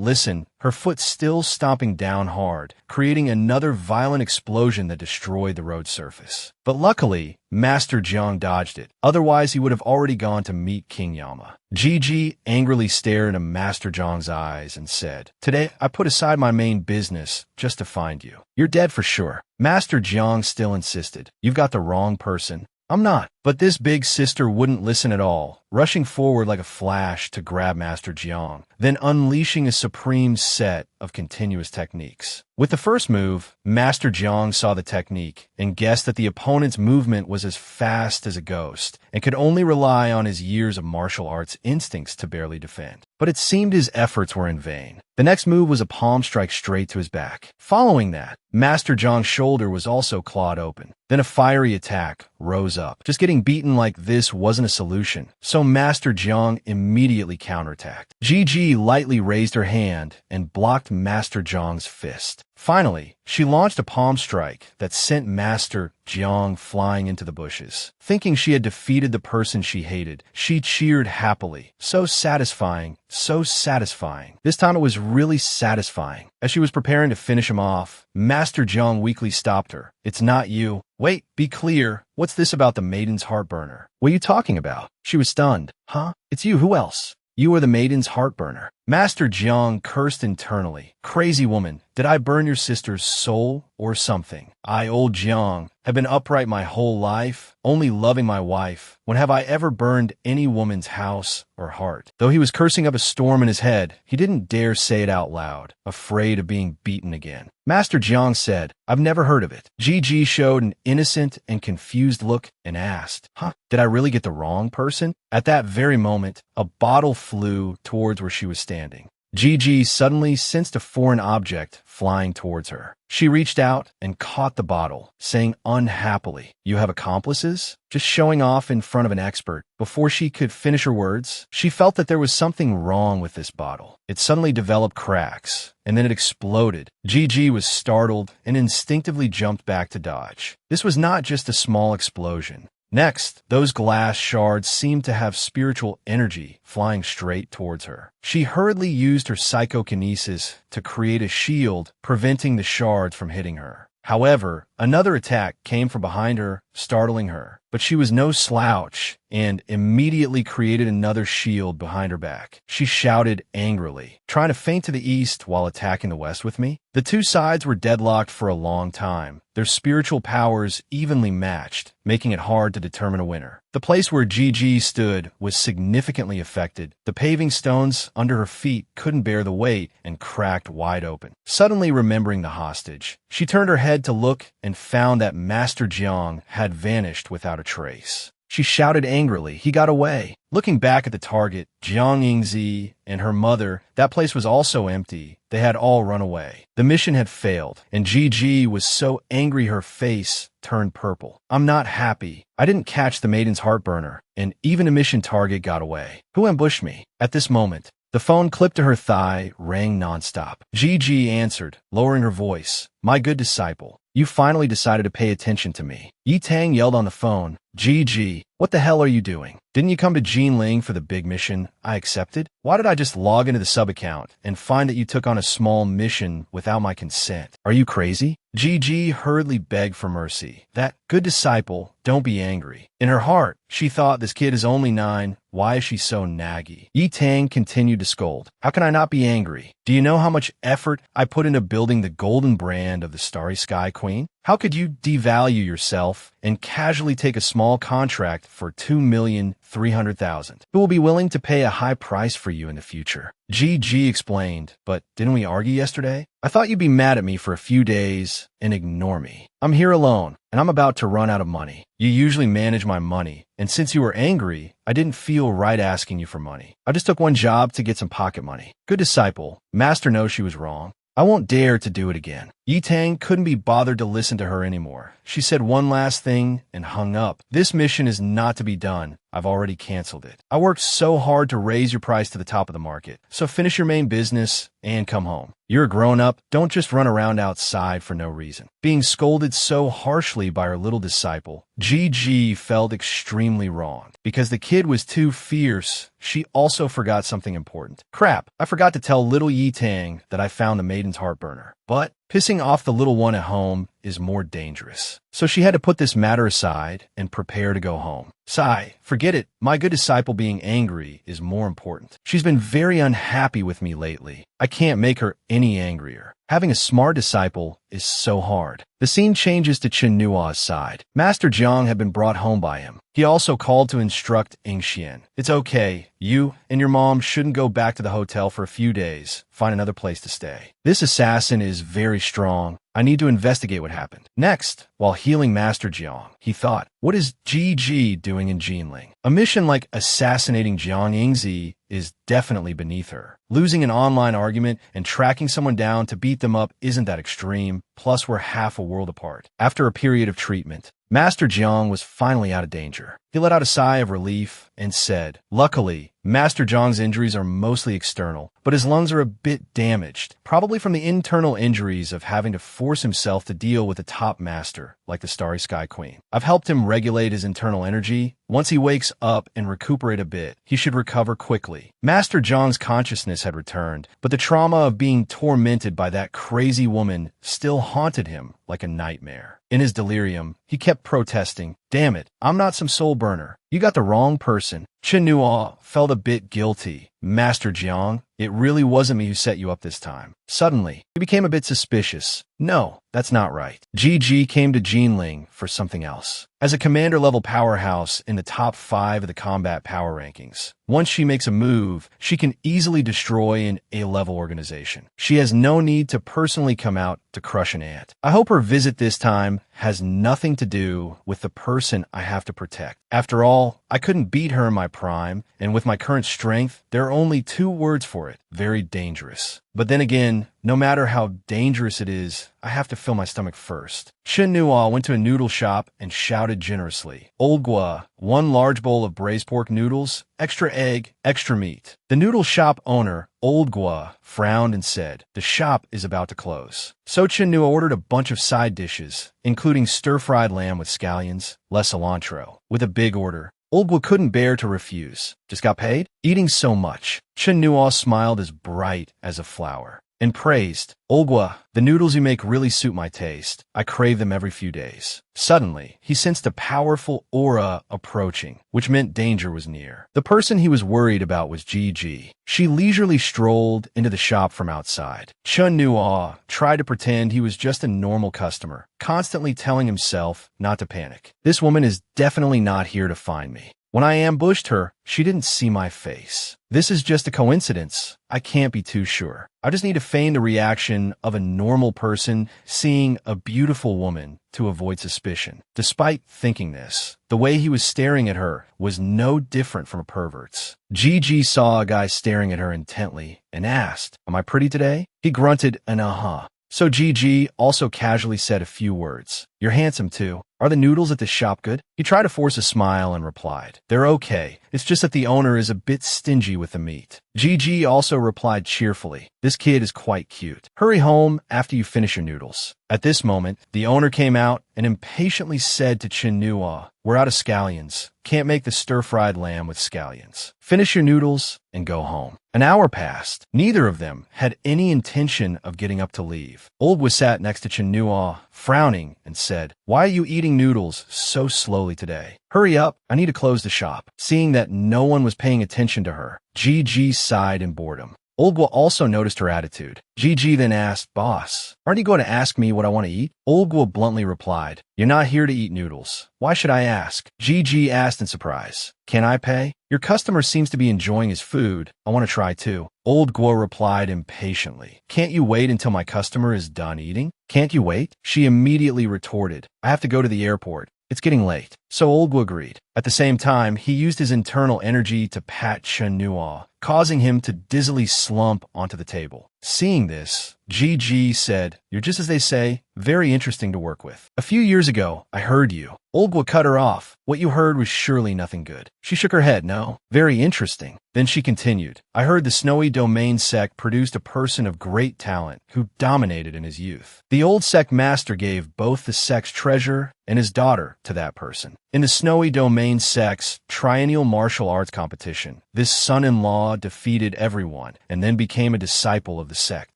A: listen, her foot still stomping down hard, creating another violent explosion that destroyed the road surface. But luckily, Master Jiang dodged it. Otherwise, he would have already gone to meet King Yama. Gigi angrily stared into Master Jiang's eyes and said, Today, I put aside my main business just to find you. You're dead for sure. Master Jiang still insisted. You've got the wrong person. I'm not. But this big sister wouldn't listen at all, rushing forward like a flash to grab Master Jiang, then unleashing a supreme set of continuous techniques. With the first move, Master Jiang saw the technique and guessed that the opponent's movement was as fast as a ghost and could only rely on his years of martial arts instincts to barely defend. But it seemed his efforts were in vain. The next move was a palm strike straight to his back. Following that, Master Jiang's shoulder was also clawed open. Then a fiery attack rose up. Just getting beaten like this wasn't a solution, so Master Jiang immediately counterattacked. Gigi lightly raised her hand and blocked Master Jiang's fist. Finally, she launched a palm strike that sent Master Jiang flying into the bushes. Thinking she had defeated the person she hated, she cheered happily. So satisfying, so satisfying. This time it was really satisfying. As she was preparing to finish him off, Master Jiang weakly stopped her. It's not you. Wait, be clear. What's this about the maiden's heartburner? What are you talking about? She was stunned. Huh? It's you. Who else? You are the maiden's heartburner. Master Jiang cursed internally. Crazy woman, did I burn your sister's soul or something? I, old Jiang, have been upright my whole life, only loving my wife. When have I ever burned any woman's house or heart? Though he was cursing up a storm in his head, he didn't dare say it out loud, afraid of being beaten again. Master Jiang said, I've never heard of it. Gigi showed an innocent and confused look and asked, did I really get the wrong person? At that very moment, a bottle flew towards where she was standing. Gigi suddenly sensed a foreign object flying towards her. She reached out and caught the bottle, saying unhappily, You have accomplices? Just showing off in front of an expert. Before she could finish her words, she felt that there was something wrong with this bottle. It suddenly developed cracks, and then it exploded. Gigi was startled and instinctively jumped back to dodge. This was not just a small explosion. Next, those glass shards seemed to have spiritual energy flying straight towards her. She hurriedly used her psychokinesis to create a shield, preventing the shards from hitting her. However, another attack came from behind her, startling her. But she was no slouch and immediately created another shield behind her back. She shouted angrily, Trying to feint to the east while attacking the west with me? The two sides were deadlocked for a long time, their spiritual powers evenly matched, making it hard to determine a winner. The place where Gigi stood was significantly affected. The paving stones under her feet couldn't bear the weight and cracked wide open. Suddenly remembering the hostage, she turned her head to look and found that Master Jiang had vanished without a trace. She shouted angrily, "He got away." Looking back at the target, Jiang Yingzi and her mother, that place was also empty. They had all run away. The mission had failed, and Gigi was so angry her face turned purple. "I'm not happy. I didn't catch the maiden's heartburner, and even a mission target got away. Who ambushed me?" At this moment, the phone clipped to her thigh, rang nonstop. Gigi answered, lowering her voice. "My good disciple, you finally decided to pay attention to me." Yi Tang yelled on the phone, "Gigi, what the hell are you doing? Didn't you come to Jinling for the big mission I accepted? Why did I just log into the sub-account and find that you took on a small mission without my consent? Are you crazy?" Gigi hurriedly begged for mercy. "That good disciple, don't be angry." In her heart, she thought, this kid is only 9. Why is she so naggy? Yi Tang continued to scold. "How can I not be angry? Do you know how much effort I put into building the golden brand of the Starry Sky Queen? How could you devalue yourself and casually take a small contract for 2,300,000? Who will be willing to pay a high price for you in the future?" Gigi explained, "But didn't we argue yesterday? I thought you'd be mad at me for a few days and ignore me. I'm here alone, and I'm about to run out of money. You usually manage my money, and since you were angry, I didn't feel right asking you for money. I just took one job to get some pocket money." Good disciple, Master knows she was wrong. "I won't dare to do it again." Yi Tang couldn't be bothered to listen to her anymore. She said one last thing and hung up. "This mission is not to be done. I've already canceled it. I worked so hard to raise your price to the top of the market. So finish your main business and come home. You're a grown-up. Don't just run around outside for no reason." Being scolded so harshly by her little disciple, Gigi felt extremely wrong. Because the kid was too fierce, she also forgot something important. "Crap, I forgot to tell little Yi Tang that I found the maiden's heartburner." But pissing off the little one at home is more dangerous. So she had to put this matter aside and prepare to go home. "Sigh, forget it. My good disciple being angry is more important. She's been very unhappy with me lately. I can't make her any angrier. Having a smart disciple is so hard." The scene changes to Chen Nua's side. Master Jiang had been brought home by him. He also called to instruct Yingxian. "It's okay. You and your mom shouldn't go back to the hotel for a few days. Find another place to stay. This assassin is very strong. I need to investigate what happened." Next, while healing Master Jiang, he thought, what is Gigi doing in Jinling? A mission like assassinating Jiang Yingzi is definitely beneath her. Losing an online argument and tracking someone down to beat them up isn't that extreme, plus we're half a world apart. After a period of treatment, Master Jiang was finally out of danger. He let out a sigh of relief and said, "Luckily, Master Jiang's injuries are mostly external, but his lungs are a bit damaged, probably from the internal injuries of having to force himself to deal with a top master like the Starry Sky Queen. I've helped him regulate his internal energy. Once he wakes up and recuperate a bit, he should recover quickly." Master Jiang's consciousness had returned, but the trauma of being tormented by that crazy woman still haunted him like a nightmare. In his delirium, he kept protesting, "Damn it, I'm not some soul burner. You got the wrong person." Chen Nua felt a bit guilty. "Master Jiang, it really wasn't me who set you up this time." Suddenly, he became a bit suspicious. "No, that's not right." Gigi came to Jinling for something else. As a commander-level powerhouse in the top 5 of the combat power rankings, once she makes a move, she can easily destroy an A-level organization. She has no need to personally come out to crush an ant. I hope her visit this time has nothing to do with the person I have to protect. After all, I couldn't beat her in my prime, and with my current strength, there are only 2 words for it: very dangerous. But then again, no matter how dangerous it is, I have to fill my stomach first. Chen Nua went to a noodle shop and shouted generously, "Old Gua, 1 large bowl of braised pork noodles, extra egg, extra meat." The noodle shop owner, Old Gua, frowned and said, "The shop is about to close." So Chen Nua ordered a bunch of side dishes, including stir-fried lamb with scallions, less cilantro. With a big order, Old Gua couldn't bear to refuse. "Just got paid?" Eating so much, Chen Nua smiled as bright as a flower and praised, "Old Gua, the noodles you make really suit my taste. I crave them every few days." Suddenly, he sensed a powerful aura approaching, which meant danger was near. The person he was worried about was Gigi. She leisurely strolled into the shop from outside. Chen Nua tried to pretend he was just a normal customer, constantly telling himself not to panic. "This woman is definitely not here to find me." When I ambushed her, she didn't see my face. This is just a coincidence. I can't be too sure. I just need to feign the reaction of a normal person seeing a beautiful woman to avoid suspicion. Despite thinking this, the way he was staring at her was no different from a pervert's. Gigi saw a guy staring at her intently and asked, "Am I pretty today?" He grunted an uh-huh. So Gigi also casually said a few words. "You're handsome too. Are the noodles at the shop good?" He tried to force a smile and replied, "They're okay. It's just that the owner is a bit stingy with the meat." Gigi also replied cheerfully, "This kid is quite cute. Hurry home after you finish your noodles." At this moment, the owner came out and impatiently said to Chinua, "We're out of scallions. Can't make the stir-fried lamb with scallions. Finish your noodles and go home." An hour passed. Neither of them had any intention of getting up to leave. Oldwa sat next to Chinua, frowning, and said, "Why are you eating noodles so slowly today? Hurry up, I need to close the shop." Seeing that no one was paying attention to her, Gigi sighed in boredom. Oldwa also noticed her attitude. Gigi then asked, "Boss, aren't you going to ask me what I want to eat?" Oldwa bluntly replied, "You're not here to eat noodles. Why should I ask?" Gigi asked in surprise, "Can I pay? Your customer seems to be enjoying his food. I want to try too." Oldwa replied impatiently, "Can't you wait until my customer is done eating?" "Can't you wait?" She immediately retorted, "I have to go to the airport. It's getting late." So Oldwa agreed. At the same time, he used his internal energy to pat Chinua, causing him to dizzily slump onto the table. Seeing this, Gigi said, "You're just as they say, very interesting to work with. A few years ago, I heard you." Oldwa cut her off. "What you heard was surely nothing good." She shook her head. "No. Very interesting." Then she continued, "I heard the Snowy Domain sect produced a person of great talent who dominated in his youth. The old sect master gave both the sect's treasure and his daughter to that person. In the Snowy Domain sect's triennial martial arts competition, this son-in-law defeated everyone and then became a disciple of the sect.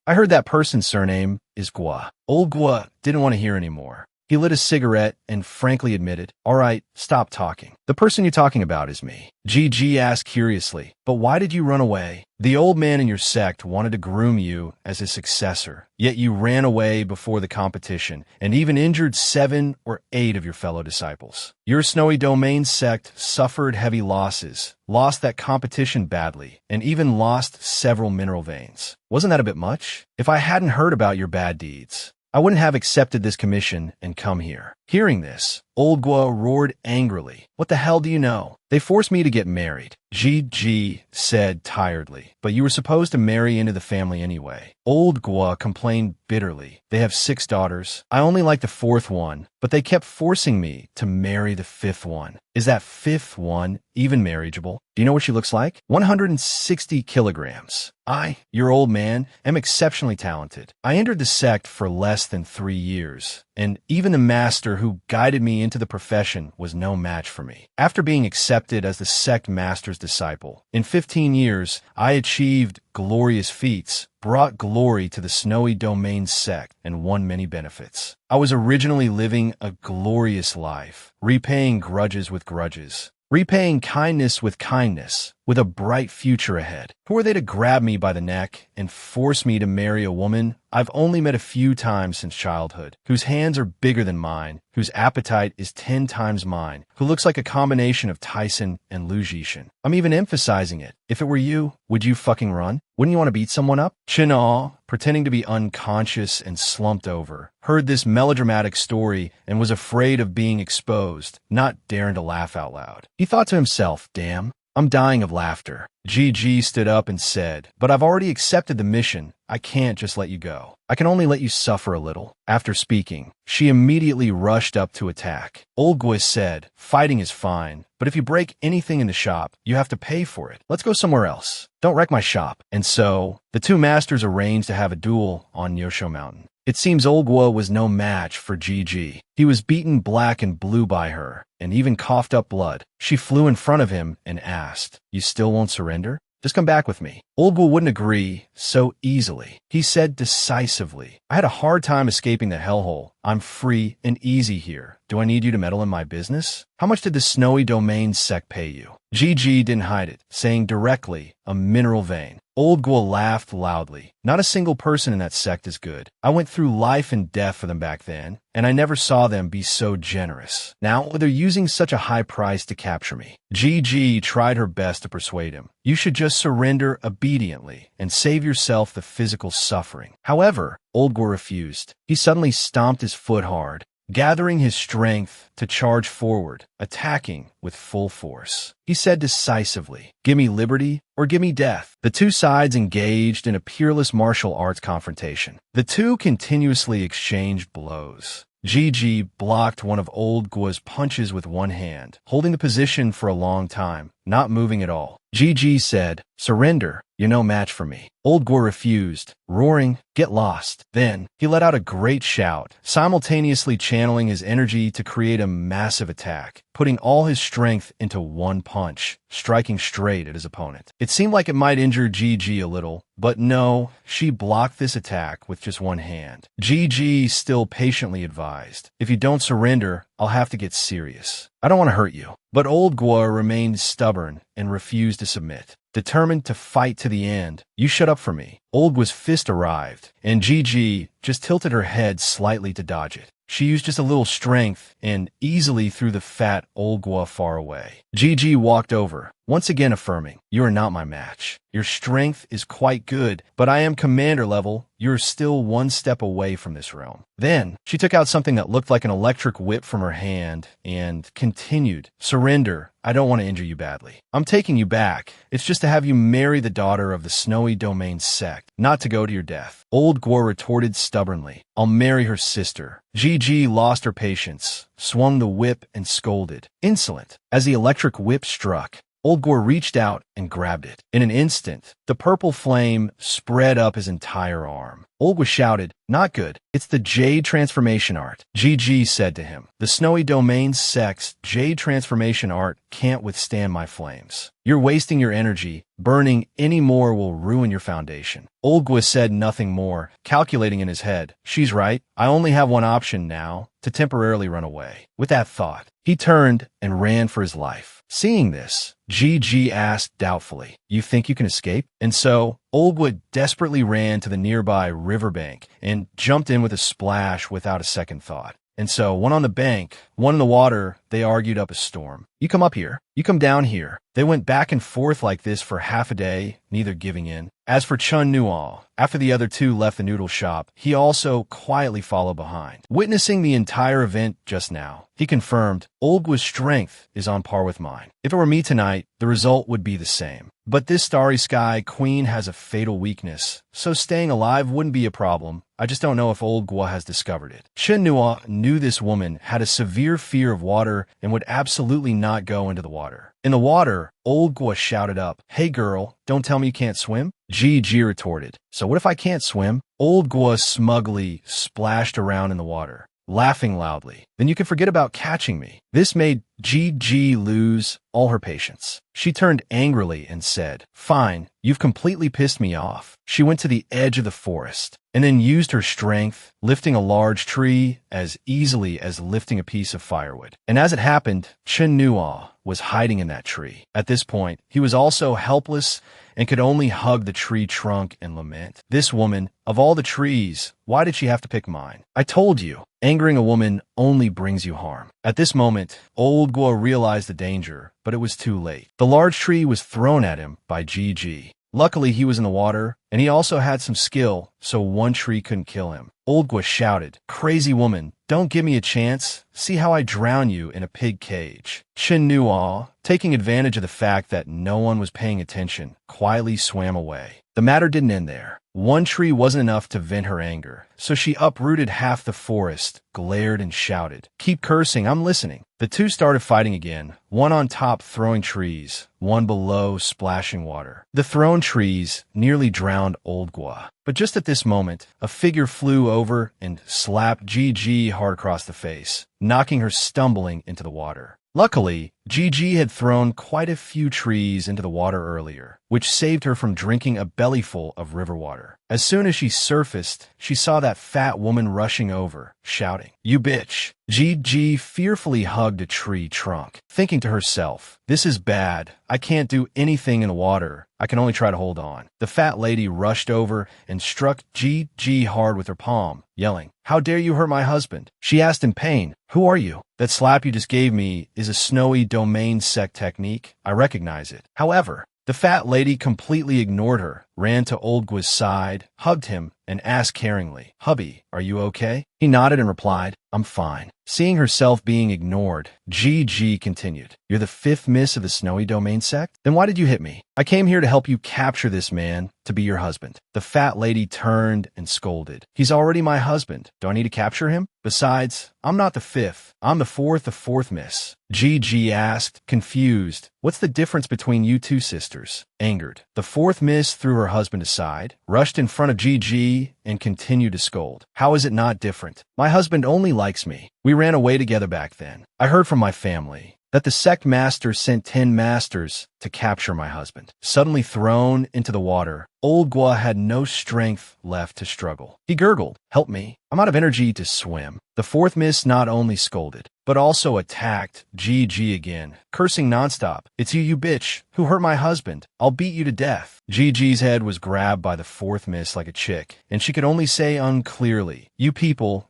A: I heard that person's surname is Gua." Old Gua didn't want to hear anymore. He lit a cigarette and frankly admitted, "All right, stop talking. The person you're talking about is me." Gigi asked curiously, "But why did you run away? The old man in your sect wanted to groom you as his successor, yet you ran away before the competition and even injured 7 or 8 of your fellow disciples. Your Snowy Domain sect suffered heavy losses, lost that competition badly, and even lost several mineral veins. Wasn't that a bit much? If I hadn't heard about your bad deeds, I wouldn't have accepted this commission and come here." Hearing this, Old Gua roared angrily, "What the hell do you know? They forced me to get married." Gigi said tiredly, "But you were supposed to marry into the family anyway." Old Gua complained bitterly, "They have 6 daughters. I only like the 4th one, but they kept forcing me to marry the 5th one. Is that 5th one even marriageable? Do you know what she looks like? 160 kilograms. I, your old man, am exceptionally talented. I entered the sect for less than 3 years, and even the master who guided me into the profession was no match for me. After being accepted as the sect master's disciple, in 15 years, I achieved glorious feats, brought glory to the Snowy Domain sect, and won many benefits. I was originally living a glorious life, repaying grudges with grudges, repaying kindness with kindness, with a bright future ahead. Who are they to grab me by the neck and force me to marry a woman I've only met a few times since childhood, whose hands are bigger than mine, whose appetite is 10 times mine, who looks like a combination of Tyson and Liu Jishin? I'm even emphasizing it. If it were you, would you fucking run? Wouldn't you want to beat someone up?" Chinua, pretending to be unconscious and slumped over, heard this melodramatic story and was afraid of being exposed, not daring to laugh out loud. He thought to himself, "Damn, I'm dying of laughter." Gigi stood up and said, "But I've already accepted the mission. I can't just let you go. I can only let you suffer a little." After speaking, she immediately rushed up to attack. Old Gui said, "Fighting is fine, but if you break anything in the shop, you have to pay for it. Let's go somewhere else. Don't wreck my shop." And so, the two masters arranged to have a duel on Nyosho Mountain. It seems Old Gua was no match for Gigi. He was beaten black and blue by her, and even coughed up blood. She flew in front of him and asked, "You still won't surrender? Just come back with me." Old Gua wouldn't agree so easily. He said decisively, "I had a hard time escaping the hellhole. I'm free and easy here. Do I need you to meddle in my business? How much did the Snowy Domain sect pay you?" Gigi didn't hide it, saying directly, "A mineral vein." Old Guo laughed loudly. Not a single person in that sect is good. I went through life and death for them back then, and I never saw them be so generous. Now they're using such a high price to capture me. Gigi tried her best to persuade him. You should just surrender obediently and save yourself the physical suffering. However, Old Guo refused. He suddenly stomped his foot hard, gathering his strength to charge forward, attacking with full force. He said decisively, "Give me liberty or give me death." The two sides engaged in a peerless martial arts confrontation. The two continuously exchanged blows. Gigi blocked one of Old Guo's punches with one hand, holding the position for a long time, not moving at all. Gigi said, "Surrender. You're no match for me." Old Guo refused, roaring, "Get lost." Then, he let out a great shout, simultaneously channeling his energy to create a massive attack, putting all his strength into one punch, striking straight at his opponent. It seemed like it might injure Gigi a little, but no, she blocked this attack with just one hand. Gigi still patiently advised, "If you don't surrender, I'll have to get serious. I don't want to hurt you." But Old Guo remained stubborn and refused to submit, determined to fight to the end. "You shut up for me." Old Guo's fist arrived, and Gigi just tilted her head slightly to dodge it. She used just a little strength and easily threw the fat Old Guo far away. Gigi walked over, once again affirming, "You are not my match. Your strength is quite good, but I am commander level. You're still one step away from this realm." Then, she took out something that looked like an electric whip from her hand and continued, "Surrender. I don't want to injure you badly. I'm taking you back. It's just to have you marry the daughter of the Snowy Domain sect, not to go to your death." Old Guo retorted stubbornly, "I'll marry her sister." Gigi lost her patience, swung the whip, and scolded, "Insolent." As the electric whip struck, Old Guo reached out and grabbed it. In an instant, the purple flame spread up his entire arm. Old Guo shouted, "Not good. It's the Jade transformation art." Gigi said to him, "The Snowy Domain sect's Jade transformation art can't withstand my flames. You're wasting your energy. Burning any more will ruin your foundation." Old Guo said nothing more, calculating in his head, "She's right. I only have one option now, to temporarily run away." With that thought, he turned and ran for his life. Seeing this, Gigi asked doubtfully, "You think you can escape?" And so, Old Guo desperately ran to the nearby riverbank and jumped in with a splash without a second thought. And so, one on the bank, one in the water, they argued up a storm. "You come up here. You come down here." They went back and forth like this for half a day, neither giving in. As for Chun Nuo, after the other two left the noodle shop, he also quietly followed behind. Witnessing the entire event just now, he confirmed, "Old Guo's strength is on par with mine. If it were me tonight, the result would be the same. But this Starry Sky Queen has a fatal weakness, so staying alive wouldn't be a problem. I just don't know if Old Guo has discovered it." Chun Nuo knew this woman had a severe fear of water and would absolutely not go into the water. In the water, Old Guo shouted up, "Hey girl, don't tell me you can't swim." Gigi retorted, "So what if I can't swim?" Old Guo smugly splashed around in the water, laughing loudly. "Then you can forget about catching me." This made Gigi lose all her patience. She turned angrily and said, "Fine, you've completely pissed me off." She went to the edge of the forest and then used her strength, lifting a large tree as easily as lifting a piece of firewood. And as it happened, Chun Nuo was hiding in that tree. At this point, he was also helpless and could only hug the tree trunk and lament. This woman, of all the trees, why did she have to pick mine? I told you, angering a woman only brings you harm. At this moment, Old Guo realized the danger, but it was too late. The large tree was thrown at him by Gigi. Luckily, he was in the water, and he also had some skill, so one tree couldn't kill him. Old Guo shouted, "Crazy woman, don't give me a chance. See how I drown you in a pig cage." Chun Nuo, taking advantage of the fact that no one was paying attention, quietly swam away. The matter didn't end there. One tree wasn't enough to vent her anger, so she uprooted half the forest, glared and shouted, "Keep cursing, I'm listening." The two started fighting again, one on top throwing trees, one below splashing water. The thrown trees nearly drowned Old Guo. But just at this moment, a figure flew over and slapped Gigi hard across the face, knocking her stumbling into the water. Luckily, Gigi had thrown quite a few trees into the water earlier, which saved her from drinking a bellyful of river water. As soon as she surfaced, she saw that fat woman rushing over, shouting, "You bitch!" Gigi fearfully hugged a tree trunk, thinking to herself, "This is bad. I can't do anything in the water. I can only try to hold on." The fat lady rushed over and struck Gigi hard with her palm, yelling, "How dare you hurt my husband?" She asked in pain, "Who are you?" "That slap you just gave me is a snowy domain sect technique. I recognize it." However, the fat lady completely ignored her, ran to Old Gua's side, hugged him, and asked caringly, "Hubby, are you okay?" He nodded and replied, "I'm fine." Seeing herself being ignored, Gigi continued, "You're the fifth miss of the snowy domain sect? Then why did you hit me? I came here to help you capture this man to be your husband." The fat lady turned and scolded, "He's already my husband. Do I need to capture him? Besides, I'm not the fifth. I'm the fourth miss." Gigi asked, confused, "What's the difference between you two sisters?" Angered, the fourth miss threw her husband aside, rushed in front of Gigi, and continued to scold. "How is it not different? My husband only likes me. We ran away together back then. I heard from my family that the sect master sent 10 masters to capture my husband." Suddenly thrown into the water, Old Gua had no strength left to struggle. He gurgled, "Help me. I'm out of energy to swim." The fourth miss not only scolded, but also attacked Gigi again, cursing nonstop. "It's you bitch, who hurt my husband. I'll beat you to death." Gigi's head was grabbed by the fourth miss like a chick, and she could only say unclearly, you people.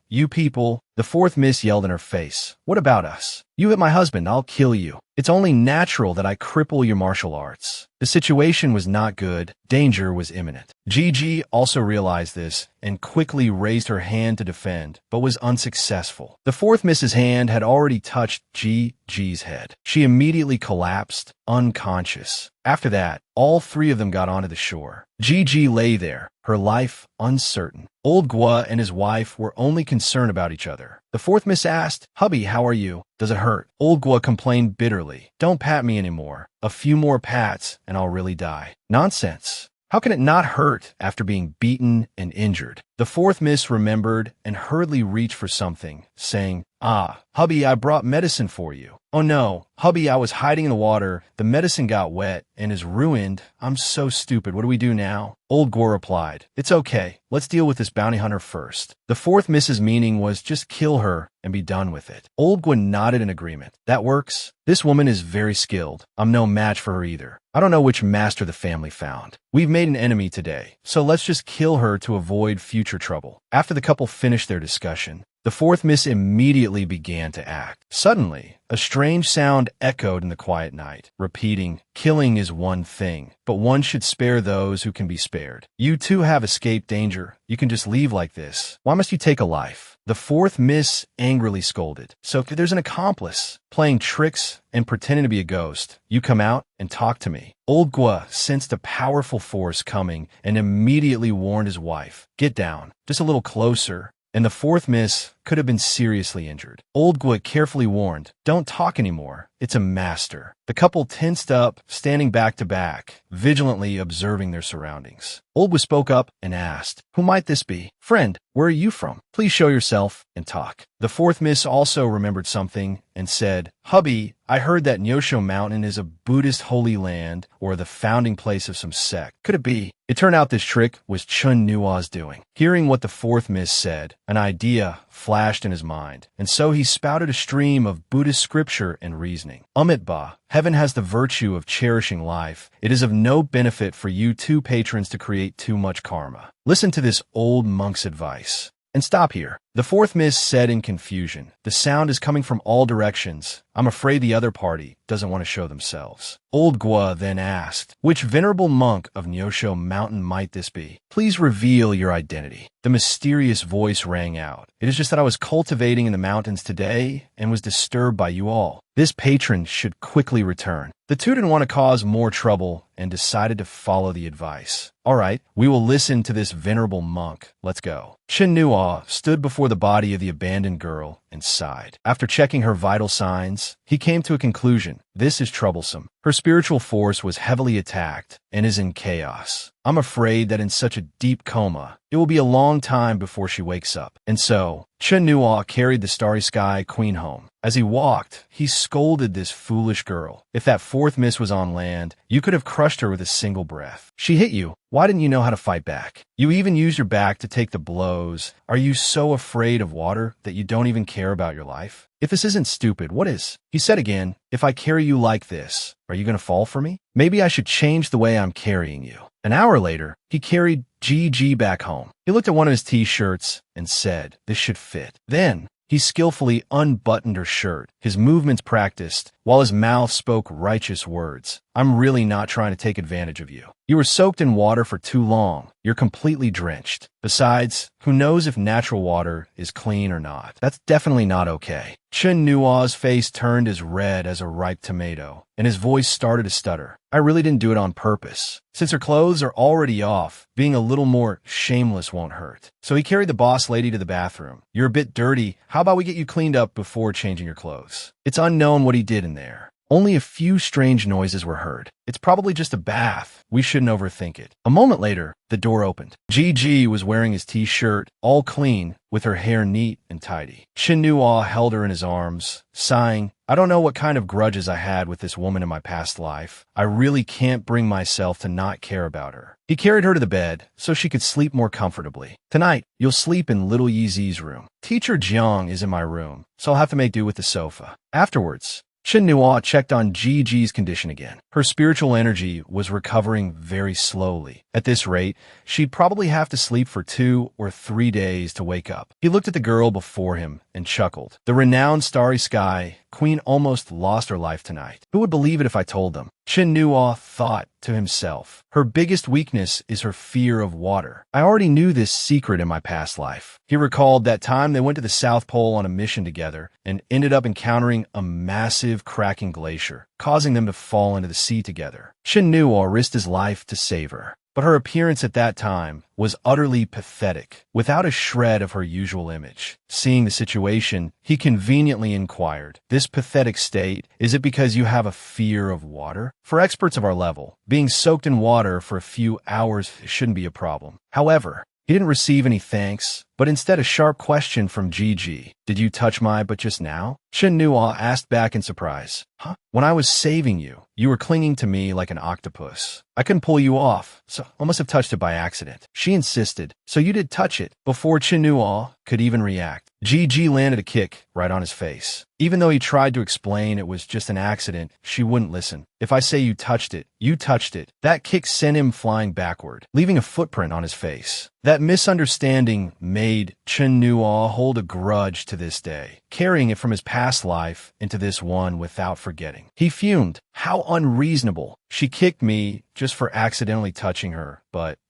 A: The fourth miss yelled in her face, "What about us? You hit my husband, I'll kill you. It's only natural that I cripple your martial arts." The situation was not good. Danger was imminent. Gigi also realized this and quickly raised her hand to defend, but was unsuccessful. The fourth miss's hand had already touched Gigi's head. She immediately collapsed, unconscious. After that, all three of them got onto the shore. Gigi lay there, her life uncertain. Old Gua and his wife were only concerned about each other. The fourth miss asked, "Hubby, how are you? Does it hurt?" Old Gua complained bitterly, "Don't pat me anymore. A few more pats and I'll really die." "Nonsense. How can it not hurt after being beaten and injured?" The fourth miss remembered and hurriedly reached for something, saying, "Hubby, I brought medicine for you." "Oh no, hubby, I was hiding in the water. The medicine got wet and is ruined. I'm so stupid. What do we do now?" Old Gua replied, "It's okay. Let's deal with this bounty hunter first." The fourth miss's meaning was just kill her and be done with it. Old Gua nodded in agreement. "That works. This woman is very skilled. I'm no match for her either. I don't know which master the family found. We've made an enemy today, so let's just kill her to avoid future trouble." After the couple finished their discussion, the fourth miss immediately began to act. Suddenly, a strange sound echoed in the quiet night, repeating, "Killing is one thing, but one should spare those who can be spared. You too have escaped danger. You can just leave like this. Why must you take a life?" The fourth miss angrily scolded, "So there's an accomplice, playing tricks and pretending to be a ghost. You come out and talk to me." Old Gua sensed a powerful force coming and immediately warned his wife, "Get down, just a little closer." And the fourth miss could have been seriously injured. Old Gua carefully warned, "Don't talk anymore. It's a master." The couple tensed up, standing back to back, vigilantly observing their surroundings. Old Gua spoke up and asked, "Who might this be? Friend, where are you from? Please show yourself and talk." The fourth miss also remembered something and said, "Hubby, I heard that Nyosho Mountain is a Buddhist holy land or the founding place of some sect. Could it be?" It turned out this trick was Chun Nua's doing. Hearing what the fourth miss said, an idea flashed in his mind, and so he spouted a stream of Buddhist scripture and reasoning. "Ba, heaven has the virtue of cherishing life. It is of no benefit for you two patrons to create too much karma. Listen to this old monk's advice. And stop here." The fourth miss said in confusion, "The sound is coming from all directions. I'm afraid the other party doesn't want to show themselves." Old Gua then asked, "Which venerable monk of Nyosho Mountain might this be? Please reveal your identity." The mysterious voice rang out, "It is just that I was cultivating in the mountains today and was disturbed by you all. This patron should quickly return." The two didn't want to cause more trouble and decided to follow the advice. "All right, we will listen to this venerable monk. Let's go." Chun Nua stood before the body of the abandoned girl and sighed. After checking her vital signs, he came to a conclusion. This is troublesome. Her spiritual force was heavily attacked and is in chaos. I'm afraid that in such a deep coma, it will be a long time before she wakes up. And so, Chen Nuo carried the Starry Sky Queen home. As he walked, he scolded this foolish girl. If that fourth miss was on land, you could have crushed her with a single breath. She hit you. Why didn't you know how to fight back? You even used your back to take the blows. Are you so afraid of water that you don't even care about your life? If this isn't stupid, what is? He said again, if I carry you like this, are you going to fall for me? Maybe I should change the way I'm carrying you. An hour later, he carried Gigi back home. He looked at one of his t-shirts and said, this should fit. Then, he skillfully unbuttoned her shirt, his movements practiced, while his mouth spoke righteous words. I'm really not trying to take advantage of you. You were soaked in water for too long. You're completely drenched. Besides, who knows if natural water is clean or not? That's definitely not okay. Chen Nuo's face turned as red as a ripe tomato, and his voice started to stutter. I really didn't do it on purpose. Since her clothes are already off, being a little more shameless won't hurt. So he carried the boss lady to the bathroom. You're a bit dirty. How about we get you cleaned up before changing your clothes? It's unknown what he did in there. Only a few strange noises were heard. It's probably just a bath. We shouldn't overthink it. A moment later, the door opened. Gigi was wearing his t-shirt, all clean, with her hair neat and tidy. Chen Nuo held her in his arms, sighing, I don't know what kind of grudges I had with this woman in my past life. I really can't bring myself to not care about her. He carried her to the bed so she could sleep more comfortably. Tonight, you'll sleep in little Yizi's room. Teacher Jiang is in my room, so I'll have to make do with the sofa. Afterwards, Chen Nuo checked on Gigi's condition again. Her spiritual energy was recovering very slowly. At this rate, she'd probably have to sleep for 2 or 3 days to wake up. He looked at the girl before him and chuckled. The renowned Starry Sky Queen almost lost her life tonight. Who would believe it if I told them? Chen Nuo thought to himself. Her biggest weakness is her fear of water. I already knew this secret in my past life. He recalled that time they went to the South Pole on a mission together and ended up encountering a massive cracking glacier, causing them to fall into the sea together. Chen Nuo risked his life to save her. But her appearance at that time was utterly pathetic, without a shred of her usual image. Seeing the situation, he conveniently inquired, this pathetic state, is it because you have a fear of water? For experts of our level, being soaked in water for a few hours shouldn't be a problem. However, he didn't receive any thanks, but instead a sharp question from Gigi. Did you touch my butt just now? Chen Nuo asked back in surprise. Huh? When I was saving you, you were clinging to me like an octopus. I couldn't pull you off, so I must have touched it by accident. She insisted, so you did touch it. Before Chen Nuo could even react, Gigi landed a kick right on his face. Even though he tried to explain it was just an accident, she wouldn't listen. If I say you touched it, you touched it. That kick sent him flying backward, leaving a footprint on his face. That misunderstanding made Chen Nuo hold a grudge to this day, carrying it from his past life into this one without forgetting. He fumed. How unreasonable. She kicked me just for accidentally touching her,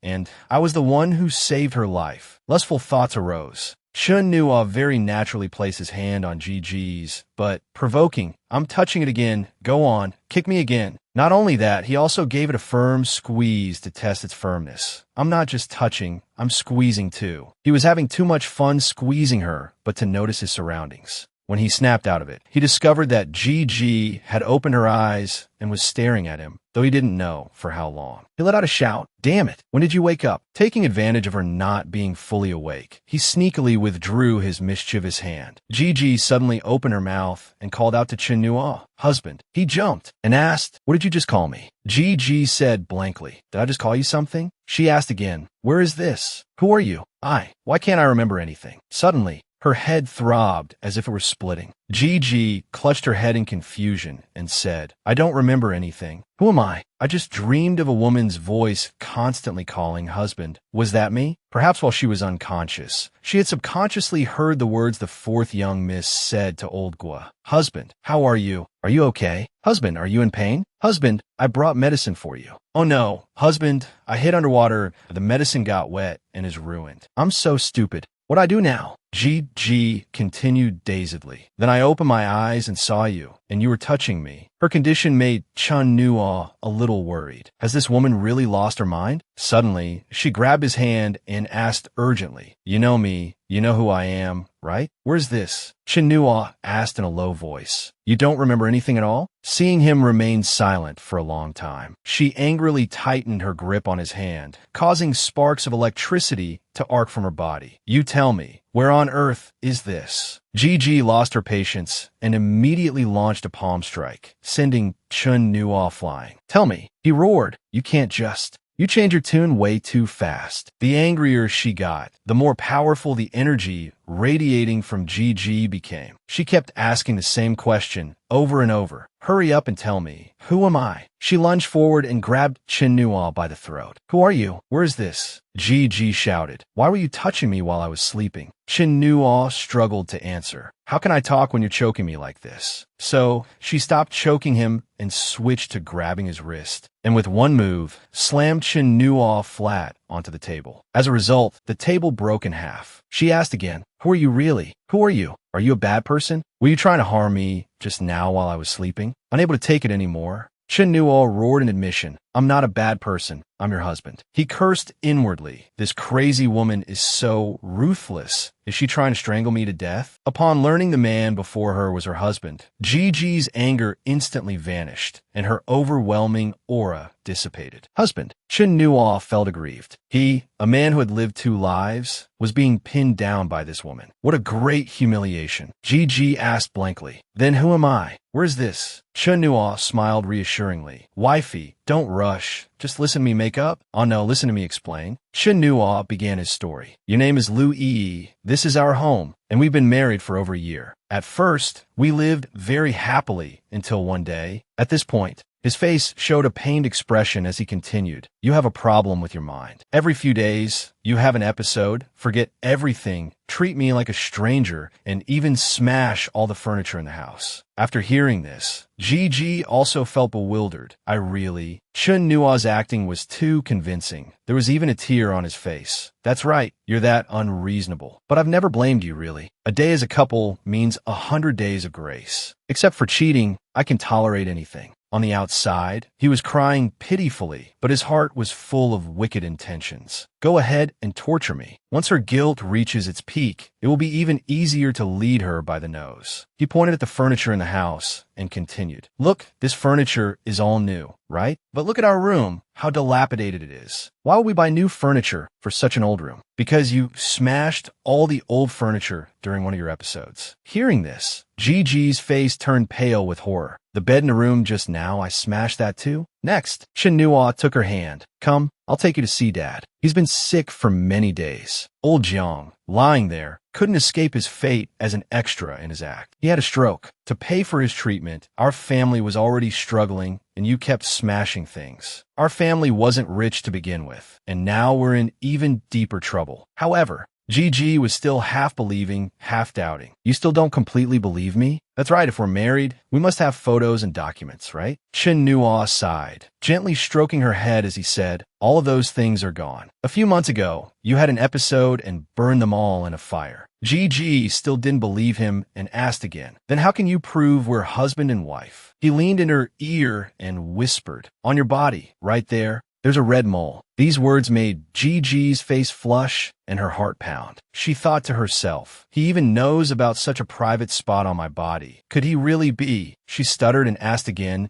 A: and I was the one who saved her life. Lustful thoughts arose. Chen Nuo very naturally placed his hand on Gigi's, but provoking, I'm touching it again, go on, kick me again. Not only that, he also gave it a firm squeeze to test its firmness. I'm not just touching, I'm squeezing too. He was having too much fun squeezing her, but to notice his surroundings. When he snapped out of it, he discovered that Gigi had opened her eyes and was staring at him, though he didn't know for how long. He let out a shout. Damn it, when did you wake up? Taking advantage of her not being fully awake, he sneakily withdrew his mischievous hand. Gigi suddenly opened her mouth and called out to Chen Nuo, husband. He jumped and asked, what did you just call me? Gigi said blankly, did I just call you something? She asked again, where is this? Who are you? Why can't I remember anything? Suddenly, her head throbbed as if it were splitting. Gigi clutched her head in confusion and said, I don't remember anything. Who am I? I just dreamed of a woman's voice constantly calling husband. Was that me? Perhaps while she was unconscious. She had subconsciously heard the words the fourth young miss said to old Gua. Husband, how are you? Are you okay? Husband, are you in pain? Husband, I brought medicine for you. Oh no. Husband, I hid underwater. The medicine got wet and is ruined. I'm so stupid. What'd I do now? Gigi continued dazedly. Then I opened my eyes and saw you, and you were touching me. Her condition made Chen Nuo a little worried. Has this woman really lost her mind? Suddenly, she grabbed his hand and asked urgently, you know me, you know who I am, right? Where's this? Chinua asked in a low voice. You don't remember anything at all? Seeing him remain silent for a long time, she angrily tightened her grip on his hand, causing sparks of electricity to arc from her body. You tell me, where on earth is this? Gigi lost her patience and immediately launched a palm strike, sending Chinua flying. Tell me, he roared. You can't just... You change your tune way too fast. The angrier she got, the more powerful the energy radiating from Gigi became. She kept asking the same question over and over. Hurry up and tell me, who am I? She lunged forward and grabbed Chinua by the throat. Who are you? Where is this? Gigi shouted. Why were you touching me while I was sleeping? Chinua struggled to answer. How can I talk when you're choking me like this? So she stopped choking him and switched to grabbing his wrist, and with one move, slammed Chinua flat onto the table. As a result, the table broke in half. She asked again, who are you really? Who are you? Are you a bad person? Were you trying to harm me just now while I was sleeping? Unable to take it anymore, Chinua roared in admission. I'm not a bad person. I'm your husband. He cursed inwardly. This crazy woman is so ruthless. Is she trying to strangle me to death? Upon learning the man before her was her husband, Gigi's anger instantly vanished, and her overwhelming aura dissipated. Husband. Chinua felt aggrieved. He, a man who had lived 2 lives, was being pinned down by this woman. What a great humiliation. Gigi asked blankly. Then who am I? Where's this? Chinua smiled reassuringly. Wifey, don't rush. Just listen to me make up. Oh no, listen to me explain. Chinua began his story. Your name is Lu Yi. This is our home, and we've been married for over a year. At first, we lived very happily until one day. At this point, his face showed a pained expression as he continued. You have a problem with your mind. Every few days, you have an episode, forget everything, treat me like a stranger, and even smash all the furniture in the house. After hearing this, Gigi also felt bewildered. Chinua's acting was too convincing. There was even a tear on his face. That's right, you're that unreasonable. But I've never blamed you, really. A day as a couple means 100 days of grace. Except for cheating, I can tolerate anything. On the outside, he was crying pitifully, but his heart was full of wicked intentions. Go ahead and torture me. Once her guilt reaches its peak, it will be even easier to lead her by the nose. He pointed at the furniture in the house and continued. Look, this furniture is all new, right? But look at our room, how dilapidated it is. Why would we buy new furniture for such an old room? Because you smashed all the old furniture during one of your episodes. Hearing this, Gigi's face turned pale with horror. The bed in the room just now, I smashed that too? Next, Chinua took her hand. Come, I'll take you to see Dad. He's been sick for many days. Old Jiang, lying there, couldn't escape his fate as an extra in his act. He had a stroke. To pay for his treatment, our family was already struggling, and you kept smashing things. Our family wasn't rich to begin with, and now we're in even deeper trouble. However, Gigi was still half believing, half doubting. You still don't completely believe me? That's right, if we're married, we must have photos and documents, right? Chinua sighed, gently stroking her head as he said, all of those things are gone. A few months ago, you had an episode and burned them all in a fire. Gigi still didn't believe him and asked again, then how can you prove we're husband and wife? He leaned in her ear and whispered, on your body, right there, there's a red mole. These words made Gigi's face flush and her heart pound. She thought to herself, he even knows about such a private spot on my body. Could he really be? She stuttered and asked again,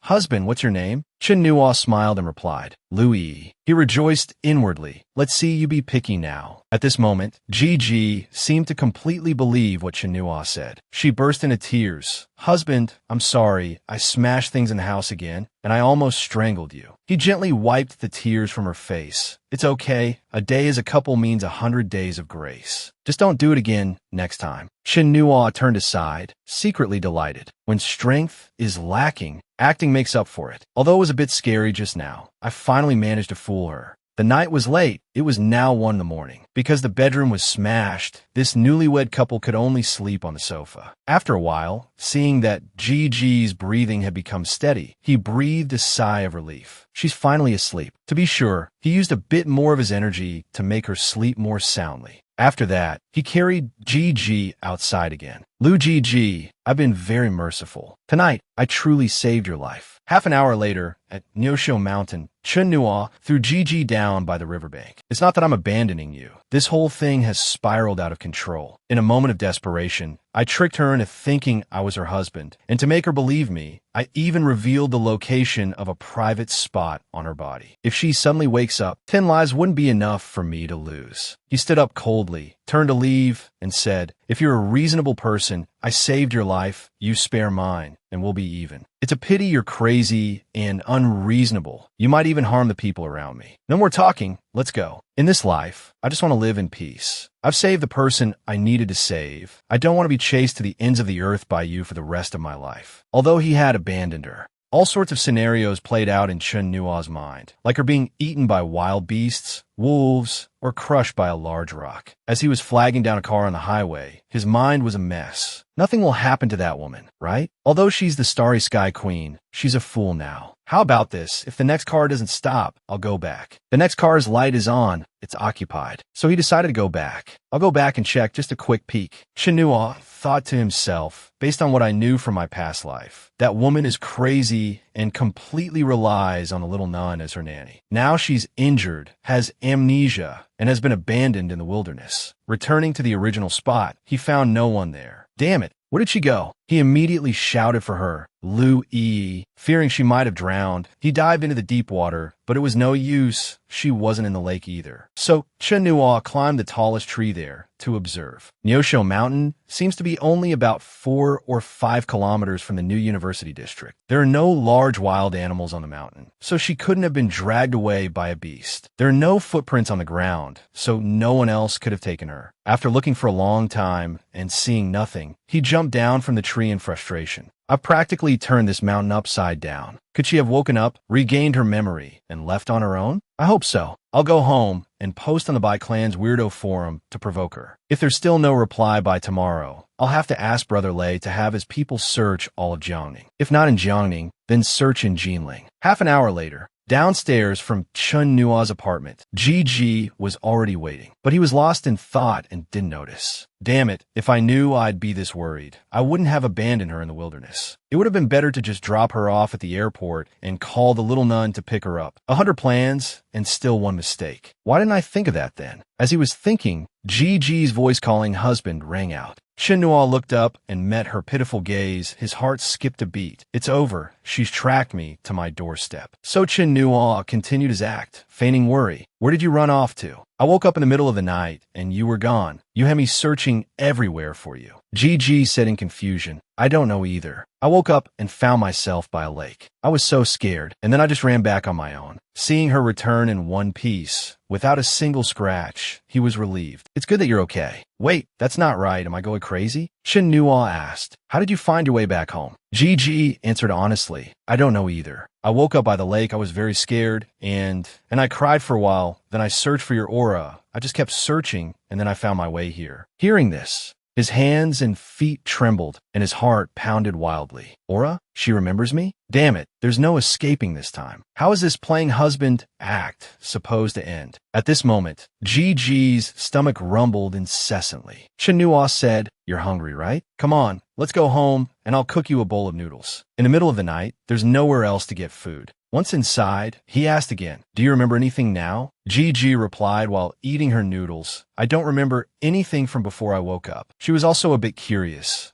A: husband, what's your name? Chinua smiled and replied, Louis. He rejoiced inwardly. Let's see you be picky now. At this moment, Gigi seemed to completely believe what Chinua said. She burst into tears. Husband, I'm sorry. I smashed things in the house again, and I almost strangled you. He gently wiped the tears from her face. It's okay. A day as a couple means 100 days of grace. Just don't do it again next time. Chinua turned aside, secretly delighted. When strength is lacking, acting makes up for it. Although it was a bit scary just now, I finally managed to fool her. The night was late. It was now 1 in the morning. Because the bedroom was smashed, this newlywed couple could only sleep on the sofa. After a while, seeing that Gigi's breathing had become steady, he breathed a sigh of relief. She's finally asleep. To be sure, he used a bit more of his energy to make her sleep more soundly. After that, he carried Gigi outside again. Lu Gigi, I've been very merciful. Tonight, I truly saved your life. Half an hour later, at Nyosho Mountain, Chinua threw Gigi down by the riverbank. It's not that I'm abandoning you. This whole thing has spiraled out of control. In a moment of desperation, I tricked her into thinking I was her husband, and to make her believe me, I even revealed the location of a private spot on her body. If she suddenly wakes up, 10 lives wouldn't be enough for me to lose. He stood up coldly, turned to leave, and said, "If you're a reasonable person, I saved your life, you spare mine, and we'll be even. It's a pity you're crazy and unreasonable. You might even harm the people around me. No more talking, let's go. In this life, I just want to live in peace. I've saved the person I needed to save. I don't want to be chased to the ends of the earth by you for the rest of my life." Although he had abandoned her, all sorts of scenarios played out in Chun Nua's mind, like her being eaten by wild beasts, wolves, or crushed by a large rock. As he was flagging down a car on the highway, his mind was a mess. Nothing will happen to that woman, right? Although she's the starry sky queen, she's a fool now. How about this? If the next car doesn't stop, I'll go back. The next car's light is on, it's occupied. So he decided to go back. I'll go back and check just a quick peek. Chun Nua thought to himself, based on what I knew from my past life, that woman is crazy and completely relies on the little nun as her nanny. Now she's injured, has amnesia, and has been abandoned in the wilderness. Returning to the original spot, he found no one there. Damn it, where did she go? He immediately shouted for her, Lu Yi. Fearing she might have drowned, he dived into the deep water, but it was no use. She wasn't in the lake either. So Chun Nua climbed the tallest tree there to observe. Neosho Mountain seems to be only about 4 or 5 kilometers from the new university district. There are no large wild animals on the mountain, so she couldn't have been dragged away by a beast. There are no footprints on the ground, so no one else could have taken her. After looking for a long time and seeing nothing, he jumped down from the tree in frustration. I've practically turned this mountain upside down. Could she have woken up, regained her memory, and left on her own? I hope so. I'll go home and post on the ByClan's Weirdo Forum to provoke her. If there's still no reply by tomorrow, I'll have to ask Brother Lei to have his people search all of Jiangning. If not in Jiangning, then search in Jinling. Half an hour later, downstairs from Chun Nua's apartment, Gigi was already waiting, but he was lost in thought and didn't notice. Damn it, if I knew I'd be this worried, I wouldn't have abandoned her in the wilderness. It would have been better to just drop her off at the airport and call the little nun to pick her up. 100 plans and still one mistake. Why didn't I think of that then? As he was thinking, Gigi's voice calling husband rang out. Chun Nua looked up and met her pitiful gaze. His heart skipped a beat. It's over. She's tracked me to my doorstep. So Chun Nua continued his act, feigning worry. Where did you run off to? I woke up in the middle of the night, and you were gone. You had me searching everywhere for you. Gigi said in confusion, I don't know either. I woke up and found myself by a lake. I was so scared, and then I just ran back on my own. Seeing her return in one piece, without a single scratch, he was relieved. It's good that you're okay. Wait, that's not right. Am I going crazy? Chun Nua asked. How did you find your way back home? Gigi answered honestly, I don't know either. I woke up by the lake. I was very scared, and I cried for a while. Then I searched for your aura. I just kept searching, and then I found my way here. Hearing this, his hands and feet trembled, and his heart pounded wildly. Aura? She remembers me? Damn it, there's no escaping this time. How is this playing husband act supposed to end? At this moment, Gigi's stomach rumbled incessantly. Chun Nua said, You're hungry, right? Come on, let's go home, and I'll cook you a bowl of noodles. In the middle of the night, there's nowhere else to get food. Once inside, he asked again, Do you remember anything now? Gigi replied while eating her noodles, I don't remember anything from before I woke up. She was also a bit curious.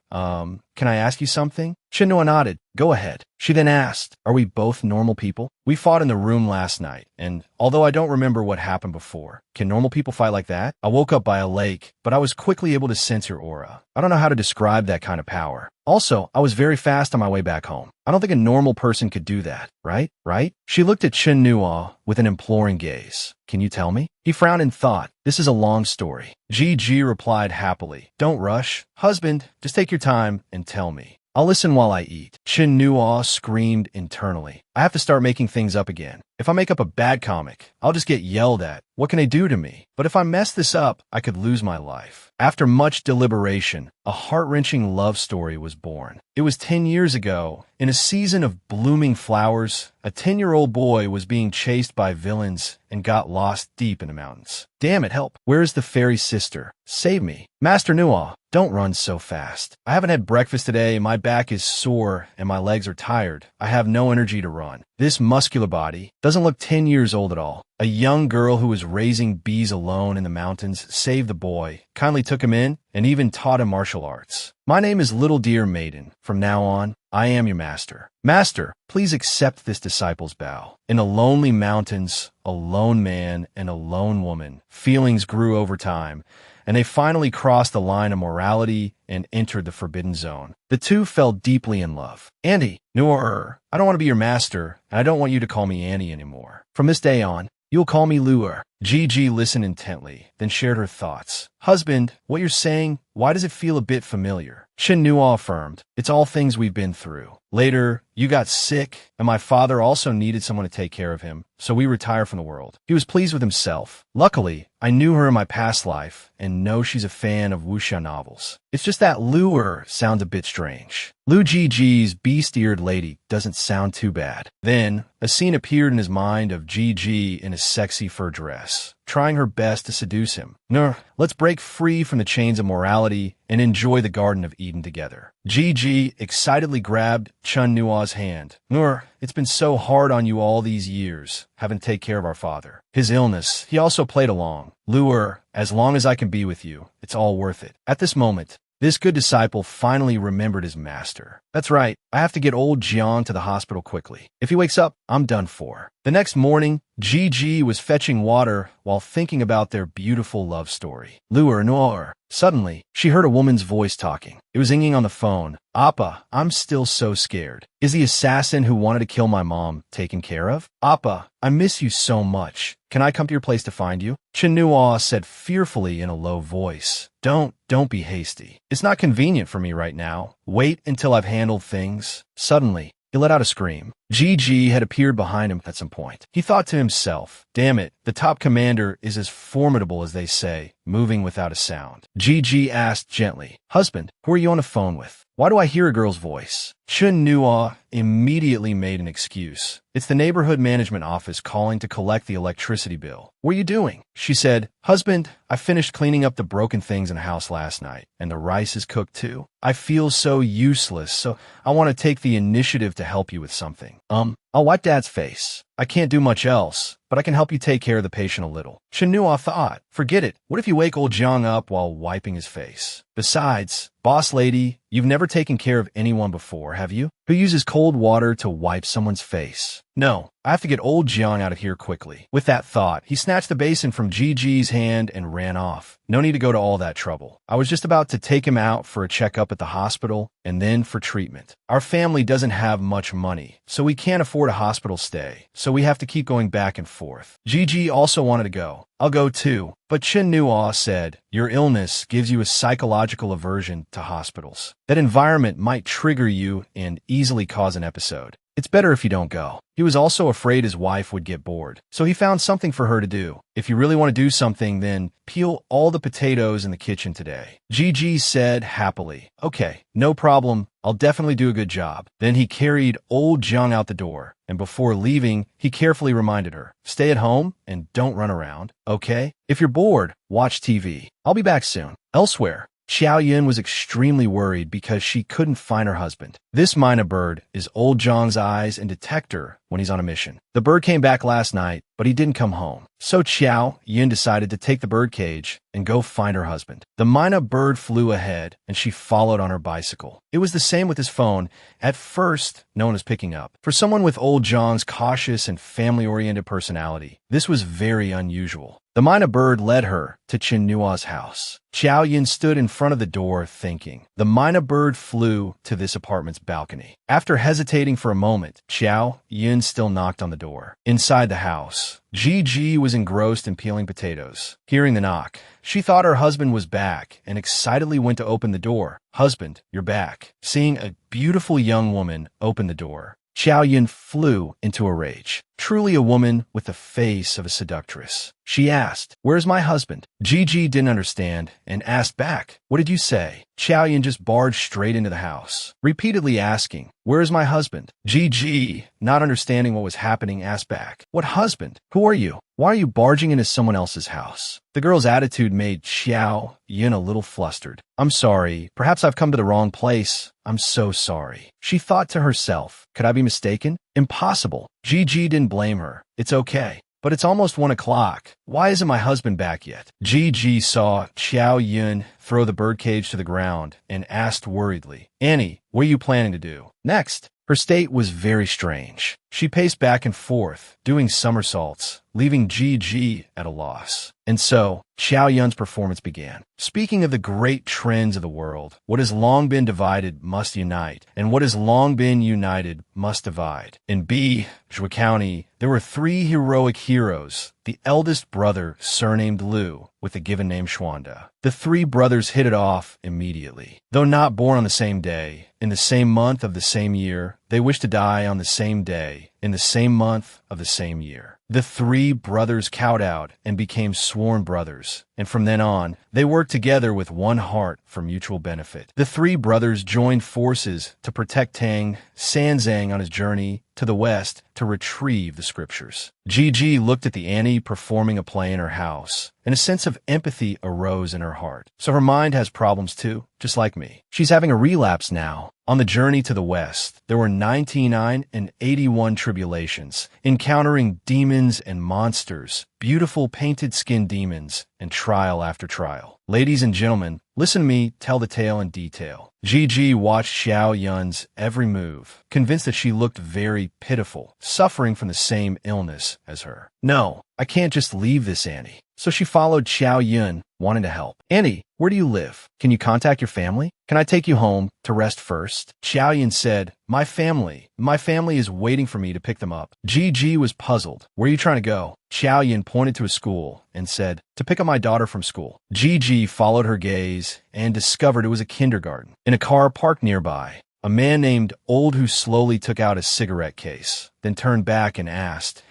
A: Can I ask you something? Chun Nua nodded. Go ahead. She then asked, Are we both normal people? We fought in the room last night, and although I don't remember what happened before, can normal people fight like that? I woke up by a lake, but I was quickly able to sense your aura. I don't know how to describe that kind of power. Also, I was very fast on my way back home. I don't think a normal person could do that, right? Right? She looked at Chun Nua with an imploring gaze. Can you tell me? He frowned and thought, This is a long story. Gigi replied happily, Don't rush. Husband, just take your time and tell me. I'll listen while I eat. Chun Nua screamed internally. I have to start making things up again. If I make up a bad comic, I'll just get yelled at. What can they do to me? But if I mess this up, I could lose my life. After much deliberation, a heart-wrenching love story was born. It was 10 years ago. In a season of blooming flowers, a 10-year-old boy was being chased by villains and got lost deep in the mountains. Damn it, help. Where is the fairy sister? Save me. Master Nua, don't run so fast. I haven't had breakfast today, my back is sore, and my legs are tired. I have no energy to run. This muscular body doesn't look 10 years old at all. A young girl who was raising bees alone in the mountains saved the boy, kindly took him in, and even taught him martial arts. My name is Little Dear Maiden. From now on, I am your master. Master, please accept this disciple's bow. In the lonely mountains, a lone man and a lone woman, feelings grew over time, and they finally crossed the line of morality and entered the forbidden zone. The two fell deeply in love. Andy, Noor, I don't want to be your master, and I don't want you to call me Annie anymore. From this day on, you'll call me Luer. Gigi listened intently, then shared her thoughts. Husband, what you're saying, why does it feel a bit familiar? Shin Nua affirmed, it's all things we've been through. Later, you got sick, and my father also needed someone to take care of him, so we retired from the world. He was pleased with himself. Luckily, I knew her in my past life, and know she's a fan of wuxia novels. It's just that Luer sounds a bit strange. Lu Gigi's beast-eared lady doesn't sound too bad. Then, a scene appeared in his mind of Gigi in a sexy fur dress, trying her best to seduce him. Nur, let's break free from the chains of morality and enjoy the Garden of Eden together. Gigi excitedly grabbed Chun Nua's hand. Nur, it's been so hard on you all these years, having to take care of our father. His illness, he also played along. Luer, as long as I can be with you, it's all worth it. At this moment, this good disciple finally remembered his master. That's right, I have to get old Jian to the hospital quickly. If he wakes up, I'm done for. The next morning, Gigi was fetching water while thinking about their beautiful love story. Luer Noor. Suddenly, she heard a woman's voice talking. It was Yinging on the phone. Appa, I'm still so scared. Is the assassin who wanted to kill my mom taken care of? Appa, I miss you so much. Can I come to your place to find you? Chinua said fearfully in a low voice. Don't be hasty. It's not convenient for me right now. Wait until I've handled things. Suddenly, he let out a scream. Gigi had appeared behind him at some point. He thought to himself, damn it, the top commander is as formidable as they say, moving without a sound. Gigi asked gently, husband, who are you on the phone with? Why do I hear a girl's voice? Chun Nua immediately made an excuse. It's the neighborhood management office calling to collect the electricity bill. What are you doing? She said, husband, I finished cleaning up the broken things in the house last night, and the rice is cooked too. I feel so useless, so I want to take the initiative to help you with something. I'll wipe Dad's face. I can't do much else, but I can help you take care of the patient a little. Chinua thought, forget it. What if you wake old Jiang up while wiping his face? Besides, boss lady, you've never taken care of anyone before, have you? Who uses cold water to wipe someone's face? No, I have to get old Jiang out of here quickly. With that thought, he snatched the basin from Gigi's hand and ran off. No need to go to all that trouble. I was just about to take him out for a checkup at the hospital and then for treatment. Our family doesn't have much money, so we can't afford a hospital stay, so we have to keep going back and forth. Gigi also wanted to go. I'll go too. But Chin Nua said, your illness gives you a psychological aversion to hospitals. That environment might trigger you and easily cause an episode. It's better if you don't go. He was also afraid his wife would get bored, so he found something for her to do. If you really want to do something, then peel all the potatoes in the kitchen today. Gigi said happily, okay, no problem. I'll definitely do a good job. Then he carried old Jiang out the door, and before leaving, he carefully reminded her, stay at home and don't run around, okay? If you're bored, watch TV. I'll be back soon. Elsewhere, Xiao Yun was extremely worried because she couldn't find her husband. This mynah bird is old Zhang's eyes and detector when he's on a mission. The bird came back last night, but he didn't come home. So Xiao Yun decided to take the bird cage and go find her husband. The mynah bird flew ahead, and she followed on her bicycle. It was the same with his phone. At first, no one was picking up. For someone with old Zhang's cautious and family-oriented personality, this was very unusual. The mynah bird led her to Chin Nua's house. Xiao Yun stood in front of the door thinking. The mynah bird flew to this apartment's balcony. After hesitating for a moment, Xiao Yun still knocked on the door. Inside the house, Gigi was engrossed in peeling potatoes. Hearing the knock, she thought her husband was back and excitedly went to open the door. Husband, you're back. Seeing a beautiful young woman open the door, Xiao Yun flew into a rage. Truly a woman with the face of a seductress. She asked, where's my husband? Gigi didn't understand and asked back, what did you say? Xiao Yun just barged straight into the house, repeatedly asking, where's my husband? Gigi, not understanding what was happening, asked back, what husband? Who are you? Why are you barging into someone else's house? The girl's attitude made Xiao Yun a little flustered. I'm sorry. Perhaps I've come to the wrong place. I'm so sorry. She thought to herself, could I be mistaken? Impossible. Gigi didn't blame her. It's okay. But it's almost 1 o'clock. Why isn't my husband back yet? Gigi saw Xiao Yun throw the birdcage to the ground and asked worriedly, Annie, what are you planning to do next? Her state was very strange. She paced back and forth, doing somersaults, leaving Gigi at a loss. And so, Xiao Yun's performance began. Speaking of the great trends of the world, what has long been divided must unite, and what has long been united must divide. In B, Zhui County, there were 3 heroic heroes, the eldest brother, surnamed Liu, with a given name Xuanda. The 3 brothers hit it off immediately. Though not born on the same day, in the same month of the same year, they wished to die on the same day, in the same month of the same year. The 3 brothers kowtowed and became sworn brothers, and from then on, they worked together with one heart for mutual benefit. The 3 brothers joined forces to protect Tang Sanzang on his journey to the west to retrieve the scriptures. Gigi looked at the Annie performing a play in her house, and a sense of empathy arose in her heart. So her mind has problems too, just like me. She's having a relapse now. On the journey to the west, there were 99 and 81 tribulations, encountering demons and monsters, beautiful painted-skin demons, and trial after trial. Ladies and gentlemen, listen to me tell the tale in detail. Gigi watched Xiao Yun's every move, convinced that she looked very pitiful, suffering from the same illness as her. No, I can't just leave this Annie. So she followed Xiao Yun, wanting to help. Annie, where do you live? Can you contact your family? Can I take you home to rest first? Xiao Yun said, My family is waiting for me to pick them up. Gigi was puzzled. Where are you trying to go? Xiao Yun pointed to a school and said, To pick up my daughter from school. Gigi followed her gaze and discovered it was a kindergarten. In a car parked nearby, a man named Old who slowly took out a cigarette case, then turned back and asked,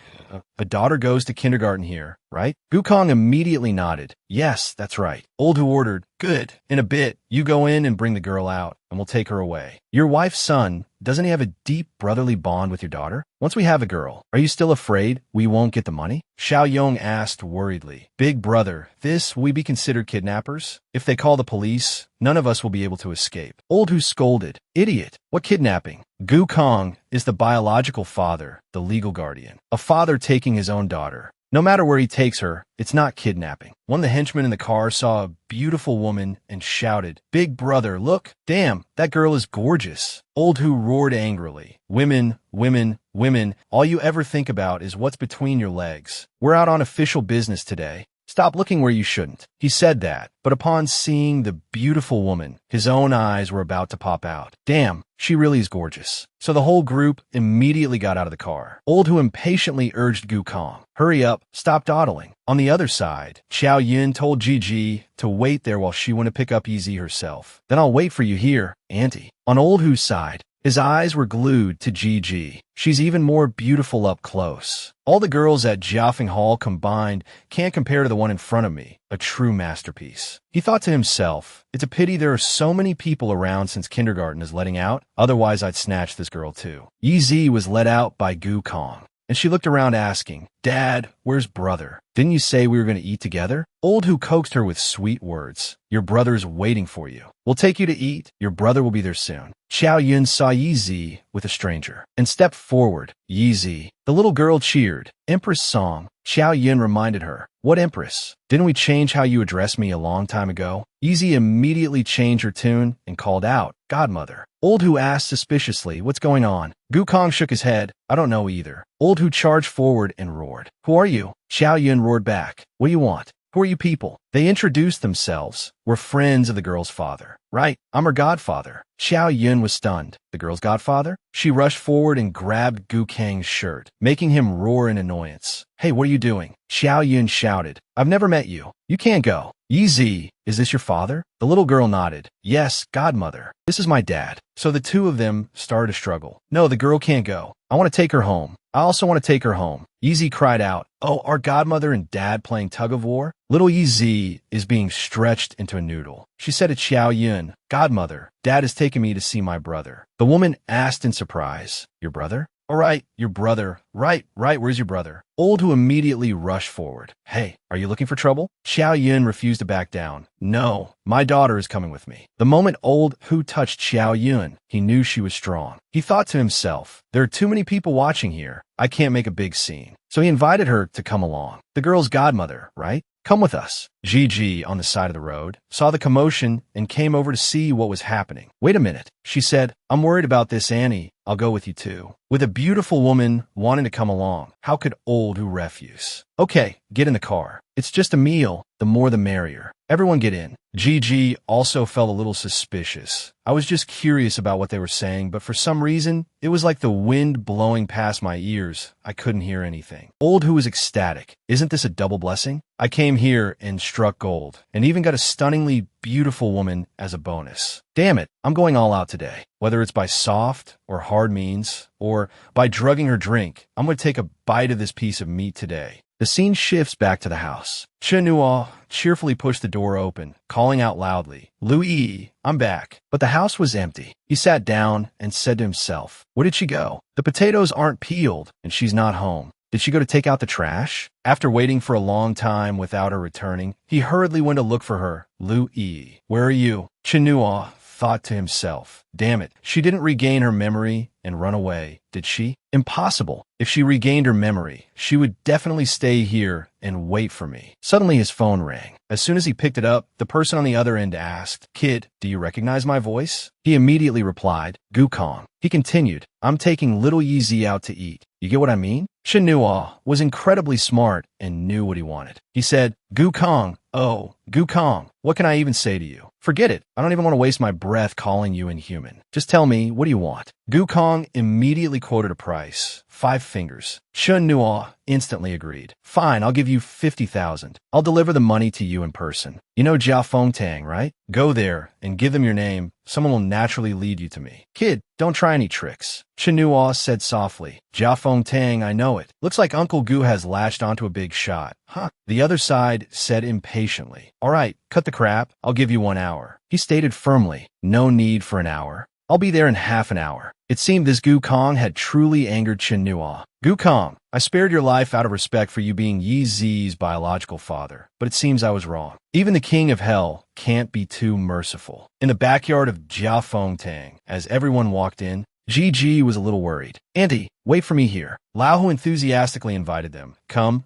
A: A daughter goes to kindergarten here, right? Gukong immediately nodded. Yes, that's right. Old who ordered, Good. In a bit, you go in and bring the girl out, and we'll take her away. Your wife's son, doesn't he have a deep brotherly bond with your daughter? Once we have a girl, are you still afraid we won't get the money? Xiao Yong asked worriedly. Big brother, will we be considered kidnappers? If they call the police, none of us will be able to escape. Old who scolded. Idiot. What kidnapping? Gukong is the biological father, the legal guardian. A father taking his own daughter. No matter where he takes her, it's not kidnapping. One of the henchmen in the car saw a beautiful woman and shouted, Big brother, look! Damn, that girl is gorgeous. Old who roared angrily. Women, women, women, all you ever think about is what's between your legs. We're out on official business today. Stop looking where you shouldn't. He said that, but upon seeing the beautiful woman, his own eyes were about to pop out. Damn, she really is gorgeous. So the whole group immediately got out of the car. Old who impatiently urged Gukong, Hurry up, stop dawdling. On the other side, Xiao Yun told Gigi to wait there while she went to pick up Easy herself. Then I'll wait for you here, Auntie. On Old who's side, his eyes were glued to Gigi. She's even more beautiful up close. All the girls at Jiafeng Hall combined can't compare to the one in front of me, a true masterpiece. He thought to himself, it's a pity there are so many people around since kindergarten is letting out, otherwise I'd snatch this girl too. Yi was let out by Gukong, and she looked around asking, Dad, where's brother? Didn't you say we were going to eat together? Old who coaxed her with sweet words. Your brother's waiting for you. We'll take you to eat. Your brother will be there soon. Xiao Yun saw Yi with a stranger and stepped forward. Yi, the little girl cheered. Empress song. Xiao Yun reminded her. What empress? Didn't we change how you addressed me a long time ago? Yi immediately changed her tune and called out, Godmother. Old who asked suspiciously, what's going on? Gukong shook his head. I don't know either. Old who charged forward and roared. Who are you? Xiao Yun roared back. What do you want? Who are you people? They introduced themselves. We're friends of the girl's father. Right, I'm her godfather. Xiao Yun was stunned. The girl's godfather? She rushed forward and grabbed Gukang's shirt, making him roar in annoyance. Hey, what are you doing? Xiao Yun shouted. I've never met you. You can't go. Yi, is this your father? The little girl nodded. Yes, godmother. This is my dad. So the two of them started to struggle. No, the girl can't go. I want to take her home. I also want to take her home. Yi cried out, Oh, our godmother and dad playing tug-of-war? Little Yi is being stretched into a noodle. She said to Xiao Yun, Godmother, Dad has taken me to see my brother. The woman asked in surprise, Your brother? All right, your brother. Right, where's your brother? Old Who immediately rushed forward. Hey, are you looking for trouble? Xiao Yun refused to back down. No, my daughter is coming with me. The moment Old Who touched Xiao Yun, he knew she was strong. He thought to himself, there are too many people watching here. I can't make a big scene. So he invited her to come along. The girl's godmother, right? Come with us. Gigi, on the side of the road, saw the commotion and came over to see what was happening. Wait a minute, she said. I'm worried about this Annie. I'll go with you too. With a beautiful woman wanting to come along, how could Old Who refuse? Okay, get in the car. It's just a meal. The more the merrier. Everyone get in. Gigi also felt a little suspicious. I was just curious about what they were saying, but for some reason, it was like the wind blowing past my ears. I couldn't hear anything. Old Who was ecstatic. Isn't this a double blessing? I came here and struck gold, and even got a stunningly beautiful woman as a bonus. Damn it, I'm going all out today. Whether it's by soft or hard means, or by drugging her drink, I'm going to take a bite of this piece of meat today. The scene shifts back to the house. Chen Nuo cheerfully pushed the door open, calling out loudly, Louis, I'm back. But the house was empty. He sat down and said to himself, where did she go? The potatoes aren't peeled, and she's not home. Did she go to take out the trash? After waiting for a long time without her returning, he hurriedly went to look for her. Louis, where are you? Chen Nuo thought to himself, damn it, she didn't regain her memory and run away, did she? Impossible. If she regained her memory, she would definitely stay here and wait for me. Suddenly his phone rang. As soon as he picked it up, the person on the other end asked, Kid, do you recognize my voice? He immediately replied, Gukong. He continued, I'm taking little Yizi out to eat. You get what I mean? Chen Nuo was incredibly smart and knew what he wanted. He said, Gukong, oh, Gukong, what can I even say to you? Forget it. I don't even want to waste my breath calling you inhuman. Just tell me, what do you want? Gukong immediately quoted a price, 5 fingers. Chen Nuo instantly agreed. Fine, I'll give you 50,000. I'll deliver the money to you in person. You know Jia Fengtang, right? Go there and give them your name. Someone will naturally lead you to me. Kid, don't try any tricks. Chen Nuo said softly. Jia Fengtang, I know it. Looks like Uncle Gu has latched onto a big shot. Huh. The other side said impatiently. All right, cut the crap. I'll give you 1 hour. He stated firmly. No need for an hour. I'll be there in half an hour. It seemed this Gukong had truly angered Chen Nuo. Gukong, I spared your life out of respect for you being Yi Zi's biological father, but it seems I was wrong. Even the king of hell can't be too merciful. In the backyard of Jia Fengtang, as everyone walked in, Gigi was a little worried. Auntie, wait for me here. Lao Hu enthusiastically invited them. Come,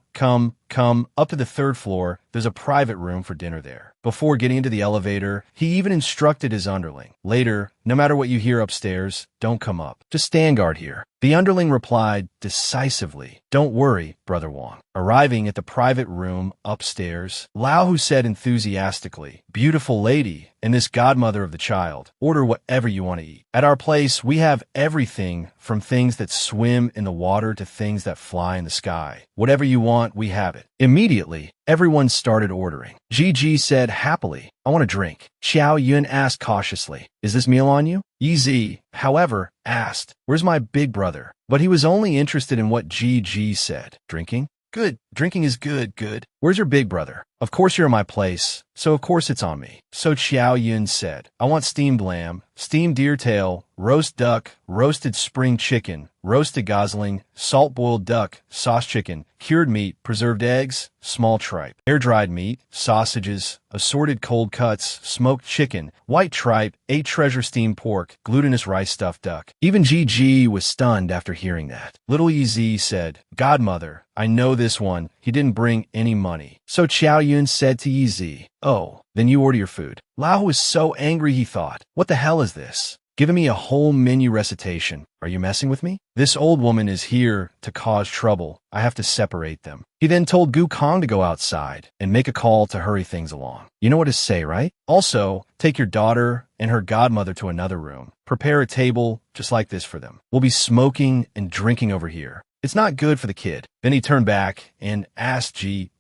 A: up to the 3rd floor. There's a private room for dinner there. Before getting into the elevator, he even instructed his underling. Later, no matter what you hear upstairs, don't come up. Just stand guard here. The underling replied decisively, Don't worry, Brother Wang. Arriving at the private room upstairs, Lao Hu said enthusiastically, Beautiful lady, and this godmother of the child, order whatever you want to eat. At our place, we have everything from things that swim in the water to things that fly in the sky. Whatever you want, we have it. Immediately, everyone started ordering. Gigi said happily, I want a drink. Xiao Yun asked cautiously, Is this meal on you? Yizi, however, asked, Where's my big brother? But he was only interested in what Gigi said. Drinking? Good. Drinking is good. Where's your big brother? Of course you're in my place, so of course it's on me. So Xiao Yun said, I want steamed lamb, steamed deer tail, roast duck, roasted spring chicken, roasted gosling, salt-boiled duck, sauce chicken, cured meat, preserved eggs, small tripe, air-dried meat, sausages, assorted cold cuts, smoked chicken, white tripe, 8 treasure steamed pork, glutinous rice stuffed duck. Even Gigi was stunned after hearing that. Little Yizi said, Godmother, I know this one. He didn't bring any money. So Xiao Yun said to Yizi, Oh, then you order your food. Lao was so angry he thought, What the hell is this? Giving me a whole menu recitation. Are you messing with me? This old woman is here to cause trouble. I have to separate them. He then told Gukong to go outside and make a call to hurry things along. You know what to say, right? Also, take your daughter and her godmother to another room. Prepare a table just like this for them. We'll be smoking and drinking over here. It's not good for the kid. Then he turned back and asked G,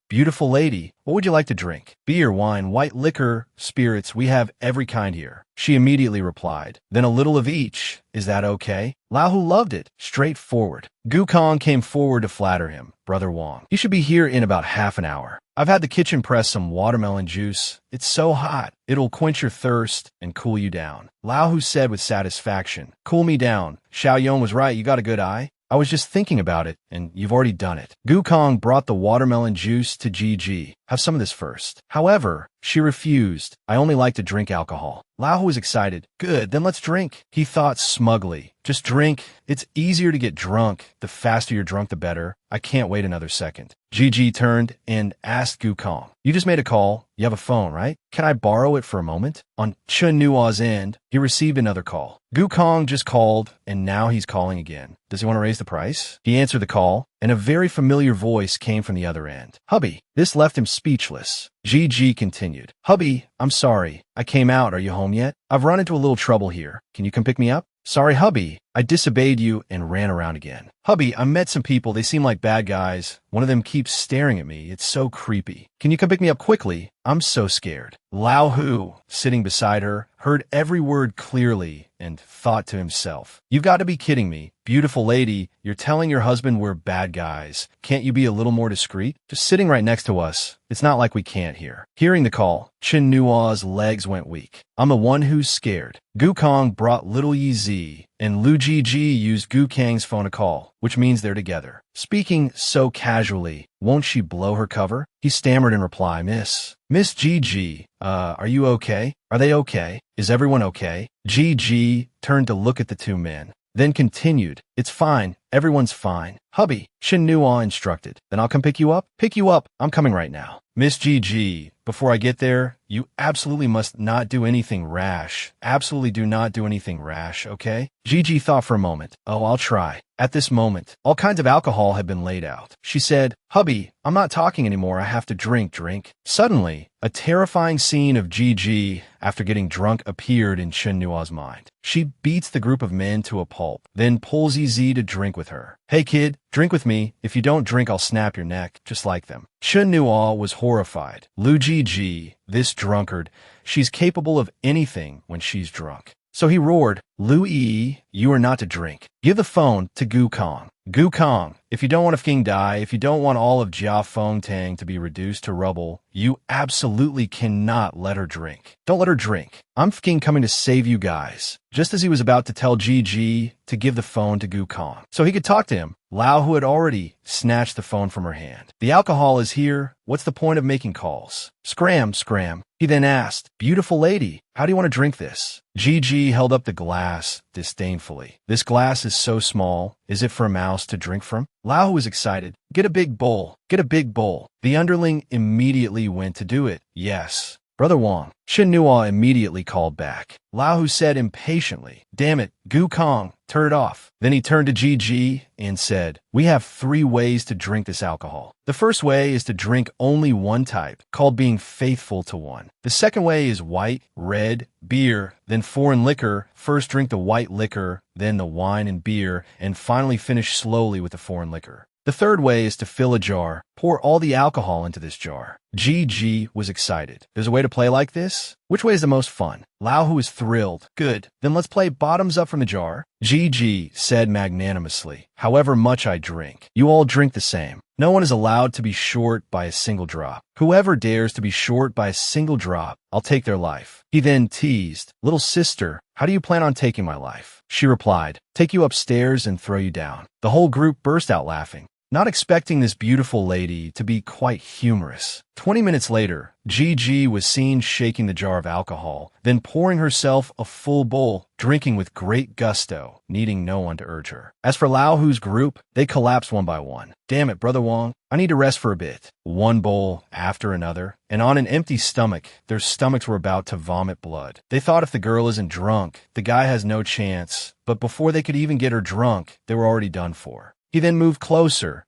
A: beautiful lady, what would you like to drink? Beer, wine, white liquor, spirits, we have every kind here. She immediately replied, then a little of each. Is that okay? Lao loved it. Straightforward. Gukong came forward to flatter him. Brother Wong, you should be here in about half an hour. I've had the kitchen press some watermelon juice. It's so hot. It'll quench your thirst and cool you down. Lao said with satisfaction, cool me down. Xiao Yong was right. You got a good eye. I was just thinking about it, and you've already done it. Gukong brought the watermelon juice to Gigi. Have some of this first. However, she refused. I only like to drink alcohol. Lao was excited. Good, then let's drink. He thought smugly. Just drink. It's easier to get drunk. The faster you're drunk, the better. I can't wait another second. Gigi turned and asked Gukong, you just made a call. You have a phone, right? Can I borrow it for a moment? On Chen Nua's end, he received another call. Gukong just called, and now he's calling again. Does he want to raise the price? He answered the call, and a very familiar voice came from the other end. Hubby. This left him speechless. Gigi continued. Hubby, I'm sorry. I came out. Are you home yet? I've run into a little trouble here. Can you come pick me up? Sorry, hubby. I disobeyed you and ran around again. Hubby, I met some people. They seem like bad guys. One of them keeps staring at me. It's so creepy. Can you come pick me up quickly? I'm so scared. Lao Hu, sitting beside her, heard every word clearly and thought to himself, you've got to be kidding me. Beautiful lady, you're telling your husband we're bad guys. Can't you be a little more discreet? Just sitting right next to us. It's not like we can't hear. Hearing the call, Chen Nua's legs went weak. I'm the one who's scared. Gukong brought little Yi Zi, and Lu Jiji used Gukang's phone to call, which means they're together. Speaking so casually, won't she blow her cover? He stammered in reply, Miss Gigi, are you okay? Are they okay? Is everyone okay? Gigi turned to look at the two men, then continued, it's fine. Everyone's fine. Hubby, Chen Nua instructed. Then I'll come pick you up? Pick you up. I'm coming right now. Miss Gigi, before I get there, you absolutely must not do anything rash. Absolutely do not do anything rash, okay? Gigi thought for a moment. Oh, I'll try. At this moment, all kinds of alcohol had been laid out. She said, Hubby, I'm not talking anymore. I have to drink. Suddenly, a terrifying scene of Gigi after getting drunk appeared in Chen Nua's mind. She beats the group of men to a pulp, then pulls Z to drink with her. Hey kid, drink with me. If you don't drink, I'll snap your neck, just like them. Chen Nua was horrified. Lu Jiji, this drunkard, she's capable of anything when she's drunk. So he roared, Lu Yi, you are not to drink. Give the phone to Gukong. Gukong, if you don't want to fucking die, if you don't want all of Jia Feng Tang to be reduced to rubble, you absolutely cannot let her drink. Don't let her drink. I'm fucking coming to save you guys. Just as he was about to tell Gigi to give the phone to Gukong so he could talk to him, Lao, who had already snatched the phone from her hand. The alcohol is here. What's the point of making calls? Scram. He then asked, beautiful lady, how do you want to drink this? Gigi held up the glass disdainfully. This glass is so small. Is it for a mouse to drink from? Lao was excited. Get a big bowl. The underling immediately went to do it. Yes. Brother Wong. Chen Nua immediately called back. Lao said impatiently, damn it, Gukong, turn it off. Then he turned to Gigi and said, we have 3 ways to drink this alcohol. The first way is to drink only one type, called being faithful to one. The second way is white, red, beer, then foreign liquor. First drink the white liquor, then the wine and beer, and finally finish slowly with the foreign liquor. The third way is to fill a jar. Pour all the alcohol into this jar. Gigi was excited. There's a way to play like this? Which way is the most fun? Lao was thrilled. Good. Then let's play bottoms up from the jar. Gigi said magnanimously, however much I drink, you all drink the same. No one is allowed to be short by a single drop. Whoever dares to be short by a single drop, I'll take their life. He then teased, little sister, how do you plan on taking my life? She replied, take you upstairs and throw you down. The whole group burst out laughing, not expecting this beautiful lady to be quite humorous. 20 minutes later, Gigi was seen shaking the jar of alcohol, then pouring herself a full bowl, drinking with great gusto, needing no one to urge her. As for Lao Hu's group, they collapsed one by one. Damn it, Brother Wong, I need to rest for a bit. One bowl after another, and on an empty stomach, their stomachs were about to vomit blood. They thought if the girl isn't drunk, the guy has no chance, but before they could even get her drunk, they were already done for. He then moved closer.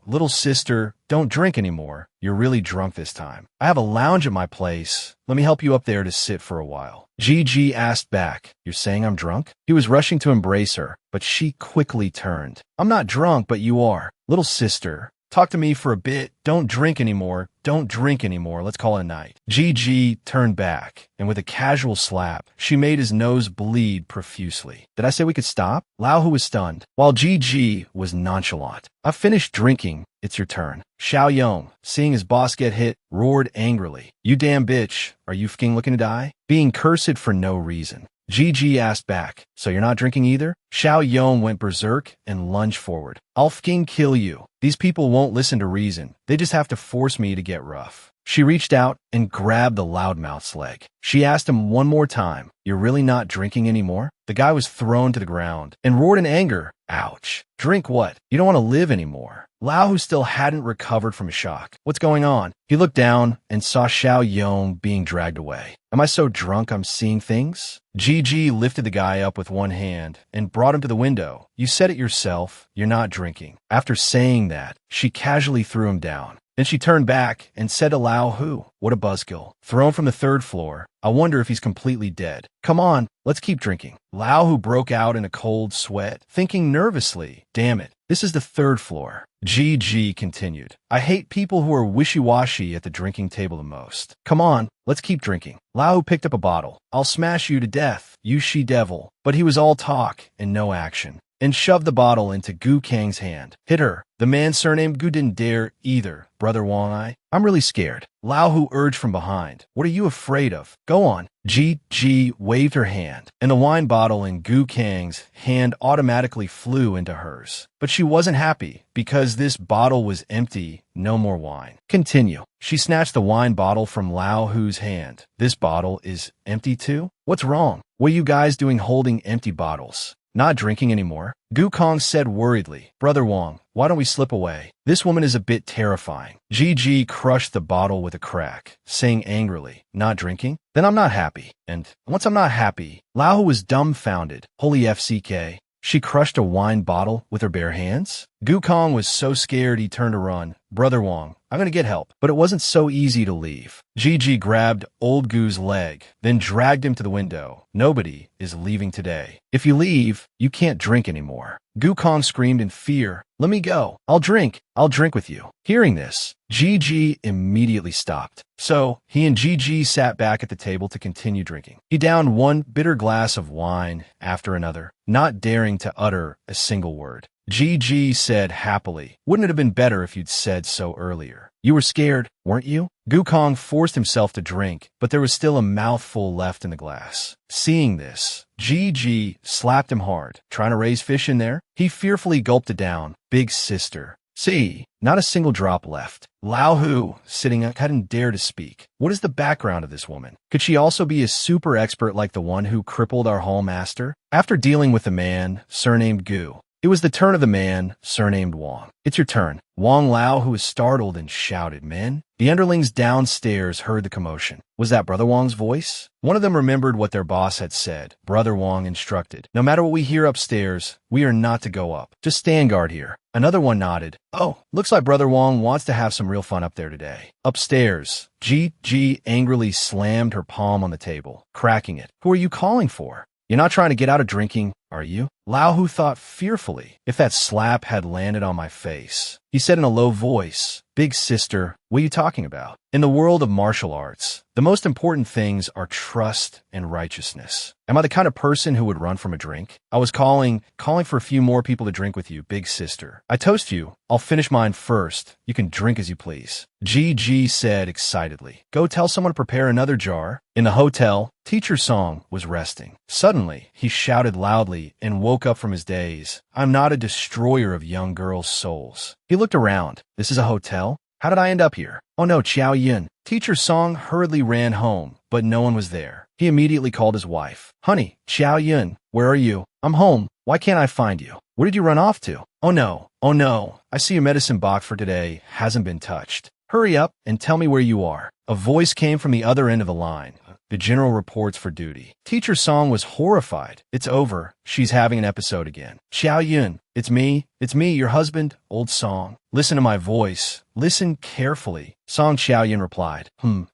A: Little sister, don't drink anymore. You're really drunk this time. I have a lounge at my place. Let me help you up there to sit for a while. Gigi asked back, you're saying I'm drunk? He was rushing to embrace her, but she quickly turned. I'm not drunk, but you are. Little sister, talk to me for a bit. Don't drink anymore. Don't drink anymore. Let's call it a night. Gigi turned back, and with a casual slap, she made his nose bleed profusely. Did I say we could stop? Lao Hu was stunned, while Gigi was nonchalant. I've finished drinking. It's your turn. Xiao Yong, seeing his boss get hit, roared angrily. You damn bitch. Are you fucking looking to die? Being cursed for no reason. Gigi asked back, so you're not drinking either? Xiao Yong went berserk and lunged forward. I'll fucking kill you. These people won't listen to reason. They just have to force me to get rough. She reached out and grabbed the loudmouth's leg. She asked him one more time, you're really not drinking anymore? The guy was thrown to the ground and roared in anger. Ouch. Drink what? You don't want to live anymore. Lao, who still hadn't recovered from shock. What's going on? He looked down and saw Xiao Yong being dragged away. Am I so drunk I'm seeing things? Gigi lifted the guy up with one hand and brought him to the window. You said it yourself. You're not drinking. After saying that, she casually threw him down. Then she turned back and said to Lao Hu, what a buzzkill. Thrown from the third floor. I wonder if he's completely dead. Come on, let's keep drinking. Lao Hu broke out in a cold sweat, thinking nervously, damn it, this is the third floor. Gigi continued, I hate people who are wishy-washy at the drinking table the most. Come on, let's keep drinking. Lao Hu picked up a bottle. I'll smash you to death, you she-devil. But he was all talk and no action, and shoved the bottle into Gu Kang's hand. Hit her. The man surnamed Gu didn't dare either. Brother Wang, I'm really scared. Lao Hu urged from behind. What are you afraid of? Go on. Gigi waved her hand, and the wine bottle in Gu Kang's hand automatically flew into hers. But she wasn't happy, because this bottle was empty. No more wine. Continue. She snatched the wine bottle from Lao Hu's hand. This bottle is empty too? What's wrong? What are you guys doing holding empty bottles? Not drinking anymore? Gu Kong said worriedly. Brother Wang, why don't we slip away? This woman is a bit terrifying. Gigi crushed the bottle with a crack, saying angrily, not drinking? Then I'm not happy. And once I'm not happy, Lao Hu was dumbfounded. Holy FCK. She crushed a wine bottle with her bare hands? Gu Kong was so scared he turned to run. Brother Wang, I'm gonna get help. But it wasn't so easy to leave. Gigi grabbed old Gu's leg, then dragged him to the window. Nobody is leaving today. If you leave, you can't drink anymore. Gu Kong screamed in fear. Let me go. I'll drink with you. Hearing this, Gigi immediately stopped. So, he and Gigi sat back at the table to continue drinking. He downed one bitter glass of wine after another, not daring to utter a single word. Gigi said happily, wouldn't it have been better if you'd said so earlier? You were scared, weren't you? Gu Kong forced himself to drink, but there was still a mouthful left in the glass. Seeing this, Gigi slapped him hard. Trying to raise fish in there? He fearfully gulped it down. Big sister. See, not a single drop left. Lao Hu, sitting up, hadn't dared to speak. What is the background of this woman? Could she also be a super expert like the one who crippled our hall master? After dealing with the man, surnamed Gu, it was the turn of the man, surnamed Wang. It's your turn. Wang Lao, who was startled and shouted, men? The underlings downstairs heard the commotion. Was that Brother Wang's voice? One of them remembered what their boss had said. Brother Wang instructed, no matter what we hear upstairs, we are not to go up. Just stand guard here. Another one nodded. Oh, looks like Brother Wang wants to have some real fun up there today. Upstairs, Gigi angrily slammed her palm on the table, cracking it. Who are you calling for? You're not trying to get out of drinking, are you? Lao Hu thought fearfully, if that slap had landed on my face. He said in a low voice, Big sister, what are you talking about? In the world of martial arts, the most important things are trust and righteousness. Am I the kind of person who would run from a drink? I was calling for a few more people to drink with you, big sister. I toast you. I'll finish mine first. You can drink as you please. Gigi said excitedly. Go tell someone to prepare another jar. In the hotel, Teacher Song was resting. Suddenly, he shouted loudly and woke up from his daze. I'm not a destroyer of young girls' souls. He looked around. This is a hotel? How did I end up here? Oh no, Xiao Yun. Teacher Song hurriedly ran home, but no one was there. He immediately called his wife. Honey, Xiao Yun, where are you? I'm home. Why can't I find you? Where did you run off to? Oh no. I see your medicine box for today hasn't been touched. Hurry up and tell me where you are. A voice came from the other end of the line. The general reports for duty. Teacher Song was horrified. It's over. she's having an episode again. Xiao Yun, it's me, your husband, old Song. Listen to my voice. Listen carefully. Song Xiao Yun replied,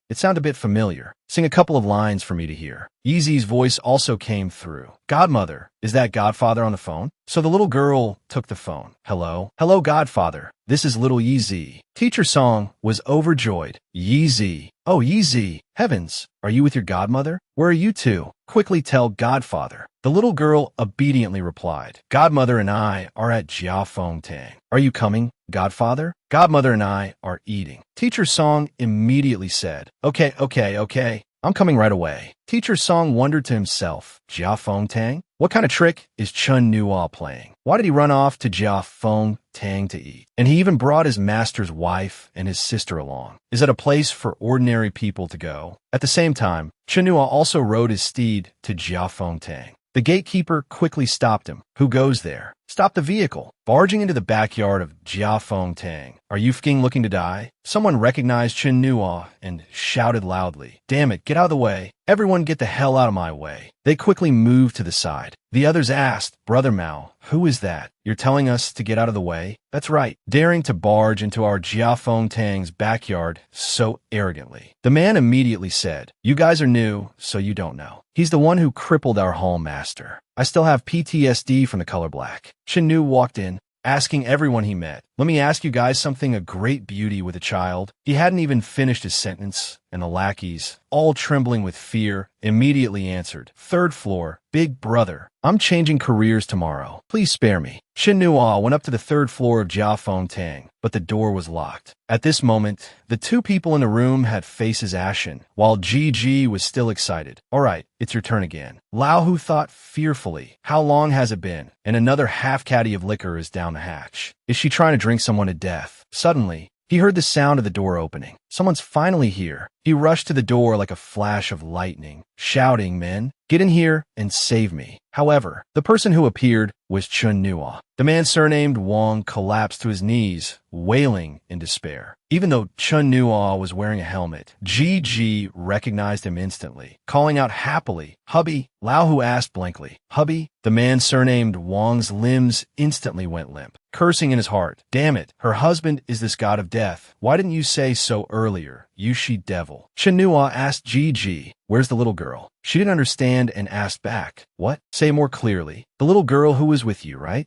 A: it sounded a bit familiar. Sing a couple of lines for me to hear. Yeezy's voice also came through. Godmother, is that Godfather on the phone? So the little girl took the phone. Hello? Hello, Godfather. This is little Yeezy. Teacher Song was overjoyed. Yeezy. Oh, Yeezy. Heavens, are you with your godmother? Where are you two? Quickly tell Godfather. The little girl obediently replied, Godmother and I are at Jia Feng Tang. Are you coming, Godfather? Godmother and I are eating. Teacher Song immediately said, Okay. I'm coming right away. Teacher Song wondered to himself, Jia Feng Tang? What kind of trick is Chun Nua playing? Why did he run off to Jia Feng Tang to eat? And he even brought his master's wife and his sister along. Is it a place for ordinary people to go? At the same time, Chun Nua also rode his steed to Jia Feng Tang. The gatekeeper quickly stopped him. Who goes there? Stop the vehicle. Barging into the backyard of Jia Feng Tang. Are you fucking looking to die? Someone recognized Chun Nua and shouted loudly, Damn it, get out of the way. Everyone get the hell out of my way. They quickly moved to the side. The others asked, Brother Mao, who is that? You're telling us to get out of the way? That's right, daring to barge into our Jia Feng Tang's backyard so arrogantly. The man immediately said, You guys are new, so you don't know. He's the one who crippled our hallmaster. I still have PTSD from the color black. Chun Nu walked in, asking everyone he met, Let me ask you guys something, a great beauty with a child. He hadn't even finished his sentence, and the lackeys, all trembling with fear, immediately answered, Third floor, Big Brother. I'm changing careers tomorrow. Please spare me. Chun Nua went up to the third floor of Jia Feng Tang, but the door was locked. At this moment, the two people in the room had faces ashen, while Gigi was still excited. All right, it's your turn again. Lao Hu thought fearfully, How long has it been? And another half caddy of liquor is down the hatch. Is she trying to drink someone to death? Suddenly, he heard the sound of the door opening. Someone's finally here. He rushed to the door like a flash of lightning, shouting, Men, get in here and save me. However, the person who appeared was Chun Nua. The man surnamed Wang collapsed to his knees, wailing in despair. Even though Chun Nua was wearing a helmet, Gigi recognized him instantly, calling out happily, Hubby. Lao Hu asked blankly, Hubby? The man surnamed Wang's limbs instantly went limp, cursing in his heart, Damn it, her husband is this god of death. Why didn't you say so earlier, you she-devil? Chun Nua asked Gigi, Where's the little girl? She didn't understand and asked back, What? Say more clearly. The little girl who was with you, right?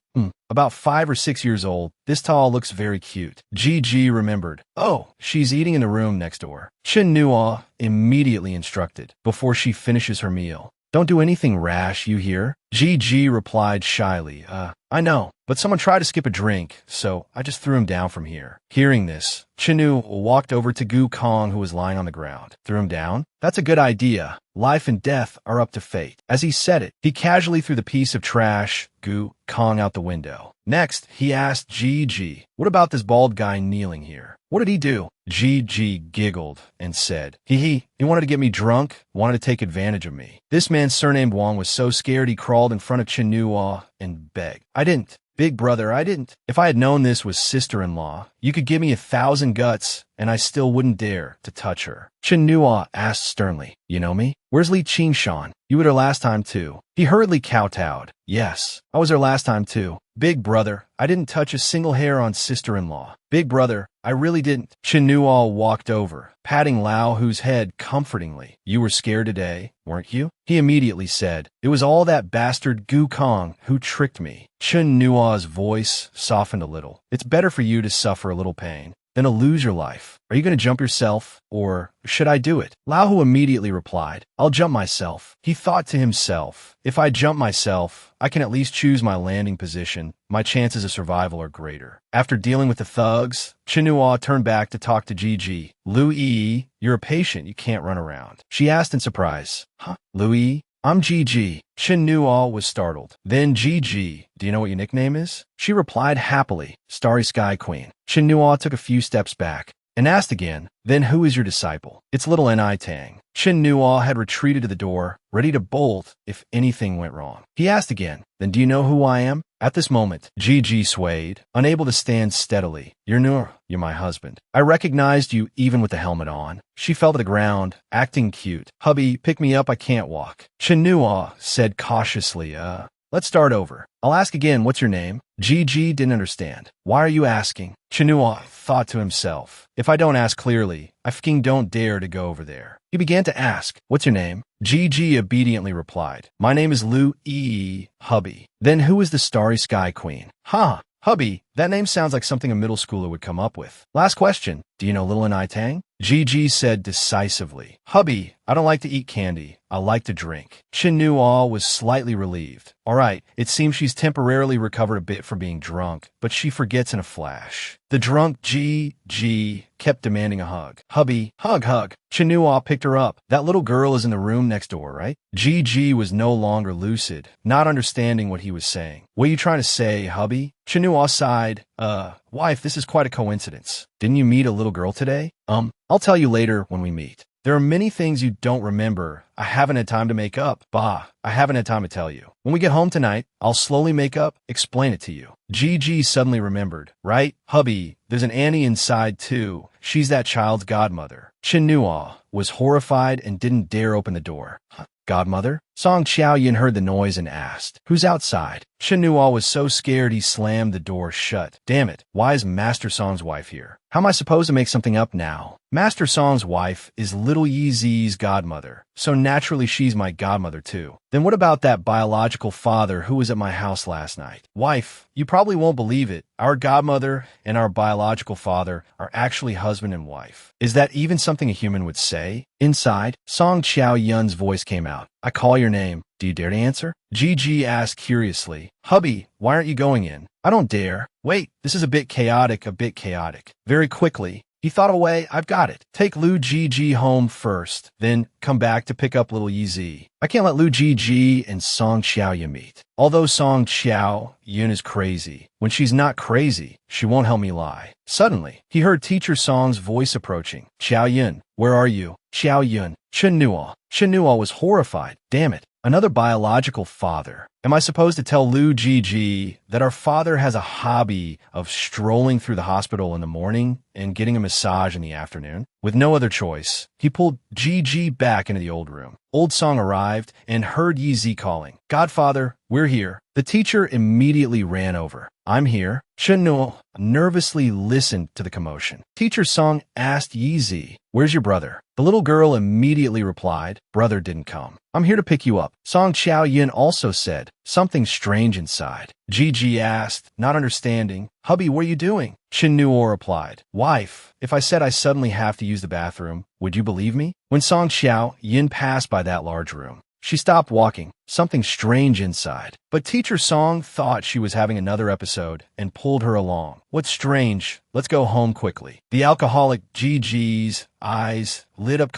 A: About 5 or 6 years old. This tall, looks very cute. Gigi remembered. Oh, she's eating in the room next door. Chun Nua immediately instructed, before she finishes her meal. Don't do anything rash, you hear? Gigi replied shyly, I know, but someone tried to skip a drink, so I just threw him down from here. Hearing this, Chinu walked over to Gu Kong, who was lying on the ground. Threw him down? That's a good idea. Life and death are up to fate. As he said it, he casually threw the piece of trash, Gu Kong, out the window. Next, he asked Gigi, What about this bald guy kneeling here? What did he do? Gigi giggled and said, He wanted to get me drunk, wanted to take advantage of me. This man surnamed Wang was so scared he crawled in front of Chinua and begged. I didn't. Big brother, I didn't. If I had known this was sister-in-law, you could give me 1,000 guts, and I still wouldn't dare to touch her. Chinua asked sternly, You know me? Where's Li Qingshan? You were there last time too. He hurriedly kowtowed. Yes, I was there last time too. Big brother, I didn't touch a single hair on sister-in-law. Big brother, I really didn't. Chinua walked over, patting Lao Hu's head comfortingly. You were scared today, weren't you? He immediately said, It was all that bastard Gu Kong who tricked me. Chinua's voice softened a little. It's better for you to suffer a little pain than to lose your life. Are you going to jump yourself, or should I do it? Lao Hu immediately replied, I'll jump myself. He thought to himself, if I jump myself, I can at least choose my landing position. My chances of survival are greater. After dealing with the thugs, Chinua turned back to talk to Gigi. Louis, you're a patient, you can't run around. She asked in surprise. Huh? Louis? I'm Gigi. Chinua was startled. Then Gigi, do you know what your nickname is? She replied happily, Starry Sky Queen. Chinua took a few steps back and asked again, Then who is your disciple? It's little Ni Tang. Chinua had retreated to the door, ready to bolt if anything went wrong. He asked again, Then do you know who I am? At this moment, Gigi swayed, unable to stand steadily. You're my husband. I recognized you even with the helmet on. She fell to the ground, acting cute. Hubby, pick me up, I can't walk. Chinua said cautiously, Let's start over. I'll ask again, what's your name? Gigi didn't understand. Why are you asking? Chinua thought to himself. If I don't ask clearly, I fucking don't dare to go over there. He began to ask, what's your name? Gigi obediently replied, my name is Lu E. Hubby. Then who is the Starry Sky Queen? Huh, Hubby, that name sounds like something a middle schooler would come up with. Last question, do you know Little and I Tang? Gigi said decisively, Hubby, I don't like to eat candy. I like to drink. Chinua was slightly relieved. All right, it seems she's temporarily recovered a bit from being drunk, but she forgets in a flash. The drunk Gigi kept demanding a hug. Hubby, hug. Chinua picked her up. That little girl is in the room next door, right? Gigi was no longer lucid, not understanding what he was saying. What are you trying to say, Hubby? Chinua sighed. Wife, this is quite a coincidence. Didn't you meet a little girl today? I'll tell you later when we meet. There are many things you don't remember. I haven't had time to make up. I haven't had time to tell you. When we get home tonight, I'll slowly make up, explain it to you. Gigi suddenly remembered. Right? Hubby, there's an Annie inside too. She's that child's godmother. Chinua was horrified and didn't dare open the door. Godmother? Song Xiaoyan heard the noise and asked, who's outside? Chinua was so scared he slammed the door shut. Damn it, why is Master Song's wife here? How am I supposed to make something up now? Master Song's wife is little Yeezy's godmother, so naturally she's my godmother too. Then what about that biological father who was at my house last night? Wife, you probably won't believe it. Our godmother and our biological father are actually husband and wife. Is that even something a human would say? Inside, Song Xiaoyan's voice came out. I call your name. Do you dare to answer? Gigi asked curiously. Hubby, why aren't you going in? I don't dare. Wait, this is a bit chaotic. Very quickly, he thought away. I've got it. Take Lu Gigi home first, then come back to pick up little Yeezy. I can't let Lu Gigi and Song Xiaoyan meet. Although Song Xiaoyan is crazy, when she's not crazy, she won't help me lie. Suddenly, he heard Teacher Song's voice approaching. Xiaoyan, where are you? Xiaoyan. Chinua. Chinua was horrified. Damn it. Another biological father. Am I supposed to tell Lu Gigi that our father has a hobby of strolling through the hospital in the morning and getting a massage in the afternoon? With no other choice, he pulled Gigi back into the old room. Old Song arrived and heard Yeezy calling. Godfather, we're here. The teacher immediately ran over. I'm here. Chinua nervously listened to the commotion. Teacher Song asked Yeezy, where's your brother? The little girl immediately replied, brother didn't come. I'm here to pick you up. Song Xiaoyan also said, something strange inside. Gigi asked, not understanding, Hubby, what are you doing? Chinua replied, wife, if I said I suddenly have to use the bathroom, would you believe me? When Song Xiaoyan passed by that large room, she stopped walking, something strange inside. But Teacher Song thought she was having another episode and pulled her along. What's strange? Let's go home quickly. The alcoholic Gigi's eyes lit up.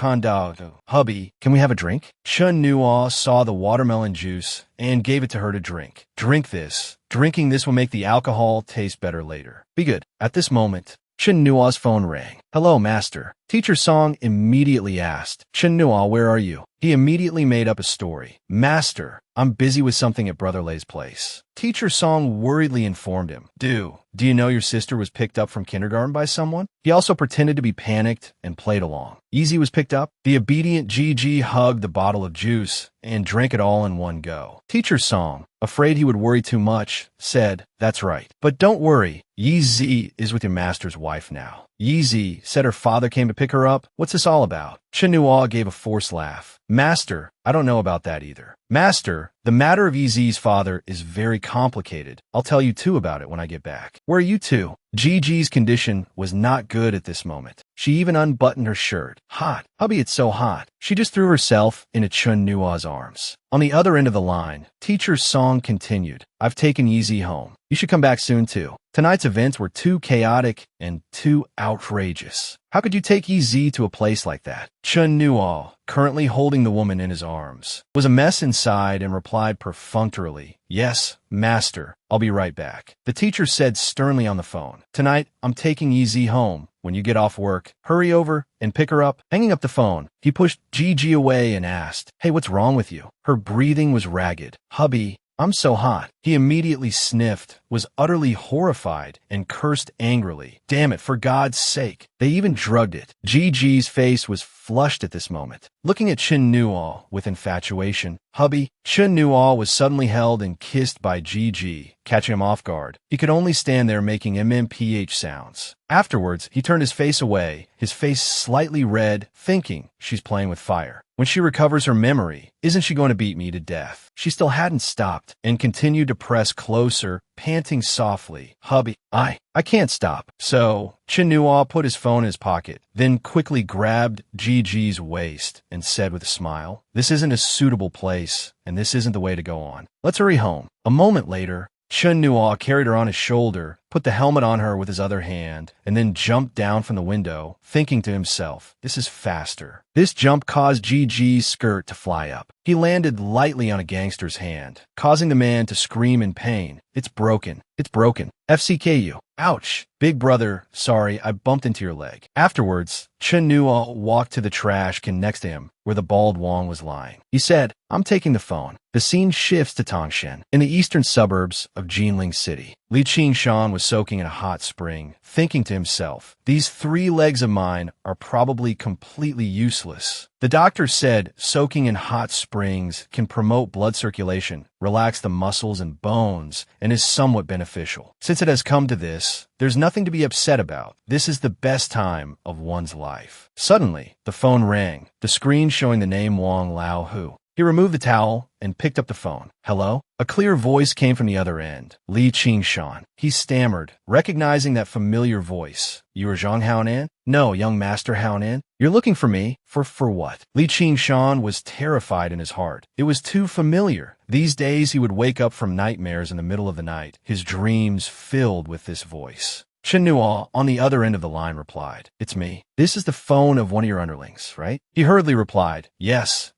A: Hubby, can we have a drink? Chinua saw the watermelon juice and gave it to her to drink. Drink this. Drinking this will make the alcohol taste better later. Be good. At this moment, Chinua's phone rang. Hello, Master. Teacher Song immediately asked, Chinua, where are you? He immediately made up a story. Master, I'm busy with something at Brother Lay's place. Teacher Song worriedly informed him. Do you know your sister was picked up from kindergarten by someone? He also pretended to be panicked and played along. Yeezy was picked up. The obedient Gigi hugged the bottle of juice and drank it all in one go. Teacher Song, afraid he would worry too much, said, that's right. But don't worry, Yeezy is with your master's wife now. Yeezy said her father came to pick her up. What's this all about? Chinua gave a forced laugh. Master, I don't know about that either. Master, the matter of Yeezy's father is very complicated. I'll tell you too about it when I get back. Where are you two? Gigi's condition was not good at this moment. She even unbuttoned her shirt. Hot. Hubby, it's so hot. She just threw herself into Chinua's arms. On the other end of the line, Teacher Song continued. I've taken Yeezy home. You should come back soon too. Tonight's events were too chaotic and too outrageous. How could you take Yeezy to a place like that? Chinua, currently holding the woman in his arms, was a mess inside and replied perfunctorily, yes, master, I'll be right back. The teacher said sternly on the phone, tonight, I'm taking Yeezy home. When you get off work, hurry over and pick her up. Hanging up the phone, he pushed Gigi away and asked, hey, what's wrong with you? Her breathing was ragged. Hubby, I'm so hot. He immediately sniffed, was utterly horrified, and cursed angrily. Damn it, for God's sake. They even drugged it. Gigi's face was flushed at this moment. Looking at Chen Nuo with infatuation, hubby, Chen Nuo was suddenly held and kissed by Gigi, catching him off guard. He could only stand there making MMPH sounds. Afterwards, he turned his face away, his face slightly red, thinking she's playing with fire. When she recovers her memory, isn't she going to beat me to death? She still hadn't stopped and continued to press closer, panting softly. Hubby, I can't stop. So, Chen Nuo put his phone in his pocket, then quickly grabbed Gigi's waist and said with a smile, "This isn't a suitable place, and this isn't the way to go on. Let's hurry home." A moment later, Chen Nuo carried her on his shoulder, put the helmet on her with his other hand, and then jumped down from the window, thinking to himself, this is faster. This jump caused Gigi's skirt to fly up. He landed lightly on a gangster's hand, causing the man to scream in pain. It's broken. It's broken. FCKU. Ouch. Big brother, sorry, I bumped into your leg. Afterwards, Chen Nuo walked to the trash can next to him, where the bald Wang was lying. He said, I'm taking the phone. The scene shifts to Tangshan, in the eastern suburbs of Jinling City. Li Qingshan was soaking in a hot spring, thinking to himself, these 3 legs of mine are probably completely useless. The doctor said soaking in hot springs can promote blood circulation, relax the muscles and bones, and is somewhat beneficial. Since it has come to this, there's nothing to be upset about. This is the best time of one's life. Suddenly, the phone rang, the screen showing the name Wang Laohu. He removed the towel and picked up the phone. Hello? A clear voice came from the other end. Li Qingshan. He stammered, recognizing that familiar voice. You are Zhang Haonan? No, young master Haonan. You're looking for me? For what? Li Qingshan was terrified in his heart. It was too familiar. These days he would wake up from nightmares in the middle of the night, his dreams filled with this voice. Chen Nuo, on the other end of the line, replied, It's me. This is the phone of one of your underlings, right? He hurriedly replied, Yes.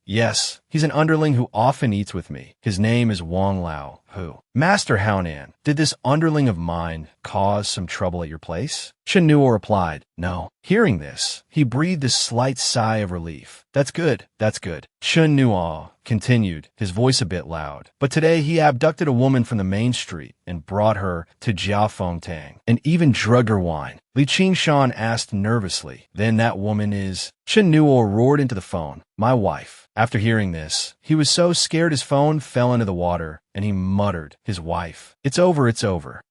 A: He's an underling who often eats with me. His name is Wang Lao Hu. Master Haonan, did this underling of mine cause some trouble at your place? Chen Nuo replied, No. Hearing this, he breathed a slight sigh of relief. That's good. Chen Nuo continued, his voice a bit loud. But today he abducted a woman from the main street and brought her to Jiafengtang and even drugged her wine. Li Qingshan asked nervously, Then that woman is... Chen Nuo roared into the phone, My wife. After hearing this, he was so scared his phone fell into the water, and he muttered, his wife. It's over.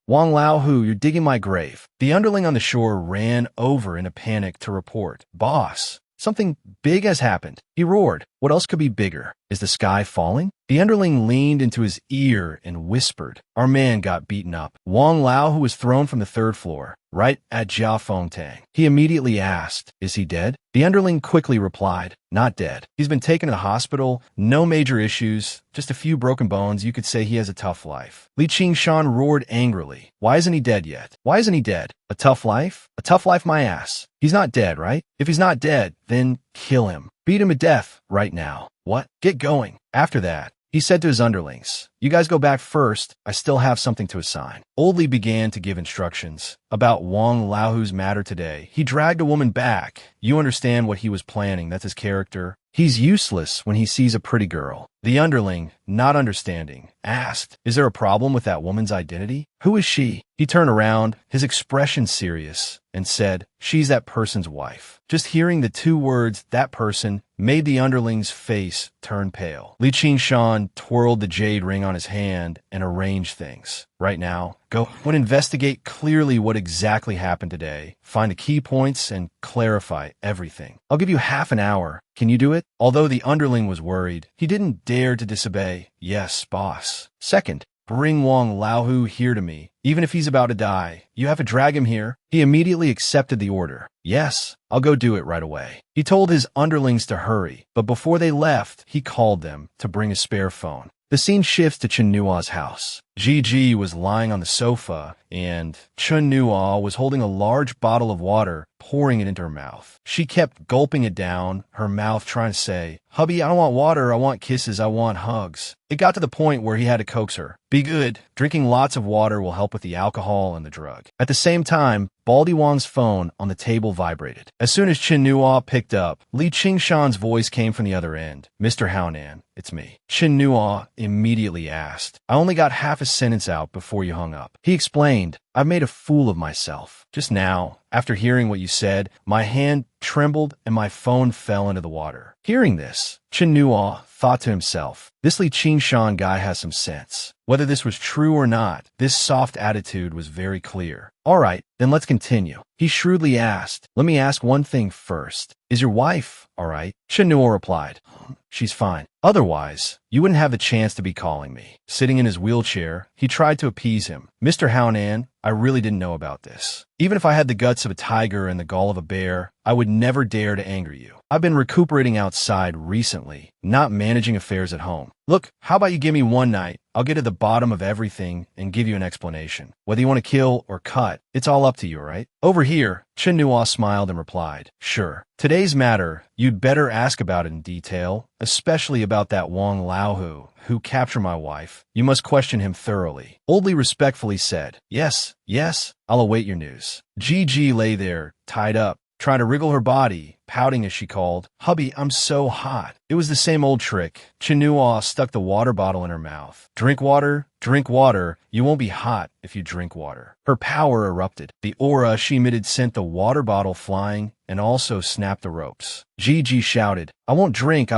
A: Wang Laohu, you're digging my grave. The underling on the shore ran over in a panic to report, Boss, something big has happened. He roared. What else could be bigger? Is the sky falling? The underling leaned into his ear and whispered. Our man got beaten up. Wang Laohu was thrown from the 3rd floor, right at Jiafengtang. He immediately asked, Is he dead? The underling quickly replied, Not dead. He's been taken to the hospital, no major issues, just a few broken bones. You could say he has a tough life. Li Qingshan roared angrily. Why isn't he dead yet? A tough life? A tough life, my ass. He's not dead, right? If he's not dead, then kill him. Beat him to death right now. What? Get going. After that, he said to his underlings, You guys go back first. I still have something to assign. Old Li began to give instructions about Wang Laohu's matter today. He dragged a woman back. You understand what he was planning. That's his character. He's useless when he sees a pretty girl. The underling, not understanding, asked, Is there a problem with that woman's identity? Who is she? He turned around, his expression serious, and said, She's that person's wife. Just hearing the 2 words, that person, made the underling's face turn pale. Li Qingshan twirled the jade ring on his hand and arranged things. Right now, go and investigate clearly what exactly happened today, find the key points, and clarify everything. I'll give you half an hour. Can you do it? Although the underling was worried, he didn't dare to disobey. Yes, boss. Second, bring Wang Laohu here to me. Even if he's about to die, you have to drag him here. He immediately accepted the order. Yes, I'll go do it right away. He told his underlings to hurry, but before they left, he called them to bring a spare phone. The scene shifts to Chen Nuo's house. Gigi was lying on the sofa, and Chen Nuo was holding a large bottle of water pouring it into her mouth. She kept gulping it down, her mouth trying to say, "Hubby, I don't want water, I want kisses, I want hugs." It got to the point where he had to coax her. "Be good. Drinking lots of water will help with the alcohol and the drug." At the same time, Baldy Wang's phone on the table vibrated. As soon as Chin Nuo picked up, Li Qingshan's voice came from the other end. "Mr. Haonan, it's me." Chin Nuo immediately asked, "I only got half a sentence out before you hung up." He explained, "I've made a fool of myself. Just now, after hearing what you said, my hand trembled and my phone fell into the water." Hearing this, Chin Nuo thought to himself, this Li Qingshan guy has some sense. Whether this was true or not, this soft attitude was very clear. "All right, then let's continue." He shrewdly asked, "Let me ask one thing first. Is your wife all right?" Chin Nuo replied, "She's fine. Otherwise, you wouldn't have the chance to be calling me." Sitting in his wheelchair, he tried to appease him. "Mr. Haonan, I really didn't know about this. Even if I had the guts of a tiger and the gall of a bear, I would never dare to anger you. I've been recuperating outside recently, not managing affairs at home. Look, how about you give me one night? I'll get to the bottom of everything and give you an explanation. Whether you want to kill or cut, it's all up to you, right?" Over here, Chin Nuo smiled and replied, "Sure. Today's matter, you'd better ask about it in detail, especially about that Wang Laohu who captured my wife. You must question him thoroughly." Old Li respectfully said, Yes, I'll await your news." Gigi lay there, tied up, trying to wriggle her body, pouting as she called, "Hubby, I'm so hot." It was the same old trick. Chin Nuo stuck the water bottle in her mouth. Drink water. You won't be hot if you drink water." Her power erupted. The aura she emitted sent the water bottle flying and also snapped the ropes. Gigi shouted, I won't drink.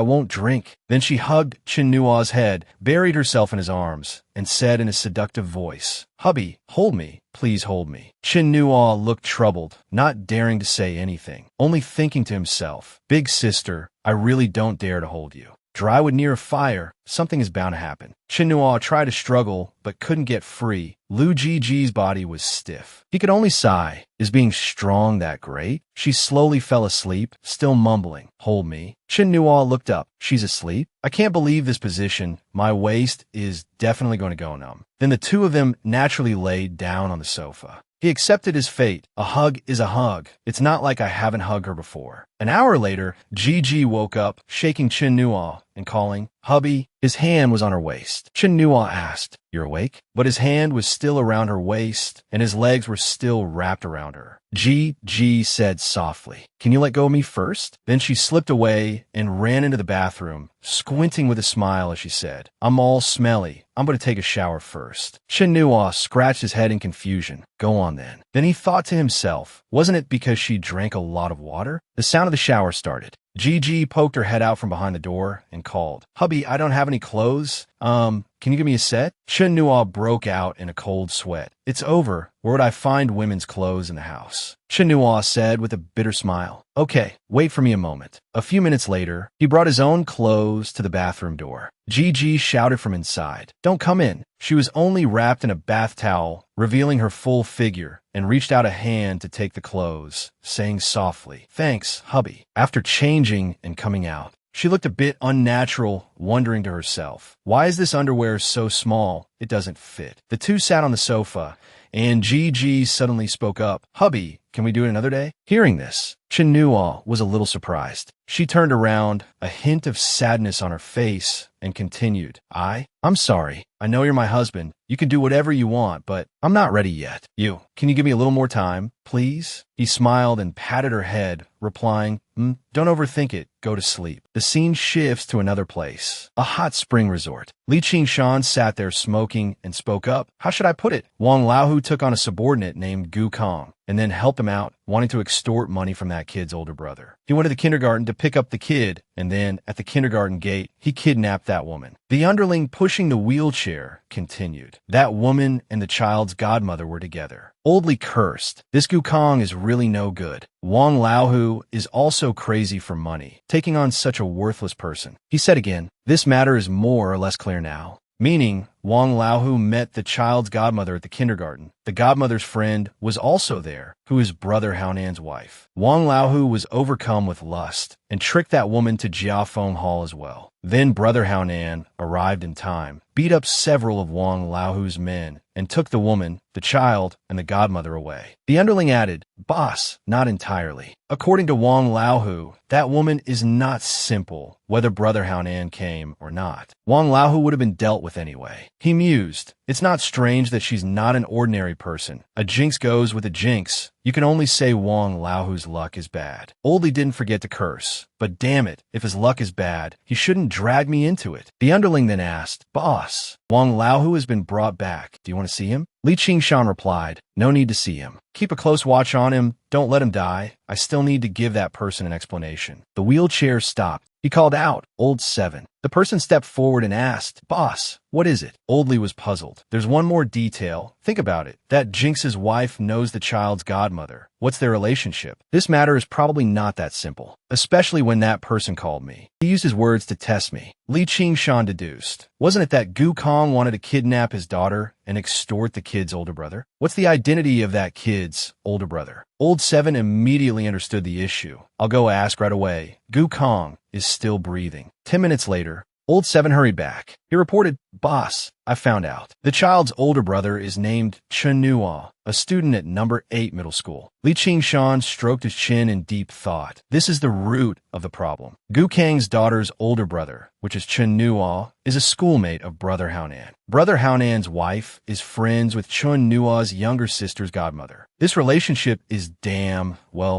A: Then she hugged Chin Nuo's head, buried herself in his arms, and said in a seductive voice, "Hubby, hold me. Please hold me." Chin Nuo looked troubled, not daring to say anything, only thinking to himself, "Big sister, I really don't dare to hold you. Dry wood near a fire, something is bound to happen." Chin Nuo tried to struggle, but couldn't get free. Lu Jiji's body was stiff. He could only sigh. Is being strong that great? She slowly fell asleep, still mumbling, "Hold me." Chin Nuo looked up. She's asleep? I can't believe this position. My waist is definitely going to go numb. Then the two of them naturally laid down on the sofa. He accepted his fate. A hug is a hug. It's not like I haven't hugged her before. An hour later, Gigi woke up, shaking Chin Nuo and calling, "Hubby." His hand was on her waist. Chin Nuo asked, "You're awake?" But his hand was still around her waist, and his legs were still wrapped around her. Gigi said softly, "Can you let go of me first?" Then she slipped away and ran into the bathroom, squinting with a smile as she said, "I'm all smelly. I'm going to take a shower first." Chin Nuo scratched his head in confusion. "Go on then." Then he thought to himself, wasn't it because she drank a lot of water? The sound of the shower started. Gigi poked her head out from behind the door and called, "Hubby, I don't have any clothes. Can you give me a set?" Chin Nuo broke out in a cold sweat. "It's over. Where would I find women's clothes in the house?" Chin Nuo said with a bitter smile, "Okay, wait for me a moment." A few minutes later, he brought his own clothes to the bathroom door. Gigi shouted from inside, "Don't come in." She was only wrapped in a bath towel, revealing her full figure, and reached out a hand to take the clothes, saying softly, "Thanks, hubby." After changing and coming out, she looked a bit unnatural, wondering to herself, why is this underwear so small? It doesn't fit. The two sat on the sofa, and Gigi suddenly spoke up, "Hubby, can we do it another day?" Hearing this, Chin Nuo was a little surprised. She turned around, a hint of sadness on her face, and continued, I'm sorry. I know you're my husband. You can do whatever you want, but I'm not ready yet. Can you give me a little more time, please?" He smiled and patted her head, replying, "Don't overthink it. Go to sleep." The scene shifts to another place, a hot spring resort. Li Qingshan sat there smoking and spoke up. "How should I put it? Wang Laohu took on a subordinate named Gu Kong and then helped him out, wanting to extort money from that kid's older brother. He went to the kindergarten to pick up the kid, and then at the kindergarten gate, he kidnapped that woman. The underling pushing the wheelchair continued. That woman and the child's godmother were together. Old Li cursed. This Gu Kong is really no good. Wang Laohu is also crazy for money, taking on such a worthless person. He said again, "This matter is more or less clear now." Meaning, Wang Laohu met the child's godmother at the kindergarten. The godmother's friend was also there, who is Brother Haonan's wife. Wang Laohu was overcome with lust and tricked that woman to Jiafeng Hall as well. Then Brother Haonan arrived in time, beat up several of Wang Laohu's men, and took the woman, the child, and the godmother away. The underling added, "Boss, not entirely. According to Wang Laohu, that woman is not simple, whether Brother Haonan came or not. Wang Laohu would have been dealt with anyway." He mused, "It's not strange that she's not an ordinary person. A jinx goes with a jinx. You can only say Wang Laohu's luck is bad." Oldie didn't forget to curse, but damn it, if his luck is bad, he shouldn't drag me into it. The underling then asked, "Boss, Wang Laohu has been brought back. Do you want to see him?" Li Qingshan replied, "No need to see him. Keep a close watch on him. Don't let him die. I still need to give that person an explanation." The wheelchair stopped. He called out, "Old 7. The person stepped forward and asked, "Boss, what is it?" Oldley was puzzled. "There's one more detail. Think about it. That Jinx's wife knows the child's godmother. What's their relationship? This matter is probably not that simple, especially when that person called me. He used his words to test me." Li Qingshan deduced, "Wasn't it that Gu Kong wanted to kidnap his daughter and extort the kid's older brother? What's the identity of that kid's older brother?" Old 7 immediately understood the issue. "I'll go ask right away. Gu Kong is still breathing." 10 minutes later, Old 7 hurried back. He reported, "Boss, I found out. The child's older brother is named Chen Nuo, a student at number 8 middle school." Li Qingshan stroked his chin in deep thought. This is the root of the problem. Gu Kang's daughter's older brother, which is Chen Nuo, is a schoolmate of Brother Haonan. Brother Haonan's wife is friends with Chen Nuo's younger sister's godmother. This relationship is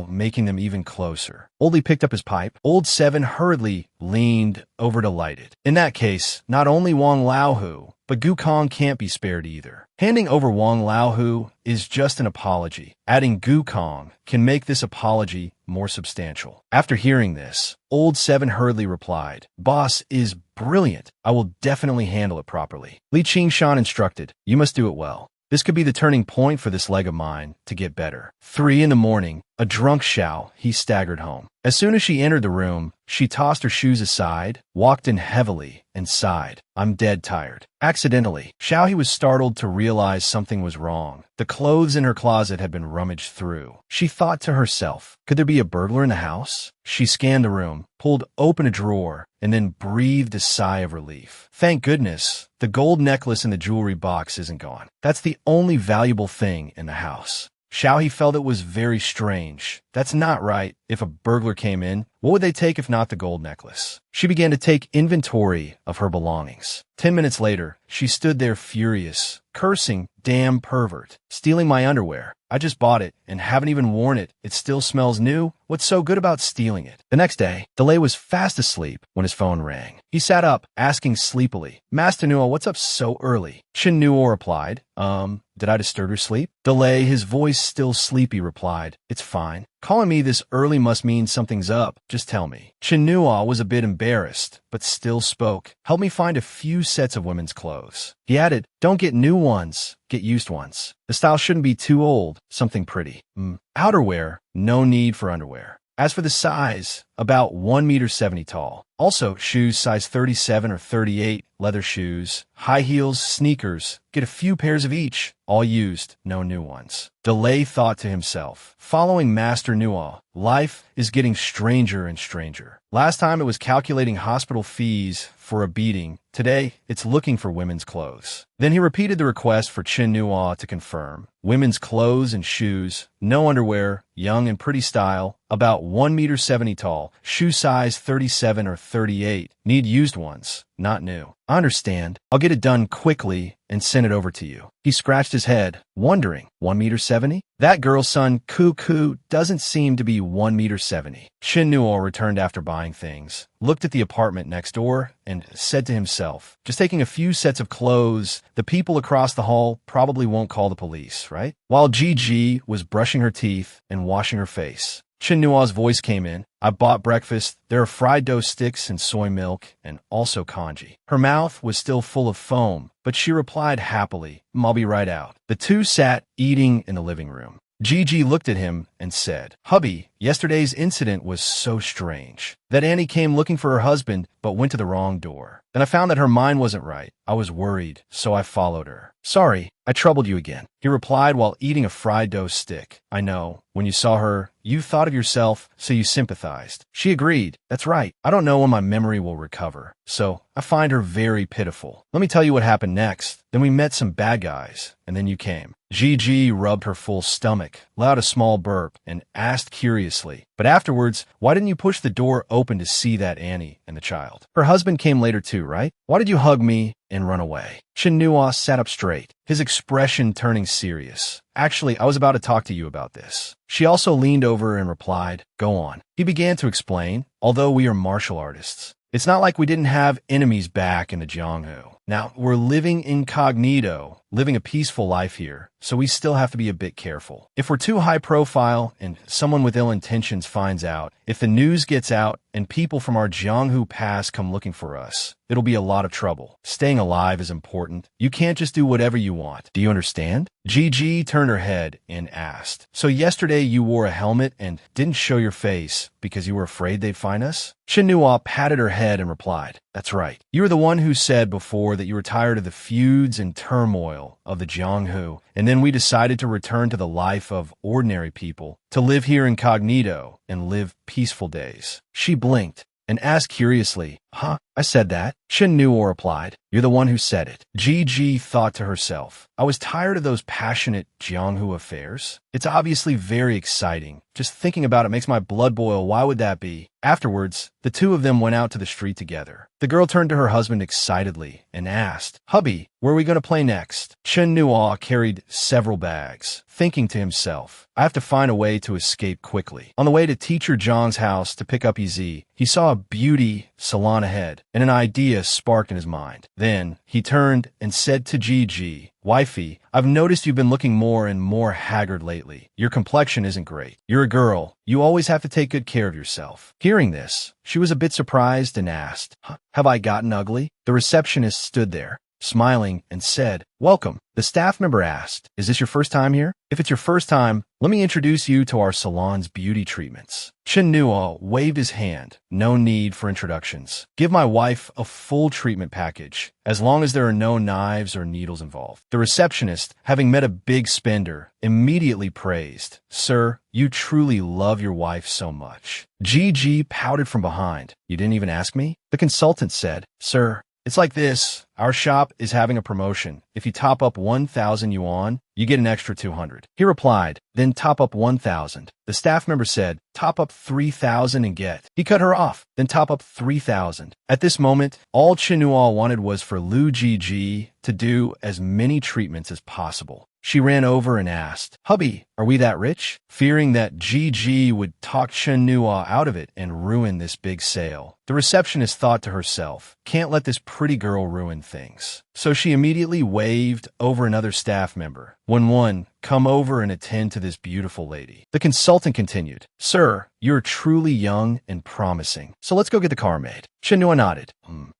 A: making them even closer. Oldie picked up his pipe. Old 7 hurriedly leaned over to light it. "In that case, not only Wang Laohu, but Gu Kong can't be spared either. Handing over Wang Laohu is just an apology. Adding Gu Kong can make this apology more substantial." After hearing this, Old 7 hurriedly replied, "Boss is brilliant. I will definitely handle it properly." Li Qingshan instructed, "You must do it well. This could be the turning point for this leg of mine to get better." 3 in the morning, a drunk Xiao, he staggered home. As soon as she entered the room, she tossed her shoes aside, walked in heavily, and sighed, "I'm dead tired." Accidentally, Xiao he was startled to realize something was wrong. The clothes in her closet had been rummaged through. She thought to herself, could there be a burglar in the house? She scanned the room, pulled open a drawer, and then breathed a sigh of relief. Thank goodness, the gold necklace in the jewelry box isn't gone. That's the only valuable thing in the house. Xiao he felt it was very strange. That's not right. If a burglar came in, what would they take if not the gold necklace? She began to take inventory of her belongings. 10 minutes later, she stood there furious, cursing, "Damn pervert, stealing my underwear. I just bought it and haven't even worn it. It still smells new. What's so good about stealing it?" The next day, Delay was fast asleep when his phone rang. He sat up, asking sleepily, "Master Nuo, what's up so early?" Chen Nuo replied, did I disturb your sleep?" Delay, his voice still sleepy, replied, "It's fine. Calling me this early must mean something's up. Just tell me." Chen Nuo was a bit embarrassed, but still spoke. "Help me find a few sets of women's clothes." He added, "Don't get new ones, get used ones. The style shouldn't be too old, something pretty. Outerwear, no need for underwear. As for the size, about 1.70 meters tall. Also, shoes size 37 or 38, leather shoes, high heels, sneakers. Get a few pairs of each, all used, no new ones." Delay thought to himself, following Master Nuo, life is getting stranger and stranger. Last time it was calculating hospital fees for a beating. Today, it's looking for women's clothes. Then he repeated the request for Chen Nuo to confirm. Women's clothes and shoes, no underwear, young and pretty style, about 1.70 meters tall, shoe size 37 or 38. Need used ones, not new. "I understand. I'll get it done quickly and send it over to you." He scratched his head, wondering, 1.70 meters? That girl's son, Cuckoo, doesn't seem to be 1.70 meters. Chen Nuo returned after buying things, looked at the apartment next door, and said to himself, just taking a few sets of clothes, the people across the hall probably won't call the police, right? While Gigi was brushing her teeth and washing her face, Chen Nuo's voice came in. "I bought breakfast. There are fried dough sticks and soy milk, and also congee." Her mouth was still full of foam, but she replied happily, "I'll be right out." The two sat eating in the living room. Gigi looked at him and said, "Hubby, yesterday's incident was so strange. That Annie came looking for her husband, but went to the wrong door. Then I found that her mind wasn't right. I was worried, so I followed her. Sorry, I troubled you again," he replied while eating a fried dough stick. "I know. When you saw her, you thought of yourself, so you sympathized." She agreed. "That's right. I don't know when my memory will recover, so I find her very pitiful. Let me tell you what happened next. Then we met some bad guys, and then you came." Gigi rubbed her full stomach, allowed a small burp, and asked curiously, "But afterwards, why didn't you push the door open to see that Annie and the child? Her husband came later too, right? Why did you hug me and run away?" Shinua sat up straight, his expression turning serious. "Actually, I was about to talk to you about this." She also leaned over and replied, "Go on." He began to explain, "Although we are martial artists, it's not like we didn't have enemies back in the Jianghu. Now, we're living incognito, living a peaceful life here, so we still have to be a bit careful. If we're too high profile and someone with ill intentions finds out, if the news gets out and people from our Jianghu past come looking for us, it'll be a lot of trouble. Staying alive is important. You can't just do whatever you want. Do you understand?" Gigi turned her head and asked, "So yesterday you wore a helmet and didn't show your face because you were afraid they'd find us?" Shinua patted her head and replied, "That's right. You were the one who said before that you were tired of the feuds and turmoil of the Jianghu, and then we decided to return to the life of ordinary people, to live here incognito and live peaceful days." She blinked and asked curiously, "Huh? I said that?" Shinua replied, "You're the one who said it." Gigi thought to herself, "I was tired of those passionate Jianghu affairs. It's obviously very exciting. Just thinking about it makes my blood boil. Why would that be?" Afterwards, the two of them went out to the street together. The girl turned to her husband excitedly and asked, "Hubby, where are we going to play next?" Shinua carried several bags, thinking to himself, "I have to find a way to escape quickly." On the way to Teacher Zhang's house to pick up EZ, he saw a beauty salon ahead, and an idea sparked in his mind. Then he turned and said to Gigi, "Wifey, I've noticed you've been looking more and more haggard lately. Your complexion isn't great. You're a girl. You always have to take good care of yourself." Hearing this, she was a bit surprised and asked, "Have I gotten ugly?" The receptionist stood there, smiling, and said, "Welcome." The staff member asked, "Is this your first time here? If it's your first time, let me introduce you to our salon's beauty treatments." Shinua waved his hand. "No need for introductions. Give my wife a full treatment package, as long as there are no knives or needles involved." The receptionist, having met a big spender, immediately praised, "Sir, you truly love your wife so much." Gigi pouted from behind. "You didn't even ask me?" The consultant said, "Sir, it's like this. Our shop is having a promotion. If you top up 1,000 yuan, you get an extra 200. He replied, "Then top up 1,000. The staff member said, "Top up 3,000 and get." He cut her off, "Then top up 3,000. At this moment, all Chinua wanted was for Lu Gigi to do as many treatments as possible. She ran over and asked, "Hubby, are we that rich?" Fearing that Gigi would talk Chinua out of it and ruin this big sale. The receptionist thought to herself, "Can't let this pretty girl ruin things." So she immediately waved over another staff member. "One, come over and attend to this beautiful lady." The consultant continued, "Sir, you're truly young and promising. So let's go get the car made." Chinua nodded.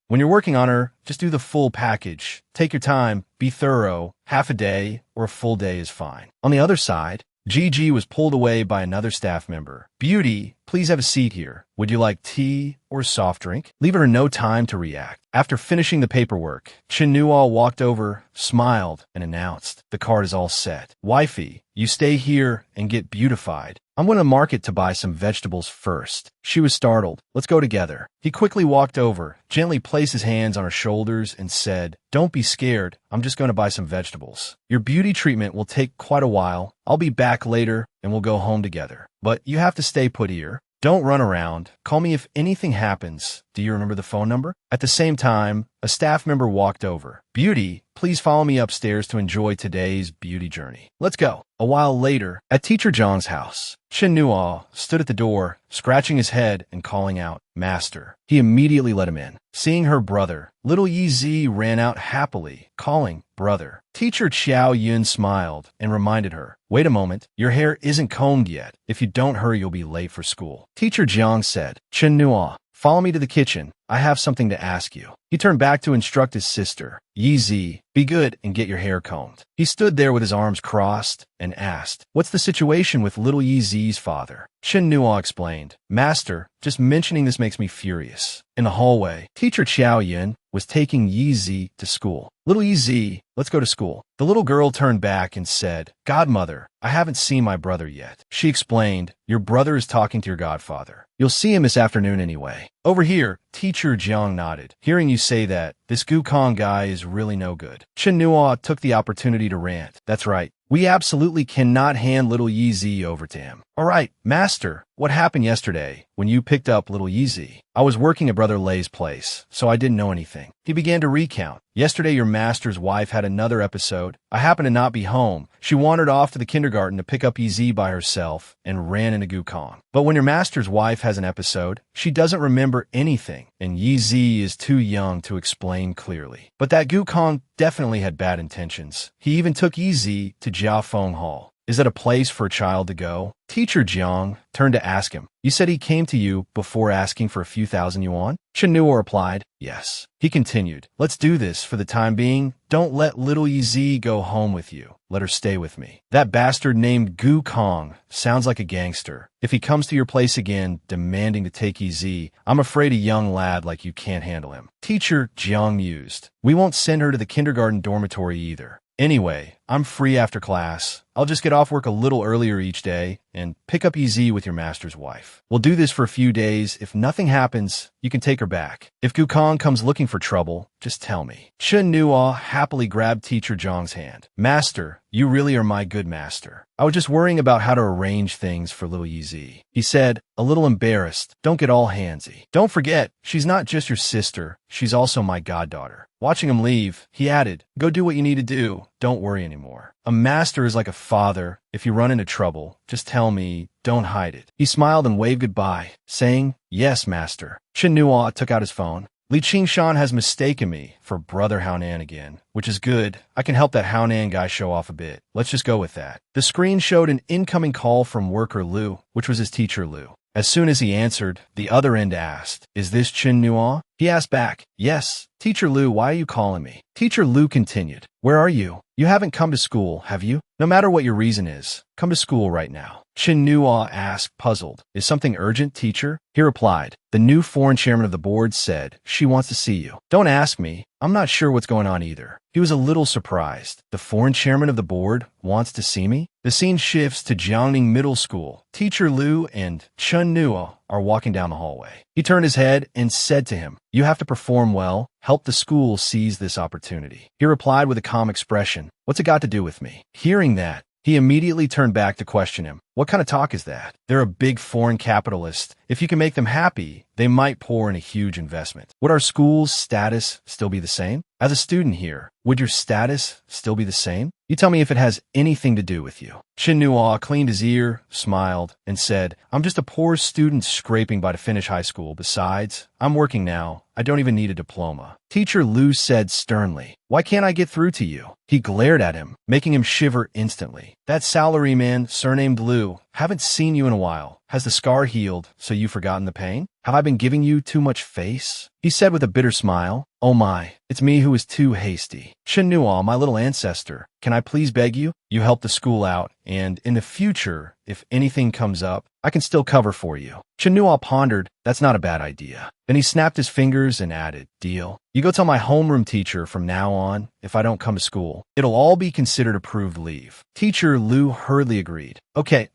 A: When you're working on her, just do the full package. Take your time, be thorough. Half a day or a full day is fine." On the other side, Gigi was pulled away by another staff member. "Beauty, please have a seat here. Would you like tea or soft drink?" Leaving her no time to react. After finishing the paperwork, Chinua walked over, smiled, and announced, "The card is all set. Wifey, you stay here and get beautified. I'm going to market to buy some vegetables first." She was startled. "Let's go together." He quickly walked over, gently placed his hands on her shoulders, and said, "Don't be scared. I'm just going to buy some vegetables. Your beauty treatment will take quite a while. I'll be back later, and we'll go home together. But you have to stay put here. Don't run around. Call me if anything happens. Do you remember the phone number?" At the same time, a staff member walked over. "Beauty, please follow me upstairs to enjoy today's beauty journey. Let's go." A while later, at Teacher Zhang's house, Chinua stood at the door, scratching his head and calling out, "Master." He immediately let him in. Seeing her brother, little Yi ran out happily, calling, "Brother." Teacher Qiao Yun smiled and reminded her, "Wait a moment, your hair isn't combed yet. If you don't hurry, you'll be late for school." Teacher Jiang said, "Chinua, follow me to the kitchen. I have something to ask you. He turned back to instruct his sister. Yi, be good and get your hair combed. He stood there with his arms crossed and asked, what's the situation with little Yi's father? Chen Nuo explained, Master, just mentioning this makes me furious. In the hallway, teacher Qiao Yin was taking Yi to school. Little Yi, let's go to school. The little girl turned back and said, Godmother, I haven't seen my brother yet. She explained, your brother is talking to your godfather. You'll see him this afternoon anyway. Over here, teacher Jiang nodded. Hearing you say that, this Gukong guy is really no good. Chen Nuo took the opportunity to rant. That's right. We absolutely cannot hand little Yi over to him. All right, Master, what happened yesterday when you picked up little Yi? I was working at Brother Lei's place, so I didn't know anything. He began to recount. Yesterday, your master's wife had another episode. I happened to not be home. She wandered off to the kindergarten to pick up Yi by herself and ran into Gukong. But when your master's wife has an episode, she doesn't remember anything, and Yi is too young to explain clearly. But that Gukong definitely had bad intentions. He even took Yi to Jiafeng Hall. Is that a place for a child to go? Teacher Jiang turned to ask him. You said he came to you before asking for a few thousand yuan? Chen Nuo replied, yes. He continued, let's do this for the time being. Don't let little Yi go home with you. Let her stay with me. That bastard named Gukong sounds like a gangster. If he comes to your place again, demanding to take Yi, I'm afraid a young lad like you can't handle him. Teacher Jiang mused. We won't send her to the kindergarten dormitory either. Anyway, I'm free after class. I'll just get off work a little earlier each day and pick up Yi with your master's wife. We'll do this for a few days. If nothing happens, you can take her back. If Gukong comes looking for trouble, just tell me. Chen Nuo happily grabbed Teacher Zhang's hand. Master, you really are my good master. I was just worrying about how to arrange things for little Yi. He said, a little embarrassed. Don't get all handsy. Don't forget, she's not just your sister. She's also my goddaughter. Watching him leave, he added, go do what you need to do. Don't worry anymore. A master is like a father. If you run into trouble, just tell me, don't hide it. He smiled and waved goodbye, saying, yes, master. Chen Nuo took out his phone. Li Qingshan has mistaken me for Brother Haonan again, which is good. I can help that Haonan guy show off a bit. Let's just go with that. The screen showed an incoming call from worker Lu, which was his teacher Lu. As soon as he answered, the other end asked, is this Chen Nuo? He asked back, yes. Teacher Lu, why are you calling me? Teacher Lu continued, where are you? You haven't come to school, have you? No matter what your reason is, come to school right now. Chen Nuo asked, puzzled, is something urgent, teacher? He replied, the new foreign chairman of the board said, she wants to see you. Don't ask me. I'm not sure what's going on either. He was a little surprised. The foreign chairman of the board wants to see me? The scene shifts to Jiangning Middle School. Teacher Lu and Chen Nuo are walking down the hallway. He turned his head and said to him, you have to perform well. Help the school seize this opportunity. He replied with a calm expression, what's it got to do with me? Hearing that, he immediately turned back to question him. What kind of talk is that? They're a big foreign capitalist. If you can make them happy, they might pour in a huge investment. Would our school's status still be the same? As a student here, would your status still be the same? You tell me if it has anything to do with you. Chen Nuo cleaned his ear, smiled, and said, I'm just a poor student scraping by to finish high school. Besides, I'm working now. I don't even need a diploma. Teacher Lu said sternly, why can't I get through to you? He glared at him, making him shiver instantly. That salaryman, surnamed Lu, haven't seen you in a while. Has the scar healed, so you've forgotten the pain? Have I been giving you too much face? He said with a bitter smile, oh my, it's me who is too hasty. Chen Nuo, my little ancestor, can I please beg you? You help the school out, and in the future, if anything comes up, I can still cover for you. Chen Nuo pondered, that's not a bad idea. Then he snapped his fingers and added, deal. You go tell my homeroom teacher from now on, if I don't come to school, it'll all be considered approved leave. Teacher Lu hurriedly agreed. Okay,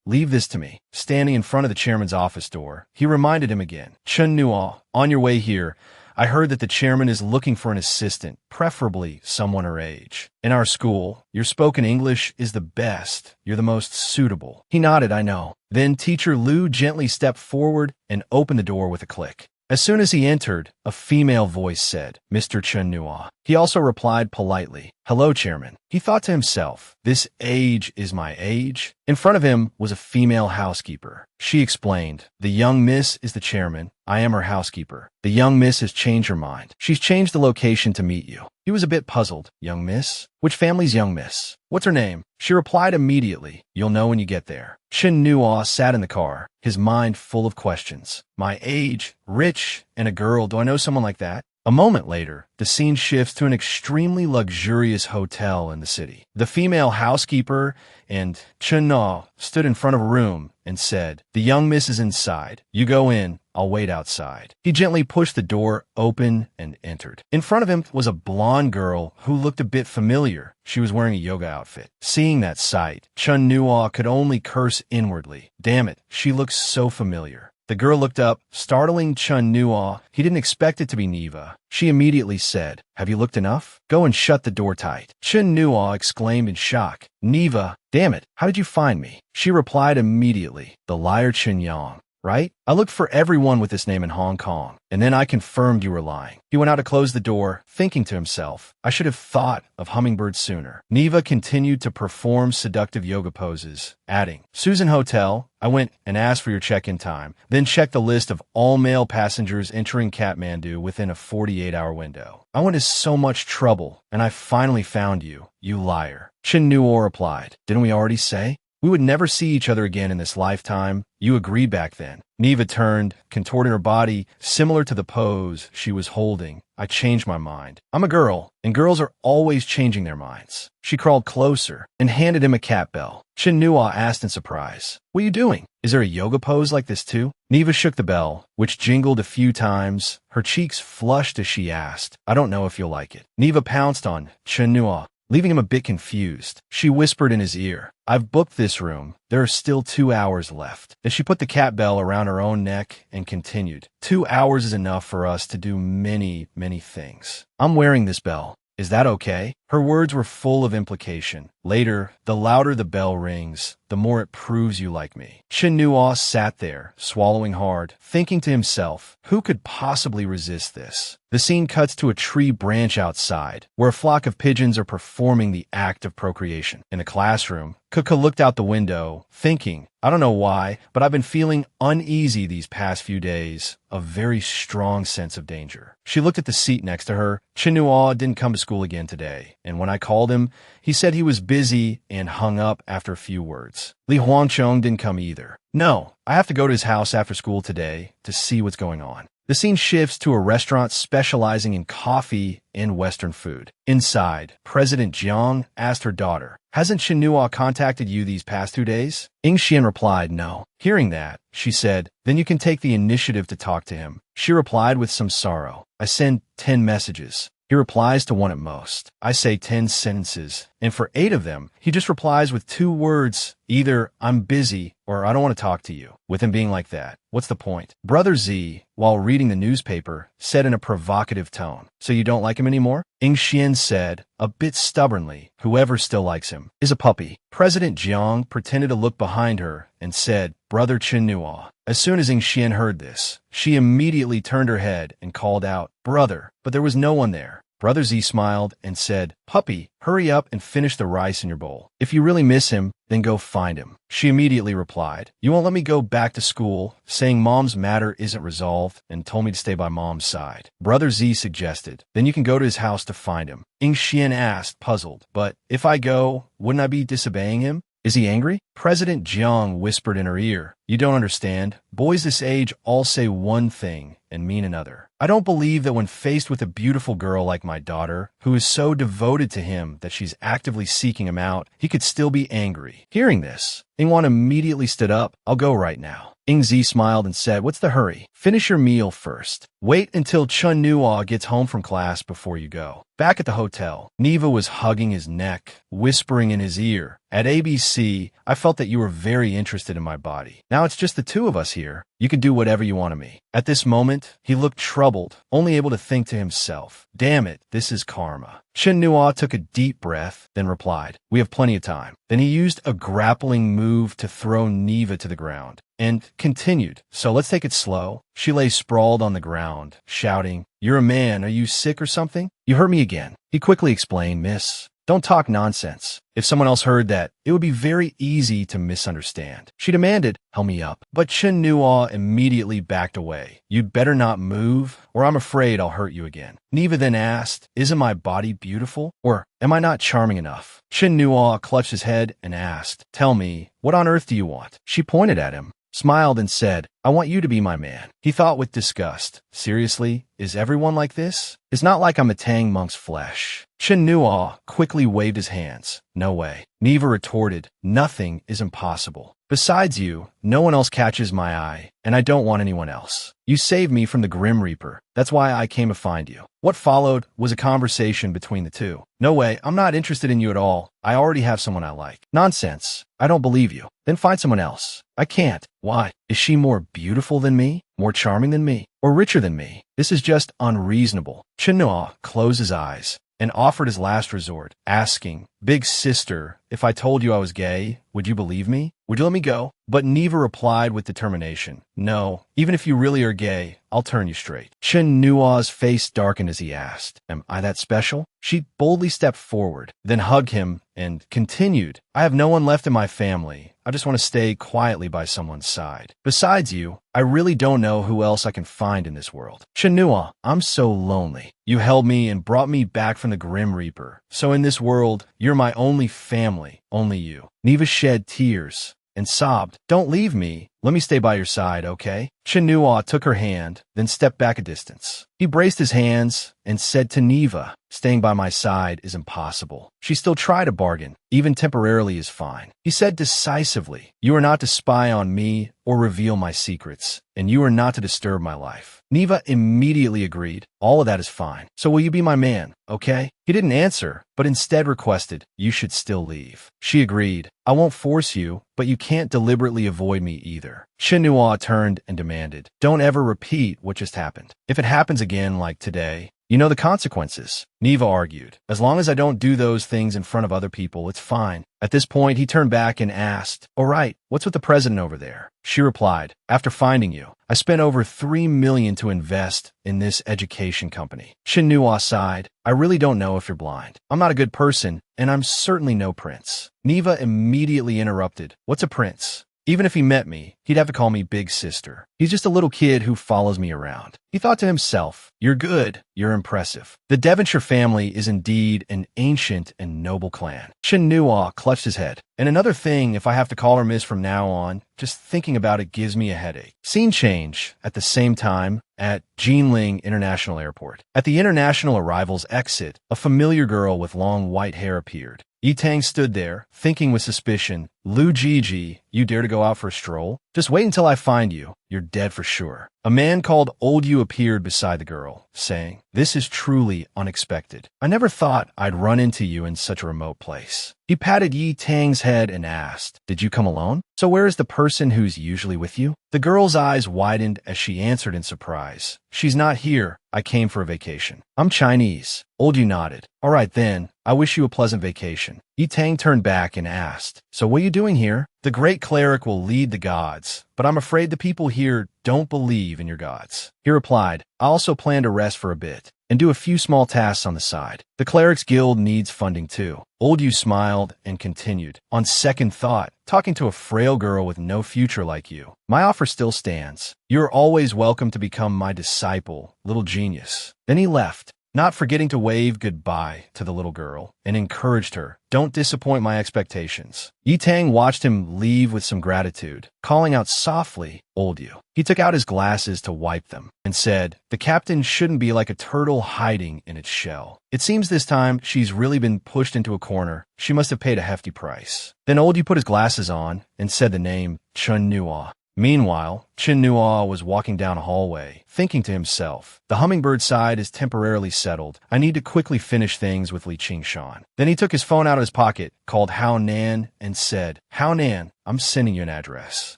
A: leave this to me. Standing in front of the chairman's office door, he reminded him again. Chen Nuo, on your way here, I heard that the chairman is looking for an assistant, preferably someone her age. In our school, your spoken English is the best. You're the most suitable. He nodded, I know. Then teacher Lu gently stepped forward and opened the door with a click. As soon as he entered, a female voice said, Mr. Chen Nua. He also replied politely, hello, Chairman. He thought to himself, this age is my age. In front of him was a female housekeeper. She explained, the young miss is the chairman. I am her housekeeper. The young miss has changed her mind. She's changed the location to meet you. He was a bit puzzled. Young miss? Which family's young miss? What's her name? She replied immediately, you'll know when you get there. Chen Nua sat in the car, his mind full of questions. My age, rich, and a girl. Do I know someone like that? A moment later, the scene shifts to an extremely luxurious hotel in the city. The female housekeeper and Chen Nua stood in front of a room and said, the young miss is inside. You go in. I'll wait outside. He gently pushed the door open and entered. In front of him was a blonde girl who looked a bit familiar. She was wearing a yoga outfit. Seeing that sight, Chen Nua could only curse inwardly. Damn it, she looks so familiar. The girl looked up, startling Chen Nua. He didn't expect it to be Neva. She immediately said, have you looked enough? Go and shut the door tight. Chen Nua exclaimed in shock. Neva, damn it, how did you find me? She replied immediately, the liar Chen Yang. Right? I looked for everyone with this name in Hong Kong, and then I confirmed you were lying. He went out to close the door, thinking to himself, I should have thought of hummingbird sooner. Neva continued to perform seductive yoga poses, adding, Susan Hotel, I went and asked for your check-in time, then checked the list of all male passengers entering Kathmandu within a 48-hour window. I went to so much trouble, and I finally found you, you liar. Chen Nua replied, didn't we already say? We would never see each other again in this lifetime. You agreed back then. Neva turned, contorting her body similar to the pose she was holding. I changed my mind. I'm a girl, and girls are always changing their minds. She crawled closer and handed him a cat bell. Chen Nua asked in surprise, what are you doing? Is there a yoga pose like this too? Neva shook the bell, which jingled a few times. Her cheeks flushed as she asked, I don't know if you'll like it. Neva pounced on Chen Nua, leaving him a bit confused. She whispered in his ear, I've booked this room. There are still 2 hours left. Then she put the cat bell around her own neck and continued, 2 hours is enough for us to do many, many things. I'm wearing this bell. Is that okay? Her words were full of implication. Later, the louder the bell rings, the more it proves you like me. Chen Nua sat there, swallowing hard, thinking to himself, who could possibly resist this? The scene cuts to a tree branch outside, where a flock of pigeons are performing the act of procreation. In the classroom, Kuka looked out the window, thinking, I don't know why, but I've been feeling uneasy these past few days, a very strong sense of danger. She looked at the seat next to her. Chen Nua didn't come to school again today, and when I called him, he said he was busy and hung up after a few words. Li Huangchong didn't come either. No, I have to go to his house after school today to see what's going on. The scene shifts to a restaurant specializing in coffee and Western food. Inside, President Jiang asked her daughter, hasn't Chen Nua contacted you these past 2 days? Ying Xian replied, no. Hearing that, she said, then you can take the initiative to talk to him. She replied with some sorrow, I send 10 messages. He replies to 1 at most. I say 10 sentences, and for 8 of them, he just replies with 2 words, either I'm busy or I don't want to talk to you. With him being like that, what's the point? Brother Z, while reading the newspaper, said in a provocative tone, so you don't like him anymore? Ying Xian said, a bit stubbornly, whoever still likes him is a puppy. President Jiang pretended to look behind her and said, Brother Chen Nua. As soon as Ying Xian heard this, she immediately turned her head and called out, brother, but there was no one there. Brother Z smiled and said, puppy, hurry up and finish the rice in your bowl. If you really miss him, then go find him. She immediately replied, you won't let me go back to school, saying mom's matter isn't resolved, and told me to stay by mom's side. Brother Z suggested, then you can go to his house to find him. Ying Xian asked, puzzled, but if I go, wouldn't I be disobeying him? Is he angry? President Jiang whispered in her ear, you don't understand. Boys this age all say one thing and mean another. I don't believe that when faced with a beautiful girl like my daughter, who is so devoted to him that she's actively seeking him out, he could still be angry. Hearing this, Yingwan immediately stood up. I'll go right now. Ying Zi smiled and said, what's the hurry? Finish your meal first. Wait until Chen Nua gets home from class before you go. Back at the hotel, Neva was hugging his neck, whispering in his ear, at ABC, I felt that you were very interested in my body. Now it's just the 2 of us here. You can do whatever you want to me. At this moment, he looked troubled, only able to think to himself, damn it, this is karma. Chen Nua took a deep breath, then replied, we have plenty of time. Then he used a grappling move to throw Neva to the ground, and continued, so let's take it slow. She lay sprawled on the ground, shouting, you're a man, are you sick or something? You hurt me again. He quickly explained, miss. Don't talk nonsense. If someone else heard that, it would be very easy to misunderstand. She demanded, help me up. But Chen Nua immediately backed away. You'd better not move, or I'm afraid I'll hurt you again. Neva then asked, isn't my body beautiful? Or am I not charming enough? Chen Nua clutched his head and asked, tell me, what on earth do you want? She pointed at him, smiled and said, I want you to be my man. He thought with disgust, seriously, is everyone like this? It's not like I'm a Tang monk's flesh. Chen Nua quickly waved his hands. No way. Neva retorted, nothing is impossible. Besides you, no one else catches my eye, and I don't want anyone else. You saved me from the Grim Reaper. That's why I came to find you. What followed was a conversation between the two. No way, I'm not interested in you at all. I already have someone I like. Nonsense. I don't believe you. Then find someone else. I can't. Why? Is she more beautiful than me? More charming than me? Or richer than me? This is just unreasonable. Chen Nua closed his eyes and offered his last resort, asking, big sister, if I told you I was gay, would you believe me? Would you let me go? But Neva replied with determination, no, even if you really are gay, I'll turn you straight. Chen Nua's face darkened as he asked, am I that special? She boldly stepped forward, then hugged him and continued, I have no one left in my family. I just want to stay quietly by someone's side. Besides you, I really don't know who else I can find in this world. Chen Nua, I'm so lonely. You held me and brought me back from the Grim Reaper. So in this world, you're my only family, only you. Neva shed tears and sobbed, don't leave me. Let me stay by your side, okay? Chen Nua took her hand, then stepped back a distance. He braced his hands and said to Neva, staying by my side is impossible. She still tried to bargain. Even temporarily is fine. He said decisively, you are not to spy on me or reveal my secrets, and you are not to disturb my life. Neva immediately agreed. All of that is fine. So will you be my man, okay? He didn't answer, but instead requested, you should still leave. She agreed. I won't force you, but you can't deliberately avoid me either. Chen Nua turned and demanded, don't ever repeat what just happened. If it happens again like today, you know the consequences. Neva argued, as long as I don't do those things in front of other people, it's fine. At this point, he turned back and asked, all right, what's with the president over there? She replied, after finding you, I spent over $3 million to invest in this education company. Chen Nua sighed, I really don't know if you're blind. I'm not a good person, and I'm certainly no prince. Neva immediately interrupted, what's a prince? Even if he met me, he'd have to call me big sister. He's just a little kid who follows me around. He thought to himself, you're good, you're impressive. The Devonshire family is indeed an ancient and noble clan. Chen Nua clutched his head. And another thing, if I have to call her miss from now on, just thinking about it gives me a headache. Scene change at the same time at Jinling International Airport. At the international arrivals exit, a familiar girl with long white hair appeared. Yi Tang stood there, thinking with suspicion, Lu Jiji, you dare to go out for a stroll? Just wait until I find you. You're dead for sure. A man called Old Yu appeared beside the girl, saying, this is truly unexpected. I never thought I'd run into you in such a remote place. He patted Yi Tang's head and asked, did you come alone? So where is the person who's usually with you? The girl's eyes widened as she answered in surprise. She's not here. I came for a vacation. I'm Chinese. Old Yu nodded. All right then. I wish you a pleasant vacation. Yi Tang turned back and asked, so what are you doing here? The great cleric will lead the gods, but I'm afraid the people here don't believe in your gods. He replied, I also plan to rest for a bit and do a few small tasks on the side. The Clerics Guild needs funding too. Old Yu smiled and continued, on second thought, talking to a frail girl with no future like you, my offer still stands. You're always welcome to become my disciple, little genius. Then he left, not forgetting to wave goodbye to the little girl, and encouraged her, don't disappoint my expectations. Yi Tang watched him leave with some gratitude, calling out softly, Old Yu. He took out his glasses to wipe them, and said, the captain shouldn't be like a turtle hiding in its shell. It seems this time she's really been pushed into a corner. She must have paid a hefty price. Then Old Yu put his glasses on, and said the name, Chen Nua. Meanwhile, Chin Nua was walking down a hallway, thinking to himself, the hummingbird side is temporarily settled. I need to quickly finish things with Li Qingshan. Then he took his phone out of his pocket, called Hao Nan, and said, Hao Nan, I'm sending you an address.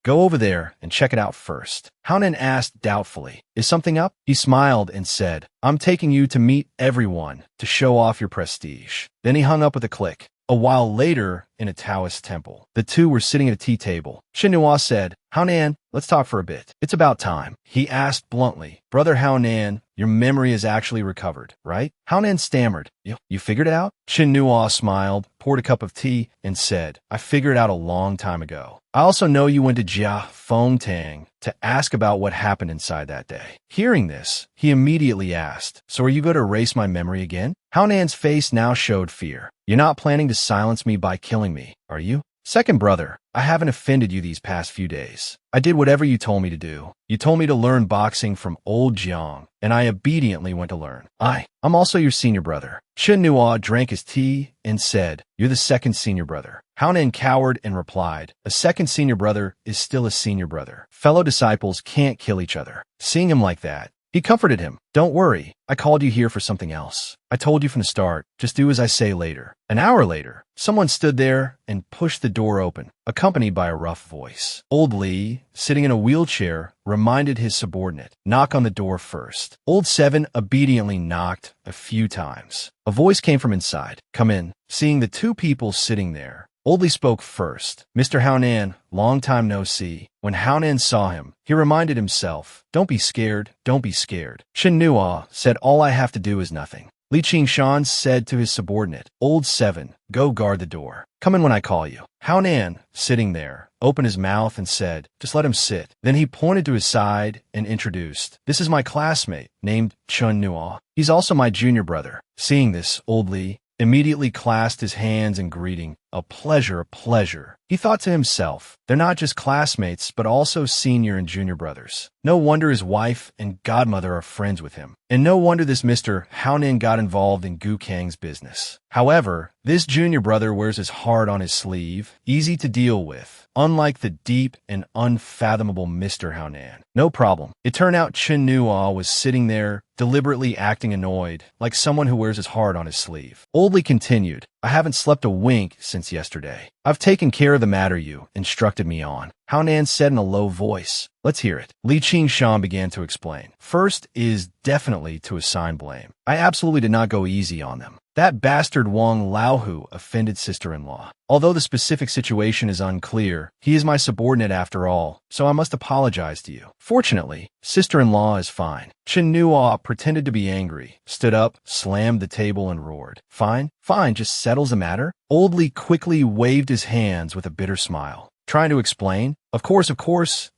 A: Go over there and check it out first. Hao Nan asked doubtfully, is something up? He smiled and said, I'm taking you to meet everyone to show off your prestige. Then he hung up with a click. A while later, in a Taoist temple, the two were sitting at a tea table. Chin Nua said, Hao Nan, let's talk for a bit. It's about time. He asked bluntly, Brother Hao Nan, your memory is actually recovered, right? Hao Nan stammered, You figured it out? Chin Nua smiled, poured a cup of tea, and said, I figured it out a long time ago. I also know you went to Jia Fengtang to ask about what happened inside that day. Hearing this, he immediately asked, So are you going to erase my memory again? Hao Nan's face now showed fear. You're not planning to silence me by killing me, are you? Second brother, I haven't offended you these past few days. I did whatever you told me to do. You told me to learn boxing from old Jiang, and I obediently went to learn. I'm also your senior brother. Chin Nua drank his tea and said, You're the second senior brother. Hao Nan cowered and replied, A second senior brother is still a senior brother. Fellow disciples can't kill each other. Seeing him like that, he comforted him. Don't worry, I called you here for something else. I told you from the start, just do as I say later. An hour later, someone stood there and pushed the door open, accompanied by a rough voice. Old Li, sitting in a wheelchair, reminded his subordinate, knock on the door first. Old Seven obediently knocked a few times. A voice came from inside. Come in. Seeing the two people sitting there, Old Li spoke first. Mr. Hao Nan, long time no see. When Hao Nan saw him, he reminded himself, Don't be scared, don't be scared. Chin Nua said, All I have to do is nothing. Li Qingshan said to his subordinate, Old Seven, go guard the door. Come in when I call you. Hao Nan, sitting there, opened his mouth and said, Just let him sit. Then he pointed to his side and introduced, This is my classmate, named Chin Nua. He's also my junior brother. Seeing this, Old Li immediately clasped his hands in greeting. A pleasure, a pleasure. He thought to himself, they're not just classmates, but also senior and junior brothers. No wonder his wife and godmother are friends with him. And no wonder this Mr. Hao Nan got involved in Gu Kang's business. However, this junior brother wears his heart on his sleeve, easy to deal with, unlike the deep and unfathomable Mr. Hao Nan. No problem. It turned out Chin Nua was sitting there, deliberately acting annoyed, like someone who wears his heart on his sleeve. Old Li continued, I haven't slept a wink since yesterday. I've taken care of the matter you instructed me on. Hao Nan said in a low voice. Let's hear it. Li Qingshan began to explain. First is definitely to assign blame. I absolutely did not go easy on them. That bastard Wang Laohu offended sister-in-law. Although the specific situation is unclear, he is my subordinate after all, so I must apologize to you. Fortunately, sister-in-law is fine. Chin Nua pretended to be angry, stood up, slammed the table, and roared. Fine, just settles the matter. Old Li quickly waved his hands with a bitter smile. Trying to explain? Of course,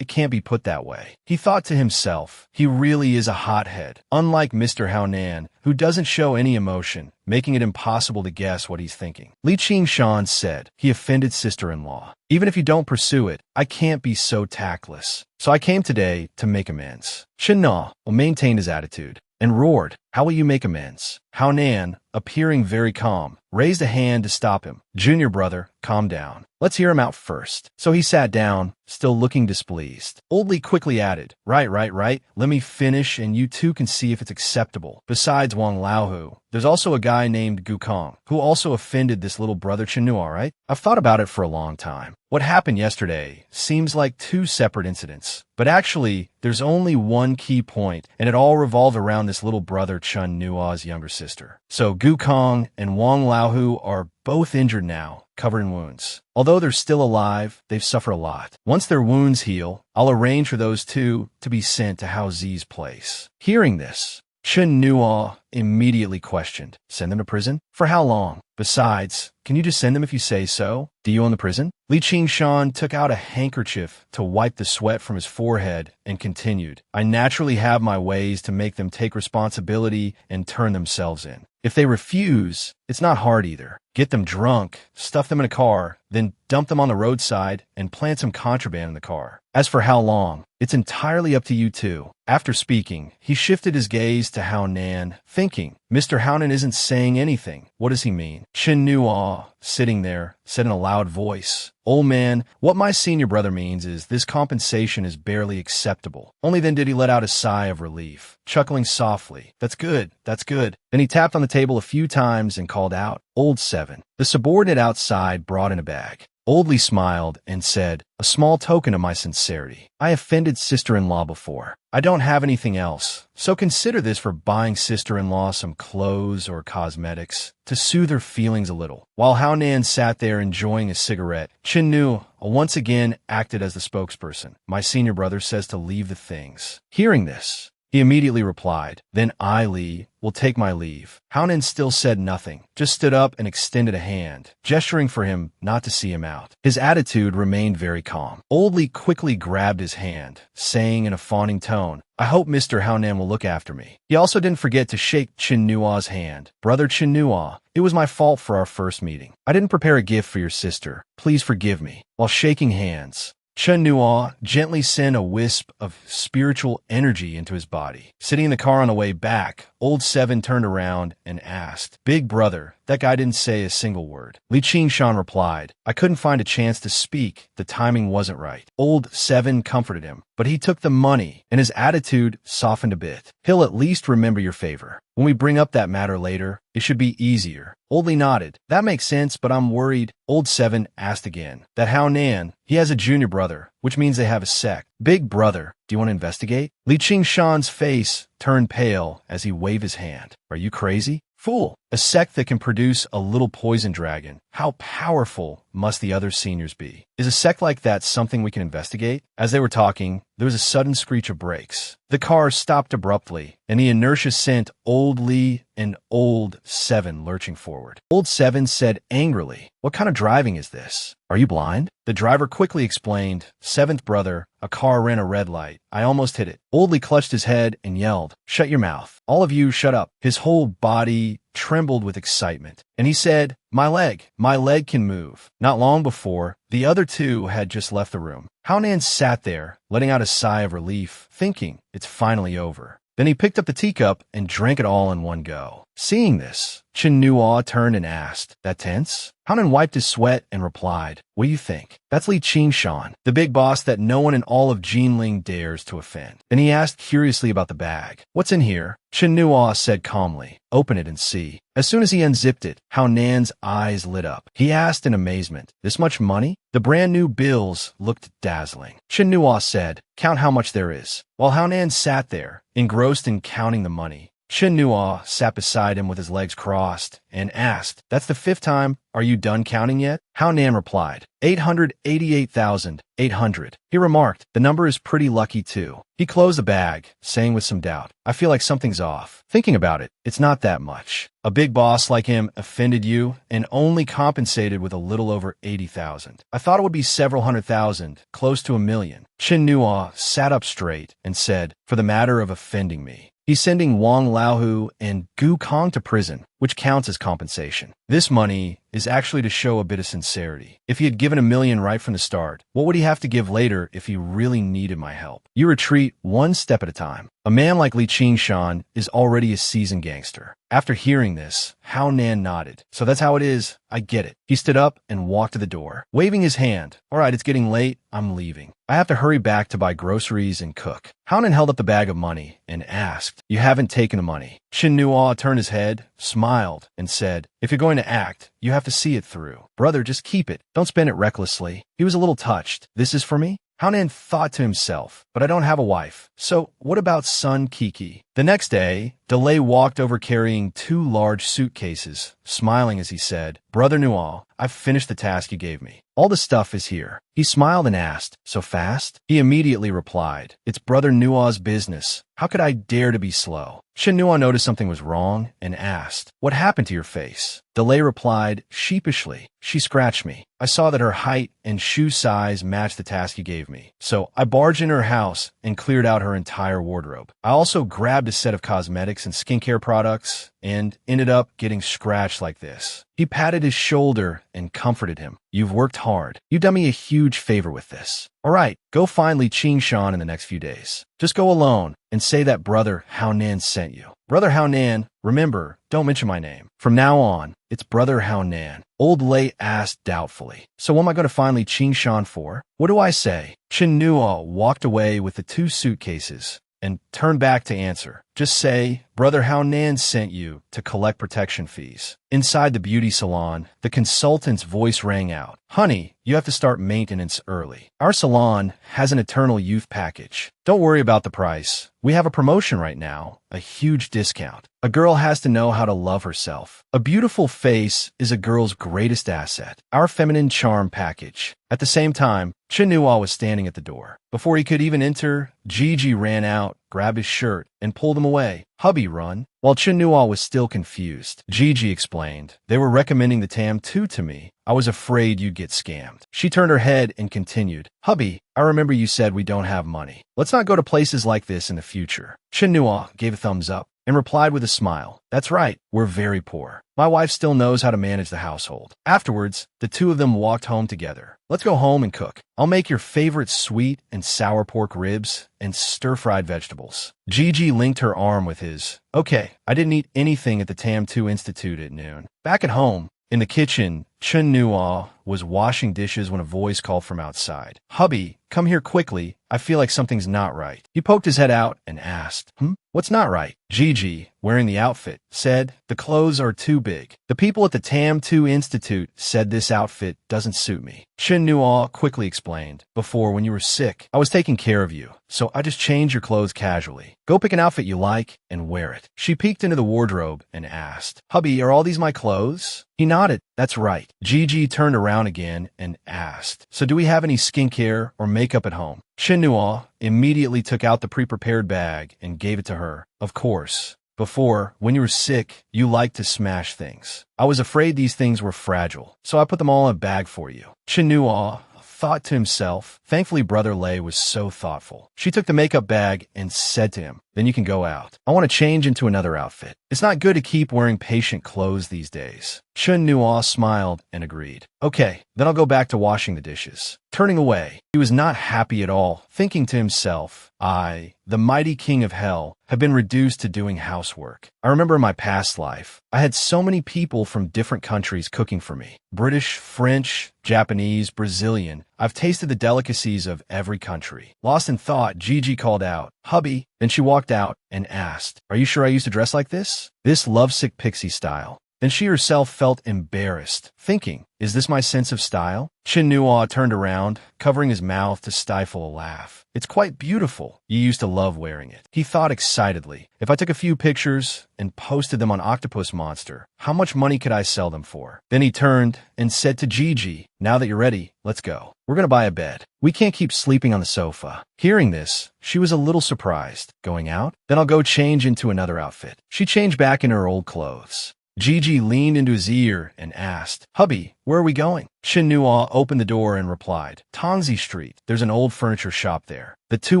A: it can't be put that way. He thought to himself, he really is a hothead, unlike Mr. Hao Nan, who doesn't show any emotion, making it impossible to guess what he's thinking. Li Qingshan said, he offended sister-in-law. Even if you don't pursue it, I can't be so tactless. So I came today to make amends. Chin Nua maintained his attitude and roared, How will you make amends? Hao Nan, appearing very calm, raised a hand to stop him. Junior brother, calm down. Let's hear him out first. So he sat down, still looking displeased. Old Li quickly added, Right. Let me finish and you two can see if it's acceptable. Besides Wang Laohu, there's also a guy named Gu Kong, who also offended this little brother Chin Nua, right? I've thought about it for a long time. What happened yesterday seems like two separate incidents. But actually, there's only one key point, and it all revolved around this little brother Chin Nua's younger sister. So Gu Kong and Wang Laohu are both injured now, covered in wounds. Although they're still alive, they've suffered a lot. Once their wounds heal, I'll arrange for those two to be sent to Hao Zi's place. Hearing this, Chin Nua immediately questioned, Send them to prison? For how long? Besides, can you just send them if you say so? Do you own the prison? Li Qingshan took out a handkerchief to wipe the sweat from his forehead and continued, I naturally have my ways to make them take responsibility and turn themselves in. If they refuse, It's not hard either. Get them drunk, stuff them in a car, then dump them on the roadside and plant some contraband in the car. As for how long, it's entirely up to you two. After speaking, he shifted his gaze to Hao Nan, thinking, Mr. Hao Nan isn't saying anything. What does he mean? Chen Nuo, sitting there, said in a loud voice, Old man, what my senior brother means is this compensation is barely acceptable. Only then did he let out a sigh of relief, chuckling softly. That's good, that's good. Then he tapped on the table a few times and called out, Old 7. The subordinate outside brought in a bag. Old Lee smiled and said, a small token of my sincerity. I offended sister-in-law before. I don't have anything else, so consider this for buying sister-in-law some clothes or cosmetics to soothe her feelings a little. While Hao Nan sat there enjoying a cigarette, Chen Nu once again acted as the spokesperson. My senior brother says to leave the things. Hearing this, he immediately replied, then I, Lee, will take my leave. Hao Nan still said nothing, just stood up and extended a hand, gesturing for him not to see him out. His attitude remained very calm. Old Lee quickly grabbed his hand, saying in a fawning tone, I hope Mr. Hao Nan will look after me. He also didn't forget to shake Chen Nuo's hand. Brother Chen Nuo, it was my fault for our first meeting. I didn't prepare a gift for your sister. Please forgive me. While shaking hands, Chen Nuo gently sent a wisp of spiritual energy into his body. Sitting in the car on the way back, Old 7 turned around and asked, Big brother, that guy didn't say a single word. Li Qingshan replied, I couldn't find a chance to speak. The timing wasn't right. Old 7 comforted him, but he took the money, and his attitude softened a bit. He'll at least remember your favor. When we bring up that matter later, it should be easier. Old Lee nodded. That makes sense, but I'm worried. Old 7 asked again. That Hao Nan, he has a junior brother, which means they have a sect. Big brother, do you want to investigate? Li Qingshan's face turned pale as he waved his hand. Are you crazy? Fool. A sect that can produce a little poison dragon. How powerful must the other seniors be? Is a sect like that something we can investigate? As they were talking, there was a sudden screech of brakes. The car stopped abruptly, and the inertia sent Old Lee and Old 7 lurching forward. Old 7 said angrily, What kind of driving is this? Are you blind? The driver quickly explained, Seventh brother, a car ran a red light. I almost hit it. Old Lee clutched his head and yelled, Shut your mouth. All of you shut up. His whole body trembled with excitement, and he said, my leg can move. Not long before, the other two had just left the room. Hao Nan sat there, letting out a sigh of relief, thinking, it's finally over. Then he picked up the teacup and drank it all in one go. Seeing this, Chen Nuo turned and asked, That tense? Hao Nan wiped his sweat and replied, What do you think? That's Li Qingshan, the big boss that no one in all of Jinling dares to offend. Then he asked curiously about the bag. What's in here? Chen Nuo said calmly, Open it and see. As soon as he unzipped it, Hao Nan's eyes lit up. He asked in amazement, This much money? The brand new bills looked dazzling. Chen Nuo said, Count how much there is. While Hao Nan sat there, engrossed in counting the money, Chen Nuo sat beside him with his legs crossed and asked, That's the 5th time. Are you done counting yet? Hao Nan replied, 888,800. He remarked, The number is pretty lucky too. He closed the bag, saying with some doubt, I feel like something's off. Thinking about it, it's not that much. A big boss like him offended you and only compensated with a little over 80,000. I thought it would be several 100,000, close to 1,000,000. Chen Nuo sat up straight and said, For the matter of offending me, he's sending Wang Laohu and Gu Kong to prison, which counts as compensation. This money is actually to show a bit of sincerity. If he had given 1,000,000 right from the start, what would he have to give later if he really needed my help? You retreat one step at a time. A man like Li Qingshan is already a seasoned gangster. After hearing this, Hao Nan nodded. So that's how it is. I get it. He stood up and walked to the door, waving his hand. All right, it's getting late. I'm leaving. I have to hurry back to buy groceries and cook. Hao Nan held up the bag of money and asked, You haven't taken the money. Chen Nuo turned his head, smiled, and said, If you're going to act, you have to see it through. Brother, just keep it. Don't spend it recklessly. He was a little touched. This is for me? Hao Nan thought to himself, but I don't have a wife. So what about son Kiki? The next day, DeLay walked over carrying 2 large suitcases, smiling as he said, Brother Nuo, I've finished the task you gave me. All the stuff is here. He smiled and asked, So fast? He immediately replied, It's Brother Nuo's business. How could I dare to be slow? Chen Nuo noticed something was wrong and asked, What happened to your face? DeLay replied, sheepishly, She scratched me. I saw that her height and shoe size matched the task you gave me. So I barged in her house and cleared out her entire wardrobe. I also grabbed grabbed a set of cosmetics and skincare products and ended up getting scratched like this. He patted his shoulder and comforted him. You've worked hard. You've done me a huge favor with this. All right, go find Li Qingshan in the next few days. Just go alone and say that Brother Hao Nan sent you. Brother Hao Nan, remember, don't mention my name. From now on, it's Brother Hao Nan. Old Lei asked doubtfully. So what am I going to find Li Qingshan for? What do I say? Chen Nuo walked away with the 2 suitcases and turned back to answer. Just say, Brother Hao Nan sent you to collect protection fees. Inside the beauty salon, the consultant's voice rang out. Honey, you have to start maintenance early. Our salon has an eternal youth package. Don't worry about the price. We have a promotion right now, a huge discount. A girl has to know how to love herself. A beautiful face is a girl's greatest asset. Our feminine charm package. At the same time, Chen Nuo was standing at the door. Before he could even enter, Gigi ran out, grabbed his shirt, and pulled him away. Hubby, run. While Chen Nuo was still confused, Gigi explained, they were recommending the Tam 2 to me. I was afraid you'd get scammed. She turned her head and continued, Hubby, I remember you said we don't have money. Let's not go to places like this in the future. Chen Nuo gave a thumbs up and replied with a smile, That's right, we're very poor. My wife still knows how to manage the household. Afterwards, the 2 of them walked home together. Let's go home and cook. I'll make your favorite sweet and sour pork ribs and stir-fried vegetables. Gigi linked her arm with his. Okay, I didn't eat anything at the Tam 2 Institute at noon. Back at home, in the kitchen, Chen Nuo was washing dishes when a voice called from outside. Hubby, come here quickly. I feel like something's not right. He poked his head out and asked, What's not right? Gigi, wearing the outfit, said, The clothes are too big. The people at the Tam 2 Institute said this outfit doesn't suit me. Chen Nuo quickly explained, Before, when you were sick, I was taking care of you, so I just changed your clothes casually. Go pick an outfit you like and wear it. She peeked into the wardrobe and asked, Hubby, are all these my clothes? He nodded. That's right. Gigi turned around again and asked, So do we have any skincare or makeup at home? Chen Nuo immediately took out the pre-prepared bag and gave it to her. Of course. Before, when you were sick, you liked to smash things. I was afraid these things were fragile, so I put them all in a bag for you. Chen Nuo thought to himself. Thankfully, Brother Lei was so thoughtful. She took the makeup bag and said to him, Then you can go out. I want to change into another outfit. It's not good to keep wearing patient clothes these days. Chen Nuo smiled and agreed. Okay, then I'll go back to washing the dishes. Turning away, he was not happy at all, thinking to himself, I, the mighty king of hell, have been reduced to doing housework. I remember in my past life, I had so many people from different countries cooking for me. British, French, Japanese, Brazilian. I've tasted the delicacies of every country. Lost in thought, Gigi called out, Hubby. Then she walked out and asked, Are you sure I used to dress like this? This lovesick pixie style. Then she herself felt embarrassed, thinking, Is this my sense of style? Chen Nuo turned around, covering his mouth to stifle a laugh. It's quite beautiful. You used to love wearing it. He thought excitedly. If I took a few pictures and posted them on Octopus Monster, how much money could I sell them for? Then he turned and said to Gigi, Now that you're ready, let's go. We're going to buy a bed. We can't keep sleeping on the sofa. Hearing this, she was a little surprised. Going out? Then I'll go change into another outfit. She changed back in her old clothes. Gigi leaned into his ear and asked, Hubby, where are we going? Chen Nuo opened the door and replied, Tongzi Street. There's an old furniture shop there. The 2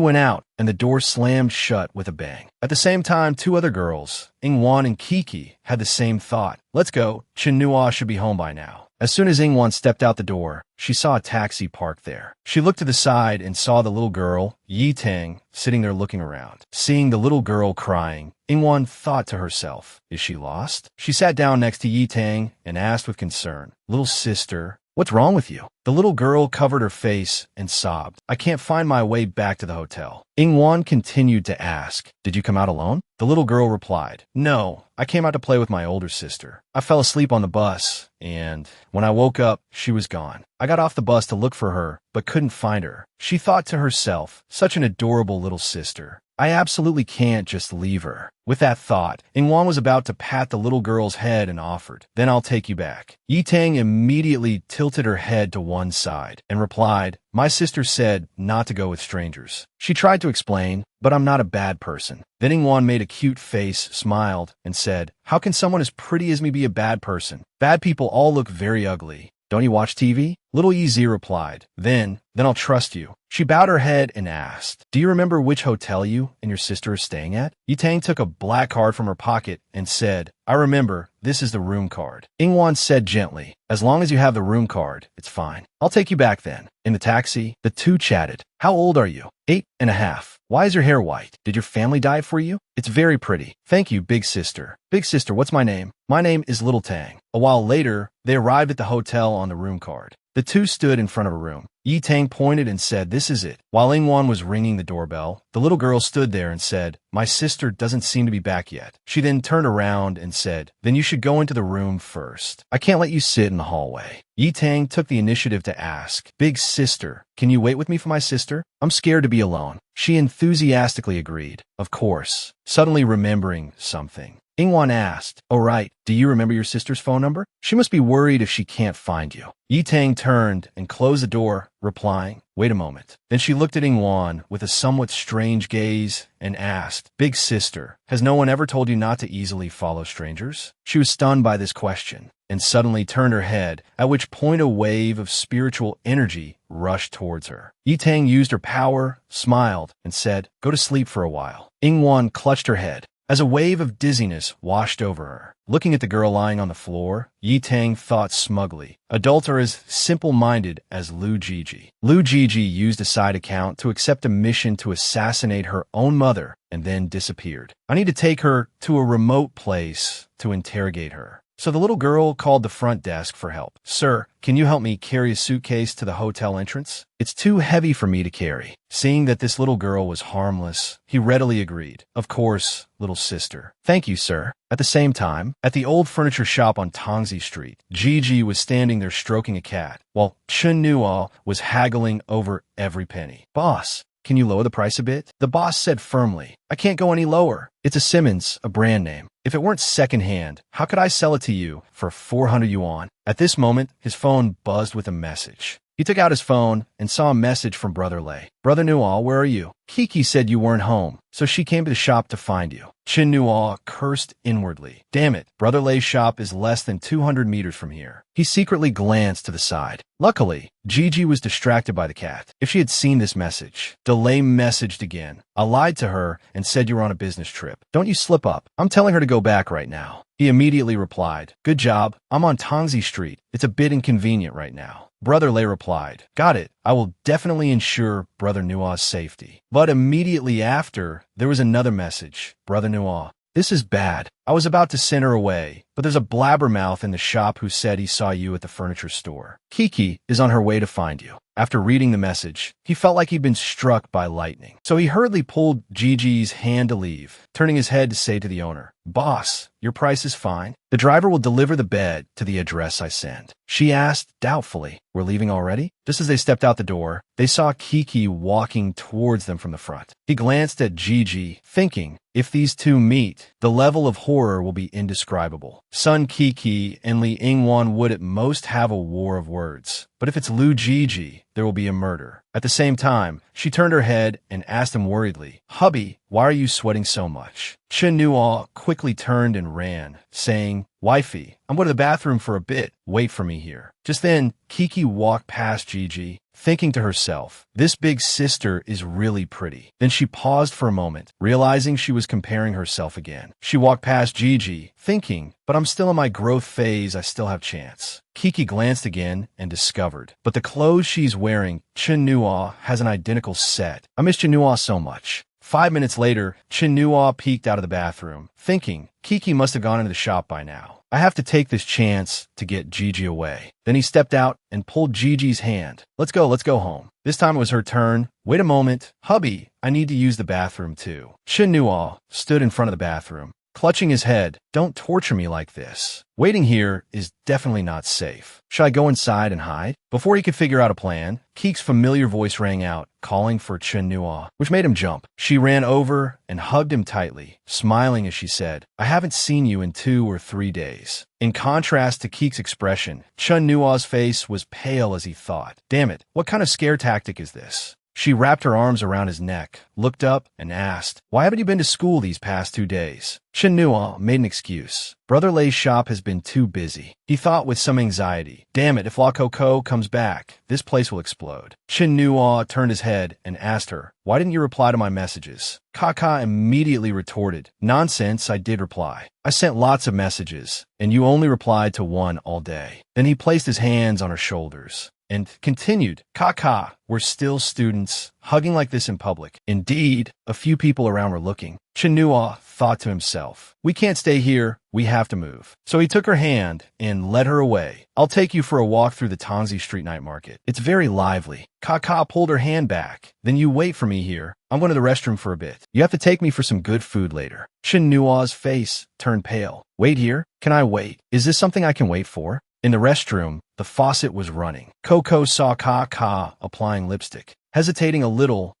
A: went out, and the door slammed shut with a bang. At the same time, 2 other girls, Ingwan and Kiki, had the same thought. Let's go. Chen Nuo should be home by now. As soon as Ingwan stepped out the door, she saw a taxi parked there. She looked to the side and saw the little girl, Yi Tang, sitting there looking around. Seeing the little girl crying, Ingwan thought to herself, Is she lost? She sat down next to Yi Tang and asked with concern, Little sister, what's wrong with you? The little girl covered her face and sobbed. I can't find my way back to the hotel. Ingwan continued to ask, Did you come out alone? The little girl replied, No, I came out to play with my older sister. I fell asleep on the bus, and when I woke up, she was gone. I got off the bus to look for her, but couldn't find her. She thought to herself, Such an adorable little sister. I absolutely can't just leave her. With that thought, Ingwan was about to pat the little girl's head and offered, Then I'll take you back. Yi Tang immediately tilted her head to one side and replied, My sister said not to go with strangers. She tried to explain, but I'm not a bad person. Then Ingwan made a cute face, smiled, and said, How can someone as pretty as me be a bad person? Bad people all look very ugly. Don't you watch TV? Little Yi replied, Then I'll trust you. She bowed her head and asked, Do you remember which hotel you and your sister are staying at? Yitang took a black card from her pocket and said, I remember, this is the room card. Ingwan said gently, As long as you have the room card, it's fine. I'll take you back then. In the taxi, the two chatted. How old are you? 8.5. Why is your hair white? Did your family dye it for you? It's very pretty. Thank you, big sister. Big sister, what's my name? My name is Little Tang. A while later, they arrived at the hotel on the room card. The two stood in front of a room. Yi Tang pointed and said, This is it. While Ingwan was ringing the doorbell, the little girl stood there and said, My sister doesn't seem to be back yet. She then turned around and said, Then you should go into the room first. I can't let you sit in the hallway. Yi Tang took the initiative to ask, Big sister, can you wait with me for my sister? I'm scared to be alone. She enthusiastically agreed. Of course. Suddenly remembering something, Ingwan asked, Oh right, do you remember your sister's phone number? She must be worried if she can't find you. Yi Tang turned and closed the door, replying, Wait a moment. Then she looked at Ingwan with a somewhat strange gaze and asked, Big sister, has no one ever told you not to easily follow strangers? She was stunned by this question and suddenly turned her head, at which point a wave of spiritual energy rushed towards her. Yi Tang used her power, smiled, and said, Go to sleep for a while. Ingwan clutched her head as a wave of dizziness washed over her. Looking at the girl lying on the floor, Yi Tang thought smugly, Adults are as simple-minded as Lu Jiji. Lu Jiji used a side account to accept a mission to assassinate her own mother and then disappeared. I need to take her to a remote place to interrogate her. So the little girl called the front desk for help. Sir, can you help me carry a suitcase to the hotel entrance? It's too heavy for me to carry. Seeing that this little girl was harmless, he readily agreed. Of course, little sister. Thank you, sir. At the same time, at the old furniture shop on Tongzi Street, Gigi was standing there stroking a cat, while Chun Nuo was haggling over every penny. Boss, can you lower the price a bit? The boss said firmly, I can't go any lower. It's a Simmons, a brand name. If it weren't secondhand, how could I sell it to you for 400 yuan? At this moment, his phone buzzed with a message. He took out his phone and saw a message from Brother Lei. Brother Nual, where are you? Kiki said you weren't home, so she came to the shop to find you. Chin Nual cursed inwardly. Damn it, Brother Lei's shop is less than 200 meters from here. He secretly glanced to the side. Luckily, Gigi was distracted by the cat. If she had seen this message, Delay messaged again. I lied to her and said you were on a business trip. Don't you slip up. I'm telling her to go back right now. He immediately replied, Good job. I'm on Tongzi Street. It's a bit inconvenient right now. Brother Lei replied, Got it. I will definitely ensure Brother Nua's safety. But immediately after, there was another message. Brother Nua, this is bad. I was about to send her away, but there's a blabbermouth in the shop who said he saw you at the furniture store. Kiki is on her way to find you. After reading the message, he felt like he'd been struck by lightning. So he hurriedly pulled Gigi's hand to leave, turning his head to say to the owner, Boss, your price is fine. The driver will deliver the bed to the address I send. She asked doubtfully, We're leaving already? Just as they stepped out the door, they saw Kiki walking towards them from the front. He glanced at Gigi, thinking, if these two meet, the level of horror will be indescribable. Sun Kiki and Li Ingwan would at most have a war of words. But if it's Lu Gigi, there will be a murder. At the same time, she turned her head and asked him worriedly, Hubby, why are you sweating so much? Chen Nuo quickly turned and ran, saying, Wifey, I'm going to the bathroom for a bit. Wait for me here. Just then, Kiki walked past Gigi, thinking to herself, this big sister is really pretty. Then she paused for a moment, realizing she was comparing herself again. She walked past Gigi, thinking, but I'm still in my growth phase, I still have chance. Kiki glanced again and discovered, but the clothes she's wearing, Chen Nuo has an identical set. I miss Chen Nuo so much. 5 minutes later, Chen Nuo peeked out of the bathroom, thinking, Kiki must have gone into the shop by now. I have to take this chance to get Gigi away. Then he stepped out and pulled Gigi's hand. Let's go home. This time it was her turn. Wait a moment. Hubby, I need to use the bathroom too. Chen Nuo stood in front of the bathroom, clutching his head. Don't torture me like this. Waiting here is definitely not safe. Should I go inside and hide? Before he could figure out a plan, Keek's familiar voice rang out, calling for Chen Nuo, which made him jump. She ran over and hugged him tightly, smiling as she said, I haven't seen you in 2 or 3 days. In contrast to Keek's expression, Chen Nuo's face was pale as he thought, damn it, what kind of scare tactic is this? She wrapped her arms around his neck, looked up, and asked, Why haven't you been to school these past 2 days? Chinua made an excuse. Brother Lei's shop has been too busy. He thought with some anxiety, damn it, if La Coco comes back, this place will explode. Chinua turned his head and asked her, why didn't you reply to my messages? Kaka immediately retorted, nonsense, I did reply. I sent lots of messages, and you only replied to one all day. Then he placed his hands on her shoulders and continued, Kaka, we're still students, hugging like this in public. Indeed, a few people around were looking. Chinua thought to himself, we can't stay here, we have to move. So he took her hand and led her away. I'll take you for a walk through the Tongzi Street night market. It's very lively. Kaka pulled her hand back. Then you wait for me here. I'm going to the restroom for a bit. You have to take me for some good food later. Chinua's face turned pale. Wait here? Can I wait? Is this something I can wait for? In the restroom, the faucet was running. Coco saw Kaka applying lipstick. Hesitating a little,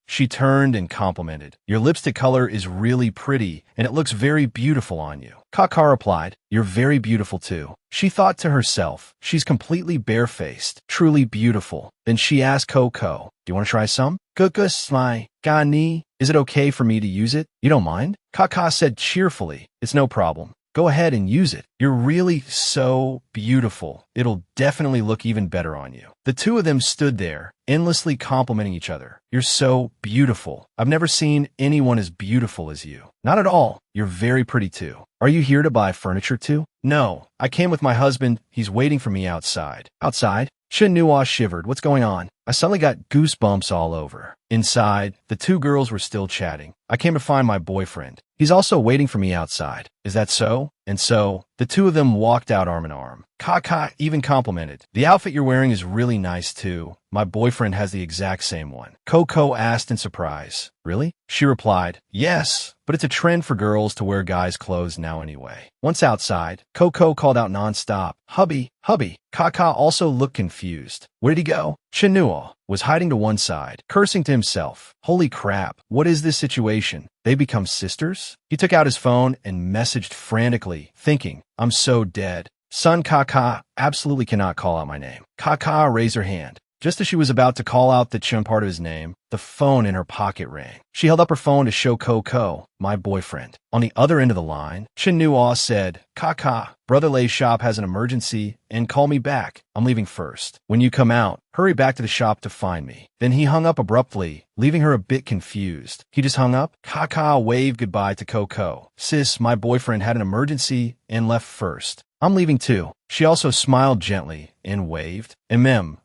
A: she turned and complimented. Your lipstick color is really pretty, and it looks very beautiful on you. Kaka replied, you're very beautiful too. She thought to herself, she's completely barefaced, truly beautiful. Then she asked Coco, do you want to try some? Kukus my Gyani, is it okay for me to use it? You don't mind? Kaka said cheerfully, it's no problem. Go ahead and use it. You're really so beautiful. It'll definitely look even better on you. The two of them stood there, endlessly complimenting each other. You're so beautiful. I've never seen anyone as beautiful as you. Not at all. You're very pretty too. Are you here to buy furniture too? No. I came with my husband. He's waiting for me outside. Outside? Chinua shivered. What's going on? I suddenly got goosebumps all over. Inside, the two girls were still chatting. I came to find my boyfriend. He's also waiting for me outside. Is that so? And so, the two of them walked out arm in arm. Kaka even complimented. The outfit you're wearing is really nice too. My boyfriend has the exact same one. Coco asked in surprise. Really? She replied, yes, but it's a trend for girls to wear guys' clothes now anyway. Once outside, Coco called out nonstop, hubby, hubby. Kaka also looked confused. Where did he go? Chinua was hiding to one side, cursing to himself. Holy crap, what is this situation? They become sisters? He took out his phone and messaged frantically, thinking, I'm so dead. Son Kaka absolutely cannot call out my name. Kaka raised her hand. Just as she was about to call out the Chun part of his name, the phone in her pocket rang. She held up her phone to show Coco, my boyfriend. On the other end of the line, Chinua said, Kaka, Brother Lei's shop has an emergency and call me back. I'm leaving first. When you come out, hurry back to the shop to find me. Then he hung up abruptly, leaving her a bit confused. He just hung up? Kaka waved goodbye to Coco. Sis, my boyfriend had an emergency and left first. I'm leaving too. She also smiled gently and waved.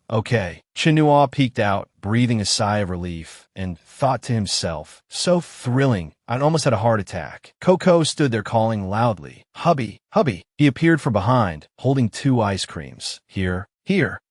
A: Okay. Chinua peeked out, breathing a sigh of relief, and thought to himself, so thrilling, I'd almost had a heart attack. Coco stood there calling loudly, hubby, hubby. He appeared from behind, holding 2 ice creams. Here.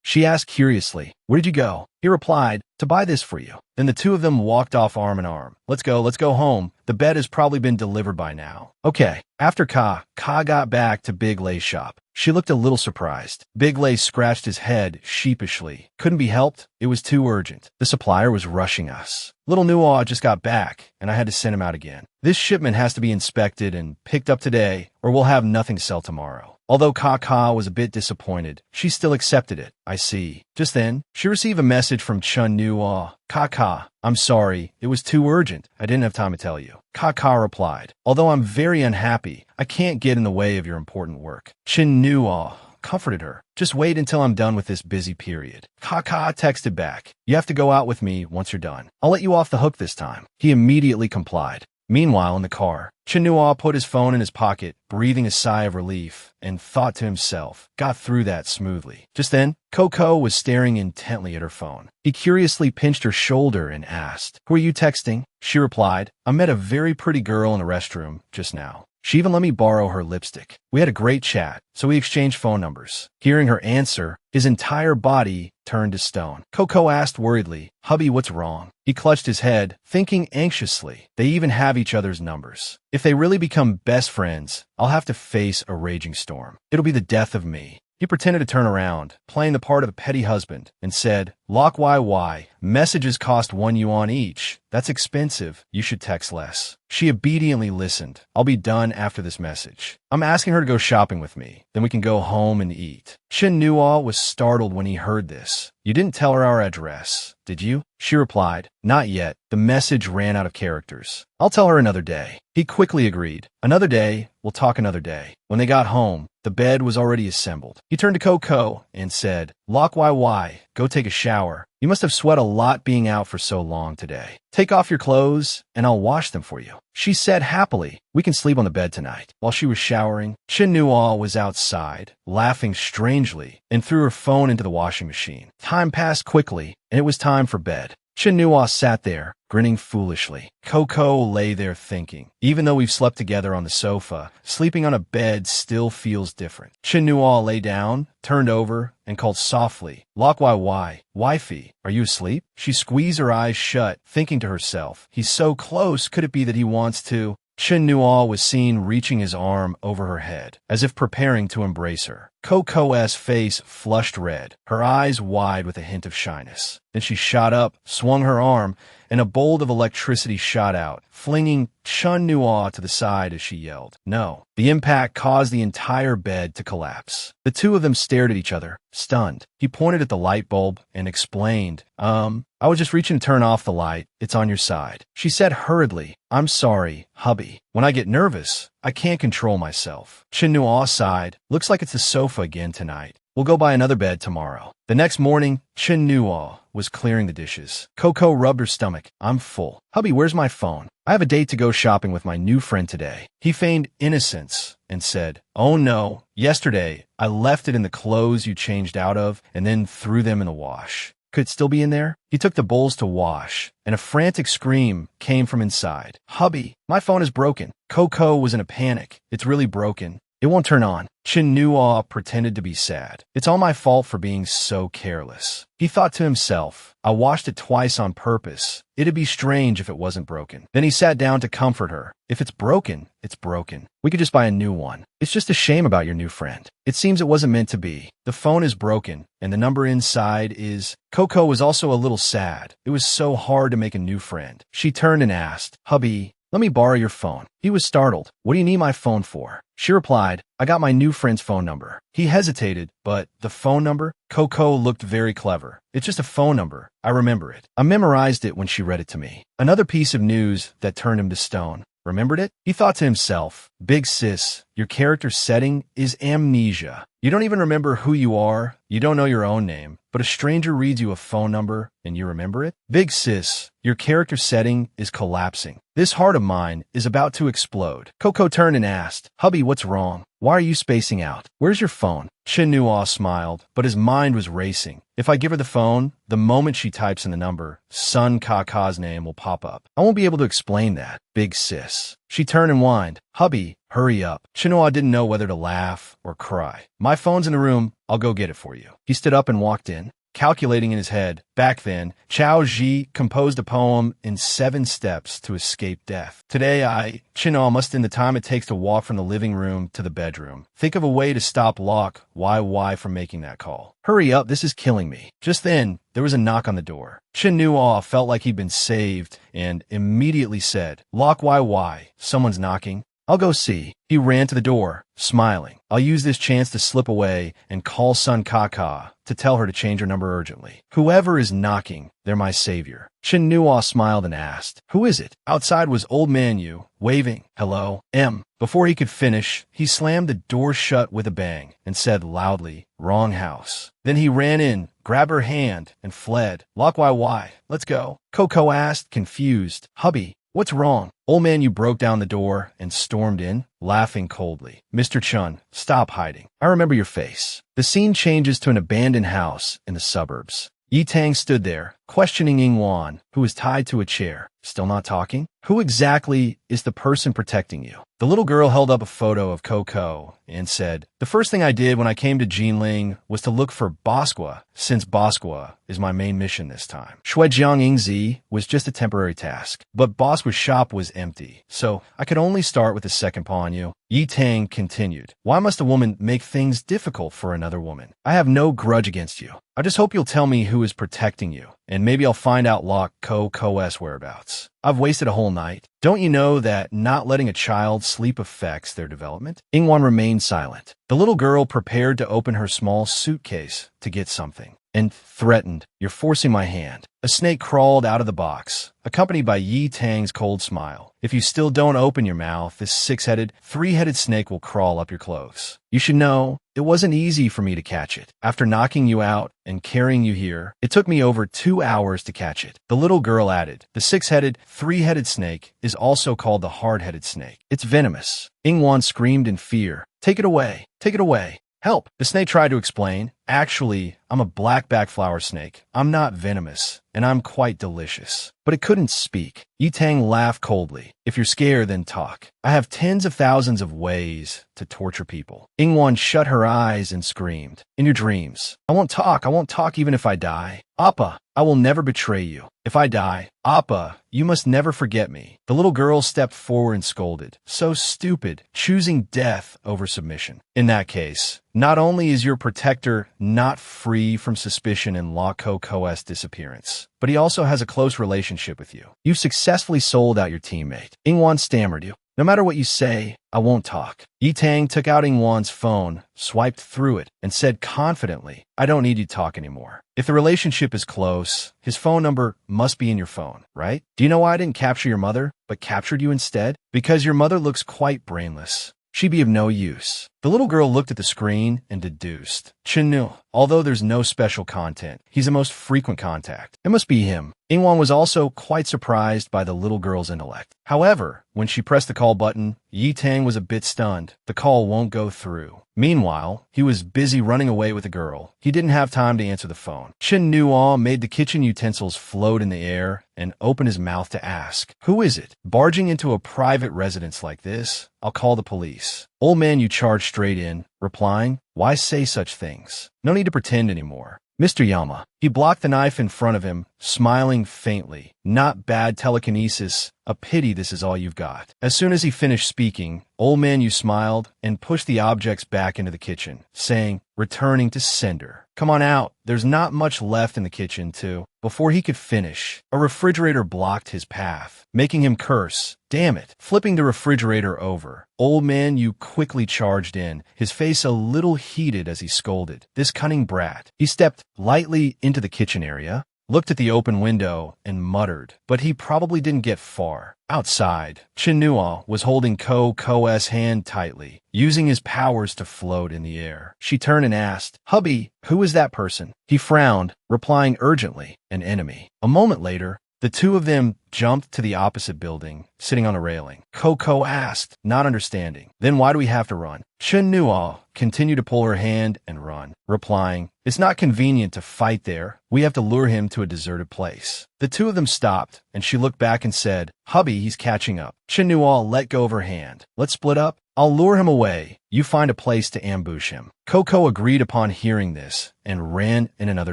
A: She asked curiously, where did you go? He replied, to buy this for you. Then the two of them walked off arm in arm. Let's go home. The bed has probably been delivered by now. Okay. After Ka got back to Big Lei's shop. She looked a little surprised. Big Lei scratched his head sheepishly. Couldn't be helped. It was too urgent. The supplier was rushing us. Little Nuaw just got back, and I had to send him out again. This shipment has to be inspected and picked up today, or we'll have nothing to sell tomorrow. Although Kaka was a bit disappointed, she still accepted it. I see. Just then, she received a message from Chun Nuaw. Kaka, I'm sorry. It was too urgent. I didn't have time to tell you. Kaka replied, although I'm very unhappy, I can't get in the way of your important work. Chin Nuaw comforted her. Just wait until I'm done with this busy period. Kaka texted back, you have to go out with me once you're done. I'll let you off the hook this time. He immediately complied. Meanwhile, in the car, Chinua put his phone in his pocket, breathing a sigh of relief, and thought to himself, got through that smoothly. Just then, Coco was staring intently at her phone. He curiously pinched her shoulder and asked, who are you texting? She replied, I met a very pretty girl in a restroom just now. She even let me borrow her lipstick. We had a great chat, so we exchanged phone numbers. Hearing her answer, his entire body turned to stone. Coco asked worriedly, hubby, what's wrong? He clutched his head, thinking anxiously. They even have each other's numbers. If they really become best friends, I'll have to face a raging storm. It'll be the death of me. He pretended to turn around, playing the part of a petty husband, and said, "Lock YY, messages cost 1 yuan each. That's expensive. You should text less." She obediently listened. "I'll be done after this message. I'm asking her to go shopping with me. Then we can go home and eat." Chen Nuo was startled when he heard this. "You didn't tell her our address, did you?" She replied, "Not yet. The message ran out of characters. I'll tell her another day." He quickly agreed. "Another day, we'll talk another day." When they got home, the bed was already assembled. He turned to Coco and said, "Lock YY, go take a shower. You must have sweat a lot being out for so long today. Take off your clothes, and I'll wash them for you." She said happily, "We can sleep on the bed tonight." While she was showering, Chen Nuo was outside, laughing strangely, and threw her phone into the washing machine. Time passed quickly, and it was time for bed. Chen Nuo sat there, grinning foolishly. Coco lay there thinking, even though we've slept together on the sofa, sleeping on a bed still feels different. Chen Nuo lay down, turned over, and called softly, "Lock YY, wifey, are you asleep?" She squeezed her eyes shut, thinking to herself, "He's so close, could it be that he wants to?" Chen Nuo was seen reaching his arm over her head, as if preparing to embrace her. Coco's face flushed red, her eyes wide with a hint of shyness. Then she shot up, swung her arm, and a bolt of electricity shot out, flinging Chen Nuo to the side as she yelled, "No." The impact caused the entire bed to collapse. The two of them stared at each other, stunned. He pointed at the light bulb and explained, I was just reaching to turn off the light. It's on your side." She said hurriedly, "I'm sorry, hubby. When I get nervous, I can't control myself." Chen Nuo sighed, "Looks like it's the sofa again tonight. We'll go buy another bed tomorrow." The next morning, Chen Nuo was clearing the dishes. Coco rubbed her stomach. "I'm full. Hubby, where's my phone? I have a date to go shopping with my new friend today." He feigned innocence and said, "Oh no, yesterday I left it in the clothes you changed out of and then threw them in the wash. Could it still be in there?" He took the bowls to wash, and a frantic scream came from inside. "Hubby, my phone is broken." Coco was in a panic. "It's really broken. It won't turn on." Chen Nuo pretended to be sad. "It's all my fault for being so careless." He thought to himself, "I washed it twice on purpose. It'd be strange if it wasn't broken." Then he sat down to comfort her. "If it's broken, it's broken. We could just buy a new one. It's just a shame about your new friend. It seems it wasn't meant to be. The phone is broken, and the number inside is..." Coco was also a little sad. It was so hard to make a new friend. She turned and asked, "Hubby, let me borrow your phone." He was startled. "What do you need my phone for?" She replied, "I got my new friend's phone number." He hesitated, but the phone number? Coco looked very clever. "It's just a phone number. I remember it. I memorized it when she read it to me." Another piece of news that turned him to stone. Remembered it? He thought to himself, "Big sis, your character setting is amnesia. You don't even remember who you are, you don't know your own name, but a stranger reads you a phone number and you remember it? Big sis, your character setting is collapsing. This heart of mine is about to explode." Coco turned and asked, "Hubby, what's wrong? Why are you spacing out? Where's your phone?" Chen Nuo smiled, but his mind was racing. "If I give her the phone, the moment she types in the number, Sun Kaka's name will pop up. I won't be able to explain that, big sis." She turned and whined, "Hubby, hurry up." Chen Nuo didn't know whether to laugh or cry. "My phone's in the room. I'll go get it for you." He stood up and walked in. Calculating in his head, back then, Chao Ji composed a poem in 7 steps to escape death. Today Chen Nuo must in the time it takes to walk from the living room to the bedroom. Think of a way to stop Lock YY from making that call. "Hurry up, this is killing me." Just then, there was a knock on the door. Chen Nuo felt like he'd been saved and immediately said, "Lock YY, someone's knocking." "I'll go see." He ran to the door, smiling. "I'll use this chance to slip away and call Sun Kaka to tell her to change her number urgently. Whoever is knocking, they're my savior." Chen Nuo smiled and asked, "Who is it?" Outside was Old Man Yu, waving, "Hello, M." Before he could finish, he slammed the door shut with a bang and said loudly, "Wrong house." Then he ran in, grabbed her hand, and fled. "Lock YY, let's go." Coco asked, confused, "Hubby, what's wrong?" Old Man Yu broke down the door and stormed in, laughing coldly. "Mr. Chun, stop hiding. I remember your face." The scene changes to an abandoned house in the suburbs. Yi Tang stood there, questioning Ingwan, who was tied to a chair. Still not talking? Who exactly is the person protecting you? The little girl held up a photo of Coco and said, "The first thing I did when I came to Jinling was to look for Bosqua, since Bosqua is my main mission this time. Shuejiang Ingzi was just a temporary task, but Bosqua's shop was empty, so I could only start with the second paw on you." Yi Tang continued, "Why must a woman make things difficult for another woman? I have no grudge against you. I just hope you'll tell me who is protecting you, and maybe I'll find out Coco's whereabouts. I've wasted a whole night. Don't you know that not letting a child sleep affects their development?" Ingwan remained silent. The little girl prepared to open her small suitcase to get something and threatened, "You're forcing my hand." A snake crawled out of the box, accompanied by Yi Tang's cold smile. "If you still don't open your mouth, this six-headed, three-headed snake will crawl up your clothes. You should know, it wasn't easy for me to catch it. After knocking you out and carrying you here, it took me over 2 hours to catch it." The little girl added, "The six-headed, three-headed snake is also called the hard-headed snake. It's venomous." Ingwan screamed in fear, "Take it away! Take it away! Help!" The snake tried to explain, "Actually, I'm a black-back flower snake. I'm not venomous, and I'm quite delicious." But it couldn't speak. Yi Tang laughed coldly. "If you're scared, then talk. I have tens of thousands of ways to torture people." Ingwan shut her eyes and screamed, "In your dreams. I won't talk. I won't talk even if I die. Appa, I will never betray you. If I die, Appa, you must never forget me." The little girl stepped forward and scolded, "So stupid, choosing death over submission. In that case, not only is your protector not free from suspicion in La Coco's disappearance, but he also has a close relationship with you. You've successfully sold out your teammate." Ingwan stammered, "No matter what you say, I won't talk." Yi Tang took out Ingwan's phone, swiped through it, and said confidently, "I don't need you to talk anymore. If the relationship is close, his phone number must be in your phone, right? Do you know why I didn't capture your mother, but captured you instead? Because your mother looks quite brainless. She'd be of no use." The little girl looked at the screen and deduced, "Chenu, although there's no special content, he's the most frequent contact. It must be him." Ingwan was also quite surprised by the little girl's intellect. However, when she pressed the call button, Yi Tang was a bit stunned. The call won't go through. Meanwhile, he was busy running away with the girl. He didn't have time to answer the phone. Chen Nuo made the kitchen utensils float in the air and opened his mouth to ask, "Who is it? Barging into a private residence like this? I'll call the police." Old man, you charged straight in, replying, "Why say such things? No need to pretend anymore. Mr. Yama." He blocked the knife in front of him, smiling faintly. "Not bad telekinesis. A pity this is all you've got." As soon as he finished speaking, Old Man Yu smiled and pushed the objects back into the kitchen, saying, returning to sender, "Come on out. There's not much left in the kitchen, too." Before he could finish, a refrigerator blocked his path, making him curse. "Damn it." Flipping the refrigerator over, Old Man Yu quickly charged in, his face a little heated as he scolded, "This cunning brat." He stepped lightly into the kitchen area, looked at the open window, and muttered, but he probably didn't get far. Outside, Chinua was holding Ko's hand tightly, using his powers to float in the air. She turned and asked, "Hubby, who is that person?" He frowned, replying urgently, "An enemy." A moment later, the two of them jumped to the opposite building, sitting on a railing. Coco asked, not understanding, "Then why do we have to run?" Chinua continued to pull her hand and run, replying, "It's not convenient to fight there. We have to lure him to a deserted place." The two of them stopped, and she looked back and said, "Hubby, he's catching up." Chinua let go of her hand. "Let's split up. I'll lure him away. You find a place to ambush him." Coco agreed upon hearing this and ran in another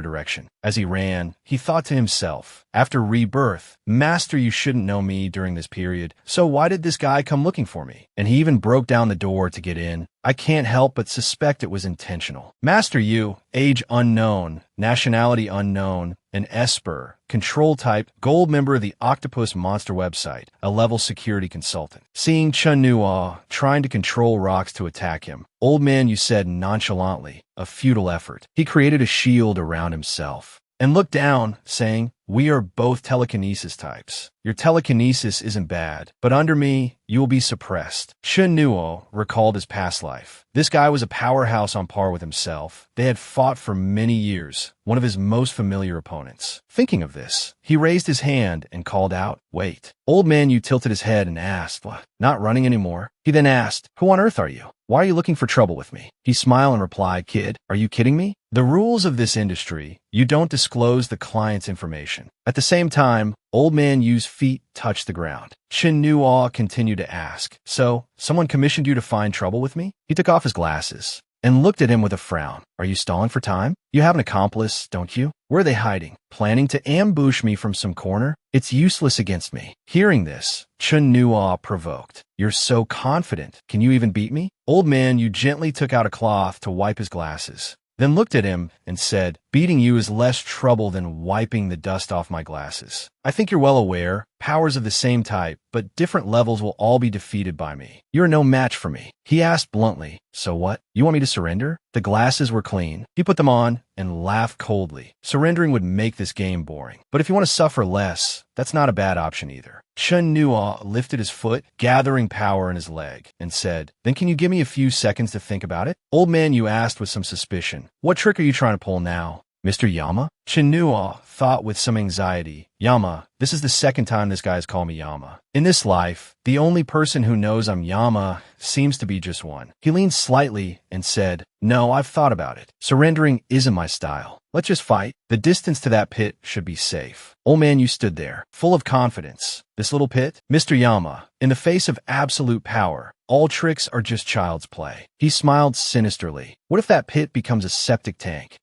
A: direction. As he ran, he thought to himself, after rebirth, "Master, you shouldn't know me during this period, so why did this guy come looking for me?" And he even broke down the door to get in. "I can't help but suspect it was intentional." Master Yu, age unknown, nationality unknown, an Esper, control type, gold member of the Octopus Monster website, a level security consultant. Seeing Chinua trying to control rocks to attack him, Old Man Yu said nonchalantly, a futile effort. He created a shield around himself and looked down, saying, "We are both telekinesis types. Your telekinesis isn't bad, but under me, you will be suppressed." Chinua recalled his past life. This guy was a powerhouse on par with himself. They had fought for many years, one of his most familiar opponents. Thinking of this, he raised his hand and called out, "Wait." Old Man Yu tilted his head and asked, "What? Not running anymore?" He then asked, "Who on earth are you? Why are you looking for trouble with me?" He smiled and replied, "Kid, are you kidding me? The rules of this industry, you don't disclose the client's information. At the same time, Old Man Yu's feet touched the ground. Chen Nuo continued to ask, so, someone commissioned you to find trouble with me? He took off his glasses and looked at him with a frown. Are you stalling for time? You have an accomplice, don't you? Where are they hiding? Planning to ambush me from some corner? It's useless against me. Hearing this, Chen Nuo provoked. You're so confident. Can you even beat me? Old Man Yu gently took out a cloth to wipe his glasses, then looked at him and said, beating you is less trouble than wiping the dust off my glasses. I think you're well aware, powers of the same type, but different levels will all be defeated by me. You're no match for me. He asked bluntly, so what? You want me to surrender? The glasses were clean. He put them on and laughed coldly. Surrendering would make this game boring. But if you want to suffer less, that's not a bad option either. Chen Nuo lifted his foot, gathering power in his leg, and said, then can you give me a few seconds to think about it? Old Man Yu asked with some suspicion, what trick are you trying to pull now? Mr. Yama? Chen Nuo thought with some anxiety. Yama, this is the second time this guy has called me Yama. In this life, the only person who knows I'm Yama seems to be just one. He leaned slightly and said, no, I've thought about it. Surrendering isn't my style. Let's just fight. The distance to that pit should be safe. Old Man Yu stood there, full of confidence. This little pit? Mr. Yama, in the face of absolute power, all tricks are just child's play. He smiled sinisterly. What if that pit becomes a septic tank?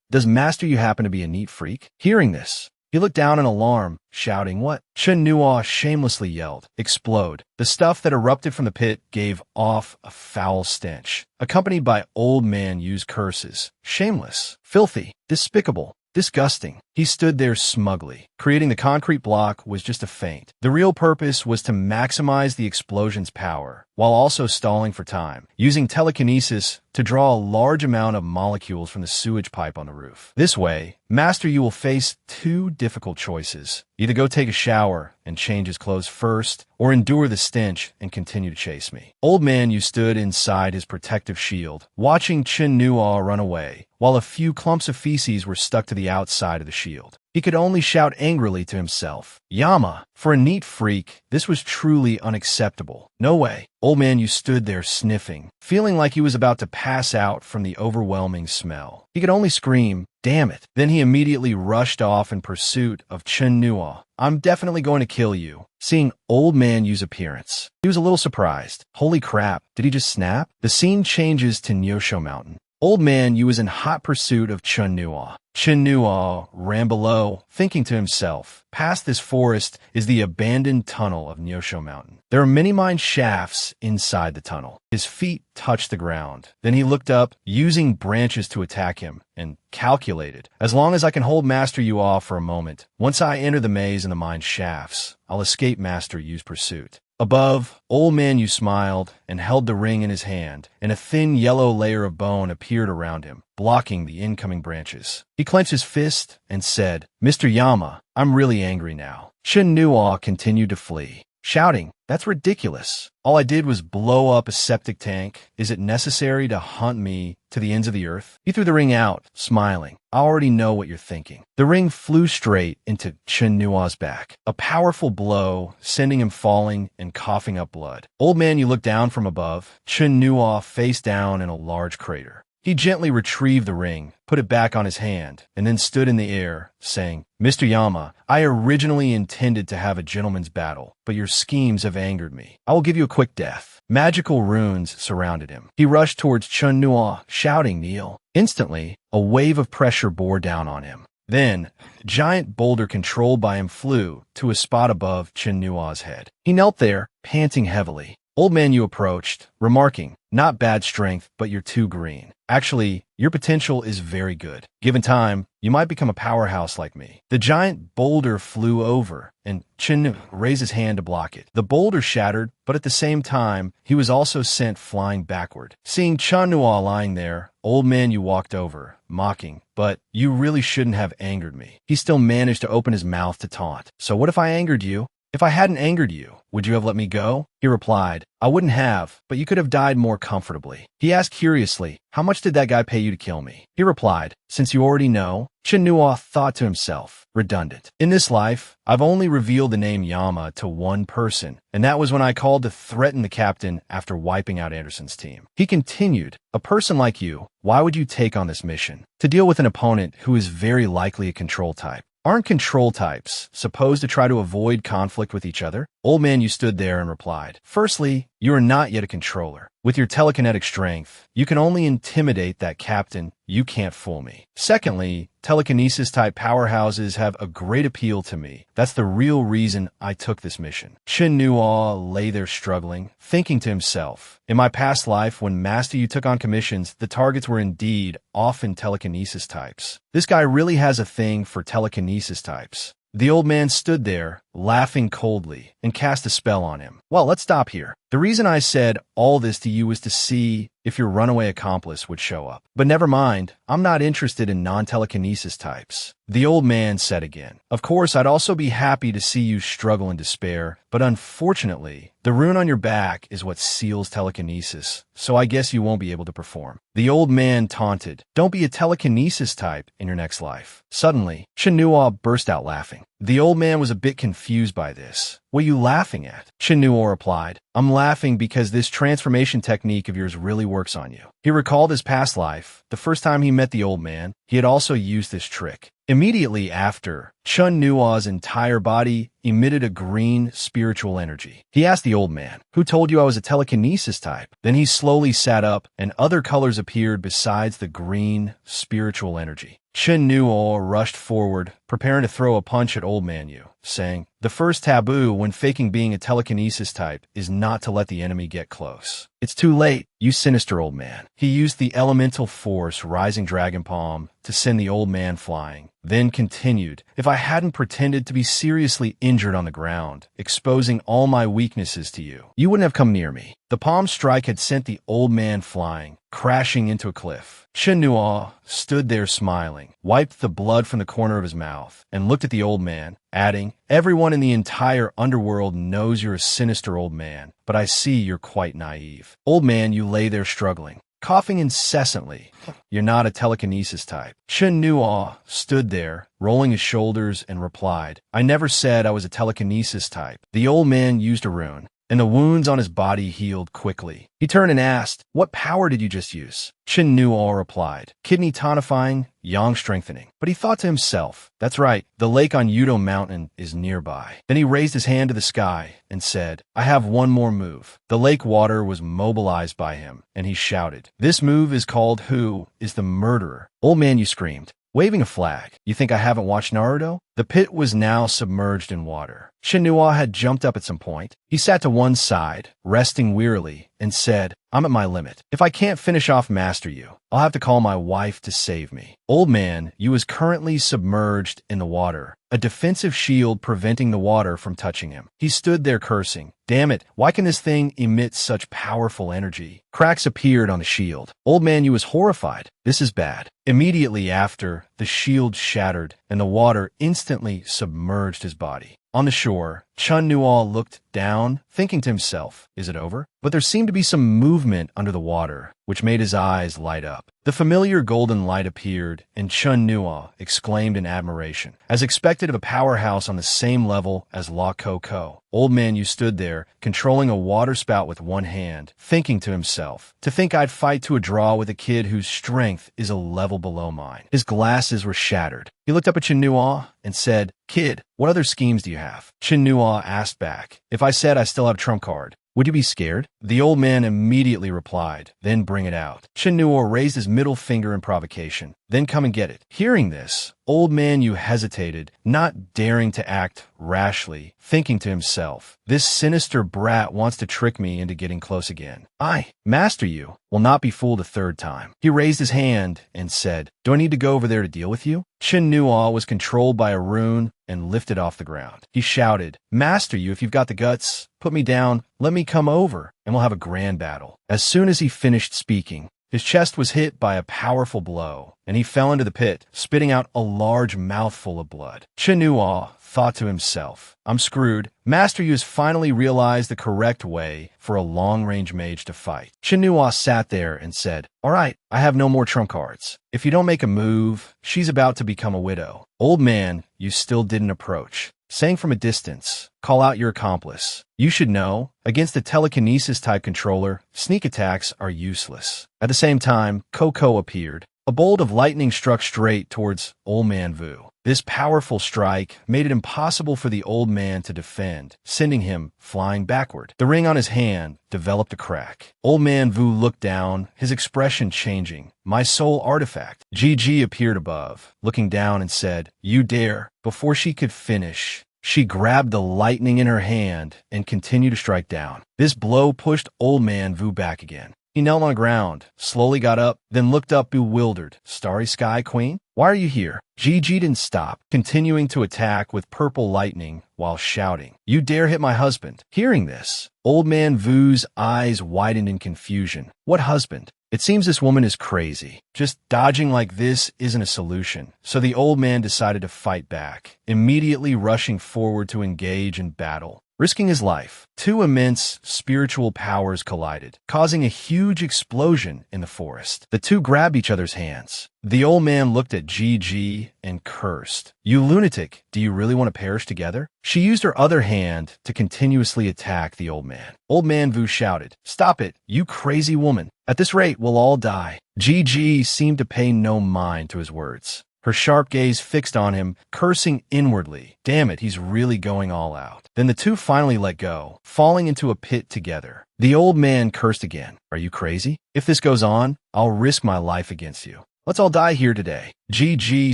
A: Does Master Yu happen to be a neat freak? Hearing this, he looked down in alarm, shouting, what? Chen Nuo shamelessly yelled, explode. The stuff that erupted from the pit gave off a foul stench, accompanied by Old Man Yu's curses. Shameless, filthy, despicable, disgusting. He stood there smugly. Creating the concrete block was just a feint. The real purpose was to maximize the explosion's power, while also stalling for time, using telekinesis to draw a large amount of molecules from the sewage pipe on the roof. This way, Master Yu will face two difficult choices. Either go take a shower and change his clothes first, or endure the stench and continue to chase me. Old Man Yu stood inside his protective shield, watching Chen Nuo run away, while a few clumps of feces were stuck to the outside of the shield. He could only shout angrily to himself, Yama, for a neat freak, this was truly unacceptable. No way. Old Man Yu stood there sniffing, feeling like he was about to pass out from the overwhelming smell. He could only scream, damn it. Then he immediately rushed off in pursuit of Chen Nuo. I'm definitely going to kill you. Seeing Old Man Yu's appearance, he was a little surprised. Holy crap, did he just snap? The scene changes to Nyosho Mountain. Old Man Yu was in hot pursuit of Chen Nuo. Chen Nuo ran below, thinking to himself, past this forest is the abandoned tunnel of Nyosho Mountain. There are many mine shafts inside the tunnel. His feet touched the ground. Then he looked up, using branches to attack him, and calculated, as long as I can hold Master Yu off for a moment, once I enter the maze in the mine shafts, I'll escape Master Yu's pursuit. Above, Old Man Yu smiled and held the ring in his hand, and a thin yellow layer of bone appeared around him, blocking the incoming branches. He clenched his fist and said, Mr. Yama, I'm really angry now. Chen Nuo continued to flee, shouting, that's ridiculous. All I did was blow up a septic tank. Is it necessary to hunt me to the ends of the earth? He threw the ring out, smiling. I already know what you're thinking. The ring flew straight into Chen Nuo's back, a powerful blow, sending him falling and coughing up blood. Old Man Yu looked down from above, Chen Nuo face down in a large crater. He gently retrieved the ring, put it back on his hand, and then stood in the air, saying, Mr. Yama, I originally intended to have a gentleman's battle, but your schemes have angered me. I will give you a quick death. Magical runes surrounded him. He rushed towards Chen Nuo, shouting, kneel. Instantly, a wave of pressure bore down on him. Then, a giant boulder controlled by him flew to a spot above Chen Nuo's head. He knelt there, panting heavily. Old Man Yu approached, remarking, not bad strength, but you're too green. Actually, your potential is very good. Given time, you might become a powerhouse like me. The giant boulder flew over, and Chen raised his hand to block it. The boulder shattered, but at the same time, he was also sent flying backward. Seeing Chen Nuo lying there, Old Man Yu walked over, mocking, but you really shouldn't have angered me. He still managed to open his mouth to taunt. So what if I angered you? If I hadn't angered you, would you have let me go? He replied, I wouldn't have, but you could have died more comfortably. He asked curiously, how much did that guy pay you to kill me? He replied, since you already know. Chen Nuo thought to himself, redundant. In this life, I've only revealed the name Yama to one person, and that was when I called to threaten the captain after wiping out Anderson's team. He continued, a person like you, why would you take on this mission? To deal with an opponent who is very likely a control type. Aren't control types supposed to try to avoid conflict with each other? Old man, you stood there and replied, firstly, you are not yet a controller. With your telekinetic strength, you can only intimidate that captain. You can't fool me. Secondly, telekinesis-type powerhouses have a great appeal to me. That's the real reason I took this mission. Chen Nuo lay there struggling, thinking to himself, in my past life, when Master Yu took on commissions, the targets were indeed often telekinesis types. This guy really has a thing for telekinesis types. The old man stood there, laughing coldly, and cast a spell on him. Well, let's stop here. The reason I said all this to you was to see if your runaway accomplice would show up. But never mind, I'm not interested in non-telekinesis types. The old man said again. Of course, I'd also be happy to see you struggle in despair, but unfortunately, the rune on your back is what seals telekinesis, so I guess you won't be able to perform. The old man taunted, don't be a telekinesis type in your next life. Suddenly, Chen Nuo burst out laughing. The old man was a bit confused by this. What are you laughing at? Chen Nuo replied, I'm laughing because this transformation technique of yours really works on you. He recalled his past life. The first time he met the old man, he had also used this trick. Immediately after, Chen Nuo's entire body emitted a green spiritual energy. He asked the old man, who told you I was a telekinesis type? Then he slowly sat up, and other colors appeared besides the green spiritual energy. Chen Nuo rushed forward, preparing to throw a punch at Old Man Yu, saying, the first taboo when faking being a telekinesis type is not to let the enemy get close. It's too late, you sinister old man. He used the elemental force Rising Dragon Palm to send the old man flying, then continued, if I hadn't pretended to be seriously injured on the ground, exposing all my weaknesses to you, you wouldn't have come near me. The palm strike had sent the old man flying, crashing into a cliff. Chen Nuo stood there smiling, wiped the blood from the corner of his mouth, and looked at the old man, adding, everyone in the entire underworld knows you're a sinister old man, but I see you're quite naive. Old man, you lay there struggling, coughing incessantly. You're not a telekinesis type. Chen Nuo stood there, rolling his shoulders, and replied, I never said I was a telekinesis type. The old man used a rune, and the wounds on his body healed quickly. He turned and asked, what power did you just use? Chen Nuo replied, kidney tonifying, yang strengthening. But he thought to himself, that's right, the lake on Yudo Mountain is nearby. Then he raised his hand to the sky and said, I have one more move. The lake water was mobilized by him, and he shouted, this move is called Who is the Murderer? Old man, you screamed, waving a flag. You think I haven't watched Naruto? The pit was now submerged in water. Chen Nuo had jumped up at some point. He sat to one side, resting wearily, and said, I'm at my limit. If I can't finish off Master Yu, I'll have to call my wife to save me. Old man, Yu is currently submerged in the water, a defensive shield preventing the water from touching him. He stood there cursing. Damn it, why can this thing emit such powerful energy? Cracks appeared on the shield. Old man Yu was horrified. This is bad. Immediately after, the shield shattered, and the water instantly submerged his body. On the shore, Chen Nuo looked down, thinking to himself, is it over? But there seemed to be some movement under the water, which made his eyes light up. The familiar golden light appeared, and Chen Nuo exclaimed in admiration. As expected of a powerhouse on the same level as La Coco, Old Man Yu stood there, controlling a water spout with one hand, thinking to himself, to think I'd fight to a draw with a kid whose strength is a level below mine. His glasses were shattered. He looked up at Chen Nuo and said, kid, what other schemes do you have? Chen Nuo asked back, if I said I still have trump card, would you be scared? The old man immediately replied, then bring it out. Chen Nuo raised his middle finger in provocation, then come and get it. Hearing this, Old Man Yu hesitated, not daring to act rashly, thinking to himself, this sinister brat wants to trick me into getting close again. I, Master Yu, will not be fooled a third time. He raised his hand and said, do I need to go over there to deal with you? Chen Nuo was controlled by a rune and lifted off the ground. He shouted, Master Yu, if you've got the guts, put me down, let me come over, and we'll have a grand battle. As soon as he finished speaking, His chest was hit by a powerful blow, and he fell into the pit, spitting out a large mouthful of blood. Chinua thought to himself, I'm screwed. Master Yu has finally realized the correct way for a long-range mage to fight. Chinua sat there and said, all right, I have no more trump cards. If you don't make a move, she's about to become a widow. Old man, you still didn't approach. Saying from a distance, call out your accomplice. You should know, against a telekinesis-type controller, sneak attacks are useless. At the same time, Coco appeared. A bolt of lightning struck straight towards Old Man Vu. This powerful strike made it impossible for the old man to defend, sending him flying backward. The ring on his hand developed a crack. Old Man Vu looked down, his expression changing. My soul artifact. GG appeared above, looking down and said, you dare. Before she could finish, she grabbed the lightning in her hand and continued to strike down. This blow pushed Old Man Vu back again. He knelt on the ground, slowly got up, then looked up bewildered. Starry Sky Queen? Why are you here? Gigi didn't stop, continuing to attack with purple lightning while shouting, you dare hit my husband. Hearing this, Old Man Vu's eyes widened in confusion. What husband? It seems this woman is crazy. Just dodging like this isn't a solution. So the old man decided to fight back, immediately rushing forward to engage in battle. Risking his life, two immense spiritual powers collided, causing a huge explosion in the forest. The two grabbed each other's hands. The old man looked at Gigi and cursed. You lunatic, do you really want to perish together? She used her other hand to continuously attack the old man. Old Man Vu shouted, stop it, you crazy woman. At this rate, we'll all die. Gigi seemed to pay no mind to his words. Her sharp gaze fixed on him, cursing inwardly. Damn it, he's really going all out. Then the two finally let go, falling into a pit together. The old man cursed again. Are you crazy? If this goes on, I'll risk my life against you. Let's all die here today. Gigi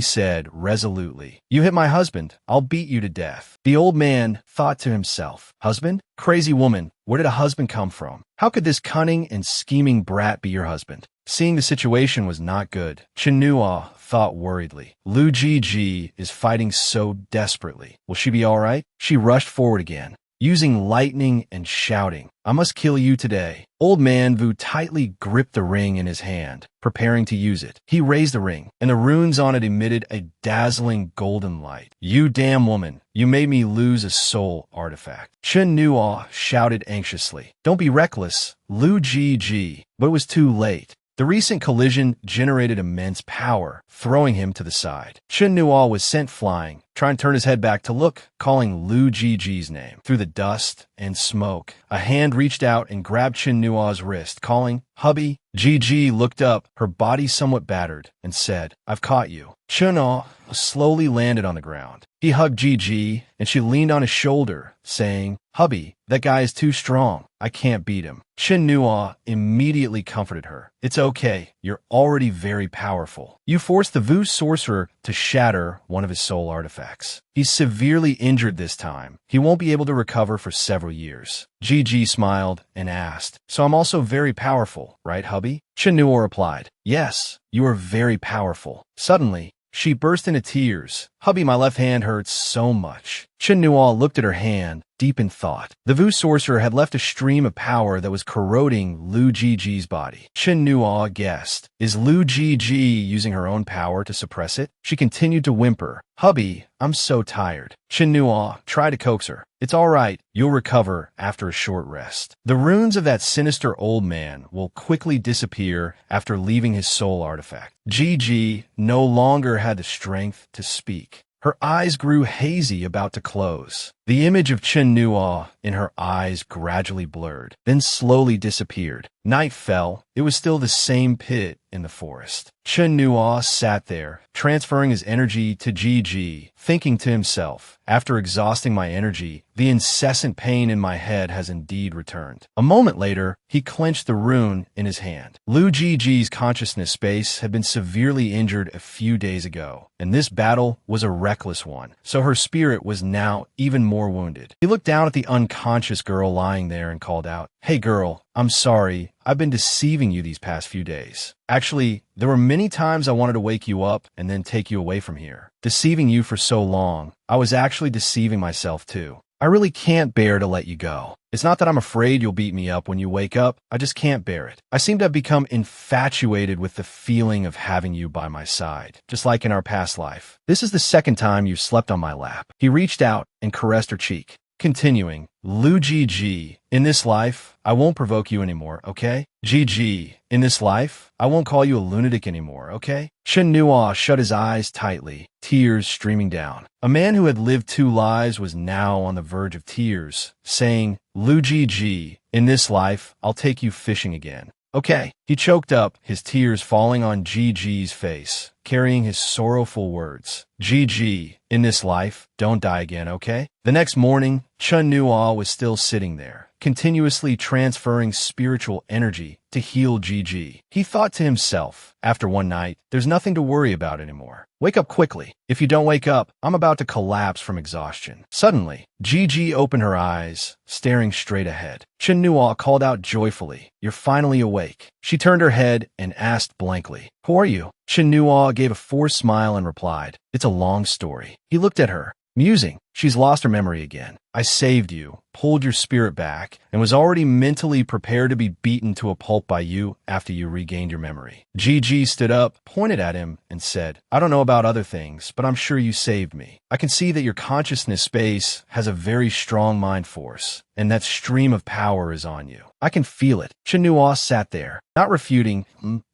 A: said resolutely. You hit my husband, I'll beat you to death. The old man thought to himself, husband? Crazy woman, where did a husband come from? How could this cunning and scheming brat be your husband? Seeing the situation was not good, Chinua thought worriedly. Lu Gigi is fighting so desperately. Will she be all right? She rushed forward again, using lightning and shouting, I must kill you today. Old Man Vu tightly gripped the ring in his hand, preparing to use it. He raised the ring, and the runes on it emitted a dazzling golden light. You damn woman, you made me lose a soul artifact. Chinua shouted anxiously. Don't be reckless, Lu Gigi. But it was too late. The recent collision generated immense power, throwing him to the side. Chinua was sent flying, trying to turn his head back to look, calling Lu Gigi's name. Through the dust and smoke, a hand reached out and grabbed Chinua's wrist, calling, hubby. Gigi looked up, her body somewhat battered, and said, I've caught you. Chinua slowly landed on the ground. He hugged Gigi, and she leaned on his shoulder, saying, hubby, that guy is too strong. I can't beat him. Chinua immediately comforted her. It's okay. You're already very powerful. You forced the Vu sorcerer to shatter one of his soul artifacts. He's severely injured this time. He won't be able to recover for several years. Gigi smiled and asked, so I'm also very powerful, right, hubby? Chinua replied, yes, you are very powerful. Suddenly, she burst into tears. Hubby, my left hand hurts so much. Chinua looked at her hand, deep in thought. The Vu sorcerer had left a stream of power that was corroding Lu Gigi's body. Chinua guessed, is Lu Gigi using her own power to suppress it? She continued to whimper, hubby, I'm so tired. Chinua tried to coax her. It's all right, you'll recover after a short rest. The runes of that sinister old man will quickly disappear after leaving his soul artifact. Gigi no longer had the strength to speak. Her eyes grew hazy, about to close. The image of Chinua in her eyes gradually blurred, then slowly disappeared. Night fell. It was still the same pit in the forest. Chinua sat there, transferring his energy to Gigi, thinking to himself, after exhausting my energy, the incessant pain in my head has indeed returned. A moment later, he clenched the rune in his hand. Lu Gigi's consciousness space had been severely injured a few days ago, and this battle was a reckless one, so her spirit was now even more wounded. He looked down at the unconscious girl lying there and called out, Hey girl, I'm sorry. I've been deceiving you these past few days. Actually, there were many times I wanted to wake you up and then take you away from here. Deceiving you for so long, I was actually deceiving myself too. I really can't bear to let you go. It's not that I'm afraid you'll beat me up when you wake up. I just can't bear it. I seem to have become infatuated with the feeling of having you by my side, just like in our past life. This is the second time you've slept on my lap." He reached out and caressed her cheek. Continuing, "Lu Gigi, in this life, I won't provoke you anymore, okay? Gigi, in this life, I won't call you a lunatic anymore, okay?" Chen Nuo shut his eyes tightly, tears streaming down. A man who had lived 2 lives was now on the verge of tears, saying, "Lu Gigi, in this life, I'll take you fishing again. Okay." He choked up, his tears falling on Gigi's face, carrying his sorrowful words. "Gigi, in this life, don't die again, okay?" The next morning, Chen Nuo was still sitting there, continuously transferring spiritual energy to heal Gigi. He thought to himself, after one night, there's nothing to worry about anymore. Wake up quickly. If you don't wake up, I'm about to collapse from exhaustion. Suddenly, Gigi opened her eyes, staring straight ahead. Chen Nuo called out joyfully, "You're finally awake." She turned her head and asked blankly, "Who are you?" Chen Nuo gave a forced smile and replied, "It's a long story." He looked at her, musing. She's lost her memory again. "I saved you, pulled your spirit back, and was already mentally prepared to be beaten to a pulp by you after you regained your memory." Gigi stood up, pointed at him, and said, "I don't know about other things, but I'm sure you saved me. I can see that your consciousness space has a very strong mind force, and that stream of power is on you. I can feel it." Chen Nuo sat there, not refuting.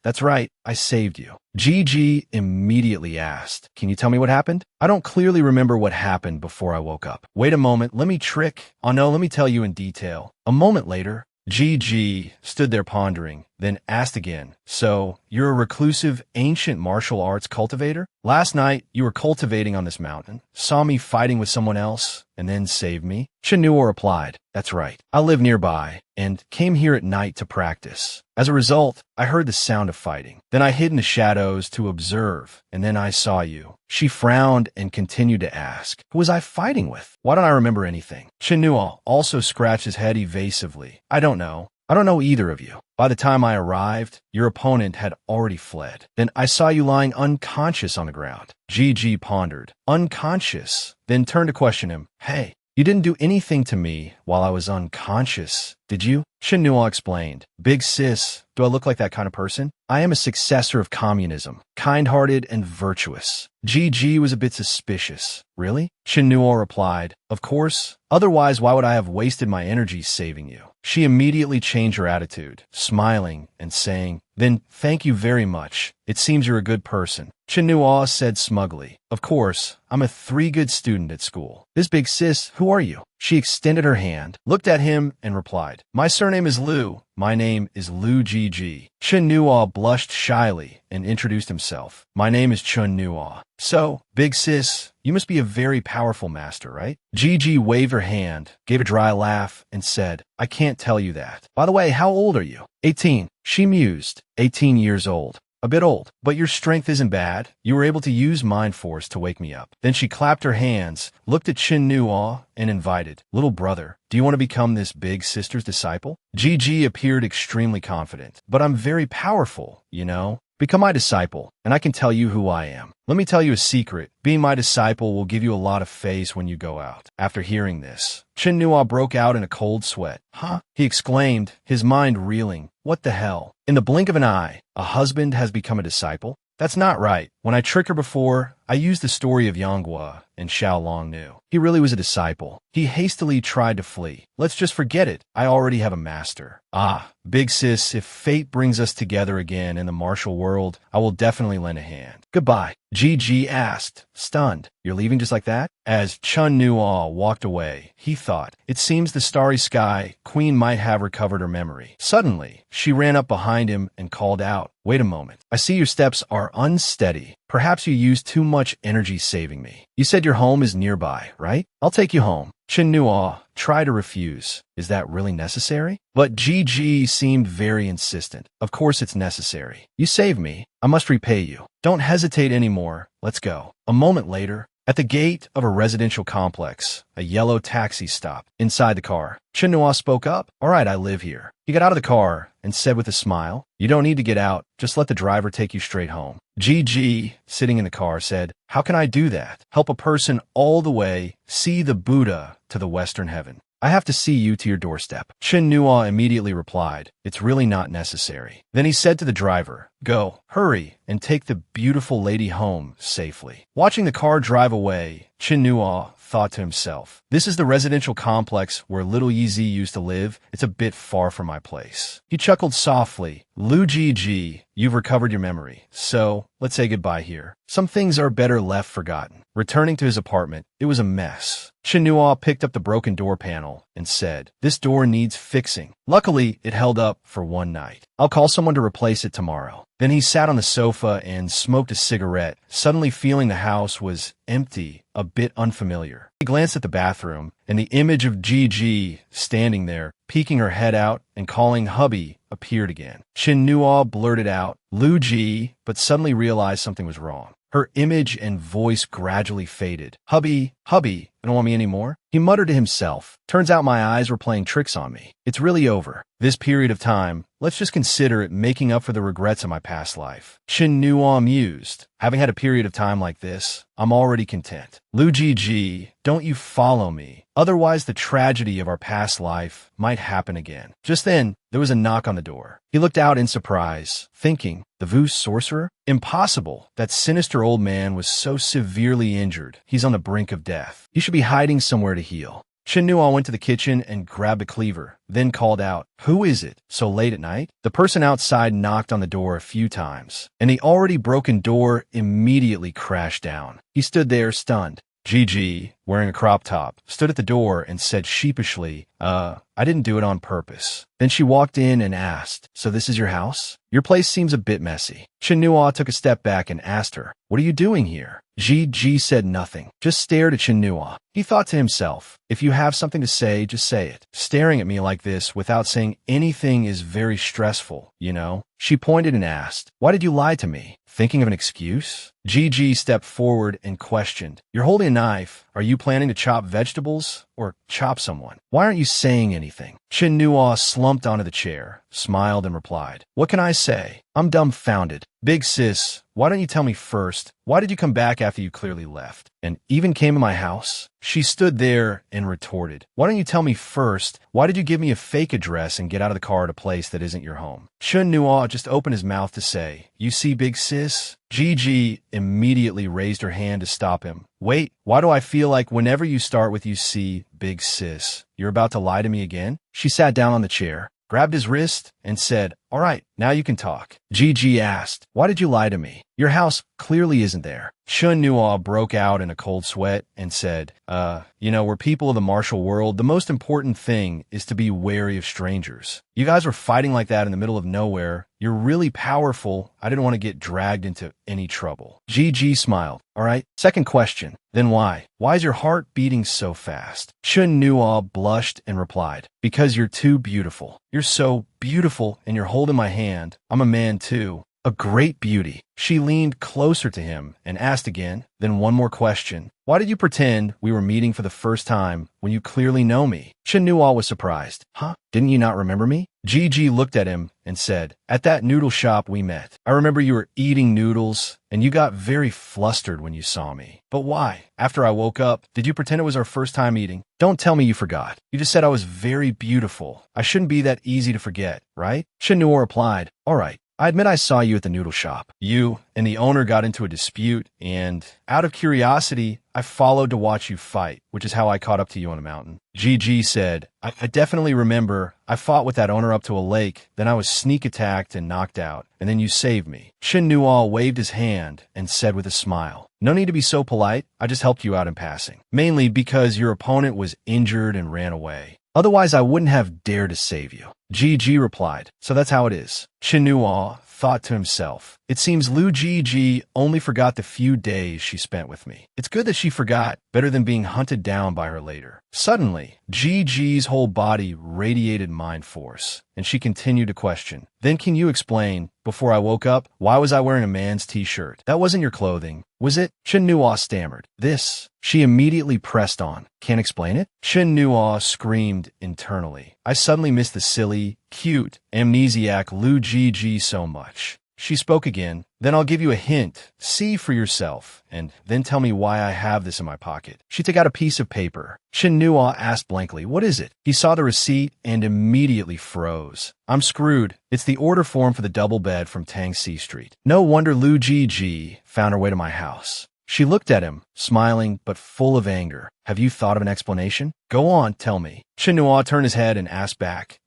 A: "That's right, I saved you." Gigi immediately asked, "Can you tell me what happened? I don't clearly remember what happened before I woke up." "Wait a moment, let me trick. Oh no, let me tell you in detail." A moment later, Gigi stood there pondering, then asked again, "So, you're a reclusive, ancient martial arts cultivator? Last night, you were cultivating on this mountain, saw me fighting with someone else, and then saved me?" Chen Nuo replied, "That's right. I live nearby, and came here at night to practice. As a result, I heard the sound of fighting. Then I hid in the shadows to observe, and then I saw you." She frowned and continued to ask, "Who was I fighting with? Why don't I remember anything?" Chen Nuo also scratched his head evasively. "I don't know. I don't know either of you. By the time I arrived, your opponent had already fled. Then I saw you lying unconscious on the ground." Gigi pondered. "Unconscious?" Then turned to question him. "Hey, you didn't do anything to me while I was unconscious, did you?" Chen Nuo explained, "Big sis, do I look like that kind of person? I am a successor of communism, kind-hearted and virtuous." Gigi was a bit suspicious. "Really?" Chen Nuo replied, "Of course. Otherwise, why would I have wasted my energy saving you?" She immediately changed her attitude, smiling and saying, "Then thank you very much. It seems you're a good person." Chen Nuo said smugly, "Of course, I'm a 3 good student at school." "This big sis, who are you?" She extended her hand, looked at him, and replied, "My surname is Lu. My name is Lu Gigi." Chen Nuo blushed shyly and introduced himself. "My name is Chen Nuo." "So, big sis, you must be a very powerful master, right?" Gigi waved her hand, gave a dry laugh, and said, "I can't tell you that. By the way, how old are you?" 18. She mused. 18 years old. A bit old, but your strength isn't bad. You were able to use mind force to wake me up." Then she clapped her hands, looked at Chen Nuo, and invited, "Little brother, do you want to become this big sister's disciple?" Gigi appeared extremely confident. "But I'm very powerful, you know. Become my disciple, and I can tell you who I am. Let me tell you a secret. Being my disciple will give you a lot of face when you go out." After hearing this, Chen Nuo broke out in a cold sweat. "Huh?" he exclaimed, his mind reeling. "What the hell? In the blink of an eye, a husband has become a disciple? That's not right. When I tricked her before, I used the story of Yanghua and Xiaolong knew. He really was a disciple. He hastily tried to flee. Let's just forget it. I already have a master." "Ah, big sis, if fate brings us together again in the martial world, I will definitely lend a hand. Goodbye." Gigi asked, stunned, "You're leaving just like that?" As Chen Nuo walked away, he thought, "It seems the starry sky queen might have recovered her memory." Suddenly, she ran up behind him and called out, "Wait a moment. I see your steps are unsteady. Perhaps you used too much energy saving me. You said your home is nearby, right? I'll take you home." Chen Nuo tried to refuse. "Is that really necessary?" But Gigi seemed very insistent. "Of course it's necessary. You saved me. I must repay you. Don't hesitate anymore. Let's go." A moment later, At the gate of a residential complex, a yellow taxi stopped. Inside the car, Chinua spoke up. All right, I live here. He got out of the car and said with a smile, you don't need to get out. Just let the driver take you straight home. Gigi, sitting in the car, said, how can I do that? Help a person all the way, see the Buddha to the Western heaven. I have to see you to your doorstep. Chinua immediately replied, it's really not necessary. Then he said to the driver, go, hurry, and take the beautiful lady home safely. Watching the car drive away, Chinua thought to himself, this is the residential complex where little Yizi used to live. It's a bit far from my place. He chuckled softly. Lu Gigi, you've recovered your memory, so let's say goodbye here. Some things are better left forgotten. Returning to his apartment, it was a mess. Chinua picked up the broken door panel and said, this door needs fixing. Luckily, it held up for one night. I'll call someone to replace it tomorrow. Then he sat on the sofa and smoked a cigarette, suddenly feeling the house was empty, a bit unfamiliar. He glanced at the bathroom, and the image of Gigi standing there, peeking her head out and calling hubby, appeared again. Chinua blurted out, Luigi, but suddenly realized something was wrong. Her image and voice gradually faded. Hubby, you don't want me anymore? He muttered to himself. Turns out my eyes were playing tricks on me. It's really over. This period of time, let's just consider it making up for the regrets of my past life. Chinua mused. Having had a period of time like this, I'm already content. Lu Gigi, don't you follow me. Otherwise, the tragedy of our past life might happen again. Just then, there was a knock on the door. He looked out in surprise, thinking, the Vu sorcerer? Impossible. That sinister old man was so severely injured. He's on the brink of death. He should be hiding somewhere to heal. Chinua went to the kitchen and grabbed a cleaver, then called out, who is it? So late at night? The person outside knocked on the door a few times, and the already broken door immediately crashed down. He stood there stunned. Gigi, wearing a crop top, stood at the door and said sheepishly, I didn't do it on purpose. Then she walked in and asked, so this is your house? Your place seems a bit messy. Chinua took a step back and asked her, what are you doing here? Gigi said nothing, just stared at Chinua. He thought to himself, if you have something to say, just say it. Staring at me like this without saying anything is very stressful, you know? She pointed and asked, why did you lie to me? Thinking of an excuse? Gigi stepped forward and questioned, you're holding a knife. Are you planning to chop vegetables or chop someone? Why aren't you saying anything? Chinua slumped onto the chair, smiled and replied, what can I say? I'm dumbfounded. Big sis, why don't you tell me first? Why did you come back after you clearly left? And even came to my house? She stood there and retorted, why don't you tell me first? Why did you give me a fake address and get out of the car at a place that isn't your home? Chinua just opened his mouth to say, you see, big sis? Gigi immediately raised her hand to stop him. Wait, why do I feel like whenever you start with you see, big sis, you're about to lie to me again? She sat down on the chair, grabbed his wrist, and said, all right, now you can talk. Gigi asked, why did you lie to me? Your house clearly isn't there. Chinua broke out in a cold sweat and said, we're people of the martial world. The most important thing is to be wary of strangers. You guys were fighting like that in the middle of nowhere. You're really powerful. I didn't want to get dragged into any trouble. Gigi smiled. All right, second question. Then why? Why is your heart beating so fast? Chinua blushed and replied, because you're too beautiful. You're so beautiful and you're holding my hand. I'm a man too. A great beauty. She leaned closer to him and asked again, then one more question. Why did you pretend we were meeting for the first time when you clearly know me? Chinua was surprised. Huh? Didn't you not remember me? Gigi looked at him and said, at that noodle shop we met. I remember you were eating noodles and you got very flustered when you saw me. But why? After I woke up, did you pretend it was our first time eating? Don't tell me you forgot. You just said I was very beautiful. I shouldn't be that easy to forget, right? Chinua replied, all right. I admit I saw you at the noodle shop. You and the owner got into a dispute, and out of curiosity, I followed to watch you fight, which is how I caught up to you on a mountain. Gigi said, I definitely remember I fought with that owner up to a lake, then I was sneak attacked and knocked out, and then you saved me. Chinua waved his hand and said with a smile, no need to be so polite, I just helped you out in passing. Mainly because your opponent was injured and ran away. Otherwise, I wouldn't have dared to save you. Gigi replied, so that's how it is. Chinua thought to himself. It seems Lu Ji only forgot the few days she spent with me. It's good that she forgot, better than being hunted down by her later. Suddenly, Gi's whole body radiated mind force, and she continued to question. Then can you explain, before I woke up, why was I wearing a man's t-shirt? That wasn't your clothing, was it? Chen Nuo stammered. This. She immediately pressed on. Can't explain it? Chen Nuo screamed internally. I suddenly missed the silly, cute, amnesiac Lu Ji so much. She spoke again. Then I'll give you a hint. See for yourself, and then tell me why I have this in my pocket. She took out a piece of paper. Chen Nuo asked blankly, what is it? He saw the receipt and immediately froze. I'm screwed. It's the order form for the double bed from Tangxi Street. No wonder Lu Ji found her way to my house. She looked at him, smiling but full of anger. Have you thought of an explanation? Go on, tell me. Chen Nuo turned his head and asked back,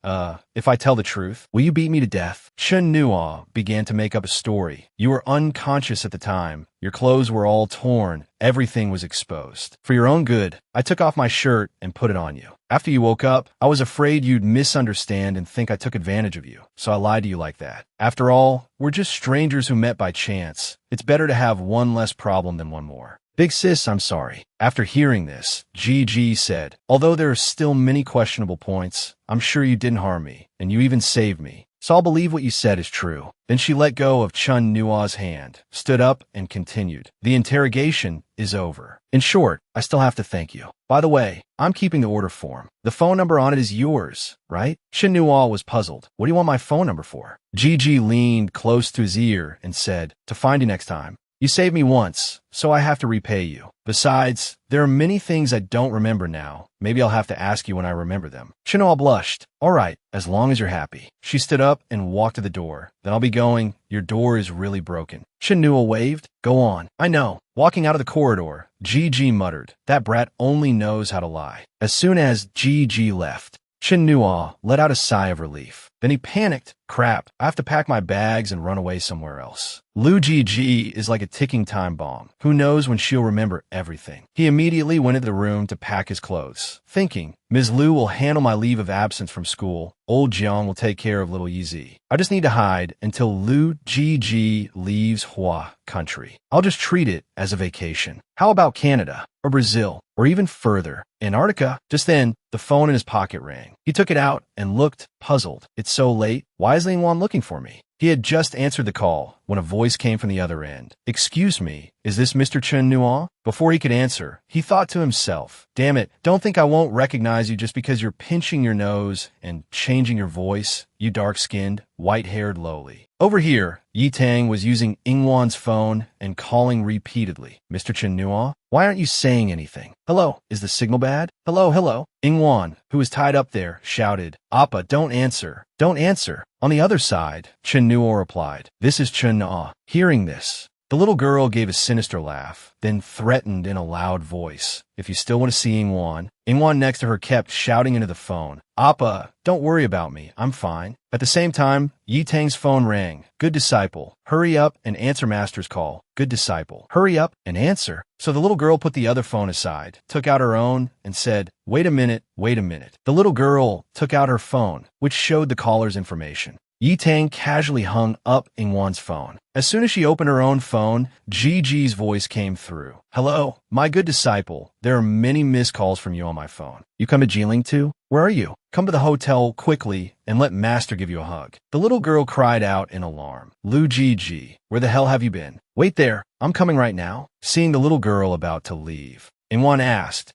A: if I tell the truth, will you beat me to death? Chen Nuo began to make up a story. You were unconscious at the time. Your clothes were all torn. Everything was exposed. For your own good, I took off my shirt and put it on you. After you woke up, I was afraid you'd misunderstand and think I took advantage of you, so I lied to you like that. After all, we're just strangers who met by chance. It's better to have one less problem than one more. Big sis, I'm sorry. After hearing this, Gi said, although there are still many questionable points, I'm sure you didn't harm me, and you even saved me. So I'll believe what you said is true. Then she let go of Chen Nuo's hand, stood up, and continued. The interrogation is over. In short, I still have to thank you. By the way, I'm keeping the order form. The phone number on it is yours, right? Chen Nuo was puzzled. What do you want my phone number for? Gi leaned close to his ear and said, to find you next time. You saved me once, so I have to repay you. Besides, there are many things I don't remember now. Maybe I'll have to ask you when I remember them. Chen Nuo blushed. All right, as long as you're happy. She stood up and walked to the door. Then I'll be going. Your door is really broken. Chen Nuo waved. Go on. I know. Walking out of the corridor, Gi muttered. That brat only knows how to lie. As soon as Gi left, Chen Nuo let out a sigh of relief. Then he panicked. Crap, I have to pack my bags and run away somewhere else. Lu Ji is like a ticking time bomb. Who knows when she'll remember everything? He immediately went into the room to pack his clothes, thinking, Ms. Lu will handle my leave of absence from school. Old Jiang will take care of little Yizi. I just need to hide until Lu Ji leaves Hua country. I'll just treat it as a vacation. How about Canada, or Brazil, or even further, Antarctica? Just then, the phone in his pocket rang. He took it out and looked puzzled. It's so late. Why is anyone looking for me? He had just answered the call when a voice came from the other end. Excuse me, is this Mr. Chen Nuo? Before he could answer, he thought to himself, damn it, don't think I won't recognize you just because you're pinching your nose and changing your voice, you dark-skinned, white-haired lowly. Over here, Yi Tang was using Ingwan's phone and calling repeatedly. Mr. Chen Nuo, why aren't you saying anything? Hello, is the signal bad? Hello, hello. Ingwan, who was tied up there, shouted, Appa, don't answer. Don't answer. On the other side, Chen Nuo replied, This is Chen Nuo. Hearing this, the little girl gave a sinister laugh, then threatened in a loud voice, If you still want to see Ingwan. Ingwan next to her kept shouting into the phone, Appa, don't worry about me. I'm fine. At the same time, Yi Tang's phone rang. Good disciple. Hurry up and answer master's call. Good disciple. Hurry up and answer. So the little girl put the other phone aside, took out her own, and said, Wait a minute, wait a minute. The little girl took out her phone, which showed the caller's information. Yi Tang casually hung up Ingwan's phone. As soon as she opened her own phone, Gi's voice came through. Hello, my good disciple. There are many missed calls from you on my phone. You come to Jiling too? Where are you? Come to the hotel quickly and let master give you a hug. The little girl cried out in alarm. Lu Ji, where the hell have you been? Wait there, I'm coming right now. Seeing the little girl about to leave, Ingwan asked,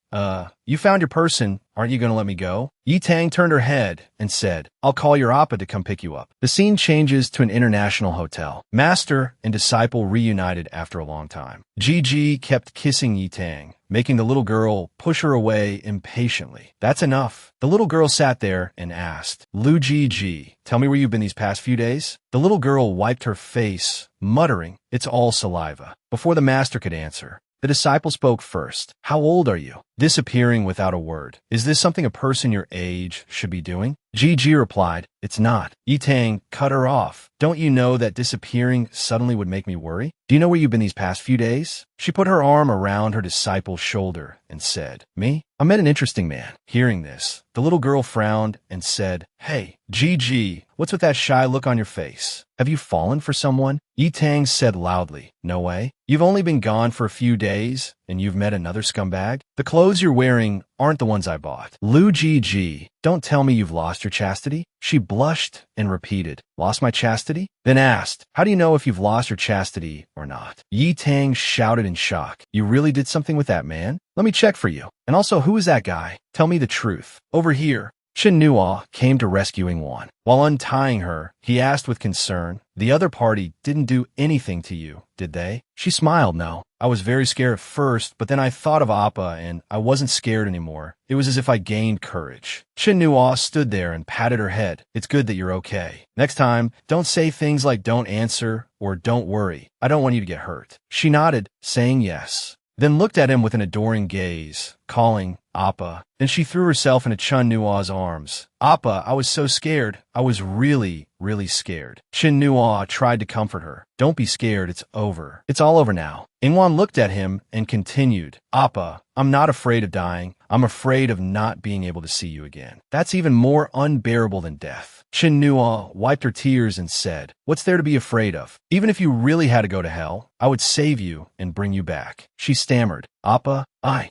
A: you found your person, aren't you going to let me go? Yi Tang turned her head and said, I'll call your Appa to come pick you up. The scene changes to an international hotel. Master and disciple reunited after a long time. Gi kept kissing Yi Tang, making the little girl push her away impatiently. That's enough. The little girl sat there and asked, Lu Ji, tell me where you've been these past few days? The little girl wiped her face, muttering, It's all saliva. Before the master could answer, the disciple spoke first. How old are you? disappearing without a word. Is this something a person your age should be doing? Gigi replied, it's not. Yitang cut her off. Don't you know that disappearing suddenly would make me worry? Do you know where you've been these past few days? She put her arm around her disciple's shoulder and said, me? I met an interesting man. Hearing this, the little girl frowned and said, hey, Gigi, what's with that shy look on your face? Have you fallen for someone? Yitang said loudly, no way. You've only been gone for a few days, and you've met another scumbag? The clothes you're wearing aren't the ones I bought. Lu Gigi, don't tell me you've lost your chastity? She blushed and repeated, lost my chastity? Then asked, how do you know if you've lost your chastity or not? Yitang shouted in shock, you really did something with that man? Let me check for you. And also, who is that guy? Tell me the truth. Over here. Chen Nua came to rescue Yingwan. While untying her, he asked with concern, the other party didn't do anything to you, did they? She smiled, no. I was very scared at first, but then I thought of Appa and I wasn't scared anymore. It was as if I gained courage. Chen Nua stood there and patted her head. It's good that you're okay. Next time, don't say things like don't answer or don't worry. I don't want you to get hurt. She nodded, saying yes. Then looked at him with an adoring gaze, calling, Appa. Then she threw herself into Chen Nua's arms. Appa, I was so scared. I was really scared. Chen Nua tried to comfort her. Don't be scared, it's over. It's all over now. Yingwan looked at him and continued, Appa, I'm not afraid of dying. I'm afraid of not being able to see you again. That's even more unbearable than death. Chen Nua wiped her tears and said, what's there to be afraid of? Even if you really had to go to hell, I would save you and bring you back. She stammered, Appa, I.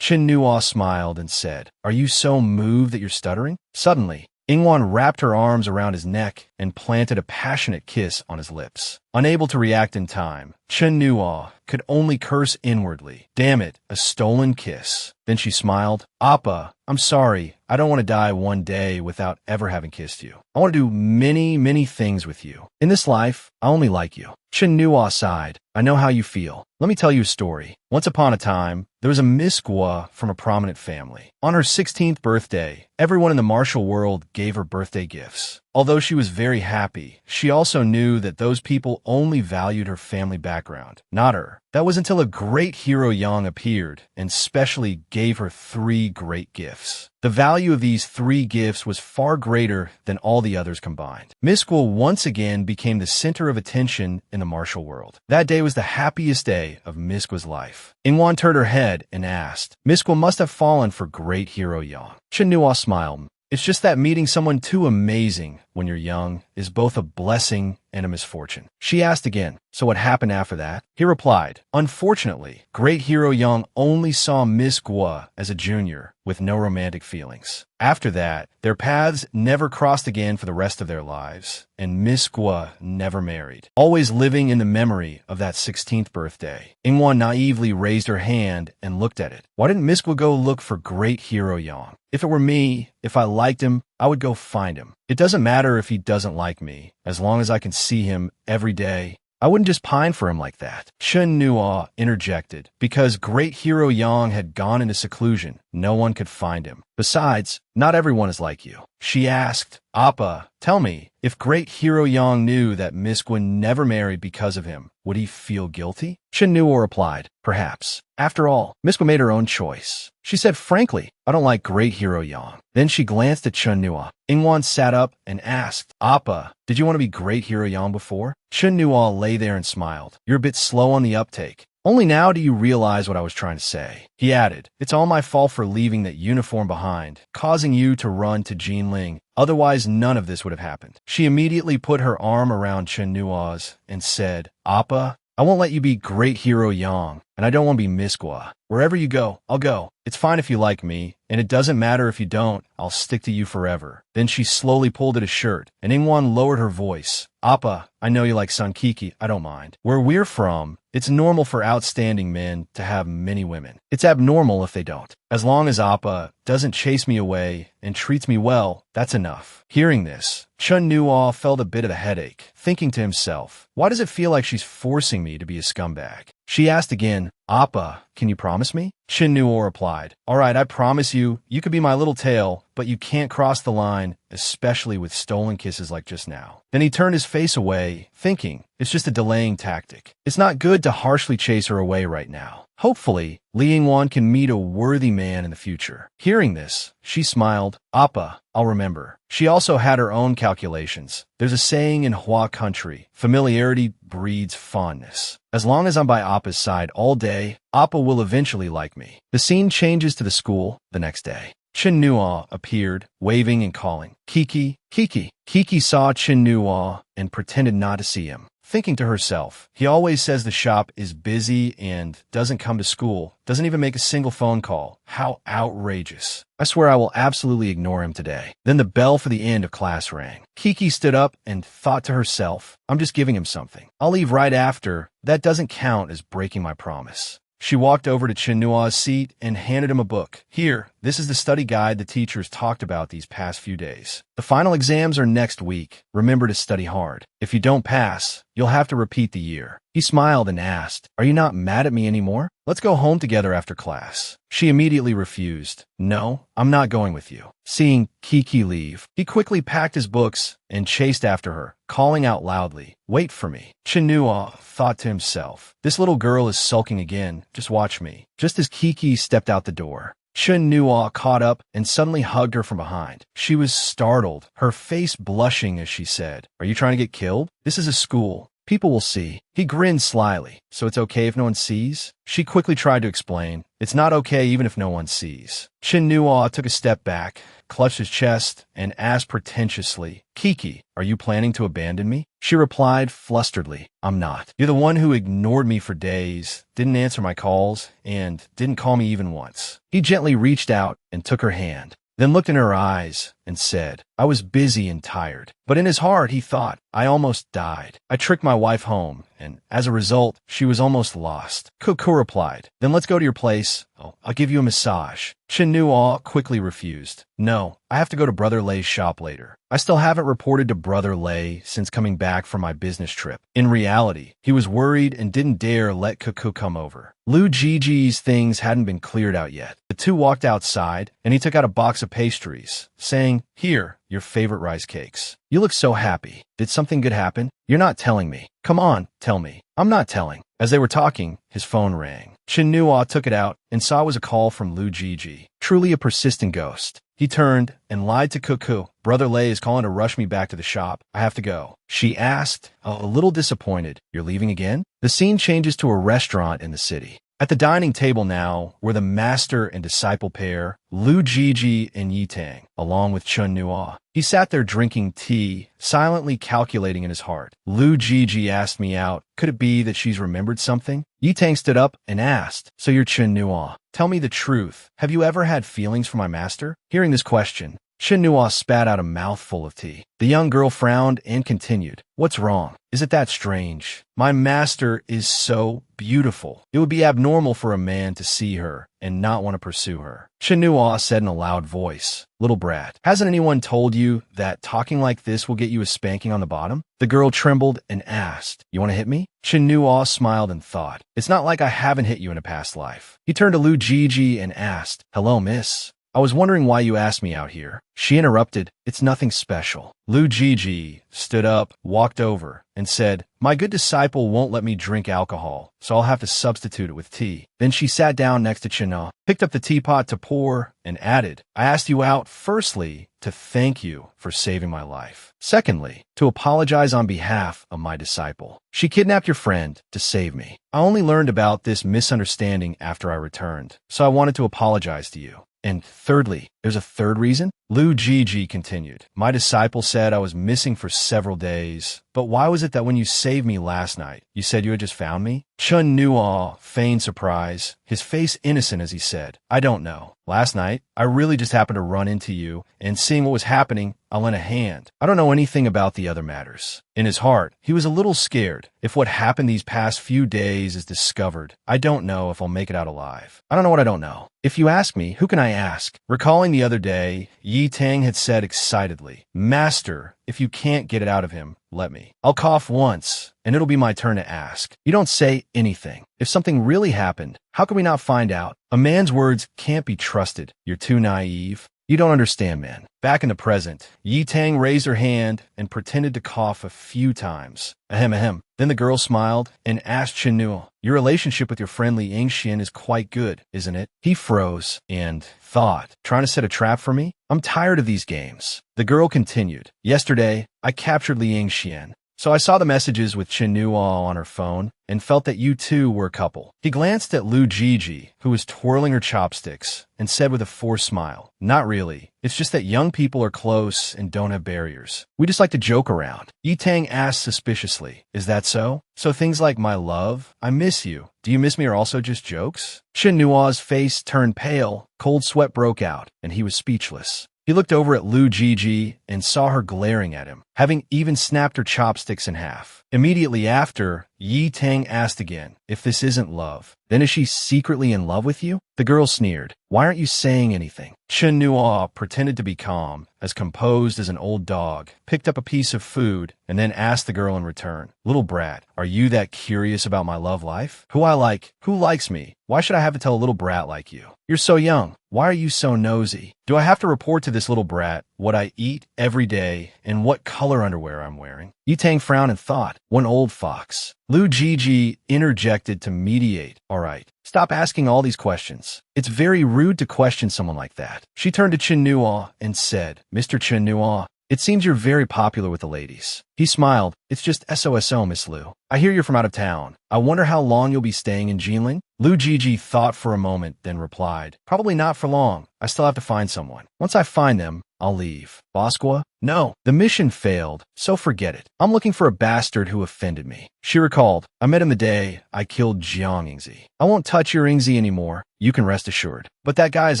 A: Chen Nua smiled and said, are you so moved that you're stuttering? Suddenly, Yingwan wrapped her arms around his neck and planted a passionate kiss on his lips. Unable to react in time, Chen Nua could only curse inwardly. Damn it, a stolen kiss. Then she smiled. Appa, I'm sorry. I don't want to die one day without ever having kissed you. I want to do many things with you. In this life, I only like you. Chen Nua sighed. I know how you feel. Let me tell you a story. Once upon a time, there was a Miss Gua from a prominent family. On her 16th birthday, everyone in the martial world gave her birthday gifts. Although she was very happy, she also knew that those people only valued her family background, not her. That was until a great hero Yang appeared and specially gave her 3 great gifts. The value of these 3 gifts was far greater than all the others combined. Miss Gua once again became the center of attention in the martial world. That day was the happiest day of Miss Gua's life. Yingwan turned her head and asked, Miss Gua must have fallen for great hero Yang. Chen Nua smiled. It's just that meeting someone too amazing when you're young is both a blessing and a misfortune. She asked again, so what happened after that? He replied, unfortunately, great hero Yang only saw Miss Gua as a junior with no romantic feelings. After that, their paths never crossed again for the rest of their lives, and Miss Gua never married, always living in the memory of that 16th birthday. Yingwan naively raised her hand and looked at it. Why didn't Miss Gua go look for great hero Yang? If it were me, if I liked him, I would go find him. It doesn't matter if he doesn't like me, as long as I can see him every day. I wouldn't just pine for him like that. Chen Nua interjected. Because great hero Yang had gone into seclusion, no one could find him. Besides, not everyone is like you. She asked, Appa, tell me, if great hero Yang knew that Miss Gua never married because of him, would he feel guilty? Chen Nua replied, perhaps. After all, Miss Gua made her own choice. She said, frankly, I don't like great hero Yang. Then she glanced at Chen Nua. Yingwan sat up and asked, Appa, did you want to be great hero Yang before? Chen Nua lay there and smiled. You're a bit slow on the uptake. Only now do you realize what I was trying to say. He added, it's all my fault for leaving that uniform behind, causing you to run to Jinling. Otherwise, none of this would have happened. She immediately put her arm around Chen Nua's and said, Appa, I won't let you be great hero Yang, and I don't want to be Miss Gua. Wherever you go, I'll go. It's fine if you like me, and it doesn't matter if you don't, I'll stick to you forever. Then she slowly pulled at his shirt, and Yingwan lowered her voice. Appa, I know you like Sankiki, I don't mind. Where we're from, it's normal for outstanding men to have many women. It's abnormal if they don't. As long as Appa doesn't chase me away and treats me well, that's enough. Hearing this, Chen Nua felt a bit of a headache, thinking to himself, why does it feel like she's forcing me to be a scumbag? She asked again, Appa, can you promise me? Chin Nuo replied, all right, I promise you, you could be my little tail, but you can't cross the line, especially with stolen kisses like just now. Then he turned his face away, thinking, it's just a delaying tactic. It's not good to harshly chase her away right now. Hopefully, Li Yingwan can meet a worthy man in the future. Hearing this, she smiled, Appa, I'll remember. She also had her own calculations. There's a saying in Hua country, familiarity breeds fondness. As long as I'm by Appa's side all day, Appa will eventually like me. The scene changes to the school the next day. Chin Nuo appeared, waving and calling, Kiki, Kiki. Kiki saw Chin Nuo and pretended not to see him. Thinking to herself, he always says the shop is busy and doesn't come to school, doesn't even make a single phone call. How outrageous. I swear I will absolutely ignore him today. Then the bell for the end of class rang. Kiki stood up and thought to herself, I'm just giving him something. I'll leave right after. That doesn't count as breaking my promise. She walked over to Chin Nuo's seat and handed him a book. Here, this is the study guide the teachers talked about these past few days. The final exams are next week. Remember to study hard. If you don't pass, you'll have to repeat the year. He smiled and asked, are you not mad at me anymore? Let's go home together after class. She immediately refused. No, I'm not going with you. Seeing Kiki leave, he quickly packed his books and chased after her, calling out loudly, wait for me. Chin Nuo thought to himself, this little girl is sulking again. Just watch me. Just as Kiki stepped out the door, Chin Nuo caught up and suddenly hugged her from behind. She was startled, her face blushing as she said, are you trying to get killed? This is a school. People will see. He grinned slyly. So it's okay if no one sees? She quickly tried to explain. It's not okay even if no one sees. Chin Nuo took a step back, clutched his chest, and asked pretentiously, Kiki, are you planning to abandon me? She replied flusteredly, I'm not. You're the one who ignored me for days, didn't answer my calls, and didn't call me even once. He gently reached out and took her hand, then looked in her eyes and said, I was busy and tired. But in his heart, he thought, I almost died. I tricked my wife home, and as a result, she was almost lost. Cuckoo replied, then let's go to your place. I'll give you a massage. Chin Nuo quickly refused. No, I have to go to Brother Lei's shop later. I still haven't reported to Brother Lei since coming back from my business trip. In reality, he was worried and didn't dare let Cuckoo come over. Lu Jiji's things hadn't been cleared out yet. The two walked outside, and he took out a box of pastries, saying, here, your favorite rice cakes. You look so happy. Did something good happen? You're not telling me. Come on, tell me. I'm not telling. As they were talking, his phone rang. Chin Nuo took it out and saw it was a call from Lu Jiji. Truly a persistent ghost. He turned and lied to Cuckoo. Brother Lei is calling to rush me back to the shop. I have to go. She asked, a little disappointed, you're leaving again? The scene changes to a restaurant in the city. At the dining table now were the master and disciple pair, Lu Jiji and Yi Tang, along with Chin Nuo. He sat there drinking tea, silently calculating in his heart. Lu Jiji asked me out. Could it be that she's remembered something? Yi Tang stood up and asked, so you're Chin Nuo. Tell me the truth. Have you ever had feelings for my master? Hearing this question, Chin Nuo spat out a mouthful of tea. The young girl frowned and continued, what's wrong? Is it that strange? My master is so beautiful. It would be abnormal for a man to see her and not want to pursue her. Chin Nuo said in a loud voice, little brat, hasn't anyone told you that talking like this will get you a spanking on the bottom? The girl trembled and asked, you want to hit me? Chin Nuo smiled and thought, it's not like I haven't hit you in a past life. He turned to Lu Jiji and asked, hello, miss. I was wondering why you asked me out here. She interrupted, it's nothing special. Lu Jiji stood up, walked over, and said, my good disciple won't let me drink alcohol, so I'll have to substitute it with tea. Then she sat down next to Chin Nuo, picked up the teapot to pour, and added, I asked you out, firstly, to thank you for saving my life. Secondly, to apologize on behalf of my disciple. She kidnapped your friend to save me. I only learned about this misunderstanding after I returned, so I wanted to apologize to you. And thirdly, there's a third reason? Lu Jiji continued. My disciple said I was missing for several days, but why was it that when you saved me last night, you said you had just found me? Chin Nuo feigned surprise, his face innocent as he said, I don't know. Last night, I really just happened to run into you, and seeing what was happening, I lent a hand. I don't know anything about the other matters. In his heart, he was a little scared. If what happened these past few days is discovered, I don't know if I'll make it out alive. I don't know what I don't know. If you ask me, who can I ask? Recalling the other day, Yi Tang had said excitedly, "Master, if you can't get it out of him, let me. I'll cough once, and it'll be my turn to ask. You don't say anything. If something really happened, how can we not find out? A man's words can't be trusted. You're too naive. You don't understand, man." Back in the present, Yi Tang raised her hand and pretended to cough a few times. Ahem ahem. Then the girl smiled and asked Chen Nuo, "Your relationship with your friend Li Yingxian is quite good, isn't it?" He froze and thought, "Trying to set a trap for me? I'm tired of these games." The girl continued, "Yesterday, I captured Li Yingxian. So I saw the messages with Chen Nuo on her phone and felt that you two were a couple." He glanced at Lu Jiji, who was twirling her chopsticks, and said with a forced smile, "Not really. It's just that young people are close and don't have barriers. We just like to joke around." Yi Tang asked suspiciously, "Is that so? So things like 'my love,' 'I miss you,' 'do you miss me' are also just jokes?" Chen Nuo's face turned pale, cold sweat broke out, and he was speechless. He looked over at Lu Jiji and saw her glaring at him, having even snapped her chopsticks in half. Immediately after, Yi Tang asked again, "If this isn't love, then is she secretly in love with you?" The girl sneered, "Why aren't you saying anything?" Chen Nuo pretended to be calm, as composed as an old dog, picked up a piece of food, and then asked the girl in return, "Little brat, are you that curious about my love life? Who I like? Who likes me? Why should I have to tell a little brat like you? You're so young. Why are you so nosy? Do I have to report to this little brat what I eat every day and what color underwear I'm wearing?" Yi Tang frowned and thought, "One old fox." Lu Jiji interjected to mediate. "All right, stop asking all these questions. It's very rude to question someone like that." She turned to Chen Nuo and said, "Mr. Chen Nuo, it seems you're very popular with the ladies." He smiled. "It's just SOSO, Miss Lu. I hear you're from out of town. I wonder how long you'll be staying in Jinling?" Lu Jiji thought for a moment, then replied, "Probably not for long. I still have to find someone. Once I find them, I'll leave." "Bosqua? No, the mission failed, so forget it. I'm looking for a bastard who offended me." She recalled, "I met him the day I killed Jiang Yingzi. I won't touch your Yingzi anymore, you can rest assured. But that guy is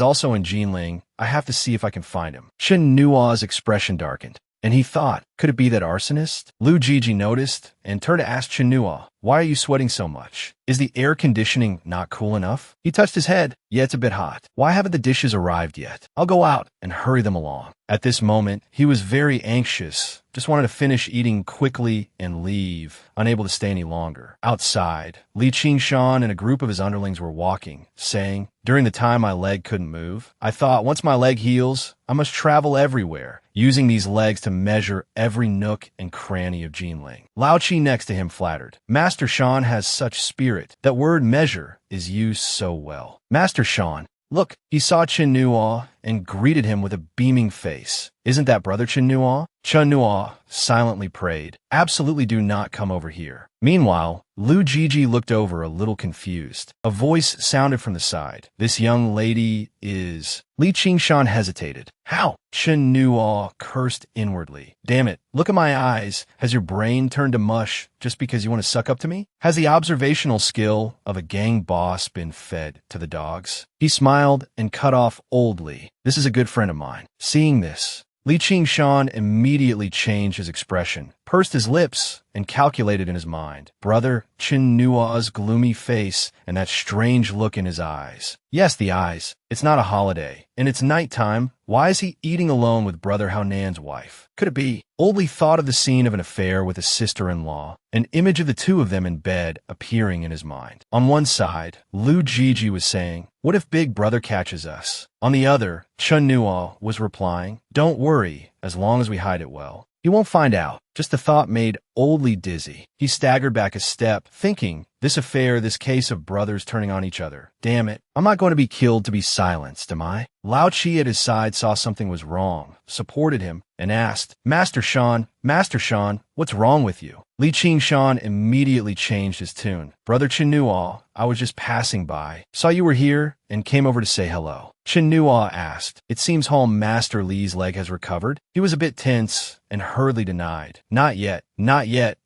A: also in Jinling. I have to see if I can find him." Chen Nuo's expression darkened, and he thought, could it be that arsonist? Lu Jiji noticed and turned to ask Chen Nuo, "Why are you sweating so much? Is the air conditioning not cool enough?" He touched his head. "Yeah, it's a bit hot. Why haven't the dishes arrived yet? I'll go out and hurry them along." At this moment, he was very anxious, just wanted to finish eating quickly and leave, unable to stay any longer. Outside, Li Qingshan and a group of his underlings were walking, saying, "During the time my leg couldn't move, I thought once my leg heals, I must travel everywhere, using these legs to measure every nook and cranny of Jinling." Lao Chi next to him flattered, "Master Shan has such spirit. That word measure is used so well. Master Shan, look." He saw Chen Nuo and greeted him with a beaming face. "Isn't that brother Chen Nuo?" Chen Nuo silently prayed, "Absolutely do not come over here." Meanwhile, Lu Jiji looked over a little confused. A voice sounded from the side. "This young lady is..." Li Qingshan hesitated. "How?" Chen Nuo cursed inwardly. "Damn it, look at my eyes. Has your brain turned to mush just because you want to suck up to me? Has the observational skill of a gang boss been fed to the dogs?" He smiled and cut off old Li. "This is a good friend of mine." Seeing this, Li Qingshan immediately changed his expression, pursed his lips, and calculated in his mind. Brother Chen Nuo's gloomy face and that strange look in his eyes. Yes, the eyes. It's not a holiday, and it's nighttime. Why is he eating alone with Brother Haonan's wife? Could it be? Old Li thought of the scene of an affair with his sister-in-law, an image of the two of them in bed appearing in his mind. On one side, Lu Jiji was saying, "What if Big Brother catches us?" On the other, Chen Nuo was replying, "Don't worry, as long as we hide it well. He won't find out." Just the thought made Old Li dizzy. He staggered back a step, thinking, this affair, this case of brothers turning on each other. Damn it, I'm not going to be killed to be silenced, am I? Lao Chi at his side saw something was wrong, supported him, and asked, Master Shan, what's wrong with you?" Li Qingshan immediately changed his tune. "Brother Chen Nuo, I was just passing by, saw you were here, and came over to say hello." Chen Nuo asked, "It seems Hall Master Li's leg has recovered?" He was a bit tense and hurriedly denied, Not yet.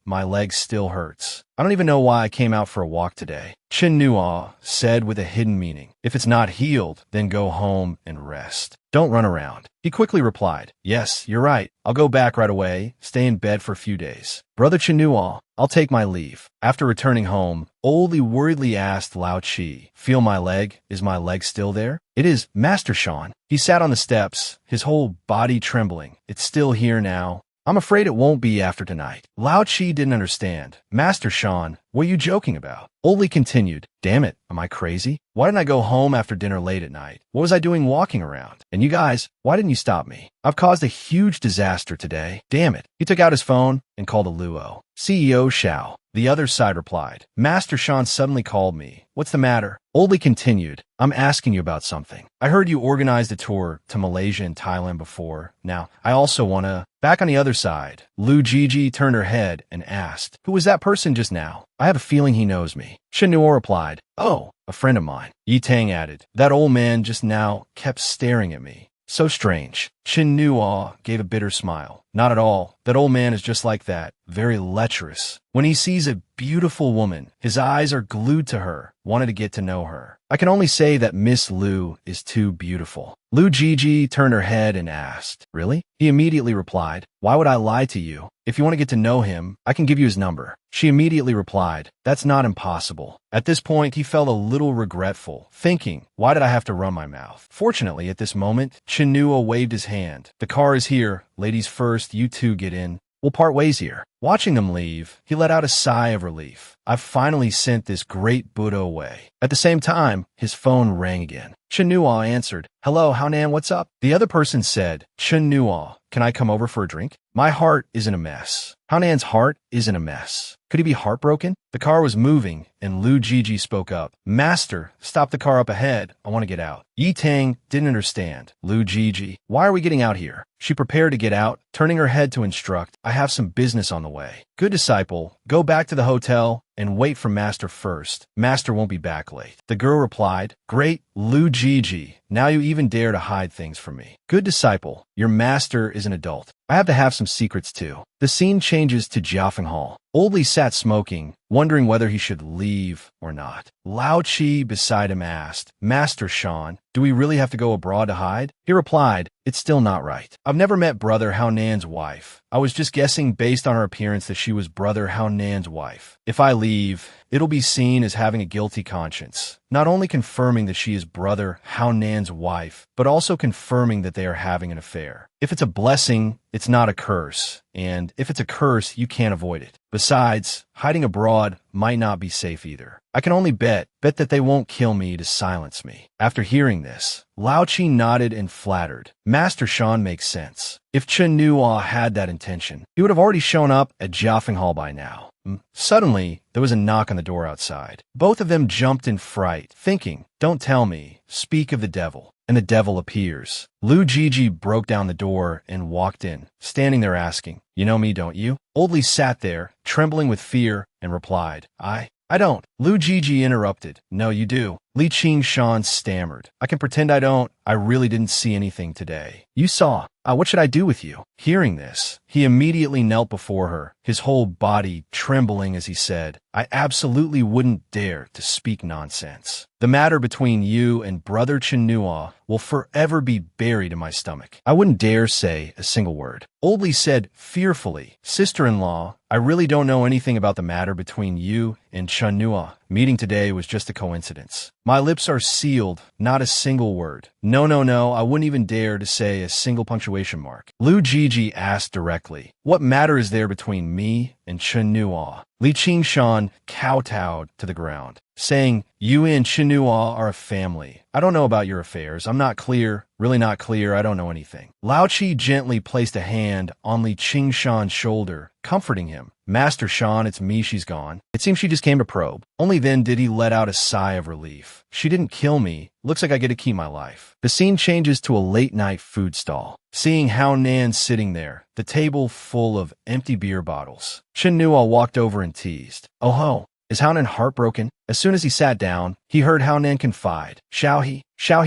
A: My leg still hurts. I don't even know why I came out for a walk today." Chen Nuo said with a hidden meaning, "If it's not healed, then go home and rest. Don't run around." He quickly replied, "Yes, you're right. I'll go back right away, stay in bed for a few days." "Brother Chen Nuo, I'll take my leave. After returning home, Old Li worriedly asked Lao Chi, "Feel my leg? Is my leg still there?" "It is, Master Shan." He sat on the steps, his whole body trembling. "It's still here now. I'm afraid it won't be after tonight." Lao Chi didn't understand. "Master Shan, what are you joking about?" Old Li continued, "Damn it, am I crazy? Why didn't I go home after dinner late at night? What was I doing walking around? And you guys, why didn't you stop me? I've caused a huge disaster today. Damn it." He took out his phone and called a Luo. "CEO Xiao." The other side replied, "Master Shan suddenly called me. What's the matter?" Old Li continued, "I'm asking you about something. I heard you organized a tour to Malaysia and Thailand before. Now, I also want to..." Back on the other side, Lu Gigi turned her head and asked, "Who was that person just now? I have a feeling he knows me." Chen Nuo replied, "Oh, a friend of mine." Yi Tang added, "That old man just now kept staring at me. So strange." Chen Nuo gave a bitter smile. "Not at all. That old man is just like that, very lecherous. When he sees a beautiful woman, his eyes are glued to her, wanted to get to know her. I can only say that Miss Lu is too beautiful." Lu Gigi turned her head and asked, "Really?" He immediately replied, "Why would I lie to you? If you want to get to know him, I can give you his number." She immediately replied, "That's not impossible." At this point, he felt a little regretful, thinking, "Why did I have to run my mouth?" Fortunately, at this moment, Chen Nuo waved his hand. "The car is here. Ladies first, you two get in. We'll part ways here." Watching them leave, he let out a sigh of relief. "I've finally sent this great Buddha away." At the same time, his phone rang again. Chen Nuo answered, "Hello, Haonan, what's up?" The other person said, "Chen Nuo, can I come over for a drink? My heart is in a mess." Haonan's heart is in a mess. Could he be heartbroken? The car was moving, and Lu Gigi spoke up. "Master, stop the car up ahead. I want to get out." Yi Tang didn't understand. "Lu Gigi, why are we getting out here?" She prepared to get out, turning her head to instruct, "I have some business on the way. Good disciple, go back to the hotel and wait for Master first. Master won't be back late." The girl replied, "Great, Lu Gigi. Now you even dare to hide things from me. Good disciple, your master is an adult. I have to have some secrets too." The scene changes to Jiafeng Hall. Old Li sat smoking, wondering whether he should leave or not. Lao Chi beside him asked, "Master Shan, do we really have to go abroad to hide?" He replied, "It's still not right. I've never met Brother Haonan's wife. I was just guessing based on her appearance that she was Brother Haonan's wife. If I leave, it'll be seen as having a guilty conscience, not only confirming that she is Brother Haonan's wife, but also confirming that they are having an affair. If it's a blessing, it's not a curse, and if it's a curse, you can't avoid it. Besides, hiding abroad might not be safe either. I can only bet that they won't kill me to silence me." After hearing this, Lao Chi nodded and flattered. Master Shan makes sense. If Chen Nuo had that intention, he would have already shown up at Jiafeng Hall by now. Suddenly, there was a knock on the door outside. Both of them jumped in fright, thinking, "Don't tell me, speak of the devil." And the devil appears. Lu Gigi broke down the door and walked in, standing there asking, "You know me, don't you?" Old Li sat there, trembling with fear, and replied, I don't." Lu Gigi interrupted, "No, you do." Li Qing Shan stammered, "I can pretend I don't. I really didn't see anything today." "You saw. What should I do with you?" Hearing this, he immediately knelt before her, his whole body trembling as he said, "I absolutely wouldn't dare to speak nonsense. The matter between you and Brother Chen Nuo will forever be buried in my stomach. I wouldn't dare say a single word." Old Li said fearfully, "Sister-in-law, I really don't know anything about the matter between you and Chen Nuo. Meeting today was just a coincidence. My lips are sealed, not a single word. No, I wouldn't even dare to say a single punctuation mark." Lu Gigi asked directly, "What matter is there between me and Chen Nuo?" Li Qing Shan kowtowed to the ground, saying, "You and Chen Nuo are a family. I don't know about your affairs. I'm not clear, really not clear. I don't know anything." Lao Chi gently placed a hand on Li Qing Shan's shoulder, comforting him. "Master Shan, it's me she's gone. It seems she just came to probe." Only then did he let out a sigh of relief. "She didn't kill me. Looks like I get to keep my life." The scene changes to a late-night food stall. Seeing Haonan sitting there, the table full of empty beer bottles, Chen Nuo walked over and teased, "Oh ho, is Haonan heartbroken?" As soon as he sat down, he heard Hao Nan confide, Xiaohe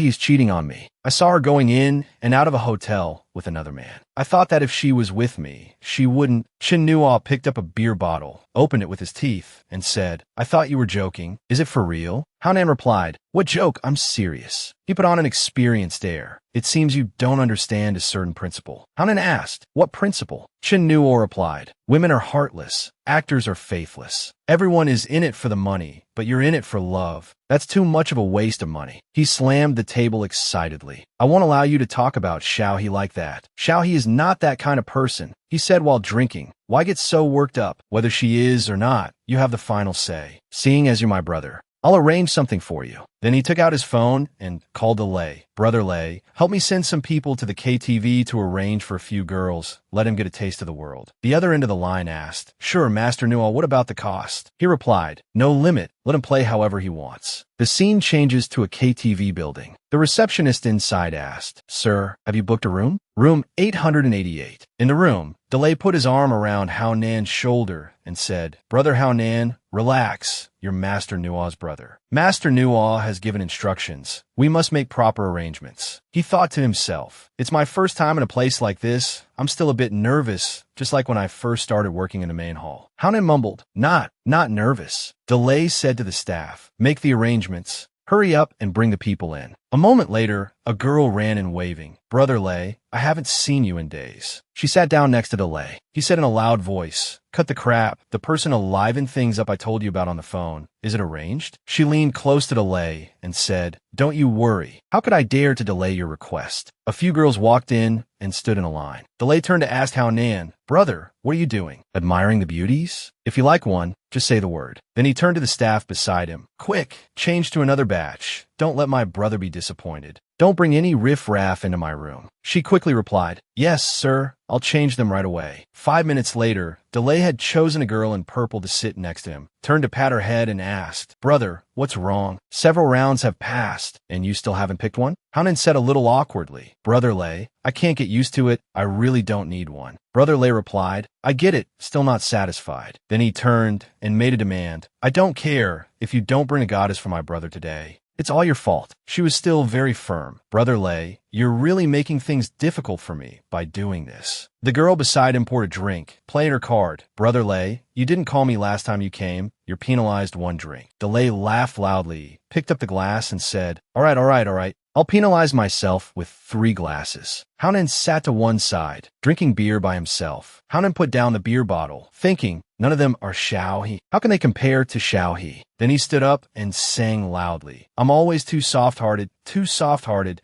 A: is cheating on me. I saw her going in and out of a hotel with another man. I thought that if she was with me, she wouldn't. Chen Nuo picked up a beer bottle, opened it with his teeth, and said, I thought you were joking. Is it for real? Hao Nan replied, What joke? I'm serious. He put on an experienced air. It seems you don't understand a certain principle. Hao Nan asked, What principle? Chen Nuo replied, Women are heartless. Actors are faithless. Everyone is in it for the money, but you're in it for love. That's too much of a waste of money. He slammed the table excitedly. I won't allow you to talk about Xiaohe like that. Xiaohe is not that kind of person, he said while drinking. Why get so worked up? Whether she is or not, you have the final say. Seeing as you're my brother, I'll arrange something for you. Then he took out his phone and called to Lei. Brother Lei, help me send some people to the KTV to arrange for a few girls. Let him get a taste of the world. The other end of the line asked, Sure, Master Nuo, what about the cost? He replied, No limit. Let him play however he wants. The scene changes to a KTV building. The receptionist inside asked, Sir, have you booked a room? Room 888. In the room, Delay put his arm around Hao Nan's shoulder and said, Brother Hao Nan, relax. You're Master Nuo's brother. Master Nuo has given instructions. We must make proper arrangements. He thought to himself, It's my first time in a place like this. I'm still a bit nervous, just like when I first started working in the main hall. Hao Nan mumbled, Not nervous. Delay said to the staff, Make the arrangements. Hurry up and bring the people in. A moment later, a girl ran in waving. Brother Lei, I haven't seen you in days. She sat down next to Delay. He said in a loud voice, Cut the crap. The person livened things up I told you about on the phone. Is it arranged? She leaned close to Delay and said, Don't you worry. How could I dare to delay your request? A few girls walked in and stood in a line. Delay turned to ask Hao Nan, Brother, what are you doing? Admiring the beauties? If you like one, just say the word. Then he turned to the staff beside him. Quick, change to another batch. Don't let my brother be disappointed. Don't bring any riff-raff into my room. She quickly replied, Yes, sir. I'll change them right away. 5 minutes later, Delay had chosen a girl in purple to sit next to him, turned to pat her head and asked, Brother, what's wrong? Several rounds have passed, and you still haven't picked one? Hao Nan said a little awkwardly, Brother Lei, I can't get used to it. I really don't need one. Brother Lei replied, I get it, still not satisfied. Then he turned and made a demand. I don't care if you don't bring a goddess for my brother today. It's all your fault. She was still very firm. Brother Lei, you're really making things difficult for me by doing this. The girl beside him poured a drink, playing her card. Brother Lei, you didn't call me last time you came. You're penalized one drink. Delay laughed loudly, picked up the glass and said, All right. I'll penalize myself with 3 glasses. Hao Nan sat to one side, drinking beer by himself. Hao Nan put down the beer bottle, thinking, None of them are Xiaohe. How can they compare to Xiaohe? Then he stood up and sang loudly. I'm always too soft-hearted,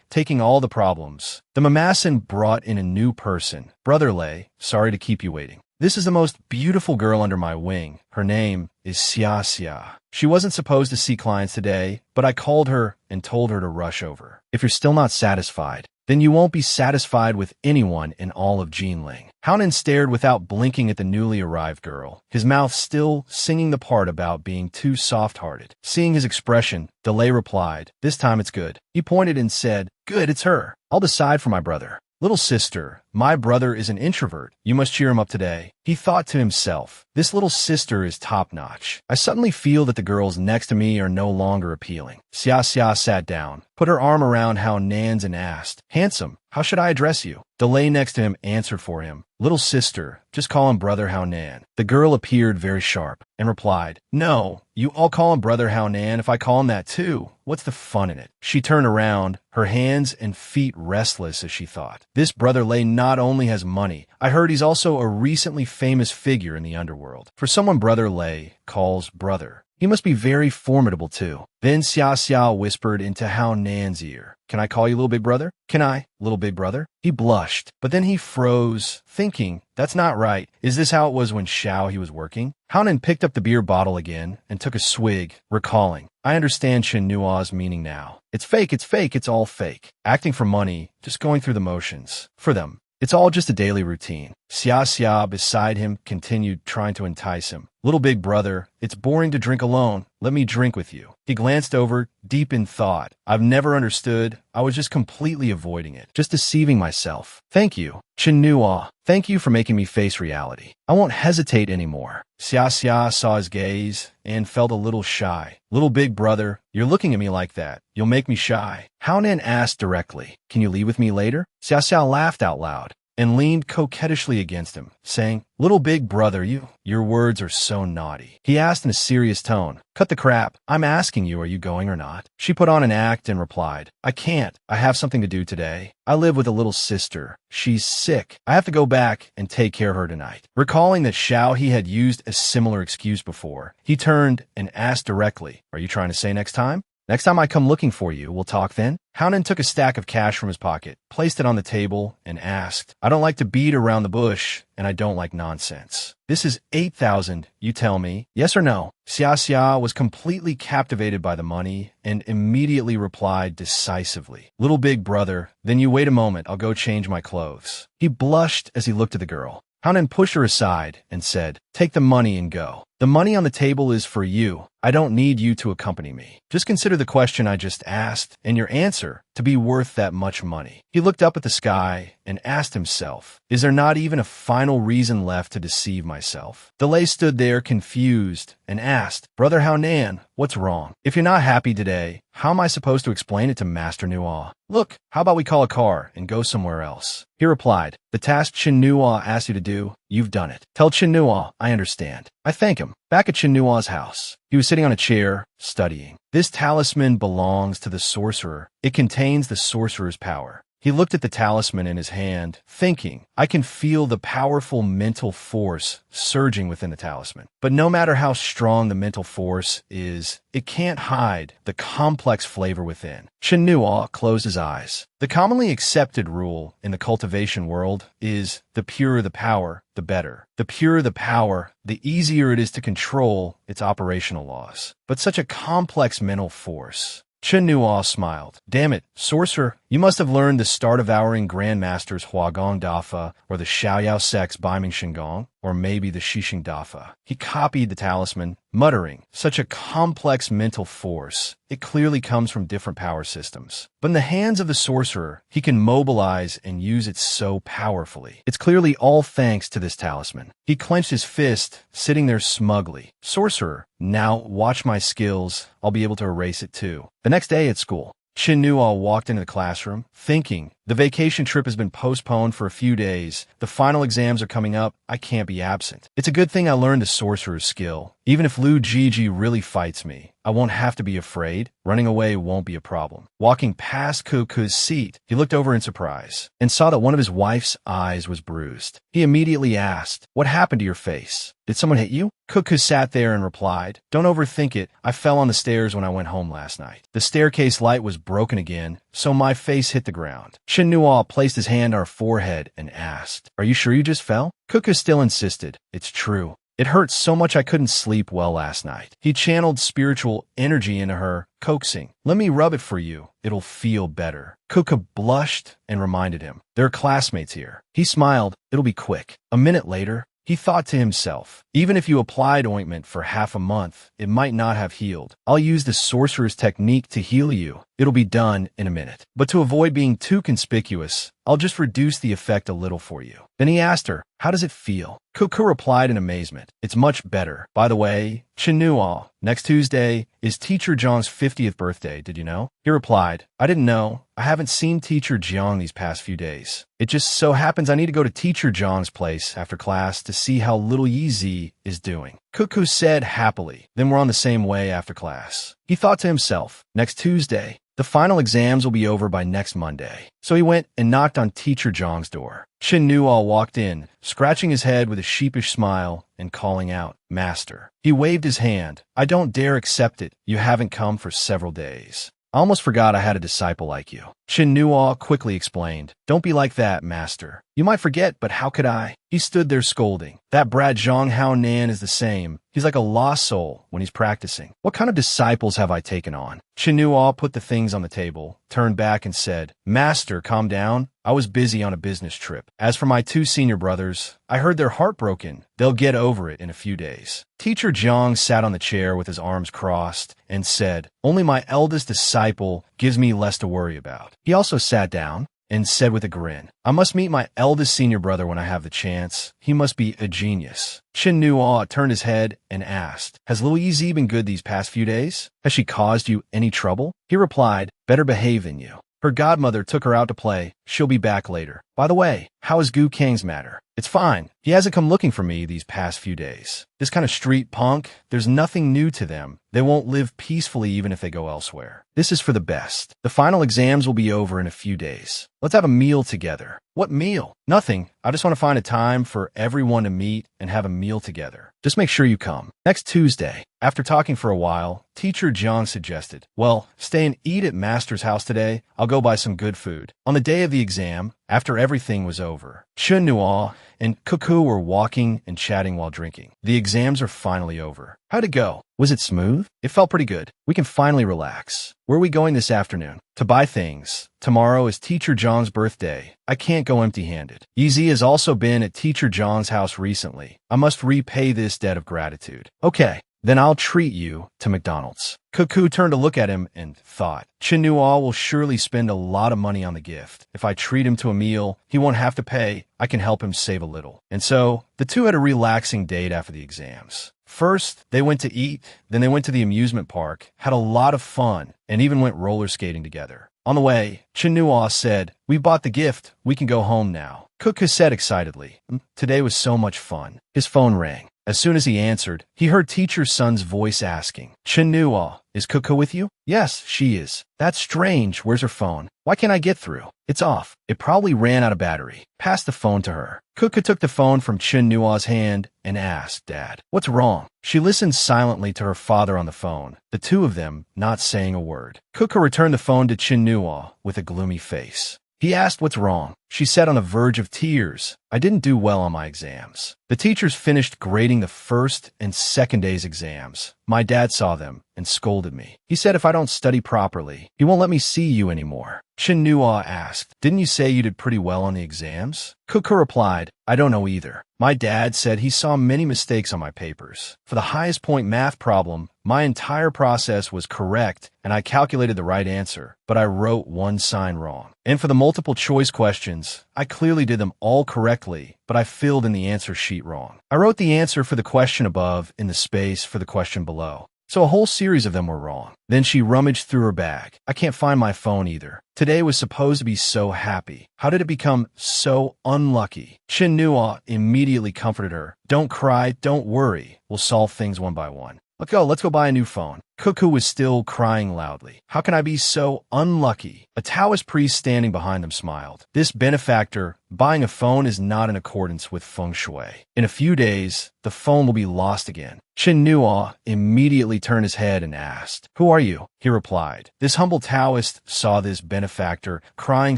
A: taking all the problems. The Mamasan brought in a new person. Brother Lei, sorry to keep you waiting. This is the most beautiful girl under my wing. Her name is Xia. She wasn't supposed to see clients today, but I called her and told her to rush over. If you're still not satisfied, then you won't be satisfied with anyone in all of Jinling. Hao Nan stared without blinking at the newly arrived girl, his mouth still singing the part about being too soft-hearted. Seeing his expression, Delay replied, This time it's good. He pointed and said, Good, it's her. I'll decide for my brother. Little sister, my brother is an introvert. You must cheer him up today. He thought to himself, this little sister is top-notch. I suddenly feel that the girls next to me are no longer appealing. Xia sat down, put her arm around Hao Nan's and asked, Handsome, how should I address you? Delay next to him answered for him, Little sister, just call him Brother Hao Nan. The girl appeared very sharp and replied, No, you all call him Brother Hao Nan if I call him that too. What's the fun in it? She turned around, her hands and feet restless as she thought. This Brother Lei not only has money, I heard he's also a recently famous figure in the underworld. For someone Brother Lei calls brother, he must be very formidable too. Then Xia whispered into Hao Nan's ear, Can I call you Little Big Brother? Can I, Little Big Brother? He blushed, but then he froze, thinking, That's not right. Is this how it was when he was working? Hao Nan picked up the beer bottle again and took a swig, recalling, I understand Chen Nuo's meaning now. It's fake, it's all fake. Acting for money, just going through the motions. For them, it's all just a daily routine. Xia beside him continued trying to entice him. Little Big Brother, it's boring to drink alone. let me drink with you. He glanced over, deep in thought. I've never understood. I was just completely avoiding it, just deceiving myself. Thank you, Chinua. Thank you for making me face reality. I won't hesitate anymore. Xia saw his gaze and felt a little shy. Little big brother, you're looking at me like that. You'll make me shy. Haonan asked directly, can you leave with me later? Xia laughed out loud and leaned coquettishly against him, saying, little big brother, your words are so naughty. He asked in a serious tone, cut the crap. I'm asking you, are you going or not? She put on an act and replied, I can't. I have something to do today. I live with a little sister. She's sick. I have to go back and take care of her tonight. Recalling that he had used a similar excuse before, he turned and asked directly, are you trying to say next time? Next time I come looking for you, we'll talk then? Haonan took a stack of cash from his pocket, placed it on the table, and asked, I don't like to beat around the bush, and I don't like nonsense. This is 8,000, you tell me, yes or no? Xia was completely captivated by the money and immediately replied decisively, little big brother, then you wait a moment, I'll go change my clothes. He blushed as he looked at the girl. Haonan pushed her aside and said, take the money and go. The money on the table is for you. I don't need you to accompany me. Just consider the question I just asked and your answer to be worth that much money. He looked up at the sky and asked himself, is there not even a final reason left to deceive myself? Delay stood there confused and asked, Brother Haonan, what's wrong? If you're not happy today, how am I supposed to explain it to Master Nua? Look, how about we call a car and go somewhere else? He replied, the task Chinua asked you to do, you've done it. Tell Chinua I understand. I thank him. Back at Chinua's house, he was sitting on a chair, studying. This talisman belongs to the sorcerer. It contains the sorcerer's power. He looked at the talisman in his hand, thinking, I can feel the powerful mental force surging within the talisman. But no matter how strong the mental force is, it can't hide the complex flavor within. Chinua closed his eyes. The commonly accepted rule in the cultivation world is the purer the power, the better. The purer the power, the easier it is to control its operational laws. But such a complex mental force. Chinua smiled. Damn it, sorcerer, you must have learned the star-devouring grandmasters Huagong Dafa, or the Xiaoyao Sect's Baiming Shingong, or maybe the Xixing Dafa. He copied the talisman, muttering, such a complex mental force. It clearly comes from different power systems. But in the hands of the sorcerer, he can mobilize and use it so powerfully. It's clearly all thanks to this talisman. He clenched his fist, sitting there smugly. Sorcerer, now watch my skills. I'll be able to erase it too. The next day at school, Chinua walked into the classroom, thinking, the vacation trip has been postponed for a few days. The final exams are coming up. I can't be absent. It's a good thing I learned the sorcerer's skill. Even if Lu Jiji really fights me, I won't have to be afraid. Running away won't be a problem. Walking past Kuku's seat, he looked over in surprise and saw that one of his wife's eyes was bruised. He immediately asked, what happened to your face? Did someone hit you? Kuku sat there and replied, don't overthink it. I fell on the stairs when I went home last night. The staircase light was broken again, so my face hit the ground. Chinua placed his hand on her forehead and asked, are you sure you just fell? Kuku still insisted, it's true. It hurt so much I couldn't sleep well last night. He channeled spiritual energy into her, coaxing, let me rub it for you. It'll feel better. Kuku blushed and reminded him, there are classmates here. He smiled, it'll be quick. A minute later, he thought to himself, even if you applied ointment for half a month, it might not have healed. I'll use the sorcerer's technique to heal you. It'll be done in a minute. But to avoid being too conspicuous, I'll just reduce the effect a little for you. Then he asked her, how does it feel? Kuku replied in amazement, it's much better. By the way, Chinua, next Tuesday is Teacher Zhang's 50th birthday, did you know? He replied, I didn't know. I haven't seen Teacher Zhang these past few days. It just so happens I need to go to Teacher Zhang's place after class to see how little Yizi is doing. Kuku said happily, then we're on the same way after class. He thought to himself, next Tuesday, the final exams will be over by next Monday. So he went and knocked on Teacher Zhang's door. Chinua walked in, scratching his head with a sheepish smile and calling out, Master. He waved his hand. I don't dare accept it. You haven't come for several days. I almost forgot I had a disciple like you. Chinua quickly explained, don't be like that, Master. You might forget, but how could I? He stood there scolding. That brat Zhang Hao Nan is the same. He's like a lost soul when he's practicing. What kind of disciples have I taken on? Chen Nuo put the things on the table, turned back and said, Master, calm down. I was busy on a business trip. As for my 2 senior brothers, I heard they're heartbroken. They'll get over it in a few days. Teacher Zhang sat on the chair with his arms crossed and said, Only my eldest disciple gives me less to worry about. He also sat down and said with a grin, I must meet my eldest senior brother when I have the chance. He must be a genius. Chen Nuo turned his head and asked, Has Louise been good these past few days? Has she caused you any trouble? He replied, Better behave than you. Her godmother took her out to play. She'll be back later. By the way, how is Gu Kang's matter? It's fine. He hasn't come looking for me these past few days. This kind of street punk, there's nothing new to them. They won't live peacefully even if they go elsewhere. This is for the best. The final exams will be over in a few days. Let's have a meal together. What meal? Nothing. I just want to find a time for everyone to meet and have a meal together. Just make sure you come. Next Tuesday. After talking for a while, Teacher Zhang suggested, Well, stay and eat at Master's house today. I'll go buy some good food. On the day of the exam, after everything was over, Chen Nuo and Cuckoo were walking and chatting while drinking. The exams are finally over. How'd it go? Was it smooth? It felt pretty good. We can finally relax. Where are we going this afternoon? To buy things. Tomorrow is Teacher Zhang's birthday. I can't go empty-handed. Yizi has also been at Teacher Zhang's house recently. I must repay this debt of gratitude. Okay. Then I'll treat you to McDonald's. Cuckoo turned to look at him and thought, Chen Nuo will surely spend a lot of money on the gift. If I treat him to a meal, he won't have to pay. I can help him save a little. And so, the two had a relaxing date after the exams. First, they went to eat, then they went to the amusement park, had a lot of fun, and even went roller skating together. On the way, Chen Nuo said, We bought the gift. We can go home now. Cuckoo said excitedly, Today was so much fun. His phone rang. As soon as he answered, he heard Teacher Sun's voice asking, Chen Nuo, is Cuckoo with you? Yes, she is. That's strange. Where's her phone? Why can't I get through? It's off. It probably ran out of battery. Pass the phone to her. Cuckoo took the phone from Chen Nuo's hand and asked, Dad, what's wrong? She listened silently to her father on the phone, the two of them not saying a word. Cuckoo returned the phone to Chen Nuo with a gloomy face. He asked what's wrong. She said on the verge of tears, I didn't do well on my exams. The teachers finished grading the first and second day's exams. My dad saw them and scolded me. He said if I don't study properly, he won't let me see you anymore. Chen Nuo asked, Didn't you say you did pretty well on the exams? Cuckoo replied, I don't know either. My dad said he saw many mistakes on my papers. For the highest point math problem, my entire process was correct and I calculated the right answer, but I wrote one sign wrong. And for the multiple choice questions, I clearly did them all correctly, but I filled in the answer sheet wrong. I wrote the answer for the question above in the space for the question below. So a whole series of them were wrong. Then she rummaged through her bag. I can't find my phone either. Today was supposed to be so happy. How did it become so unlucky? Chen Nuo immediately comforted her. Don't cry, don't worry. We'll solve things one by one. Let's go buy a new phone. Cuckoo was still crying loudly. How can I be so unlucky? A Taoist priest standing behind them smiled. This benefactor, buying a phone is not in accordance with feng shui. In a few days, the phone will be lost again. Chen Nuo immediately turned his head and asked, Who are you? He replied, This humble Taoist saw this benefactor crying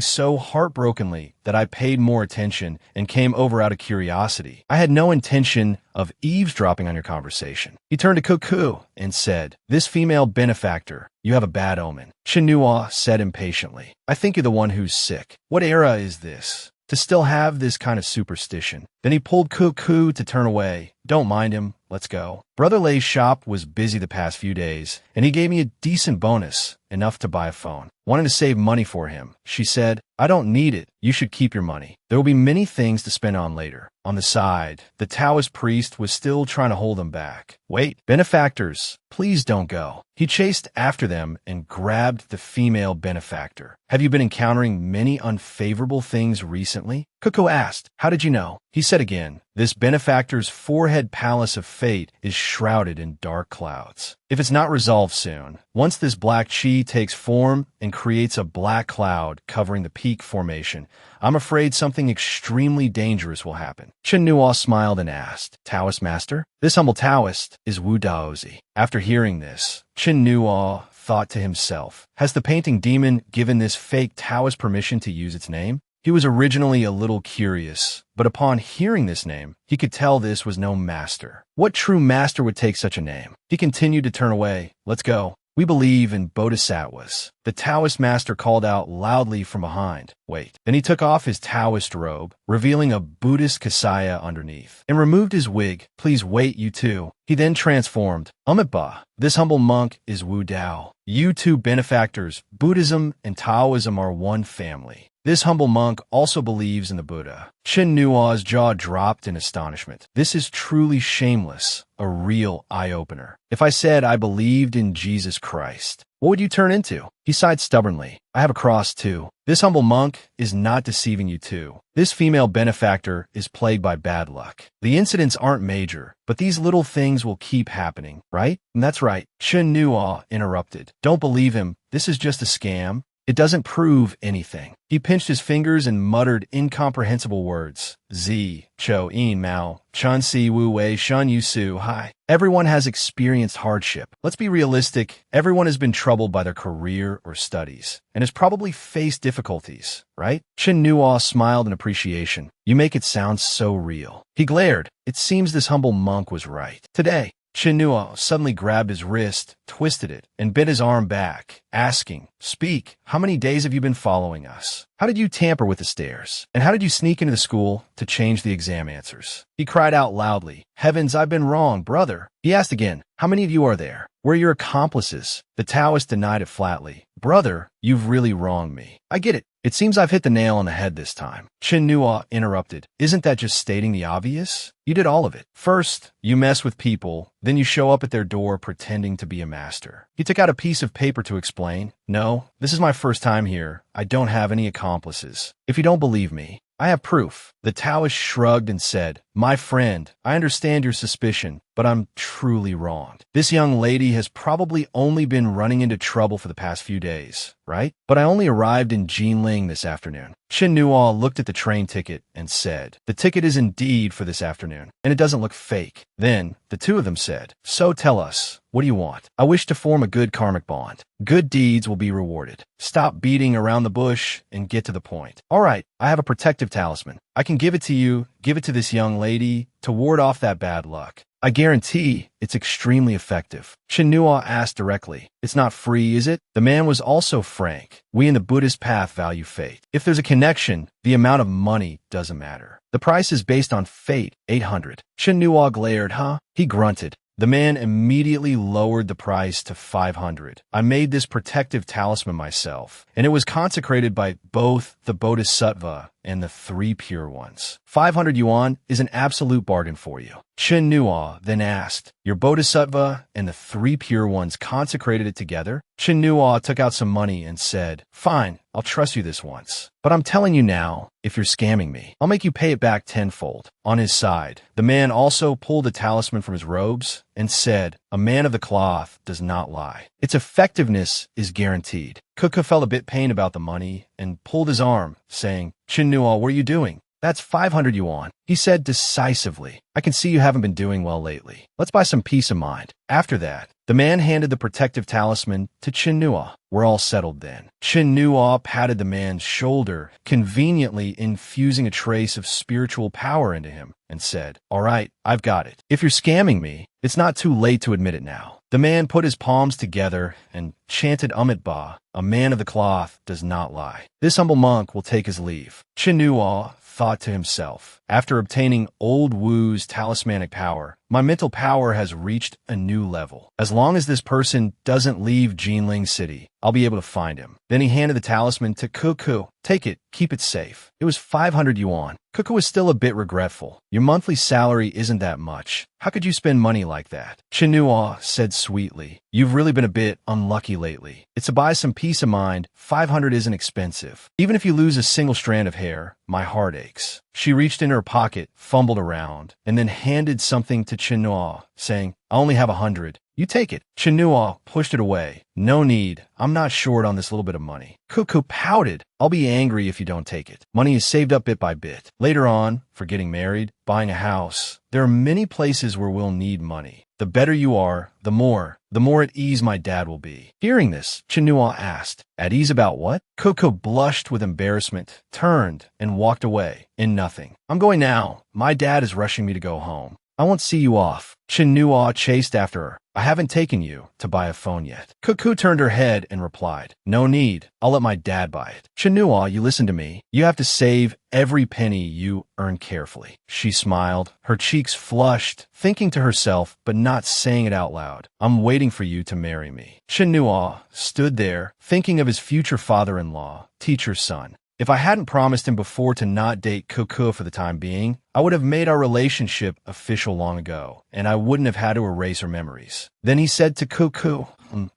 A: so heartbrokenly that I paid more attention and came over out of curiosity. I had no intention of eavesdropping on your conversation. He turned to Cuckoo and said, This female benefactor, you have a bad omen. Chen Nuo said impatiently, I think you're the one who's sick. What era is this to still have this kind of superstition? Then he pulled Cuckoo to turn away. Don't mind him. Let's go. Brother Lei's shop was busy the past few days, and he gave me a decent bonus, enough to buy a phone. Wanted to save money for him. She said, I don't need it. You should keep your money. There will be many things to spend on later. On the side, the Taoist priest was still trying to hold them back. Wait, benefactors, please don't go. He chased after them and grabbed the female benefactor. Have you been encountering many unfavorable things recently? Cuckoo asked, How did you know? He said again, This benefactor's forehead palace of fate is shrouded in dark clouds. If it's not resolved soon, once this black chi takes form and creates a black cloud covering the peak formation, I'm afraid something extremely dangerous will happen. Chen Nuo smiled and asked, Taoist master? This humble Taoist is Wu Daozi. After hearing this, Chen Nuo thought to himself, has the painting demon given this fake Taoist permission to use its name? He was originally a little curious, but upon hearing this name, he could tell this was no master. What true master would take such a name? He continued to turn away. Let's go. We believe in bodhisattvas. The Taoist master called out loudly from behind. Wait. Then he took off his Taoist robe, revealing a Buddhist kasaya underneath, and removed his wig. Please wait, you two. He then transformed. Amitabha, this humble monk is Wu Dao. You two benefactors, Buddhism and Taoism are one family. This humble monk also believes in the Buddha. Chen Nua's jaw dropped in astonishment. This is truly shameless, a real eye-opener. If I said I believed in Jesus Christ, what would you turn into? He sighed stubbornly. I have a cross too. This humble monk is not deceiving you too. This female benefactor is plagued by bad luck. The incidents aren't major, but these little things will keep happening, right? And that's right. Chen Nua interrupted. Don't believe him. This is just a scam. It doesn't prove anything. He pinched his fingers and muttered incomprehensible words. Z, Cho, In, Mao, Chun Si, Wu Wei, Shun Yu Su, Hai. Everyone has experienced hardship. Let's be realistic. Everyone has been troubled by their career or studies, and has probably faced difficulties, right? Chen Nua smiled in appreciation. You make it sound so real. He glared. It seems this humble monk was right. Today, Chen Nua suddenly grabbed his wrist, twisted it, and bent his arm back, asking, Speak, how many days have you been following us? How did you tamper with the stairs? And how did you sneak into the school to change the exam answers? He cried out loudly, Heavens, I've been wrong, brother. He asked again, How many of you are there? Where are your accomplices? The Taoist denied it flatly. Brother, you've really wronged me. I get it. It seems I've hit the nail on the head this time. Chen Nua interrupted. Isn't that just stating the obvious? You did all of it. First, you mess with people, then you show up at their door pretending to be a master. He took out a piece of paper to explain. No, this is my first time here. I don't have any accomplices. If you don't believe me, I have proof. The Taoist shrugged and said, My friend, I understand your suspicion, but I'm truly wronged. This young lady has probably only been running into trouble for the past few days, right? But I only arrived in Jinling this afternoon. Chen Nua looked at the train ticket and said, The ticket is indeed for this afternoon, and it doesn't look fake. Then, the two of them said, So tell us, what do you want? I wish to form a good karmic bond. Good deeds will be rewarded. Stop beating around the bush and get to the point. All right, I have a protective talisman. I can give it to you, give it to this young lady to ward off that bad luck. I guarantee it's extremely effective. Chen Nua asked directly. It's not free, is it? The man was also frank. We in the Buddhist path value fate. If there's a connection, the amount of money doesn't matter. The price is based on fate, 800. Chen Nua glared, huh? He grunted. The man immediately lowered the price to 500. I made this protective talisman myself, and it was consecrated by both the Bodhisattva and the 3 pure ones. 500 yuan is an absolute bargain for you. Chen Nua then asked, Your Bodhisattva and the 3 pure ones consecrated it together? Chen Nua took out some money and said, Fine, I'll trust you this once. But I'm telling you now, if you're scamming me, I'll make you pay it back tenfold. On his side, the man also pulled a talisman from his robes and said, A man of the cloth does not lie. Its effectiveness is guaranteed. Kuka felt a bit pained about the money and pulled his arm, saying, Chen Nua, what are you doing? That's 500 yuan, he said decisively. I can see you haven't been doing well lately. Let's buy some peace of mind. After that, the man handed the protective talisman to Chen Nua. We're all settled then. Chen Nua patted the man's shoulder, conveniently infusing a trace of spiritual power into him, and said, All right, I've got it. If you're scamming me, it's not too late to admit it now. The man put his palms together and chanted Amitabha, A man of the cloth does not lie. This humble monk will take his leave. Chen Nua thought to himself, After obtaining Old Wu's talismanic power, my mental power has reached a new level. As long as this person doesn't leave Jinling City, I'll be able to find him. Then he handed the talisman to Kuku. Take it, keep it safe. It was 500 yuan. Kuku was still a bit regretful. Your monthly salary isn't that much. How could you spend money like that? Chen Nua said sweetly, You've really been a bit unlucky lately. It's to buy some peace of mind. 500 isn't expensive. Even if you lose a single strand of hair, my heart aches. She reached in her pocket, fumbled around, and then handed something to Chen Nua, saying, I only have 100. You take it. Chen Nua pushed it away. No need. I'm not short on this little bit of money. Kuku pouted. I'll be angry if you don't take it. Money is saved up bit by bit. Later on, for getting married, buying a house, there are many places where we'll need money. The better you are, the more at ease my dad will be. Hearing this, Chinua asked, at ease about what? Coco blushed with embarrassment, turned, and walked away, in nothing. I'm going now. My dad is rushing me to go home. I won't see you off. Chinua chased after her. I haven't taken you to buy a phone yet. Cuckoo turned her head and replied, no need. I'll let my dad buy it. Chinua, you listen to me. You have to save every penny you earn carefully. She smiled, her cheeks flushed, thinking to herself, but not saying it out loud. I'm waiting for you to marry me. Chinua stood there, thinking of his future father-in-law, teacher's son. If I hadn't promised him before to not date Cuckoo for the time being, I would have made our relationship official long ago, and I wouldn't have had to erase her memories. Then he said to Cuckoo,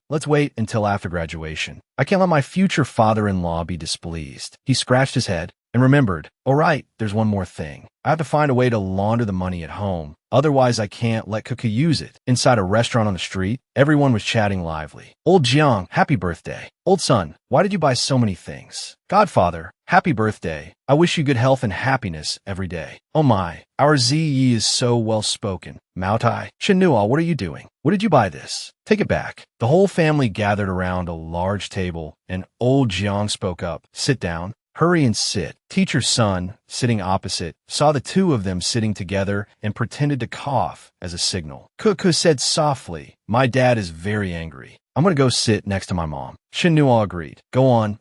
A: let's wait until after graduation. I can't let my future father-in-law be displeased. He scratched his head and remembered, all right, there's one more thing. I have to find a way to launder the money at home. Otherwise, I can't let Cuckoo use it. Inside a restaurant on the street, everyone was chatting lively. Old Jiang, happy birthday. Old son, why did you buy so many things? Godfather, happy birthday. I wish you good health and happiness every day. Oh my, our Ziyi is so well-spoken. Maotai, Chinua, what are you doing? What did you buy this? Take it back. The whole family gathered around a large table, and old Jiang spoke up. Sit down. Hurry and sit. Teacher's son, sitting opposite, saw the two of them sitting together and pretended to cough as a signal. Cuckoo said softly, my dad is very angry. I'm going to go sit next to my mom. Chinua agreed. Go on.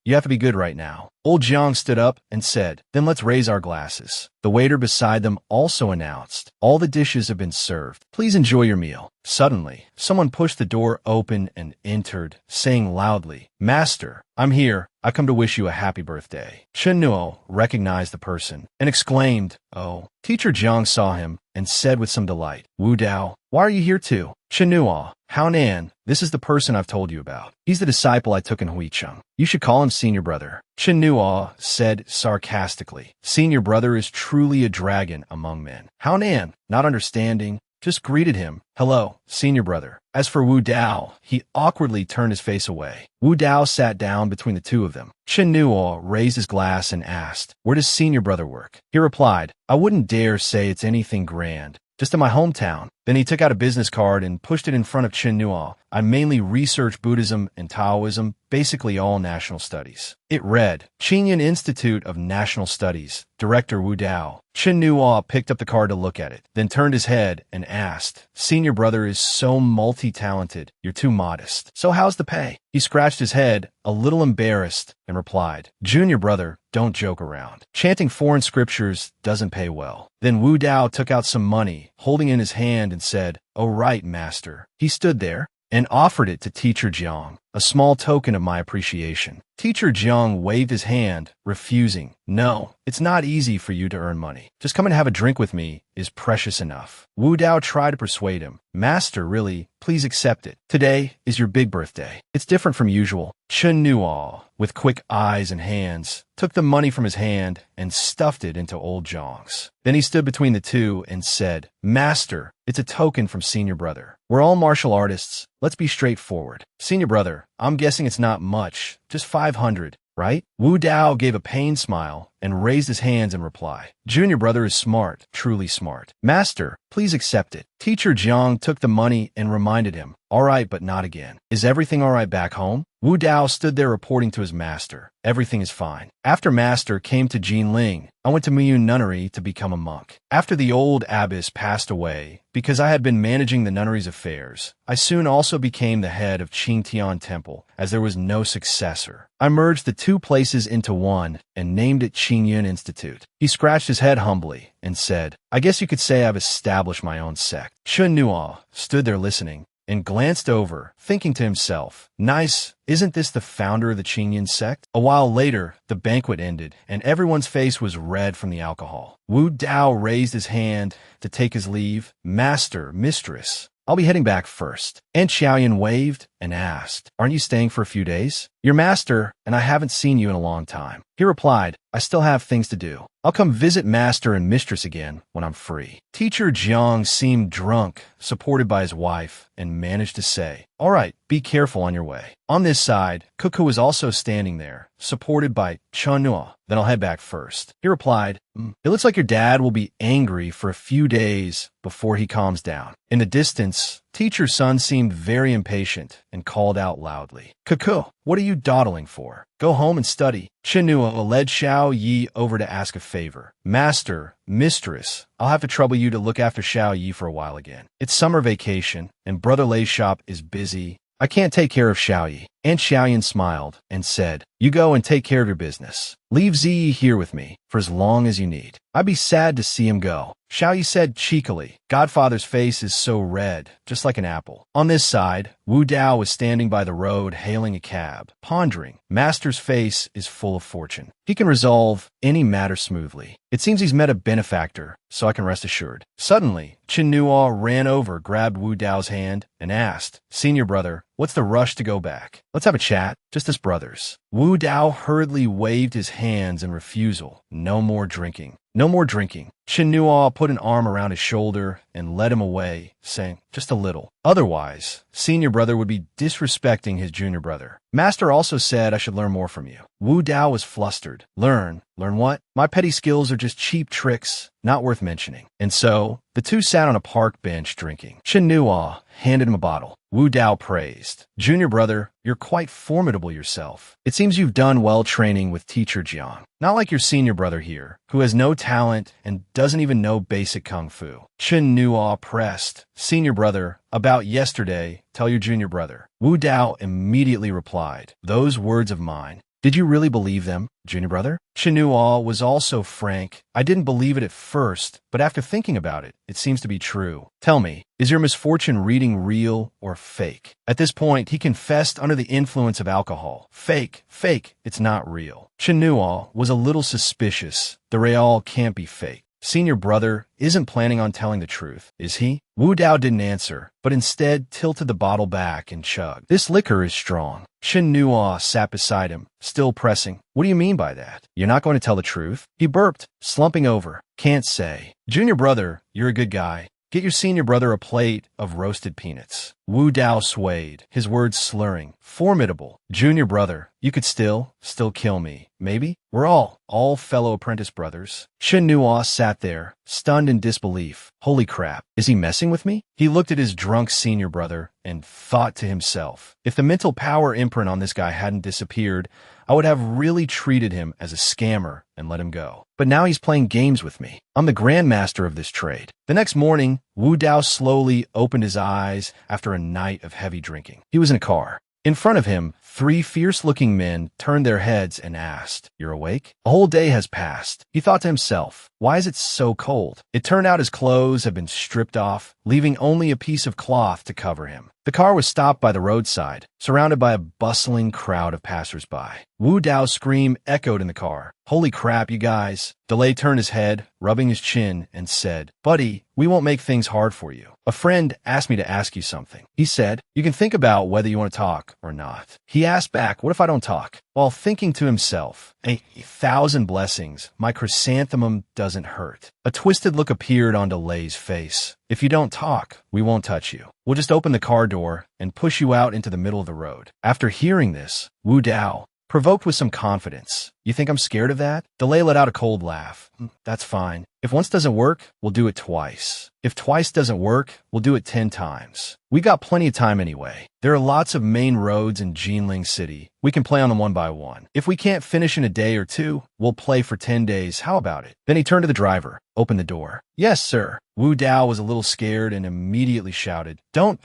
A: You have to be good right now. Old Jiang stood up and said, then let's raise our glasses. The waiter beside them also announced, all the dishes have been served. Please enjoy your meal. Suddenly, someone pushed the door open and entered, saying loudly, Master, I'm here. I come to wish you a happy birthday. Chinua recognized the person and exclaimed, oh. Teacher Jiang saw him and said with some delight, Wu Dao, why are you here too? Chinua, Hao Nan, this is the person I've told you about. He's the disciple I took in Huicheng. You should call him senior brother. Chinua said sarcastically, senior brother is truly a dragon among men. Hao Nan, not understanding, just greeted him. Hello, senior brother. As for Wu Dao, he awkwardly turned his face away. Wu Dao sat down between the two of them. Chinua raised his glass and asked, where does senior brother work? He replied, I wouldn't dare say it's anything grand. Just in my hometown. Then he took out a business card and pushed it in front of Chinua. I mainly research Buddhism and Taoism, basically all national studies. It read, Qingyun Institute of National Studies, Director Wu Dao. Chinua picked up the card to look at it, then turned his head and asked, senior brother is so multi-talented, you're too modest. So how's the pay? He scratched his head, a little embarrassed, and replied, junior brother, don't joke around. Chanting foreign scriptures doesn't pay well. Then Wu Dao took out some money, holding in his hand and said, oh right, master. He stood there and offered it to Teacher Jiang, a small token of my appreciation. Teacher Jiang waved his hand, refusing. No, it's not easy for you to earn money. Just come and have a drink with me is precious enough. Wu Dao tried to persuade him. Master, really, please accept it. Today is your big birthday. It's different from usual. Chinua, with quick eyes and hands, took the money from his hand and stuffed it into old Jiang's. Then he stood between the two and said, Master, it's a token from senior brother. We're all martial artists. Let's be straightforward. Senior brother, I'm guessing it's not much, just 500, right? Wu Dao gave a pained smile and raised his hands in reply. Junior brother is smart, truly smart. Master, please accept it. Teacher Jiang took the money and reminded him, all right, but not again. Is everything all right back home? Wu Dao stood there reporting to his master. Everything is fine. After master came to Jinling, I went to Miyun Nunnery to become a monk. After the old abbess passed away, because I had been managing the nunnery's affairs, I soon also became the head of Qingtian Temple, as there was no successor. I merged the two places into one and named it Qingyun Institute. He scratched his head humbly and said, I guess you could say I've established my own sect. Chinua stood there listening and glanced over, thinking to himself, nice, isn't this the founder of the Qingyun sect? A while later, the banquet ended, and everyone's face was red from the alcohol. Wu Dao raised his hand to take his leave. Master, mistress, I'll be heading back first. Aunt Xiaoyan waved and and asked, "Aren't you staying for a few days?" "Your master, and I haven't seen you in a long time." He replied, "I still have things to do. I'll come visit master and mistress again when I'm free." Teacher Jiang seemed drunk, supported by his wife, and managed to say, "All right, be careful on your way." On this side, Cuckoo was also standing there, supported by Chunua. "Then I'll head back first." He replied, "It looks like your dad will be angry for a few days before he calms down." In the distance, Teacher's son seemed very impatient and called out loudly, "Cuckoo, what are you dawdling for? Go home and study." Chinua led Xiao Yi over to ask a favor. "Master, mistress, I'll have to trouble you to look after Xiao Yi for a while again. It's summer vacation, and Brother Lei's shop is busy. I can't take care of Xiao Yi." Aunt Xiaoyan smiled and said, "You go and take care of your business. Leave Ziyi here with me for as long as you need. I'd be sad to see him go." Xiao Yi said cheekily. Godfather's face is so red, just like an apple. On this side, Wu Dao was standing by the road hailing a cab, pondering. Master's face is full of fortune. He can resolve any matter smoothly. It seems he's met a benefactor, so I can rest assured. Suddenly, Chinua ran over, grabbed Wu Dao's hand, and asked, "Senior brother, what's the rush to go back? Let's have a chat, just as brothers." Wu Dao hurriedly waved his hands in refusal. "No more drinking. No more drinking." Chinua put an arm around his shoulder and led him away, saying, "Just a little. Otherwise, senior brother would be disrespecting his junior brother. Master also said I should learn more from you." Wu Dao was flustered. Learn? Learn what? My petty skills are just cheap tricks, not worth mentioning." And so, the two sat on a park bench drinking. Chinua handed him a bottle. Wu Dao praised, "Junior brother, you're quite formidable yourself. It seems you've done well training with Teacher Jiang. Not like your senior brother here, who has no talent and doesn't even know basic kung fu." Chinua pressed, "Senior brother, about yesterday, tell your junior brother." Wu Dao immediately replied, "Those words of mine, did you really believe them, junior brother?" Chinua was also frank. "I didn't believe it at first, but after thinking about it, it seems to be true. Tell me, is your misfortune reading real or fake?" At this point, he confessed under the influence of alcohol. "Fake, fake, it's not real." Chinua was a little suspicious. The real can't be fake. Senior brother isn't planning on telling the truth, is he? Wu Dao didn't answer, but instead tilted the bottle back and chugged. "This liquor is strong." Chinua sat beside him, still pressing. "What do you mean by that? You're not going to tell the truth?" He burped, slumping over. "Can't say." "Junior brother, you're a good guy. Get your senior brother a plate of roasted peanuts." Wu Dao swayed, his words slurring. "Formidable. Junior brother, you could still kill me, maybe? We're all fellow apprentice brothers." Chinua sat there, stunned in disbelief. Holy crap, is he messing with me? He looked at his drunk senior brother and thought to himself, if the mental power imprint on this guy hadn't disappeared, I would have really treated him as a scammer and let him go. But now he's playing games with me. I'm the grandmaster of this trade. The next morning, Wu Dao slowly opened his eyes after a night of heavy drinking. He was in a car. In front of him, 3 fierce-looking men turned their heads and asked, "You're awake?" A whole day has passed. He thought to himself, why is it so cold? It turned out his clothes had been stripped off, leaving only a piece of cloth to cover him. The car was stopped by the roadside, surrounded by a bustling crowd of passers-by. Wu Dao's scream echoed in the car. "Holy crap, you guys." DeLay turned his head, rubbing his chin, and said, "Buddy, we won't make things hard for you. A friend asked me to ask you something." He said, "You can think about whether you want to talk or not." He asked back, "What if I don't talk?" While thinking to himself, "A 1,000 blessings, my chrysanthemum doesn't hurt." A twisted look appeared on DeLay's face. "If you don't talk, we won't touch you. We'll just open the car door and push you out into the middle of the road." After hearing this, Wu Dao, provoked with some confidence, "You think I'm scared of that?" DeLay let out a cold laugh. "That's fine. If once doesn't work, we'll do it twice. If twice doesn't work, we'll do it 10 times. We got plenty of time anyway. There are lots of main roads in Jinling City. We can play on them one by one. If we can't finish in a day or two, we'll play for 10 days. How about it?" Then he turned to the driver. "Open the door." "Yes, sir." Wu Dao was a little scared and immediately shouted, Don't.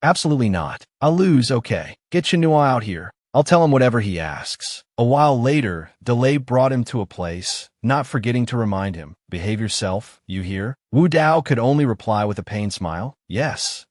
A: Absolutely not. I'll lose, okay. Get Chinua out here. I'll tell him whatever he asks." A while later, DeLay brought him to a place, not forgetting to remind him, "Behave yourself, you hear?" Wu Dao could only reply with a pained smile, Yes.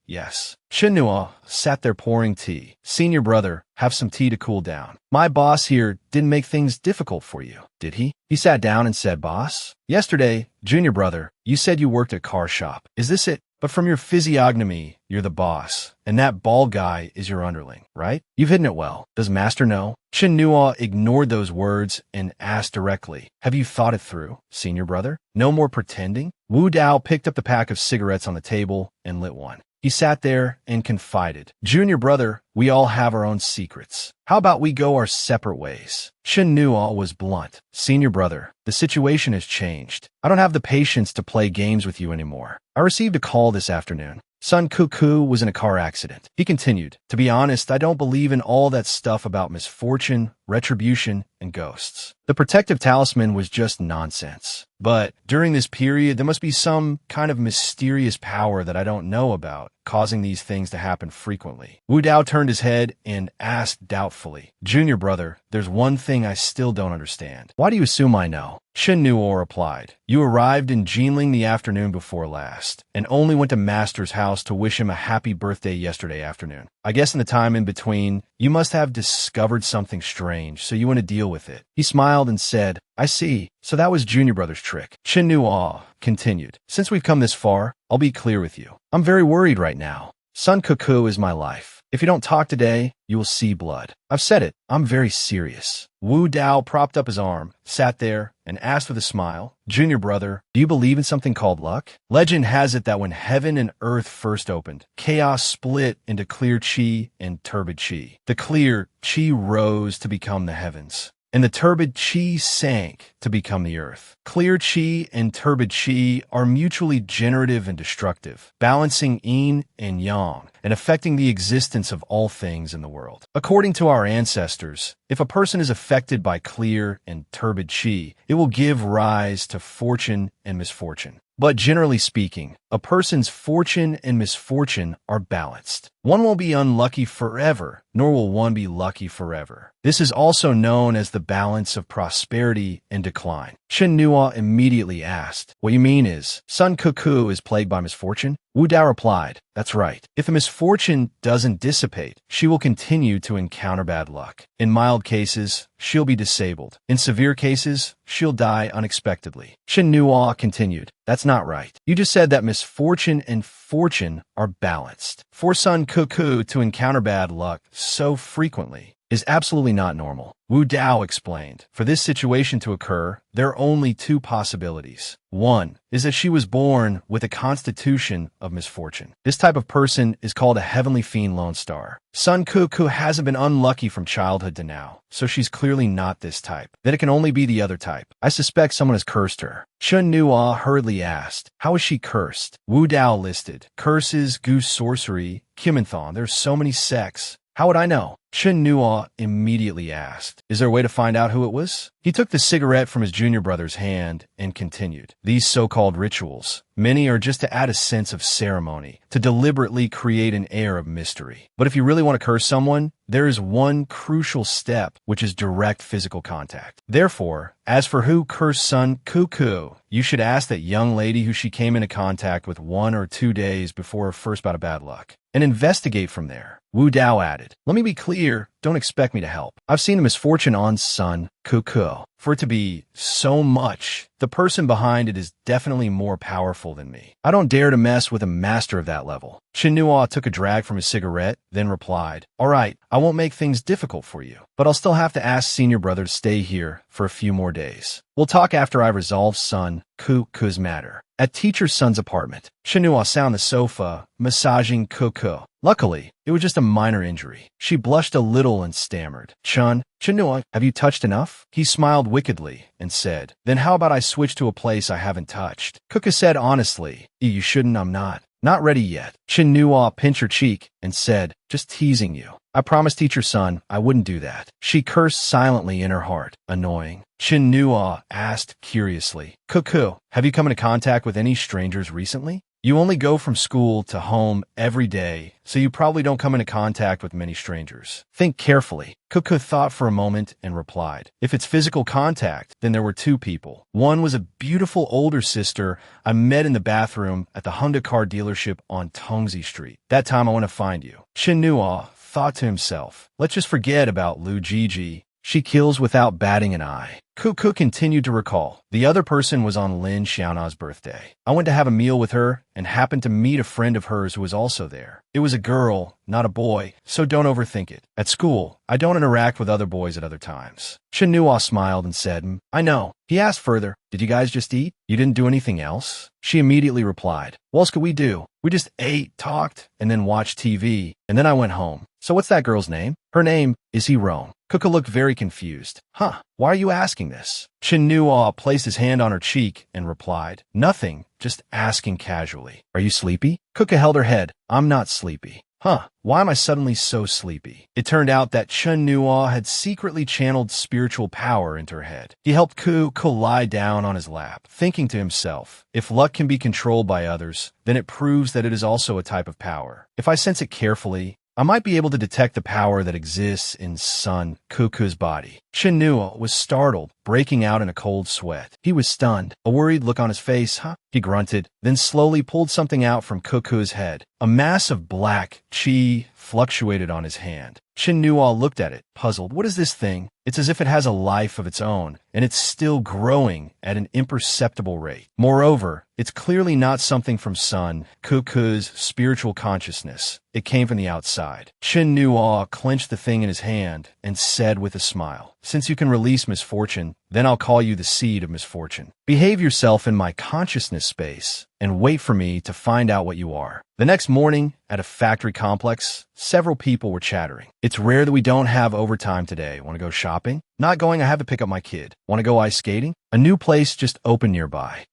A: Chinua sat there pouring tea. "Senior brother, have some tea to cool down. My boss here didn't make things difficult for you, did he?" He sat down and said, "Boss? Yesterday, junior brother, you said you worked at a car shop. Is this it?" But from your physiognomy, you're the boss, and that bald guy is your underling, right? You've hidden it well. Does Master know? Chen Nua ignored those words and asked directly, have you thought it through, senior brother? No more pretending? Wu Dao picked up the pack of cigarettes on the table and lit one. He sat there and confided, Junior brother, we all have our own secrets. How about we go our separate ways? Chen Nua was blunt. Senior brother, the situation has changed. I don't have the patience to play games with you anymore. I received a call this afternoon. Sun Cuckoo was in a car accident. He continued, to be honest, I don't believe in all that stuff about misfortune, retribution, and ghosts. The protective talisman was just nonsense. But during this period, there must be some kind of mysterious power that I don't know about, causing these things to happen frequently. Wu Dao turned his head and asked doubtfully, Junior brother, there's one thing I still don't understand. Why do you assume I know? Shen Nuo replied, you arrived in Jinling the afternoon before last, and only went to Master's house to wish him a happy birthday yesterday afternoon. I guess in the time in between, you must have discovered something strange, so you want to deal with it. He smiled and said, I see. So that was Junior Brother's trick. Chen Nuo continued, since we've come this far, I'll be clear with you. I'm very worried right now. Sun Cuckoo is my life. If you don't talk today, you will see blood. I've said it. I'm very serious. Wu Dao propped up his arm, sat there, and asked with a smile, Junior brother, do you believe in something called luck? Legend has it that when heaven and earth first opened, chaos split into clear chi and turbid chi. The clear chi rose to become the heavens, and the turbid chi sank to become the earth. Clear chi and turbid chi are mutually generative and destructive, balancing yin and yang, and affecting the existence of all things in the world. According to our ancestors, if a person is affected by clear and turbid chi, it will give rise to fortune and misfortune. But generally speaking, a person's fortune and misfortune are balanced. One won't be unlucky forever, nor will one be lucky forever. This is also known as the balance of prosperity and decline. Chen Nua immediately asked, what you mean is, Sun Cuckoo is plagued by misfortune? Wu Dao replied, that's right. If the misfortune doesn't dissipate, she will continue to encounter bad luck. In mild cases, she'll be disabled. In severe cases, she'll die unexpectedly. Chen Nua continued, that's not right. You just said that misfortune and fortune are balanced. For Sun Cuckoo to encounter bad luck so frequently is absolutely not normal. Wu Dao explained, for this situation to occur, there are only two possibilities. One is that she was born with a constitution of misfortune. This type of person is called a heavenly fiend lone star. Sun Cuckoo hasn't been unlucky from childhood to now, so she's clearly not this type. Then it can only be the other type. I suspect someone has cursed her. Chen Nua hurriedly asked, how is she cursed? Wu Dao listed, curses, goose sorcery, Kimenthon, there's so many sects. How would I know? Chen Nua immediately asked, is there a way to find out who it was? He took the cigarette from his junior brother's hand and continued, these so-called rituals, many are just to add a sense of ceremony, to deliberately create an air of mystery. But if you really want to curse someone, there is one crucial step, which is direct physical contact. Therefore, as for who cursed Sun Cuckoo, you should ask that young lady who she came into contact with 1 or 2 days before her first bout of bad luck, and investigate from there. Wu Dao added, let me be clear, don't expect me to help. I've seen a misfortune on Sun Cuckoo. For it to be so much, the person behind it is definitely more powerful than me. I don't dare to mess with a master of that level. Chen Nua took a drag from his cigarette, then replied, all right, I won't make things difficult for you, but I'll still have to ask senior brother to stay here for a few more days. We'll talk after I resolve Sun Cuckoo's matter. At teacher Sun's apartment, Chen Nua sat on the sofa, massaging Cuckoo. Luckily, it was just a minor injury. She blushed a little and stammered, Chen Nua, have you touched enough? He smiled wickedly and said, then how about I switch to a place I haven't touched? Cuckoo said honestly, you shouldn't, I'm not. Not ready yet. Chen Nua pinched her cheek and said, just teasing you. I promised teacher Sun I wouldn't do that. She cursed silently in her heart. Annoying. Chen Nua asked curiously, Cuckoo, have you come into contact with any strangers recently? You only go from school to home every day, so you probably don't come into contact with many strangers. Think carefully. Cuckoo thought for a moment and replied, if it's physical contact, then there were 2 people. One was a beautiful older sister I met in the bathroom at the Honda car dealership on Tongzi Street. That time I want to find you. Chen Nua thought to himself, let's just forget about Lu Gigi. She kills without batting an eye. Cuckoo continued to recall. The other person was on Lin Xiaona's birthday. I went to have a meal with her and happened to meet a friend of hers who was also there. It was a girl, not a boy, so don't overthink it. At school, I don't interact with other boys at other times. Chen Nuo smiled and said, I know. He asked further, did you guys just eat? You didn't do anything else? She immediately replied, what else could we do? We just ate, talked, and then watched TV, and then I went home. So what's that girl's name? Her name is Hirong. Kuka looked very confused. Huh, why are you asking this? Chen Nuo placed his hand on her cheek and replied, nothing, just asking casually. Are you sleepy? Kuka held her head. I'm not sleepy. Huh, why am I suddenly so sleepy? It turned out that Chen Nuo had secretly channeled spiritual power into her head. He helped Kuka lie down on his lap, thinking to himself, if luck can be controlled by others, then it proves that it is also a type of power. If I sense it carefully, I might be able to detect the power that exists in Sun Kuku's body. Chen Nuo was startled, breaking out in a cold sweat. He was stunned, a worried look on his face. Huh? He grunted, then slowly pulled something out from Kuku's head. A mass of black chi fluctuated on his hand. Chen Nuo looked at it, puzzled. What is this thing? It's as if it has a life of its own, and it's still growing at an imperceptible rate. Moreover, it's clearly not something from Sun Kuku's spiritual consciousness. It came from the outside. Chen Nuo clenched the thing in his hand and said with a smile, since you can release misfortune, then I'll call you the seed of misfortune. Behave yourself in my consciousness space and wait for me to find out what you are. The next morning, at a factory complex, several people were chattering. It's rare that we don't have overtime today. Want to go shopping? Not going, I have to pick up my kid. Want to go ice skating? A new place just opened nearby.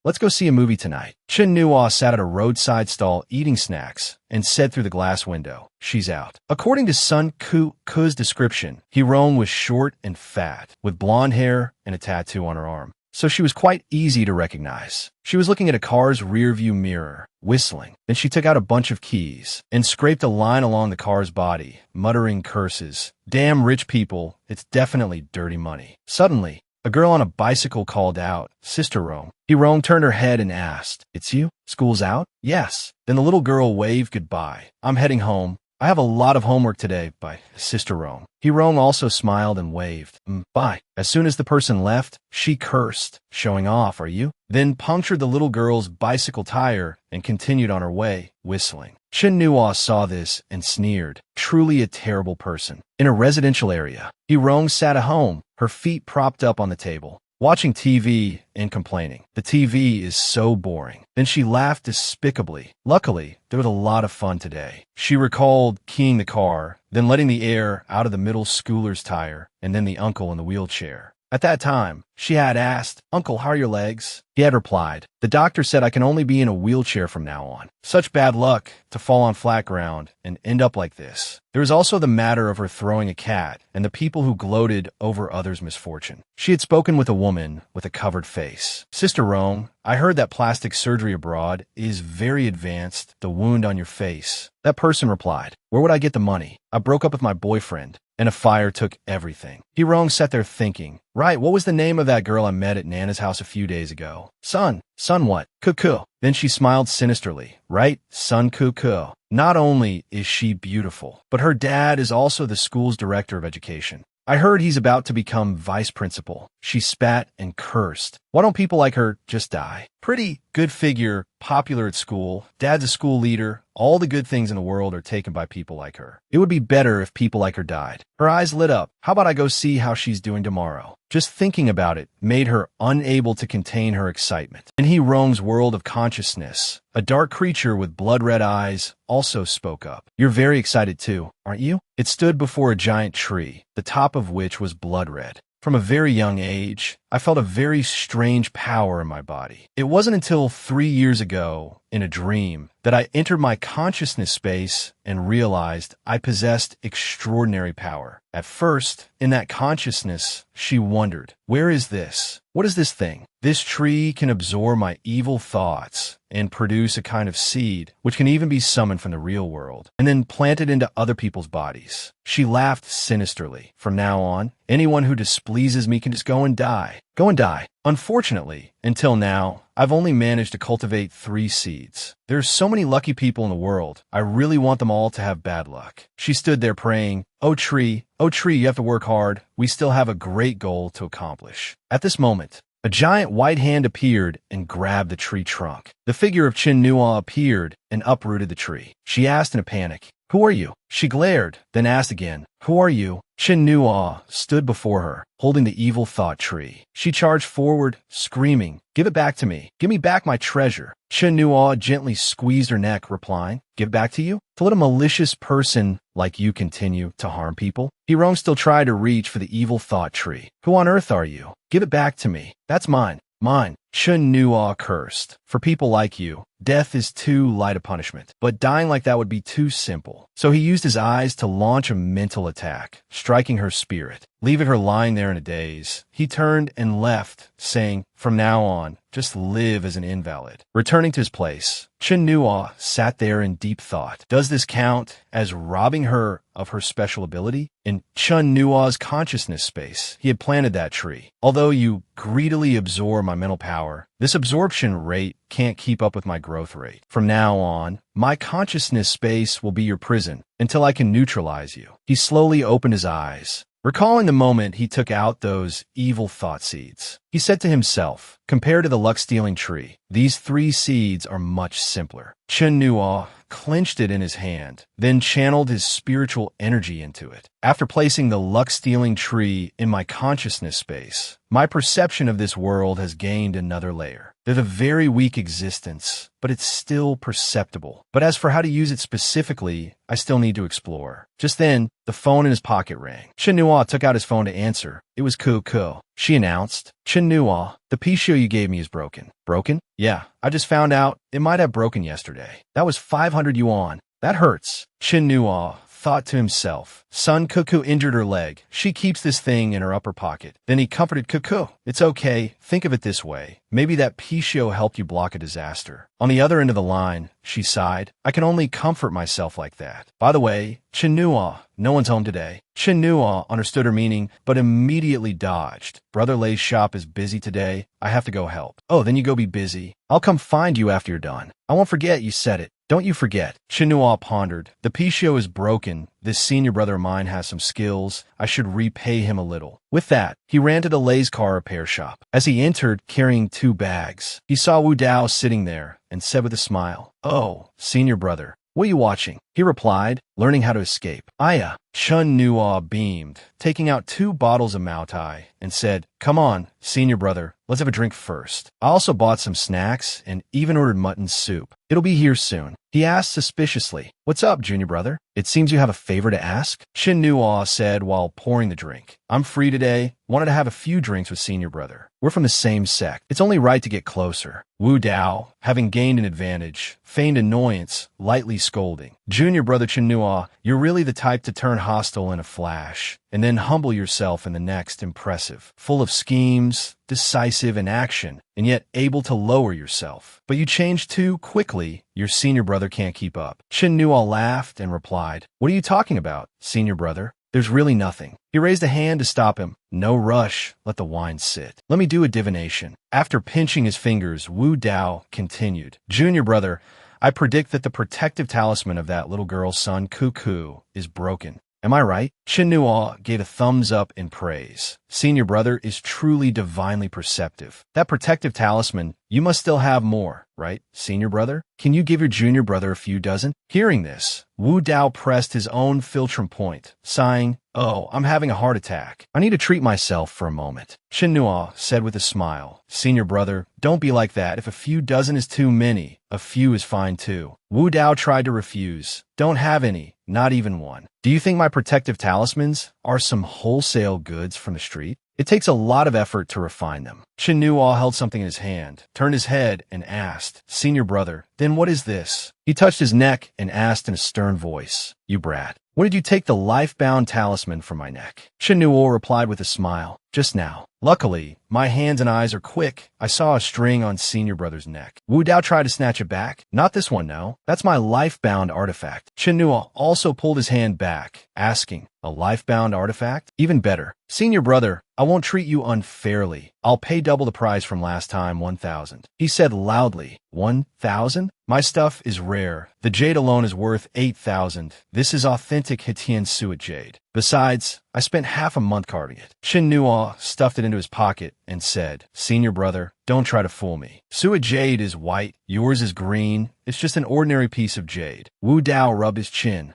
A: Let's go see a movie tonight. Chen Nuo sat at a roadside stall eating snacks and said through the glass window, she's out. According to Sun Ku's description, Hirong was short and fat, with blonde hair and a tattoo on her arm, so she was quite easy to recognize. She was looking at a car's rearview mirror, whistling. Then she took out a bunch of keys and scraped a line along the car's body, muttering curses. Damn rich people, it's definitely dirty money. Suddenly, a girl on a bicycle called out, Sister Rome. Hirong turned her head and asked, it's you? School's out? Yes. Then the little girl waved goodbye. I'm heading home. I have a lot of homework today by Sister Rome. Hirong also smiled and waved. Bye. As soon as the person left, she cursed, showing off, are you? Then punctured the little girl's bicycle tire and continued on her way, whistling. Chen Nuo saw this and sneered. Truly a terrible person. In a residential area, Hirong sat at home, her feet propped up on the table, watching TV and complaining. The TV is so boring. Then she laughed despicably. Luckily, there was a lot of fun today. She recalled keying the car, then letting the air out of the middle schooler's tire, and then the uncle in the wheelchair. At that time, she had asked, Uncle, how are your legs? He had replied, the doctor said I can only be in a wheelchair from now on. Such bad luck to fall on flat ground and end up like this. There was also the matter of her throwing a cat and the people who gloated over others' misfortune. She had spoken with a woman with a covered face. Sister Rome, I heard that plastic surgery abroad is very advanced, the wound on your face. That person replied, where would I get the money? I broke up with my boyfriend, and a fire took everything. Hirong sat there thinking, right, what was the name of that girl I met at Nana's house a few days ago? Sun what? Kuku. Then she smiled sinisterly, right? Sun Kuku. Not only is she beautiful, but her dad is also the school's director of education. I heard he's about to become vice principal. She spat and cursed. Why don't people like her just die? Pretty good figure, popular at school, dad's a school leader, all the good things in the world are taken by people like her. It would be better if people like her died. Her eyes lit up. How about I go see how she's doing tomorrow? Just thinking about it made her unable to contain her excitement. In Hirong's world of consciousness, a dark creature with blood-red eyes also spoke up. You're very excited too, aren't you? It stood before a giant tree, the top of which was blood-red. From a very young age, I felt a very strange power in my body. It wasn't until 3 years ago, in a dream, that I entered my consciousness space and realized I possessed extraordinary power. At first, in that consciousness, she wondered, where is this? What is this thing? This tree can absorb my evil thoughts and produce a kind of seed, which can even be summoned from the real world, and then planted into other people's bodies. She laughed sinisterly. From now on, anyone who displeases me can just go and die. Go and die. Unfortunately, until now, I've only managed to cultivate 3 seeds. There's so many lucky people in the world. I really want them all to have bad luck. She stood there praying, oh tree, you have to work hard. We still have a great goal to accomplish." At this moment, a giant white hand appeared and grabbed the tree trunk. The figure of Chin Nua appeared and uprooted the tree. She asked in a panic, "Who are you?" She glared, then asked again, "Who are you?" Chin Nua stood before her, holding the evil thought tree. She charged forward, screaming, "Give it back to me. Give me back my treasure." Chin Nua gently squeezed her neck, replying, "Give it back to you? To let a malicious person like you continue to harm people?" Hirong still tried to reach for the evil thought tree. "Who on earth are you? Give it back to me. That's mine. Mine." Chin Nua cursed. "For people like you, death is too light a punishment. But dying like that would be too simple." So he used his eyes to launch a mental attack, striking her spirit, leaving her lying there in a daze. He turned and left, saying, "From now on, just live as an invalid." Returning to his place, Chin Nua sat there in deep thought. Does this count as robbing her of her special ability? In Chin Nua's consciousness space, he had planted that tree. "Although you greedily absorb my mental power, this absorption rate can't keep up with my growth rate. From now on, my consciousness space will be your prison until I can neutralize you." He slowly opened his eyes, recalling the moment he took out those evil thought seeds. He said to himself, "Compared to the luck-stealing tree, these 3 seeds are much simpler." Chin Nua clenched it in his hand, then channeled his spiritual energy into it. "After placing the luck-stealing tree in my consciousness space, my perception of this world has gained another layer. There's a very weak existence, but it's still perceptible. But as for how to use it specifically, I still need to explore." Just then, the phone in his pocket rang. Chin Nua took out his phone to answer. It was Ko. She announced, "Chin Nua, the P-show you gave me is broken." "Broken?" "Yeah, I just found out it might have broken yesterday. That was 500 yuan. That hurts." Chin Nua thought to himself, "Son Cuckoo injured her leg. She keeps this thing in her upper pocket." Then he comforted Cuckoo. "It's okay. Think of it this way. Maybe that P-show helped you block a disaster." On the other end of the line, she sighed, "I can only comfort myself like that. By the way, Chin Nua, no one's home today." Chin Nua understood her meaning, but immediately dodged. "Brother Lay's shop is busy today. I have to go help." "Oh, then you go be busy. I'll come find you after you're done." "I won't forget you said it. Don't you forget." Chin Nua pondered. "The P-show is broken. This senior brother of mine has some skills. I should repay him a little." With that, he ran to the Lay's car repair shop. As he entered, carrying 2 bags, he saw Wu Dao sitting there and said with a smile, "Oh, senior brother, what are you watching?" He replied, "Learning how to escape." "Aya." Chin Nua beamed, taking out 2 bottles of Mao Tai, and said, "Come on, senior brother, let's have a drink first. I also bought some snacks and even ordered mutton soup. It'll be here soon." He asked suspiciously, "What's up, junior brother? It seems you have a favor to ask?" Chin Nua said while pouring the drink, "I'm free today. Wanted to have a few drinks with senior brother. We're from the same sect. It's only right to get closer." Wu Dao, having gained an advantage, feigned annoyance, lightly scolding, "Junior brother Chin Nua, you're really the type to turn hostile in a flash, and then humble yourself in the next. Impressive. Full of schemes, decisive in action, and yet able to lower yourself. But you change too quickly. Your senior brother can't keep up." Chin Nua laughed and replied, "What are you talking about, senior brother? There's really nothing." He raised a hand to stop him. "No rush. Let the wine sit. Let me do a divination." After pinching his fingers, Wu Dao continued, "Junior brother, I predict that the protective talisman of that little girl's son, Cuckoo, is broken. Am I right?" Chin Nua gave a thumbs up in praise. "Senior brother is truly divinely perceptive. That protective talisman, you must still have more, right, senior brother? Can you give your junior brother a few dozen?" Hearing this, Wu Dao pressed his own philtrum point, sighing, "Oh, I'm having a heart attack. I need to treat myself for a moment." Chin Nua said with a smile, "Senior brother, don't be like that. If a few dozen is too many, a few is fine too." Wu Dao tried to refuse. "Don't have any, not even one. Do you think my protective talismans are some wholesale goods from the street? It takes a lot of effort to refine them." Chin Nua held something in his hand, turned his head, and asked, "Senior brother, then what is this?" He touched his neck and asked in a stern voice, "You brat, when did you take the life-bound talisman from my neck?" Chin Nua replied with a smile, just now. Luckily, my hands and eyes are quick. I saw a string on senior brother's neck. Wu Dao tried to snatch it back. Not this one, no. That's my life-bound artifact. Chen Nua also pulled his hand back, asking, a life-bound artifact? Even better. Senior brother, I won't treat you unfairly. I'll pay double the price from last time, 1,000. He said loudly, 1,000? My stuff is rare. The jade alone is worth 8,000. This is authentic Hitian suet jade. Besides, I spent half a month carving it. Chen Nua stuffed it into his pocket and said, Senior brother, don't try to fool me. Suet jade is white, yours is green. It's just an ordinary piece of jade. Wu Dao rubbed his chin.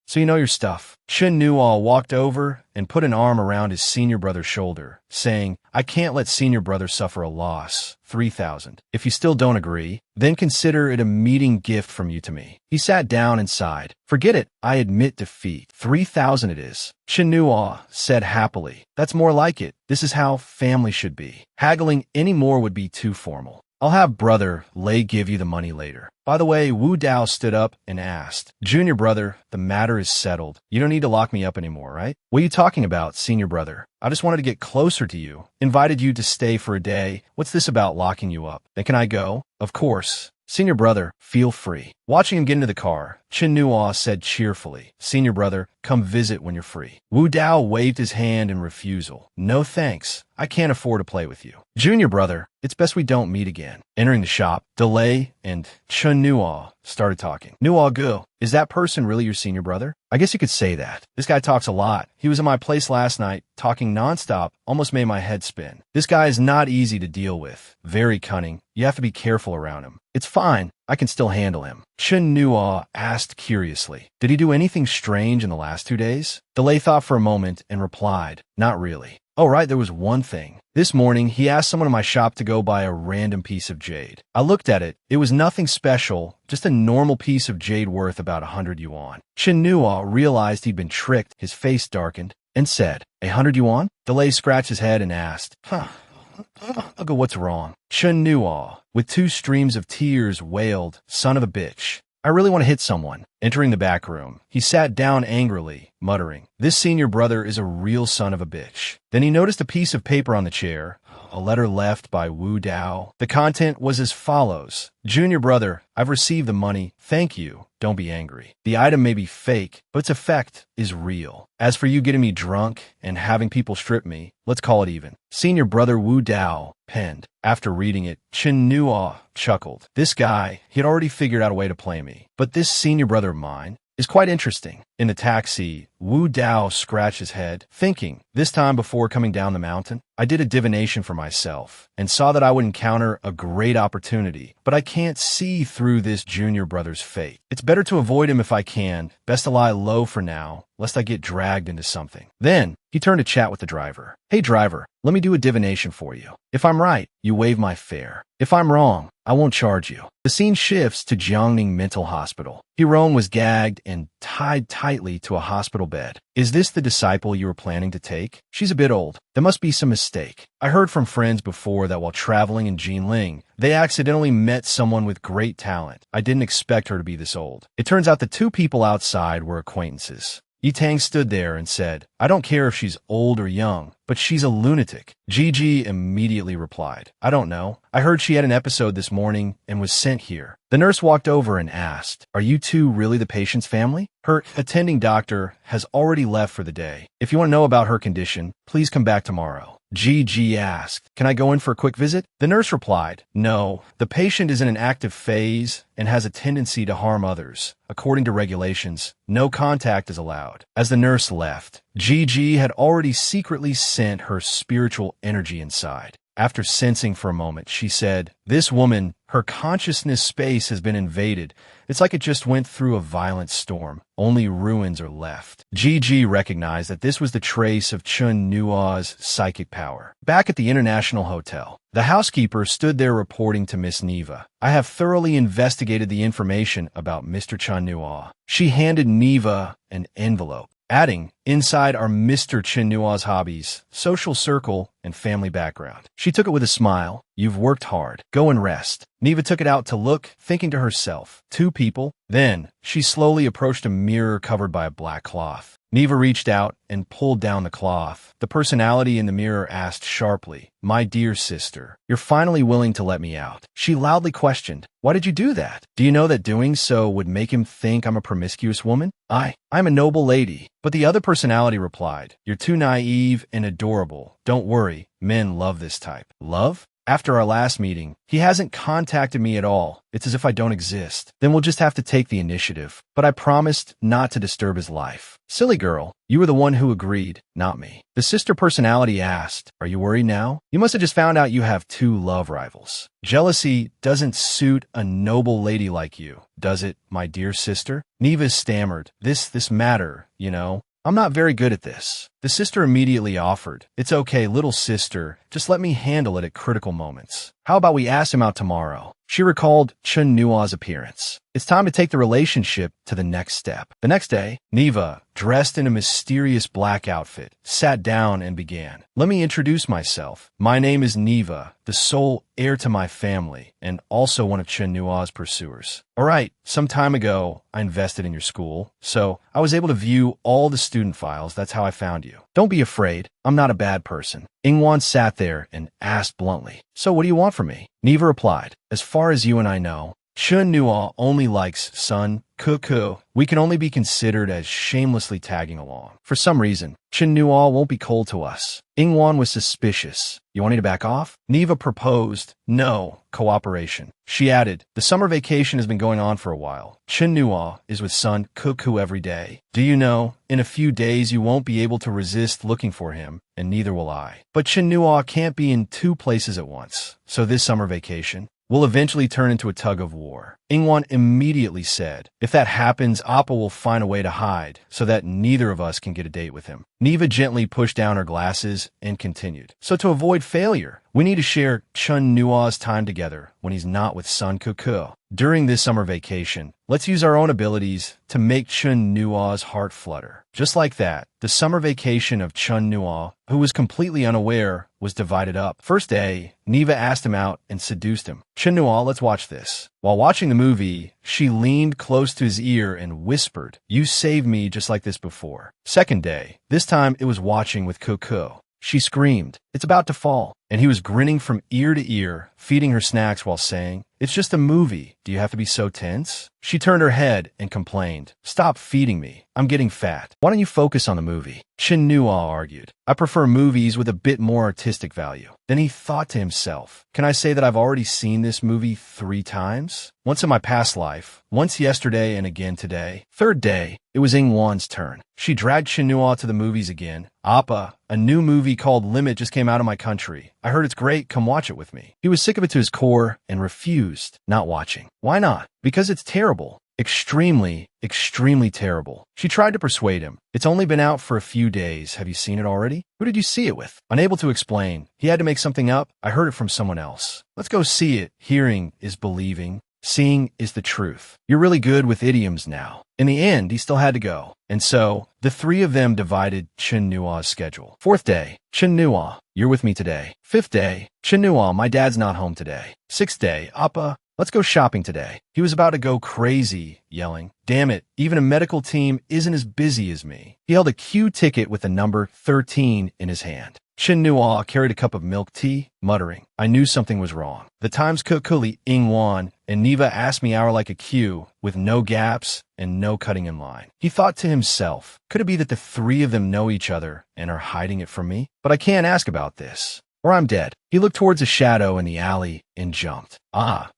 A: So you know your stuff. Chen Nua walked over and put an arm around his senior brother's shoulder, saying, I can't let senior brother suffer a loss. 3,000. If you still don't agree, then consider it a meeting gift from you to me. He sat down and sighed. Forget it. I admit defeat. 3,000 it is. Chen Nua said happily. That's more like it. This is how family should be. Haggling any more would be too formal. I'll have brother Lei give you the money later. By the way, Wu Dao stood up and asked, Junior brother, the matter is settled. You don't need to lock me up anymore, right? What are you talking about, senior brother? I just wanted to get closer to you. Invited you to stay for a day. What's this about locking you up? Then can I go? Of course. Senior brother, feel free. Watching him get into the car, Chen Nua said cheerfully, Senior brother, come visit when you're free. Wu Dao waved his hand in refusal. No thanks. I can't afford to play with you. Junior brother, it's best we don't meet again. Entering the shop, Delay and Chen Nua started talking. Nua Gu, is that person really your senior brother? I guess you could say that. This guy talks a lot. He was in my place last night, talking nonstop, almost made my head spin. This guy is not easy to deal with. Very cunning. You have to be careful around him. It's fine. I can still handle him. Chen Nua asked curiously, did he do anything strange in the last 2 days? Delay thought for a moment and replied, not really. Oh, right, there was one thing. This morning, he asked someone in my shop to go buy a random piece of jade. I looked at it. It was nothing special, just a normal piece of jade worth about 100 yuan. Chen Nua realized he'd been tricked. His face darkened and said, 100 yuan? Delay scratched his head and asked, Uncle, what's wrong? Chen Nua, with 2 streams of tears, wailed, son of a bitch. I really want to hit someone. Entering the back room, he sat down angrily, muttering, this senior brother is a real son of a bitch. Then he noticed a piece of paper on the chair, a letter left by Wu Dao. The content was as follows. Junior brother, I've received the money. Thank you. Don't be angry. The item may be fake, but its effect is real. As for you getting me drunk and having people strip me, let's call it even. Senior brother Wu Dao penned. After reading it, Chen Nua chuckled. This guy, he had already figured out a way to play me. But this senior brother of mine is quite interesting. In the taxi, Wu Dao scratched his head, thinking, this time before coming down the mountain, I did a divination for myself and saw that I would encounter a great opportunity, but I can't see through this junior brother's fate. It's better to avoid him if I can. Best to lie low for now, lest I get dragged into something. Then, he turned to chat with the driver. Hey driver, let me do a divination for you. If I'm right, you waive my fare. If I'm wrong, I won't charge you. The scene shifts to Jiangning Mental Hospital. Hiron was gagged and tied tightly to a hospital bed. Is this the disciple you were planning to take? She's a bit old. There must be some mistake. I heard from friends before that while traveling in Jinling, they accidentally met someone with great talent. I didn't expect her to be this old. It turns out the 2 people outside were acquaintances. Yitang stood there and said, I don't care if she's old or young, but she's a lunatic. Gigi immediately replied, I don't know. I heard she had an episode this morning and was sent here. The nurse walked over and asked, are you 2 really the patient's family? Her attending doctor has already left for the day. If you want to know about her condition, please come back tomorrow. Gigi asked, can I go in for a quick visit? The nurse replied, no, the patient is in an active phase and has a tendency to harm others. According to regulations, no contact is allowed. As the nurse left, Gigi had already secretly sent her spiritual energy inside. After sensing for a moment, she said, this woman, her consciousness space has been invaded. It's like it just went through a violent storm. Only ruins are left. Gigi recognized that this was the trace of Chen Nua's psychic power. Back at the International Hotel, the housekeeper stood there reporting to Miss Neva. I have thoroughly investigated the information about Mr. Chen Nua. She handed Neva an envelope, adding, inside are Mr. Chen Nua's hobbies, social circle, and family background. She took it with a smile. You've worked hard. Go and rest. Neva took it out to look, thinking to herself, 2 people. Then, she slowly approached a mirror covered by a black cloth. Neva reached out and pulled down the cloth. The personality in the mirror asked sharply, "My dear sister, you're finally willing to let me out." She loudly questioned, "Why did you do that? Do you know that doing so would make him think I'm a promiscuous woman?" I'm a noble lady." But the other personality replied, "You're too naive and adorable. Don't worry, men love this type." Love? After our last meeting, he hasn't contacted me at all. It's as if I don't exist. Then we'll just have to take the initiative. But I promised not to disturb his life. Silly girl, you were the one who agreed, not me. The sister personality asked, "Are you worried now? You must have just found out you have two love rivals." Jealousy doesn't suit a noble lady like you, does it, my dear sister? Neva stammered, This matter, you know. I'm not very good at this." The sister immediately offered, "It's okay, little sister. Just let me handle it at critical moments. How about we ask him out tomorrow?" She recalled Chun Nua's appearance. It's time to take the relationship to the next step. The next day, Neva, dressed in a mysterious black outfit, sat down and began. "Let me introduce myself. My name is Neva, the sole heir to my family, and also one of Chun Nua's pursuers. All right, some time ago, I invested in your school, so I was able to view all the student files. That's how I found you. Don't be afraid. I'm not a bad person." Ingwan sat there and asked bluntly, "So what do you want from me?" Neva replied, "As far as you and I know, Chun Nua only likes Sun Kuku. We can only be considered as shamelessly tagging along. For some reason, Chun Nua won't be cold to us." Ingwan was suspicious. "You want me to back off?" Neva proposed, "No, cooperation." She added, "The summer vacation has been going on for a while. Chun Nua is with Sun Kuku every day. Do you know, in a few days you won't be able to resist looking for him, and neither will I. But Chun Nua can't be in two places at once, so this summer vacation will eventually turn into a tug of war." Ingwan immediately said, "If that happens, Appa will find a way to hide so that neither of us can get a date with him." Neva gently pushed down her glasses and continued, "So to avoid failure, we need to share Chun Nua's time together when he's not with Sun Kuku. During this summer vacation, let's use our own abilities to make Chun Nua's heart flutter." Just like that, the summer vacation of Chun Nua, who was completely unaware, was divided up. First day, Neva asked him out and seduced him. "Chun Nua, let's watch this." While watching the movie, she leaned close to his ear and whispered, "You saved me just like this before." Second day, this time it was watching with Kuku. She screamed, "It's about to fall." And he was grinning from ear to ear, feeding her snacks while saying, "It's just a movie. Do you have to be so tense?" She turned her head and complained, "Stop feeding me. I'm getting fat. Why don't you focus on the movie?" Chun Nua argued, "I prefer movies with a bit more artistic value." Then he thought to himself, "Can I say that I've already seen this movie 3 times? Once in my past life, once yesterday, and again today." Third day, it was Ingwan's turn. She dragged Chun Nua to the movies again. "Appa, a new movie called Limit just came out of my country. I heard it's great. Come watch it with me." He was sick of it to his core and refused, not watching. Why not? Because it's terrible. Extremely, extremely terrible. She tried to persuade him. "It's only been out for a few days. Have you seen it already?" "Who did you see it with?" Unable to explain, he had to make something up. "I heard it from someone else." "Let's go see it. Hearing is believing. Seeing is the truth. You're really good with idioms now." In the end, he still had to go. And so, the 3 of them divided Chun Nua's schedule. Fourth day, Chun Nua, you're with me today. Fifth day, Chun Nua, my dad's not home today. Sixth day, Appa, let's go shopping today. He was about to go crazy, yelling, "Damn it, even a medical team isn't as busy as me." He held a queue ticket with the number 13 in his hand. Chun Nua carried a cup of milk tea, muttering, "I knew something was wrong. The time's Kukuli Ingwan and Neva asked me hour like a queue, with no gaps and no cutting in line." He thought to himself, could it be that the 3 of them know each other and are hiding it from me? But I can't ask about this, or I'm dead. He looked towards a shadow in the alley and jumped.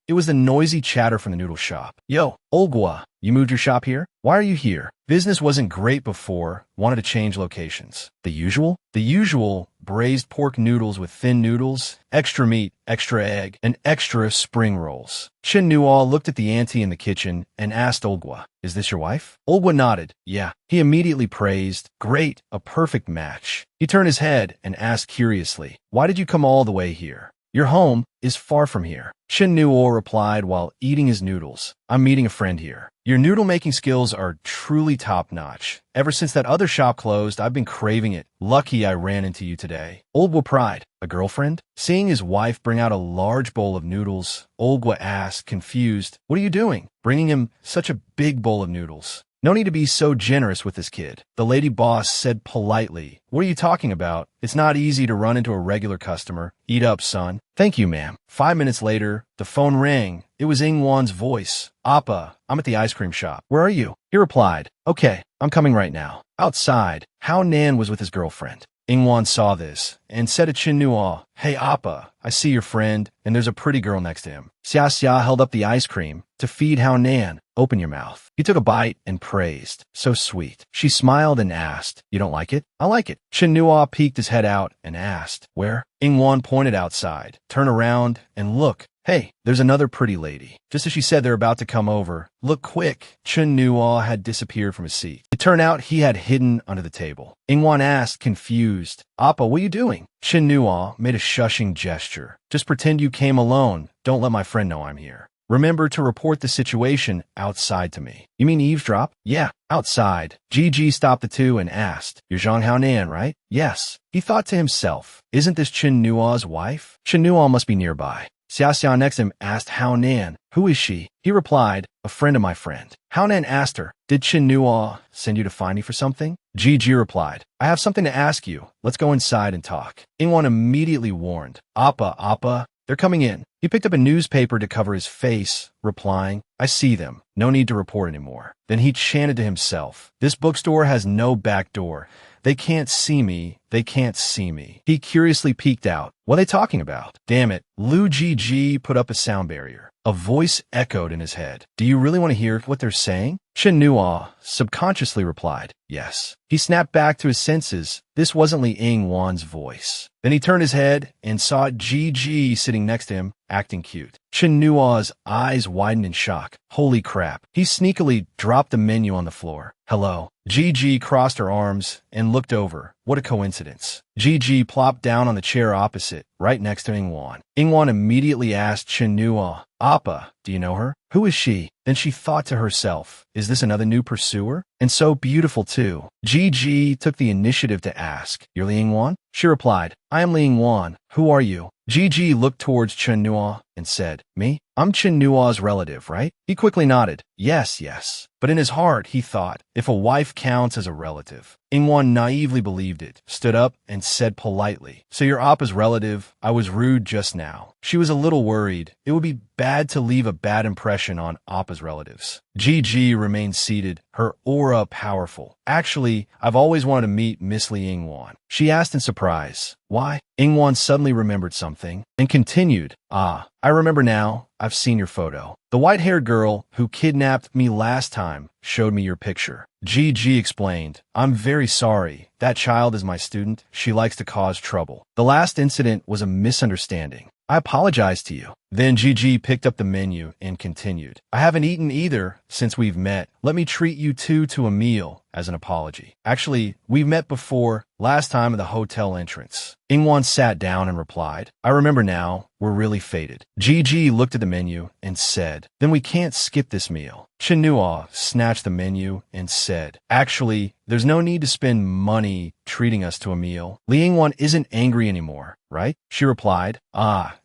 A: It was the noisy chatter from the noodle shop. "Yo, Olgwa, you moved your shop here? Why are you here?" Business wasn't great before, wanted to change locations. The usual? The usual, braised pork noodles with thin noodles, extra meat, extra egg, and extra spring rolls. Chun Nua looked at the auntie in the kitchen and asked Olgwa, "Is this your wife?" Olgwa nodded. "Yeah." He immediately praised, "Great, a perfect match." He turned his head and asked curiously, "Why did you come all the way here? Your home is far from here." Chun Nua replied while eating his noodles, "I'm meeting a friend here. Your noodle-making skills are truly top-notch. Ever since that other shop closed, I've been craving it. Lucky I ran into you today." Olgwa pried, "A girlfriend?" Seeing his wife bring out a large bowl of noodles, Olgwa asked, confused, "What are you doing, bringing him such a big bowl of noodles?" No need to be so generous with this kid. The lady boss said politely. What are you talking about? It's not easy to run into a regular customer. Eat up, son. Thank you, ma'am. 5 minutes later, the phone rang. It was Ingwan's voice. Appa, I'm at the ice cream shop. Where are you? He replied, okay, I'm coming right now. Outside, Hao Nan was with his girlfriend. Ingwan saw this and said to Chin Nuo, hey, Appa, I see your friend, and there's a pretty girl next to him. Xia Xia held up the ice cream to feed Hao Nan. Open your mouth. He took a bite and praised. So sweet. She smiled and asked, you don't like it? I like it. Chin Nuo peeked his head out and asked, where? Ingwan pointed outside. Turn around and look. Hey, there's another pretty lady. Just as she said they're about to come over. Look quick. Chin Nuo had disappeared from his seat. It turned out he had hidden under the table. Ingwan asked, confused, Appa, what are you doing? Chin Nuo made a shushing gesture. Just pretend you came alone. Don't let my friend know I'm here. Remember to report the situation outside to me. You mean eavesdrop? Yeah, outside. Gigi stopped the two and asked, you're Zhang Haonan, right? Yes. He thought to himself, isn't this Chin Nuo's wife? Chin Nuo must be nearby. Xia Xia next to him asked Hao Nan, who is she? He replied, a friend of my friend. Hao Nan asked her, did Chin Nuo send you to find me for something? Gigi replied, I have something to ask you. Let's go inside and talk. Ingwan immediately warned, Appa, they're coming in. He picked up a newspaper to cover his face, replying, I see them. No need to report anymore. Then he chanted to himself, this bookstore has no back door. They can't see me. They can't see me. He curiously peeked out. What are they talking about? Damn it. Lu Gigi put up a sound barrier. A voice echoed in his head. Do you really want to hear what they're saying? Chin Nuo subconsciously replied, yes. He snapped back to his senses. This wasn't Li Ingwan's voice. Then he turned his head and saw Gigi sitting next to him, acting cute. Chin Nuo's eyes widened in shock. Holy crap. He sneakily dropped the menu on the floor. Hello. Gigi crossed her arms and looked over. What a coincidence. Gigi plopped down on the chair opposite, right next to Ingwan. Ingwan immediately asked Chin Nuo, Appa, do you know her? Who is she? Then she thought to herself, is this another new pursuer? And so beautiful too. Gigi took the initiative to ask, you're Li Ingwan? She replied, I am Li Ingwan. Who are you? Gigi looked towards Chin Nuo and said, me? I'm Chin Nuo's relative, right? He quickly nodded. Yes. But in his heart, he thought, if a wife counts as a relative. Ingwan naively believed it, stood up, and said politely, so you're Appa's relative. I was rude just now. She was a little worried. It would be bad to leave a bad impression on Appa's relatives. Gigi remained seated, her aura powerful. Actually, I've always wanted to meet Miss Li Ingwan. She asked in surprise. Why? Ingwan suddenly remembered something and continued, I remember now. I've seen your photo. The white-haired girl who kidnapped me last time showed me your picture. Gigi explained, I'm very sorry. That child is my student. She likes to cause trouble. The last incident was a misunderstanding. I apologize to you. Then Gigi picked up the menu and continued. I haven't eaten either since we've met. Let me treat you two to a meal as an apology. Actually, we've met before, last time at the hotel entrance. Ingwan sat down and replied, I remember now. We're really fated. Gigi looked at the menu and said, then we can't skip this meal. Chin Nuo snatched the menu and said, actually, there's no need to spend money treating us to a meal. Li Ingwan isn't angry anymore, right? She replied,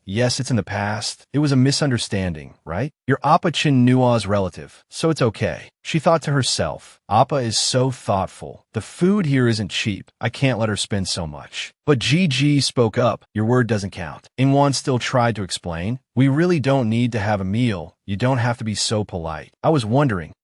A: yes, it's in the past. It was a misunderstanding, right? You're Appa Chin Nuo's relative, so it's okay. She thought to herself, Appa is so thoughtful. The food here isn't cheap. I can't let her spend so much. But Gigi spoke up. Your word doesn't count. Ingwan still tried to explain. We really don't need to have a meal. You don't have to be so polite. I was wondering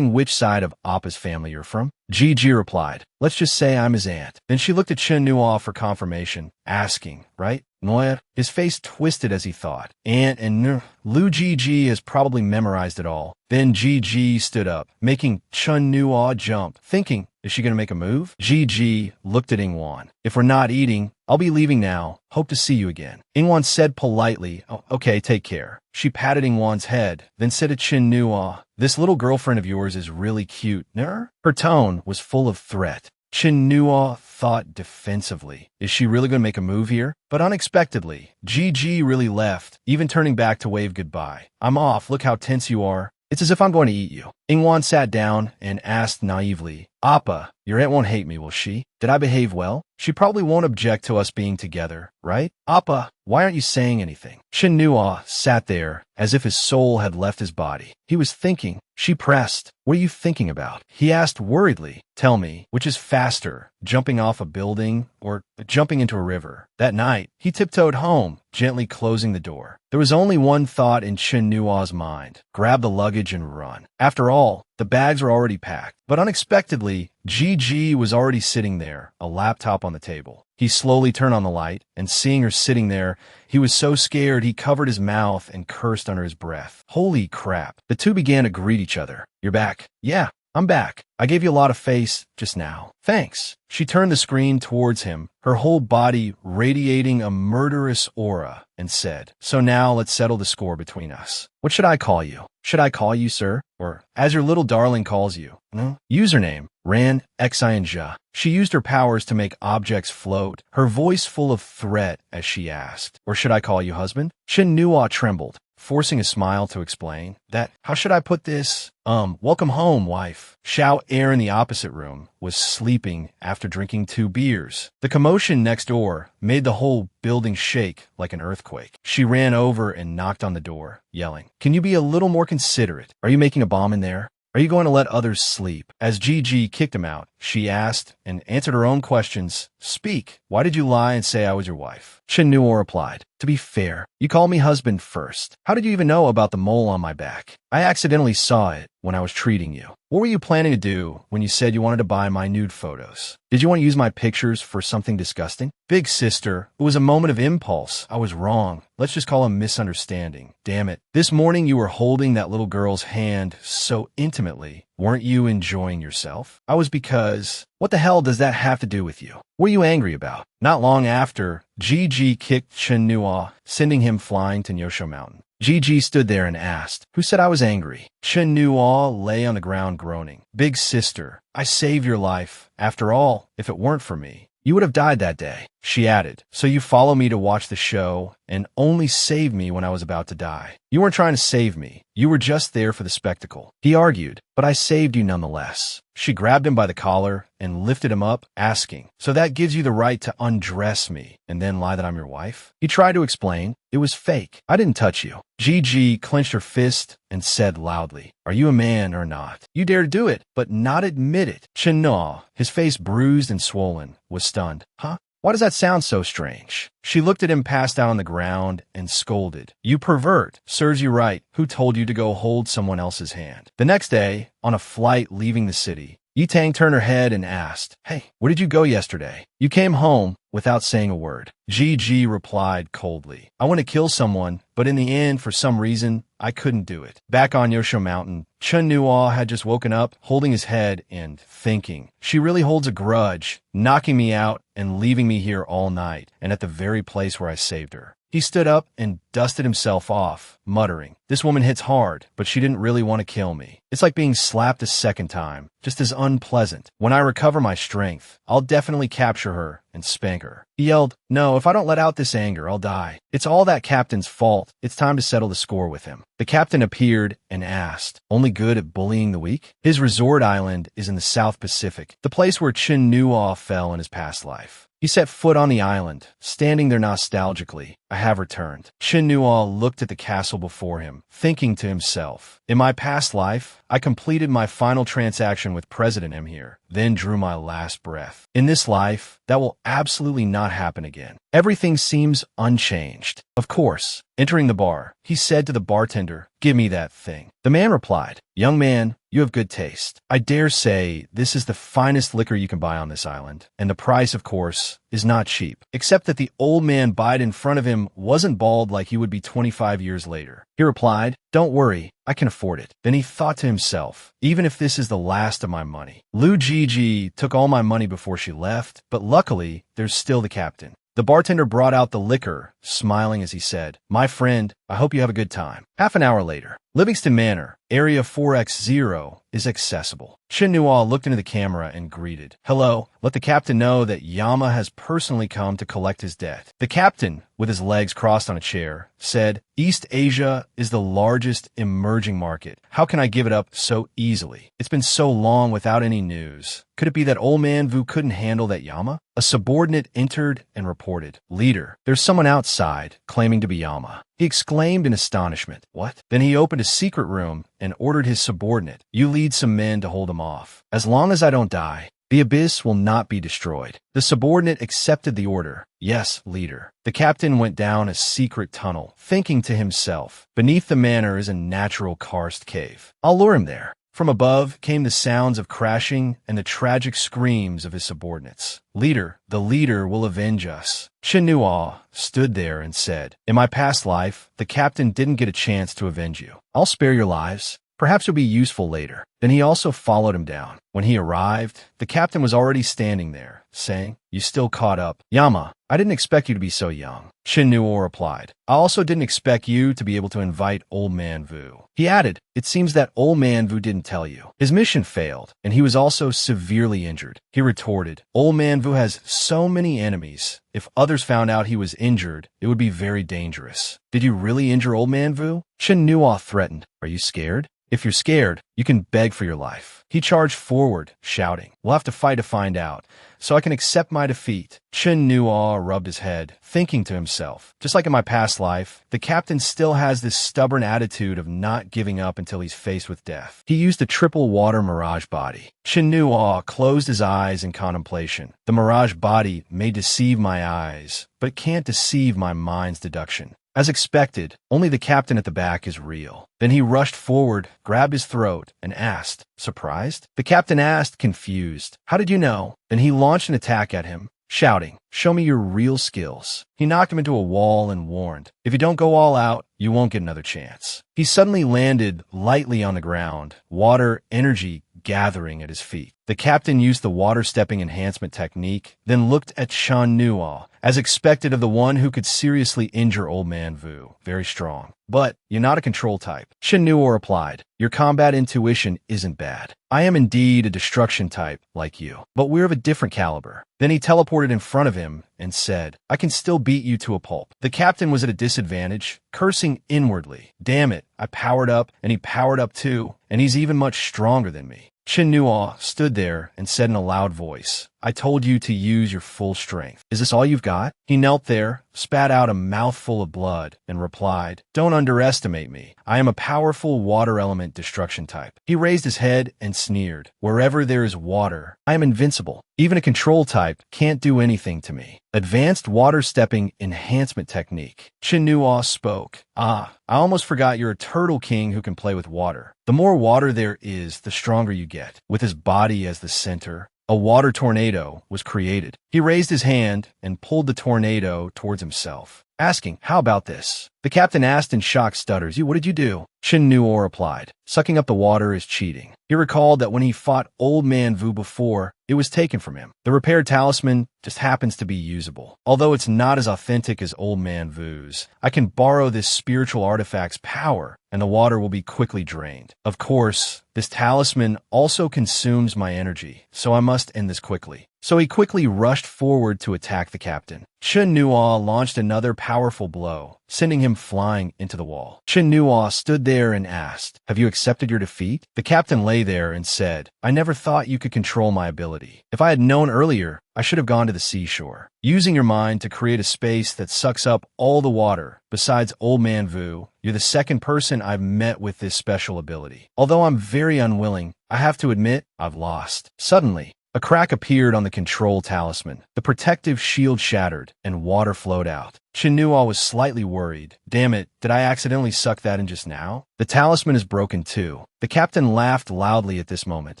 A: which side of Appa's family you're from. Gigi replied, let's just say I'm his aunt. Then she looked at Chin Nuo for confirmation, asking, right? Noir? His face twisted as he thought. Aunt and Lu Gigi has probably memorized it all. Then Gigi stood up, making Chin Nuo jump, thinking, is she going to make a move? Gigi looked at Ingwan. If we're not eating, I'll be leaving now. Hope to see you again. Ingwan said politely, oh, okay, take care. She patted Ingwan's head, then said to Chin Nuo, this little girlfriend of yours is really cute. Her tone was full of threat. Chin Nuo thought defensively. Is she really going to make a move here? But unexpectedly, Gigi really left, even turning back to wave goodbye. I'm off. Look how tense you are. It's as if I'm going to eat you. Ingwan sat down and asked naively, Appa, your aunt won't hate me, will she? Did I behave well? She probably won't object to us being together, right? Appa, why aren't you saying anything? Shin Nua sat there as if his soul had left his body. He was thinking. She pressed. What are you thinking about? He asked worriedly. Tell me, which is faster, jumping off a building or jumping into a river? That night, he tiptoed home, gently closing the door. There was only one thought in Shin Nua's mind. Grab the luggage and run. After all, the bags were already packed. But unexpectedly, Gigi was already sitting there, a laptop on the table. He slowly turned on the light, and seeing her sitting there, he was so scared he covered his mouth and cursed under his breath. Holy crap. The two began to greet each other. You're back. Yeah, I'm back. I gave you a lot of face just now. Thanks. She turned the screen towards him, her whole body radiating a murderous aura, and said, So now let's settle the score between us. What should I call you? Should I call you, sir? Or, as your little darling calls you? No? Username, Ran Xinja. She used her powers to make objects float, her voice full of threat as she asked, Or should I call you husband? Shin Nua trembled, forcing a smile to explain. How should I put this? Welcome home, wife. Xiao Air in the opposite room was sleeping after drinking 2 beers. The commotion next door made the whole building shake like an earthquake. She ran over and knocked on the door, yelling, Can you be a little more considerate? Are you making a bomb in there? Are you going to let others sleep? As Gigi kicked him out, she asked and answered her own questions. Speak. Why did you lie and say I was your wife? Shin Nuo replied, To be fair, you called me husband first. How did you even know about the mole on my back? I accidentally saw it when I was treating you. What were you planning to do when you said you wanted to buy my nude photos? Did you want to use my pictures for something disgusting? Big sister, it was a moment of impulse. I was wrong. Let's just call a misunderstanding. Damn it. This morning you were holding that little girl's hand so intimately. Weren't you enjoying yourself? I was because... What the hell does that have to do with you? What are you angry about? Not long after, Gigi kicked Shin Nua, sending him flying to Nyosho Mountain. Gigi stood there and asked, Who said I was angry? Shin Nua lay on the ground groaning. Big sister, I saved your life. After all, if it weren't for me, you would have died that day. She added, So you follow me to watch the show and only saved me when I was about to die. You weren't trying to save me. You were just there for the spectacle. He argued, But I saved you nonetheless. She grabbed him by the collar and lifted him up, asking, So that gives you the right to undress me and then lie that I'm your wife? He tried to explain. It was fake. I didn't touch you. Gigi clenched her fist and said loudly, Are you a man or not? You dare to do it, but not admit it. Shin Nua, his face bruised and swollen, was stunned. Huh? Why does that sound so strange? She looked at him passed out on the ground and scolded. You pervert. Serves you right. Who told you to go hold someone else's hand? The next day, on a flight leaving the city, Yitang turned her head and asked, Hey, where did you go yesterday? You came home without saying a word. Gigi replied coldly, I want to kill someone, but in the end, for some reason, I couldn't do it. Back on Yosho Mountain, Chun Nua had just woken up, holding his head and thinking, She really holds a grudge, knocking me out and leaving me here all night, and at the very place where I saved her. He stood up and dusted himself off, muttering, This woman hits hard, but she didn't really want to kill me. It's like being slapped a second time, just as unpleasant. When I recover my strength, I'll definitely capture her and spank her. He yelled, No, if I don't let out this anger, I'll die. It's all that captain's fault. It's time to settle the score with him. The captain appeared and asked, Only good at bullying the weak? His resort island is in the South Pacific, the place where Chin Nua fell in his past life. He set foot on the island, standing there nostalgically. I have returned. Chin Nua looked at the castle before him, thinking to himself, In my past life, I completed my final transaction with President M here, then drew my last breath. In this life, that will absolutely not happen again. Everything seems unchanged. Of course, entering the bar, he said to the bartender, Give me that thing. The man replied, Young man, you have good taste. I dare say this is the finest liquor you can buy on this island, and the price, of course, is not cheap, except that the old man buyed in front of him wasn't bald like he would be 25 years later. He replied, Don't worry, I can afford it. Then he thought to himself, Even if this is the last of my money. Lu Gigi took all my money before she left, but luckily, there's still the captain. The bartender brought out the liquor, smiling as he said, My friend, I hope you have a good time. Half an hour later, Livingston Manor, Area 4X0 is accessible. Shinnuo looked into the camera and greeted. Hello, let the captain know that Yama has personally come to collect his debt. The captain, with his legs crossed on a chair, said, East Asia is the largest emerging market. How can I give it up so easily? It's been so long without any news. Could it be that old man Vu couldn't handle that Yama? A subordinate entered and reported, Leader, there's someone outside claiming to be Yama. He exclaimed in astonishment. What? Then he opened a secret room and ordered his subordinate, You lead some men to hold him off. As long as I don't die, the abyss will not be destroyed. The subordinate accepted the order. Yes, leader. The captain went down a secret tunnel, thinking to himself, Beneath the manor is a natural karst cave. I'll lure him there. From above came the sounds of crashing and the tragic screams of his subordinates. Leader, the leader will avenge us. Shinnuo stood there and said, In my past life, the captain didn't get a chance to avenge you. I'll spare your lives. Perhaps you'll be useful later. Then he also followed him down. When he arrived, the captain was already standing there, saying, You still caught up. Yama, I didn't expect you to be so young. Shinnuo replied, I also didn't expect you to be able to invite Old Man Vu. He added, It seems that Old Man Vu didn't tell you. His mission failed, and he was also severely injured. He retorted, Old Man Vu has so many enemies. If others found out he was injured, it would be very dangerous. Did you really injure Old Man Vu? Shinnuo threatened, Are you scared? If you're scared, you can beg for your life. He charged forward, shouting, We'll have to fight to find out, so I can accept my defeat. Shinnuo rubbed his head, thinking to himself, Just like in my past life, the captain still has this stubborn attitude of not giving up until he's faced with death. He used a triple water mirage body. Shinnuo closed his eyes in contemplation. The mirage body may deceive my eyes, but it can't deceive my mind's deduction. As expected, only the captain at the back is real. Then he rushed forward, grabbed his throat, and asked, Surprised? The captain asked, confused, How did you know? Then he launched an attack at him, shouting, Show me your real skills. He knocked him into a wall and warned, If you don't go all out, you won't get another chance. He suddenly landed lightly on the ground, water energy gathering at his feet. The captain used the water-stepping enhancement technique, then looked at Shinnuo, as expected of the one who could seriously injure Old Man Vu. Very strong. But you're not a control type. Shinnuo replied, Your combat intuition isn't bad. I am indeed a destruction type, like you, but we're of a different caliber. Then he teleported in front of him and said, I can still beat you to a pulp. The captain was at a disadvantage, cursing inwardly. Damn it, I powered up, and he powered up too, and he's even much stronger than me. Shinnuo stood there and said in a loud voice, I told you to use your full strength. Is this all you've got? He knelt there, spat out a mouthful of blood, and replied, Don't underestimate me. I am a powerful water element destruction type. He raised his head and sneered, Wherever there is water, I am invincible. Even a control type can't do anything to me. Advanced water-stepping enhancement technique. Shinnuo spoke. I almost forgot you're a turtle king who can play with water. The more water there is, the stronger you get. With his body as the center, a water tornado was created. He raised his hand and pulled the tornado towards himself, asking, How about this? The captain asked in shocked stutters, What did you do? Shinnuo replied, Sucking up the water is cheating. He recalled that when he fought Old Man Vu before, it was taken from him. The repaired talisman just happens to be usable. Although it's not as authentic as Old Man Vu's, I can borrow this spiritual artifact's power, and the water will be quickly drained. Of course, this talisman also consumes my energy, so I must end this quickly. So he quickly rushed forward to attack the captain. Shinnuo launched another powerful blow, sending him flying into the wall. Shinnuo stood there and asked, Have you accepted your defeat? The captain lay there and said, I never thought you could control my ability. If I had known earlier, I should have gone to the seashore. Using your mind to create a space that sucks up all the water, besides Old Man Vu, you're the second person I've met with this special ability. Although I'm very unwilling, I have to admit, I've lost. Suddenly, a crack appeared on the control talisman. The protective shield shattered, and water flowed out. Shinnuo was slightly worried. Damn it, did I accidentally suck that in just now? The talisman is broken too. The captain laughed loudly at this moment.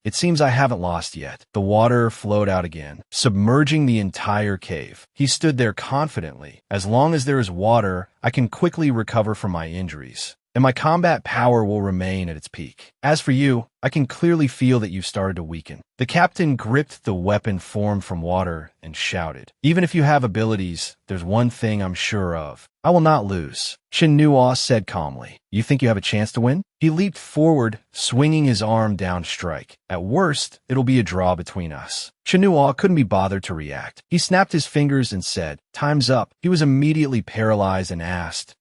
A: It seems I haven't lost yet. The water flowed out again, submerging the entire cave. He stood there confidently. As long as there is water, I can quickly recover from my injuries. and my combat power will remain at its peak. As for you, I can clearly feel that you've started to weaken." The captain gripped the weapon formed from water and shouted, "Even if you have abilities, there's one thing I'm sure of. I will not lose." Chin Nuo said calmly, "You think you have a chance to win?" He leaped forward, swinging his arm down strike. "At worst, it'll be a draw between us." Chin Nuo couldn't be bothered to react. He snapped his fingers and said, "Time's up." He was immediately paralyzed and asked,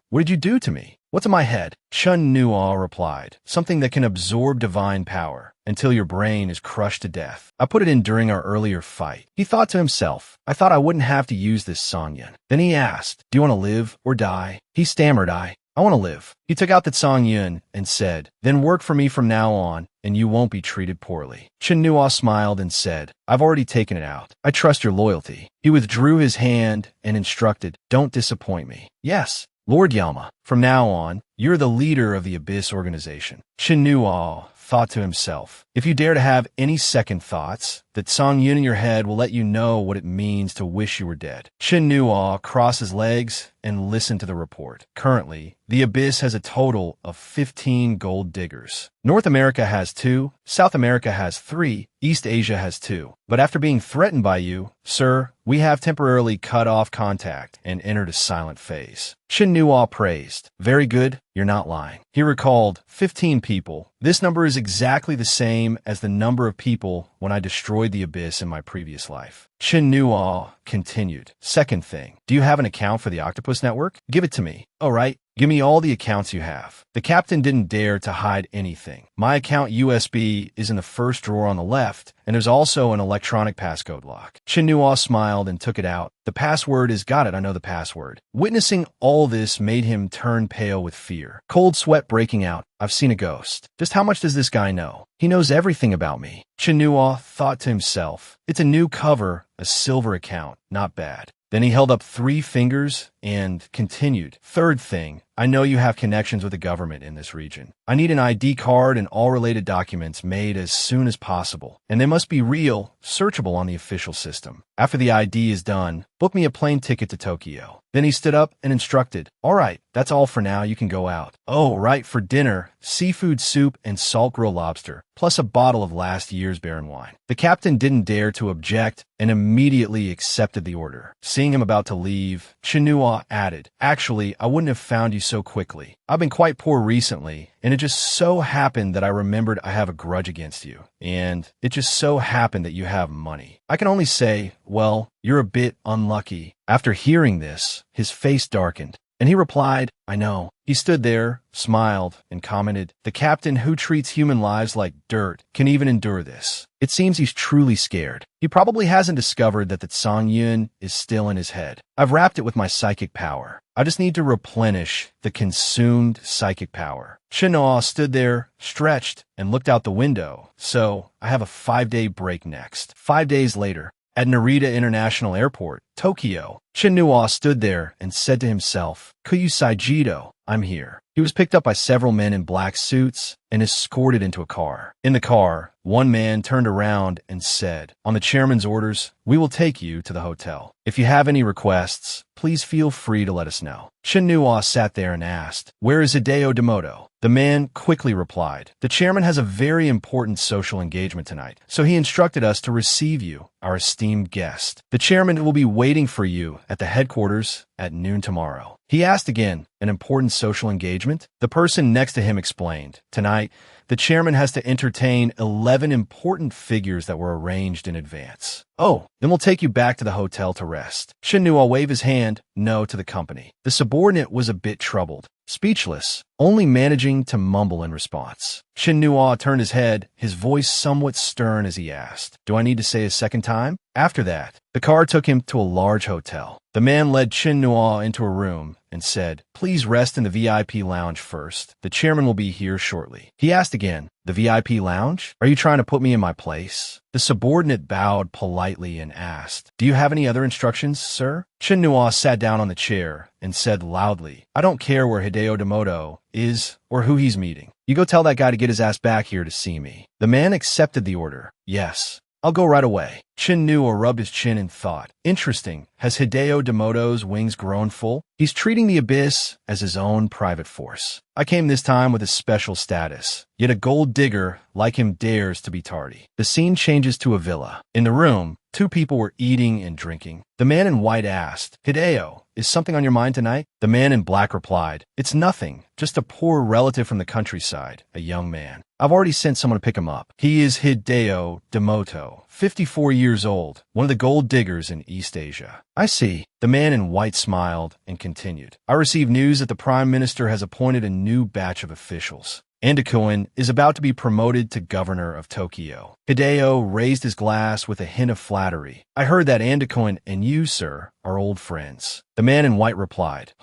A: What did you do to me?" "What's in my head?" Chun Nuo replied, "Something that can absorb divine power until your brain is crushed to death. I put it in during our earlier fight." He thought to himself, "I thought I wouldn't have to use this Song Yun." Then he asked, "Do you want to live or die?" He stammered, I want to live." He took out the Song Yun and said, "Then work for me from now on, and you won't be treated poorly." Chin Nuo smiled and said, "I've already taken it out. I trust your loyalty." He withdrew his hand and instructed, "Don't disappoint me." "Yes, Lord Yalma. From now on, you're the leader of the Abyss organization." Chin Nuo thought to himself, "If you dare to have any second thoughts, that Song Yun in your head will let you know what it means to wish you were dead." Chin Nuo crossed his legs and listened to the report. Currently, the Abyss has a total of 15 gold diggers. North America has 2, South America has 3, East Asia has 2. But after being threatened by you, sir, we have temporarily cut off contact and entered a silent phase. Chin Nuo praised, "Very good, you're not lying." He recalled, 15 people. This number is exactly the same as the number of people when I destroyed the Abyss in my previous life. Chin Nuo continued, "Second thing, do you have an account for the Octopus Network? Give it to me." "All right. Give me all the accounts you have." The captain didn't dare to hide anything. "My account USB is in the first drawer on the left, and there's also an electronic passcode lock." Chin Nuo smiled and took it out. "The password is got it, I know the password." Witnessing all this made him turn pale with fear. Cold sweat breaking out. "I've seen a ghost. Just how much does this guy know? He knows everything about me." Chin Nuo thought to himself, "It's a new cover, a silver account, not bad." Then he held up 3 fingers and continued, "Third thing, I know you have connections with the government in this region. I need an ID card and all related documents made as soon as possible, and they must be real, searchable on the official system. After the ID is done, book me a plane ticket to Tokyo." Then he stood up and instructed, "All right, that's all for now, you can go out." "Oh, right, for dinner, seafood soup and salt grilled lobster, plus a bottle of last year's Baron wine." The captain didn't dare to object and immediately accepted the order. Seeing him about to leave, Chin Nuo added, "Actually, I wouldn't have found you so quickly. I've been quite poor recently, and it just so happened that I remembered I have a grudge against you, and it just so happened that you have money. I can only say, well, you're a bit unlucky." After hearing this, his face darkened, and he replied, "I know." He stood there, smiled, and commented, "The captain who treats human lives like dirt can even endure this." It seems he's truly scared. He probably hasn't discovered that the Song Yun is still in his head. I've wrapped it with my psychic power. I just need to replenish the consumed psychic power. Chin Nuo stood there, stretched, and looked out the window. "So, I have a 5-day break next." 5 days later, at Narita International Airport, Tokyo, Chin Nuo stood there and said to himself, "Kuyu Saijido, I'm here." He was picked up by several men in black suits and escorted into a car. In the car, one man turned around and said, "On the chairman's orders, we will take you to the hotel. If you have any requests, please feel free to let us know." Chin Nuo sat there and asked, "Where is Hideo Demoto?" The man quickly replied, "The chairman has a very important social engagement tonight, so he instructed us to receive you, our esteemed guest. The chairman will be waiting for you at the headquarters at noon tomorrow." He asked again, "An important social engagement?" The person next to him explained, "Tonight, the chairman has to entertain 11 important figures that were arranged in advance." "Oh, then we'll take you back to the hotel to rest." Chin Nuo waved his hand no to the company. The subordinate was a bit troubled, speechless, only managing to mumble in response. Chin Nuo turned his head, his voice somewhat stern as he asked, "Do I need to say a second time?" After that, the car took him to a large hotel. The man led Chin Nuo into a room and said, "Please rest in the VIP lounge first. The chairman will be here shortly." He asked again, "The VIP lounge? Are you trying to put me in my place?" The subordinate bowed politely and asked, "Do you have any other instructions, sir?" Chin Nuo sat down on the chair and said loudly, "I don't care where Hideo Demoto is or who he's meeting. You go tell that guy to get his ass back here to see me." The man accepted the order. "Yes, I'll go right away. Chin-Nuo rubbed his chin in thought. Interesting. Has Hideo Demoto's wings grown full? He's treating the abyss as his own private force. I came this time with a special status. Yet a gold digger like him dares to be tardy. The scene changes to a villa. In the room, two people were eating and drinking. The man in white asked, Hideo, is something on your mind tonight? The man in black replied, it's nothing, just a poor relative from the countryside, a young man. I've already sent someone to pick him up. He is Hideo Demoto, 54 years old, one of the gold diggers in East Asia. I see. The man in white smiled and continued. I received news that the Prime Minister has appointed a new batch of officials. Andakoin is about to be promoted to governor of Tokyo. Hideo raised his glass with a hint of flattery. I heard that Andakoin and you, sir, are old friends. The man in white replied,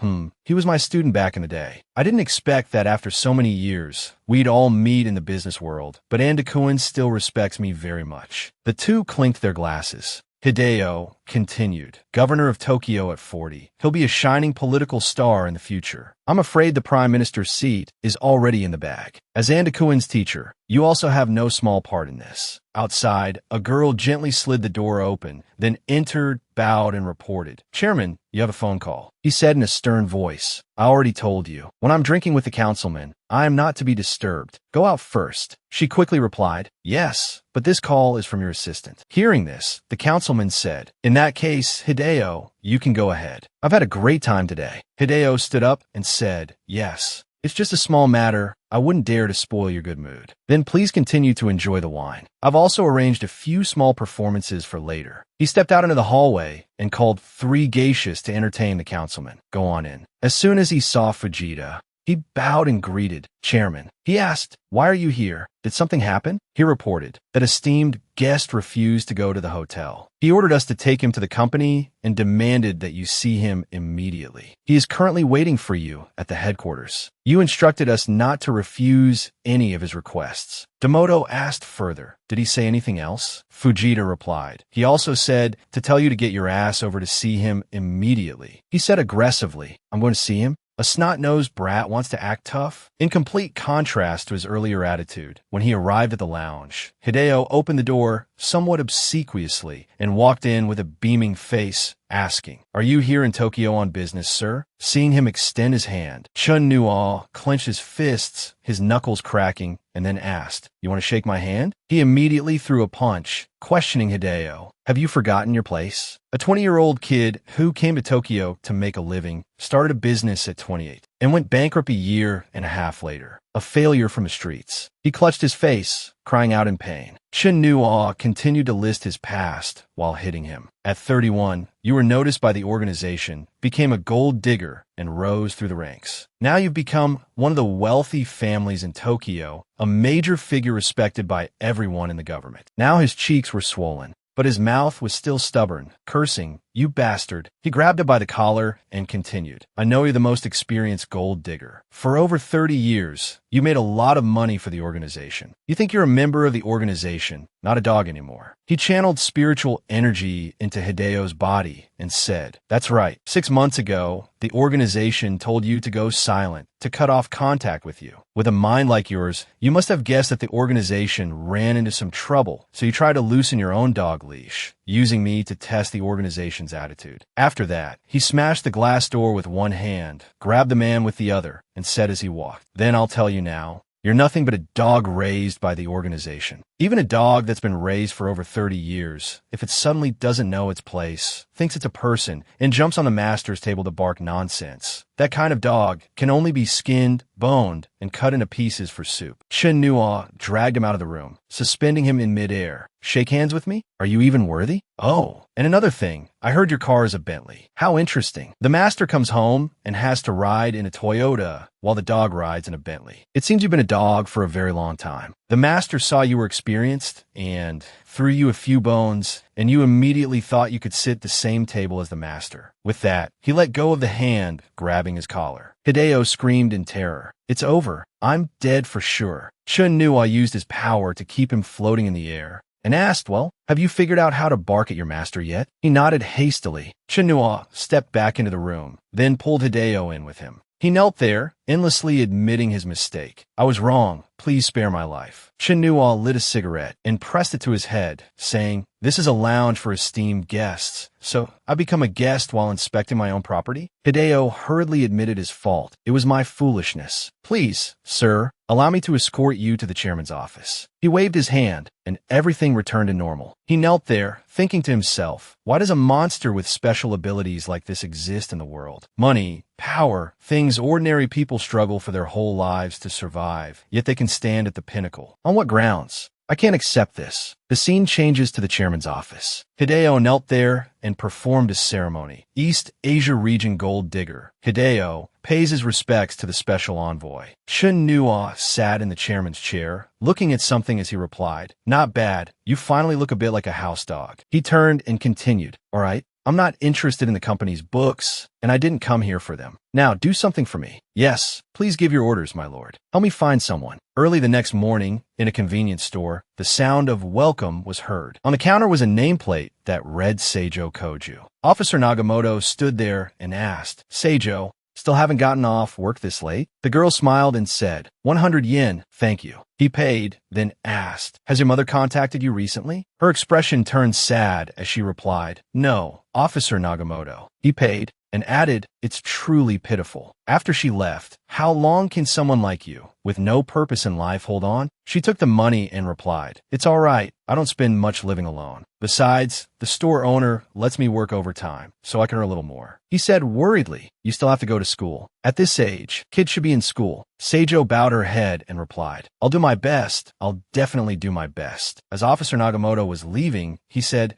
A: he was my student back in the day. I didn't expect that after so many years, we'd all meet in the business world, but Andakoin still respects me very much. The two clinked their glasses. Hideo continued, governor of Tokyo at 40. He'll be a shining political star in the future. I'm afraid the prime minister's seat is already in the bag. As Andakoin's teacher, you also have no small part in this. Outside, a girl gently slid the door open, then entered, bowed, and reported, Chairman, you have a phone call. He said in a stern voice, I already told you. When I'm drinking with the councilman, I am not to be disturbed. Go out first. She quickly replied, yes, but this call is from your assistant. Hearing this, the councilman said, in that case, Hideo, you can go ahead. I've had a great time today. Hideo stood up and said, yes. It's just a small matter. I wouldn't dare to spoil your good mood. Then please continue to enjoy the wine. I've also arranged a few small performances for later. He stepped out into the hallway and called 3 geishas to entertain the councilman. Go on in. As soon as he saw Fujita, he bowed and greeted, Chairman. He asked, why are you here? Did something happen? He reported that esteemed guest refused to go to the hotel. He ordered us to take him to the company and demanded that you see him immediately. He is currently waiting for you at the headquarters. You instructed us not to refuse any of his requests. Demoto asked further, did he say anything else? Fujita replied, he also said to tell you to get your ass over to see him immediately. He said aggressively, I'm going to see him. A snot-nosed brat wants to act tough? In complete contrast to his earlier attitude, when he arrived at the lounge, Hideo opened the door somewhat obsequiously and walked in with a beaming face, asking, are you here in Tokyo on business, sir? Seeing him extend his hand, Chun-Nuo clenched his fists, his knuckles cracking, and then asked, you want to shake my hand? He immediately threw a punch, questioning Hideo, have you forgotten your place? A 20-year-old kid who came to Tokyo to make a living, started a business at 28, and went bankrupt a year and a half later, a failure from the streets. He clutched his face, crying out in pain. Chin-Nuo continued to list his past while hitting him. At 31, you were noticed by the organization, became a gold digger, and rose through the ranks. Now you've become one of the wealthy families in Tokyo, a major figure respected by everyone in the government. Now his cheeks were swollen, but his mouth was still stubborn, cursing, you bastard. He grabbed him by the collar and continued, I know you're the most experienced gold digger. For over 30 years, you made a lot of money for the organization. You think you're a member of the organization, not a dog anymore. He channeled spiritual energy into Hideo's body and said, that's right. 6 months ago, the organization told you to go silent, to cut off contact with you. With a mind like yours, you must have guessed that the organization ran into some trouble, so you tried to loosen your own dog leash, using me to test the organization's attitude. After that, he smashed the glass door with one hand, grabbed the man with the other, and said as he walked, then I'll tell you now, you're nothing but a dog raised by the organization. Even a dog that's been raised for over 30 years, if it suddenly doesn't know its place, thinks it's a person, and jumps on the master's table to bark nonsense, that kind of dog can only be skinned, boned, and cut into pieces for soup. Chin-Nuo dragged him out of the room, suspending him in midair. Shake hands with me? Are you even worthy? Oh, and another thing, I heard your car is a Bentley. How interesting. The master comes home and has to ride in a Toyota while the dog rides in a Bentley. It seems you've been a dog for a very long time. The master saw you were experienced and threw you a few bones, and you immediately thought you could sit at the same table as the master. With that, he let go of the hand grabbing his collar. Hideo screamed in terror. It's over. I'm dead for sure. Chun-Nuo used his power to keep him floating in the air and asked, well, have you figured out how to bark at your master yet? He nodded hastily. Chun-Nuo stepped back into the room, then pulled Hideo in with him. He knelt there, endlessly admitting his mistake. I was wrong. Please spare my life. Shin-Nuo lit a cigarette and pressed it to his head, saying, "This is a lounge for esteemed guests. So I become a guest while inspecting my own property?" Hideo hurriedly admitted his fault. "It was my foolishness. Please, sir, allow me to escort you to the chairman's office." He waved his hand, and everything returned to normal. He knelt there, thinking to himself, why does a monster with special abilities like this exist in the world? Money, power, things ordinary people struggle for their whole lives to survive, yet they can stand at the pinnacle. On what grounds? I can't accept this. The scene changes to the chairman's office. Hideo knelt there and performed a ceremony. East Asia Region Gold Digger. Hideo pays his respects to the special envoy. Shin-Nuo sat in the chairman's chair, looking at something as he replied, "Not bad. You finally look a bit like a house dog." He turned and continued, "All right. I'm not interested in the company's books, and I didn't come here for them. Now, do something for me." "Yes, please give your orders, my lord." "Help me find someone." Early the next morning, in a convenience store, the sound of welcome was heard. On the counter was a nameplate that read Seijo Koju. Officer Nagamoto stood there and asked, "Seijo, still haven't gotten off work this late?" The girl smiled and said, 100 yen, thank you." He paid, then asked, "Has your mother contacted you recently?" Her expression turned sad as she replied, "No, Officer Nagamoto." He paid and added, "It's truly pitiful." After she left, "How long can someone like you, with no purpose in life, hold on?" She took the money and replied, "It's all right. I don't spend much living alone. Besides, the store owner lets me work overtime, so I can earn a little more." He said worriedly, "You still have to go to school. At this age, kids should be in school." Seijo bowed her head and replied, "I'll do my best. I'll definitely do my best." As Officer Nagamoto was leaving, he said,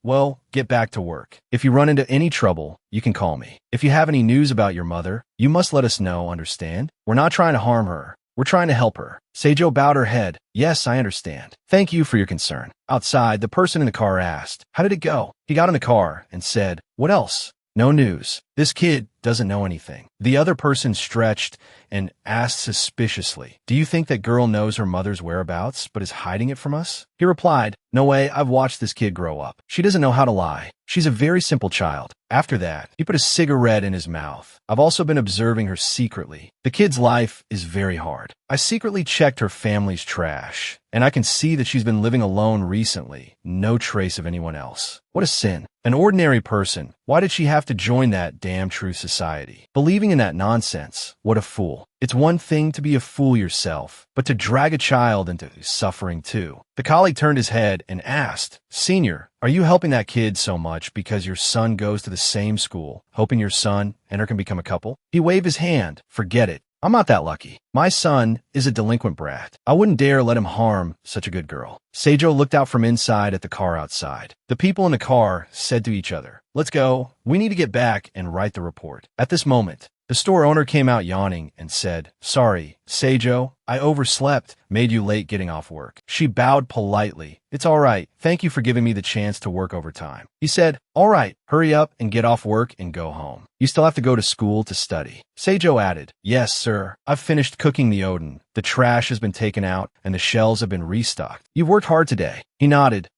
A: "Well, get back to work. If you run into any trouble, you can call me. If you have any news about your mother, you must let us know, understand? We're not trying to harm her. We're trying to help her." Seijo bowed her head. "Yes, I understand. Thank you for your concern." Outside, the person in the car asked, "How did it go?" He got in the car and said, "What else?" "No news. This kid doesn't know anything." The other person stretched and asked suspiciously, "Do you think that girl knows her mother's whereabouts but is hiding it from us?" He replied, "No way, I've watched this kid grow up. She doesn't know how to lie. She's a very simple child." After that, he put a cigarette in his mouth. "I've also been observing her secretly. The kid's life is very hard. I secretly checked her family's trash, and I can see that she's been living alone recently. No trace of anyone else. What a sin. An ordinary person. Why did she have to join that damn true society? Believing in that nonsense. What a fool. It's one thing to be a fool yourself, but to drag a child into suffering too." The colleague turned his head and asked, "Senior, are you helping that kid so much because your son goes to the same school, hoping your son and her can become a couple?" He waved his hand. "Forget it. I'm not that lucky. My son is a delinquent brat. I wouldn't dare let him harm such a good girl." Seijo looked out from inside at the car outside. The people in the car said to each other, "Let's go. We need to get back and write the report." At this moment, the store owner came out yawning and said, "Sorry, Seijo, I overslept, made you late getting off work." She bowed politely. "It's all right. Thank you for giving me the chance to work overtime." He said, "All right, hurry up and get off work and go home. You still have to go to school to study." Seijo added, "Yes, sir. I've finished cooking the oden. The trash has been taken out and the shelves have been restocked. You've worked hard today." He nodded.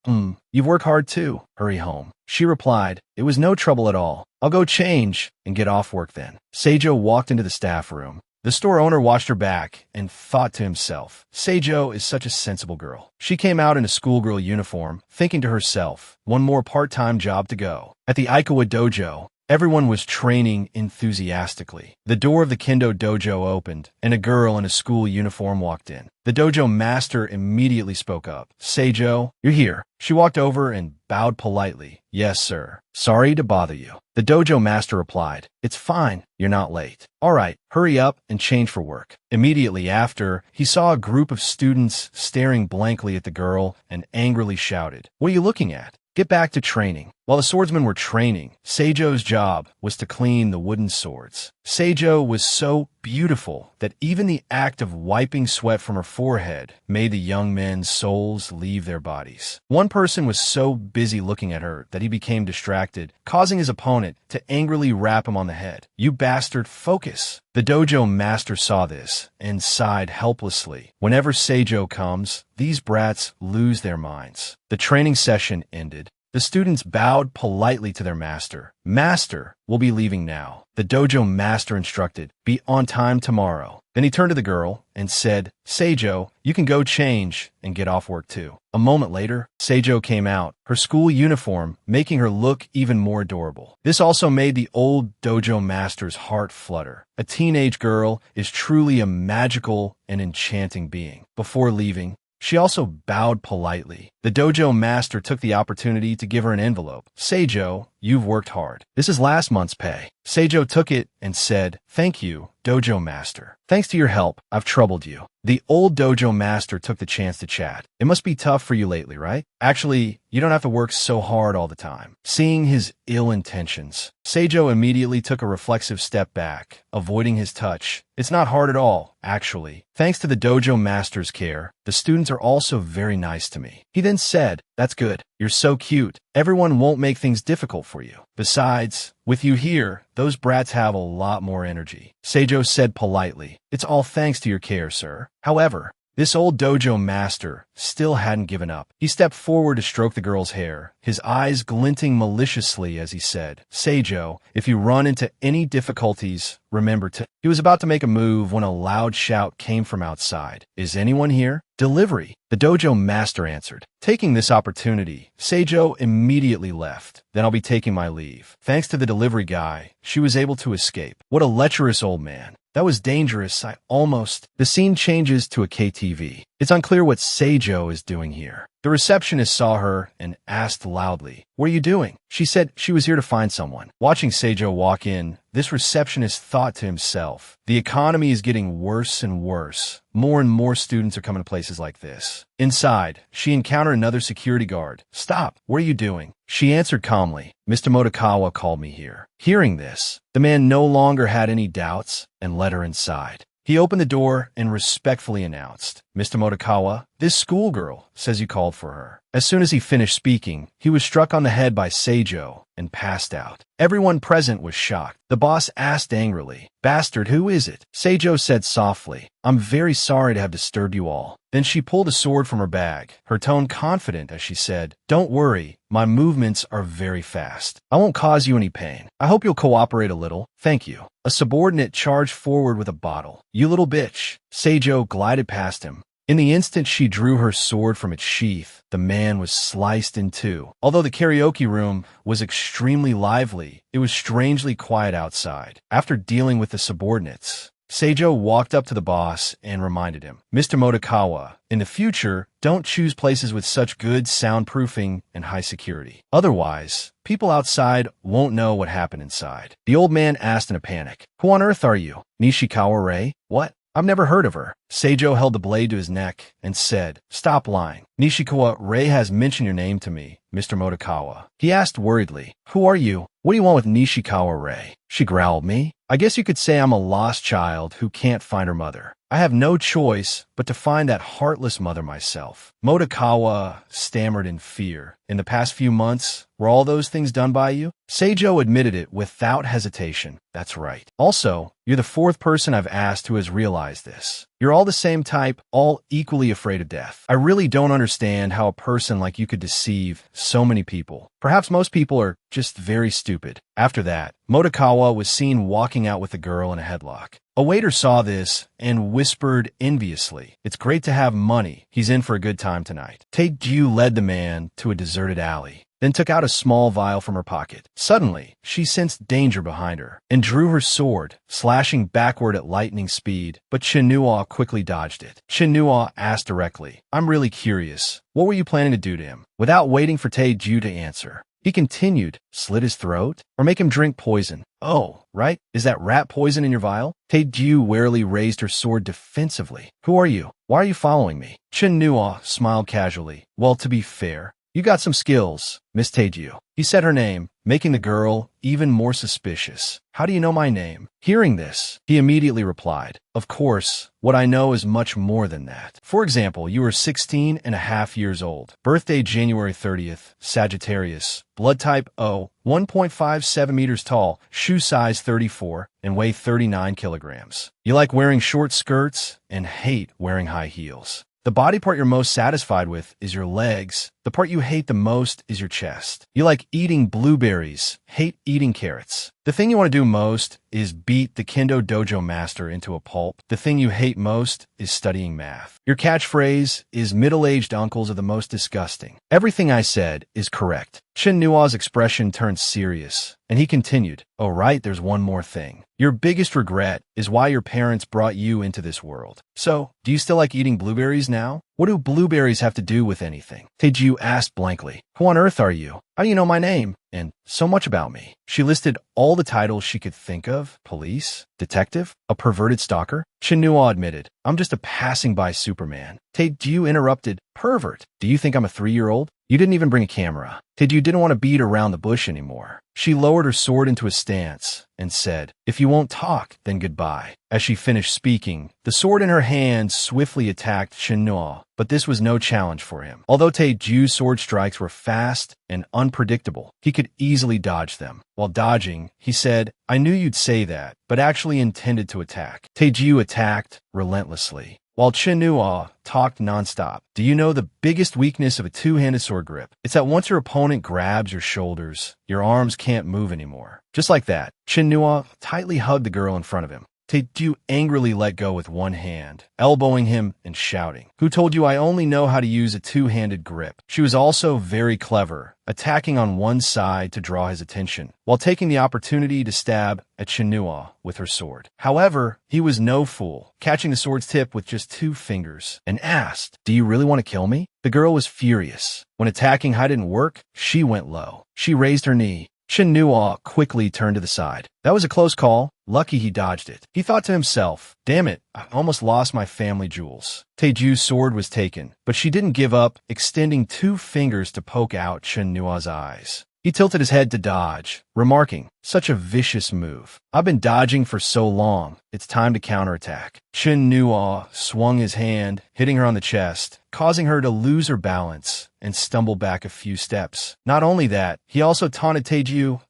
A: You've worked hard too. Hurry home." She replied, "It was no trouble at all. I'll go change and get off work then." Seijo walked into the staff room. The store owner watched her back and thought to himself, Seijo is such a sensible girl. She came out in a schoolgirl uniform, thinking to herself, one more part-time job to go. At the Aikawa dojo, everyone was training enthusiastically. The door of the kendo dojo opened, and a girl in a school uniform walked in. The dojo master immediately spoke up. "Seijo, you're here." She walked over and bowed politely. "Yes, sir. Sorry to bother you." The dojo master replied, "It's fine. You're not late. All right, hurry up and change for work." Immediately after, he saw a group of students staring blankly at the girl and angrily shouted, "What are you looking at? Get back to training." While the swordsmen were training, Seijo's job was to clean the wooden swords. Seijo was so beautiful that even the act of wiping sweat from her forehead made the young men's souls leave their bodies. One person was so busy looking at her that he became distracted, causing his opponent to angrily rap him on the head. "You bastard, focus." The dojo master saw this and sighed helplessly. Whenever Seijo comes, these brats lose their minds. The training session ended. The students bowed politely to their master. Master, we'll be leaving now. The dojo master instructed, be on time tomorrow. Then he turned to the girl and said, Seijo, you can go change and get off work too. A moment later, Seijo came out, her school uniform making her look even more adorable. This also made the old dojo master's heart flutter. A teenage girl is truly a magical and enchanting being. Before leaving, she also bowed politely. The dojo master took the opportunity to give her an envelope. Seijo, you've worked hard. This is last month's pay. Seijo took it and said, thank you, dojo master. Thanks to your help, I've troubled you. The old dojo master took the chance to chat. It must be tough for you lately, right? Actually, you don't have to work so hard all the time. Seeing his ill intentions, Seijo immediately took a reflexive step back, avoiding his touch. It's not hard at all, actually. Thanks to the dojo master's care, the students are also very nice to me. He then said, that's good. You're so cute. Everyone won't make things difficult for you. Besides, with you here, those brats have a lot more energy. Seijo said politely, it's all thanks to your care, sir. However, this old dojo master still hadn't given up. He stepped forward to stroke the girl's hair, his eyes glinting maliciously as he said, Seijo, if you run into any difficulties, remember to... He was about to make a move when a loud shout came from outside. Is anyone here? Delivery. The dojo master answered. Taking this opportunity, Seijo immediately left. Then I'll be taking my leave. Thanks to the delivery guy, she was able to escape. What a lecherous old man. That was dangerous. The scene changes to a KTV. It's unclear what Seijo is doing here. The receptionist saw her and asked loudly, what are you doing? She said she was here to find someone. Watching Seijo walk in, this receptionist thought to himself, the economy is getting worse and worse. More and more students are coming to places like this. Inside, she encountered another security guard. Stop, what are you doing? She answered calmly, Mr. Motokawa called me here. Hearing this, the man no longer had any doubts and led her inside. He opened the door and respectfully announced, Mr. Motokawa, this schoolgirl says you called for her. As soon as he finished speaking, he was struck on the head by Seijo and passed out. Everyone present was shocked. The boss asked angrily, Bastard, who is it? Seijo said softly, I'm very sorry to have disturbed you all. Then she pulled a sword from her bag, her tone confident as she said, Don't worry, my movements are very fast. I won't cause you any pain. I hope you'll cooperate a little. Thank you. A subordinate charged forward with a bottle. You little bitch. Seijo glided past him. In the instant she drew her sword from its sheath, the man was sliced in two. Although the karaoke room was extremely lively, it was strangely quiet outside. After dealing with the subordinates, Seijo walked up to the boss and reminded him, Mr. Motokawa, in the future, don't choose places with such good soundproofing and high security. Otherwise, people outside won't know what happened inside. The old man asked in a panic, Who on earth are you? Nishikawa Rei? What? I've never heard of her. Seijo held the blade to his neck and said, Stop lying. Nishikawa Rei has mentioned your name to me, Mr. Motokawa. He asked worriedly, Who are you? What do you want with Nishikawa Rei? She growled, Me? I guess you could say I'm a lost child who can't find her mother. I have no choice but to find that heartless mother myself. Motokawa stammered in fear. In the past few months, were all those things done by you? Seijo admitted it without hesitation. That's right. Also, you're the fourth person I've asked who has realized this. You're all the same type, all equally afraid of death. I really don't understand how a person like you could deceive so many people. Perhaps most people are just very stupid. After that, Motokawa was seen walking out with a girl in a headlock. A waiter saw this and whispered enviously, It's great to have money. He's in for a good time tonight. Tae-ju led the man to a deserted alley, then took out a small vial from her pocket. Suddenly, she sensed danger behind her and drew her sword, slashing backward at lightning speed, but Chinua quickly dodged it. Chinua asked directly, I'm really curious. What were you planning to do to him? Without waiting for Tae-ju to answer, he continued, slit his throat, or make him drink poison. Oh, right, is that rat poison in your vial? Tae-ju warily raised her sword defensively. Who are you? Why are you following me? Chinua smiled casually. Well, to be fair, you got some skills, Miss Tae-ju. He said her name, making the girl even more suspicious. How do you know my name? Hearing this, he immediately replied, Of course, what I know is much more than that. For example, you are 16 and a half years old. Birthday January 30th, Sagittarius. Blood type O, 1.57 meters tall, shoe size 34, and weigh 39 kilograms. You like wearing short skirts and hate wearing high heels. The body part you're most satisfied with is your legs. The part you hate the most is your chest. You like eating blueberries, hate eating carrots. The thing you want to do most is beat the Kendo Dojo master into a pulp. The thing you hate most is studying math. Your catchphrase is middle-aged uncles are the most disgusting. Everything I said is correct. Chin Nua's expression turned serious, and he continued, "Oh right, there's one more thing. Your biggest regret is why your parents brought you into this world. So, do you still like eating blueberries now? What do blueberries have to do with anything?" Taeju asked blankly. "Who on earth are you? How do you know my name? And so much about me." She listed all the titles she could think of: police, detective, a perverted stalker. Chin Nua admitted, "I'm just a passing-by Superman." Taeju interrupted, "Pervert? Do you think I'm a 3-year-old? You didn't even bring a camera." Taeju didn't want to beat around the bush anymore. She lowered her sword into a stance and said, "If you won't talk, then goodbye." As she finished speaking, the sword in her hand swiftly attacked Chin Nua, but this was no challenge for him. Although Taeju's sword strikes were fast and unpredictable, he could easily dodge them. While dodging, he said, "I knew you'd say that, but actually intended to attack." Taeju attacked relentlessly, while Chin Nua talked nonstop. "Do you know the biggest weakness of a two-handed sword grip? It's that once your opponent grabs your shoulders, your arms can't move anymore." Just like that, Chin Nua tightly hugged the girl in front of him. Taeju angrily let go with one hand, elbowing him and shouting, "Who told you I only know how to use a two-handed grip?" She was also very clever, attacking on one side to draw his attention, while taking the opportunity to stab at Chin Nua with her sword. However, he was no fool, catching the sword's tip with just 2 fingers, and asked, "Do you really want to kill me?" The girl was furious. When attacking high didn't work, she went low. She raised her knee. Chin Nua quickly turned to the side. That was a close call. Lucky he dodged it. He thought to himself, "Damn it, I almost lost my family jewels." Taeju's sword was taken, but she didn't give up, extending 2 fingers to poke out Chin Nua's eyes. He tilted his head to dodge, remarking, "Such a vicious move. I've been dodging for so long, it's time to counterattack." Chin Nua swung his hand, hitting her on the chest, causing her to lose her balance and stumble back a few steps. Not only that, he also taunted Taeju,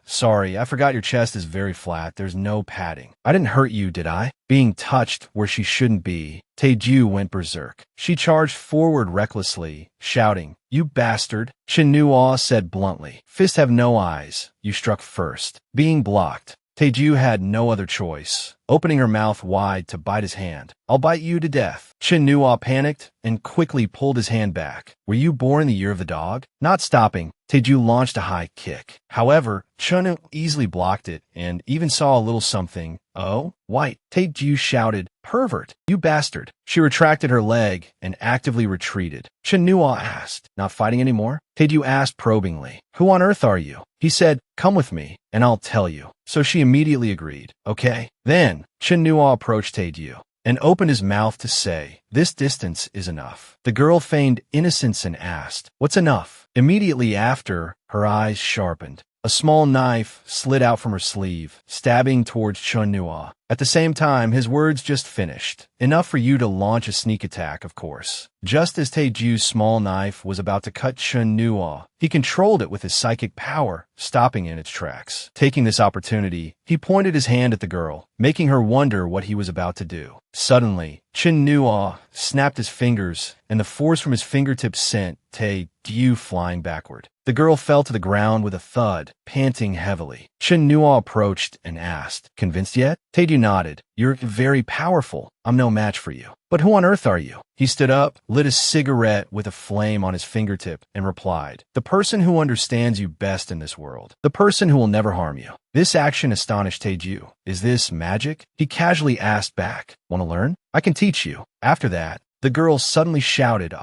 A: "Sorry, I forgot your chest is very flat, there's no padding. I didn't hurt you, did I?" Being touched where she shouldn't be, Taeju went berserk. She charged forward recklessly, shouting, "You bastard!" Chin Nua said bluntly, "Fists have no eyes. You struck first." Being blocked, Taeju had no other choice, opening her mouth wide to bite his hand. "I'll bite you to death." Chin Nua panicked and quickly pulled his hand back. "Were you born in the year of the dog?" Not stopping, Taeju launched a high kick. However, Chun easily blocked it and even saw a little something. "Oh, white." Taeju shouted, "Pervert, you bastard." She retracted her leg and actively retreated. Chin Nua asked, "Not fighting anymore?" Taeju asked probingly, "Who on earth are you?" He said, "Come with me, and I'll tell you." So she immediately agreed. "Okay." Then, Chin Nua approached Taeju and opened his mouth to say, "This distance is enough." The girl feigned innocence and asked, "What's enough?" Immediately after, her eyes sharpened. A small knife slid out from her sleeve, stabbing towards Chun Nua. At the same time, his words just finished. "Enough for you to launch a sneak attack, of course." Just as Taeju's small knife was about to cut Chun Nua, he controlled it with his psychic power, stopping in its tracks. Taking this opportunity, he pointed his hand at the girl, making her wonder what he was about to do. Suddenly, Chin Nua snapped his fingers, and the force from his fingertips sent Taeju flying backward. The girl fell to the ground with a thud, panting heavily. Chin Nua approached and asked, "Convinced yet?" Taeju nodded. "You're very powerful. I'm no match for you. But who on earth are you?" He stood up, lit a cigarette with a flame on his fingertip, and replied, "The person who understands you best in this world. The person who will never harm you." This action astonished Taeju. "Is this magic?" He casually asked back. "Want to learn? I can teach you." After that, the girl suddenly shouted,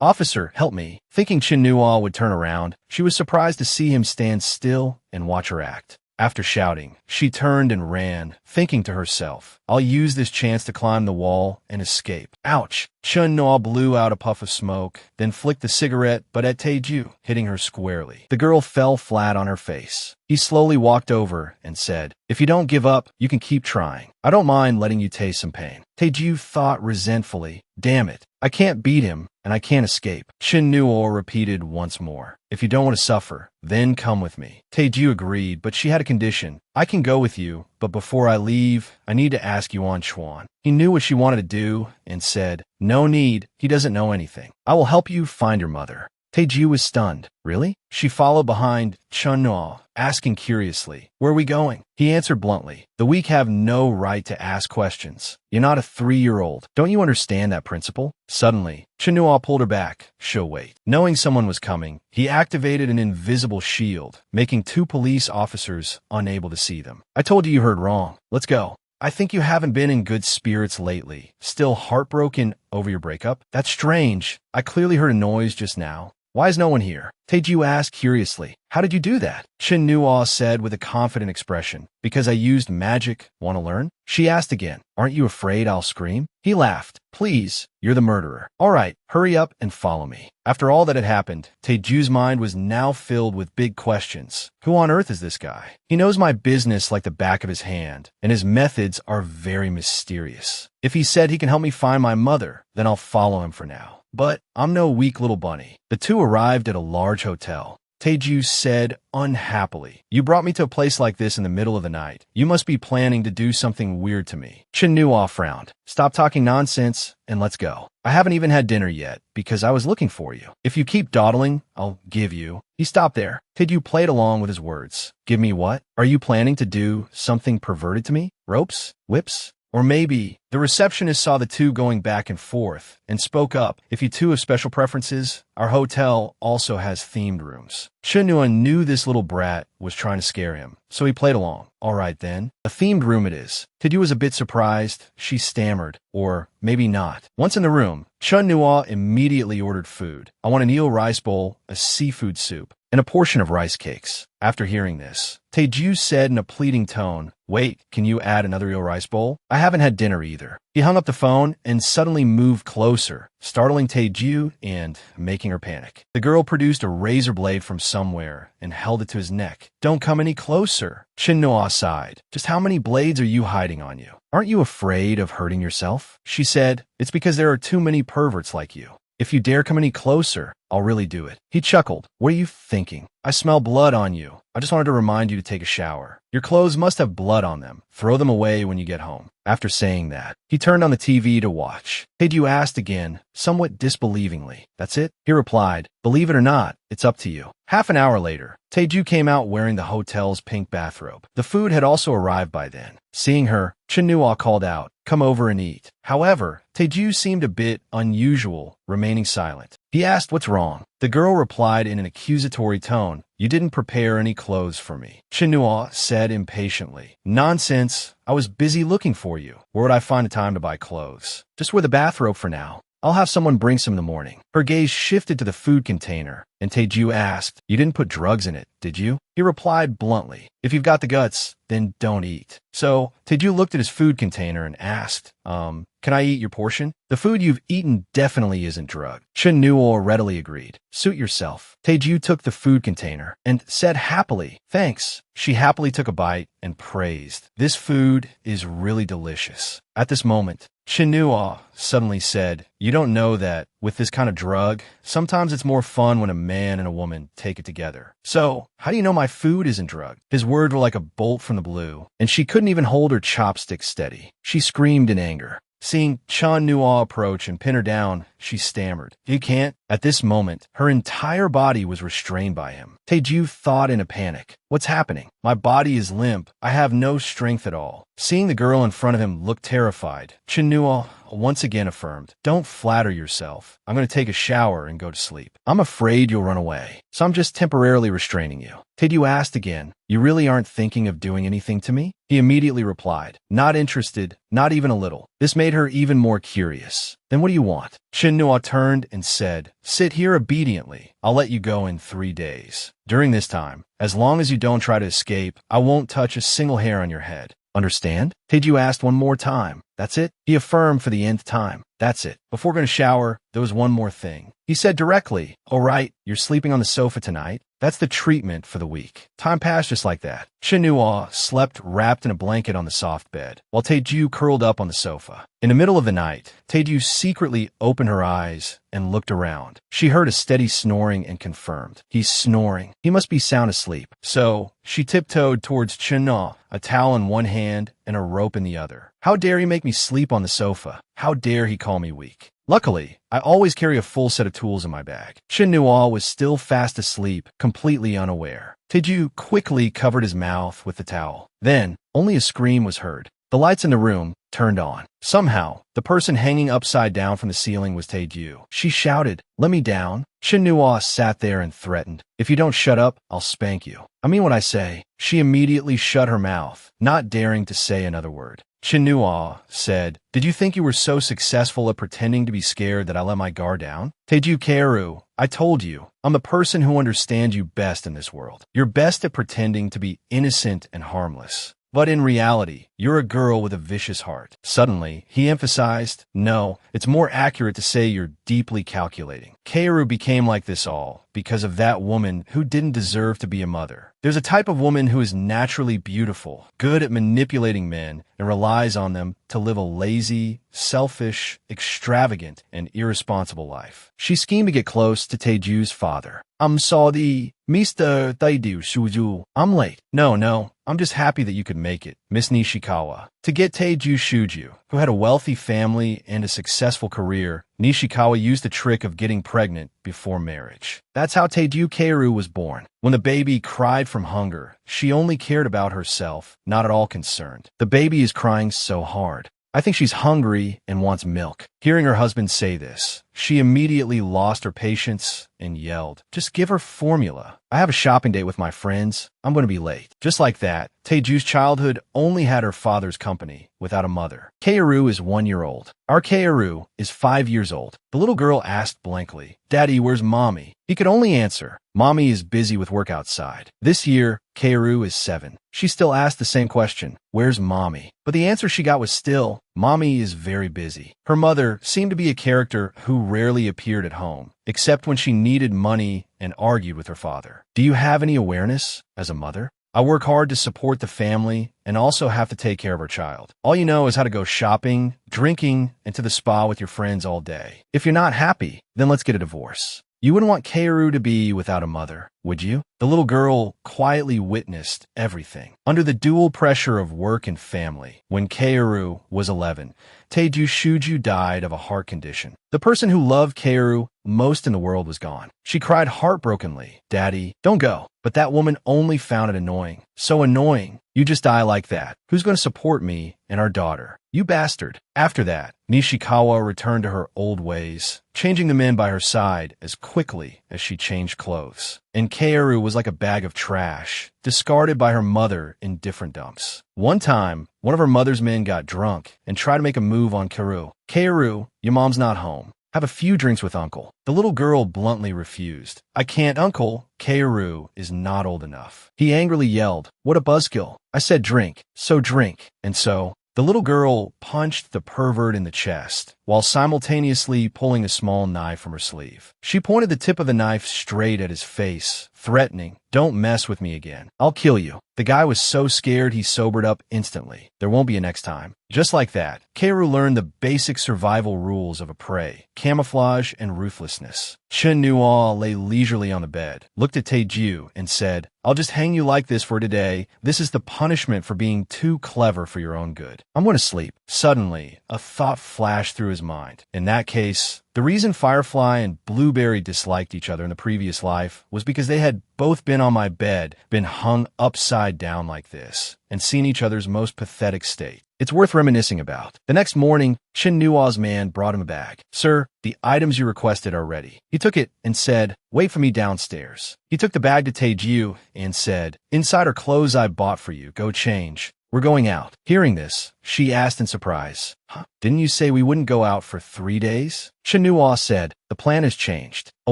A: "Officer, help me." Thinking Chin Nua would turn around, she was surprised to see him stand still and watch her act. After shouting, she turned and ran, thinking to herself, "I'll use this chance to climb the wall and escape." Ouch! Chun Nua blew out a puff of smoke, then flicked the cigarette but at Taeju, hitting her squarely. The girl fell flat on her face. He slowly walked over and said, "If you don't give up, you can keep trying. I don't mind letting you taste some pain." Taeju thought resentfully, "Damn it, I can't beat him, and I can't escape." Shin Nuo repeated once more, "If you don't want to suffer, then come with me." Taeju agreed, but she had a condition. "I can go with you, but before I leave, I need to ask you on Chuan." He knew what she wanted to do and said, "No need, he doesn't know anything. I will help you find your mother." Taeju was stunned. "Really?" She followed behind Chunnuo, asking curiously, "Where are we going?" He answered bluntly, "The weak have no right to ask questions. You're not a 3-year-old. Don't you understand that principle?" Suddenly, Chunnuo pulled her back. "She'll wait." Knowing someone was coming, he activated an invisible shield, making 2 police officers unable to see them. "I told you you heard wrong. Let's go." "I think you haven't been in good spirits lately. Still heartbroken over your breakup?" "That's strange. I clearly heard a noise just now. Why is no one here?" Taeju asked curiously. "How did you do that?" Shin Nuo said with a confident expression, "Because I used magic. Want to learn?" She asked again, "Aren't you afraid I'll scream?" He laughed. "Please, you're the murderer. All right, hurry up and follow me." After all that had happened, Taeju's mind was now filled with big questions. Who on earth is this guy? He knows my business like the back of his hand, and his methods are very mysterious. If he said he can help me find my mother, then I'll follow him for now. But I'm no weak little bunny. The 2 arrived at a large hotel. Taeju said unhappily, "You brought me to a place like this in the middle of the night. You must be planning to do something weird to me." Shin Nuo frowned. "Stop talking nonsense and let's go. I haven't even had dinner yet because I was looking for you. If you keep dawdling, I'll give you." He stopped there. Taeju played along with his words. "Give me what? Are you planning to do something perverted to me? Ropes? Whips? Or maybe..." The receptionist saw the 2 going back and forth and spoke up. "If you 2 have special preferences, our hotel also has themed rooms." Chunnuo knew this little brat was trying to scare him, so he played along. "All right then, a themed room it is." Taeju was a bit surprised. She stammered, or maybe not. Once in the room, Chunnuo immediately ordered food. "I want an eel rice bowl, a seafood soup, and a portion of rice cakes." After hearing this, Taeju said in a pleading tone, "Wait, can you add another eel rice bowl? I haven't had dinner either." He hung up the phone and suddenly moved closer, startling Taeju and making her panic. The girl produced a razor blade from somewhere and held it to his neck. "Don't come any closer." Chunnuo sighed. "Just how many blades are you hiding on you? Aren't you afraid of hurting yourself?" She said, "It's because there are too many perverts like you. If you dare come any closer, I'll really do it." He chuckled. "What are you thinking? I smell blood on you. I just wanted to remind you to take a shower. Your clothes must have blood on them. Throw them away when you get home." After saying that, he turned on the TV to watch. Taeju asked again, somewhat disbelievingly, "That's it?" He replied, "Believe it or not, it's up to you." Half an hour later, Taeju came out wearing the hotel's pink bathrobe. The food had also arrived by then. Seeing her, Chunnuo called out, "Come over and eat." However, Taeju seemed a bit unusual, remaining silent. He asked what's wrong. The girl replied in an accusatory tone, "You didn't prepare any clothes for me." Chunnuo said impatiently, "Nonsense. I was busy looking for you. Where would I find the time to buy clothes? Just wear the bathrobe for now. I'll have someone bring some in the morning." Her gaze shifted to the food container, and Taeju asked, "You didn't put drugs in it, did you?" He replied bluntly, "If you've got the guts, then don't eat." So, Taeju looked at his food container and asked, "Can I eat your portion?" "The food you've eaten definitely isn't drugged." Chunnuo readily agreed. "Suit yourself." Taeju took the food container and said happily, "Thanks." She happily took a bite and praised, "This food is really delicious." At this moment, Chunnuo suddenly said, "You don't know that, with this kind of drug, sometimes it's more fun when a man and a woman take it together. So, how do you know my food isn't drugged?" His words were like a bolt from the blue, and she couldn't even hold her chopsticks steady. She screamed in anger. Seeing Chunnuo approach and pin her down, she stammered, "You can't." At this moment, her entire body was restrained by him. Taeju thought in a panic, "What's happening? My body is limp. I have no strength at all." Seeing the girl in front of him look terrified, Chunnuo once again affirmed, "Don't flatter yourself. I'm going to take a shower and go to sleep. I'm afraid you'll run away, so I'm just temporarily restraining you." Taeju asked again, "You really aren't thinking of doing anything to me?" He immediately replied, "Not interested, not even a little." This made her even more curious. "Then what do you want?" Chunnuo turned and said, "Sit here obediently. I'll let you go in 3 days. During this time, as long as you don't try to escape, I won't touch a single hair on your head. Understand?" Taeju asked one more time. "That's it?" He affirmed for the nth time. "That's it. Before going to shower, there was one more thing. He said directly, "Oh right, you're sleeping on the sofa tonight? That's the treatment for the week." Time passed just like that. Chinua slept wrapped in a blanket on the soft bed, while Taeju curled up on the sofa. In the middle of the night, Taeju secretly opened her eyes and looked around. She heard a steady snoring and confirmed, "He's snoring. He must be sound asleep." So, she tiptoed towards Chinua, a towel in one hand and a rope in the other. "How dare he make me sleep on the sofa? How dare he call me weak?" Luckily, I always carry a full set of tools in my bag. Chinua was still fast asleep, completely unaware. Taeju quickly covered his mouth with the towel. Then, only a scream was heard. The lights in the room turned on. Somehow, the person hanging upside down from the ceiling was Taeju. She shouted, "Let me down." Chinua sat there and threatened, "If you don't shut up, I'll spank you." "I mean what I say." She immediately shut her mouth, not daring to say another word. Chinua said, "Did you think you were so successful at pretending to be scared that I let my guard down?" "Taeju Kaoru, I told you, I'm the person who understands you best in this world. You're best at pretending to be innocent and harmless. But in reality, you're a girl with a vicious heart." Suddenly, he emphasized, "No, it's more accurate to say you're deeply calculating. Kaoru became like this all because of that woman who didn't deserve to be a mother. There's a type of woman who is naturally beautiful, good at manipulating men, and relies on them to live a lazy, selfish, extravagant, and irresponsible life." She schemed to get close to Taeju's father. "I'm sorry, Mr. Taeju Shuju. I'm late." No, I'm just happy that you could make it, Miss Nishikawa." To get Taeju Shuju, who had a wealthy family and a successful career, Nishikawa used the trick of getting pregnant before marriage. That's how Taeju Kaoru was born. When the baby cried from hunger, she only cared about herself, not at all concerned. "The baby is crying so hard. I think she's hungry and wants milk." Hearing her husband say this, she immediately lost her patience and yelled, "Just give her formula. I have a shopping date with my friends. I'm going to be late." Just like that, Taeju's childhood only had her father's company, without a mother. Kaoru is 1 year old. Our Kaoru is 5 years old. The little girl asked blankly, "Daddy, where's mommy?" He could only answer, "Mommy is busy with work outside." This year, Kaoru is 7. She still asked the same question, "Where's mommy?" But the answer she got was still, "Mommy is very busy." Her mother seemed to be a character who rarely appeared at home, except when she needed money and argued with her father. Do you have any awareness as a mother? I work hard to support the family and also have to take care of our child. All you know is how to go shopping, drinking, and to the spa with your friends all day. If you're not happy, then let's get a divorce. You wouldn't want Kaoru to be without a mother, would you? The little girl quietly witnessed everything. Under the dual pressure of work and family, when Kaoru was 11, Taeju Shuju died of a heart condition. The person who loved Kaoru most in the world was gone. She cried heartbrokenly, "Daddy, don't go." But that woman only found it annoying. "So annoying. You just die like that. Who's going to support me and our daughter? You bastard." After that, Nishikawa returned to her old ways, changing the men by her side as quickly as she changed clothes. And Kaoru was like a bag of trash, discarded by her mother in different dumps. One time, one of her mother's men got drunk and tried to make a move on Kaoru. "Kaoru, your mom's not home. Have a few drinks with Uncle." The little girl bluntly refused. "I can't, Uncle. Kaoru is not old enough." He angrily yelled, "What a buzzkill. I said drink, so drink." And so, the little girl punched the pervert in the chest, while simultaneously pulling a small knife from her sleeve. She pointed the tip of the knife straight at his face, threatening, "Don't mess with me again. I'll kill you." The guy was so scared he sobered up instantly. There won't be a next time. Just like that, Kaoru learned the basic survival rules of a prey, camouflage and ruthlessness. Chen Nuo lay leisurely on the bed, looked at Taeju, and said, "I'll just hang you like this for today. This is the punishment for being too clever for your own good. I'm going to sleep." Suddenly, a thought flashed through his mind. In that case, the reason Firefly and Blueberry disliked each other in the previous life was because they had both been on my bed, been hung upside down like this, and seen each other's most pathetic state. It's worth reminiscing about. The next morning, Chin Nua's man brought him a bag. "Sir, the items you requested are ready." He took it and said, "Wait for me downstairs." He took the bag to Taeju and said, "Inside are clothes I bought for you. Go change." we're going out. Hearing this, she asked in surprise, huh? Didn't you say we wouldn't go out for 3 days? Shinua said, the plan has changed. A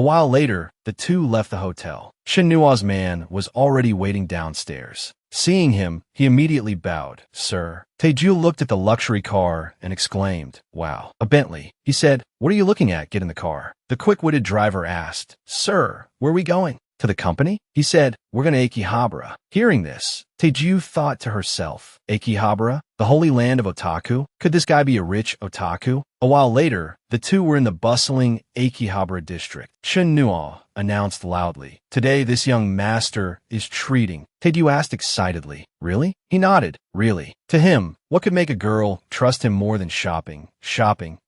A: while later, the two left the hotel. Shinua's man was already waiting downstairs. Seeing him, he immediately bowed. Sir. Taeju looked at the luxury car and exclaimed, wow, a Bentley. He said, what are you looking at? Get in the car. The quick-witted driver asked, sir, where are we going? To the company? He said, we're going to Akihabara. Hearing this, Taeju thought to herself, Akihabara? The holy land of otaku? Could this guy be a rich otaku? A while later, the two were in the bustling Akihabara district. Shinua announced loudly, today this young master is treating. Taeju asked excitedly, really? He nodded, really. To him, what could make a girl trust him more than shopping,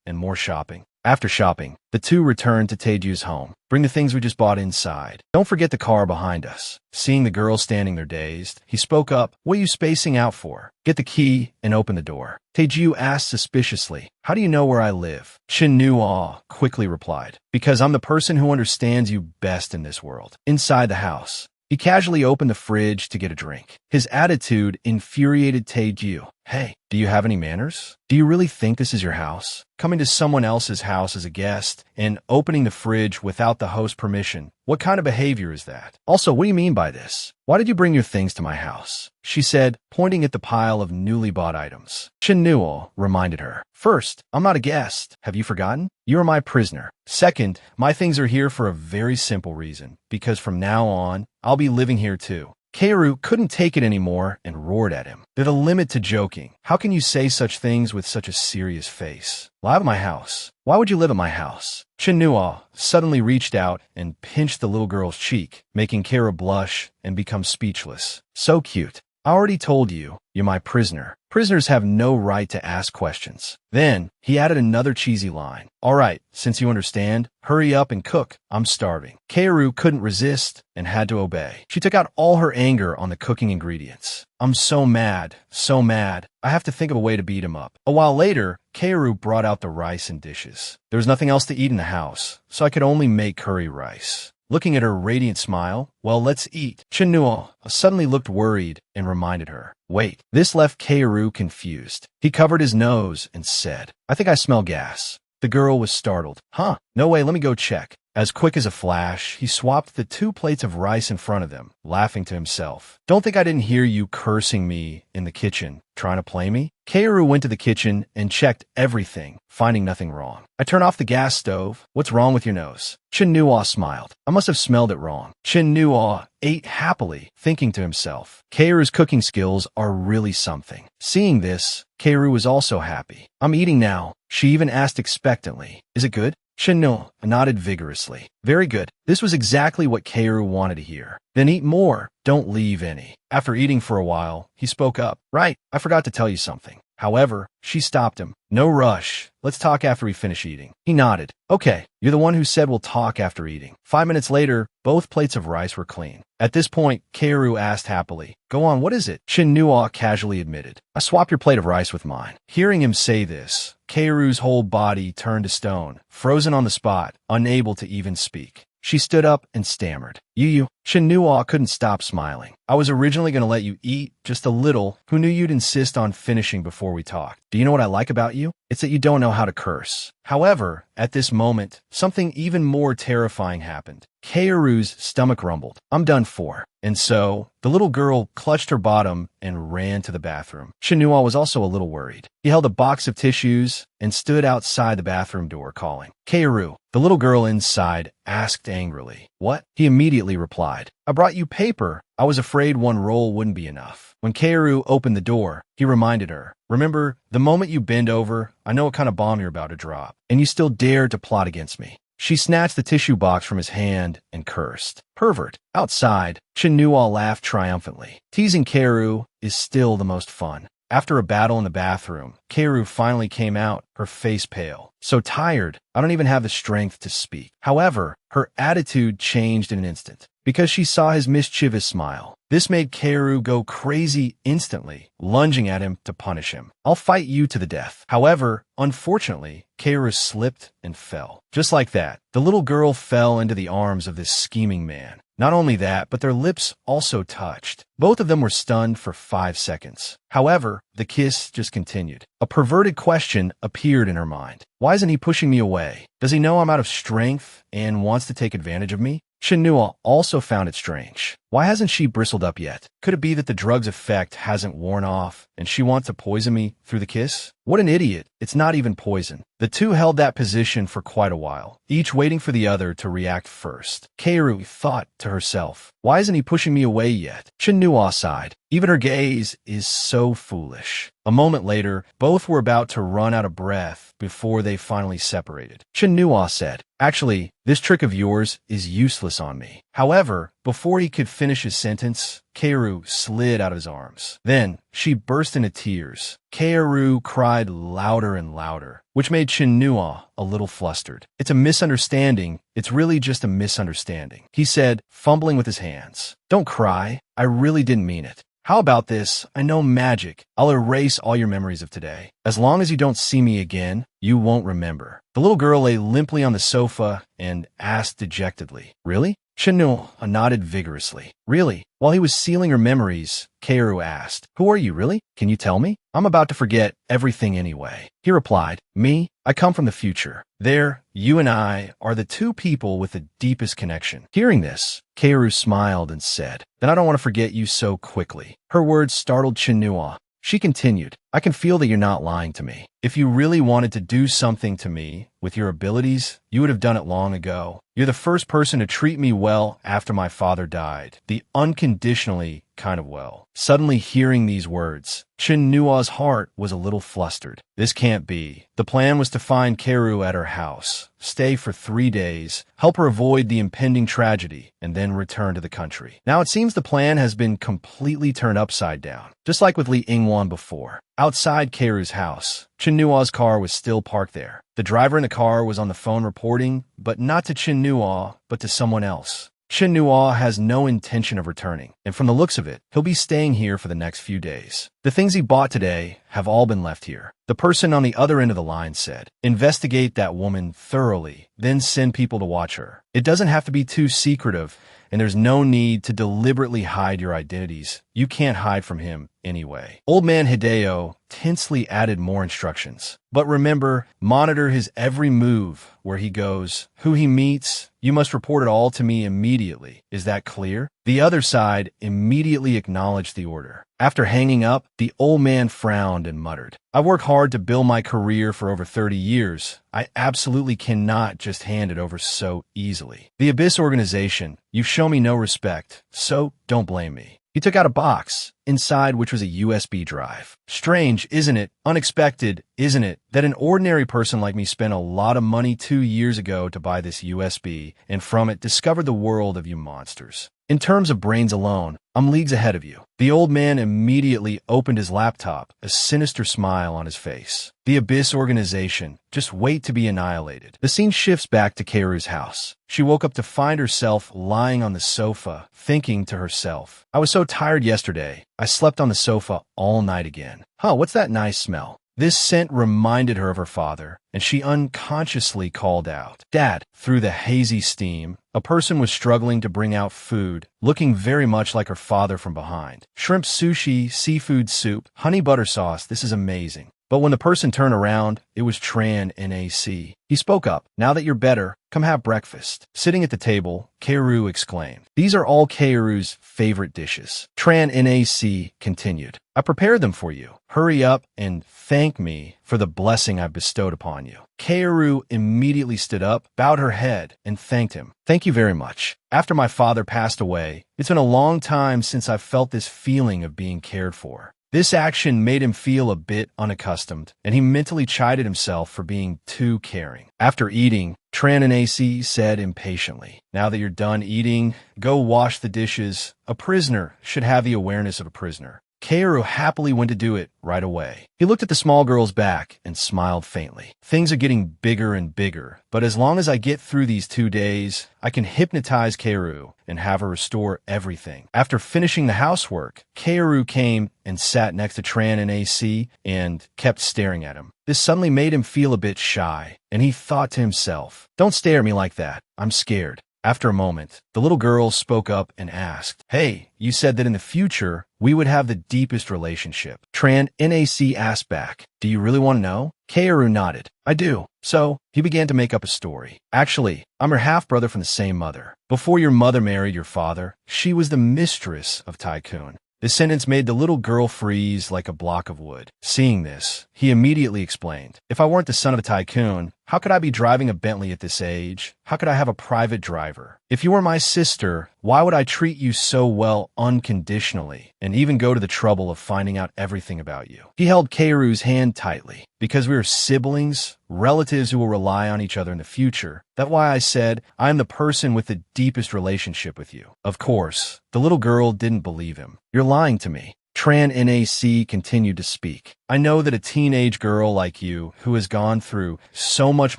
A: and more shopping? After shopping, the two returned to Taeju's home. Bring the things we just bought inside. Don't forget the car behind us. Seeing the girls standing there dazed, he spoke up, what are you spacing out for? Get the key and open the door. Taeju asked suspiciously, how do you know where I live? Shinua quickly replied, because I'm the person who understands you best in this world. Inside the house, he casually opened the fridge to get a drink. His attitude infuriated Taeju. Hey, do you have any manners? Do you really think this is your house? Coming to someone else's house as a guest and opening the fridge without the host's permission. What kind of behavior is that? Also, what do you mean by this? Why did you bring your things to my house? She said, pointing at the pile of newly bought items. Shinua reminded her. First, I'm not a guest. Have you forgotten? You are my prisoner. Second, my things are here for a very simple reason. Because from now on, I'll be living here too. Kaoru couldn't take it anymore and roared at him. There's a limit to joking. How can you say such things with such a serious face? Live at my house. Why would you live at my house? Shinua suddenly reached out and pinched the little girl's cheek, making Kaoru blush and become speechless. So cute. I already told you, you're my prisoner. Prisoners have no right to ask questions. Then, he added another cheesy line. All right, since you understand, hurry up and cook. I'm starving. Kaoru couldn't resist and had to obey. She took out all her anger on the cooking ingredients. I'm so mad, so mad. I have to think of a way to beat him up. A while later, Kaoru brought out the rice and dishes. There was nothing else to eat in the house, so I could only make curry rice. Looking at her radiant smile, well, let's eat. Shinua suddenly looked worried and reminded her. Wait. This left Kaoru confused. He covered his nose and said, I think I smell gas. The girl was startled. Huh? No way, let me go check. As quick as a flash, he swapped the 2 plates of rice in front of them, laughing to himself. Don't think I didn't hear you cursing me in the kitchen, trying to play me? Kaoru went to the kitchen and checked everything, finding nothing wrong. I turned off the gas stove. What's wrong with your nose? Shinua smiled. I must have smelled it wrong. Shinua ate happily, thinking to himself, Kaoru's cooking skills are really something. Seeing this, Kaoru was also happy. I'm eating now. She even asked expectantly, is it good? Shinua nodded vigorously. Very good. This was exactly what Kaoru wanted to hear. Then eat more. Don't leave any. After eating for a while, he spoke up. Right, I forgot to tell you something. However, she stopped him. No rush. Let's talk after we finish eating. He nodded. Okay, you're the one who said we'll talk after eating. 5 minutes later, both plates of rice were clean. At this point, Kaoru asked happily, go on, what is it? Shinua casually admitted, I swapped your plate of rice with mine. Hearing him say this, Kaoru's whole body turned to stone, frozen on the spot, unable to even speak. She stood up and stammered. You. Shinua couldn't stop smiling. I was originally going to let you eat just a little. Who knew you'd insist on finishing before we talked? Do you know what I like about you? It's that you don't know how to curse. However, at this moment, something even more terrifying happened. Kaoru's stomach rumbled. I'm done for. And so, the little girl clutched her bottom and ran to the bathroom. Shinua was also a little worried. He held a box of tissues and stood outside the bathroom door calling. Kaoru. The little girl inside asked angrily. What? He immediately replied. I brought you paper. I was afraid one roll wouldn't be enough. When Kaoru opened the door, he reminded her, remember, the moment you bend over, I know what kind of bomb you're about to drop, and you still dare to plot against me. She snatched the tissue box from his hand and cursed. Pervert. Outside, Shinua laughed triumphantly. Teasing Kaoru is still the most fun. After a battle in the bathroom, Kaoru finally came out, her face pale. So tired, I don't even have the strength to speak. However, her attitude changed in an instant. Because she saw his mischievous smile. This made Kaoru go crazy instantly, lunging at him to punish him. "I'll fight you to the death." However, unfortunately, Kaoru slipped and fell. Just like that, the little girl fell into the arms of this scheming man. Not only that, but their lips also touched. Both of them were stunned for 5 seconds. However, the kiss just continued. A perverted question appeared in her mind. Why isn't he pushing me away? Does he know I'm out of strength and wants to take advantage of me? Shinua also found it strange. Why hasn't she bristled up yet? Could it be that the drug's effect hasn't worn off and she wants to poison me through the kiss? What an idiot. It's not even poison. The two held that position for quite a while, each waiting for the other to react first. Kaoru thought to herself, why isn't he pushing me away yet? Shinua sighed. Even her gaze is so foolish. A moment later, both were about to run out of breath before they finally separated. Shinua said, actually, this trick of yours is useless on me. However, before he could finish his sentence, Kaoru slid out of his arms. Then, she burst into tears. Kaoru cried louder and louder, which made Shinua a little flustered. It's a misunderstanding. It's really just a misunderstanding, he said, fumbling with his hands. Don't cry. I really didn't mean it. How about this? I know magic. I'll erase all your memories of today. As long as you don't see me again, you won't remember. The little girl lay limply on the sofa and asked dejectedly, really? Shinua nodded vigorously. Really? While he was sealing her memories, Kaoru asked, who are you really? Can you tell me? I'm about to forget everything anyway. He replied, me? I come from the future. There, you and I are the two people with the deepest connection. Hearing this, Kaoru smiled and said, then I don't want to forget you so quickly. Her words startled Shinua. She continued, I can feel that you're not lying to me. If you really wanted to do something to me with your abilities, you would have done it long ago. You're the first person to treat me well after my father died. The unconditionally kind of well. Suddenly hearing these words, Shinua's heart was a little flustered. This can't be. The plan was to find Kaoru at her house, stay for 3 days, help her avoid the impending tragedy, and then return to the country. Now it seems the plan has been completely turned upside down, just like with Lee Ingwan before. Outside Kaoru's house, Chinua's car was still parked there. The driver in the car was on the phone reporting, but not to Chinua, but to someone else. Shinua has no intention of returning, and from the looks of it, he'll be staying here for the next few days. The things he bought today have all been left here. The person on the other end of the line said, investigate that woman thoroughly, then send people to watch her. It doesn't have to be too secretive, and there's no need to deliberately hide your identities. You can't hide from him anyway. Old man Hideo tensely added more instructions. But remember, monitor his every move, where he goes, who he meets. You must report it all to me immediately. Is that clear? The other side immediately acknowledged the order. After hanging up, the old man frowned and muttered, I've worked hard to build my career for over 30 years. I absolutely cannot just hand it over so easily. The Abyss organization, you've shown me no respect, so don't blame me. He took out a box, inside which was a USB drive. Strange, isn't it? Unexpected, isn't it? That an ordinary person like me spent a lot of money 2 years ago to buy this USB, and from it discovered the world of you monsters. In terms of brains alone, I'm leagues ahead of you. The old man immediately opened his laptop, a sinister smile on his face. The Abyss organization, just wait to be annihilated. The scene shifts back to Kaoru's house. She woke up to find herself lying on the sofa, thinking to herself, I was so tired yesterday. I slept on the sofa all night again. What's that nice smell? This scent reminded her of her father, and she unconsciously called out, Dad! Through the hazy steam, a person was struggling to bring out food, looking very much like her father from behind. Shrimp sushi, seafood soup, honey butter sauce, this is amazing. But when the person turned around, it was Tran NAC. He spoke up, now that you're better, come have breakfast. Sitting at the table, Kaoru exclaimed, these are all Kaoru's favorite dishes. Tran NAC continued, I prepared them for you. Hurry up and thank me for the blessing I've bestowed upon you. Kaoru immediately stood up, bowed her head, and thanked him. Thank you very much. After my father passed away, it's been a long time since I've felt this feeling of being cared for. This action made him feel a bit unaccustomed, and he mentally chided himself for being too caring. After eating, Tran and AC said impatiently, now that you're done eating, go wash the dishes. A prisoner should have the awareness of a prisoner. Kaoru happily went to do it right away. He looked at the small girl's back and smiled faintly. Things are getting bigger and bigger, but as long as I get through these 2 days, I can hypnotize Kaoru and have her restore everything. After finishing the housework, Kaoru came and sat next to Tran in AC and kept staring at him. This suddenly made him feel a bit shy, and he thought to himself, "Don't stare at me like that. I'm scared." After a moment, the little girl spoke up and asked, "Hey, you said that in the future, we would have the deepest relationship." Tran NAC asked back, "Do you really want to know?" Kaoru nodded. "I do." So, he began to make up a story. "Actually, I'm her half-brother from the same mother. Before your mother married your father, she was the mistress of Tycoon." This sentence made the little girl freeze like a block of wood. Seeing this, he immediately explained, "If I weren't the son of a tycoon, how could I be driving a Bentley at this age? How could I have a private driver? If you were my sister, why would I treat you so well unconditionally and even go to the trouble of finding out everything about you?" He held Kaoru's hand tightly. "Because we are siblings, relatives who will rely on each other in the future. That's why I said I am the person with the deepest relationship with you." Of course, the little girl didn't believe him. "You're lying to me." Tran NAC continued to speak. "I know that a teenage girl like you, who has gone through so much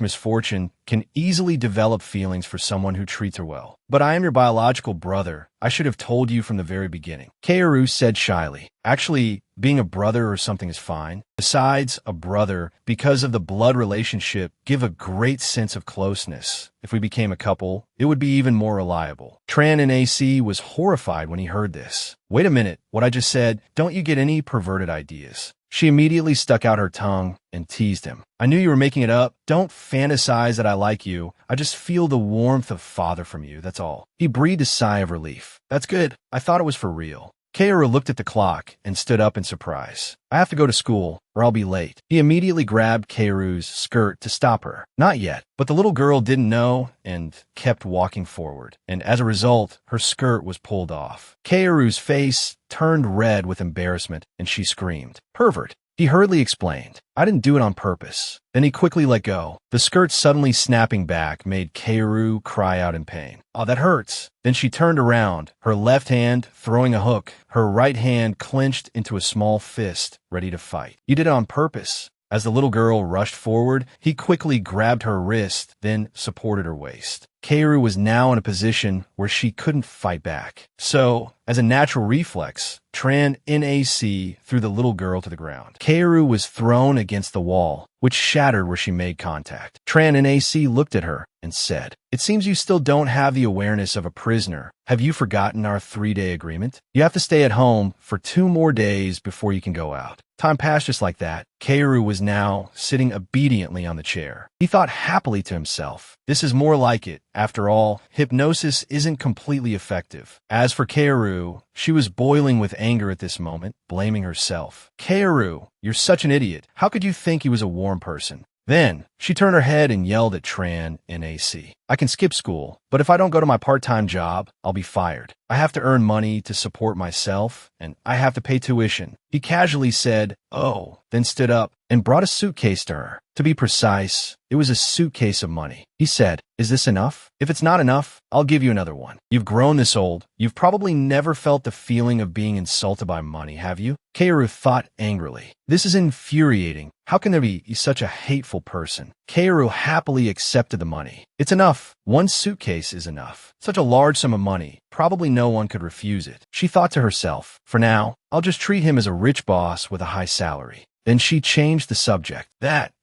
A: misfortune, can easily develop feelings for someone who treats her well. But I am your biological brother. I should have told you from the very beginning." Kaoru said shyly, "Actually, being a brother or something is fine. Besides, a brother, because of the blood relationship, give a great sense of closeness. If we became a couple, it would be even more reliable." Tran NAC was horrified when he heard this. "Wait a minute, what I just said, don't you get any perverted ideas?" She immediately stuck out her tongue and teased him. "I knew you were making it up. Don't fantasize that I like you. I just feel the warmth of father from you, that's all." He breathed a sigh of relief. "That's good. I thought it was for real." Kaoru looked at the clock and stood up in surprise. "I have to go to school, or I'll be late." He immediately grabbed Kaoru's skirt to stop her. "Not yet." But the little girl didn't know and kept walking forward, and as a result, her skirt was pulled off. Kaoru's face turned red with embarrassment, and she screamed, "Pervert!" He hurriedly explained, "I didn't do it on purpose." Then he quickly let go. The skirt suddenly snapping back made Kaoru cry out in pain. "Oh, that hurts." Then she turned around, her left hand throwing a hook, her right hand clenched into a small fist, ready to fight. "You did it on purpose." As the little girl rushed forward, he quickly grabbed her wrist, then supported her waist. Kaoru was now in a position where she couldn't fight back. So, as a natural reflex, Tran NAC threw the little girl to the ground. Kaoru was thrown against the wall, which shattered where she made contact. Tran NAC looked at her and said, "It seems you still don't have the awareness of a prisoner. Have you forgotten our 3-day agreement? You have to stay at home for 2 more days before you can go out." Time passed just like that. Kaoru was now sitting obediently on the chair. He thought happily to himself, "This is more like it. After all, hypnosis isn't completely effective." As for Kaoru, she was boiling with anger at this moment, blaming herself. "Kaoru, you're such an idiot. How could you think he was a warm person?" Then, she turned her head and yelled at Tran NAC, "I can skip school, but if I don't go to my part-time job, I'll be fired. I have to earn money to support myself, and I have to pay tuition." He casually said, "Oh," then stood up and brought a suitcase to her. To be precise, it was a suitcase of money. He said, "Is this enough? If it's not enough, I'll give you another one. You've grown this old. You've probably never felt the feeling of being insulted by money, have you?" Kaoru thought angrily, "This is infuriating. How can there be such a hateful person?" Kaoru happily accepted the money. "It's enough. 1 suitcase is enough. Such a large sum of money. Probably no one could refuse it." She thought to herself, "For now, I'll just treat him as a rich boss with a high salary." Then she changed the subject.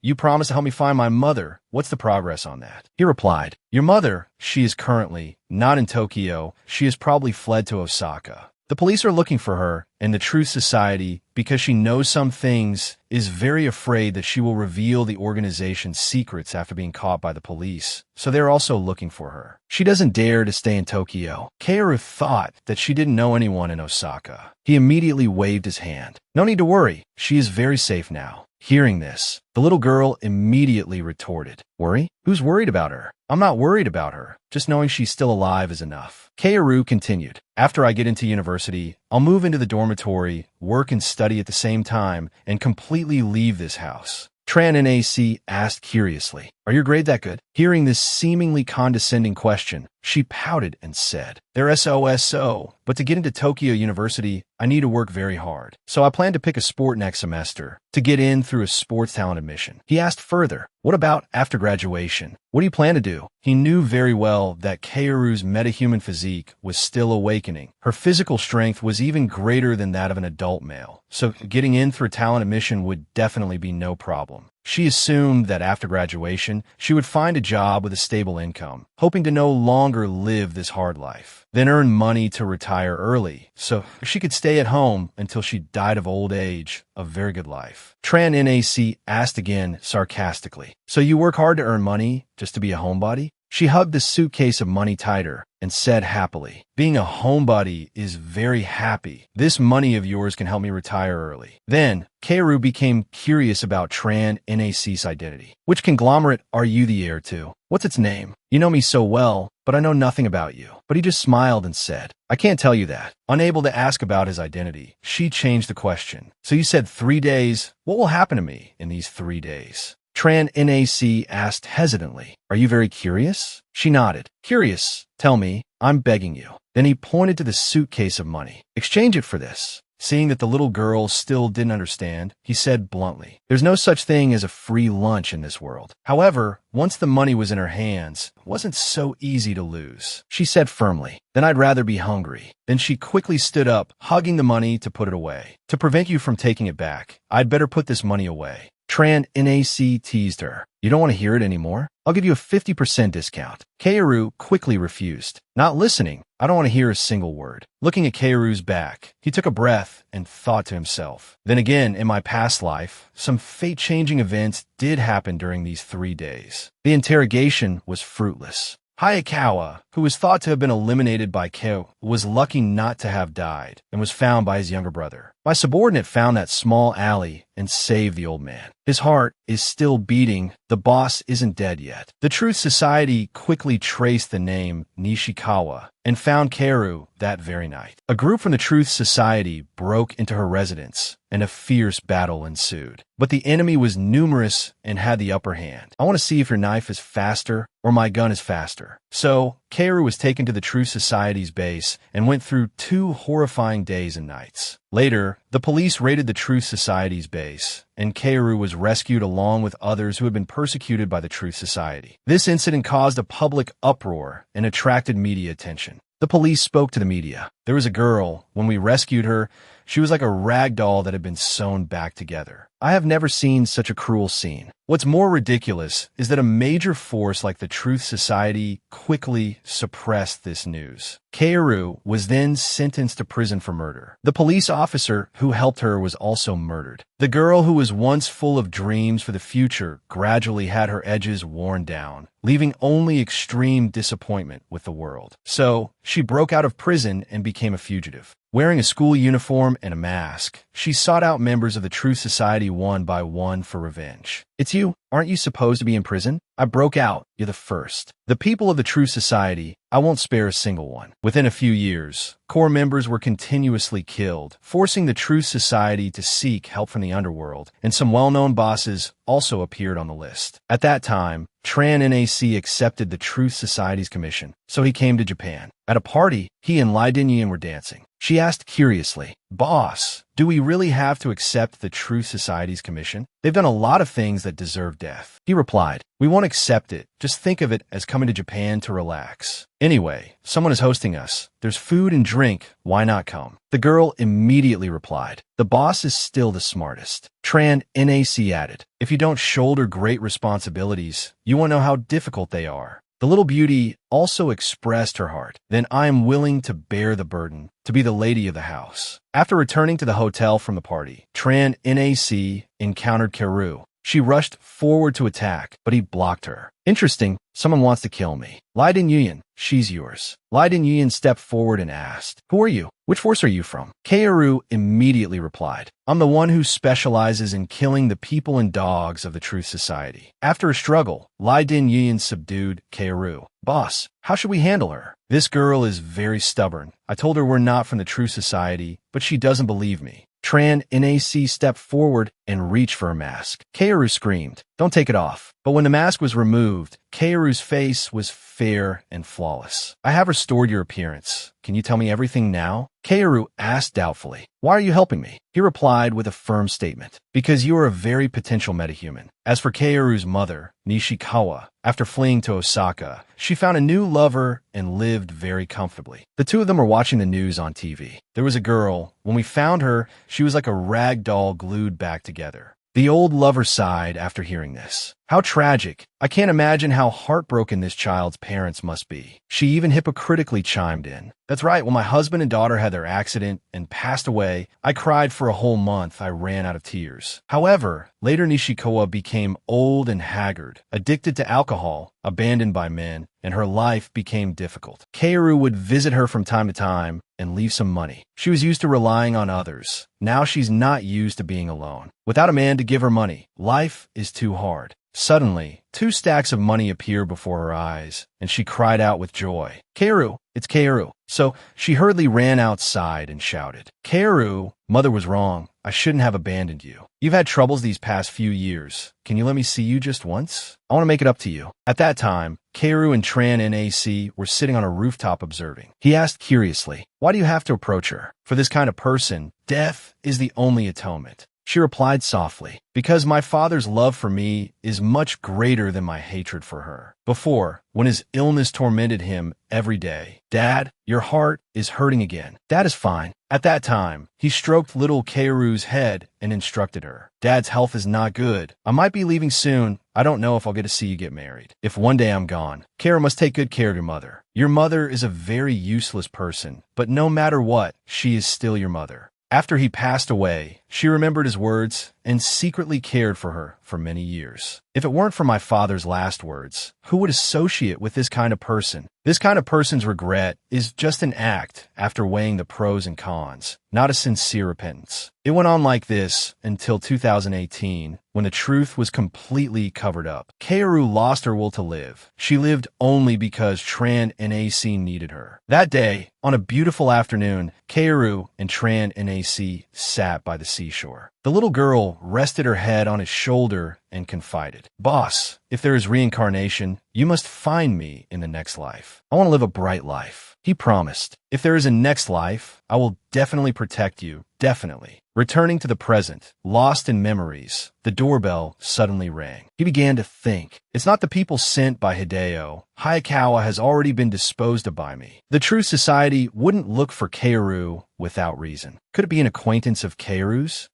A: You promised to help me find my mother. What's the progress on that?" He replied, "Your mother, she is currently not in Tokyo. She has probably fled to Osaka. The police are looking for her, and the Truth Society, because she knows some things, is very afraid that she will reveal the organization's secrets after being caught by the police. So they're also looking for her. She doesn't dare to stay in Tokyo." Kaoru thought that she didn't know anyone in Osaka. He immediately waved his hand. "No need to worry. She is very safe now." Hearing this, the little girl immediately retorted, "Worry? Who's worried about her? I'm not worried about her. Just knowing she's still alive is enough." Kaoru continued, "After I get into university, I'll move into the dormitory, work and study at the same time, and completely leave this house." Tran NAC asked curiously, "Are your grades that good?" Hearing this seemingly condescending question, She pouted and said, "They're SOSO, but to get into Tokyo University, I need to work very hard. So I plan to pick a sport next semester to get in through a sports talent admission." He asked further, "What about after graduation? What do you plan to do?" He knew very well that Kaoru's metahuman physique was still awakening. Her physical strength was even greater than that of an adult male, so getting in through talent admission would definitely be no problem. She assumed that after graduation, she would find a job with a stable income, hoping to no longer live this hard life, then earn money to retire early, so she could stay at home until she died of old age, a very good life. Tran NAC asked again sarcastically, "So you work hard to earn money just to be a homebody?" She hugged the suitcase of money tighter and said happily, "Being a homebody is very happy. This money of yours can help me retire early." Then, Kaoru became curious about Tran NAC's identity. "Which conglomerate are you the heir to? What's its name? You know me so well, but I know nothing about you." But he just smiled and said, "I can't tell you that." Unable to ask about his identity, she changed the question. "So you said 3 days. What will happen to me in these 3 days?" Tran NAC asked hesitantly, "Are you very curious?" She nodded. "Curious. Tell me. I'm begging you." Then he pointed to the suitcase of money. "Exchange it for this." Seeing that the little girl still didn't understand, he said bluntly, "There's no such thing as a free lunch in this world." However, once the money was in her hands, it wasn't so easy to lose. She said firmly, "Then I'd rather be hungry." Then she quickly stood up, hugging the money to put it away. "To prevent you from taking it back, I'd better put this money away." Tran NAC teased her. "You don't want to hear it anymore? I'll give you a 50% discount." Kaoru quickly refused. Not listening, "I don't want to hear a single word." Looking at Kaoru's back, he took a breath and thought to himself, "Then again, in my past life, some fate-changing events did happen during these 3 days." The interrogation was fruitless. Hayakawa, who was thought to have been eliminated by Kyo, was lucky not to have died and was found by his younger brother. My subordinate found that small alley and saved the old man. His heart is still beating. The boss isn't dead yet. The Truth Society quickly traced the name Nishikawa and found Kaoru that very night. A group from the Truth Society broke into her residence, and a fierce battle ensued. But the enemy was numerous and had the upper hand. "I want to see if your knife is faster or my gun is faster." So, Kaoru was taken to the Truth Society's base and went through 2 horrifying days and nights. Later, the police raided the Truth Society's base, and Kaoru was rescued along with others who had been persecuted by the Truth Society. This incident caused a public uproar and attracted media attention. The police spoke to the media. "There was a girl. When we rescued her, she was like a rag doll that had been sewn back together. I have never seen such a cruel scene." What's more ridiculous is that a major force like the Truth Society quickly suppressed this news. Kaoru was then sentenced to prison for murder. The police officer who helped her was also murdered. The girl who was once full of dreams for the future gradually had her edges worn down, leaving only extreme disappointment with the world. So, she broke out of prison and became a fugitive. Wearing a school uniform and a mask, she sought out members of the Truth Society one by one for revenge. "It's you. Aren't you supposed to be in prison? I broke out. You're the first." The people of the Truth Society, I won't spare a single one. Within a few years, core members were continuously killed, forcing the Truth Society to seek help from the underworld, and some well-known bosses also appeared on the list. At that time, Tran NAC accepted the Truth Society's commission, so he came to Japan. At a party, he and Lai Dinyin were dancing. She asked curiously, "Boss, do we really have to accept the Truth Society's commission? They've done a lot of things that deserve death." He replied, "We won't accept it. Just think of it as coming to Japan to relax. Anyway, someone is hosting us. There's food and drink. Why not come?" The girl immediately replied, "The boss is still the smartest." Tran NAC added, "If you don't shoulder great responsibilities, you won't know how difficult they are." The little beauty also expressed her heart. "Then I am willing to bear the burden, to be the lady of the house." After returning to the hotel from the party, Tran NAC encountered Kaoru. She rushed forward to attack, but he blocked her. "Interesting. Someone wants to kill me." "Lai Dinyin, she's yours." Lai Dinyin stepped forward and asked, "Who are you? Which force are you from?" Kaoru immediately replied, "I'm the one who specializes in killing the people and dogs of the Truth Society." After a struggle, Lai Dinyin subdued Kaoru. "Boss, how should we handle her? This girl is very stubborn. I told her we're not from the Truth Society, but she doesn't believe me." Tran NAC stepped forward and reached for her mask. Kaoru screamed, "Don't take it off." But when the mask was removed, Kaoru's face was fair and flawless. "I have restored your appearance. Can you tell me everything now?" Kaoru asked doubtfully. "Why are you helping me?" He replied with a firm statement. "Because you are a very potential metahuman." As for Kaoru's mother, Nishikawa, after fleeing to Osaka, she found a new lover and lived very comfortably. The two of them were watching the news on TV. There was a girl. When we found her, she was like a rag doll glued back together. The old lover sighed after hearing this. How tragic. I can't imagine how heartbroken this child's parents must be. She even hypocritically chimed in. "That's right, when my husband and daughter had their accident and passed away, I cried for a whole month. I ran out of tears." However, later Nishikawa became old and haggard, addicted to alcohol, abandoned by men, and her life became difficult. Kaoru would visit her from time to time and leave some money. She was used to relying on others. Now she's not used to being alone. Without a man to give her money, life is too hard. Suddenly, 2 stacks of money appeared before her eyes, and she cried out with joy. "Kaoru, it's Kaoru." So she hurriedly ran outside and shouted, "Kaoru, mother was wrong. I shouldn't have abandoned you. You've had troubles these past few years. Can you let me see you just once? I want to make it up to you." At that time, Kaoru and Tran NAC were sitting on a rooftop observing. He asked curiously, "Why do you have to approach her? For this kind of person, death is the only atonement." She replied softly, "Because my father's love for me is much greater than my hatred for her. Before, when his illness tormented him every day, 'Dad, your heart is hurting again.' That is fine." At that time, he stroked little Kaoru's head and instructed her, "Dad's health is not good. I might be leaving soon. I don't know if I'll get to see you get married. If one day I'm gone, Kaoru must take good care of your mother. Your mother is a very useless person, but no matter what, she is still your mother." After he passed away, she remembered his words and secretly cared for her for many years. "If it weren't for my father's last words, who would associate with this kind of person? This kind of person's regret is just an act after weighing the pros and cons, not a sincere repentance." It went on like this until 2018, when the truth was completely covered up. Kaoru lost her will to live. She lived only because Tran NAC needed her. That day, on a beautiful afternoon, Kaoru and Tran NAC sat by the seashore. The little girl rested her head on his shoulder and confided, "Boss, if there is reincarnation, you must find me in the next life. I want to live a bright life." He promised, "If there is a next life, I will definitely protect you, definitely." Returning to the present, lost in memories, the doorbell suddenly rang. He began to think, "It's not the people sent by Hideo. Hayakawa has already been disposed of by me. The true society wouldn't look for Kaoru without reason. Could it be an acquaintance of Kaoru's?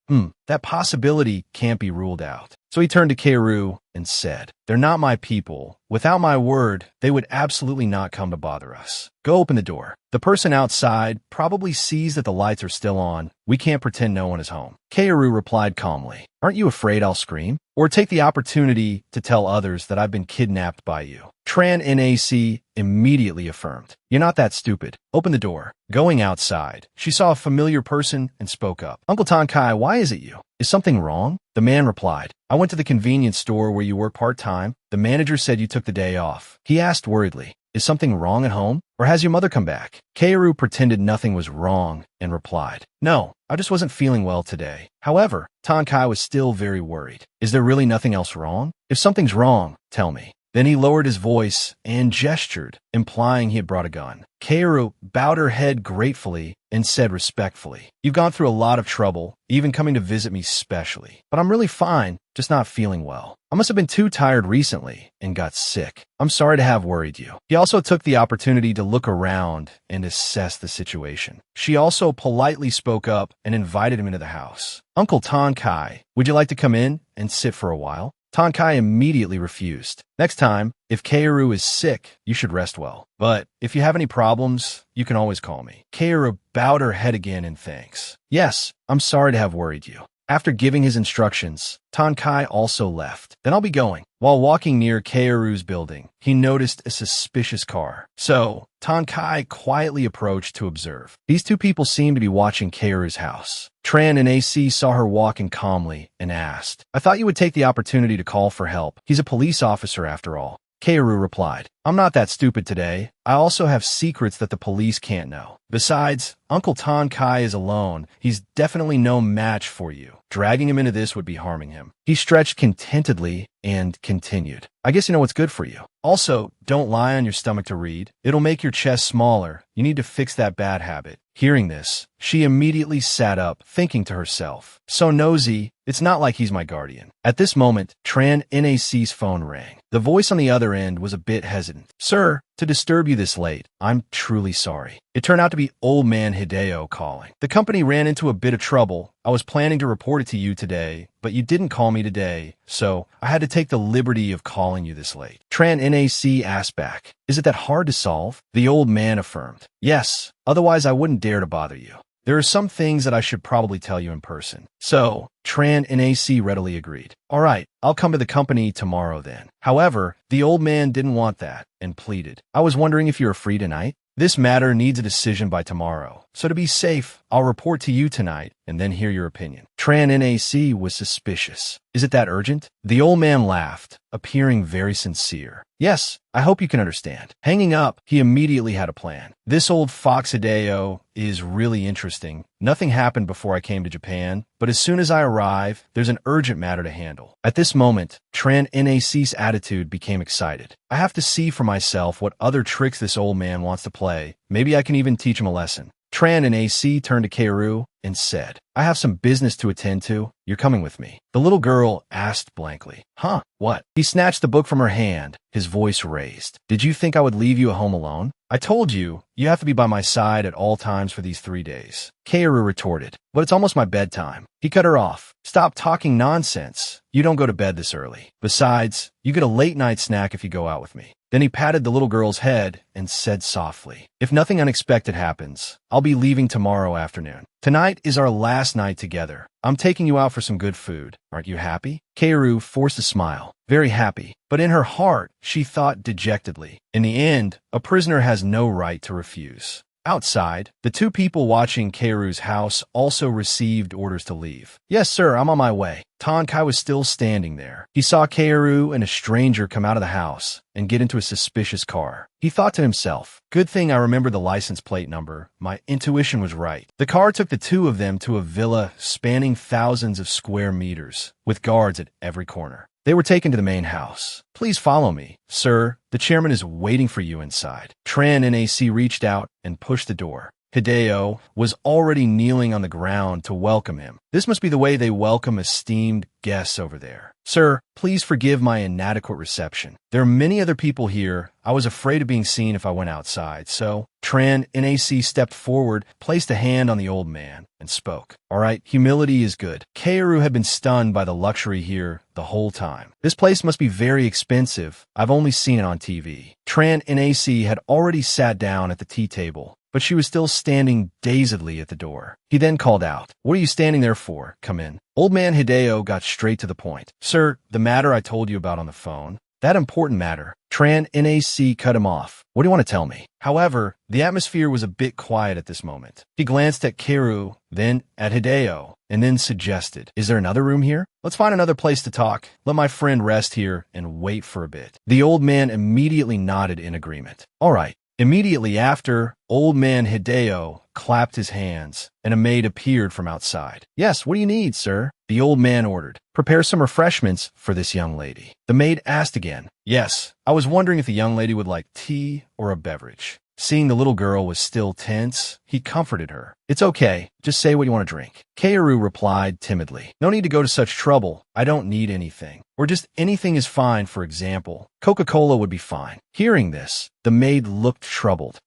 A: That possibility can't be ruled out." So he turned to Kaoru and said, "They're not my people. Without my word, they would absolutely not come to bother us. Go open the door. The person outside probably sees that the lights are still on. We can't pretend no one is home." Kaoru replied calmly, "Aren't you afraid I'll scream? Or take the opportunity to tell others that I've been kidnapped by you?" Tran NAC immediately affirmed, "You're not that stupid. Open the door." Going outside, she saw a familiar person and spoke up. "Uncle Tonkai, why is it you? Is something wrong?" The man replied, "I went to the convenience store where you work part-time. The manager said you took the day off." He asked worriedly, "Is something wrong at home? Or has your mother come back?" Kaoru pretended nothing was wrong and replied, "No, I just wasn't feeling well today." However, Tonkai was still very worried. "Is there really nothing else wrong? If something's wrong, tell me." Then he lowered his voice and gestured, implying he had brought a gun. Kaoru bowed her head gratefully and said respectfully, "You've gone through a lot of trouble, even coming to visit me specially. But I'm really fine, just not feeling well. I must have been too tired recently and got sick. I'm sorry to have worried you." He also took the opportunity to look around and assess the situation. She also politely spoke up and invited him into the house. "Uncle Tonkai, would you like to come in and sit for a while?" Tonkai immediately refused. "Next time, if Kaoru is sick, you should rest well. But if you have any problems, you can always call me." Kaoru bowed her head again in thanks. "Yes, I'm sorry to have worried you." After giving his instructions, Tonkai also left. "Then I'll be going." While walking near Kaoru's building, he noticed a suspicious car. So, Tonkai quietly approached to observe. These two people seemed to be watching Kaoru's house. Tran and AC saw her walking calmly and asked, "I thought you would take the opportunity to call for help. He's a police officer after all." Kaoru replied, I'm not that stupid today. I also have secrets that the police can't know. Besides, Uncle Ton Kai is alone. He's definitely no match for you. Dragging him into this would be harming him. He stretched contentedly and continued. I guess you know what's good for you. Also, don't lie on your stomach to read. It'll make your chest smaller. You need to fix that bad habit. Hearing this, she immediately sat up, thinking to herself, so nosy, it's not like he's my guardian. At this moment, Tran NAC's phone rang. The voice on the other end was a bit hesitant. Sir, to disturb you this late, I'm truly sorry. It turned out to be Old Man Hideo calling. The company ran into a bit of trouble. I was planning to report it to you today, but you didn't call me today, so I had to take the liberty of calling you this late. Tran NAC asked back, is it that hard to solve? The old man affirmed, yes, otherwise I wouldn't dare to bother you. There are some things that I should probably tell you in person. So, Tran NAC readily agreed. All right, I'll come to the company tomorrow then. However, the old man didn't want that and pleaded. I was wondering if you're free tonight? This matter needs a decision by tomorrow. So to be safe, I'll report to you tonight and then hear your opinion. Tran NAC was suspicious. Is it that urgent? The old man laughed, appearing very sincere. Yes, I hope you can understand. Hanging up, he immediately had a plan. This old fox Hideo is really interesting. Nothing happened before I came to Japan, but as soon as I arrive, there's an urgent matter to handle. At this moment, Tran NAC's attitude became excited. I have to see for myself what other tricks this old man wants to play. Maybe I can even teach him a lesson. Tran NAC turned to Keiru and said, I have some business to attend to. You're coming with me. The little girl asked blankly, huh, what? He snatched the book from her hand, his voice raised. Did you think I would leave you at home alone? I told you, you have to be by my side at all times for these 3 days. Keiru retorted, but it's almost my bedtime. He cut her off. Stop talking nonsense. You don't go to bed this early. Besides, you get a late night snack if you go out with me. Then he patted the little girl's head and said softly, if nothing unexpected happens, I'll be leaving tomorrow afternoon. Tonight is our last night together. I'm taking you out for some good food. Aren't you happy? Keiru forced a smile. Very happy. But in her heart, she thought dejectedly. In the end, a prisoner has no right to refuse. Outside, the two people watching Keiru's house also received orders to leave. Yes, sir, I'm on my way. Tonkai was still standing there. He saw Keiru and a stranger come out of the house and get into a suspicious car. He thought to himself, good thing I remember the license plate number. My intuition was right. The car took the two of them to a villa spanning thousands of square meters, with guards at every corner. They were taken to the main house. Please follow me. Sir, the chairman is waiting for you inside. Tran NAC reached out and pushed the door. Hideo was already kneeling on the ground to welcome him. This must be the way they welcome esteemed guests over there. Sir, please forgive my inadequate reception. There are many other people here. I was afraid of being seen if I went outside, so Tran NAC stepped forward, placed a hand on the old man, and spoke. All right, humility is good. Keiru had been stunned by the luxury here the whole time. This place must be very expensive. I've only seen it on TV. Tran NAC had already sat down at the tea table, but she was still standing dazedly at the door. He then called out, what are you standing there for? Come in. Old man Hideo got straight to the point. Sir, the matter I told you about on the phone, that important matter. Tran NAC cut him off. What do you want to tell me? However, the atmosphere was a bit quiet at this moment. He glanced at Keiru, then at Hideo, and then suggested, is there another room here? Let's find another place to talk. Let my friend rest here and wait for a bit. The old man immediately nodded in agreement. All right. Immediately after, old man Hideo clapped his hands, and a maid appeared from outside. Yes, what do you need, sir? The old man ordered. Prepare some refreshments for this young lady. The maid asked again. Yes, I was wondering if the young lady would like tea or a beverage. Seeing the little girl was still tense, he comforted her. It's okay, just say what you want to drink. Keiru replied timidly. No need to go to such trouble. I don't need anything. Or just anything is fine, for example. Coca-Cola would be fine. Hearing this, the maid looked troubled.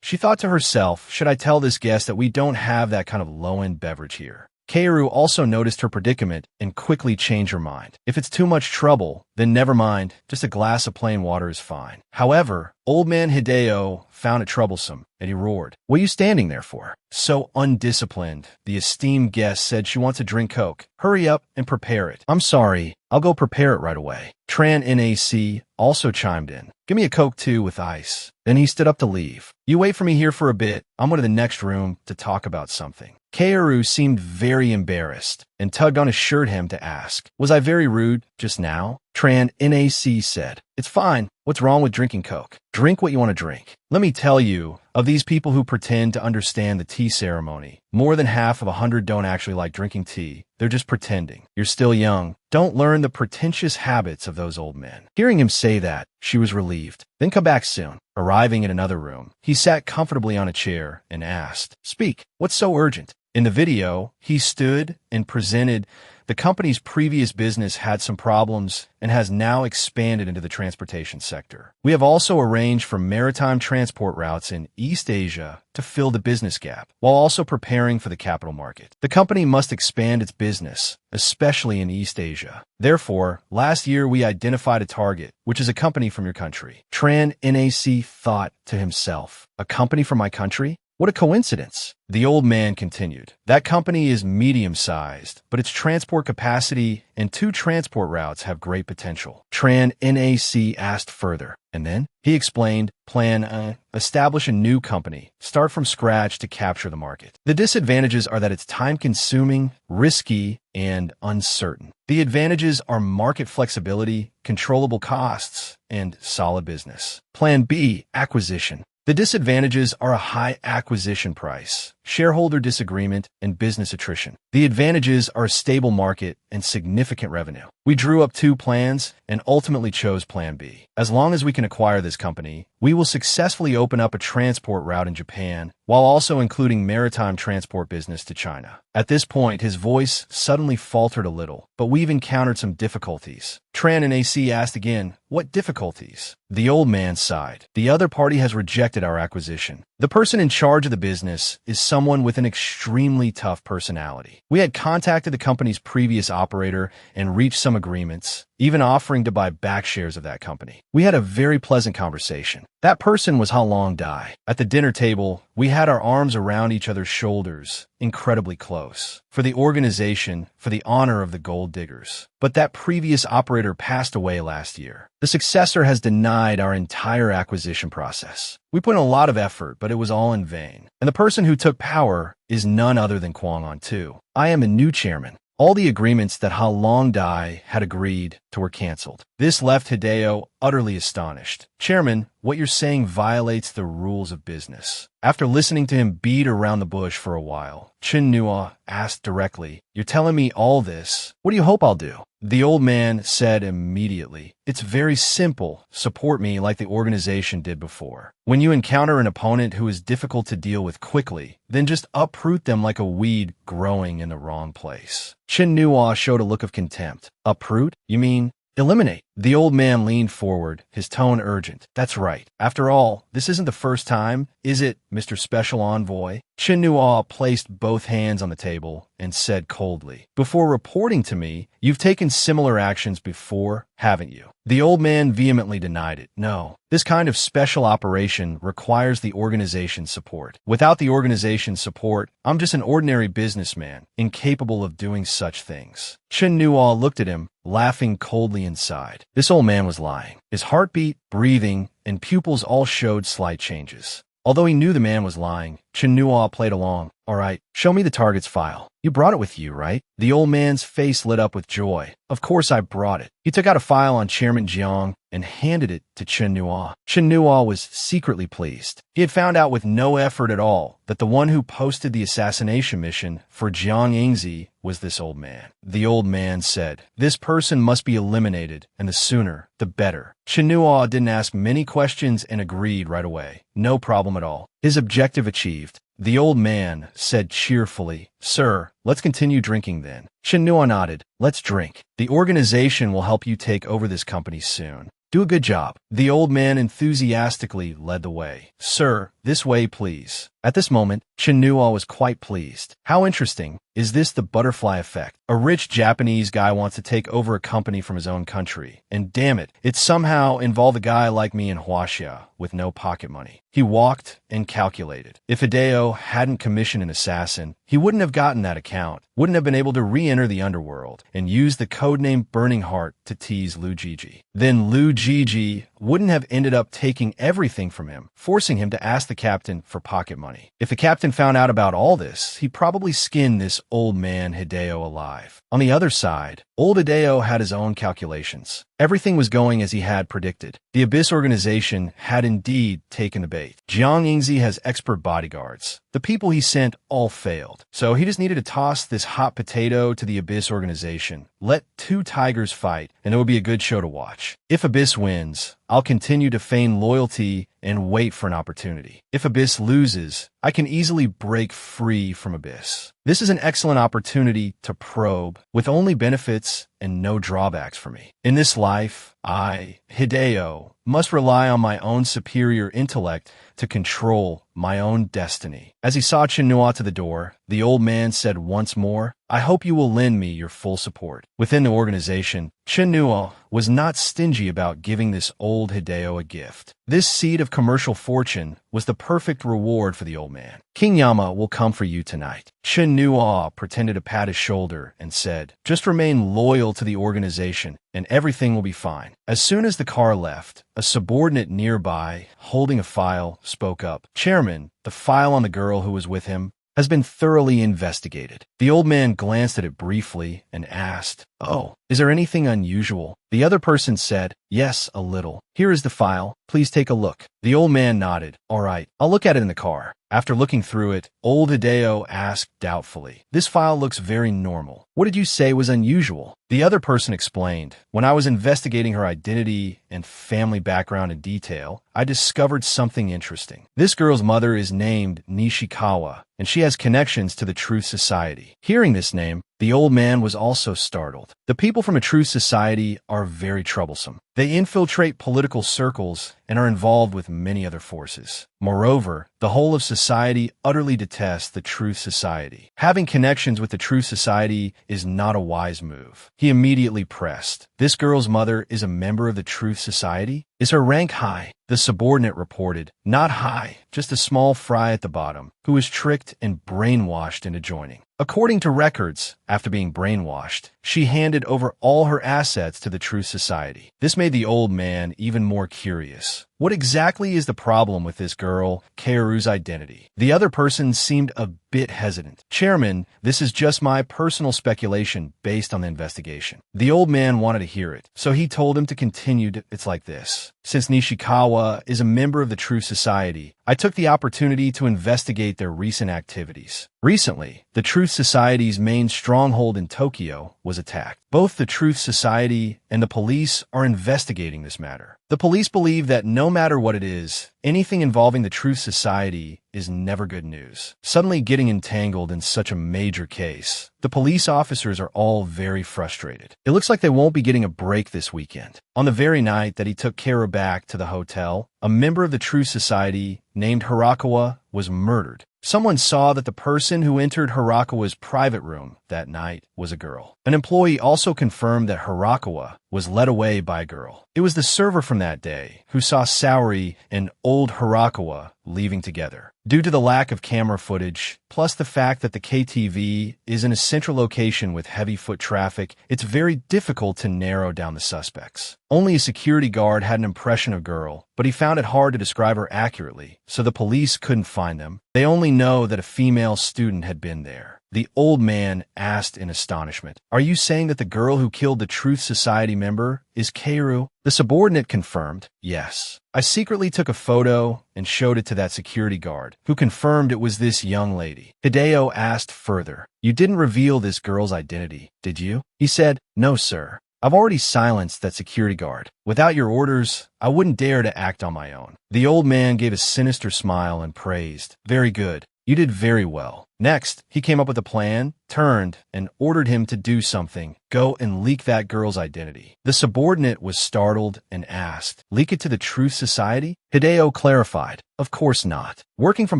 A: She thought to herself, should I tell this guest that we don't have that kind of low-end beverage here? Keiru also noticed her predicament and quickly changed her mind. If it's too much trouble, then never mind, just a glass of plain water is fine. However, old man Hideo found it troublesome, and he roared, what are you standing there for? So undisciplined. The esteemed guest said she wants to drink Coke. Hurry up and prepare it. I'm sorry, I'll go prepare it right away. Tran NAC also chimed in. Give me a Coke too with ice. Then he stood up to leave. You wait for me here for a bit. I'm going to the next room to talk about something. Keiru seemed very embarrassed. and tugged on his shirt hem to ask, "Was I very rude just now?" Tran NAC said, "It's fine. What's wrong with drinking Coke? Drink what you want to drink." Let me tell you, of these people who pretend to understand the tea ceremony, more than half of 100 don't actually like drinking tea. They're just pretending. You're still young. Don't learn the pretentious habits of those old men. Hearing him say that, she was relieved. "Then come back soon." Arriving in another room, he sat comfortably on a chair and asked, "Speak. What's so urgent?" In the video, he stood and presented the company's previous business had some problems and has now expanded into the transportation sector. "We have also arranged for maritime transport routes in East Asia to fill the business gap, while also preparing for the capital market. The company must expand its business, especially in East Asia. Therefore, last year we identified a target, which is a company from your country." Tran NAC thought to himself, "A company from my country? What a coincidence." The old man continued, "That company is medium-sized, but its transport capacity and 2 transport routes have great potential." Tran NAC asked further, "And then?" He explained, "Plan establish a new company, start from scratch to capture the market. The disadvantages are that it's time-consuming, risky, and uncertain. The advantages are market flexibility, controllable costs, and solid business. Plan B, acquisition. The disadvantages are a high acquisition price, shareholder disagreement, and business attrition. The advantages are a stable market and significant revenue. We drew up 2 plans and ultimately chose Plan B. As long as we can acquire this company, we will successfully open up a transport route in Japan while also including maritime transport business to China." At this point, his voice suddenly faltered a little, "But we've encountered some difficulties." Tran and AC asked again, "What difficulties?" The old man sighed. "The other party has rejected our acquisition. The person in charge of the business is someone with an extremely tough personality. We had contacted the company's previous operator and reached some agreements, even offering to buy back shares of that company. We had a very pleasant conversation. That person was Ha Long Dai. At the dinner table, we had our arms around each other's shoulders, incredibly close. For the organization, for the honor of the gold diggers. But that previous operator passed away last year. The successor has denied our entire acquisition process. We put in a lot of effort, but it was all in vain. And the person who took power is none other than Kwang On Tu. I am a new chairman. All the agreements that Ha Long Dai had agreed to were canceled. This left Hideo utterly astonished. Chairman, what you're saying violates the rules of business. After listening to him beat around the bush for a while, Chin Nua asked directly, "You're telling me all this? What do you hope I'll do?" The old man said immediately, "It's very simple. Support me like the organization did before. When you encounter an opponent who is difficult to deal with quickly, then just uproot them like a weed growing in the wrong place." Chin Nua showed a look of contempt. "Uproot? You mean eliminate?" The old man leaned forward, his tone urgent. "That's right. After all, this isn't the first time, is it, Mr. Special Envoy?" Chin Nua placed both hands on the table and said coldly, "Before reporting to me, you've taken similar actions before, haven't you?" The old man vehemently denied it. "No. This kind of special operation requires the organization's support. Without the organization's support, I'm just an ordinary businessman, incapable of doing such things." Chin Nua looked at him, laughing coldly inside. This old man was lying. His heartbeat, breathing, and pupils all showed slight changes. Although he knew the man was lying, Chin Nua played along. "All right, show me the target's file. You brought it with you, right?" The old man's face lit up with joy. "Of course I brought it." He took out a file on Chairman Jiang and handed it to Chin Nua. Chin Nua was secretly pleased. He had found out with no effort at all that the one who posted the assassination mission for Jiang Yingzi was this old man. The old man said, "This person must be eliminated, and the sooner, the better." Chin Nua didn't ask many questions and agreed right away. No problem at all. His objective achieved. The old man said cheerfully, "Sir, let's continue drinking then." Chin Nua nodded. "Let's drink. The organization will help you take over this company soon. Do a good job." The old man enthusiastically led the way. "Sir, this way, please." At this moment, Chin Nua was quite pleased. How interesting. Is this the butterfly effect? A rich Japanese guy wants to take over a company from his own country. And damn it, it somehow involved a guy like me in Huaxia with no pocket money. He walked and calculated. If Hideo hadn't commissioned an assassin, he wouldn't have gotten that account, wouldn't have been able to re-enter the underworld, and use the codename Burning Heart to tease Lu Jiji. Then Lu Jiji wouldn't have ended up taking everything from him, forcing him to ask the captain for pocket money. If the captain found out about all this, he'd probably skin this old man Hideo alive. On the other side, old Hideo had his own calculations. Everything was going as he had predicted. The Abyss organization had indeed taken the bait. Jiang Yingzi has expert bodyguards. The people he sent all failed. So he just needed to toss this hot potato to the Abyss organization. Let two tigers fight, and it would be a good show to watch. If Abyss wins, I'll continue to feign loyalty and wait for an opportunity. If Abyss loses, I can easily break free from Abyss. This is an excellent opportunity to probe, with only benefits and no drawbacks for me. In this life, I, Hideo, must rely on my own superior intellect to control my own destiny. As he saw Chinua to the door, the old man said once more, I hope you will lend me your full support. Within the organization, Chinua was not stingy about giving this old Hideo a gift. This seed of commercial fortune was the perfect reward for the old man. King Yama will come for you tonight. Chinua pretended to pat his shoulder and said, just remain loyal to the organization and everything will be fine. As soon as the car left, a subordinate nearby, holding a file, spoke up. Chairman, the file on the girl who was with him has been thoroughly investigated. The old man glanced at it briefly and asked, oh, is there anything unusual? The other person said, yes, a little. Here is the file. Please take a look. The old man nodded. All right, I'll look at it in the car. After looking through it, old Hideo asked doubtfully, this file looks very normal. What did you say was unusual? The other person explained, when I was investigating her identity and family background in detail, I discovered something interesting. This girl's mother is named Nishikawa, and she has connections to the Truth Society. Hearing this name, the old man was also startled. The people from a Truth Society are very troublesome. They infiltrate political circles and are involved with many other forces. Moreover, the whole of society utterly detests the Truth Society. Having connections with the Truth Society is not a wise move. He immediately pressed, this girl's mother is a member of the Truth Society? Is her rank high? The subordinate reported, not high, just a small fry at the bottom, who was tricked and brainwashed into joining. According to records, after being brainwashed, she handed over all her assets to the Truth Society. This made the old man even more curious. What exactly is the problem with this girl, Keiru's identity? The other person seemed a bit hesitant. Chairman, this is just my personal speculation based on the investigation. The old man wanted to hear it, so he told him to continue. It's like this. Since Nishikawa is a member of the Truth Society, I took the opportunity to investigate their recent activities. Recently, the Truth Society's main stronghold in Tokyo was attacked. Both the Truth Society and the police are investigating this matter. The police believe that no matter what it is, anything involving the Truth Society is never good news. Suddenly getting entangled in such a major case, the police officers are all very frustrated. It looks like they won't be getting a break this weekend. On the very night that he took Keiru back to the hotel, a member of the Truth Society named Hirakawa was murdered. Someone saw that the person who entered Hirakawa's private room that night was a girl. An employee also confirmed that Hirakawa was led away by a girl. It was the server from that day who saw Saori and old Hirakawa leaving together. Due to the lack of camera footage, plus the fact that the KTV is in a central location with heavy foot traffic, it's very difficult to narrow down the suspects. Only a security guard had an impression of girl, but he found it hard to describe her accurately, so the police couldn't find them. They only know that a female student had been there. The old man asked in astonishment, are you saying that the girl who killed the Truth Society member is Keiru? The subordinate confirmed, yes. I secretly took a photo and showed it to that security guard, who confirmed it was this young lady. Hideo asked further, you didn't reveal this girl's identity, did you? He said, no, sir. I've already silenced that security guard. Without your orders, I wouldn't dare to act on my own. The old man gave a sinister smile and praised, very good. You did very well. Next, he came up with a plan, turned, and ordered him to do something. Go and leak that girl's identity. The subordinate was startled and asked, leak it to the Truth Society? Hideo clarified, of course not. Working from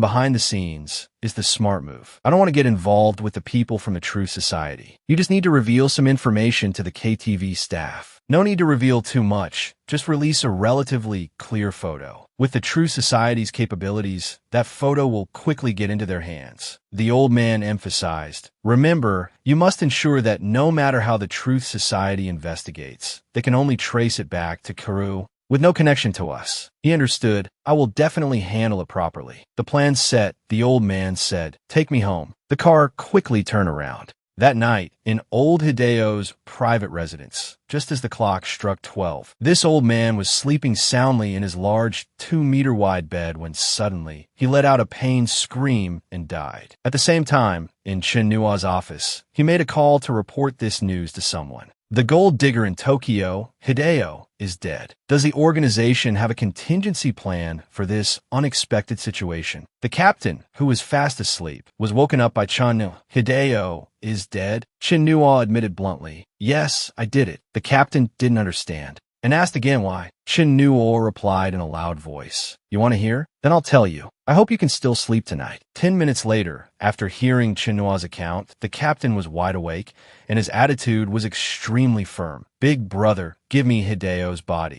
A: behind the scenes is the smart move. I don't want to get involved with the people from the Truth Society. You just need to reveal some information to the KTV staff. No need to reveal too much. Just release a relatively clear photo. With the Truth Society's capabilities, that photo will quickly get into their hands. The old man emphasized, remember, you must ensure that no matter how the Truth Society investigates, they can only trace it back to Keiru with no connection to us. He understood. I will definitely handle it properly. The plan set, the old man said, take me home. The car quickly turned around. That night, in old Hideo's private residence, just as the clock struck 12, this old man was sleeping soundly in his large 2-meter-wide bed when suddenly he let out a pained scream and died. At the same time, in Chen Nua's office, he made a call to report this news to someone. The gold digger in Tokyo, Hideo, is dead. Does the organization have a contingency plan for this unexpected situation? The captain, who was fast asleep, was woken up by Chen. Hideo is dead? Chen Nua admitted bluntly. Yes, I did it. The captain didn't understand and asked again why. Chen Nuo replied in a loud voice. You want to hear? Then I'll tell you. I hope you can still sleep tonight. 10 minutes later, after hearing Chen Nuo's account, the captain was wide awake, and his attitude was extremely firm. Big brother, give me Hideo's body.